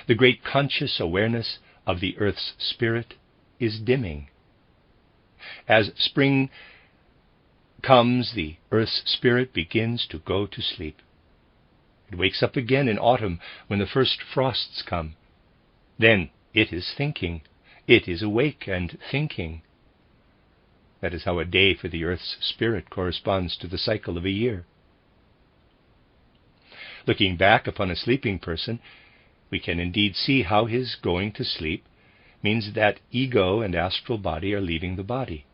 The great conscious awareness of the earth's spirit is dimming. As spring comes, the earth's spirit begins to go to sleep. It wakes up again in autumn when the first frosts come. Then it is thinking. It is awake and thinking. That is how a day for the earth's spirit corresponds to the cycle of a year. Looking back upon a sleeping person, we can indeed see how his going to sleep means that ego and astral body are leaving the body.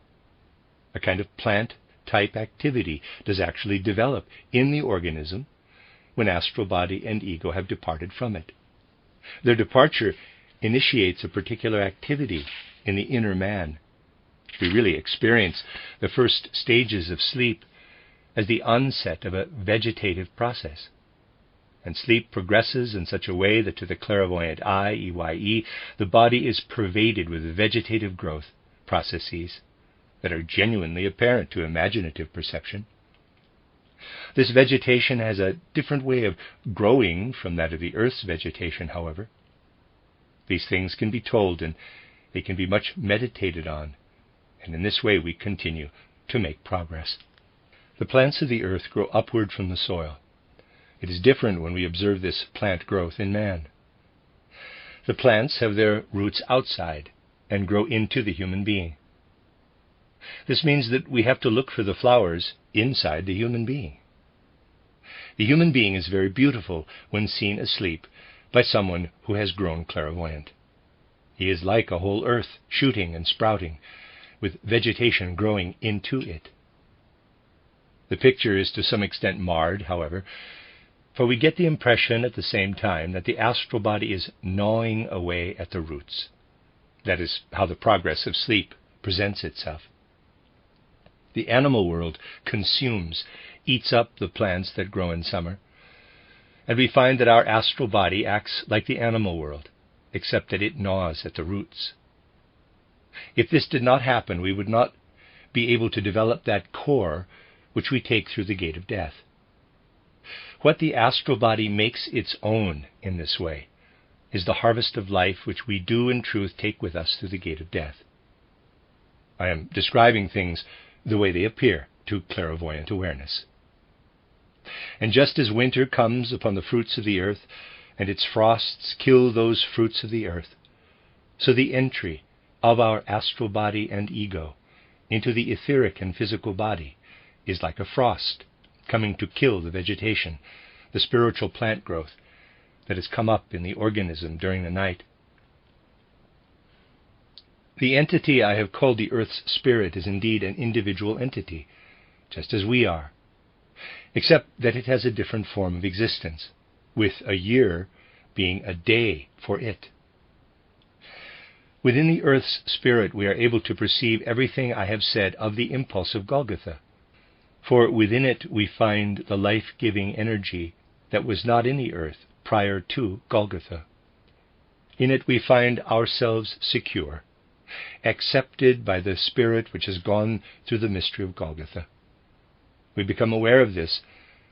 A kind of plant-type activity does actually develop in the organism when astral body and ego have departed from it. Their departure initiates a particular activity in the inner man. We really experience the first stages of sleep as the onset of a vegetative process. And sleep progresses in such a way that to the clairvoyant eye, EYE, the body is pervaded with vegetative growth processes that are genuinely apparent to imaginative perception. This vegetation has a different way of growing from that of the Earth's vegetation, however. These things can be told, and they can be much meditated on, and in this way we continue to make progress. The plants of the earth grow upward from the soil. It is different when we observe this plant growth in man. The plants have their roots outside and grow into the human being. This means that we have to look for the flowers inside the human being. The human being is very beautiful when seen asleep by someone who has grown clairvoyant. He is like a whole earth shooting and sprouting, with vegetation growing into it. The picture is to some extent marred, however, for we get the impression at the same time that the astral body is gnawing away at the roots. That is how the progress of sleep presents itself. The animal world consumes, eats up the plants that grow in summer, and we find that our astral body acts like the animal world, except that it gnaws at the roots. If this did not happen, we would not be able to develop that core which we take through the gate of death. What the astral body makes its own in this way is the harvest of life which we do in truth take with us through the gate of death. I am describing things the way they appear to clairvoyant awareness. And just as winter comes upon the fruits of the earth, and its frosts kill those fruits of the earth, so the entry of our astral body and ego into the etheric and physical body is like a frost coming to kill the vegetation, the spiritual plant growth that has come up in the organism during the night. The entity I have called the Earth's spirit is indeed an individual entity, just as we are, except that it has a different form of existence, with a year being a day for it. Within the Earth's spirit we are able to perceive everything I have said of the impulse of Golgotha, for within it we find the life-giving energy that was not in the earth prior to Golgotha. In it we find ourselves secure, accepted by the spirit which has gone through the mystery of Golgotha. We become aware of this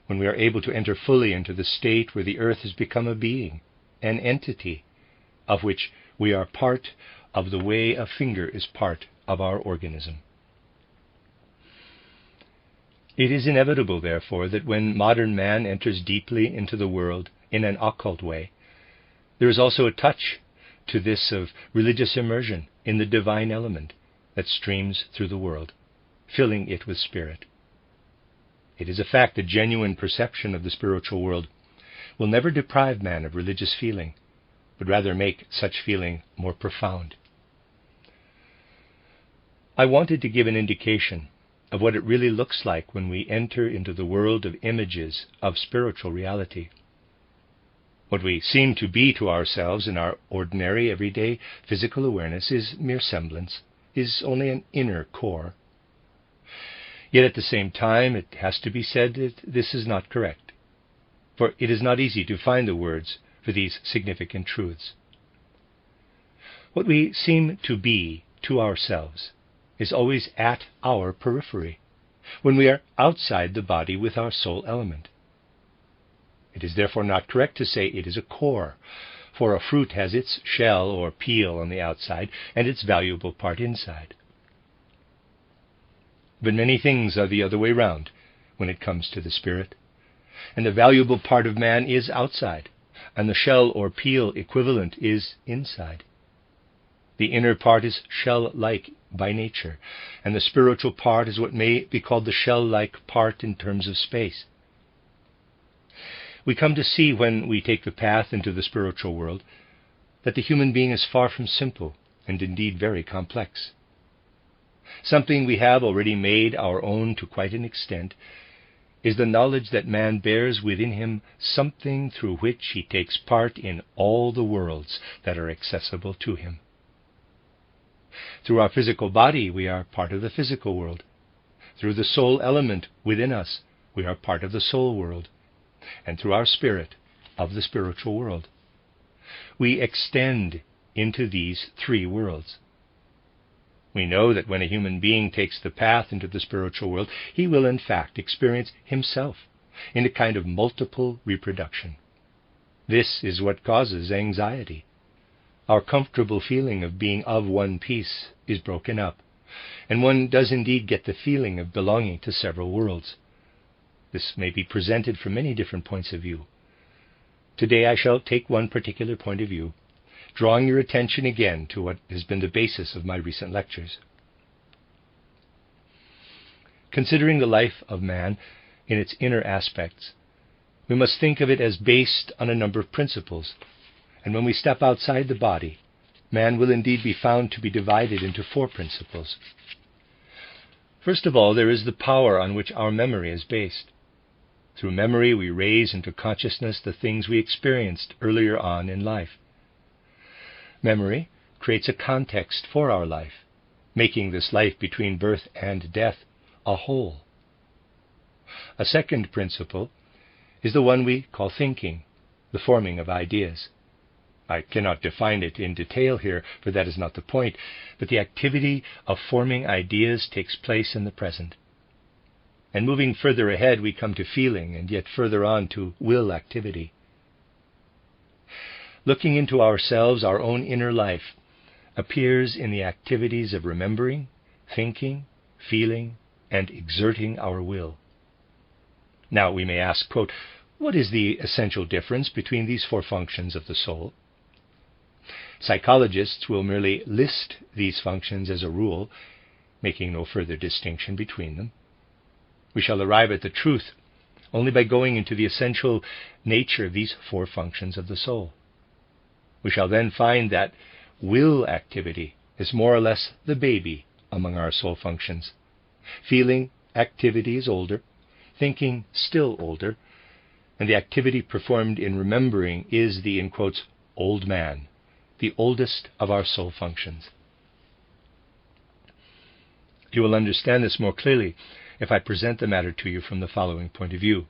when we are able to enter fully into the state where the earth has become a being, an entity, of which we are part of the way a finger is part of our organism. It is inevitable, therefore, that when modern man enters deeply into the world in an occult way, there is also a touch to this of religious immersion in the divine element that streams through the world, filling it with spirit. It is a fact that genuine perception of the spiritual world will never deprive man of religious feeling, but rather make such feeling more profound. I wanted to give an indication of what it really looks like when we enter into the world of images of spiritual reality. What we seem to be to ourselves in our ordinary, everyday physical awareness is mere semblance, is only an inner core. Yet at the same time, it has to be said that this is not correct, for it is not easy to find the words for these significant truths. What we seem to be to ourselves is always at our periphery, when we are outside the body with our soul element. It is therefore not correct to say it is a core, for a fruit has its shell or peel on the outside and its valuable part inside. But many things are the other way round when it comes to the spirit, and the valuable part of man is outside, and the shell or peel equivalent is inside. The inner part is shell-like by nature, and the spiritual part is what may be called the shell-like part in terms of space. We come to see when we take the path into the spiritual world that the human being is far from simple and indeed very complex. Something we have already made our own to quite an extent is the knowledge that man bears within him something through which he takes part in all the worlds that are accessible to him. Through our physical body, we are part of the physical world. Through the soul element within us, we are part of the soul world. And through our spirit, of the spiritual world. We extend into these three worlds. We know that when a human being takes the path into the spiritual world, he will in fact experience himself in a kind of multiple reproduction. This is what causes anxiety. Our comfortable feeling of being of one piece is broken up, and one does indeed get the feeling of belonging to several worlds. This may be presented from many different points of view. Today I shall take one particular point of view, drawing your attention again to what has been the basis of my recent lectures. Considering the life of man in its inner aspects, we must think of it as based on a number of principles, and when we step outside the body, man will indeed be found to be divided into four principles. First of all, there is the power on which our memory is based. Through memory, we raise into consciousness the things we experienced earlier on in life. Memory creates a context for our life, making this life between birth and death a whole. A second principle is the one we call thinking, the forming of ideas. I cannot define it in detail here, for that is not the point, but the activity of forming ideas takes place in the present. And moving further ahead, we come to feeling, and yet further on to will activity. Looking into ourselves, our own inner life appears in the activities of remembering, thinking, feeling, and exerting our will. Now we may ask, quote, what is the essential difference between these four functions of the soul? Psychologists will merely list these functions as a rule, making no further distinction between them. We shall arrive at the truth only by going into the essential nature of these four functions of the soul. We shall then find that will activity is more or less the baby among our soul functions. Feeling activity is older, thinking still older, and the activity performed in remembering is the, in quotes, old man, the oldest of our soul functions. You will understand this more clearly if I present the matter to you from the following point of view.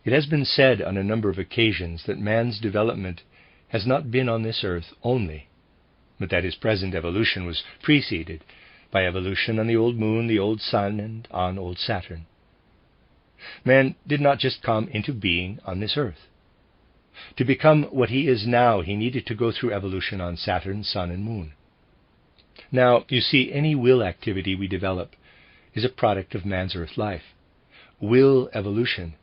It has been said on a number of occasions that man's development has not been on this earth only, but that his present evolution was preceded by evolution on the old moon, the old sun, and on old Saturn. Man did not just come into being on this earth. To become what he is now, he needed to go through evolution on Saturn, sun, and moon. Now, you see, any will activity we develop is a product of man's earth life. Will evolution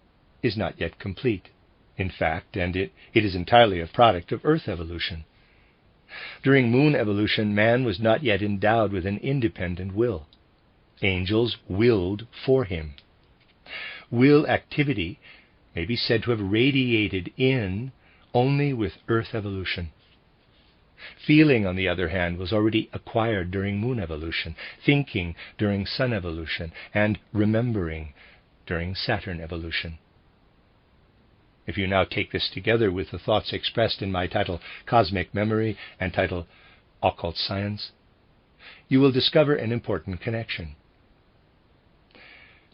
is not yet complete, in fact, and it is entirely a product of earth evolution. During moon evolution, man was not yet endowed with an independent will. Angels willed for him. Will activity may be said to have radiated in only with earth evolution. Feeling, on the other hand, was already acquired during moon evolution, thinking during sun evolution, and remembering during Saturn evolution. If you now take this together with the thoughts expressed in my title, Cosmic Memory, and title, Occult Science, you will discover an important connection.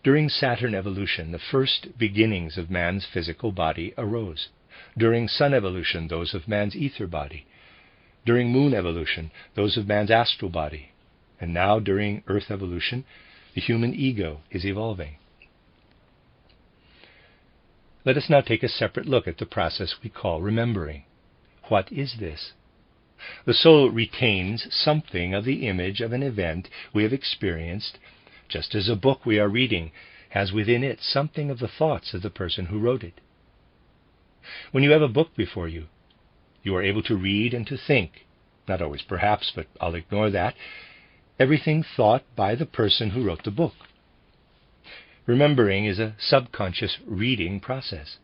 During Saturn evolution, the first beginnings of man's physical body arose. During sun evolution, those of man's ether body. During moon evolution, those of man's astral body. And now, during earth evolution, the human ego is evolving. Let us now take a separate look at the process we call remembering. What is this? The soul retains something of the image of an event we have experienced, just as a book we are reading has within it something of the thoughts of the person who wrote it. When you have a book before you, you are able to read and to think, not always perhaps, but I'll ignore that, everything thought by the person who wrote the book. Remembering is a subconscious reading process.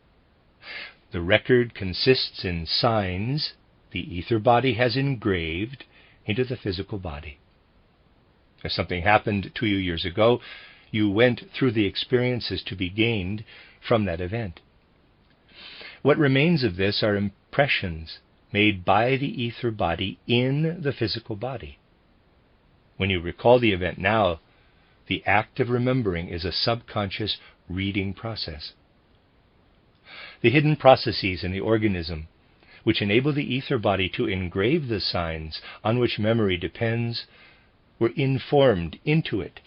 The record consists in signs the ether body has engraved into the physical body. If something happened to you years ago, you went through the experiences to be gained from that event. What remains of this are impressions made by the ether body in the physical body. When you recall the event now, the act of remembering is a subconscious reading process. The hidden processes in the organism, which enable the ether body to engrave the signs on which memory depends, were informed into it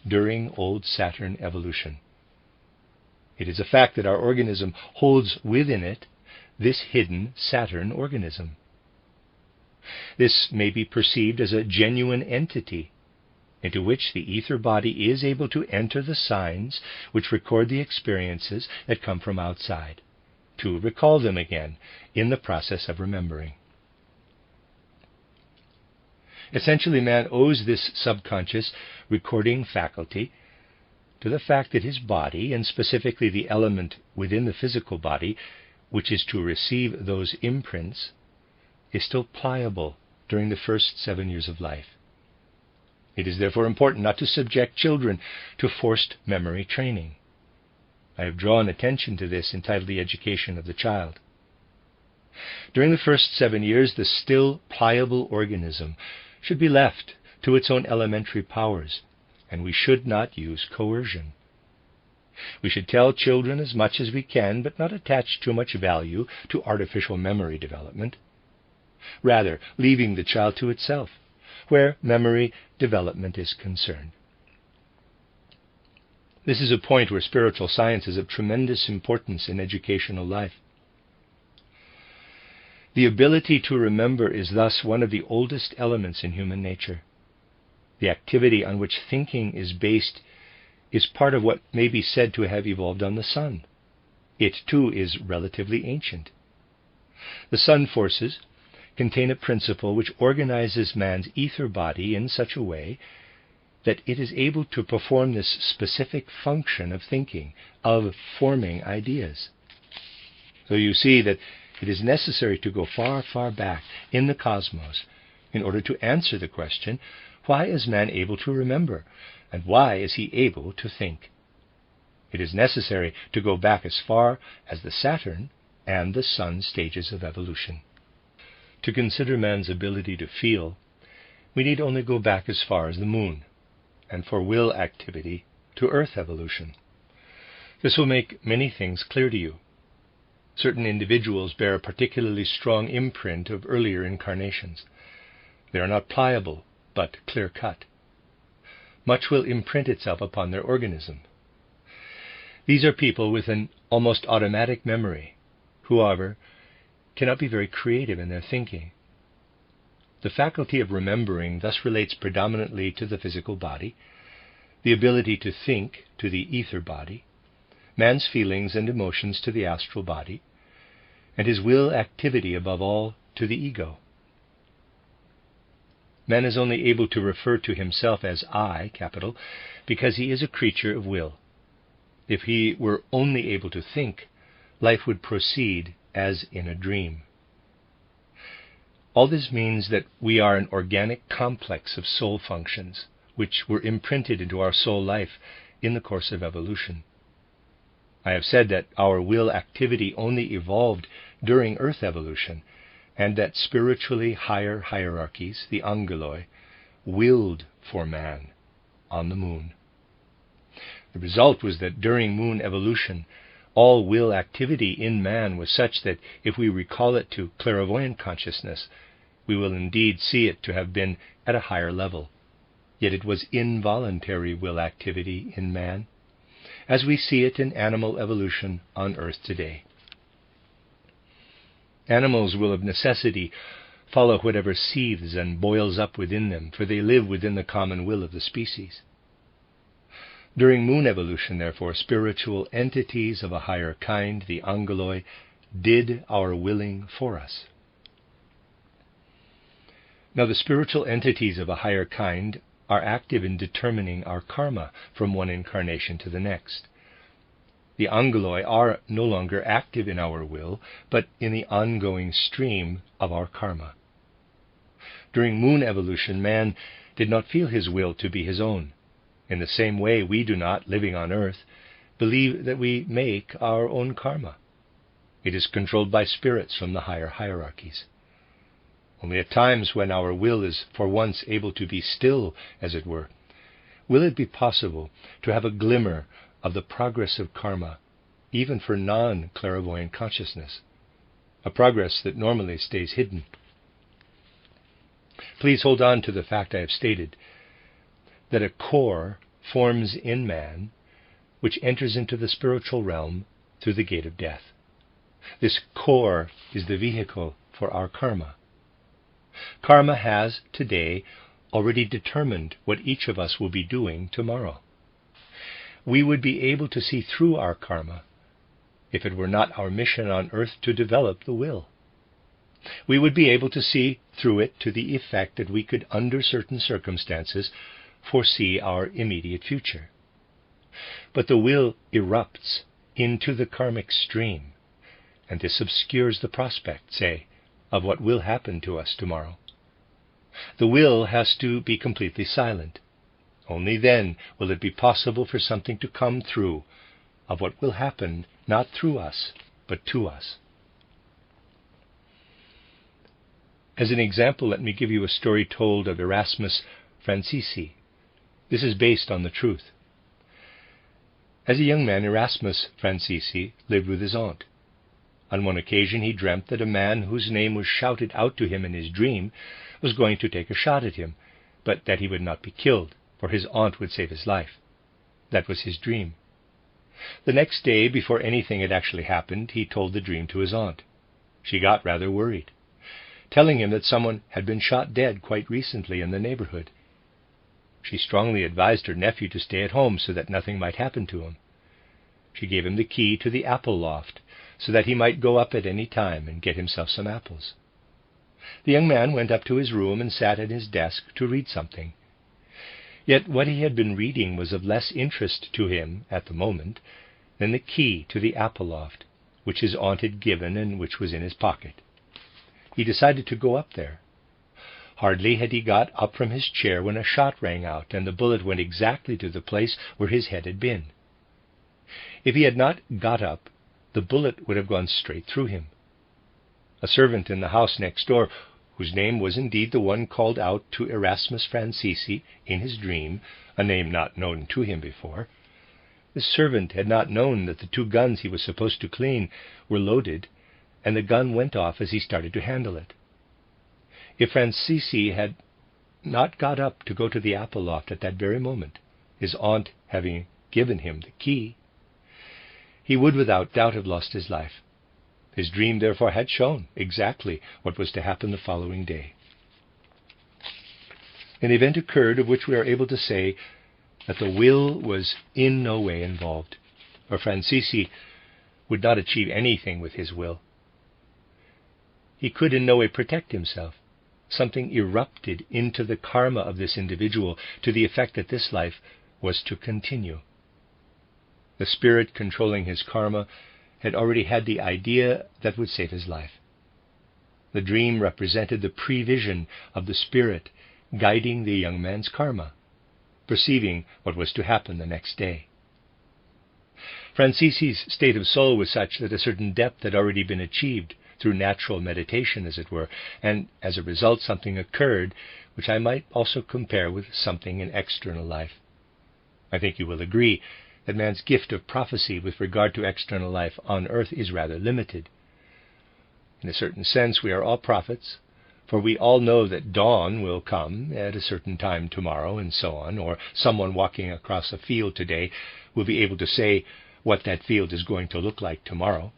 during old Saturn evolution. It is a fact that our organism holds within it this hidden Saturn organism. This may be perceived as a genuine entity into which the ether body is able to enter the signs which record the experiences that come from outside, to recall them again in the process of remembering. Essentially, man owes this subconscious recording faculty to the fact that his body, and specifically the element within the physical body, which is to receive those imprints, is still pliable during the first 7 years of life. It is therefore important not to subject children to forced memory training. I have drawn attention to this entitled The Education of the Child. During the first 7 years, the still pliable organism should be left to its own elementary powers, and we should not use coercion. We should tell children as much as we can, but not attach too much value to artificial memory development, rather leaving the child to itself, where memory development is concerned. This is a point where spiritual science is of tremendous importance in educational life. The ability to remember is thus one of the oldest elements in human nature. The activity on which thinking is based is part of what may be said to have evolved on the sun. It too is relatively ancient. The sun forces contain a principle which organizes man's ether body in such a way that it is able to perform this specific function of thinking, of forming ideas. So you see that it is necessary to go far, far back in the cosmos in order to answer the question, why is man able to remember, and why is he able to think? It is necessary to go back as far as the Saturn and the Sun stages of evolution. To consider man's ability to feel, we need only go back as far as the Moon, and for will activity to Earth evolution. This will make many things clear to you. Certain individuals bear a particularly strong imprint of earlier incarnations. They are not pliable, but clear-cut. Much will imprint itself upon their organism. These are people with an almost automatic memory, who, however, cannot be very creative in their thinking. The faculty of remembering thus relates predominantly to the physical body, the ability to think to the ether body, man's feelings and emotions to the astral body, and his will activity above all to the ego. Man is only able to refer to himself as I, capital, because he is a creature of will. If he were only able to think, life would proceed as in a dream. All this means that we are an organic complex of soul functions, which were imprinted into our soul life in the course of evolution. I have said that our will activity only evolved during Earth evolution, and that spiritually higher hierarchies, the angeloi, willed for man on the Moon. The result was that during Moon evolution, all will activity in man was such that if we recall it to clairvoyant consciousness, we will indeed see it to have been at a higher level. Yet it was involuntary will activity in man, as we see it in animal evolution on Earth today. Animals will of necessity follow whatever seethes and boils up within them, for they live within the common will of the species. During Moon evolution, therefore, spiritual entities of a higher kind, the angeloi, did our willing for us. Now, the spiritual entities of a higher kind are active in determining our karma from one incarnation to the next. The angeloi are no longer active in our will, but in the ongoing stream of our karma. During Moon evolution, man did not feel his will to be his own. In the same way, we do not, living on Earth, believe that we make our own karma. It is controlled by spirits from the higher hierarchies. Only at times when our will is for once able to be still, as it were, will it be possible to have a glimmer of the progress of karma, even for non-clairvoyant consciousness, a progress that normally stays hidden. Please hold on to the fact I have stated, that a core forms in man which enters into the spiritual realm through the gate of death. This core is the vehicle for our karma. Karma has, today, already determined what each of us will be doing tomorrow. We would be able to see through our karma if it were not our mission on earth to develop the will. We would be able to see through it to the effect that we could, under certain circumstances, foresee our immediate future. But the will erupts into the karmic stream, and this obscures the prospect, say, of what will happen to us tomorrow. The will has to be completely silent. Only then will it be possible for something to come through of what will happen not through us, but to us. As an example, let me give you a story told of Erasmus Francisci. This is based on the truth. As a young man, Erasmus Francisci lived with his aunt. On one occasion he dreamt that a man whose name was shouted out to him in his dream was going to take a shot at him, but that he would not be killed, for his aunt would save his life. That was his dream. The next day, before anything had actually happened, he told the dream to his aunt. She got rather worried, telling him that someone had been shot dead quite recently in the neighborhood. She strongly advised her nephew to stay at home so that nothing might happen to him. She gave him the key to the apple loft so that he might go up at any time and get himself some apples. The young man went up to his room and sat at his desk to read something. Yet what he had been reading was of less interest to him at the moment than the key to the apple loft, which his aunt had given and which was in his pocket. He decided to go up there. Hardly had he got up from his chair when a shot rang out, and the bullet went exactly to the place where his head had been. If he had not got up, the bullet would have gone straight through him. A servant in the house next door, whose name was indeed the one called out to Erasmus Francisci in his dream, a name not known to him before, this servant had not known that the 2 guns he was supposed to clean were loaded, and the gun went off as he started to handle it. If Francisci had not got up to go to the apple loft at that very moment, his aunt having given him the key, he would without doubt have lost his life. His dream, therefore, had shown exactly what was to happen the following day. An event occurred of which we are able to say that the will was in no way involved, or Francisci would not achieve anything with his will. He could in no way protect himself. Something erupted into the karma of this individual to the effect that this life was to continue. The spirit controlling his karma had already had the idea that would save his life. The dream represented the prevision of the spirit guiding the young man's karma, perceiving what was to happen the next day. Francisci's state of soul was such that a certain depth had already been achieved through natural meditation, as it were, and as a result something occurred which I might also compare with something in external life. I think you will agree that man's gift of prophecy with regard to external life on earth is rather limited. In a certain sense, we are all prophets, for we all know that dawn will come at a certain time tomorrow, and so on, or someone walking across a field today will be able to say what that field is going to look like tomorrow.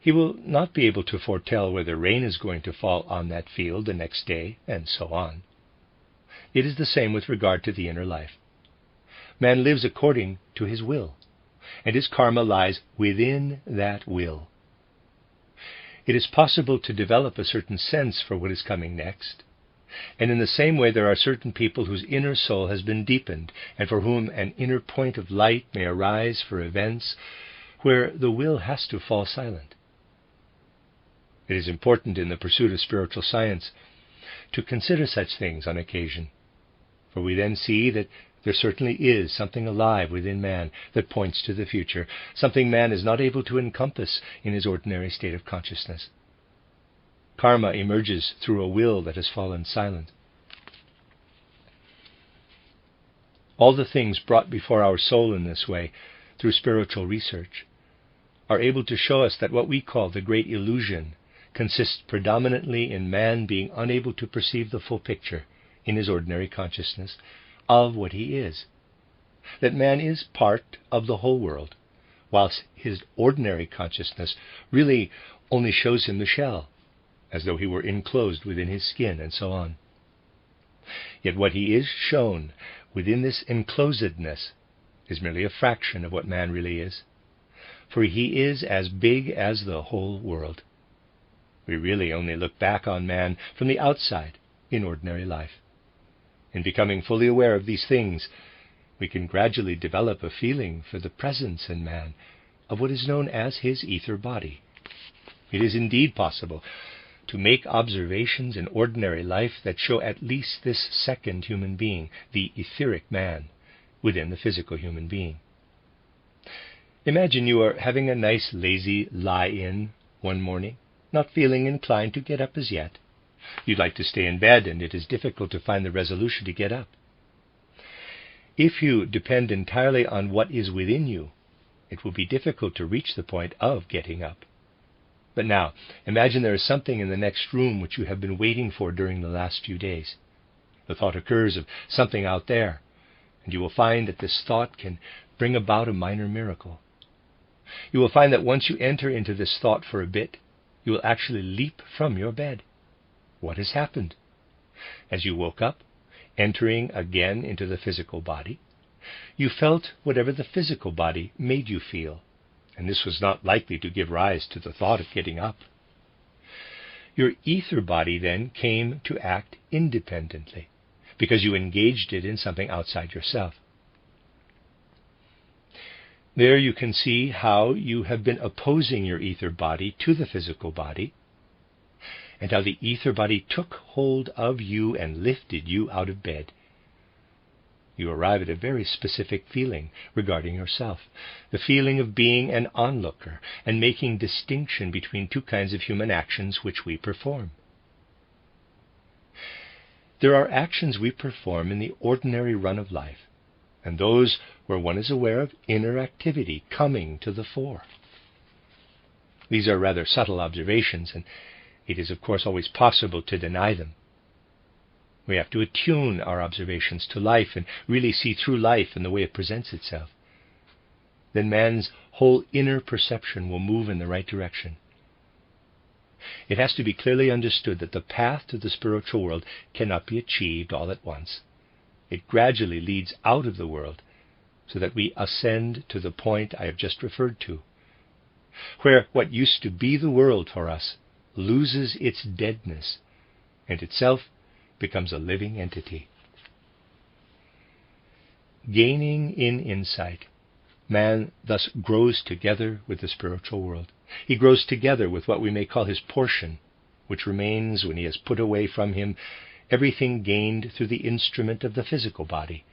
He will not be able to foretell whether rain is going to fall on that field the next day, and so on. It is the same with regard to the inner life. Man lives according to his will, and his karma lies within that will. It is possible to develop a certain sense for what is coming next, and in the same way there are certain people whose inner soul has been deepened, and for whom an inner point of light may arise for events where the will has to fall silent. It is important in the pursuit of spiritual science to consider such things on occasion, for we then see that there certainly is something alive within man that points to the future, something man is not able to encompass in his ordinary state of consciousness. Karma emerges through a will that has fallen silent. All the things brought before our soul in this way, through spiritual research, are able to show us that what we call the great illusion consists predominantly in man being unable to perceive the full picture in his ordinary consciousness of what he is. That man is part of the whole world, whilst his ordinary consciousness really only shows him the shell, as though he were enclosed within his skin, and so on. Yet what he is shown within this enclosedness is merely a fraction of what man really is, for he is as big as the whole world. We really only look back on man from the outside in ordinary life. In becoming fully aware of these things, we can gradually develop a feeling for the presence in man of what is known as his ether body. It is indeed possible to make observations in ordinary life that show at least this second human being, the etheric man, within the physical human being. Imagine you are having a nice lazy lie-in one morning, not feeling inclined to get up as yet. You'd like to stay in bed, and it is difficult to find the resolution to get up. If you depend entirely on what is within you, it will be difficult to reach the point of getting up. But now, imagine there is something in the next room which you have been waiting for during the last few days. The thought occurs of something out there, and you will find that this thought can bring about a minor miracle. You will find that once you enter into this thought for a bit, you will actually leap from your bed. What has happened? As you woke up, entering again into the physical body, you felt whatever the physical body made you feel, and this was not likely to give rise to the thought of getting up. Your ether body then came to act independently, because you engaged it in something outside yourself. There you can see how you have been opposing your ether body to the physical body, and how the ether body took hold of you and lifted you out of bed. You arrive at a very specific feeling regarding yourself, the feeling of being an onlooker and making distinction between two kinds of human actions which we perform. There are actions we perform in the ordinary run of life, and those where one is aware of inner activity coming to the fore. These are rather subtle observations, and it is of course always possible to deny them. We have to attune our observations to life and really see through life in the way it presents itself. Then man's whole inner perception will move in the right direction. It has to be clearly understood that the path to the spiritual world cannot be achieved all at once. It gradually leads out of the world, so that we ascend to the point I have just referred to, where what used to be the world for us loses its deadness, and itself becomes a living entity. Gaining in insight, man thus grows together with the spiritual world. He grows together with what we may call his portion, which remains when he has put away from him everything gained through the instrument of the physical body,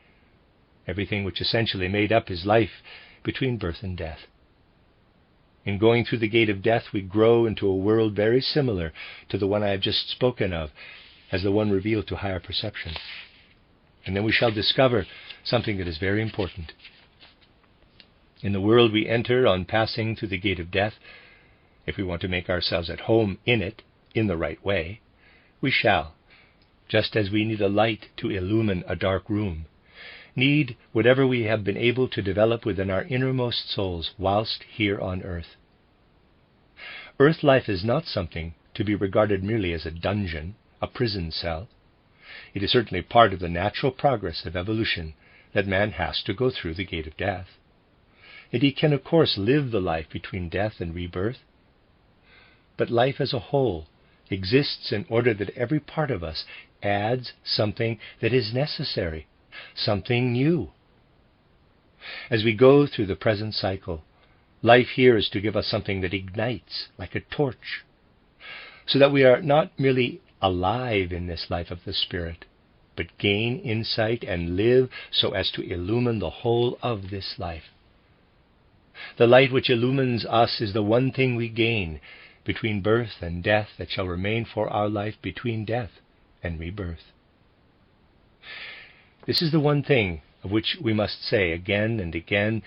everything which essentially made up his life between birth and death. In going through the gate of death, we grow into a world very similar to the one I have just spoken of, as the one revealed to higher perception. And then we shall discover something that is very important. In the world we enter on passing through the gate of death, if we want to make ourselves at home in it, in the right way, we shall, just as we need a light to illumine a dark room, need whatever we have been able to develop within our innermost souls whilst here on earth. Earth life is not something to be regarded merely as a dungeon, a prison cell. It is certainly part of the natural progress of evolution that man has to go through the gate of death. And he can, of course, live the life between death and rebirth. But life as a whole exists in order that every part of us adds something that is necessary, something new. As we go through the present cycle, life here is to give us something that ignites like a torch, so that we are not merely alive in this life of the Spirit, but gain insight and live so as to illumine the whole of this life. The light which illumines us is the one thing we gain, between birth and death, that shall remain for our life between death and rebirth. This is the one thing of which we must say again and again,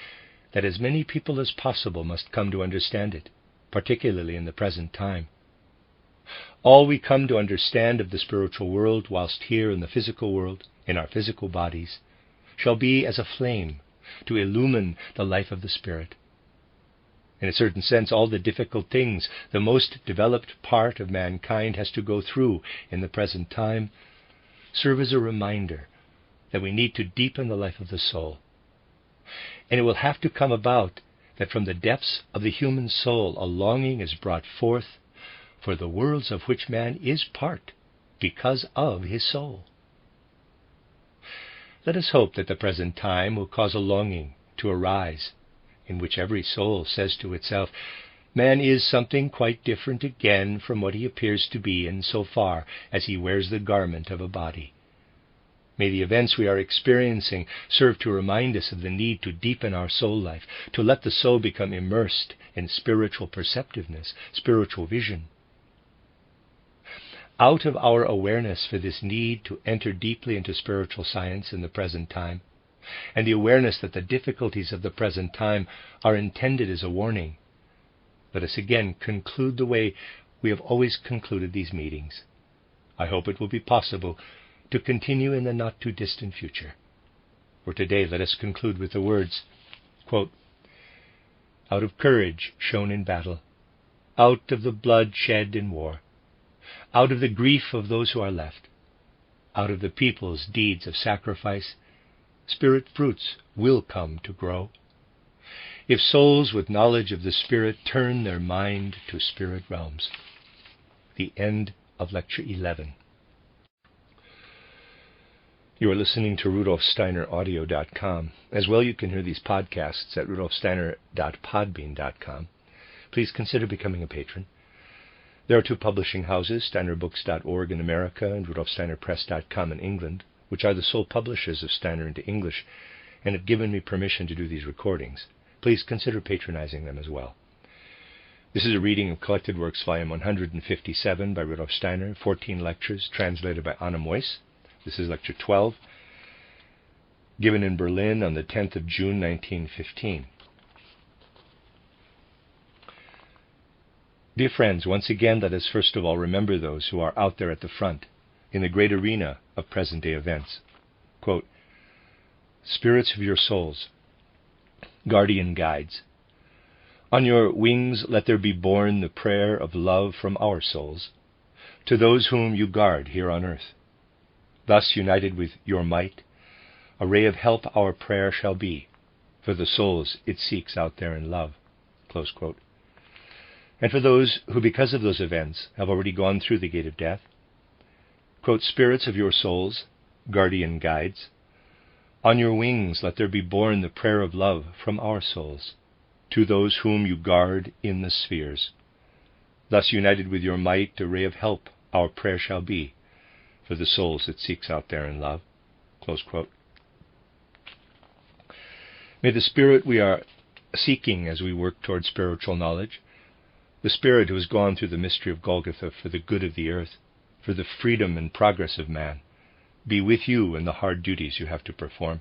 that as many people as possible must come to understand it, particularly in the present time. All we come to understand of the spiritual world whilst here in the physical world, in our physical bodies, shall be as a flame to illumine the life of the spirit. In a certain sense, all the difficult things the most developed part of mankind has to go through in the present time serve as a reminder that we need to deepen the life of the soul. And it will have to come about that from the depths of the human soul a longing is brought forth for the worlds of which man is part because of his soul. Let us hope that the present time will cause a longing to arise, in which every soul says to itself, man is something quite different again from what he appears to be in so far as he wears the garment of a body. May the events we are experiencing serve to remind us of the need to deepen our soul life, to let the soul become immersed in spiritual perceptiveness, spiritual vision. Out of our awareness for this need to enter deeply into spiritual science in the present time, and the awareness that the difficulties of the present time are intended as a warning, let us again conclude the way we have always concluded these meetings. I hope it will be possible to continue in the not-too-distant future. For today, let us conclude with the words, quote, out of courage shown in battle, out of the blood shed in war, out of the grief of those who are left, out of the people's deeds of sacrifice, spirit fruits will come to grow, if souls with knowledge of the Spirit turn their mind to spirit realms. The end of Lecture 11. You are listening to RudolfSteinerAudio.com. As well, you can hear these podcasts at RudolfSteiner.podbean.com. Please consider becoming a patron. There are two publishing houses, SteinerBooks.org in America and RudolfSteinerPress.com in England, which are the sole publishers of Steiner into English and have given me permission to do these recordings. Please consider patronizing them as well. This is a reading of Collected Works, Volume 157 by Rudolf Steiner, 14 lectures translated by Meuss. This is Lecture 12, given in Berlin on the 10th of June, 1915. Dear friends, once again, let us first of all remember those who are out there at the front, in the great arena of present-day events. Quote, spirits of your souls, guardian guides, on your wings let there be borne the prayer of love from our souls, to those whom you guard here on earth. Thus, united with your might, a ray of help our prayer shall be, for the souls it seeks out there in love. Close quote. And for those who, because of those events, have already gone through the gate of death, quote, spirits of your souls, guardian guides, on your wings let there be borne the prayer of love from our souls, to those whom you guard in the spheres. Thus, united with your might, a ray of help our prayer shall be, for the souls it seeks out there in love. Close quote. May the Spirit we are seeking as we work toward spiritual knowledge, the Spirit who has gone through the mystery of Golgotha for the good of the earth, for the freedom and progress of man, be with you in the hard duties you have to perform.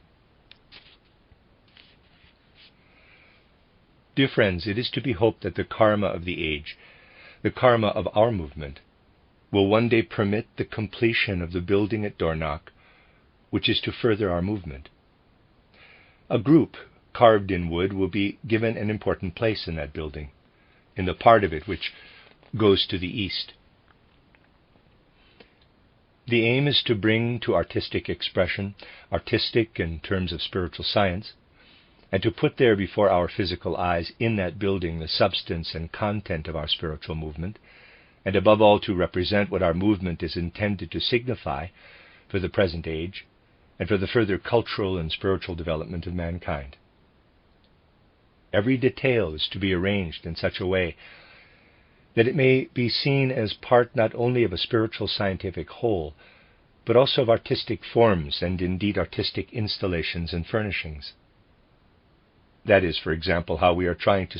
Dear friends, it is to be hoped that the karma of the age, the karma of our movement, will one day permit the completion of the building at Dornach, which is to further our movement. A group carved in wood will be given an important place in that building, in the part of it which goes to the east. The aim is to bring to artistic expression, artistic in terms of spiritual science, and to put there before our physical eyes in that building the substance and content of our spiritual movement, and above all to represent what our movement is intended to signify for the present age and for the further cultural and spiritual development of mankind. Every detail is to be arranged in such a way that it may be seen as part not only of a spiritual scientific whole, but also of artistic forms and indeed artistic installations and furnishings. That is, for example, how we are trying to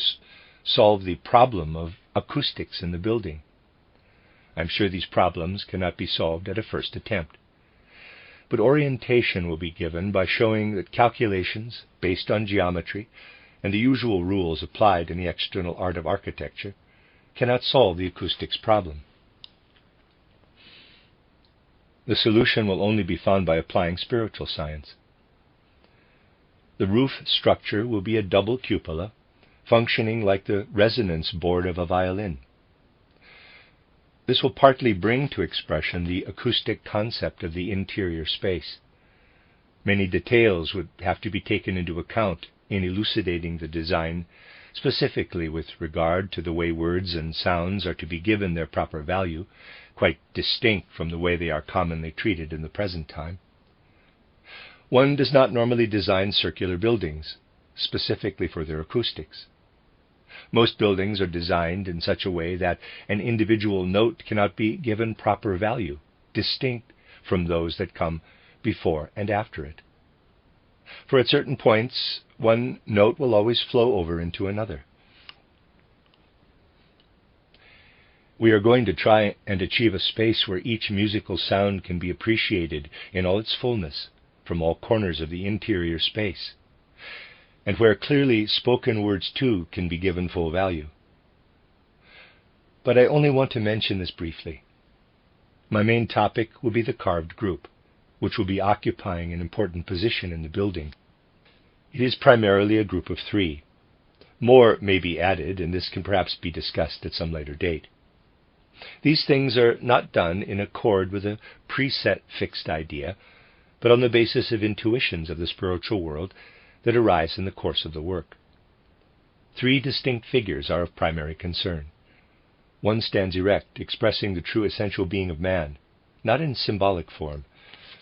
solve the problem of acoustics in the building. I'm sure these problems cannot be solved at a first attempt. But orientation will be given by showing that calculations based on geometry and the usual rules applied in the external art of architecture cannot solve the acoustics problem. The solution will only be found by applying spiritual science. The roof structure will be a double cupola, functioning like the resonance board of a violin. This will partly bring to expression the acoustic concept of the interior space. Many details would have to be taken into account in elucidating the design, specifically with regard to the way words and sounds are to be given their proper value, quite distinct from the way they are commonly treated in the present time. One does not normally design circular buildings, specifically for their acoustics. Most buildings are designed in such a way that an individual note cannot be given proper value, distinct from those that come before and after it. For at certain points, one note will always flow over into another. We are going to try and achieve a space where each musical sound can be appreciated in all its fullness from all corners of the interior space, and where clearly spoken words too can be given full value. But I only want to mention this briefly. My main topic will be the carved group, which will be occupying an important position in the building. It is primarily a group of 3. More may be added, and this can perhaps be discussed at some later date. These things are not done in accord with a preset fixed idea, but on the basis of intuitions of the spiritual world that arise in the course of the work. 3 distinct figures are of primary concern. One stands erect, expressing the true essential being of man, not in symbolic form,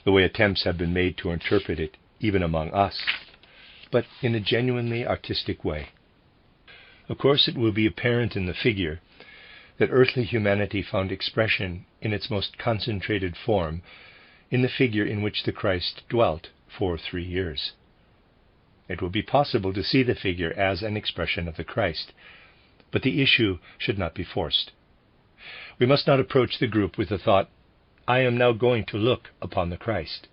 the way attempts have been made to interpret it even among us, but in a genuinely artistic way. Of course, it will be apparent in the figure that earthly humanity found expression in its most concentrated form in the figure in which the Christ dwelt for 3 years. It will be possible to see the figure as an expression of the Christ, but the issue should not be forced. We must not approach the group with the thought, I am now going to look upon the Christ.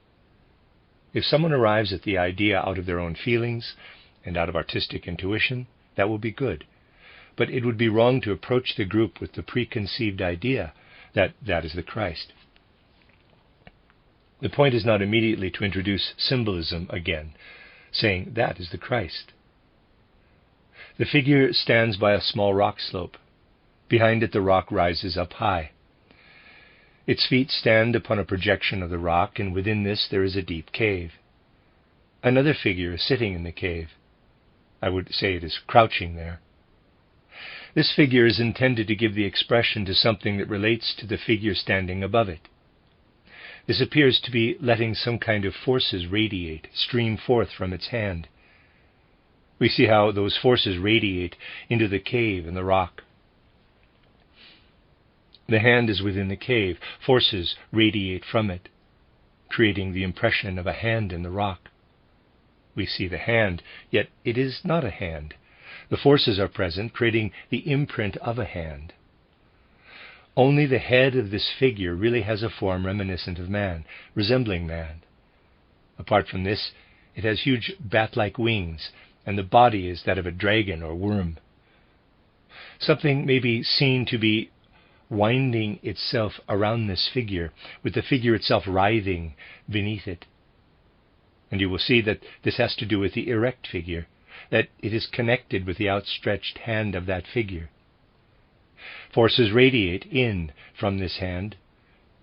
If someone arrives at the idea out of their own feelings and out of artistic intuition, that will be good. But it would be wrong to approach the group with the preconceived idea that that is the Christ. The point is not immediately to introduce symbolism again, saying that is the Christ. The figure stands by a small rock slope. Behind it the rock rises up high. Its feet stand upon a projection of the rock, and within this there is a deep cave. Another figure is sitting in the cave. I would say it is crouching there. This figure is intended to give the expression to something that relates to the figure standing above it. This appears to be letting some kind of forces radiate, stream forth from its hand. We see how those forces radiate into the cave and the rock. The hand is within the cave. Forces radiate from it, creating the impression of a hand in the rock. We see the hand, yet it is not a hand. The forces are present, creating the imprint of a hand. Only the head of this figure really has a form reminiscent of man, resembling man. Apart from this, it has huge bat-like wings, and the body is that of a dragon or worm. Something may be seen to be winding itself around this figure, with the figure itself writhing beneath it. And you will see that this has to do with the erect figure, that it is connected with the outstretched hand of that figure. Forces radiate in from this hand,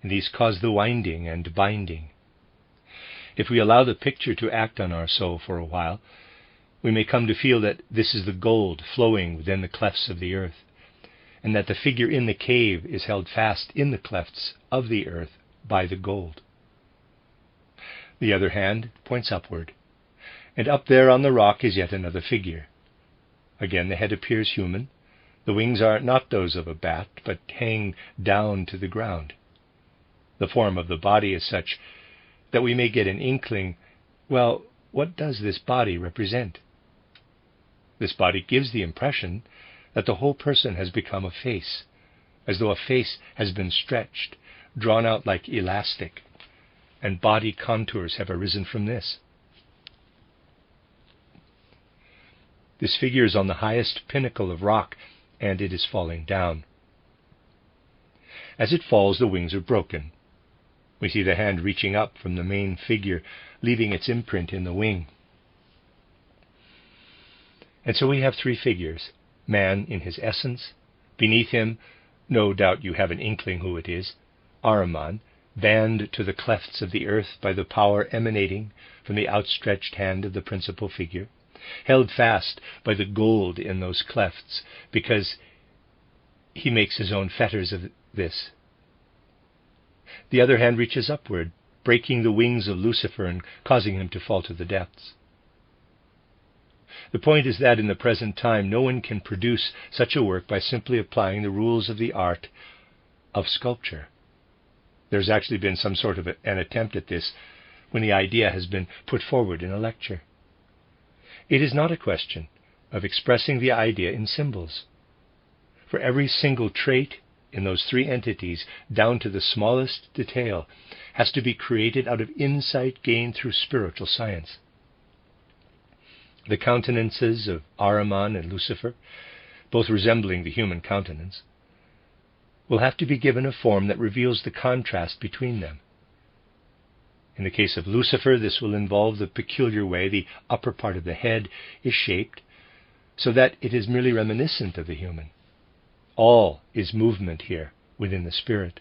and these cause the winding and binding. If we allow the picture to act on our soul for a while, we may come to feel that this is the gold flowing within the clefts of the earth, and that the figure in the cave is held fast in the clefts of the earth by the gold. The other hand points upward, and up there on the rock is yet another figure. Again the head appears human. The wings are not those of a bat, but hang down to the ground. The form of the body is such that we may get an inkling, well, what does this body represent? This body gives the impression that the whole person has become a face, as though a face has been stretched, drawn out like elastic, and body contours have arisen from this. This figure is on the highest pinnacle of rock, and it is falling down. As it falls, the wings are broken. We see the hand reaching up from the main figure, leaving its imprint in the wing. And so we have three figures: man in his essence, beneath him, no doubt you have an inkling who it is, Ahriman, banned to the clefts of the earth by the power emanating from the outstretched hand of the principal figure, held fast by the gold in those clefts, because he makes his own fetters of this. The other hand reaches upward, breaking the wings of Lucifer and causing him to fall to the depths. The point is that in the present time no one can produce such a work by simply applying the rules of the art of sculpture. There's actually been some sort of an attempt at this when the idea has been put forward in a lecture. It is not a question of expressing the idea in symbols. For every single trait in those three entities, down to the smallest detail, has to be created out of insight gained through spiritual science. The countenances of Ahriman and Lucifer, both resembling the human countenance, will have to be given a form that reveals the contrast between them. In the case of Lucifer, this will involve the peculiar way the upper part of the head is shaped, so that it is merely reminiscent of the human. All is movement here within the spirit.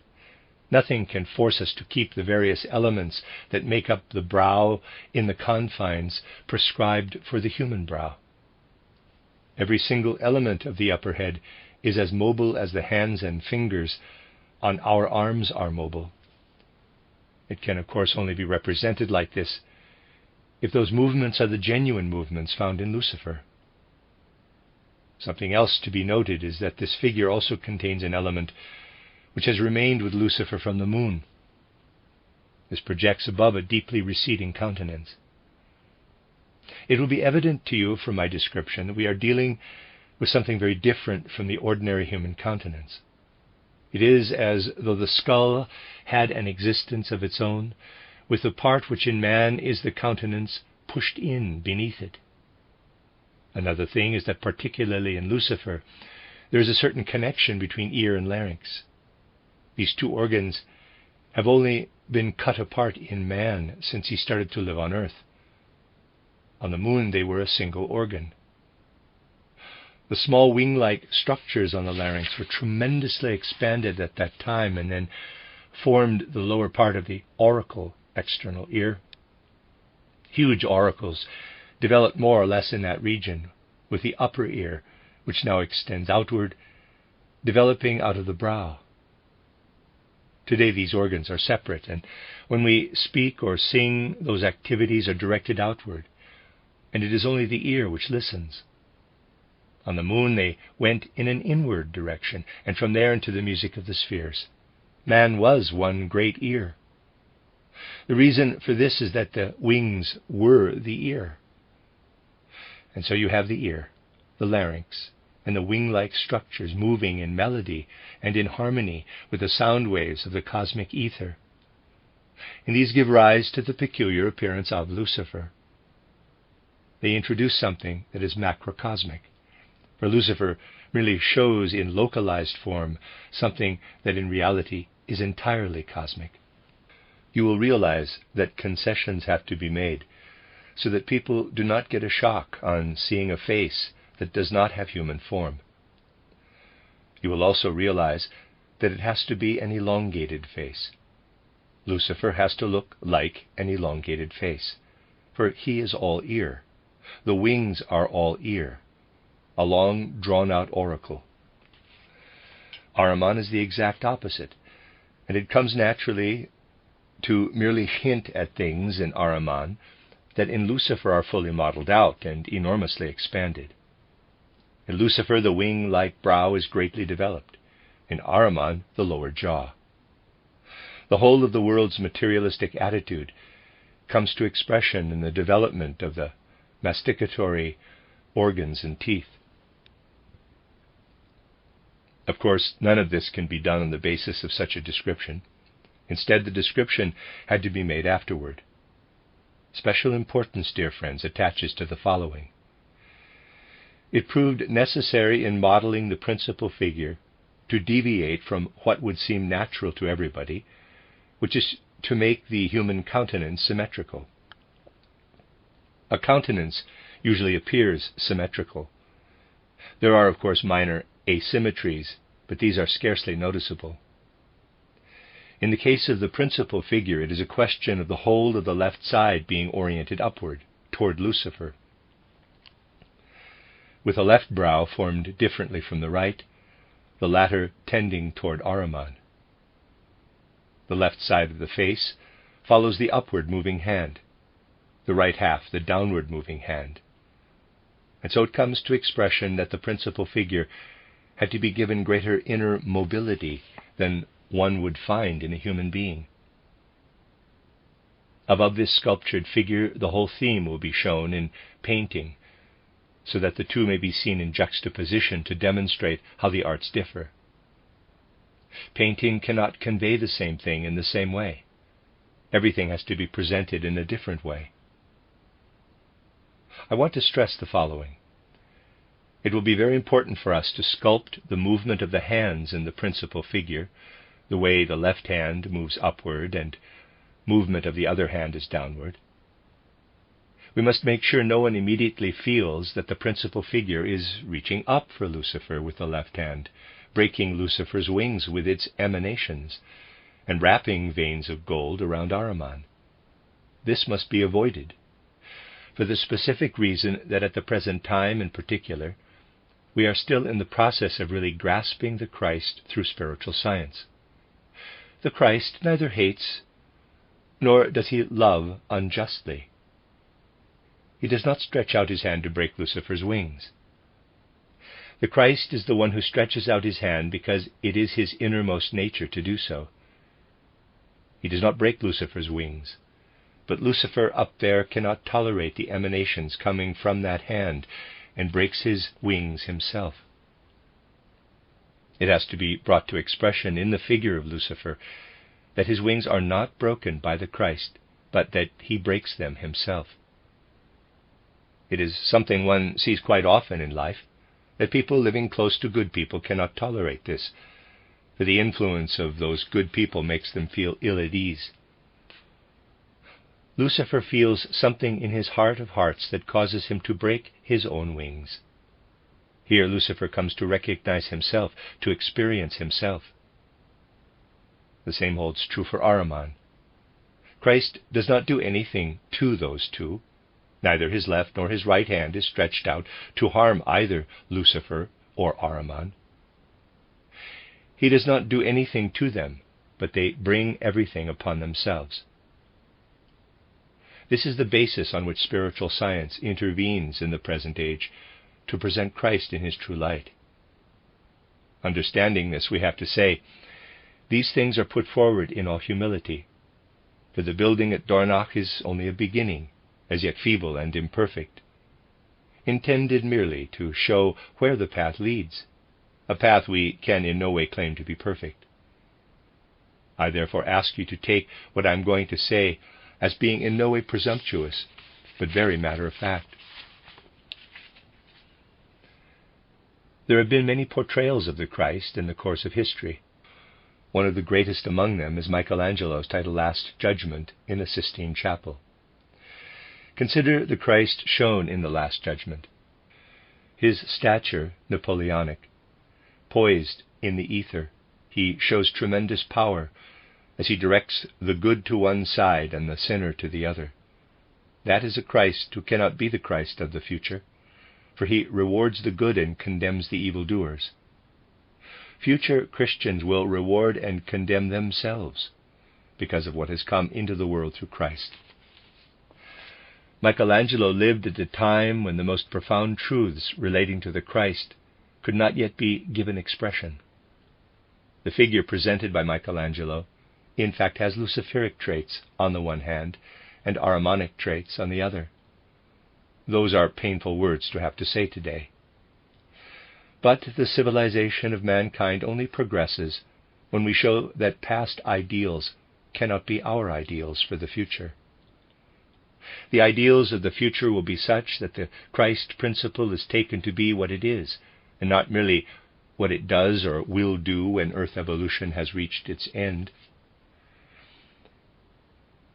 Nothing can force us to keep the various elements that make up the brow in the confines prescribed for the human brow. Every single element of the upper head is as mobile as the hands and fingers on our arms are mobile. It can, of course, only be represented like this if those movements are the genuine movements found in Lucifer. Something else to be noted is that this figure also contains an element which has remained with Lucifer from the moon. This projects above a deeply receding countenance. It will be evident to you from my description that we are dealing with something very different from the ordinary human countenance. It is as though the skull had an existence of its own, with the part which in man is the countenance pushed in beneath it. Another thing is that particularly in Lucifer, there is a certain connection between ear and larynx. These two organs have only been cut apart in man since he started to live on earth. On the moon they were a single organ. The small wing-like structures on the larynx were tremendously expanded at that time and then formed the lower part of the auricle, external ear. Huge auricles developed more or less in that region, with the upper ear, which now extends outward, developing out of the brow. Today these organs are separate, and when we speak or sing, those activities are directed outward, and it is only the ear which listens. On the moon they went in an inward direction, and from there into the music of the spheres. Man was one great ear. The reason for this is that the wings were the ear. And so you have the ear, the larynx, and the wing-like structures moving in melody and in harmony with the sound waves of the cosmic ether. And these give rise to the peculiar appearance of Lucifer. They introduce something that is macrocosmic, for Lucifer merely shows in localized form something that in reality is entirely cosmic. You will realize that concessions have to be made so that people do not get a shock on seeing a face that does not have human form. You will also realize that it has to be an elongated face. Lucifer has to look like an elongated face, for he is all ear. The wings are all ear, a long drawn-out auricle. Ahriman is the exact opposite, and it comes naturally to merely hint at things in Ahriman that in Lucifer are fully modeled out and enormously expanded. In Lucifer, the wing-like brow is greatly developed. In Ahriman, the lower jaw. The whole of the world's materialistic attitude comes to expression in the development of the masticatory organs and teeth. Of course, none of this can be done on the basis of such a description. Instead, the description had to be made afterward. Special importance, dear friends, attaches to the following. It proved necessary in modeling the principal figure to deviate from what would seem natural to everybody, which is to make the human countenance symmetrical. A countenance usually appears symmetrical. There are, of course, minor asymmetries, but these are scarcely noticeable. In the case of the principal figure, it is a question of the whole of the left side being oriented upward, toward Lucifer, with a left brow formed differently from the right, the latter tending toward Ahriman. The left side of the face follows the upward moving hand, the right half the downward moving hand. And so it comes to expression that the principal figure had to be given greater inner mobility than one would find in a human being. Above this sculptured figure, the whole theme will be shown in painting, so that the two may be seen in juxtaposition to demonstrate how the arts differ. Painting cannot convey the same thing in the same way. Everything has to be presented in a different way. I want to stress the following. It will be very important for us to sculpt the movement of the hands in the principal figure, the way the left hand moves upward and movement of the other hand is downward. We must make sure no one immediately feels that the principal figure is reaching up for Lucifer with the left hand, breaking Lucifer's wings with its emanations, and wrapping veins of gold around Ahriman. This must be avoided, for the specific reason that at the present time in particular, we are still in the process of really grasping the Christ through spiritual science. The Christ neither hates nor does he love unjustly. He does not stretch out his hand to break Lucifer's wings. The Christ is the one who stretches out his hand because it is his innermost nature to do so. He does not break Lucifer's wings, but Lucifer up there cannot tolerate the emanations coming from that hand and breaks his wings himself. It has to be brought to expression in the figure of Lucifer that his wings are not broken by the Christ, but that he breaks them himself. It is something one sees quite often in life, that people living close to good people cannot tolerate this, for the influence of those good people makes them feel ill at ease. Lucifer feels something in his heart of hearts that causes him to break his own wings. Here Lucifer comes to recognize himself, to experience himself. The same holds true for Ahriman. Christ does not do anything to those two. Neither his left nor his right hand is stretched out to harm either Lucifer or Ahriman. He does not do anything to them, but they bring everything upon themselves. This is the basis on which spiritual science intervenes in the present age to present Christ in his true light. Understanding this, we have to say, these things are put forward in all humility, for the building at Dornach is only a beginning, as yet feeble and imperfect, intended merely to show where the path leads, a path we can in no way claim to be perfect. I therefore ask you to take what I am going to say as being in no way presumptuous, but very matter-of-fact. There have been many portrayals of the Christ in the course of history. One of the greatest among them is Michelangelo's titled Last Judgment in the Sistine Chapel. Consider the Christ shown in the Last Judgment. His stature, Napoleonic, poised in the ether, he shows tremendous power as he directs the good to one side and the sinner to the other. That is a Christ who cannot be the Christ of the future, for he rewards the good and condemns the evildoers. Future Christians will reward and condemn themselves because of what has come into the world through Christ. Michelangelo lived at a time when the most profound truths relating to the Christ could not yet be given expression. The figure presented by Michelangelo, in fact, has Luciferic traits on the one hand and Ahrimanic traits on the other. Those are painful words to have to say today. But the civilization of mankind only progresses when we show that past ideals cannot be our ideals for the future. The ideals of the future will be such that the Christ principle is taken to be what it is, and not merely what it does or will do when Earth evolution has reached its end.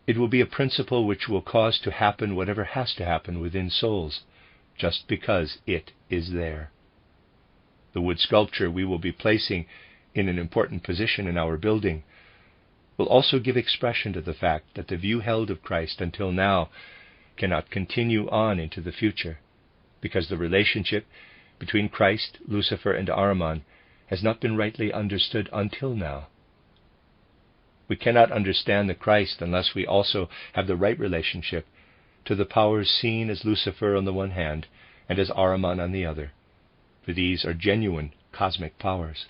It will be a principle which will cause to happen whatever has to happen within souls, just because it is there. The wood sculpture we will be placing in an important position in our building will also give expression to the fact that the view held of Christ until now cannot continue on into the future, because the relationship between Christ, Lucifer, and Ahriman has not been rightly understood until now. We cannot understand the Christ unless we also have the right relationship to the powers seen as Lucifer on the one hand and as Ahriman on the other, for these are genuine cosmic powers.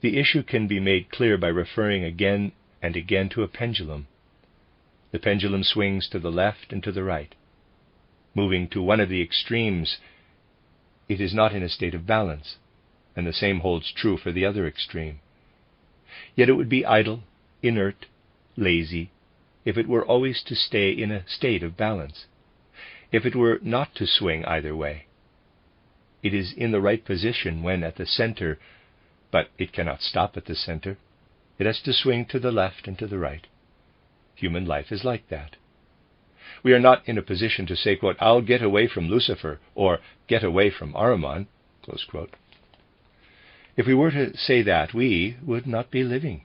The issue can be made clear by referring again and again to a pendulum. The pendulum swings to the left and to the right. Moving to one of the extremes, it is not in a state of balance, and the same holds true for the other extreme. Yet it would be idle, inert, lazy, if it were always to stay in a state of balance, if it were not to swing either way. It is in the right position when at the center, but it cannot stop at the center. It has to swing to the left and to the right. Human life is like that. We are not in a position to say, quote, "I'll get away from Lucifer," or "get away from Ahriman," close quote. If we were to say that, we would not be living.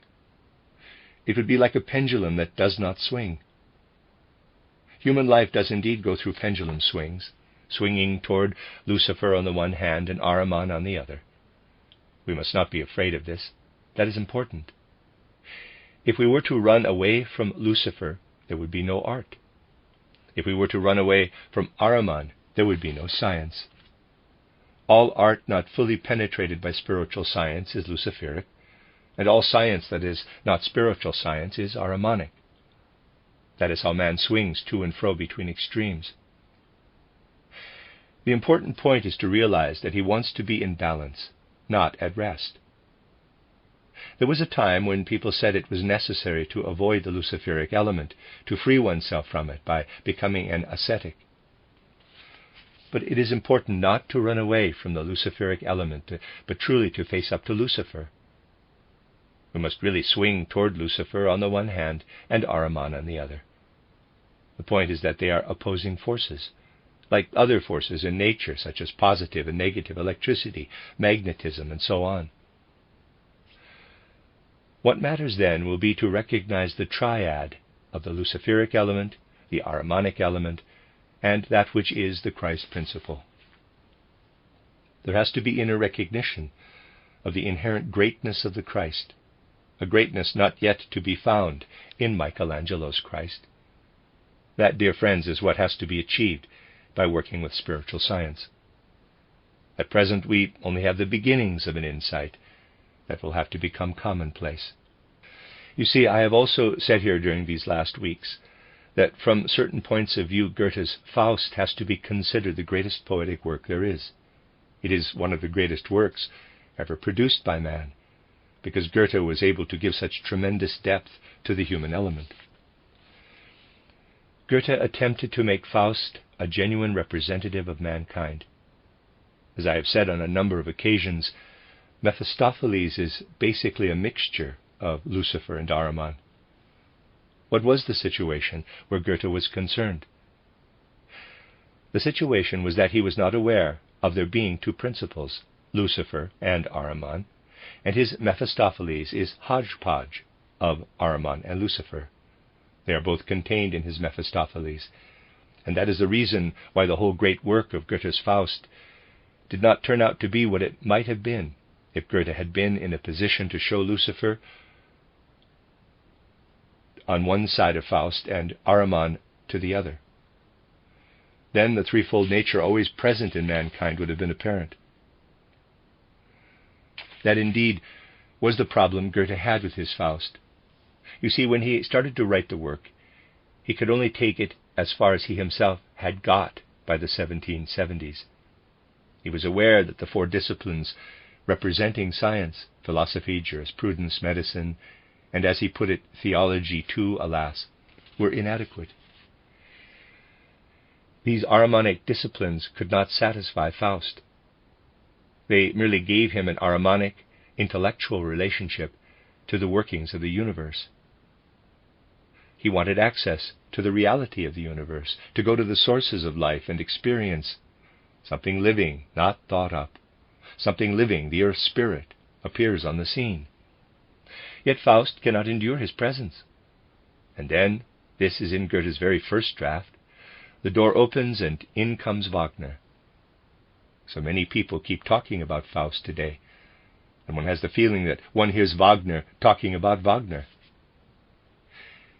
It would be like a pendulum that does not swing. Human life does indeed go through pendulum swings, swinging toward Lucifer on the one hand and Ahriman on the other. We must not be afraid of this. That is important. If we were to run away from Lucifer, there would be no art. If we were to run away from Ahriman, there would be no science. All art not fully penetrated by spiritual science is Luciferic, and all science that is not spiritual science is Ahrimanic. That is how man swings to and fro between extremes. The important point is to realize that he wants to be in balance, not at rest. There was a time when people said it was necessary to avoid the Luciferic element, to free oneself from it by becoming an ascetic. But it is important not to run away from the Luciferic element, but truly to face up to Lucifer. We must really swing toward Lucifer on the one hand and Ahriman on the other. The point is that they are opposing forces, like other forces in nature, such as positive and negative electricity, magnetism, and so on. What matters then will be to recognize the triad of the Luciferic element, the Ahrimanic element, and that which is the Christ principle. There has to be inner recognition of the inherent greatness of the Christ, a greatness not yet to be found in Michelangelo's Christ. That, dear friends, is what has to be achieved by working with spiritual science. At present, we only have the beginnings of an insight that will have to become commonplace. You see, I have also said here during these last weeks that from certain points of view, Goethe's Faust has to be considered the greatest poetic work there is. It is one of the greatest works ever produced by man, because Goethe was able to give such tremendous depth to the human element. Goethe attempted to make Faust a genuine representative of mankind. As I have said on a number of occasions, Mephistopheles is basically a mixture of Lucifer and Ahriman. What was the situation where Goethe was concerned? The situation was that he was not aware of there being two principles, Lucifer and Ahriman, and his Mephistopheles is hodgepodge of Ahriman and Lucifer. They are both contained in his Mephistopheles, and that is the reason why the whole great work of Goethe's Faust did not turn out to be what it might have been if Goethe had been in a position to show Lucifer on one side of Faust and Ahriman to the other. Then the threefold nature always present in mankind would have been apparent. That indeed was the problem Goethe had with his Faust. You see, when he started to write the work, he could only take it as far as he himself had got by the 1770s. He was aware that the four disciplines representing science, philosophy, jurisprudence, medicine, and as he put it, theology too, alas, were inadequate. These Ahrimanic disciplines could not satisfy Faust. They merely gave him an Ahrimanic, intellectual relationship to the workings of the universe. He wanted access to the reality of the universe, to go to the sources of life and experience something living, not thought up. Something living, the earth spirit, appears on the scene. Yet Faust cannot endure his presence. And then, this is in Goethe's very first draft, the door opens and in comes Wagner. So many people keep talking about Faust today, and one has the feeling that one hears Wagner talking about Wagner.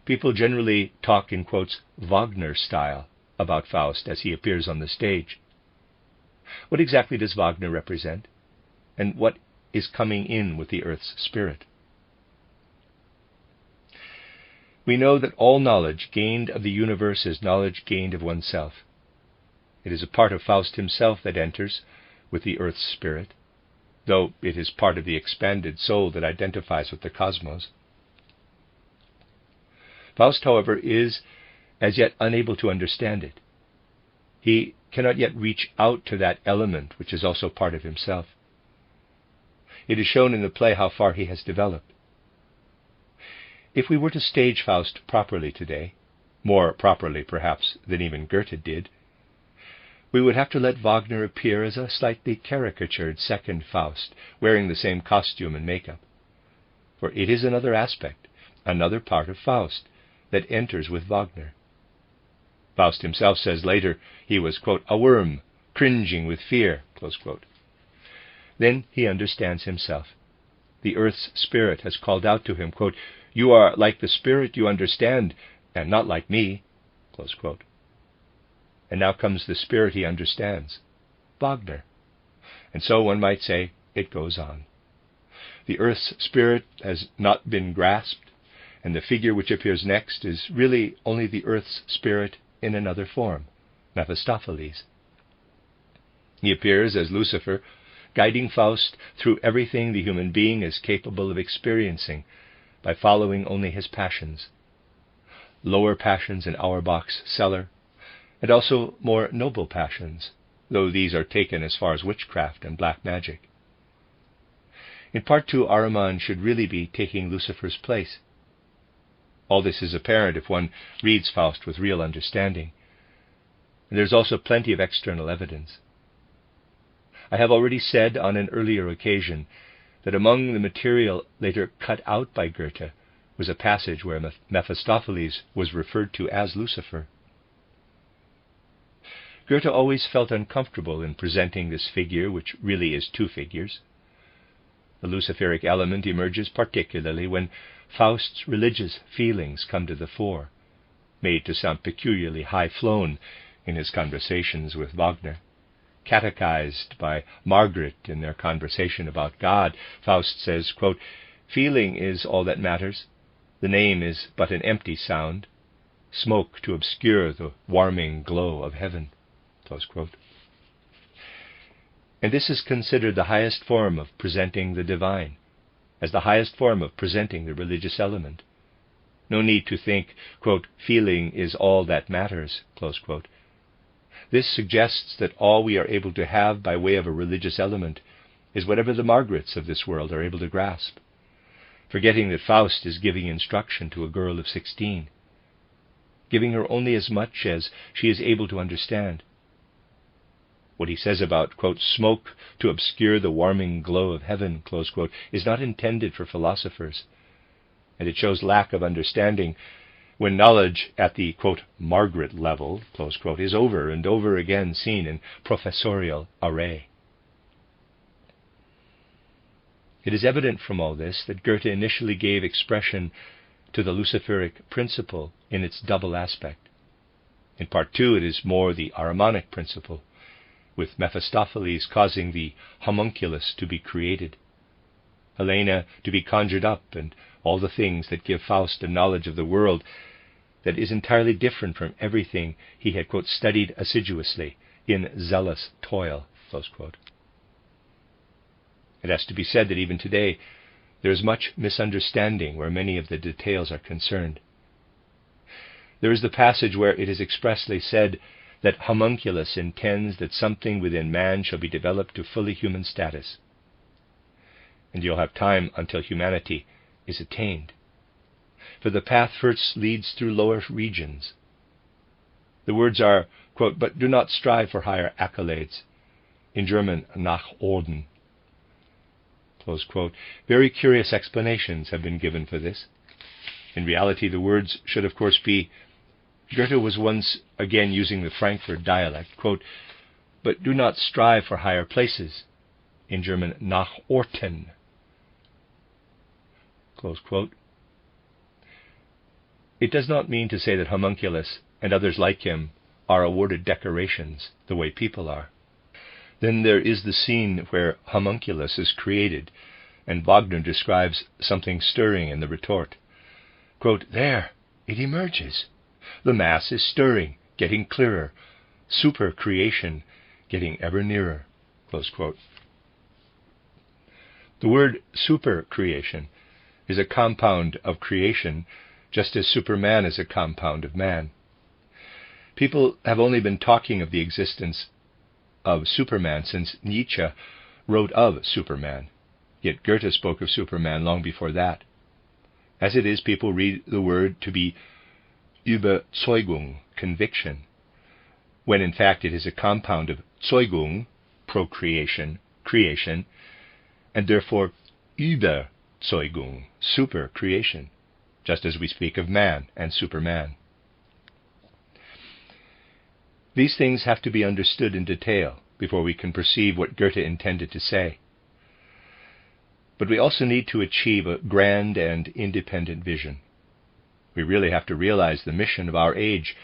People generally talk in quotes Wagner style about Faust as he appears on the stage. What exactly does Wagner represent? And what is coming in with the earth's spirit? We know that all knowledge gained of the universe is knowledge gained of oneself. It is a part of Faust himself that enters with the earth's spirit, though it is part of the expanded soul that identifies with the cosmos. Faust, however, is as yet unable to understand it. He cannot yet reach out to that element which is also part of himself. It is shown in the play how far he has developed. If we were to stage Faust properly today, more properly perhaps than even Goethe did, we would have to let Wagner appear as a slightly caricatured second Faust, wearing the same costume and makeup. For it is another aspect, another part of Faust, that enters with Wagner. Faust himself says later he was, quote, a worm, cringing with fear, close quote. Then he understands himself. The earth's spirit has called out to him, quote, you are like the spirit you understand, and not like me, close quote. And now comes the spirit he understands, Wagner. And so one might say it goes on. The earth's spirit has not been grasped, and the figure which appears next is really only the earth's spirit in another form, Mephistopheles. He appears as Lucifer, guiding Faust through everything the human being is capable of experiencing by following only his passions. Lower passions in Auerbach's cellar, and also more noble passions, though these are taken as far as witchcraft and black magic. In Part 2, Ahriman should really be taking Lucifer's place. All this is apparent if one reads Faust with real understanding. And there's also plenty of external evidence. I have already said on an earlier occasion that among the material later cut out by Goethe was a passage where Mephistopheles was referred to as Lucifer. Goethe always felt uncomfortable in presenting this figure, which really is two figures. The Luciferic element emerges particularly when Faust's religious feelings come to the fore, made to sound peculiarly high-flown in his conversations with Wagner. Catechized by Margaret in their conversation about God, Faust says, quote, feeling is all that matters. The name is but an empty sound, smoke to obscure the warming glow of heaven. Close quote. And this is considered the highest form of presenting the divine, as the highest form of presenting the religious element. No need to think, quote, feeling is all that matters, close quote. This suggests that all we are able to have by way of a religious element is whatever the Margarets of this world are able to grasp, forgetting that Faust is giving instruction to a girl of 16, giving her only as much as she is able to understand. What he says about, quote, smoke to obscure the warming glow of heaven, close quote, is not intended for philosophers, and it shows lack of understanding when knowledge at the, quote, Margaret level, close quote, is over and over again seen in professorial array. It is evident from all this that Goethe initially gave expression to the Luciferic principle in its double aspect. In Part 2 it is more the Ahrimanic principle, with Mephistopheles causing the homunculus to be created, Helena to be conjured up, and all the things that give Faust a knowledge of the world that is entirely different from everything he had, quote, studied assiduously in zealous toil, close quote. It has to be said that even today there is much misunderstanding where many of the details are concerned. There is the passage where it is expressly said that homunculus intends that something within man shall be developed to fully human status. And you'll have time until humanity is attained. For the path first leads through lower regions. The words are, quote, but do not strive for higher accolades. In German, nach Orden. Close quote. Very curious explanations have been given for this. In reality, the words should of course be, Goethe was once again using the Frankfurt dialect, quote, but do not strive for higher places. In German, nach Orten. Close quote. It does not mean to say that homunculus and others like him are awarded decorations the way people are. Then there is the scene where homunculus is created, and Wagner describes something stirring in the retort. Quote, there, it emerges. The mass is stirring, getting clearer. Super creation, getting ever nearer. Close quote. The word super creation is a compound of creation, just as Superman is a compound of man. People have only been talking of the existence of Superman since Nietzsche wrote of Superman. Yet Goethe spoke of Superman long before that. As it is, people read the word to be Überzeugung, conviction, when in fact it is a compound of Zeugung, procreation, creation, and therefore Überzeugung, super creation, just as we speak of man and Superman. These things have to be understood in detail before we can perceive what Goethe intended to say. But we also need to achieve a grand and independent vision. We really have to realize the mission of our age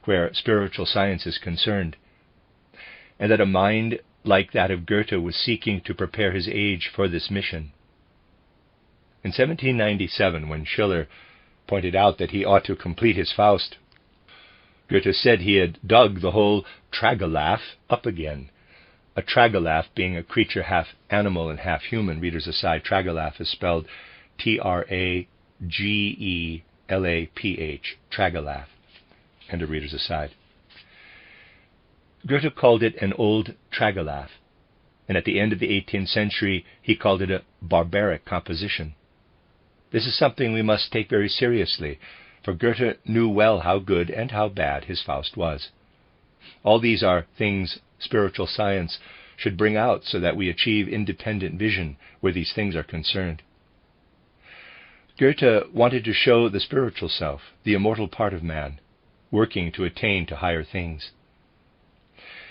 where spiritual science is concerned, and that a mind like that of Goethe was seeking to prepare his age for this mission. In 1797, when Schiller pointed out that he ought to complete his Faust, Goethe said he had dug the whole Tragelaph up again. A Tragelaph being a creature half animal and half human. Readers aside, Tragelaph is spelled Tragelaph, Tragelaph. And a reader's aside. Goethe called it an old Tragelaph, and at the end of the 18th century he called it a barbaric composition. This is something we must take very seriously, for Goethe knew well how good and how bad his Faust was. All these are things spiritual science should bring out so that we achieve independent vision where these things are concerned. Goethe wanted to show the spiritual self, the immortal part of man, working to attain to higher things.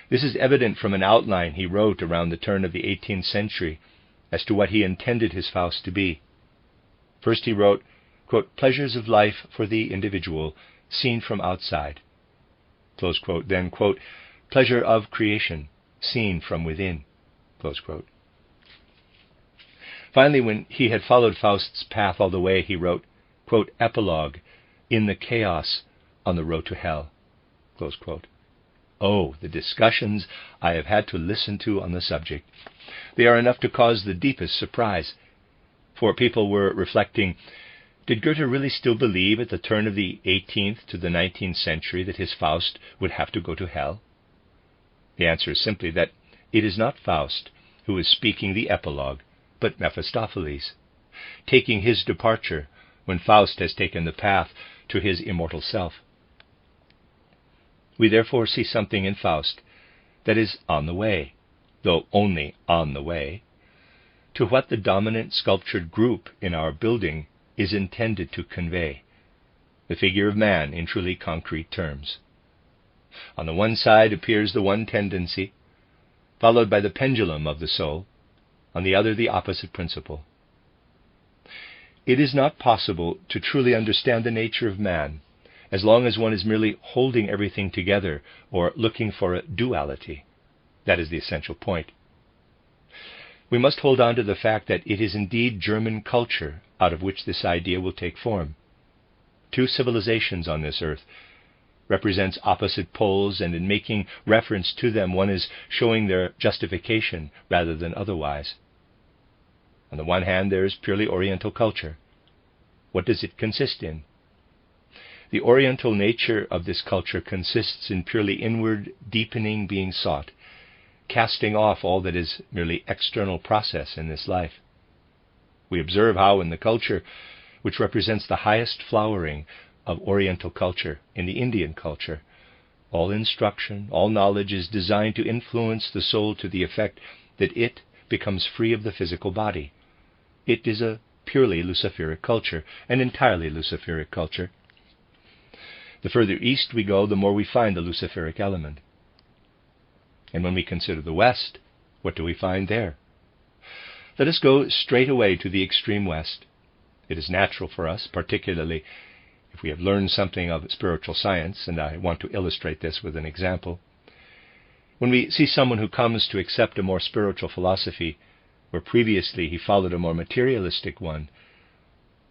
This is evident from an outline he wrote around the turn of the 18th century as to what he intended his Faust to be. First he wrote, quote, pleasures of life for the individual, seen from outside. Close quote. Then, quote, pleasure of creation, seen from within. Close quote. Finally, when he had followed Faust's path all the way, he wrote, quote, epilogue, in the chaos on the road to hell. Close quote. Oh, the discussions I have had to listen to on the subject. They are enough to cause the deepest surprise. For people were reflecting, did Goethe really still believe at the turn of the 18th to the 19th century that his Faust would have to go to hell? The answer is simply that it is not Faust who is speaking the epilogue, but Mephistopheles, taking his departure when Faust has taken the path to his immortal self. We therefore see something in Faust that is on the way, though only on the way, to what the dominant sculptured group in our building is intended to convey, the figure of man in truly concrete terms. On the one side appears the one tendency, followed by the pendulum of the soul, on the other the opposite principle. It is not possible to truly understand the nature of man as long as one is merely holding everything together or looking for a duality. That is the essential point. We must hold on to the fact that it is indeed German culture out of which this idea will take form. two civilizations on this earth, represents opposite poles, and in making reference to them, one is showing their justification rather than otherwise. On the one hand, there is purely Oriental culture. What does it consist in? The Oriental nature of this culture consists in purely inward deepening being sought, casting off all that is merely external process in this life. We observe how in the culture, which represents the highest flowering of Oriental culture, in the Indian culture, all instruction, all knowledge is designed to influence the soul to the effect that it becomes free of the physical body. It is a purely Luciferic culture, an entirely Luciferic culture. The further east we go, the more we find the Luciferic element. And when we consider the West, what do we find there? Let us go straight away to the extreme West. It is natural for us, particularly if we have learned something of spiritual science, and I want to illustrate this with an example. When we see someone who comes to accept a more spiritual philosophy, where previously he followed a more materialistic one,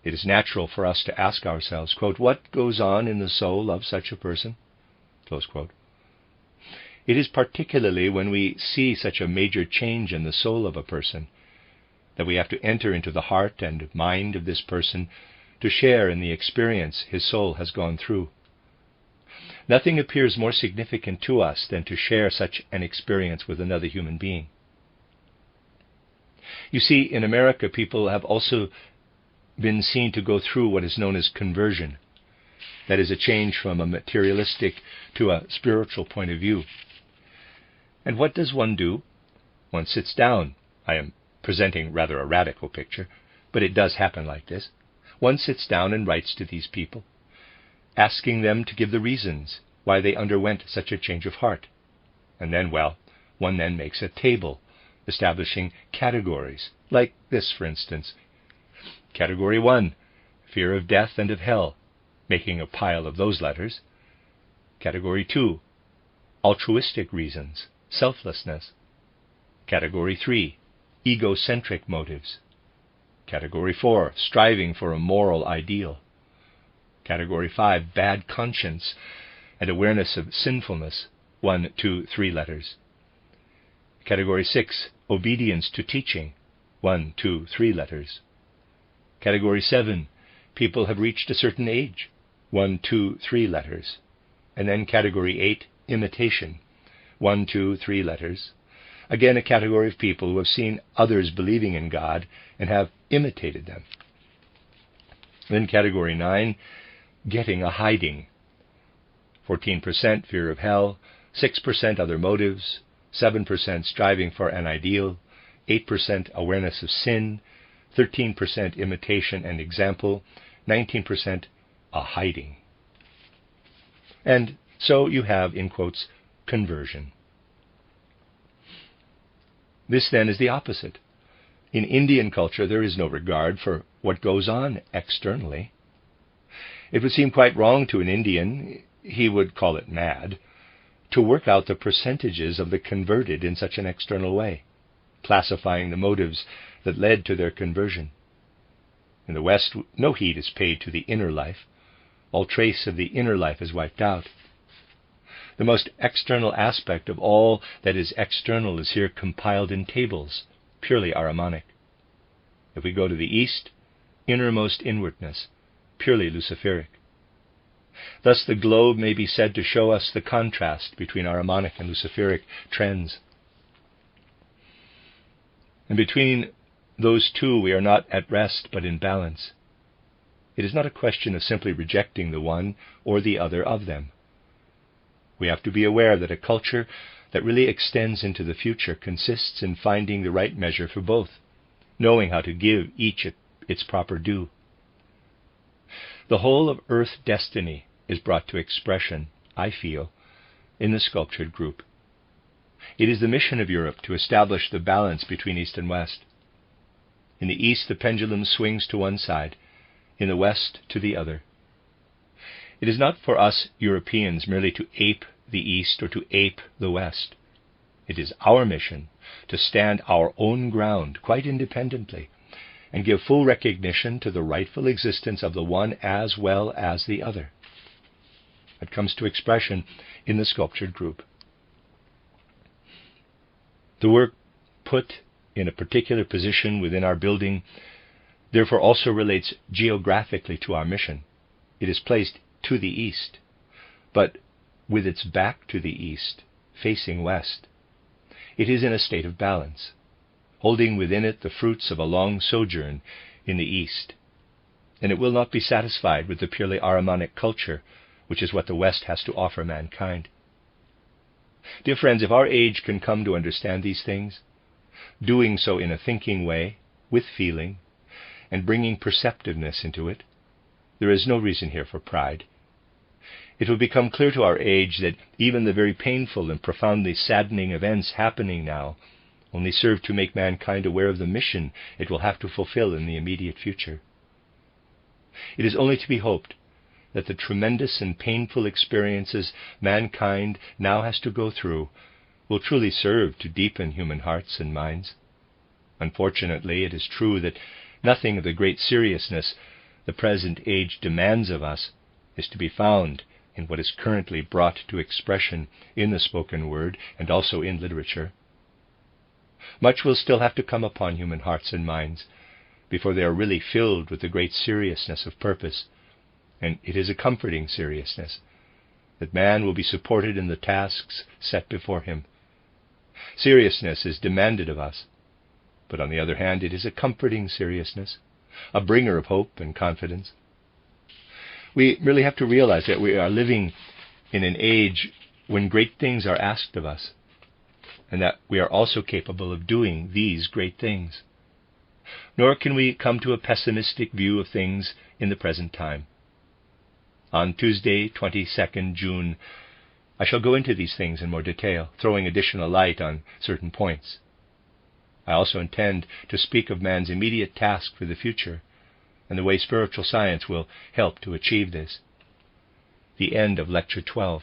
it is natural for us to ask ourselves, quote, what goes on in the soul of such a person? Close quote. It is particularly when we see such a major change in the soul of a person that we have to enter into the heart and mind of this person to share in the experience his soul has gone through. Nothing appears more significant to us than to share such an experience with another human being. You see, in America, people have also been seen to go through what is known as conversion. That is a change from a materialistic to a spiritual point of view. And what does one do? One sits down. I am presenting rather a radical picture, but it does happen like this. One sits down and writes to these people, asking them to give the reasons why they underwent such a change of heart. And then, one then makes a table, establishing categories, like this, for instance. Category 1, fear of death and of hell, making a pile of those letters. Category 2, altruistic reasons, selflessness. Category 3, egocentric motives. Category 4, striving for a moral ideal. Category 5, bad conscience and awareness of sinfulness, 1, 2, 3 letters. Category 6, obedience to teaching, 1, 2, 3 letters. Category 7, people have reached a certain age, 1, 2, 3 letters. And then Category 8, imitation, 1, 2, 3 letters. Again, a category of people who have seen others believing in God and have imitated them. Then Category 9, getting a hiding, 14% fear of hell, 6% other motives, 7% striving for an ideal, 8% awareness of sin, 13% imitation and example, 19% a hiding. And so you have, in quotes, conversion. This then is the opposite. In Indian culture, there is no regard for what goes on externally. It would seem quite wrong to an Indian, he would call it mad, to work out the percentages of the converted in such an external way, classifying the motives that led to their conversion. In the West, no heed is paid to the inner life. All trace of the inner life is wiped out. The most external aspect of all that is external is here compiled in tables, purely Ahrimanic. If we go to the East, innermost inwardness, purely Luciferic. Thus the globe may be said to show us the contrast between Ahrimanic and Luciferic trends. And between those two we are not at rest but in balance. It is not a question of simply rejecting the one or the other of them. We have to be aware that a culture that really extends into the future consists in finding the right measure for both, knowing how to give each its proper due. The whole of Earth destiny is brought to expression, I feel, in the sculptured group. It is the mission of Europe to establish the balance between East and West. In the East, the pendulum swings to one side, in the West to the other. It is not for us Europeans merely to ape the East or to ape the West. It is our mission to stand our own ground quite independently and give full recognition to the rightful existence of the one as well as the other. It comes to expression in the sculptured group. The work put in a particular position within our building therefore also relates geographically to our mission. It is placed to the east, but with its back to the east, facing west. It is in a state of balance, holding within it the fruits of a long sojourn in the east, and it will not be satisfied with the purely Ahrimanic culture, which is what the West has to offer mankind. Dear friends, if our age can come to understand these things, doing so in a thinking way, with feeling, and bringing perceptiveness into it, there is no reason here for pride. It will become clear to our age that even the very painful and profoundly saddening events happening now only serve to make mankind aware of the mission it will have to fulfill in the immediate future. It is only to be hoped that the tremendous and painful experiences mankind now has to go through will truly serve to deepen human hearts and minds. Unfortunately, it is true that nothing of the great seriousness the present age demands of us is to be found in what is currently brought to expression in the spoken word and also in literature. Much will still have to come upon human hearts and minds before they are really filled with the great seriousness of purpose, and it is a comforting seriousness that man will be supported in the tasks set before him. Seriousness is demanded of us, but on the other hand, it is a comforting seriousness, a bringer of hope and confidence. We really have to realize that we are living in an age when great things are asked of us, and that we are also capable of doing these great things. Nor can we come to a pessimistic view of things in the present time. On Tuesday, 22nd June, I shall go into these things in more detail, throwing additional light on certain points. I also intend to speak of man's immediate task for the future, and the way spiritual science will help to achieve this. The end of Lecture 12.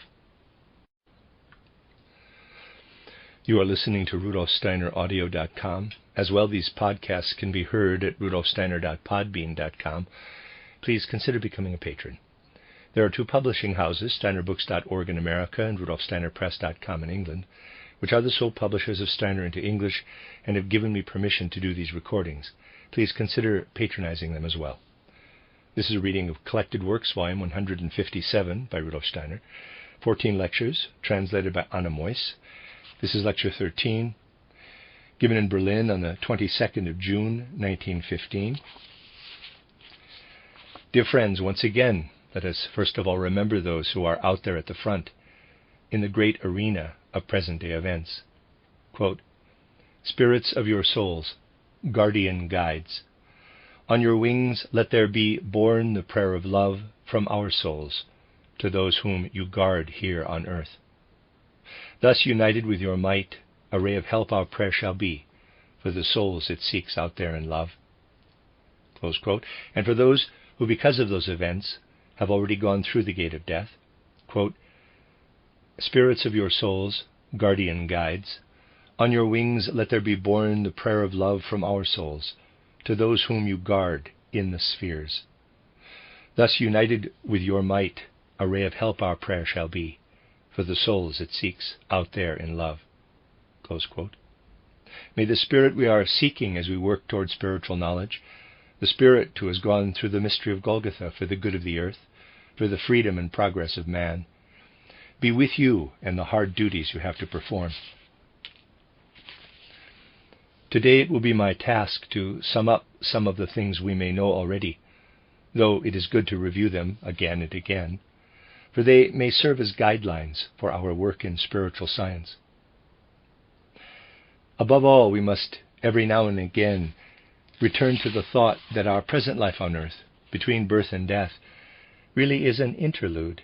You are listening to RudolfSteinerAudio.com. As well, these podcasts can be heard at RudolfSteiner.podbean.com. Please consider becoming a patron. There are two publishing houses, SteinerBooks.org in America and RudolfSteinerPress.com in England, which are the sole publishers of Steiner into English and have given me permission to do these recordings. Please consider patronizing them as well. This is a reading of Collected Works, Volume 157 by Rudolf Steiner, 14 lectures, translated by Meuss. This is Lecture 13, given in Berlin on the 22nd of June, 1915. Dear friends, once again, let us first of all remember those who are out there at the front, in the great arena of present-day events. Quote, "Spirits of your souls, guardian guides, on your wings let there be borne the prayer of love from our souls to those whom you guard here on earth. Thus united with your might, a ray of help our prayer shall be for the souls it seeks out there in love." Close quote. And for those who, because of those events, have already gone through the gate of death, quote, "Spirits of your souls, guardian guides, on your wings let there be borne the prayer of love from our souls to those whom you guard in the spheres. Thus united with your might, a ray of help our prayer shall be for the souls it seeks out there in love." Close quote. May the spirit we are seeking as we work toward spiritual knowledge, the spirit who has gone through the mystery of Golgotha for the good of the earth, for the freedom and progress of man, be with you and the hard duties you have to perform. Today it will be my task to sum up some of the things we may know already, though it is good to review them again and again, for they may serve as guidelines for our work in spiritual science. Above all, we must every now and again return to the thought that our present life on earth, between birth and death, really is an interlude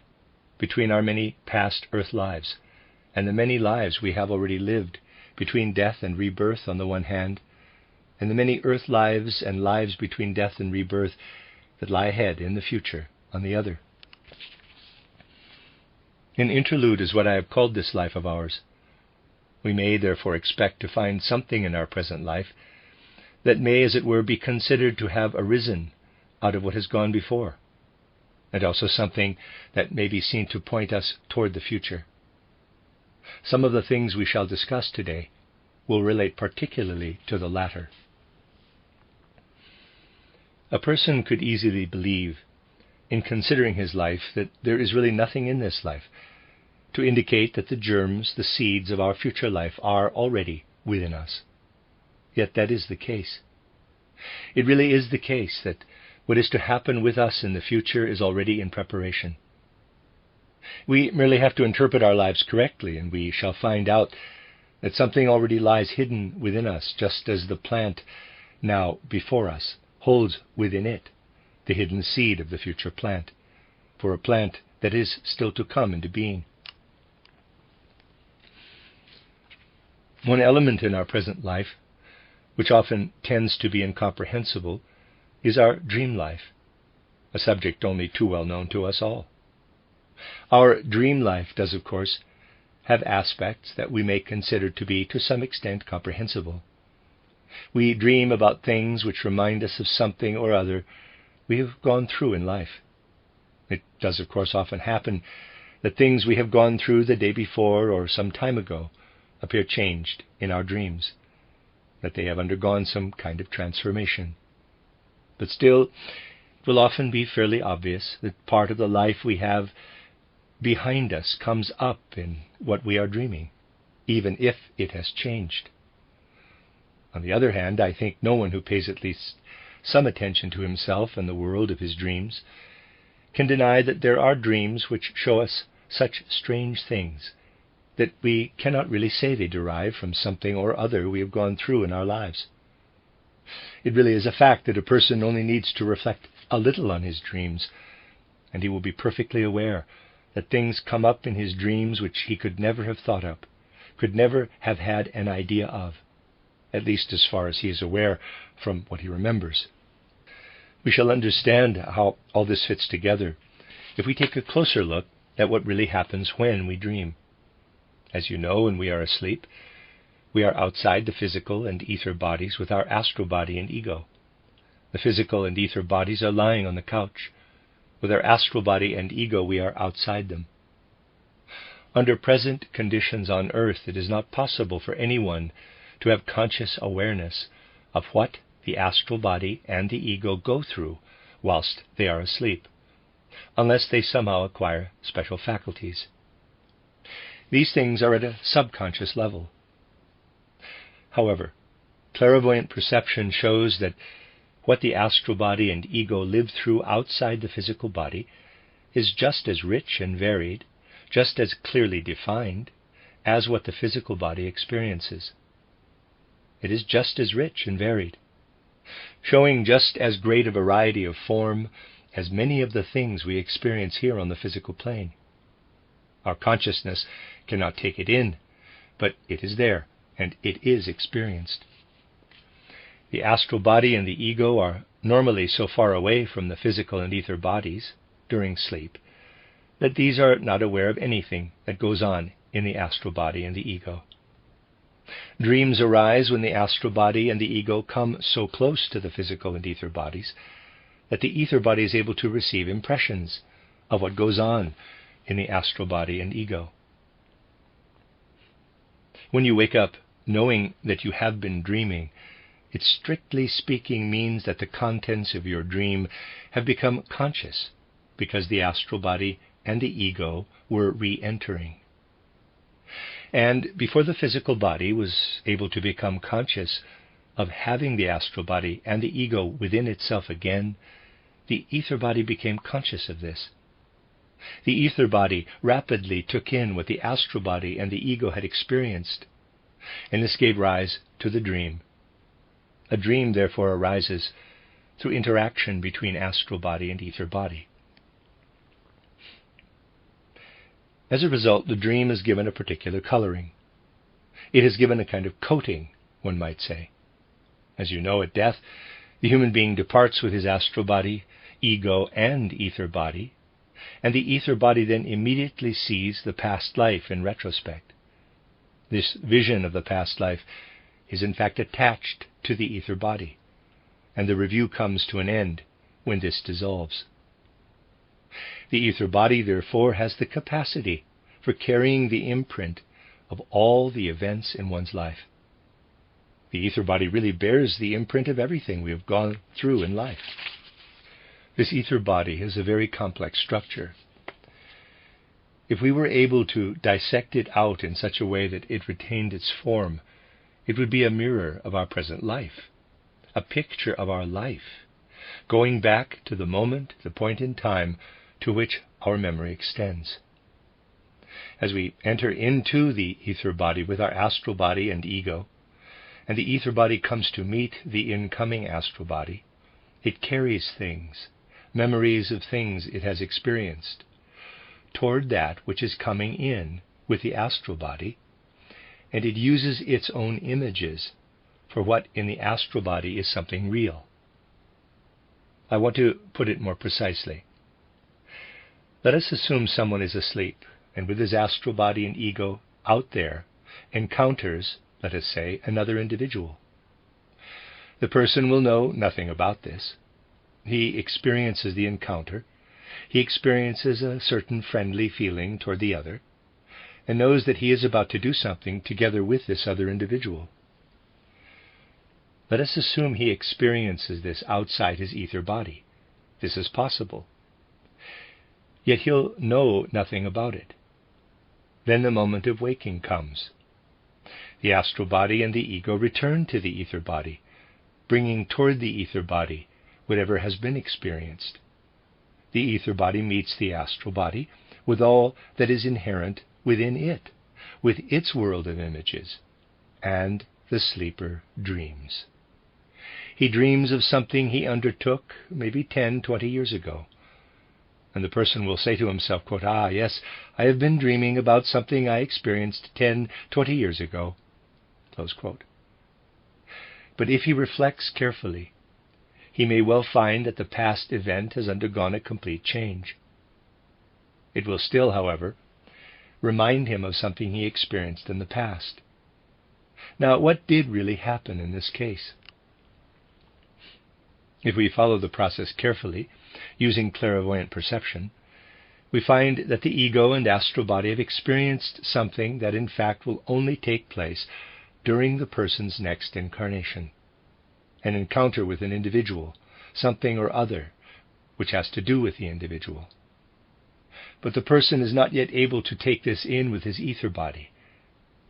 between our many past earth lives and the many lives we have already lived between death and rebirth on the one hand, and the many earth lives and lives between death and rebirth that lie ahead in the future on the other. An interlude is what I have called this life of ours. We may therefore expect to find something in our present life that may, as it were, be considered to have arisen out of what has gone before, and also something that may be seen to point us toward the future. Some of the things we shall discuss today will relate particularly to the latter. A person could easily believe, in considering his life, that there is really nothing in this life to indicate that the germs, the seeds of our future life are already within us. Yet that is the case. It really is the case that what is to happen with us in the future is already in preparation. We merely have to interpret our lives correctly, and we shall find out that something already lies hidden within us, just as the plant now before us holds within it the hidden seed of the future plant, for a plant that is still to come into being. One element in our present life, which often tends to be incomprehensible, is our dream life, a subject only too well known to us all. Our dream life does, of course, have aspects that we may consider to be, to some extent, comprehensible. We dream about things which remind us of something or other we have gone through in life. It does, of course, often happen that things we have gone through the day before or some time ago appear changed in our dreams, that they have undergone some kind of transformation. But still, it will often be fairly obvious that part of the life we have behind us comes up in what we are dreaming, even if it has changed. On the other hand, I think no one who pays at least some attention to himself and the world of his dreams can deny that there are dreams which show us such strange things that we cannot really say they derive from something or other we have gone through in our lives. It really is a fact that a person only needs to reflect a little on his dreams, and he will be perfectly aware that things come up in his dreams which he could never have thought of, could never have had an idea of, at least as far as he is aware from what he remembers. We shall understand how all this fits together if we take a closer look at what really happens when we dream. As you know, when we are asleep, we are outside the physical and ether bodies with our astral body and ego. The physical and ether bodies are lying on the couch. With our astral body and ego, we are outside them. Under present conditions on earth, it is not possible for anyone to have conscious awareness of what the astral body and the ego go through whilst they are asleep, unless they somehow acquire special faculties. These things are at a subconscious level. However, clairvoyant perception shows that what the astral body and ego live through outside the physical body is just as rich and varied, just as clearly defined, as what the physical body experiences. It is just as rich and varied, showing just as great a variety of form as many of the things we experience here on the physical plane. Our consciousness cannot take it in, but it is there, and it is experienced. The astral body and the ego are normally so far away from the physical and ether bodies during sleep that these are not aware of anything that goes on in the astral body and the ego. Dreams arise when the astral body and the ego come so close to the physical and ether bodies that the ether body is able to receive impressions of what goes on in the astral body and ego. When you wake up knowing that you have been dreaming, it strictly speaking means that the contents of your dream have become conscious because the astral body and the ego were re-entering. And before the physical body was able to become conscious of having the astral body and the ego within itself again, the ether body became conscious of this. The ether body rapidly took in what the astral body and the ego had experienced, and this gave rise to the dream. A dream, therefore, arises through interaction between astral body and ether body. As a result, the dream is given a particular coloring. It is given a kind of coating, one might say. As you know, at death, the human being departs with his astral body, ego, and ether body, and the ether body then immediately sees the past life in retrospect. This vision of the past life is in fact attached to the ether body, and the review comes to an end when this dissolves. The ether body, therefore, has the capacity for carrying the imprint of all the events in one's life. The ether body really bears the imprint of everything we have gone through in life. This ether body is a very complex structure. If we were able to dissect it out in such a way that it retained its form, it would be a mirror of our present life, a picture of our life, going back to the moment, the point in time to which our memory extends. As we enter into the ether body with our astral body and ego, and the ether body comes to meet the incoming astral body, it carries things, memories of things it has experienced, toward that which is coming in with the astral body, and it uses its own images for what in the astral body is something real. I want to put it more precisely. Let us assume someone is asleep, and with his astral body and ego out there, encounters, let us say, another individual. The person will know nothing about this. He experiences the encounter. He experiences a certain friendly feeling toward the other, and knows that he is about to do something together with this other individual. Let us assume he experiences this outside his ether body. This is possible. Yet he'll know nothing about it. Then the moment of waking comes. The astral body and the ego return to the ether body, bringing toward the ether body whatever has been experienced. The ether body meets the astral body with all that is inherent within it, with its world of images, and the sleeper dreams. He dreams of something he undertook maybe 10, 20 years ago. And the person will say to himself, quote, "Ah, yes, I have been dreaming about something I experienced 10, 20 years ago." Close quote. But if he reflects carefully, he may well find that the past event has undergone a complete change. It will still, however, remind him of something he experienced in the past. Now, what did really happen in this case? If we follow the process carefully, using clairvoyant perception, we find that the ego and astral body have experienced something that in fact will only take place during the person's next incarnation. An encounter with an individual, something or other, which has to do with the individual. But the person is not yet able to take this in with his ether body,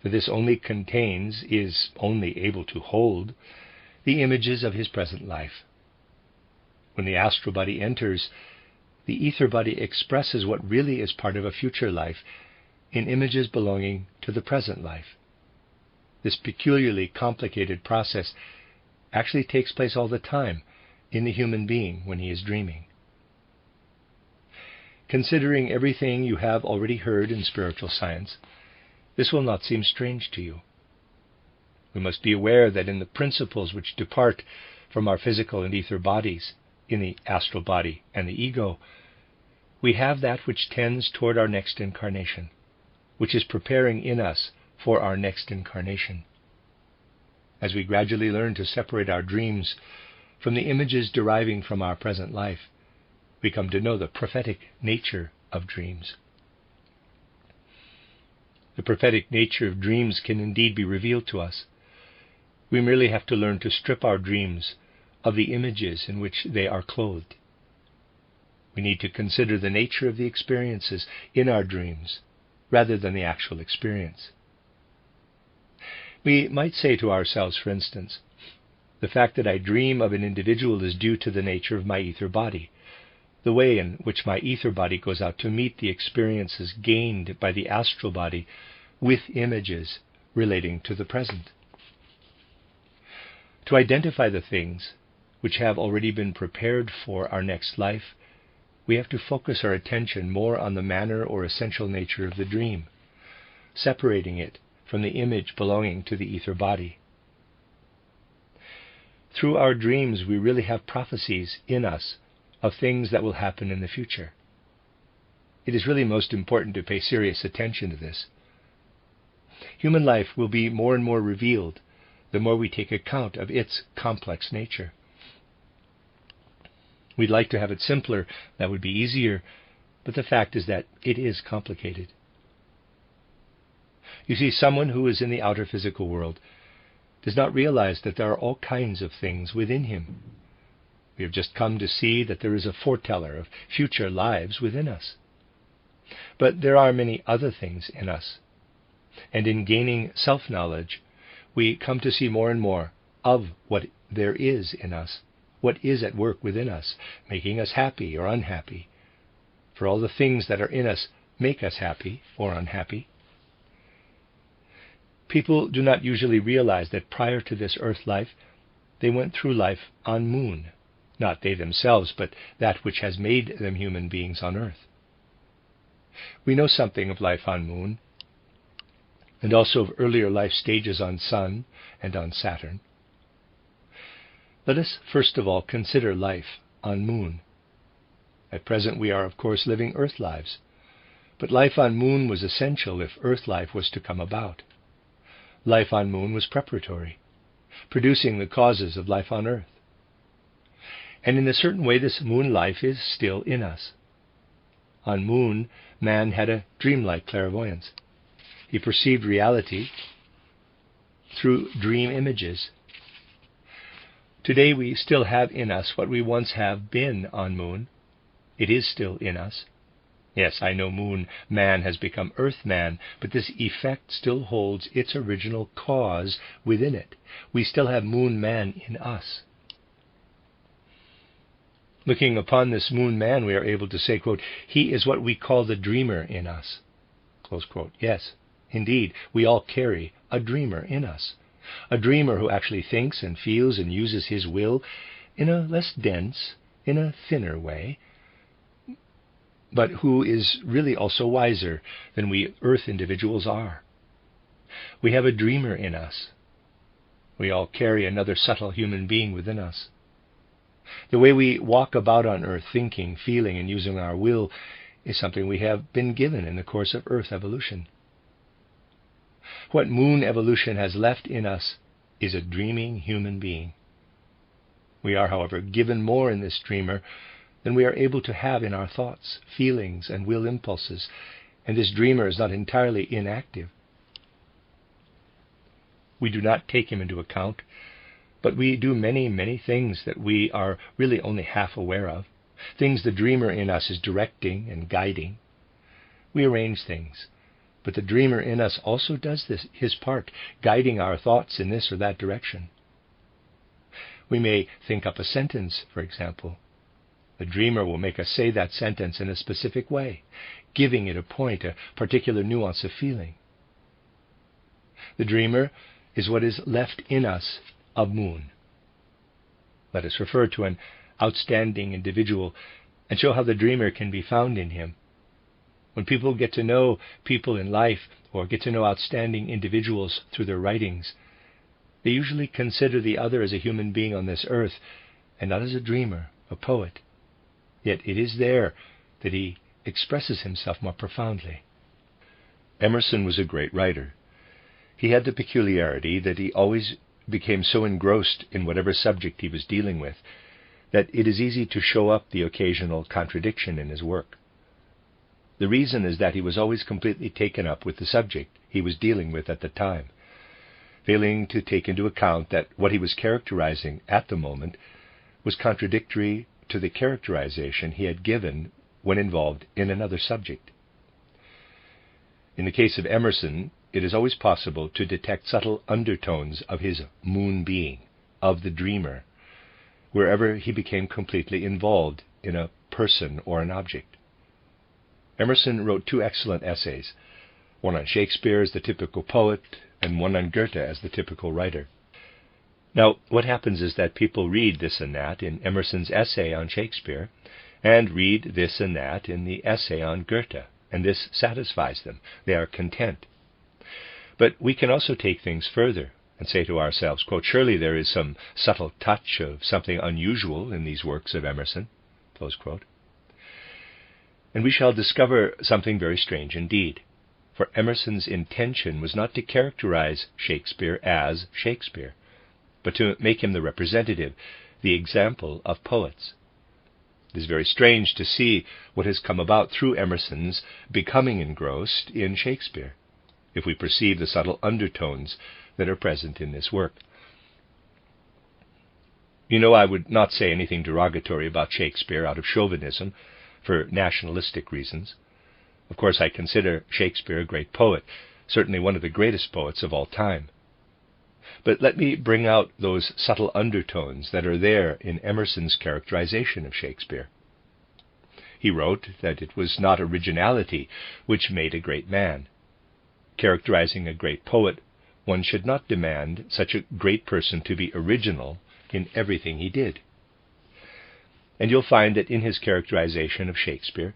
for this only contains, is only able to hold, the images of his present life. When the astral body enters, the ether body expresses what really is part of a future life in images belonging to the present life. This peculiarly complicated process actually takes place all the time in the human being when he is dreaming. Considering everything you have already heard in spiritual science, this will not seem strange to you. We must be aware that in the principles which depart from our physical and ether bodies, in the astral body and the ego, we have that which tends toward our next incarnation, which is preparing in us for our next incarnation. As we gradually learn to separate our dreams from the images deriving from our present life, we come to know the prophetic nature of dreams. The prophetic nature of dreams can indeed be revealed to us. We merely have to learn to strip our dreams of the images in which they are clothed. We need to consider the nature of the experiences in our dreams, rather than the actual experience. We might say to ourselves, for instance, the fact that I dream of an individual is due to the nature of my ether body, the way in which my ether body goes out to meet the experiences gained by the astral body with images relating to the present. To identify the things which have already been prepared for our next life, we have to focus our attention more on the manner or essential nature of the dream, separating it from the image belonging to the ether body. Through our dreams, we really have prophecies in us of things that will happen in the future. It is really most important to pay serious attention to this. Human life will be more and more revealed the more we take account of its complex nature. We'd like to have it simpler, that would be easier, but the fact is that it is complicated. You see, someone who is in the outer physical world does not realize that there are all kinds of things within him. We have just come to see that there is a foreteller of future lives within us. But there are many other things in us, and in gaining self-knowledge, we come to see more and more of what there is in us, what is at work within us, making us happy or unhappy. For all the things that are in us make us happy or unhappy. People do not usually realize that prior to this earth life, they went through life on Moon. Not they themselves, but that which has made them human beings on earth. We know something of life on Moon, and also of earlier life stages on Sun and on Saturn. Let us first of all consider life on Moon. At present we are, of course, living Earth lives, but life on Moon was essential if Earth life was to come about. Life on Moon was preparatory, producing the causes of life on Earth. And in a certain way, this Moon life is still in us. On Moon, man had a dreamlike clairvoyance. He perceived reality through dream images. Today we still have in us what we once have been on Moon. It is still in us. Yes, I know Moon man has become Earth man, but this effect still holds its original cause within it. We still have Moon man in us. Looking upon this Moon man, we are able to say, quote, he is what we call the dreamer in us. Close quote. Yes, indeed, we all carry a dreamer in us. A dreamer who actually thinks and feels and uses his will in a less dense, in a thinner way, but who is really also wiser than we Earth individuals are. We have a dreamer in us. We all carry another subtle human being within us. The way we walk about on Earth, thinking, feeling, and using our will, is something we have been given in the course of Earth evolution. What Moon evolution has left in us is a dreaming human being. We are, however, given more in this dreamer than we are able to have in our thoughts, feelings, and will impulses, and this dreamer is not entirely inactive. We do not take him into account, but we do many, many things that we are really only half aware of, things the dreamer in us is directing and guiding. We arrange things, but the dreamer in us also does his part, guiding our thoughts in this or that direction. We may think up a sentence, for example. The dreamer will make us say that sentence in a specific way, giving it a point, a particular nuance of feeling. The dreamer is what is left in us of Moon. Let us refer to an outstanding individual and show how the dreamer can be found in him. When people get to know people in life or get to know outstanding individuals through their writings, they usually consider the other as a human being on this earth and not as a dreamer, a poet. Yet it is there that he expresses himself more profoundly. Emerson was a great writer. He had the peculiarity that he always became so engrossed in whatever subject he was dealing with that it is easy to show up the occasional contradiction in his work. The reason is that he was always completely taken up with the subject he was dealing with at the time, failing to take into account that what he was characterizing at the moment was contradictory to the characterization he had given when involved in another subject. In the case of Emerson, it is always possible to detect subtle undertones of his Moon being, of the dreamer, wherever he became completely involved in a person or an object. Emerson wrote 2 excellent essays, one on Shakespeare as the typical poet, and one on Goethe as the typical writer. Now, what happens is that people read this and that in Emerson's essay on Shakespeare, and read this and that in the essay on Goethe, and this satisfies them. They are content. But we can also take things further and say to ourselves, quote, surely there is some subtle touch of something unusual in these works of Emerson, close quote. And we shall discover something very strange indeed. For Emerson's intention was not to characterize Shakespeare as Shakespeare, but to make him the representative, the example of poets. It is very strange to see what has come about through Emerson's becoming engrossed in Shakespeare, if we perceive the subtle undertones that are present in this work. You know, I would not say anything derogatory about Shakespeare out of chauvinism, for nationalistic reasons. Of course, I consider Shakespeare a great poet, certainly one of the greatest poets of all time. But let me bring out those subtle undertones that are there in Emerson's characterization of Shakespeare. He wrote that it was not originality which made a great man. Characterizing a great poet, one should not demand such a great person to be original in everything he did. And you'll find that in his characterization of Shakespeare,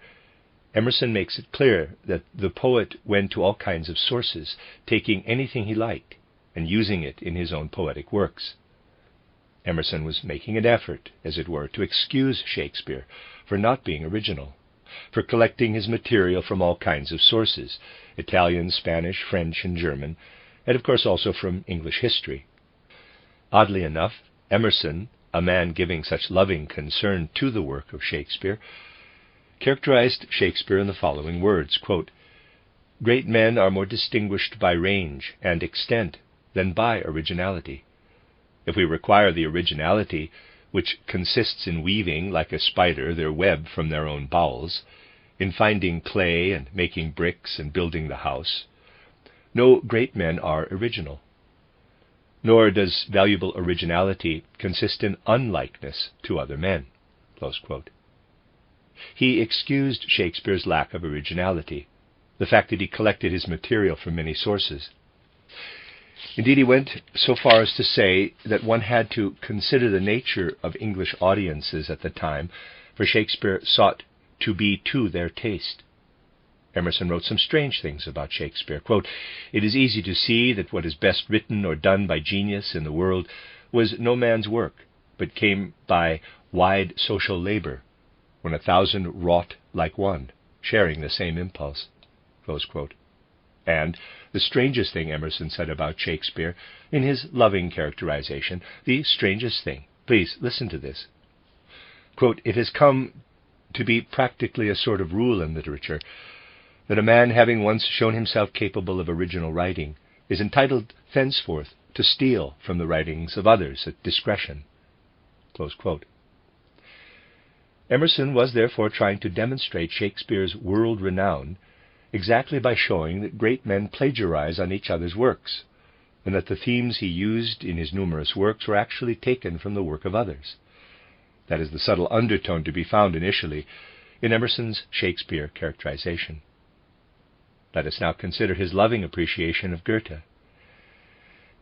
Emerson makes it clear that the poet went to all kinds of sources, taking anything he liked and using it in his own poetic works. Emerson was making an effort, as it were, to excuse Shakespeare for not being original, for collecting his material from all kinds of sources, Italian, Spanish, French, and German, and of course also from English history. Oddly enough, Emerson, a man giving such loving concern to the work of Shakespeare, characterized Shakespeare in the following words, quote, "Great men are more distinguished by range and extent than by originality. If we require the originality, which consists in weaving, like a spider, their web from their own bowels, in finding clay and making bricks and building the house, no great men are original. Nor does valuable originality consist in unlikeness to other men." Close quote. He excused Shakespeare's lack of originality, the fact that he collected his material from many sources. Indeed, he went so far as to say that one had to consider the nature of English audiences at the time, for Shakespeare sought to be to their taste. Emerson wrote some strange things about Shakespeare. Quote, "It is easy to see that what is best written or done by genius in the world was no man's work, but came by wide social labor, when 1,000 wrought like one, sharing the same impulse." Close quote. And the strangest thing Emerson said about Shakespeare, in his loving characterization, the strangest thing, please listen to this. Quote, "It has come to be practically a sort of rule in literature that a man having once shown himself capable of original writing is entitled thenceforth to steal from the writings of others at discretion." Close quote. Emerson was therefore trying to demonstrate Shakespeare's world renown exactly by showing that great men plagiarize on each other's works, and that the themes he used in his numerous works were actually taken from the work of others. That is the subtle undertone to be found initially in Emerson's Shakespeare characterization. Let us now consider his loving appreciation of Goethe.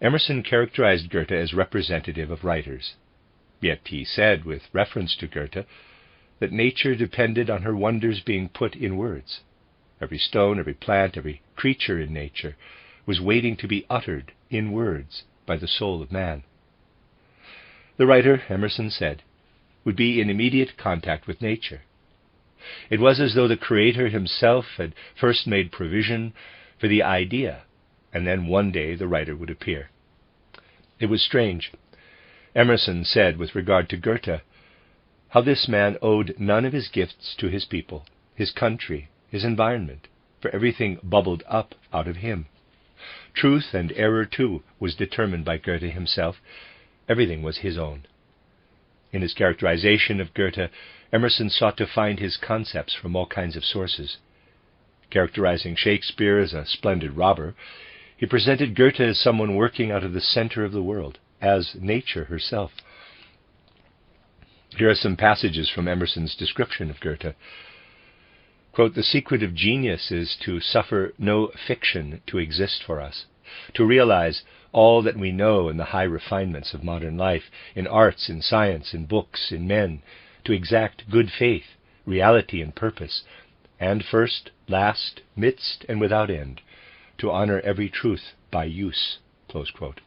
Emerson characterized Goethe as representative of writers. Yet he said, with reference to Goethe, that nature depended on her wonders being put in words. Every stone, every plant, every creature in nature was waiting to be uttered in words by the soul of man. The writer, Emerson said, would be in immediate contact with nature. It was as though the Creator himself had first made provision for the idea, and then one day the writer would appear. It was strange. Emerson said with regard to Goethe, how this man owed none of his gifts to his people, his country, his environment, for everything bubbled up out of him. Truth and error, too, was determined by Goethe himself. Everything was his own. In his characterization of Goethe, Emerson sought to find his concepts from all kinds of sources. Characterizing Shakespeare as a splendid robber, he presented Goethe as someone working out of the center of the world, as nature herself. Here are some passages from Emerson's description of Goethe. Quote, "The secret of genius is to suffer no fiction to exist for us, to realize all that we know in the high refinements of modern life, in arts, in science, in books, in men, to exact good faith, reality, and purpose, and first, last, midst, and without end, to honor every truth by use." Close quote.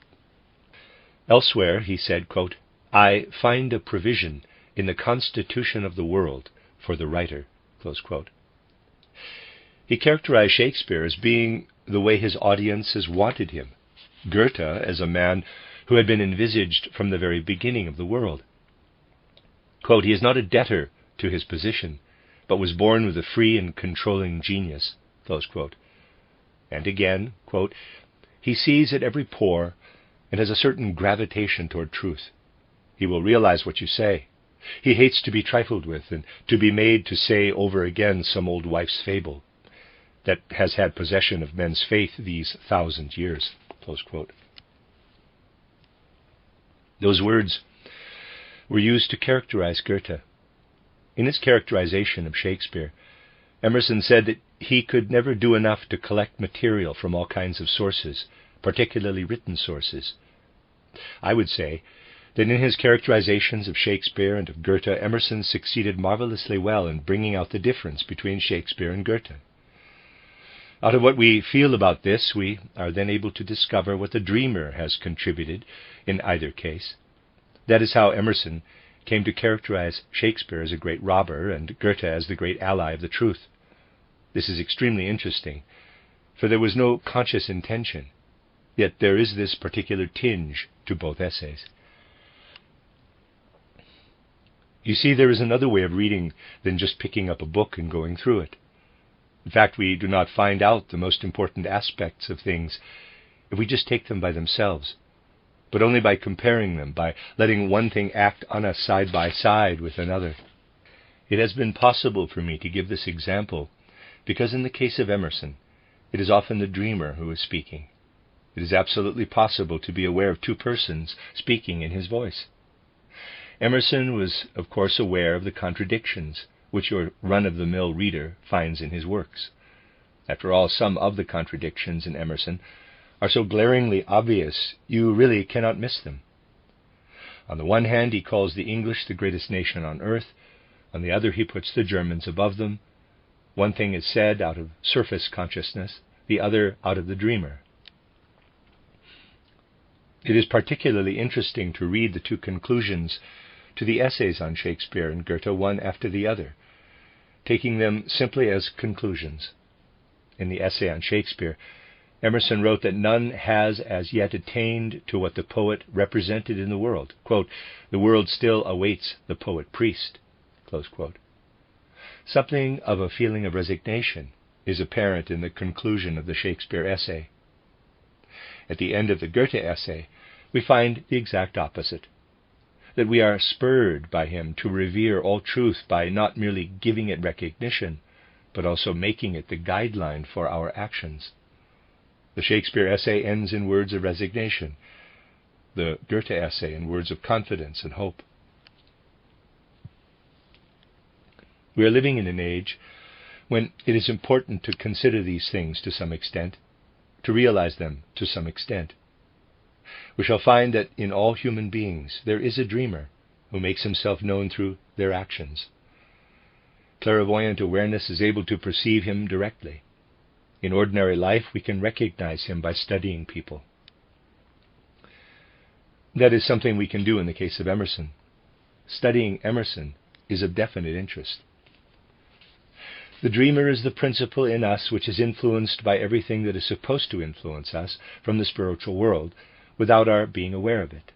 Elsewhere he said, quote, "I find a provision in the constitution of the world for the writer." Close quote. He characterized Shakespeare as being the way his audiences wanted him, Goethe as a man who had been envisaged from the very beginning of the world. Quote, "He is not a debtor to his position, but was born with a free and controlling genius." Close quote. And again, quote, "He sees at every pore and has a certain gravitation toward truth. He will realize what you say. He hates to be trifled with and to be made to say over again some old wife's fable that has had possession of men's faith these 1,000 years." Close quote. Those words were used to characterize Goethe. In his characterization of Shakespeare, Emerson said that he could never do enough to collect material from all kinds of sources, particularly written sources. I would say that in his characterizations of Shakespeare and of Goethe, Emerson succeeded marvelously well in bringing out the difference between Shakespeare and Goethe. Out of what we feel about this, we are then able to discover what the dreamer has contributed in either case. That is how Emerson came to characterize Shakespeare as a great robber and Goethe as the great ally of the truth. This is extremely interesting, for there was no conscious intention, yet there is this particular tinge to both essays. You see, there is another way of reading than just picking up a book and going through it. In fact, we do not find out the most important aspects of things if we just take them by themselves, but only by comparing them, by letting one thing act on us side by side with another. It has been possible for me to give this example because in the case of Emerson, it is often the dreamer who is speaking. It is absolutely possible to be aware of two persons speaking in his voice. Emerson was, of course, aware of the contradictions which your run-of-the-mill reader finds in his works. After all, some of the contradictions in Emerson are so glaringly obvious you really cannot miss them. On the one hand, he calls the English the greatest nation on earth. On the other, he puts the Germans above them. One thing is said out of surface consciousness, the other out of the dreamer. It is particularly interesting to read the two conclusions to the essays on Shakespeare and Goethe one after the other, taking them simply as conclusions. In the essay on Shakespeare, Emerson wrote that none has as yet attained to what the poet represented in the world. Quote, "The world still awaits the poet-priest." Close quote. Something of a feeling of resignation is apparent in the conclusion of the Shakespeare essay. At the end of the Goethe essay, we find the exact opposite, that we are spurred by him to revere all truth by not merely giving it recognition, but also making it the guideline for our actions. The Shakespeare essay ends in words of resignation, the Goethe essay in words of confidence and hope. We are living in an age when it is important to consider these things to some extent, to realize them to some extent. We shall find that in all human beings there is a dreamer who makes himself known through their actions. Clairvoyant awareness is able to perceive him directly. In ordinary life, we can recognize him by studying people. That is something we can do in the case of Emerson. Studying Emerson is of definite interest. The dreamer is the principle in us which is influenced by everything that is supposed to influence us from the spiritual world without our being aware of it.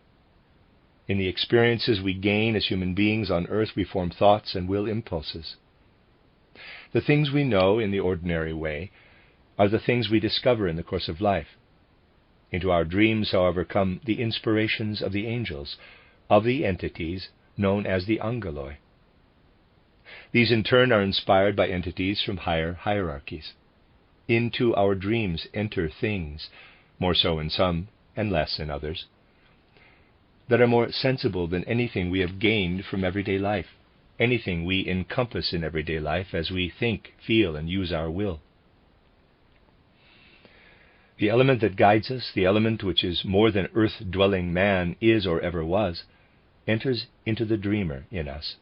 In the experiences we gain as human beings on earth, we form thoughts and will impulses. The things we know in the ordinary way are the things we discover in the course of life. Into our dreams, however, come the inspirations of the angels, of the entities known as the angeloi. These in turn are inspired by entities from higher hierarchies. Into our dreams enter things, more so in some and less in others, that are more sensible than anything we have gained from everyday life, anything we encompass in everyday life as we think, feel, and use our will. The element that guides us, the element which is more than earth-dwelling man is or ever was, enters into the dreamer in us.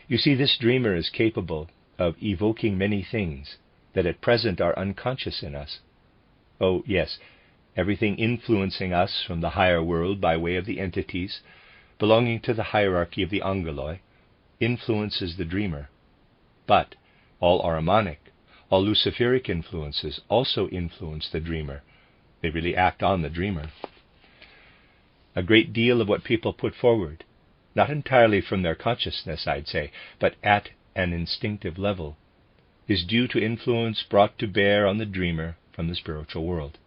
You see, this dreamer is capable of evoking many things that at present are unconscious in us. Oh, yes, everything influencing us from the higher world by way of the entities belonging to the hierarchy of the angeloi influences the dreamer. But all Ahrimanic, all Luciferic influences also influence the dreamer. They really act on the dreamer. A great deal of what people put forward, not entirely from their consciousness, I'd say, but at an instinctive level, is due to influence brought to bear on the dreamer from the spiritual world.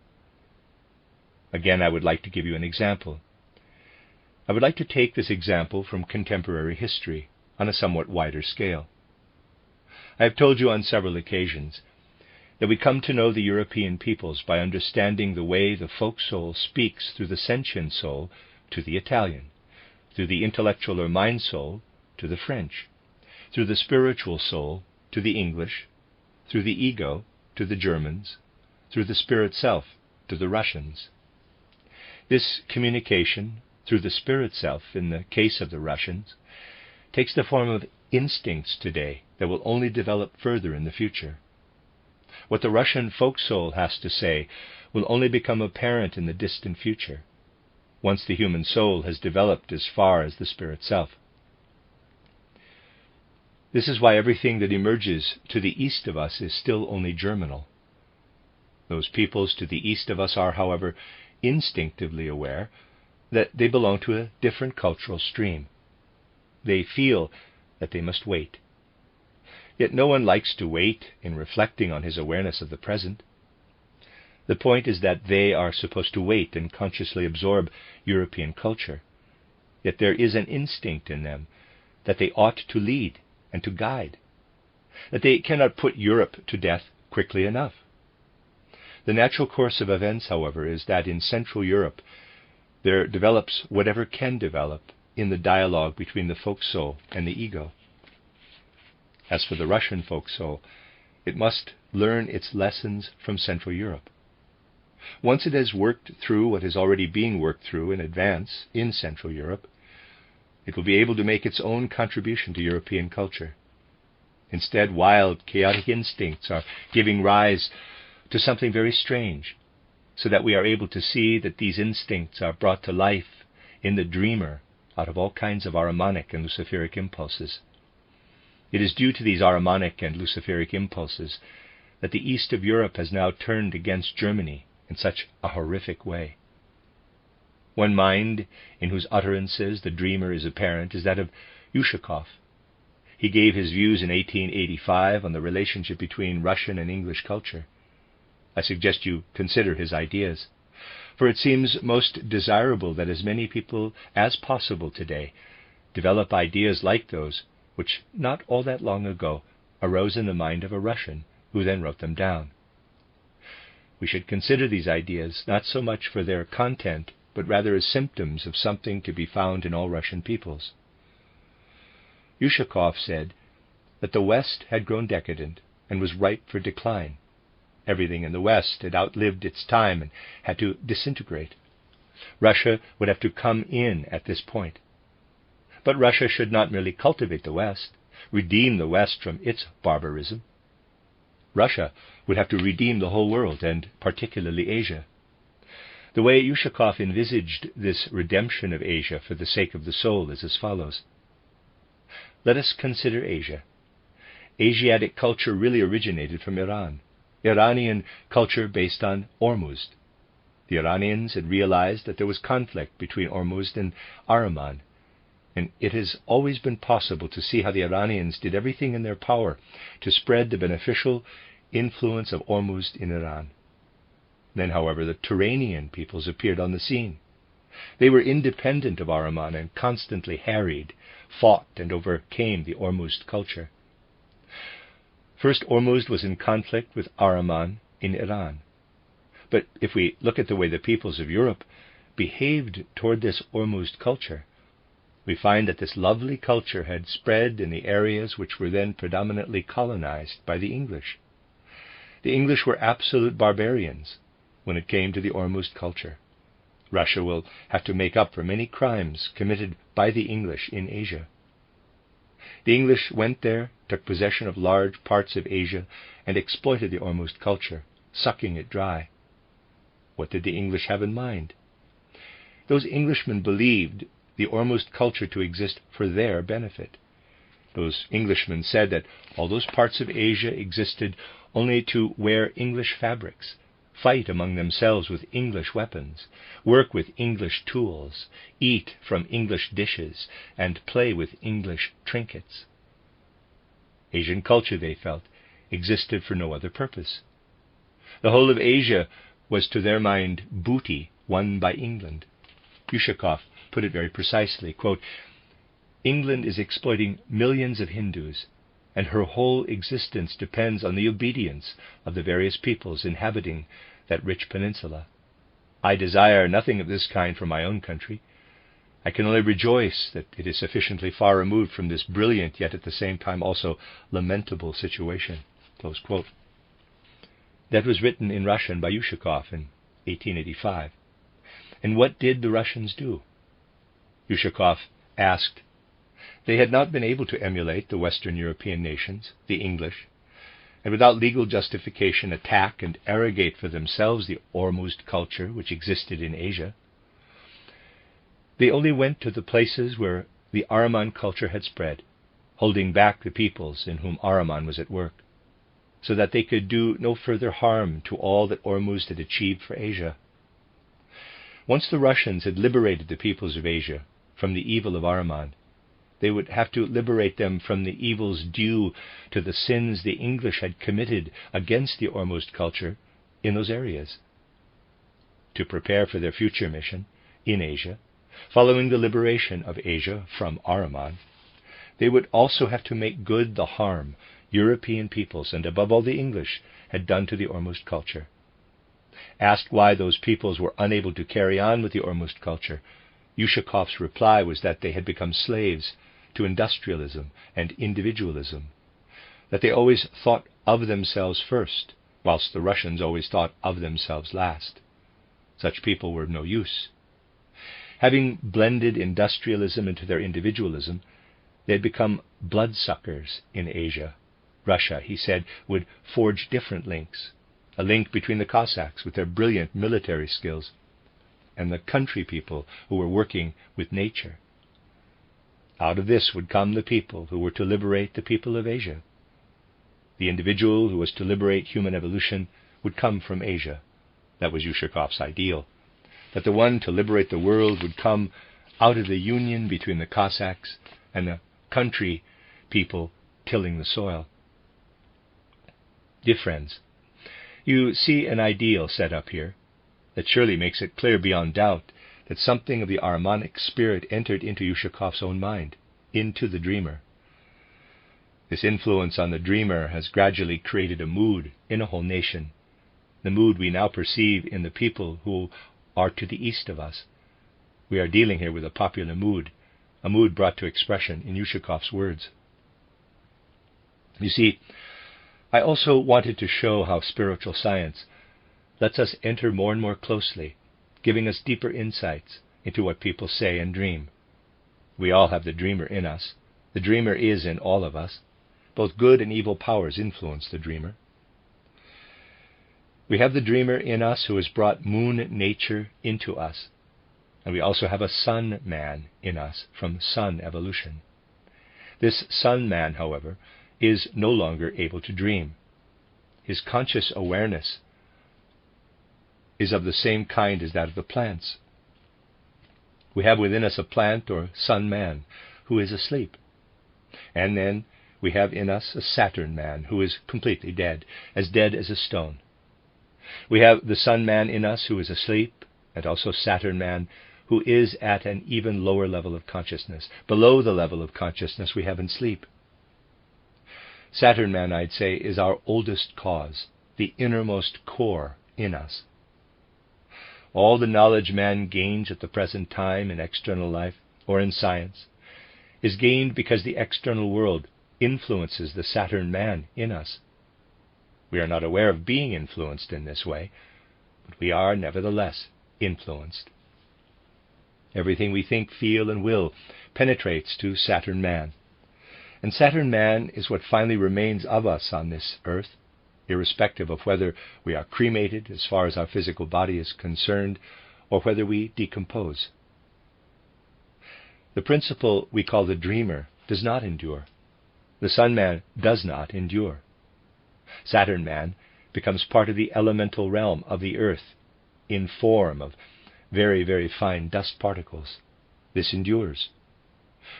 Again, I would like to give you an example. I would like to take this example from contemporary history on a somewhat wider scale. I have told you on several occasions that we come to know the European peoples by understanding the way the folk soul speaks through the sentient soul to the Italian, through the intellectual or mind soul to the French, through the spiritual soul to the English, through the ego to the Germans, through the spirit self to the Russians. This communication through the spirit self, in the case of the Russians, takes the form of instincts today that will only develop further in the future. What the Russian folk soul has to say will only become apparent in the distant future, once the human soul has developed as far as the spirit self. This is why everything that emerges to the east of us is still only germinal. Those peoples to the east of us are, however, instinctively aware that they belong to a different cultural stream. They feel that they must wait. Yet no one likes to wait in reflecting on his awareness of the present. The point is that they are supposed to wait and consciously absorb European culture. Yet there is an instinct in them that they ought to lead and to guide, that they cannot put Europe to death quickly enough. The natural course of events, however, is that in Central Europe there develops whatever can develop in the dialogue between the folk soul and the ego. As for the Russian folk soul, it must learn its lessons from Central Europe. Once it has worked through what is already being worked through in advance in Central Europe, it will be able to make its own contribution to European culture. Instead, wild, chaotic instincts are giving rise to something very strange, so that we are able to see that these instincts are brought to life in the dreamer out of all kinds of Ahrimanic and Luciferic impulses. It is due to these Ahrimanic and Luciferic impulses that the east of Europe has now turned against Germany in such a horrific way. One mind in whose utterances the dreamer is apparent is that of Ushakov. He gave his views in 1885 on the relationship between Russian and English culture. I suggest you consider his ideas, for it seems most desirable that as many people as possible today develop ideas like those which not all that long ago arose in the mind of a Russian who then wrote them down. We should consider these ideas not so much for their content, but rather as symptoms of something to be found in all Russian peoples. Ushakov said that the West had grown decadent and was ripe for decline. Everything in the West had outlived its time and had to disintegrate. Russia would have to come in at this point. But Russia should not merely cultivate the West, redeem the West from its barbarism. Russia would have to redeem the whole world, and particularly Asia. The way Ushakov envisaged this redemption of Asia for the sake of the soul is as follows. Let us consider Asia. Asiatic culture really originated from Iran. Iranian culture based on Ormuzd. The Iranians had realized that there was conflict between Ormuzd and Ahriman, and it has always been possible to see how the Iranians did everything in their power to spread the beneficial influence of Ormuzd in Iran. Then, however, the Turanian peoples appeared on the scene. They were independent of Ahriman and constantly harried, fought, and overcame the Ormuzd culture. First, Ormuzd was in conflict with Ahriman in Iran. But if we look at the way the peoples of Europe behaved toward this Ormuzd culture, we find that this lovely culture had spread in the areas which were then predominantly colonized by the English. The English were absolute barbarians when it came to the Ormuzd culture. Russia will have to make up for many crimes committed by the English in Asia. The English went there, took possession of large parts of Asia, and exploited the Ormuzd culture, sucking it dry. What did the English have in mind? Those Englishmen believed the Ormuzd culture to exist for their benefit. Those Englishmen said that all those parts of Asia existed only to wear English fabrics, fight among themselves with English weapons, work with English tools, eat from English dishes, and play with English trinkets. Asian culture, they felt, existed for no other purpose. The whole of Asia was to their mind booty won by England. Ushakov put it very precisely, quote, "England is exploiting millions of Hindus, and her whole existence depends on the obedience of the various peoples inhabiting that rich peninsula. I desire nothing of this kind for my own country. I can only rejoice that it is sufficiently far removed from this brilliant, yet at the same time also lamentable situation." Close quote. That was written in Russian by Ushakov in 1885. And what did the Russians do? Ushakov asked. They had not been able to emulate the Western European nations, the English, and without legal justification attack and arrogate for themselves the Ormuzd culture which existed in Asia. They only went to the places where the Ahriman culture had spread, holding back the peoples in whom Ahriman was at work, so that they could do no further harm to all that Ormuzd had achieved for Asia. Once the Russians had liberated the peoples of Asia from the evil of Ahriman, they would have to liberate them from the evils due to the sins the English had committed against the Ormuzd culture in those areas. To prepare for their future mission in Asia, following the liberation of Asia from Ahriman, they would also have to make good the harm European peoples, and above all the English, had done to the Ormuzd culture. Asked why those peoples were unable to carry on with the Ormuzd culture, Ushakov's reply was that they had become slaves to industrialism and individualism, that they always thought of themselves first, whilst the Russians always thought of themselves last. Such people were of no use. Having blended industrialism into their individualism, they had become bloodsuckers in Asia. Russia, he said, would forge different links, a link between the Cossacks with their brilliant military skills and the country people who were working with nature. Out of this would come the people who were to liberate the people of Asia. The individual who was to liberate human evolution would come from Asia. That was Ushakov's ideal, that the one to liberate the world would come out of the union between the Cossacks and the country people tilling the soil. Dear friends, you see an ideal set up here that surely makes it clear beyond doubt that something of the Ahrimanic spirit entered into Ushakov's own mind, into the dreamer. This influence on the dreamer has gradually created a mood in a whole nation, the mood we now perceive in the people who are to the east of us. We are dealing here with a popular mood, a mood brought to expression in Ushakov's words. You see, I also wanted to show how spiritual science lets us enter more and more closely, giving us deeper insights into what people say and dream. We all have the dreamer in us. The dreamer is in all of us. Both good and evil powers influence the dreamer. We have the dreamer in us who has brought moon nature into us, and we also have a sun man in us from sun evolution. This sun man, however, is no longer able to dream. His conscious awareness is of the same kind as that of the plants. We have within us a plant or sun man who is asleep. And then we have in us a Saturn man who is completely dead as a stone. We have the sun man in us who is asleep, and also Saturn man who is at an even lower level of consciousness, below the level of consciousness we have in sleep. Saturn man, I'd say, is our oldest cause, the innermost core in us. All the knowledge man gains at the present time in external life or in science is gained because the external world influences the Saturn man in us. We are not aware of being influenced in this way, but we are nevertheless influenced. Everything we think, feel, and will penetrates to Saturn man. And Saturn man is what finally remains of us on this earth, irrespective of whether we are cremated as far as our physical body is concerned, or whether we decompose. The principle we call the dreamer does not endure. The sun man does not endure. Saturn man becomes part of the elemental realm of the earth in form of very, very fine dust particles. This endures.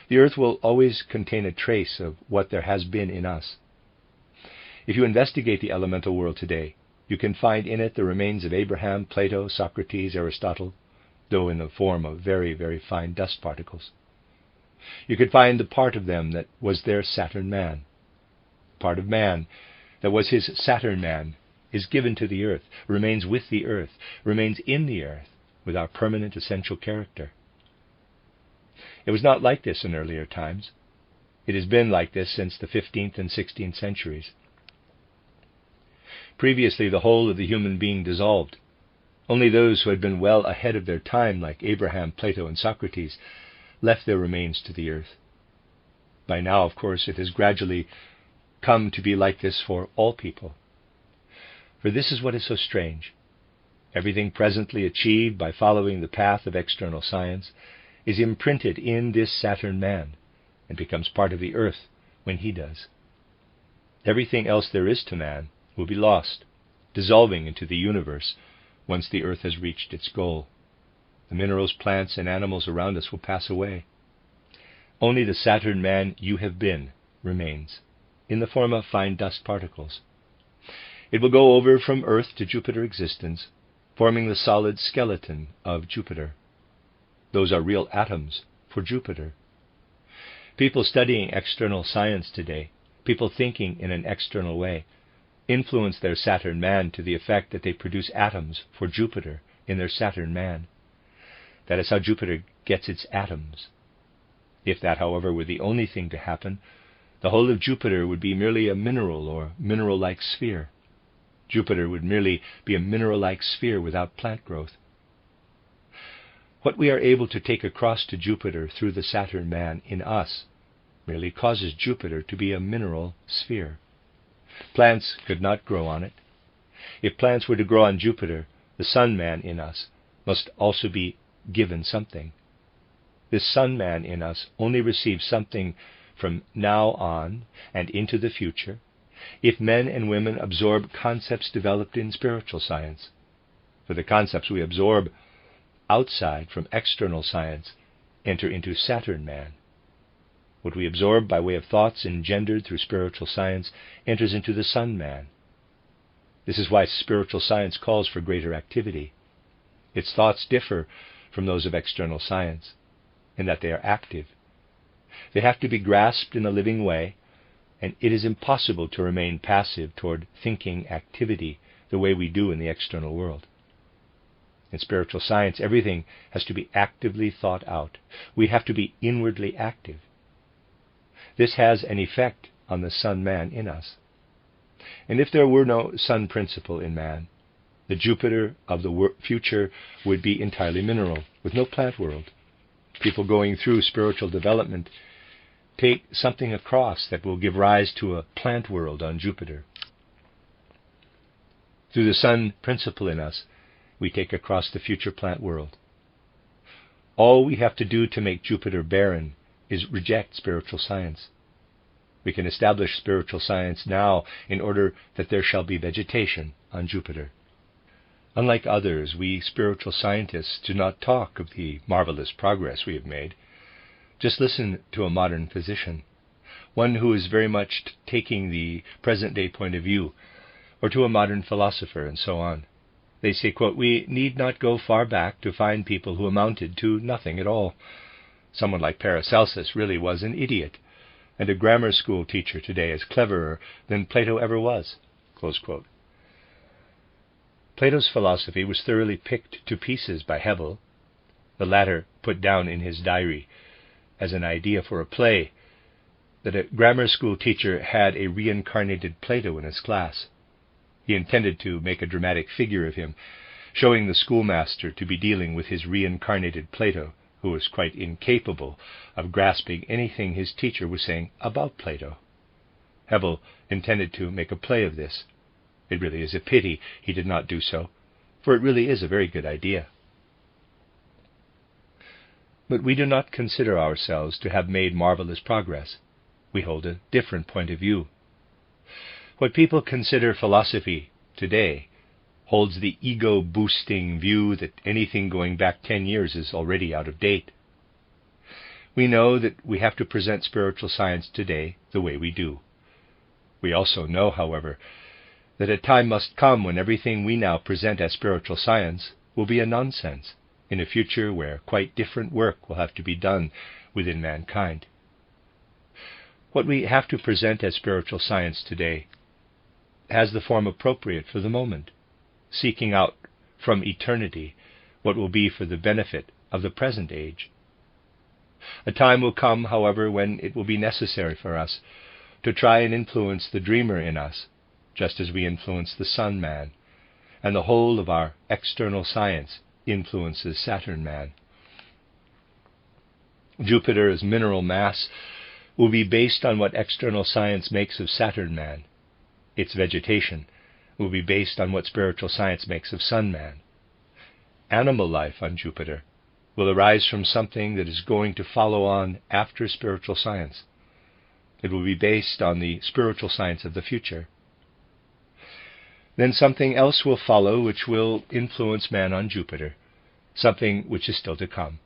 The earth will always contain a trace of what there has been in us. If you investigate the elemental world today, you can find in it the remains of Abraham, Plato, Socrates, Aristotle, though in the form of very, very fine dust particles. You could find the part of them that was their Saturn man. Part of man that was his Saturn man is given to the earth, remains with the earth, remains in the earth, with our permanent essential character. It was not like this in earlier times. It has been like this since the 15th and 16th centuries. Previously, the whole of the human being dissolved. Only those who had been well ahead of their time, like Abraham, Plato, and Socrates, left their remains to the earth. By now, of course, it has gradually come to be like this for all people. For this is what is so strange. Everything presently achieved by following the path of external science is imprinted in this Saturn man and becomes part of the earth when he does. Everything else there is to man will be lost, dissolving into the universe once the earth has reached its goal. The minerals, plants, and animals around us will pass away. Only the Saturn man you have been remains, in the form of fine dust particles. It will go over from Earth to Jupiter existence, forming the solid skeleton of Jupiter. Those are real atoms for Jupiter. People studying external science today, people thinking in an external way, influence their Saturn man to the effect that they produce atoms for Jupiter in their Saturn man. That is how Jupiter gets its atoms. If that, however, were the only thing to happen, the whole of Jupiter would be merely a mineral or mineral-like sphere. Jupiter would merely be a mineral-like sphere without plant growth. What we are able to take across to Jupiter through the Saturn man in us merely causes Jupiter to be a mineral sphere. Plants could not grow on it. If plants were to grow on Jupiter, the Sun man in us must also be given something. This Sun man in us only receives something from now on and into the future if men and women absorb concepts developed in spiritual science. For the concepts we absorb outside from external science enter into Saturn man. What we absorb by way of thoughts engendered through spiritual science enters into the Sun man. This is why spiritual science calls for greater activity. Its thoughts differ from those of external science in that they are active. They have to be grasped in a living way, and it is impossible to remain passive toward thinking activity the way we do in the external world. In spiritual science, everything has to be actively thought out. We have to be inwardly active. This has an effect on the Sun man in us. And if there were no Sun principle in man, the Jupiter of the future would be entirely mineral, with no plant world. People going through spiritual development take something across that will give rise to a plant world on Jupiter. Through the Sun principle in us, we take across the future plant world. All we have to do to make Jupiter barren is reject spiritual science. We can establish spiritual science now in order that there shall be vegetation on Jupiter. Unlike others, we spiritual scientists do not talk of the marvelous progress we have made. Just listen to a modern physician, one who is very much taking the present-day point of view, or to a modern philosopher, and so on. They say, quote, "We need not go far back to find people who amounted to nothing at all. Someone like Paracelsus really was an idiot, and a grammar school teacher today is cleverer than Plato ever was." Close quote. Plato's philosophy was thoroughly picked to pieces by Hebel. The latter put down in his diary as an idea for a play that a grammar school teacher had a reincarnated Plato in his class. He intended to make a dramatic figure of him, showing the schoolmaster to be dealing with his reincarnated Plato, who was quite incapable of grasping anything his teacher was saying about Plato. Hebel intended to make a play of this. It really is a pity he did not do so, for it really is a very good idea. But we do not consider ourselves to have made marvelous progress. We hold a different point of view. What people consider philosophy today holds the ego-boosting view that anything going back 10 years is already out of date. We know that we have to present spiritual science today the way we do. We also know, however, that a time must come when everything we now present as spiritual science will be a nonsense in a future where quite different work will have to be done within mankind. What we have to present as spiritual science today has the form appropriate for the moment, seeking out from eternity what will be for the benefit of the present age. A time will come, however, when it will be necessary for us to try and influence the dreamer in us, just as we influence the Sun Man, and the whole of our external science influences Saturn Man. Jupiter's mineral mass will be based on what external science makes of Saturn Man. Its vegetation will be based on what spiritual science makes of Sun Man. Animal life on Jupiter will arise from something that is going to follow on after spiritual science. It will be based on the spiritual science of the future. Then something else will follow which will influence man on Jupiter, something which is still to come.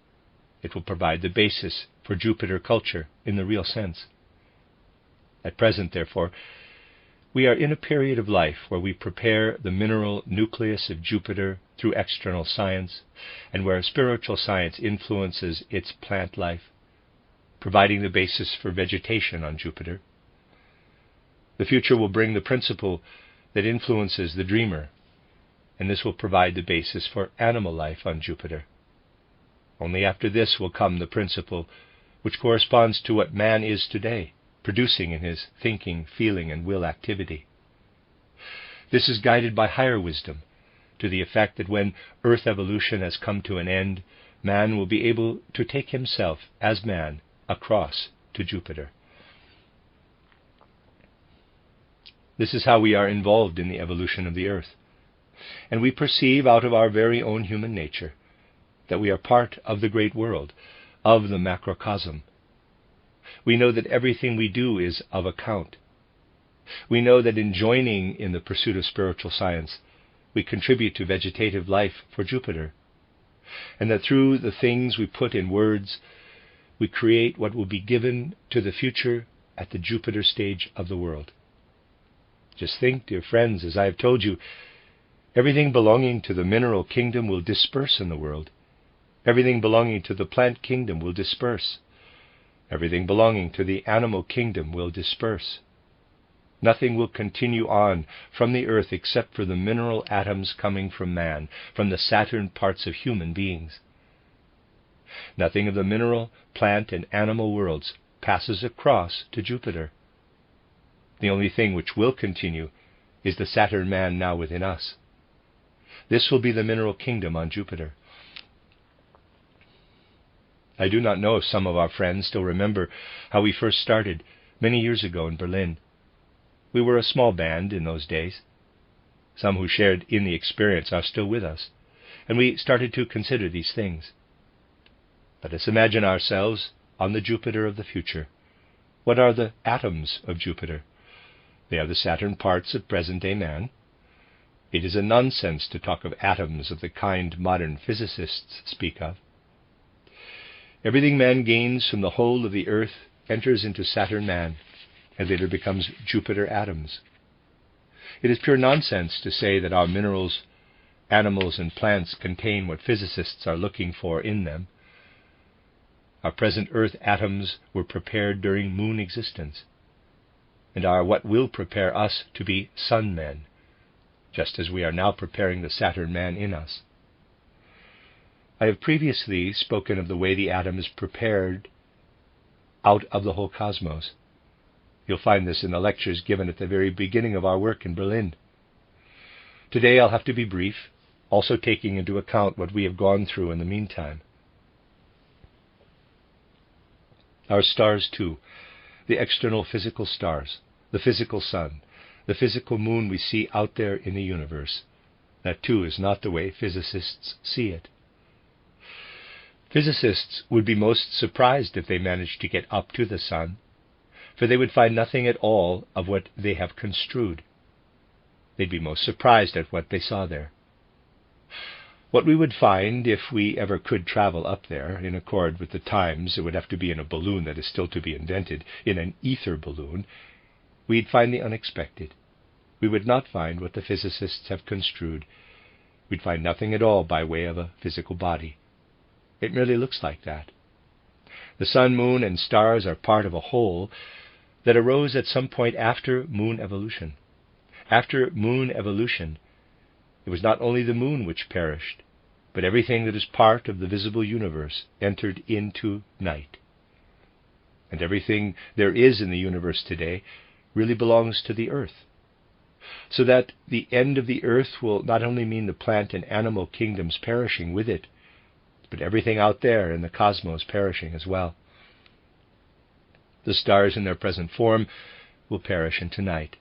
It will provide the basis for Jupiter culture in the real sense. At present, therefore, we are in a period of life where we prepare the mineral nucleus of Jupiter through external science, and where spiritual science influences its plant life, providing the basis for vegetation on Jupiter. The future will bring the principle that influences the dreamer, and this will provide the basis for animal life on Jupiter. Only after this will come the principle which corresponds to what man is today, producing in his thinking, feeling, and will activity. This is guided by higher wisdom, to the effect that when Earth evolution has come to an end, man will be able to take himself, as man, across to Jupiter. This is how we are involved in the evolution of the Earth, and we perceive out of our very own human nature that we are part of the great world, of the macrocosm. We know that everything we do is of account. We know that in joining in the pursuit of spiritual science, we contribute to vegetative life for Jupiter, and that through the things we put in words, we create what will be given to the future at the Jupiter stage of the world. Just think, dear friends, as I have told you, everything belonging to the mineral kingdom will disperse in the world. Everything belonging to the plant kingdom will disperse. Everything belonging to the animal kingdom will disperse. Nothing will continue on from the earth except for the mineral atoms coming from man, from the Saturn parts of human beings. Nothing of the mineral, plant, and animal worlds passes across to Jupiter. The only thing which will continue is the Saturn man now within us. This will be the mineral kingdom on Jupiter. I do not know if some of our friends still remember how we first started many years ago in Berlin. We were a small band in those days. Some who shared in the experience are still with us, and we started to consider these things. Let us imagine ourselves on the Jupiter of the future. What are the atoms of Jupiter? They are the Saturn parts of present-day man. It is a nonsense to talk of atoms of the kind modern physicists speak of. Everything man gains from the whole of the earth enters into Saturn man, and later becomes Jupiter atoms. It is pure nonsense to say that our minerals, animals, and plants contain what physicists are looking for in them. Our present earth atoms were prepared during moon existence, and are what will prepare us to be sun men, just as we are now preparing the Saturn man in us. I have previously spoken of the way the atom is prepared out of the whole cosmos. You'll find this in the lectures given at the very beginning of our work in Berlin. Today I'll have to be brief, also taking into account what we have gone through in the meantime. Our stars too, the external physical stars, the physical sun, the physical moon we see out there in the universe, that too is not the way physicists see it. Physicists would be most surprised if they managed to get up to the sun, for they would find nothing at all of what they have construed. They'd be most surprised at what they saw there. What we would find, if we ever could travel up there, in accord with the times, it would have to be in a balloon that is still to be invented, in an ether balloon, we'd find the unexpected. We would not find what the physicists have construed. We'd find nothing at all by way of a physical body. It merely looks like that. The sun, moon, and stars are part of a whole that arose at some point after moon evolution. After moon evolution, it was not only the moon which perished, but everything that is part of the visible universe entered into night. And everything there is in the universe today really belongs to the earth. So that the end of the earth will not only mean the plant and animal kingdoms perishing with it, but everything out there in the cosmos perishing as well. The stars in their present form will perish into night.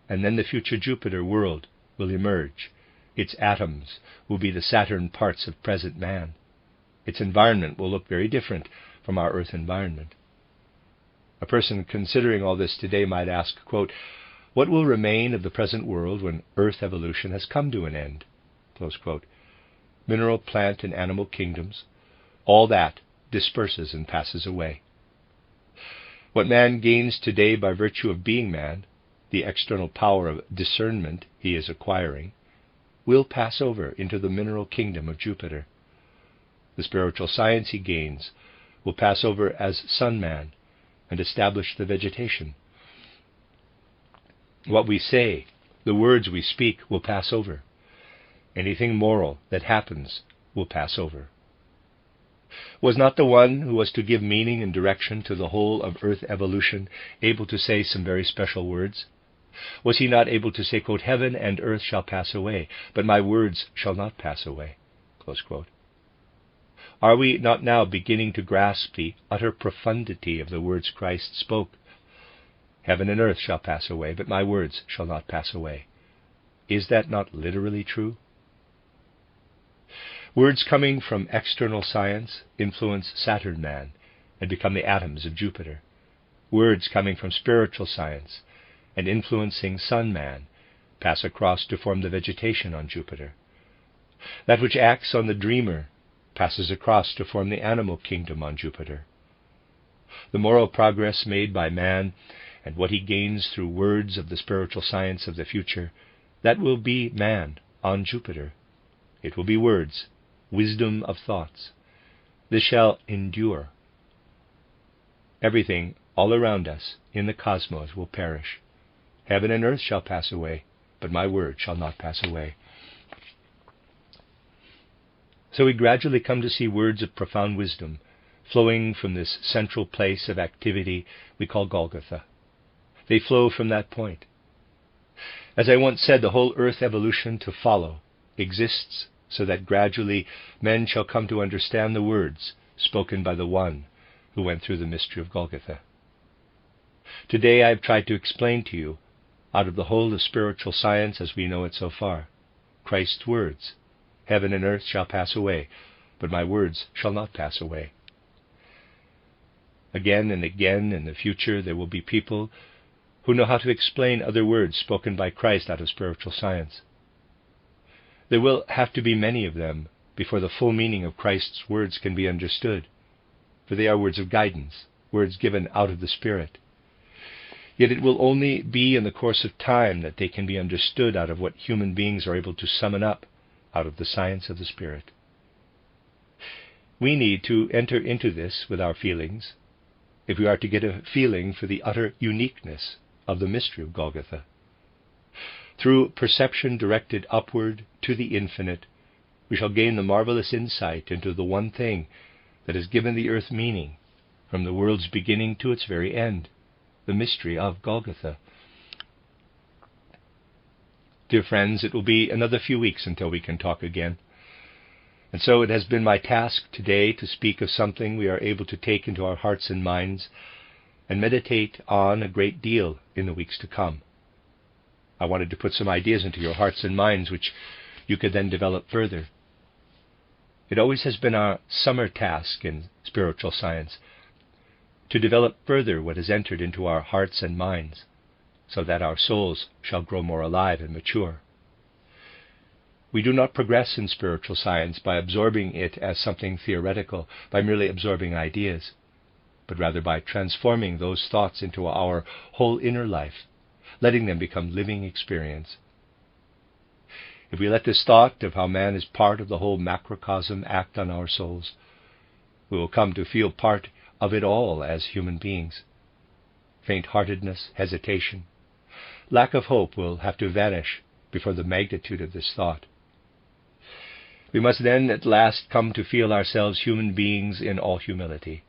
And then the future Jupiter world will emerge. Its atoms will be the Saturn parts of present man. Its environment will look very different from our Earth environment. A person considering all this today might ask, quote, "What will remain of the present world when Earth evolution has come to an end?" Close quote. Mineral, plant, and animal kingdoms, all that disperses and passes away. What man gains today by virtue of being man, the external power of discernment he is acquiring, will pass over into the mineral kingdom of Jupiter. The spiritual science he gains will pass over as sun-man and establish the vegetation. What we say, the words we speak, will pass over. Anything moral that happens will pass over. Was not the one who was to give meaning and direction to the whole of Earth evolution able to say some very special words? Was he not able to say, quote, "Heaven and earth shall pass away, but my words shall not pass away"? Close quote. Are we not now beginning to grasp the utter profundity of the words Christ spoke? Heaven and earth shall pass away, but my words shall not pass away. Is that not literally true? Words coming from external science influence Saturn man and become the atoms of Jupiter. Words coming from spiritual science and influencing sun man pass across to form the vegetation on Jupiter. That which acts on the dreamer passes across to form the animal kingdom on Jupiter. The moral progress made by man and what he gains through words of the spiritual science of the future, that will be man on Jupiter. It will be words, wisdom of thoughts. This shall endure. Everything all around us in the cosmos will perish. Heaven and earth shall pass away, but my word shall not pass away. So we gradually come to see words of profound wisdom flowing from this central place of activity we call Golgotha. They flow from that point. As I once said, the whole earth evolution to follow exists so that gradually men shall come to understand the words spoken by the one who went through the mystery of Golgotha. Today I have tried to explain to you, out of the whole of spiritual science as we know it so far, Christ's words, "Heaven and earth shall pass away, but my words shall not pass away." Again and again in the future there will be people who know how to explain other words spoken by Christ out of spiritual science. There will have to be many of them before the full meaning of Christ's words can be understood, for they are words of guidance, words given out of the Spirit. Yet it will only be in the course of time that they can be understood out of what human beings are able to summon up out of the science of the Spirit. We need to enter into this with our feelings, if we are to get a feeling for the utter uniqueness of the mystery of Golgotha. Through perception directed upward to the infinite, we shall gain the marvelous insight into the one thing that has given the earth meaning from the world's beginning to its very end, the mystery of Golgotha. Dear friends, it will be another few weeks until we can talk again. And so it has been my task today to speak of something we are able to take into our hearts and minds and meditate on a great deal in the weeks to come. I wanted to put some ideas into your hearts and minds which you could then develop further. It always has been our summer task in spiritual science to develop further what has entered into our hearts and minds, so that our souls shall grow more alive and mature. We do not progress in spiritual science by absorbing it as something theoretical, by merely absorbing ideas, but rather by transforming those thoughts into our whole inner life, letting them become living experience. If we let this thought of how man is part of the whole macrocosm act on our souls, we will come to feel part of it all as human beings. Faint-heartedness, hesitation, lack of hope will have to vanish before the magnitude of this thought. We must then at last come to feel ourselves human beings in all humility.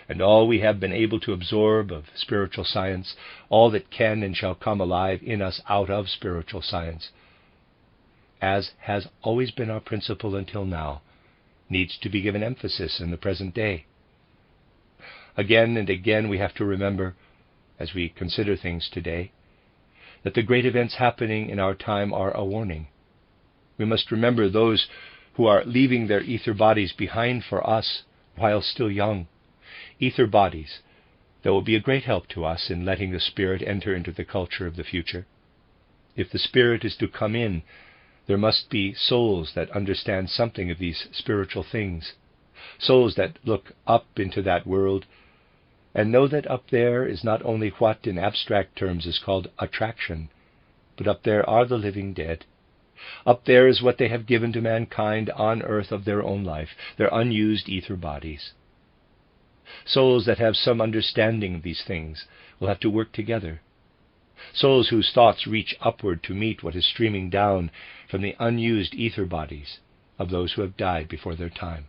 And all we have been able to absorb of spiritual science, all that can and shall come alive in us out of spiritual science, as has always been our principle until now, needs to be given emphasis in the present day. Again and again we have to remember, as we consider things today, that the great events happening in our time are a warning. We must remember those who are leaving their ether bodies behind for us while still young, ether bodies that will be a great help to us in letting the Spirit enter into the culture of the future. If the Spirit is to come in, there must be souls that understand something of these spiritual things, souls that look up into that world and know that up there is not only what in abstract terms is called attraction, but up there are the living dead. Up there is what they have given to mankind on earth of their own life, their unused ether bodies. Souls that have some understanding of these things will have to work together. Souls whose thoughts reach upward to meet what is streaming down from the unused ether bodies of those who have died before their time.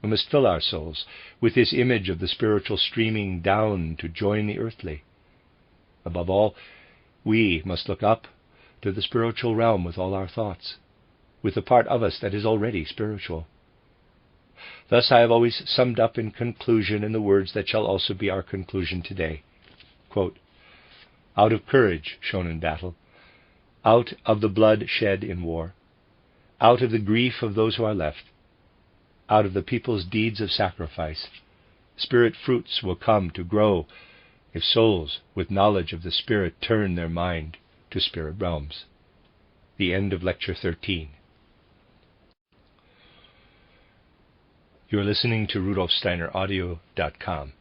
We must fill our souls with this image of the spiritual streaming down to join the earthly. Above all, we must look up to the spiritual realm with all our thoughts, with the part of us that is already spiritual. Thus I have always summed up in conclusion in the words that shall also be our conclusion today. Quote, out of courage shown in battle, out of the blood shed in war, out of the grief of those who are left, out of the people's deeds of sacrifice, spirit fruits will come to grow if souls with knowledge of the Spirit turn their mind to spirit realms. The end of Lecture 13. You are listening to RudolfSteinerAudio.com.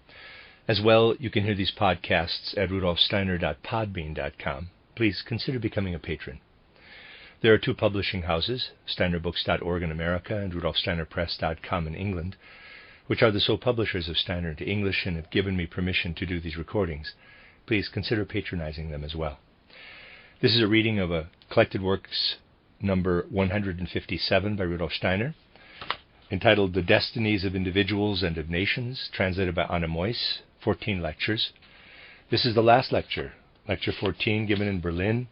As well, you can hear these podcasts at rudolfsteiner.podbean.com. Please consider becoming a patron. There are two publishing houses, steinerbooks.org in America and rudolfsteinerpress.com in England, which are the sole publishers of Steiner into English and have given me permission to do these recordings. Please consider patronizing them as well. This is a reading of a collected works number 157 by Rudolf Steiner, entitled The Destinies of Individuals and of Nations, translated by Meuss, 14 lectures. This is the last lecture, Lecture 14, given in Berlin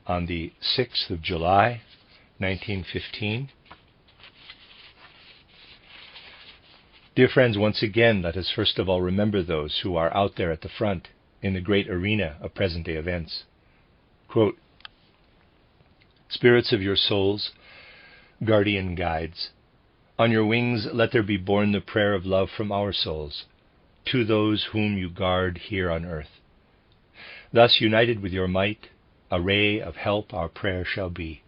on the 6th of July, 1915. Dear friends, once again, let us first of all remember those who are out there at the front in the great arena of present-day events. Quote, spirits of your souls, guardian guides, on your wings let there be borne the prayer of love from our souls to those whom you guard here on earth. Thus, united with your might, a ray of help our prayer shall be,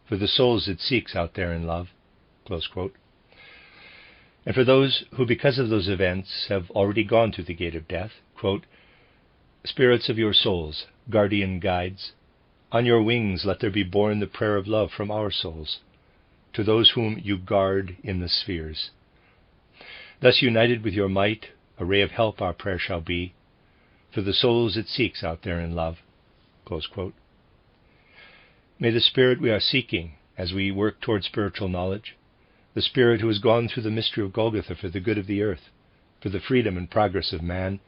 for the souls it seeks out there in love. Close quote. And for those who, because of those events, have already gone through the gate of death, quote, spirits of your souls, guardian guides, on your wings let there be borne the prayer of love from our souls to those whom you guard in the spheres. Thus, united with your might, a ray of help our prayer shall be, for the souls it seeks out there in love. Close quote. May the Spirit we are seeking as we work toward spiritual knowledge, the Spirit who has gone through the mystery of Golgotha for the good of the earth, for the freedom and progress of man,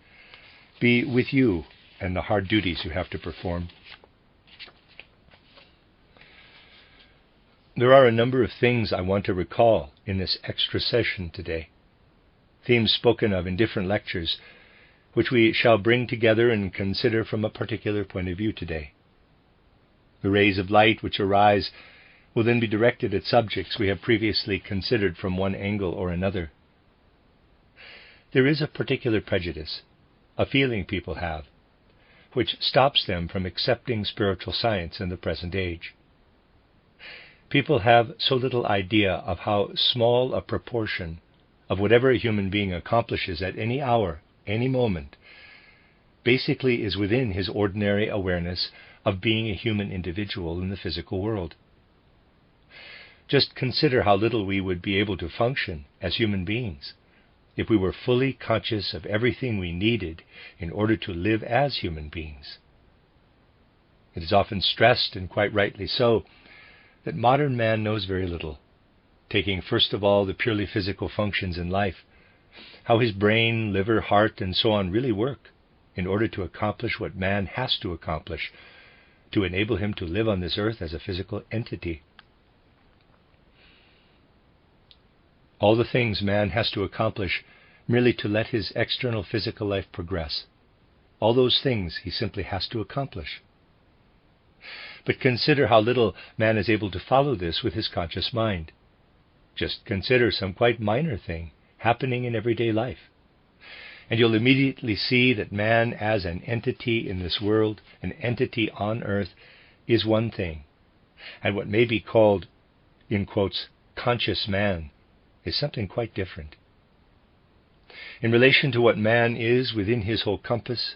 be with you and the hard duties you have to perform. There are a number of things I want to recall in this extra session today, themes spoken of in different lectures, which we shall bring together and consider from a particular point of view today. The rays of light which arise will then be directed at subjects we have previously considered from one angle or another. There is a particular prejudice, a feeling people have, which stops them from accepting spiritual science in the present age. People have so little idea of how small a proportion of whatever a human being accomplishes at any hour, any moment, basically is within his ordinary awareness of being a human individual in the physical world. Just consider how little we would be able to function as human beings if we were fully conscious of everything we needed in order to live as human beings. It is often stressed, and quite rightly so, that modern man knows very little, taking first of all the purely physical functions in life, how his brain, liver, heart, and so on really work in order to accomplish what man has to accomplish to enable him to live on this earth as a physical entity. All the things man has to accomplish merely to let his external physical life progress. All those things he simply has to accomplish. But consider how little man is able to follow this with his conscious mind. Just consider some quite minor thing happening in everyday life, and you'll immediately see that man as an entity in this world, an entity on earth, is one thing, and what may be called, in quotes, conscious man, is something quite different. In relation to what man is within his whole compass,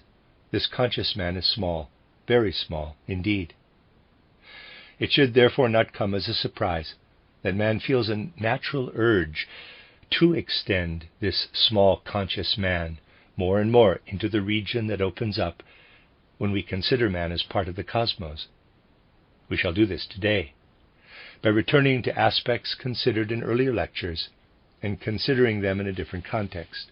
this conscious man is small, very small indeed. It should therefore not come as a surprise that man feels a natural urge to extend this small conscious man more and more into the region that opens up when we consider man as part of the cosmos. We shall do this today by returning to aspects considered in earlier lectures and considering them in a different context.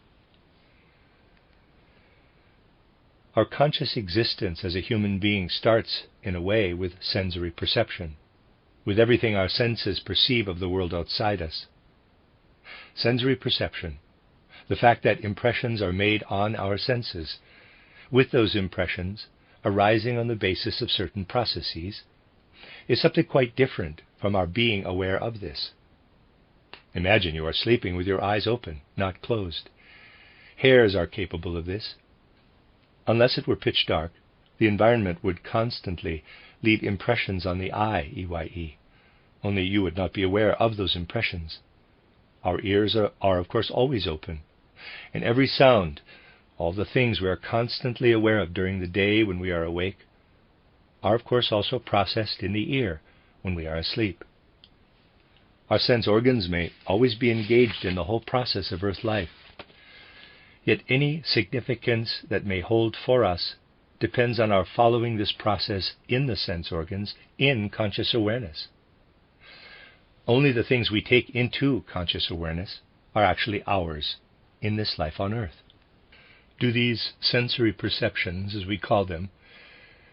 Our conscious existence as a human being starts, in a way, with sensory perception, with everything our senses perceive of the world outside us. Sensory perception, the fact that impressions are made on our senses, with those impressions arising on the basis of certain processes, is something quite different from our being aware of this. Imagine you are sleeping with your eyes open, not closed. Hares are capable of this. Unless it were pitch dark, the environment would constantly leave impressions on the eye, EYE. Only you would not be aware of those impressions. Our ears are of course always open, and every sound, all the things we are constantly aware of during the day when we are awake, are of course also processed in the ear when we are asleep. Our sense organs may always be engaged in the whole process of earth life. Yet any significance that may hold for us depends on our following this process in the sense organs in conscious awareness. Only the things we take into conscious awareness are actually ours in this life on earth. Do these sensory perceptions, as we call them,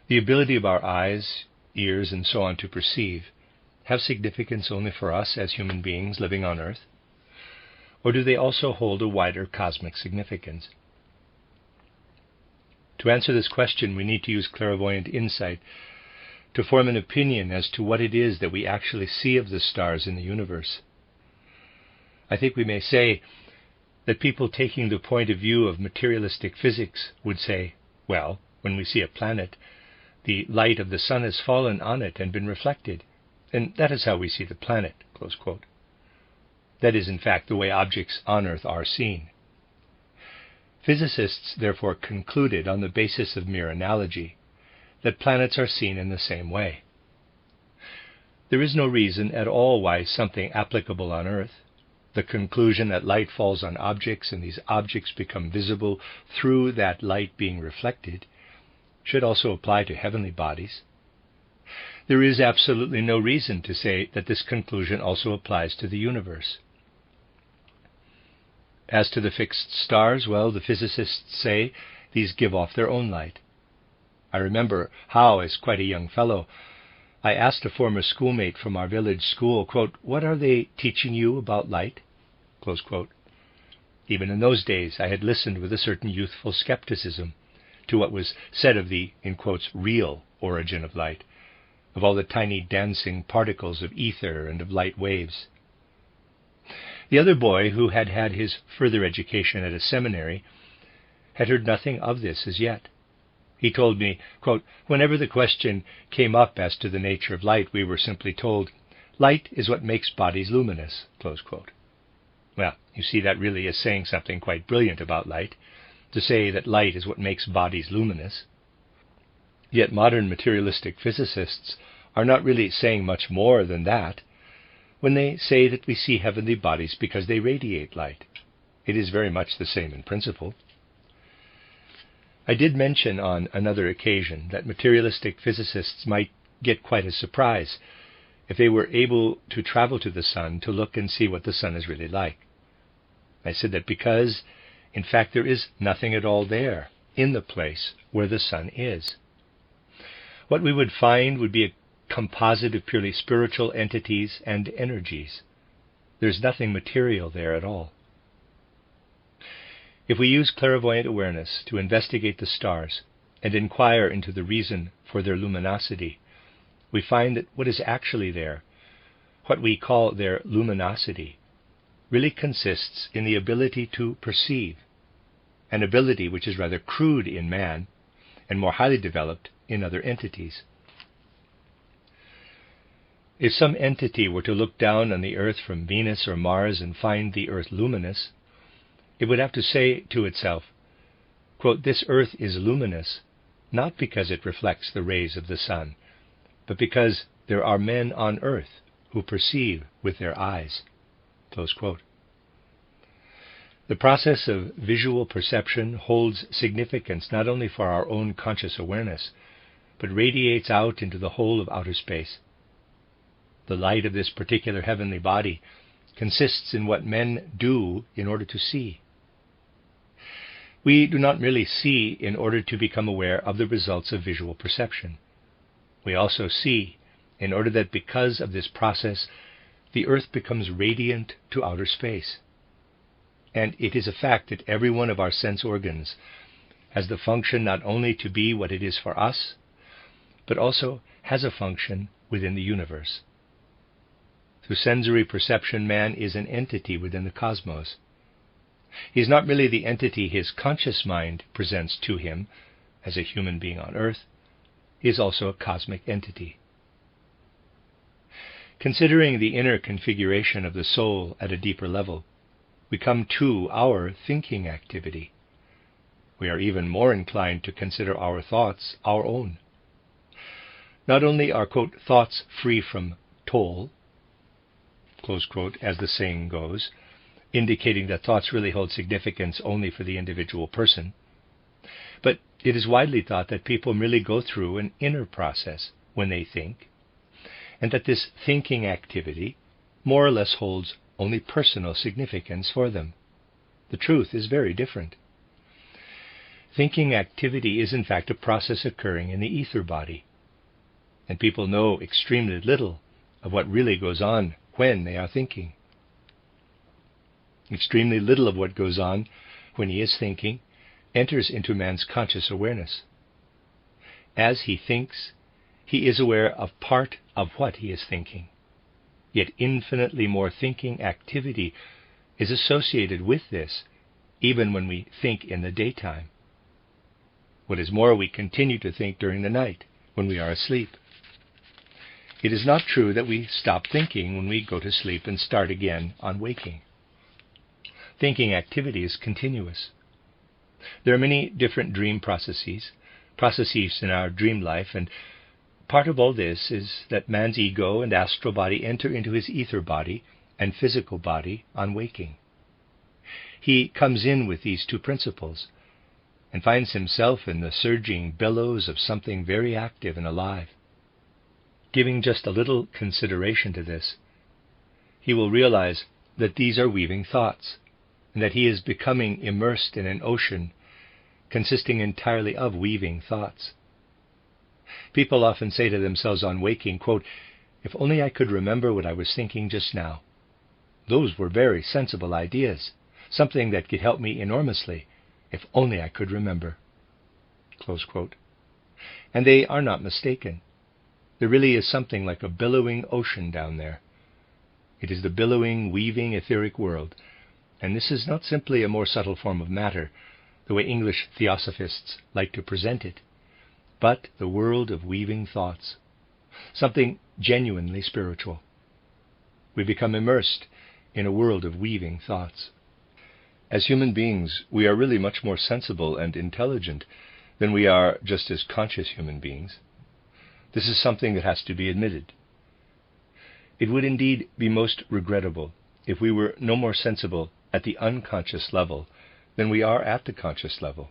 the ability of our eyes, ears, and so on to perceive, have significance only for us as human beings living on earth? Or do they also hold a wider cosmic significance? To answer this question, we need to use clairvoyant insight to form an opinion as to what it is that we actually see of the stars in the universe. I think we may say that people taking the point of view of materialistic physics would say, well, when we see a planet, the light of the sun has fallen on it and been reflected, and that is how we see the planet, close quote. That is, in fact, the way objects on Earth are seen. Physicists therefore concluded, on the basis of mere analogy, that planets are seen in the same way. There is no reason at all why something applicable on Earth, the conclusion that light falls on objects and these objects become visible through that light being reflected, should also apply to heavenly bodies. There is absolutely no reason to say that this conclusion also applies to the universe. As to the fixed stars, well, the physicists say these give off their own light. I remember how, as quite a young fellow, I asked a former schoolmate from our village school, quote, "What are they teaching you about light?" Close quote. Even in those days I had listened with a certain youthful skepticism to what was said of the, in quotes, real origin of light, of all the tiny dancing particles of ether and of light waves. The other boy, who had had his further education at a seminary, had heard nothing of this as yet. He told me, quote, "Whenever the question came up as to the nature of light, we were simply told, 'Light is what makes bodies luminous,'" close quote. Well, you see, that really is saying something quite brilliant about light, to say that light is what makes bodies luminous. Yet modern materialistic physicists are not really saying much more than that when they say that we see heavenly bodies because they radiate light. It is very much the same in principle. I did mention on another occasion that materialistic physicists might get quite a surprise if they were able to travel to the sun to look and see what the sun is really like. I said that because, in fact, there is nothing at all there in the place where the sun is. What we would find would be a composite of purely spiritual entities and energies. There's nothing material there at all. If we use clairvoyant awareness to investigate the stars and inquire into the reason for their luminosity, we find that what is actually there, what we call their luminosity, really consists in the ability to perceive, an ability which is rather crude in man and more highly developed in other entities. If some entity were to look down on the Earth from Venus or Mars and find the Earth luminous, it would have to say to itself, quote, "This Earth is luminous, not because it reflects the rays of the sun, but because there are men on Earth who perceive with their eyes," close quote. The process of visual perception holds significance not only for our own conscious awareness, but radiates out into the whole of outer space. The light of this particular heavenly body consists in what men do in order to see. We do not merely see in order to become aware of the results of visual perception. We also see in order that because of this process, the Earth becomes radiant to outer space. And it is a fact that every one of our sense organs has the function not only to be what it is for us, but also has a function within the universe. Through sensory perception, man is an entity within the cosmos. He is not merely the entity his conscious mind presents to him as a human being on Earth. He is also a cosmic entity. Considering the inner configuration of the soul at a deeper level, we come to our thinking activity. We are even more inclined to consider our thoughts our own. Not only are, quote, "thoughts free from toll," close quote, as the saying goes, indicating that thoughts really hold significance only for the individual person, but it is widely thought that people merely go through an inner process when they think, and that this thinking activity more or less holds only personal significance for them. The truth is very different. Thinking activity is in fact a process occurring in the ether body, and people know extremely little of what really goes on when they are thinking. Extremely little of what goes on when he is thinking enters into man's conscious awareness. As he thinks, he is aware of part of what he is thinking. Yet infinitely more thinking activity is associated with this, even when we think in the daytime. What is more, we continue to think during the night, when we are asleep. It is not true that we stop thinking when we go to sleep and start again on waking. Thinking activity is continuous. There are many different dream processes in our dream life, and part of all this is that man's ego and astral body enter into his ether body and physical body on waking. He comes in with these two principles and finds himself in the surging billows of something very active and alive. Giving just a little consideration to this, he will realize that these are weaving thoughts, and that he is becoming immersed in an ocean consisting entirely of weaving thoughts. People often say to themselves on waking, quote, "If only I could remember what I was thinking just now. Those were very sensible ideas, something that could help me enormously, if only I could remember." Close quote. And they are not mistaken. There really is something like a billowing ocean down there. It is the billowing, weaving, etheric world, and this is not simply a more subtle form of matter, the way English theosophists like to present it, but the world of weaving thoughts, something genuinely spiritual. We become immersed in a world of weaving thoughts. As human beings, we are really much more sensible and intelligent than we are just as conscious human beings. This is something that has to be admitted. It would indeed be most regrettable if we were no more sensible at the unconscious level than we are at the conscious level.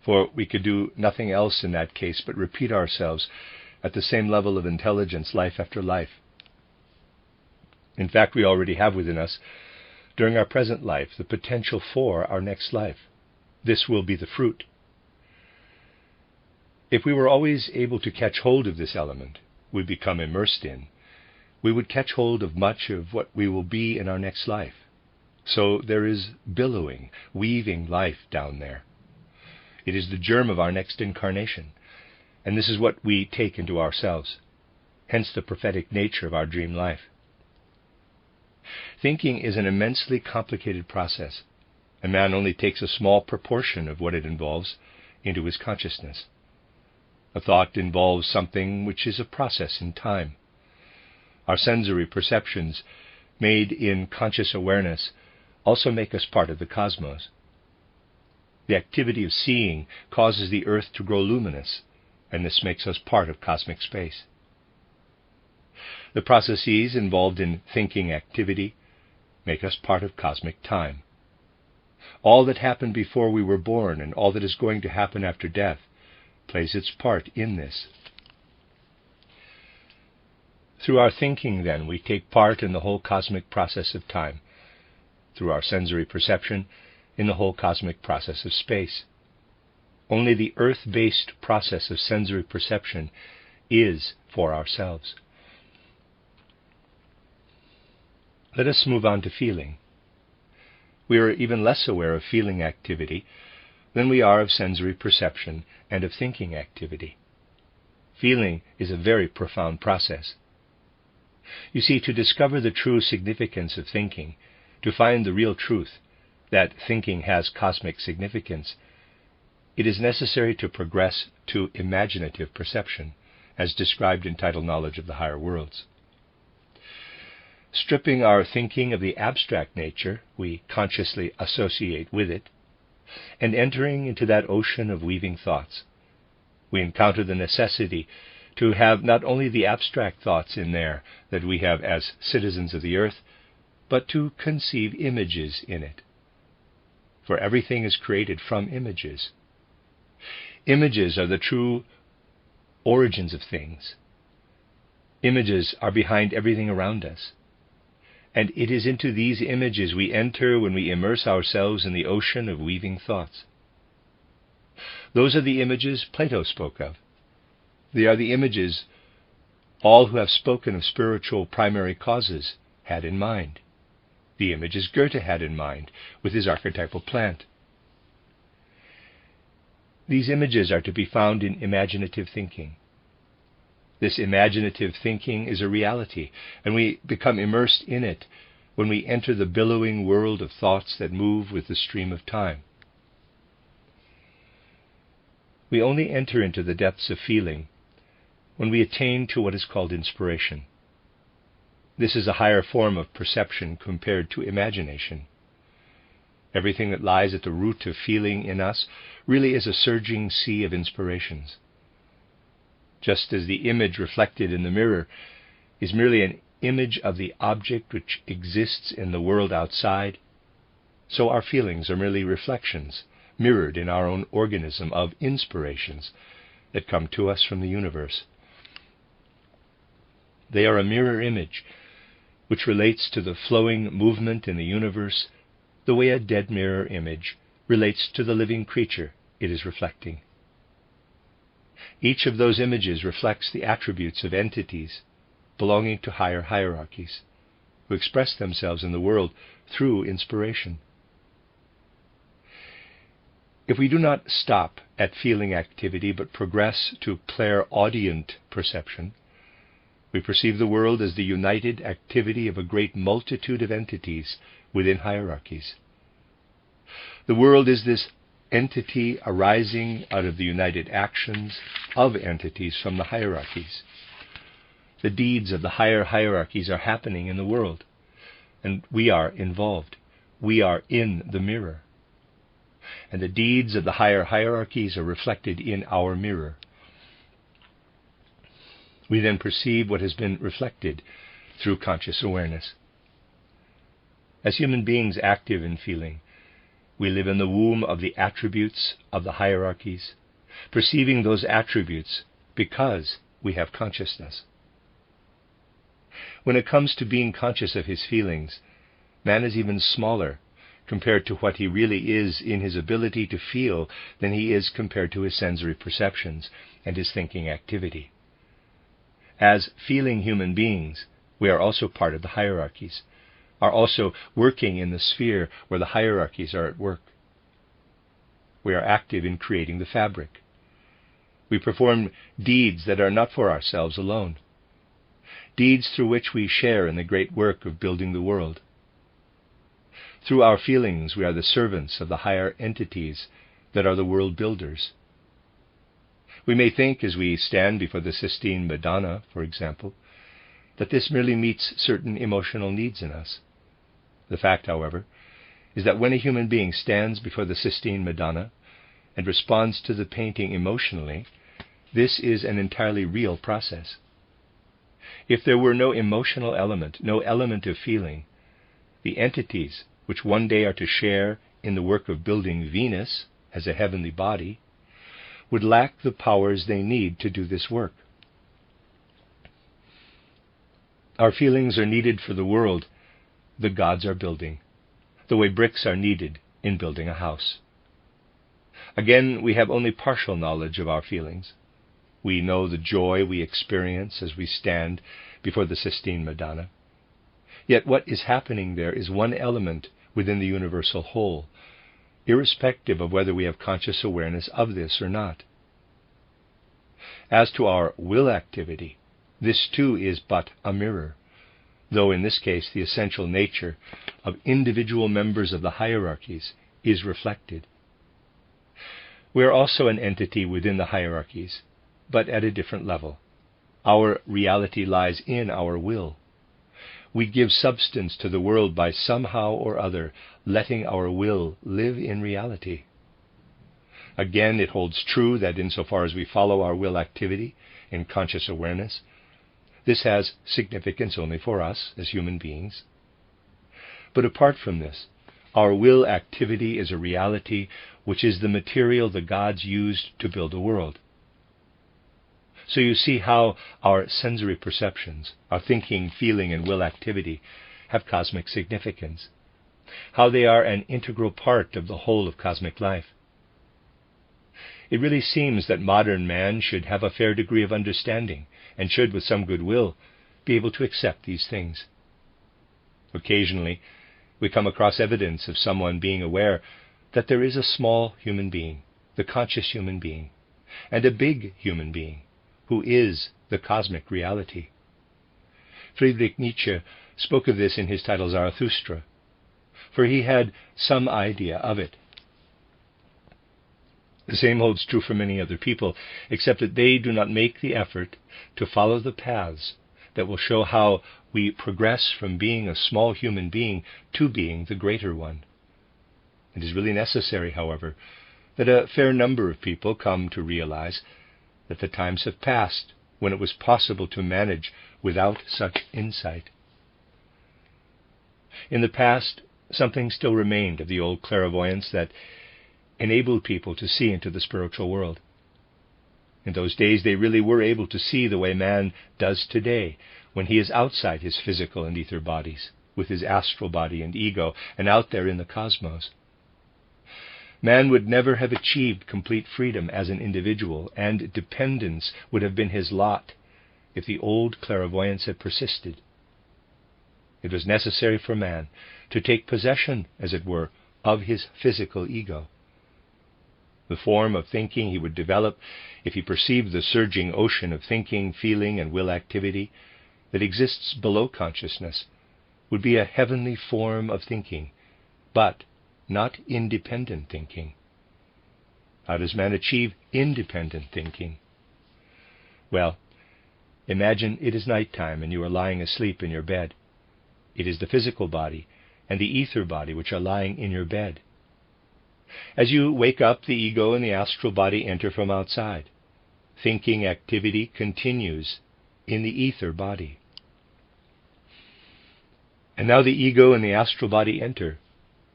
For we could do nothing else in that case but repeat ourselves at the same level of intelligence life after life. In fact, we already have within us, during our present life, the potential for our next life. This will be the fruit. If we were always able to catch hold of this element we become immersed in, we would catch hold of much of what we will be in our next life. So there is billowing, weaving life down there. It is the germ of our next incarnation, and this is what we take into ourselves, hence the prophetic nature of our dream life. Thinking is an immensely complicated process, and man only takes a small proportion of what it involves into his consciousness. A thought involves something which is a process in time. Our sensory perceptions, made in conscious awareness, also make us part of the cosmos. The activity of seeing causes the earth to grow luminous, and this makes us part of cosmic space. The processes involved in thinking activity make us part of cosmic time. All that happened before we were born and all that is going to happen after death plays its part in this. Through our thinking, then, we take part in the whole cosmic process of time. Through our sensory perception, in the whole cosmic process of space. Only the earth-based process of sensory perception is for ourselves. Let us move on to feeling. We are even less aware of feeling activity than we are of sensory perception and of thinking activity. Feeling is a very profound process. You see, to discover the true significance of thinking, to find the real truth, that thinking has cosmic significance, it is necessary to progress to imaginative perception, as described in Title Knowledge of the Higher Worlds. Stripping our thinking of the abstract nature we consciously associate with it, and entering into that ocean of weaving thoughts, we encounter the necessity to have not only the abstract thoughts in there that we have as citizens of the earth, but to conceive images in it. For everything is created from images. Images are the true origins of things. Images are behind everything around us. And it is into these images we enter when we immerse ourselves in the ocean of weaving thoughts. Those are the images Plato spoke of. They are the images all who have spoken of spiritual primary causes had in mind. The images Goethe had in mind with his archetypal plant. These images are to be found in imaginative thinking. This imaginative thinking is a reality, and we become immersed in it when we enter the billowing world of thoughts that move with the stream of time. We only enter into the depths of feeling when we attain to what is called inspiration. This is a higher form of perception compared to imagination. Everything that lies at the root of feeling in us really is a surging sea of inspirations. Just as the image reflected in the mirror is merely an image of the object which exists in the world outside, so our feelings are merely reflections, mirrored in our own organism of inspirations that come to us from the universe. They are a mirror image which relates to the flowing movement in the universe the way a dead mirror image relates to the living creature it is reflecting. Each of those images reflects the attributes of entities belonging to higher hierarchies, who express themselves in the world through inspiration. If we do not stop at feeling activity but progress to clairaudient perception, we perceive the world as the united activity of a great multitude of entities within hierarchies. The world is this entity arising out of the united actions of entities from the hierarchies. The deeds of the higher hierarchies are happening in the world, and we are involved. We are in the mirror. And the deeds of the higher hierarchies are reflected in our mirror. We then perceive what has been reflected through conscious awareness. As human beings active in feeling, we live in the womb of the attributes of the hierarchies, perceiving those attributes because we have consciousness. When it comes to being conscious of his feelings, man is even smaller compared to what he really is in his ability to feel than he is compared to his sensory perceptions and his thinking activity. As feeling human beings, we are also part of the hierarchies, are also working in the sphere where the hierarchies are at work. We are active in creating the fabric. We perform deeds that are not for ourselves alone, deeds through which we share in the great work of building the world. Through our feelings, we are the servants of the higher entities that are the world builders. We may think, as we stand before the Sistine Madonna, for example, that this merely meets certain emotional needs in us. The fact, however, is that when a human being stands before the Sistine Madonna and responds to the painting emotionally, this is an entirely real process. If there were no emotional element, no element of feeling, the entities which one day are to share in the work of building Venus as a heavenly body would lack the powers they need to do this work. Our feelings are needed for the world the gods are building, the way bricks are needed in building a house. Again, we have only partial knowledge of our feelings. We know the joy we experience as we stand before the Sistine Madonna. Yet what is happening there is one element within the universal whole, irrespective of whether we have conscious awareness of this or not. As to our will activity, this too is but a mirror, though in this case the essential nature of individual members of the hierarchies is reflected. We are also an entity within the hierarchies, but at a different level. Our reality lies in our will. We give substance to the world by somehow or other letting our will live in reality. Again, it holds true that insofar as we follow our will activity in conscious awareness, this has significance only for us as human beings. But apart from this, our will activity is a reality which is the material the gods used to build a world. So you see how our sensory perceptions, our thinking, feeling, and will activity have cosmic significance, how they are an integral part of the whole of cosmic life. It really seems that modern man should have a fair degree of understanding, and should, with some goodwill, be able to accept these things. Occasionally, we come across evidence of someone being aware that there is a small human being, the conscious human being, and a big human being, who is the cosmic reality. Friedrich Nietzsche spoke of this in his title Zarathustra, for he had some idea of it. The same holds true for many other people, except that they do not make the effort to follow the paths that will show how we progress from being a small human being to being the greater one. It is really necessary, however, that a fair number of people come to realize that the times have passed when it was possible to manage without such insight. In the past, something still remained of the old clairvoyance that enabled people to see into the spiritual world. In those days, they really were able to see the way man does today, when he is outside his physical and ether bodies, with his astral body and ego, and out there in the cosmos. Man would never have achieved complete freedom as an individual, and dependence would have been his lot if the old clairvoyance had persisted. It was necessary for man to take possession, as it were, of his physical ego. The form of thinking he would develop if he perceived the surging ocean of thinking, feeling, and will activity that exists below consciousness would be a heavenly form of thinking, but not independent thinking. How does man achieve independent thinking? Well, imagine it is nighttime and you are lying asleep in your bed. It is the physical body and the ether body which are lying in your bed. As you wake up, the ego and the astral body enter from outside. Thinking activity continues in the ether body. And now the ego and the astral body enter,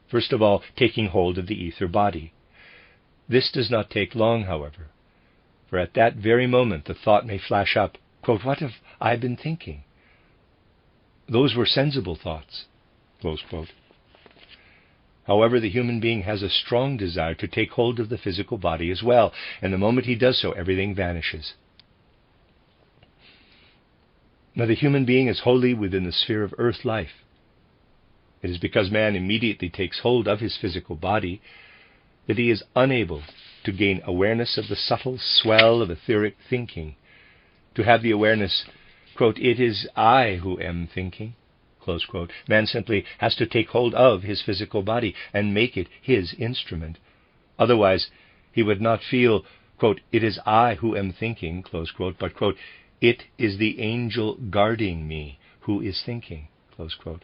first of all taking hold of the ether body. This does not take long, however, for at that very moment the thought may flash up, quote, "What have I been thinking? Those were sensible thoughts," close quote. However, the human being has a strong desire to take hold of the physical body as well, and the moment he does so, everything vanishes. Now, the human being is wholly within the sphere of earth life. It is because man immediately takes hold of his physical body that he is unable to gain awareness of the subtle swell of etheric thinking, to have the awareness, quote, "It is I who am thinking," close quote. Man simply has to take hold of his physical body and make it his instrument. Otherwise, he would not feel, quote, "It is I who am thinking," close quote, but, quote, "It is the angel guarding me who is thinking," close quote.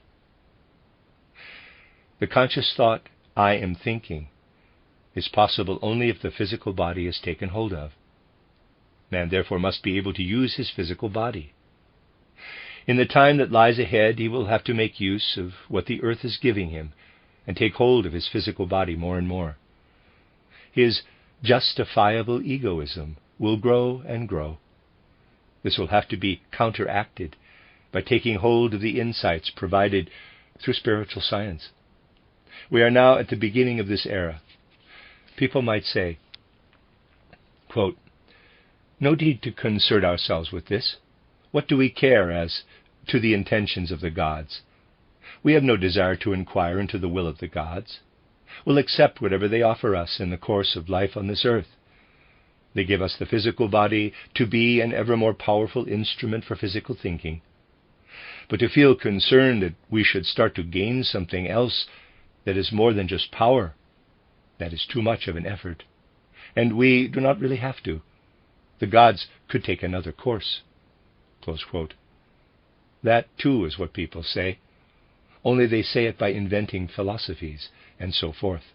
The conscious thought, "I am thinking," is possible only if the physical body is taken hold of. Man therefore must be able to use his physical body. In the time that lies ahead, he will have to make use of what the earth is giving him and take hold of his physical body more and more. His justifiable egoism will grow and grow. This will have to be counteracted by taking hold of the insights provided through spiritual science. We are now at the beginning of this era. People might say, quote, "No need to concern ourselves with this. What do we care as to the intentions of the gods? We have no desire to inquire into the will of the gods. We'll accept whatever they offer us in the course of life on this earth. They give us the physical body to be an ever more powerful instrument for physical thinking. But to feel concerned that we should start to gain something else that is more than just power, that is too much of an effort. And we do not really have to. The gods could take another course," close quote. That, too, is what people say, only they say it by inventing philosophies and so forth.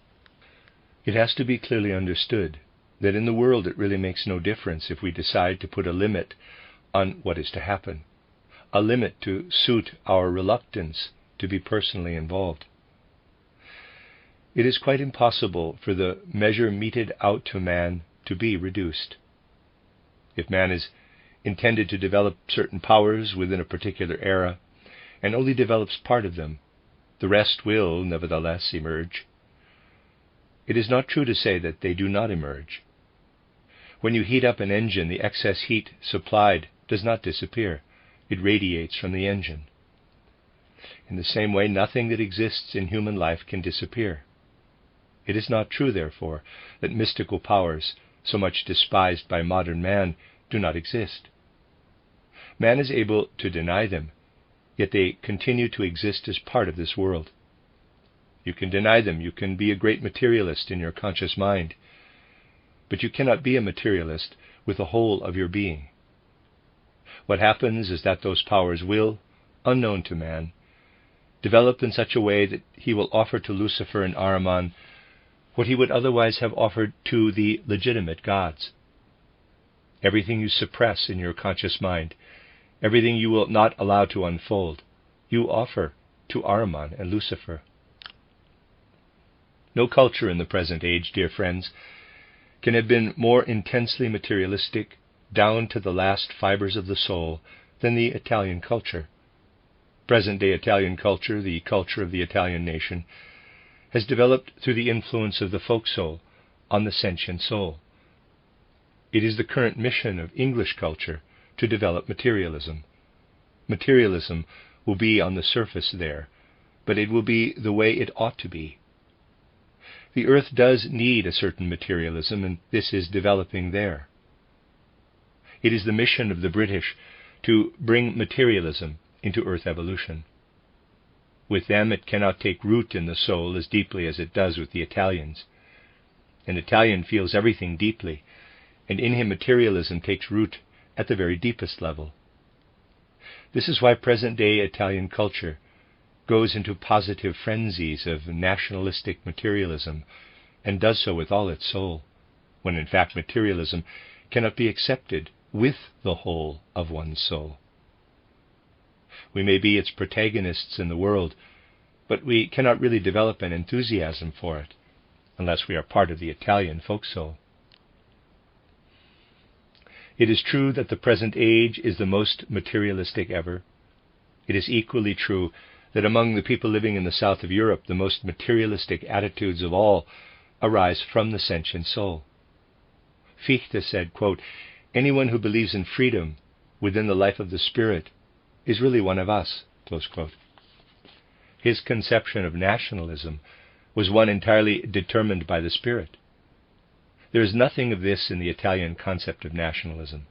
It has to be clearly understood that in the world it really makes no difference if we decide to put a limit on what is to happen, a limit to suit our reluctance to be personally involved. It is quite impossible for the measure meted out to man to be reduced. If man is intended to develop certain powers within a particular era, and only develops part of them, the rest will, nevertheless, emerge. It is not true to say that they do not emerge. When you heat up an engine, the excess heat supplied does not disappear. It radiates from the engine. In the same way, nothing that exists in human life can disappear. It is not true, therefore, that mystical powers, so much despised by modern man, do not exist. Man is able to deny them, yet they continue to exist as part of this world. You can deny them, you can be a great materialist in your conscious mind, but you cannot be a materialist with the whole of your being. What happens is that those powers will, unknown to man, develop in such a way that he will offer to Lucifer and Ahriman what he would otherwise have offered to the legitimate gods. Everything you suppress in your conscious mind, everything you will not allow to unfold, you offer to Ahriman and Lucifer. No culture in the present age, dear friends, can have been more intensely materialistic, down to the last fibers of the soul, than the Italian culture. Present-day Italian culture, the culture of the Italian nation, has developed through the influence of the folk soul on the sentient soul. It is the current mission of English culture to develop materialism. Materialism will be on the surface there, but it will be the way it ought to be. The earth does need a certain materialism, and this is developing there. It is the mission of the British to bring materialism into earth evolution. With them it cannot take root in the soul as deeply as it does with the Italians. An Italian feels everything deeply, and in him materialism takes root at the very deepest level. This is why present-day Italian culture goes into positive frenzies of nationalistic materialism, and does so with all its soul, when in fact materialism cannot be accepted with the whole of one's soul. We may be its protagonists in the world, but we cannot really develop an enthusiasm for it, unless we are part of the Italian folk soul. It is true that the present age is the most materialistic ever. It is equally true that among the people living in the south of Europe, the most materialistic attitudes of all arise from the sentient soul. Fichte said, quote, "Anyone who believes in freedom within the life of the spirit is really one of us," close quote. His conception of nationalism was one entirely determined by the spirit. There is nothing of this in the Italian concept of nationalism.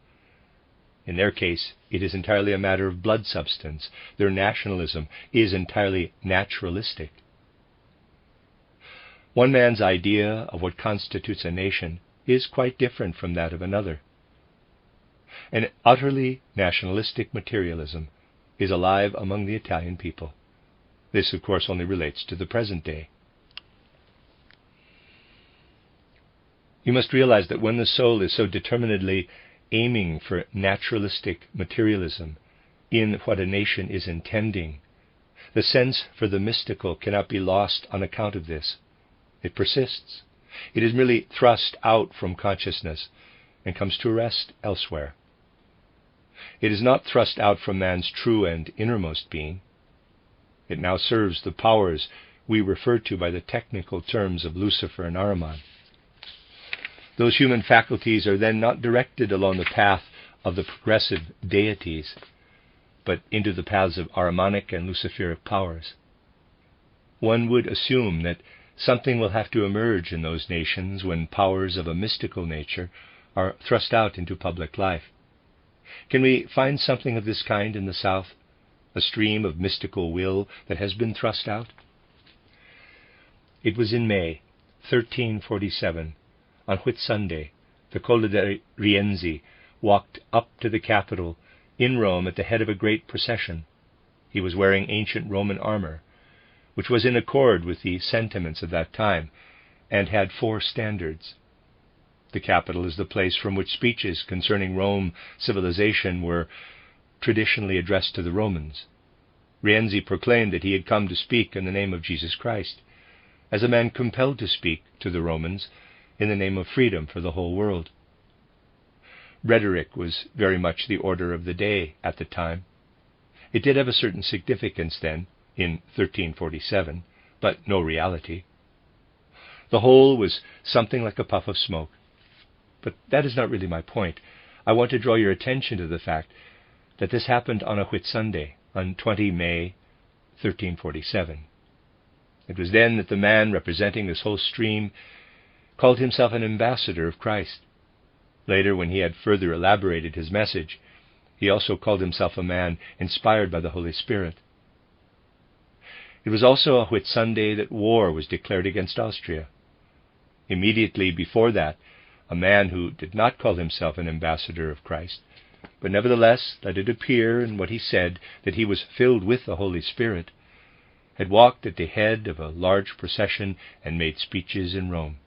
In their case, it is entirely a matter of blood substance. Their nationalism is entirely naturalistic. One man's idea of what constitutes a nation is quite different from that of another. An utterly nationalistic materialism is alive among the Italian people. This, of course, only relates to the present day. You must realize that when the soul is so determinedly aiming for naturalistic materialism in what a nation is intending, the sense for the mystical cannot be lost on account of this. It persists. It is merely thrust out from consciousness and comes to rest elsewhere. It is not thrust out from man's true and innermost being. It now serves the powers we refer to by the technical terms of Lucifer and Ahriman. Those human faculties are then not directed along the path of the progressive deities, but into the paths of Ahrimanic and Luciferic powers. One would assume that something will have to emerge in those nations when powers of a mystical nature are thrust out into public life. Can we find something of this kind in the South? A stream of mystical will that has been thrust out? It was in May 1347, on Whitsunday, the Colle dei Rienzi walked up to the Capitol in Rome at the head of a great procession. He was wearing ancient Roman armor, which was in accord with the sentiments of that time, and had 4 standards. The Capitol is the place from which speeches concerning Rome civilization were traditionally addressed to the Romans. Rienzi proclaimed that he had come to speak in the name of Jesus Christ, as a man compelled to speak to the Romans in the name of freedom for the whole world. Rhetoric was very much the order of the day at the time. It did have a certain significance then, in 1347, but no reality. The whole was something like a puff of smoke. But that is not really my point. I want to draw your attention to the fact that this happened on a Whitsunday, on 20 May 1347. It was then that the man representing this whole stream called himself an ambassador of Christ. Later, when he had further elaborated his message, he also called himself a man inspired by the Holy Spirit. It was also a Whitsunday that war was declared against Austria. Immediately before that, a man who did not call himself an ambassador of Christ, but nevertheless let it appear in what he said that he was filled with the Holy Spirit, had walked at the head of a large procession and made speeches in Rome.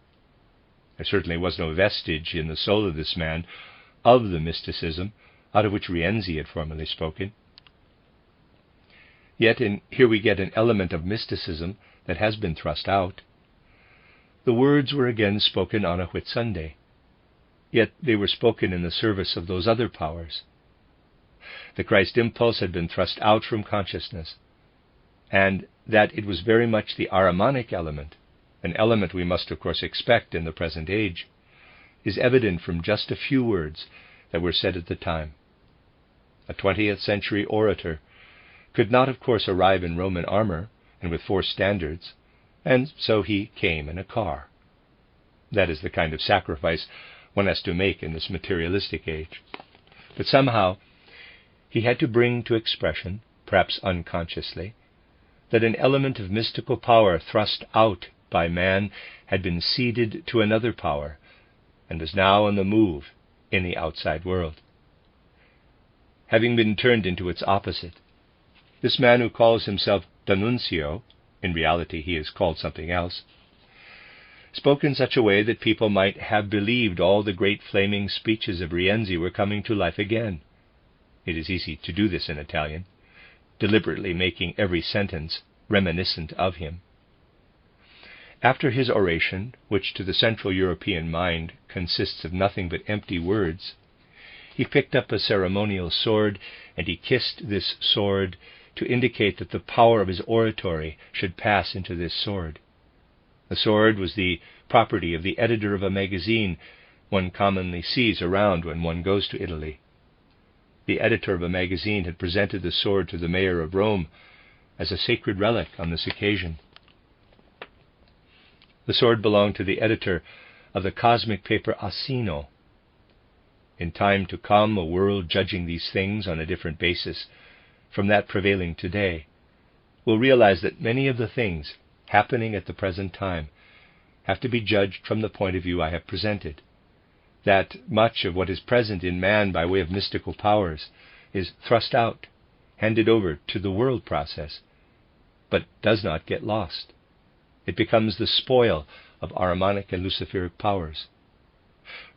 There certainly was no vestige in the soul of this man of the mysticism out of which Rienzi had formerly spoken. Yet here we get an element of mysticism that has been thrust out. The words were again spoken on a Whitsunday, yet they were spoken in the service of those other powers. The Christ impulse had been thrust out from consciousness, and that it was very much the Ahrimanic element, an element we must of course expect in the present age, is evident from just a few words that were said at the time. A 20th century orator could not of course arrive in Roman armor and with 4 standards, and so he came in a car. That is the kind of sacrifice one has to make in this materialistic age. But somehow he had to bring to expression, perhaps unconsciously, that an element of mystical power thrust out by man had been ceded to another power and was now on the move in the outside world. Having been turned into its opposite, this man who calls himself D'Annunzio, in reality he is called something else, spoke in such a way that people might have believed all the great flaming speeches of Rienzi were coming to life again. It is easy to do this in Italian, deliberately making every sentence reminiscent of him. After his oration, which to the Central European mind consists of nothing but empty words, he picked up a ceremonial sword, and he kissed this sword to indicate that the power of his oratory should pass into this sword. The sword was the property of the editor of a magazine one commonly sees around when one goes to Italy. The editor of a magazine had presented the sword to the mayor of Rome as a sacred relic on this occasion. The sword belonged to the editor of the cosmic paper Asino. In time to come, a world judging these things on a different basis from that prevailing today will realize that many of the things happening at the present time have to be judged from the point of view I have presented, that much of what is present in man by way of mystical powers is thrust out, handed over to the world process, but does not get lost. It becomes the spoil of Ahrimanic and Luciferic powers.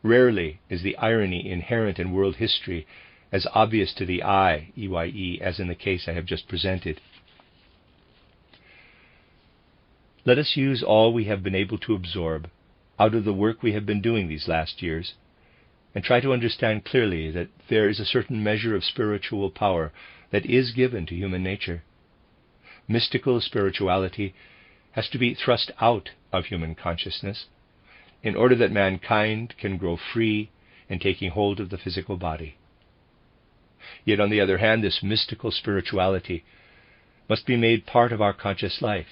Rarely is the irony inherent in world history as obvious to the eye, EYE, as in the case I have just presented. Let us use all we have been able to absorb out of the work we have been doing these last years, and try to understand clearly that there is a certain measure of spiritual power that is given to human nature. Mystical spirituality has to be thrust out of human consciousness in order that mankind can grow free in taking hold of the physical body. Yet on the other hand, this mystical spirituality must be made part of our conscious life.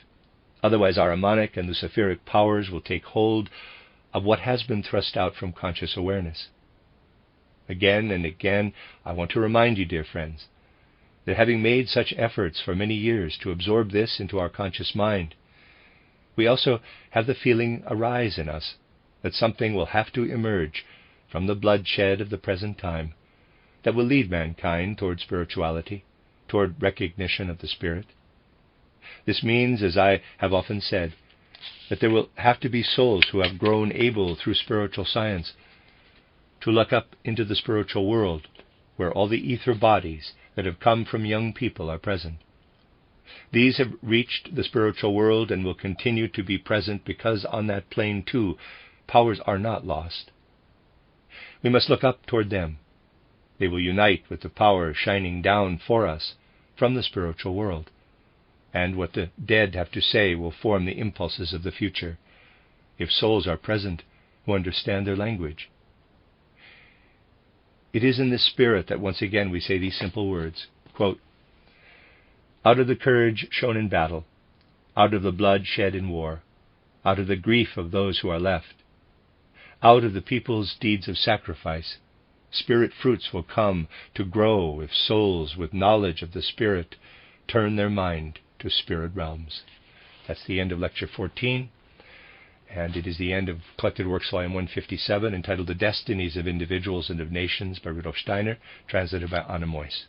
Otherwise Ahrimanic and Luciferic powers will take hold of what has been thrust out from conscious awareness. Again and again, I want to remind you, dear friends, that having made such efforts for many years to absorb this into our conscious mind, we also have the feeling arise in us that something will have to emerge from the bloodshed of the present time that will lead mankind toward spirituality, toward recognition of the Spirit. This means, as I have often said, that there will have to be souls who have grown able through spiritual science to look up into the spiritual world where all the ether bodies that have come from young people are present. These have reached the spiritual world and will continue to be present because on that plane too, powers are not lost. We must look up toward them. They will unite with the power shining down for us from the spiritual world, and what the dead have to say will form the impulses of the future, if souls are present who understand their language. It is in this spirit that once again we say these simple words, quote, "Out of the courage shown in battle, out of the blood shed in war, out of the grief of those who are left, out of the people's deeds of sacrifice, spirit fruits will come to grow if souls with knowledge of the Spirit turn their mind to spirit realms." That's the end of Lecture 14, and it is the end of Collected Works Volume 157, entitled The Destinies of Individuals and of Nations by Rudolf Steiner, translated by Meuss.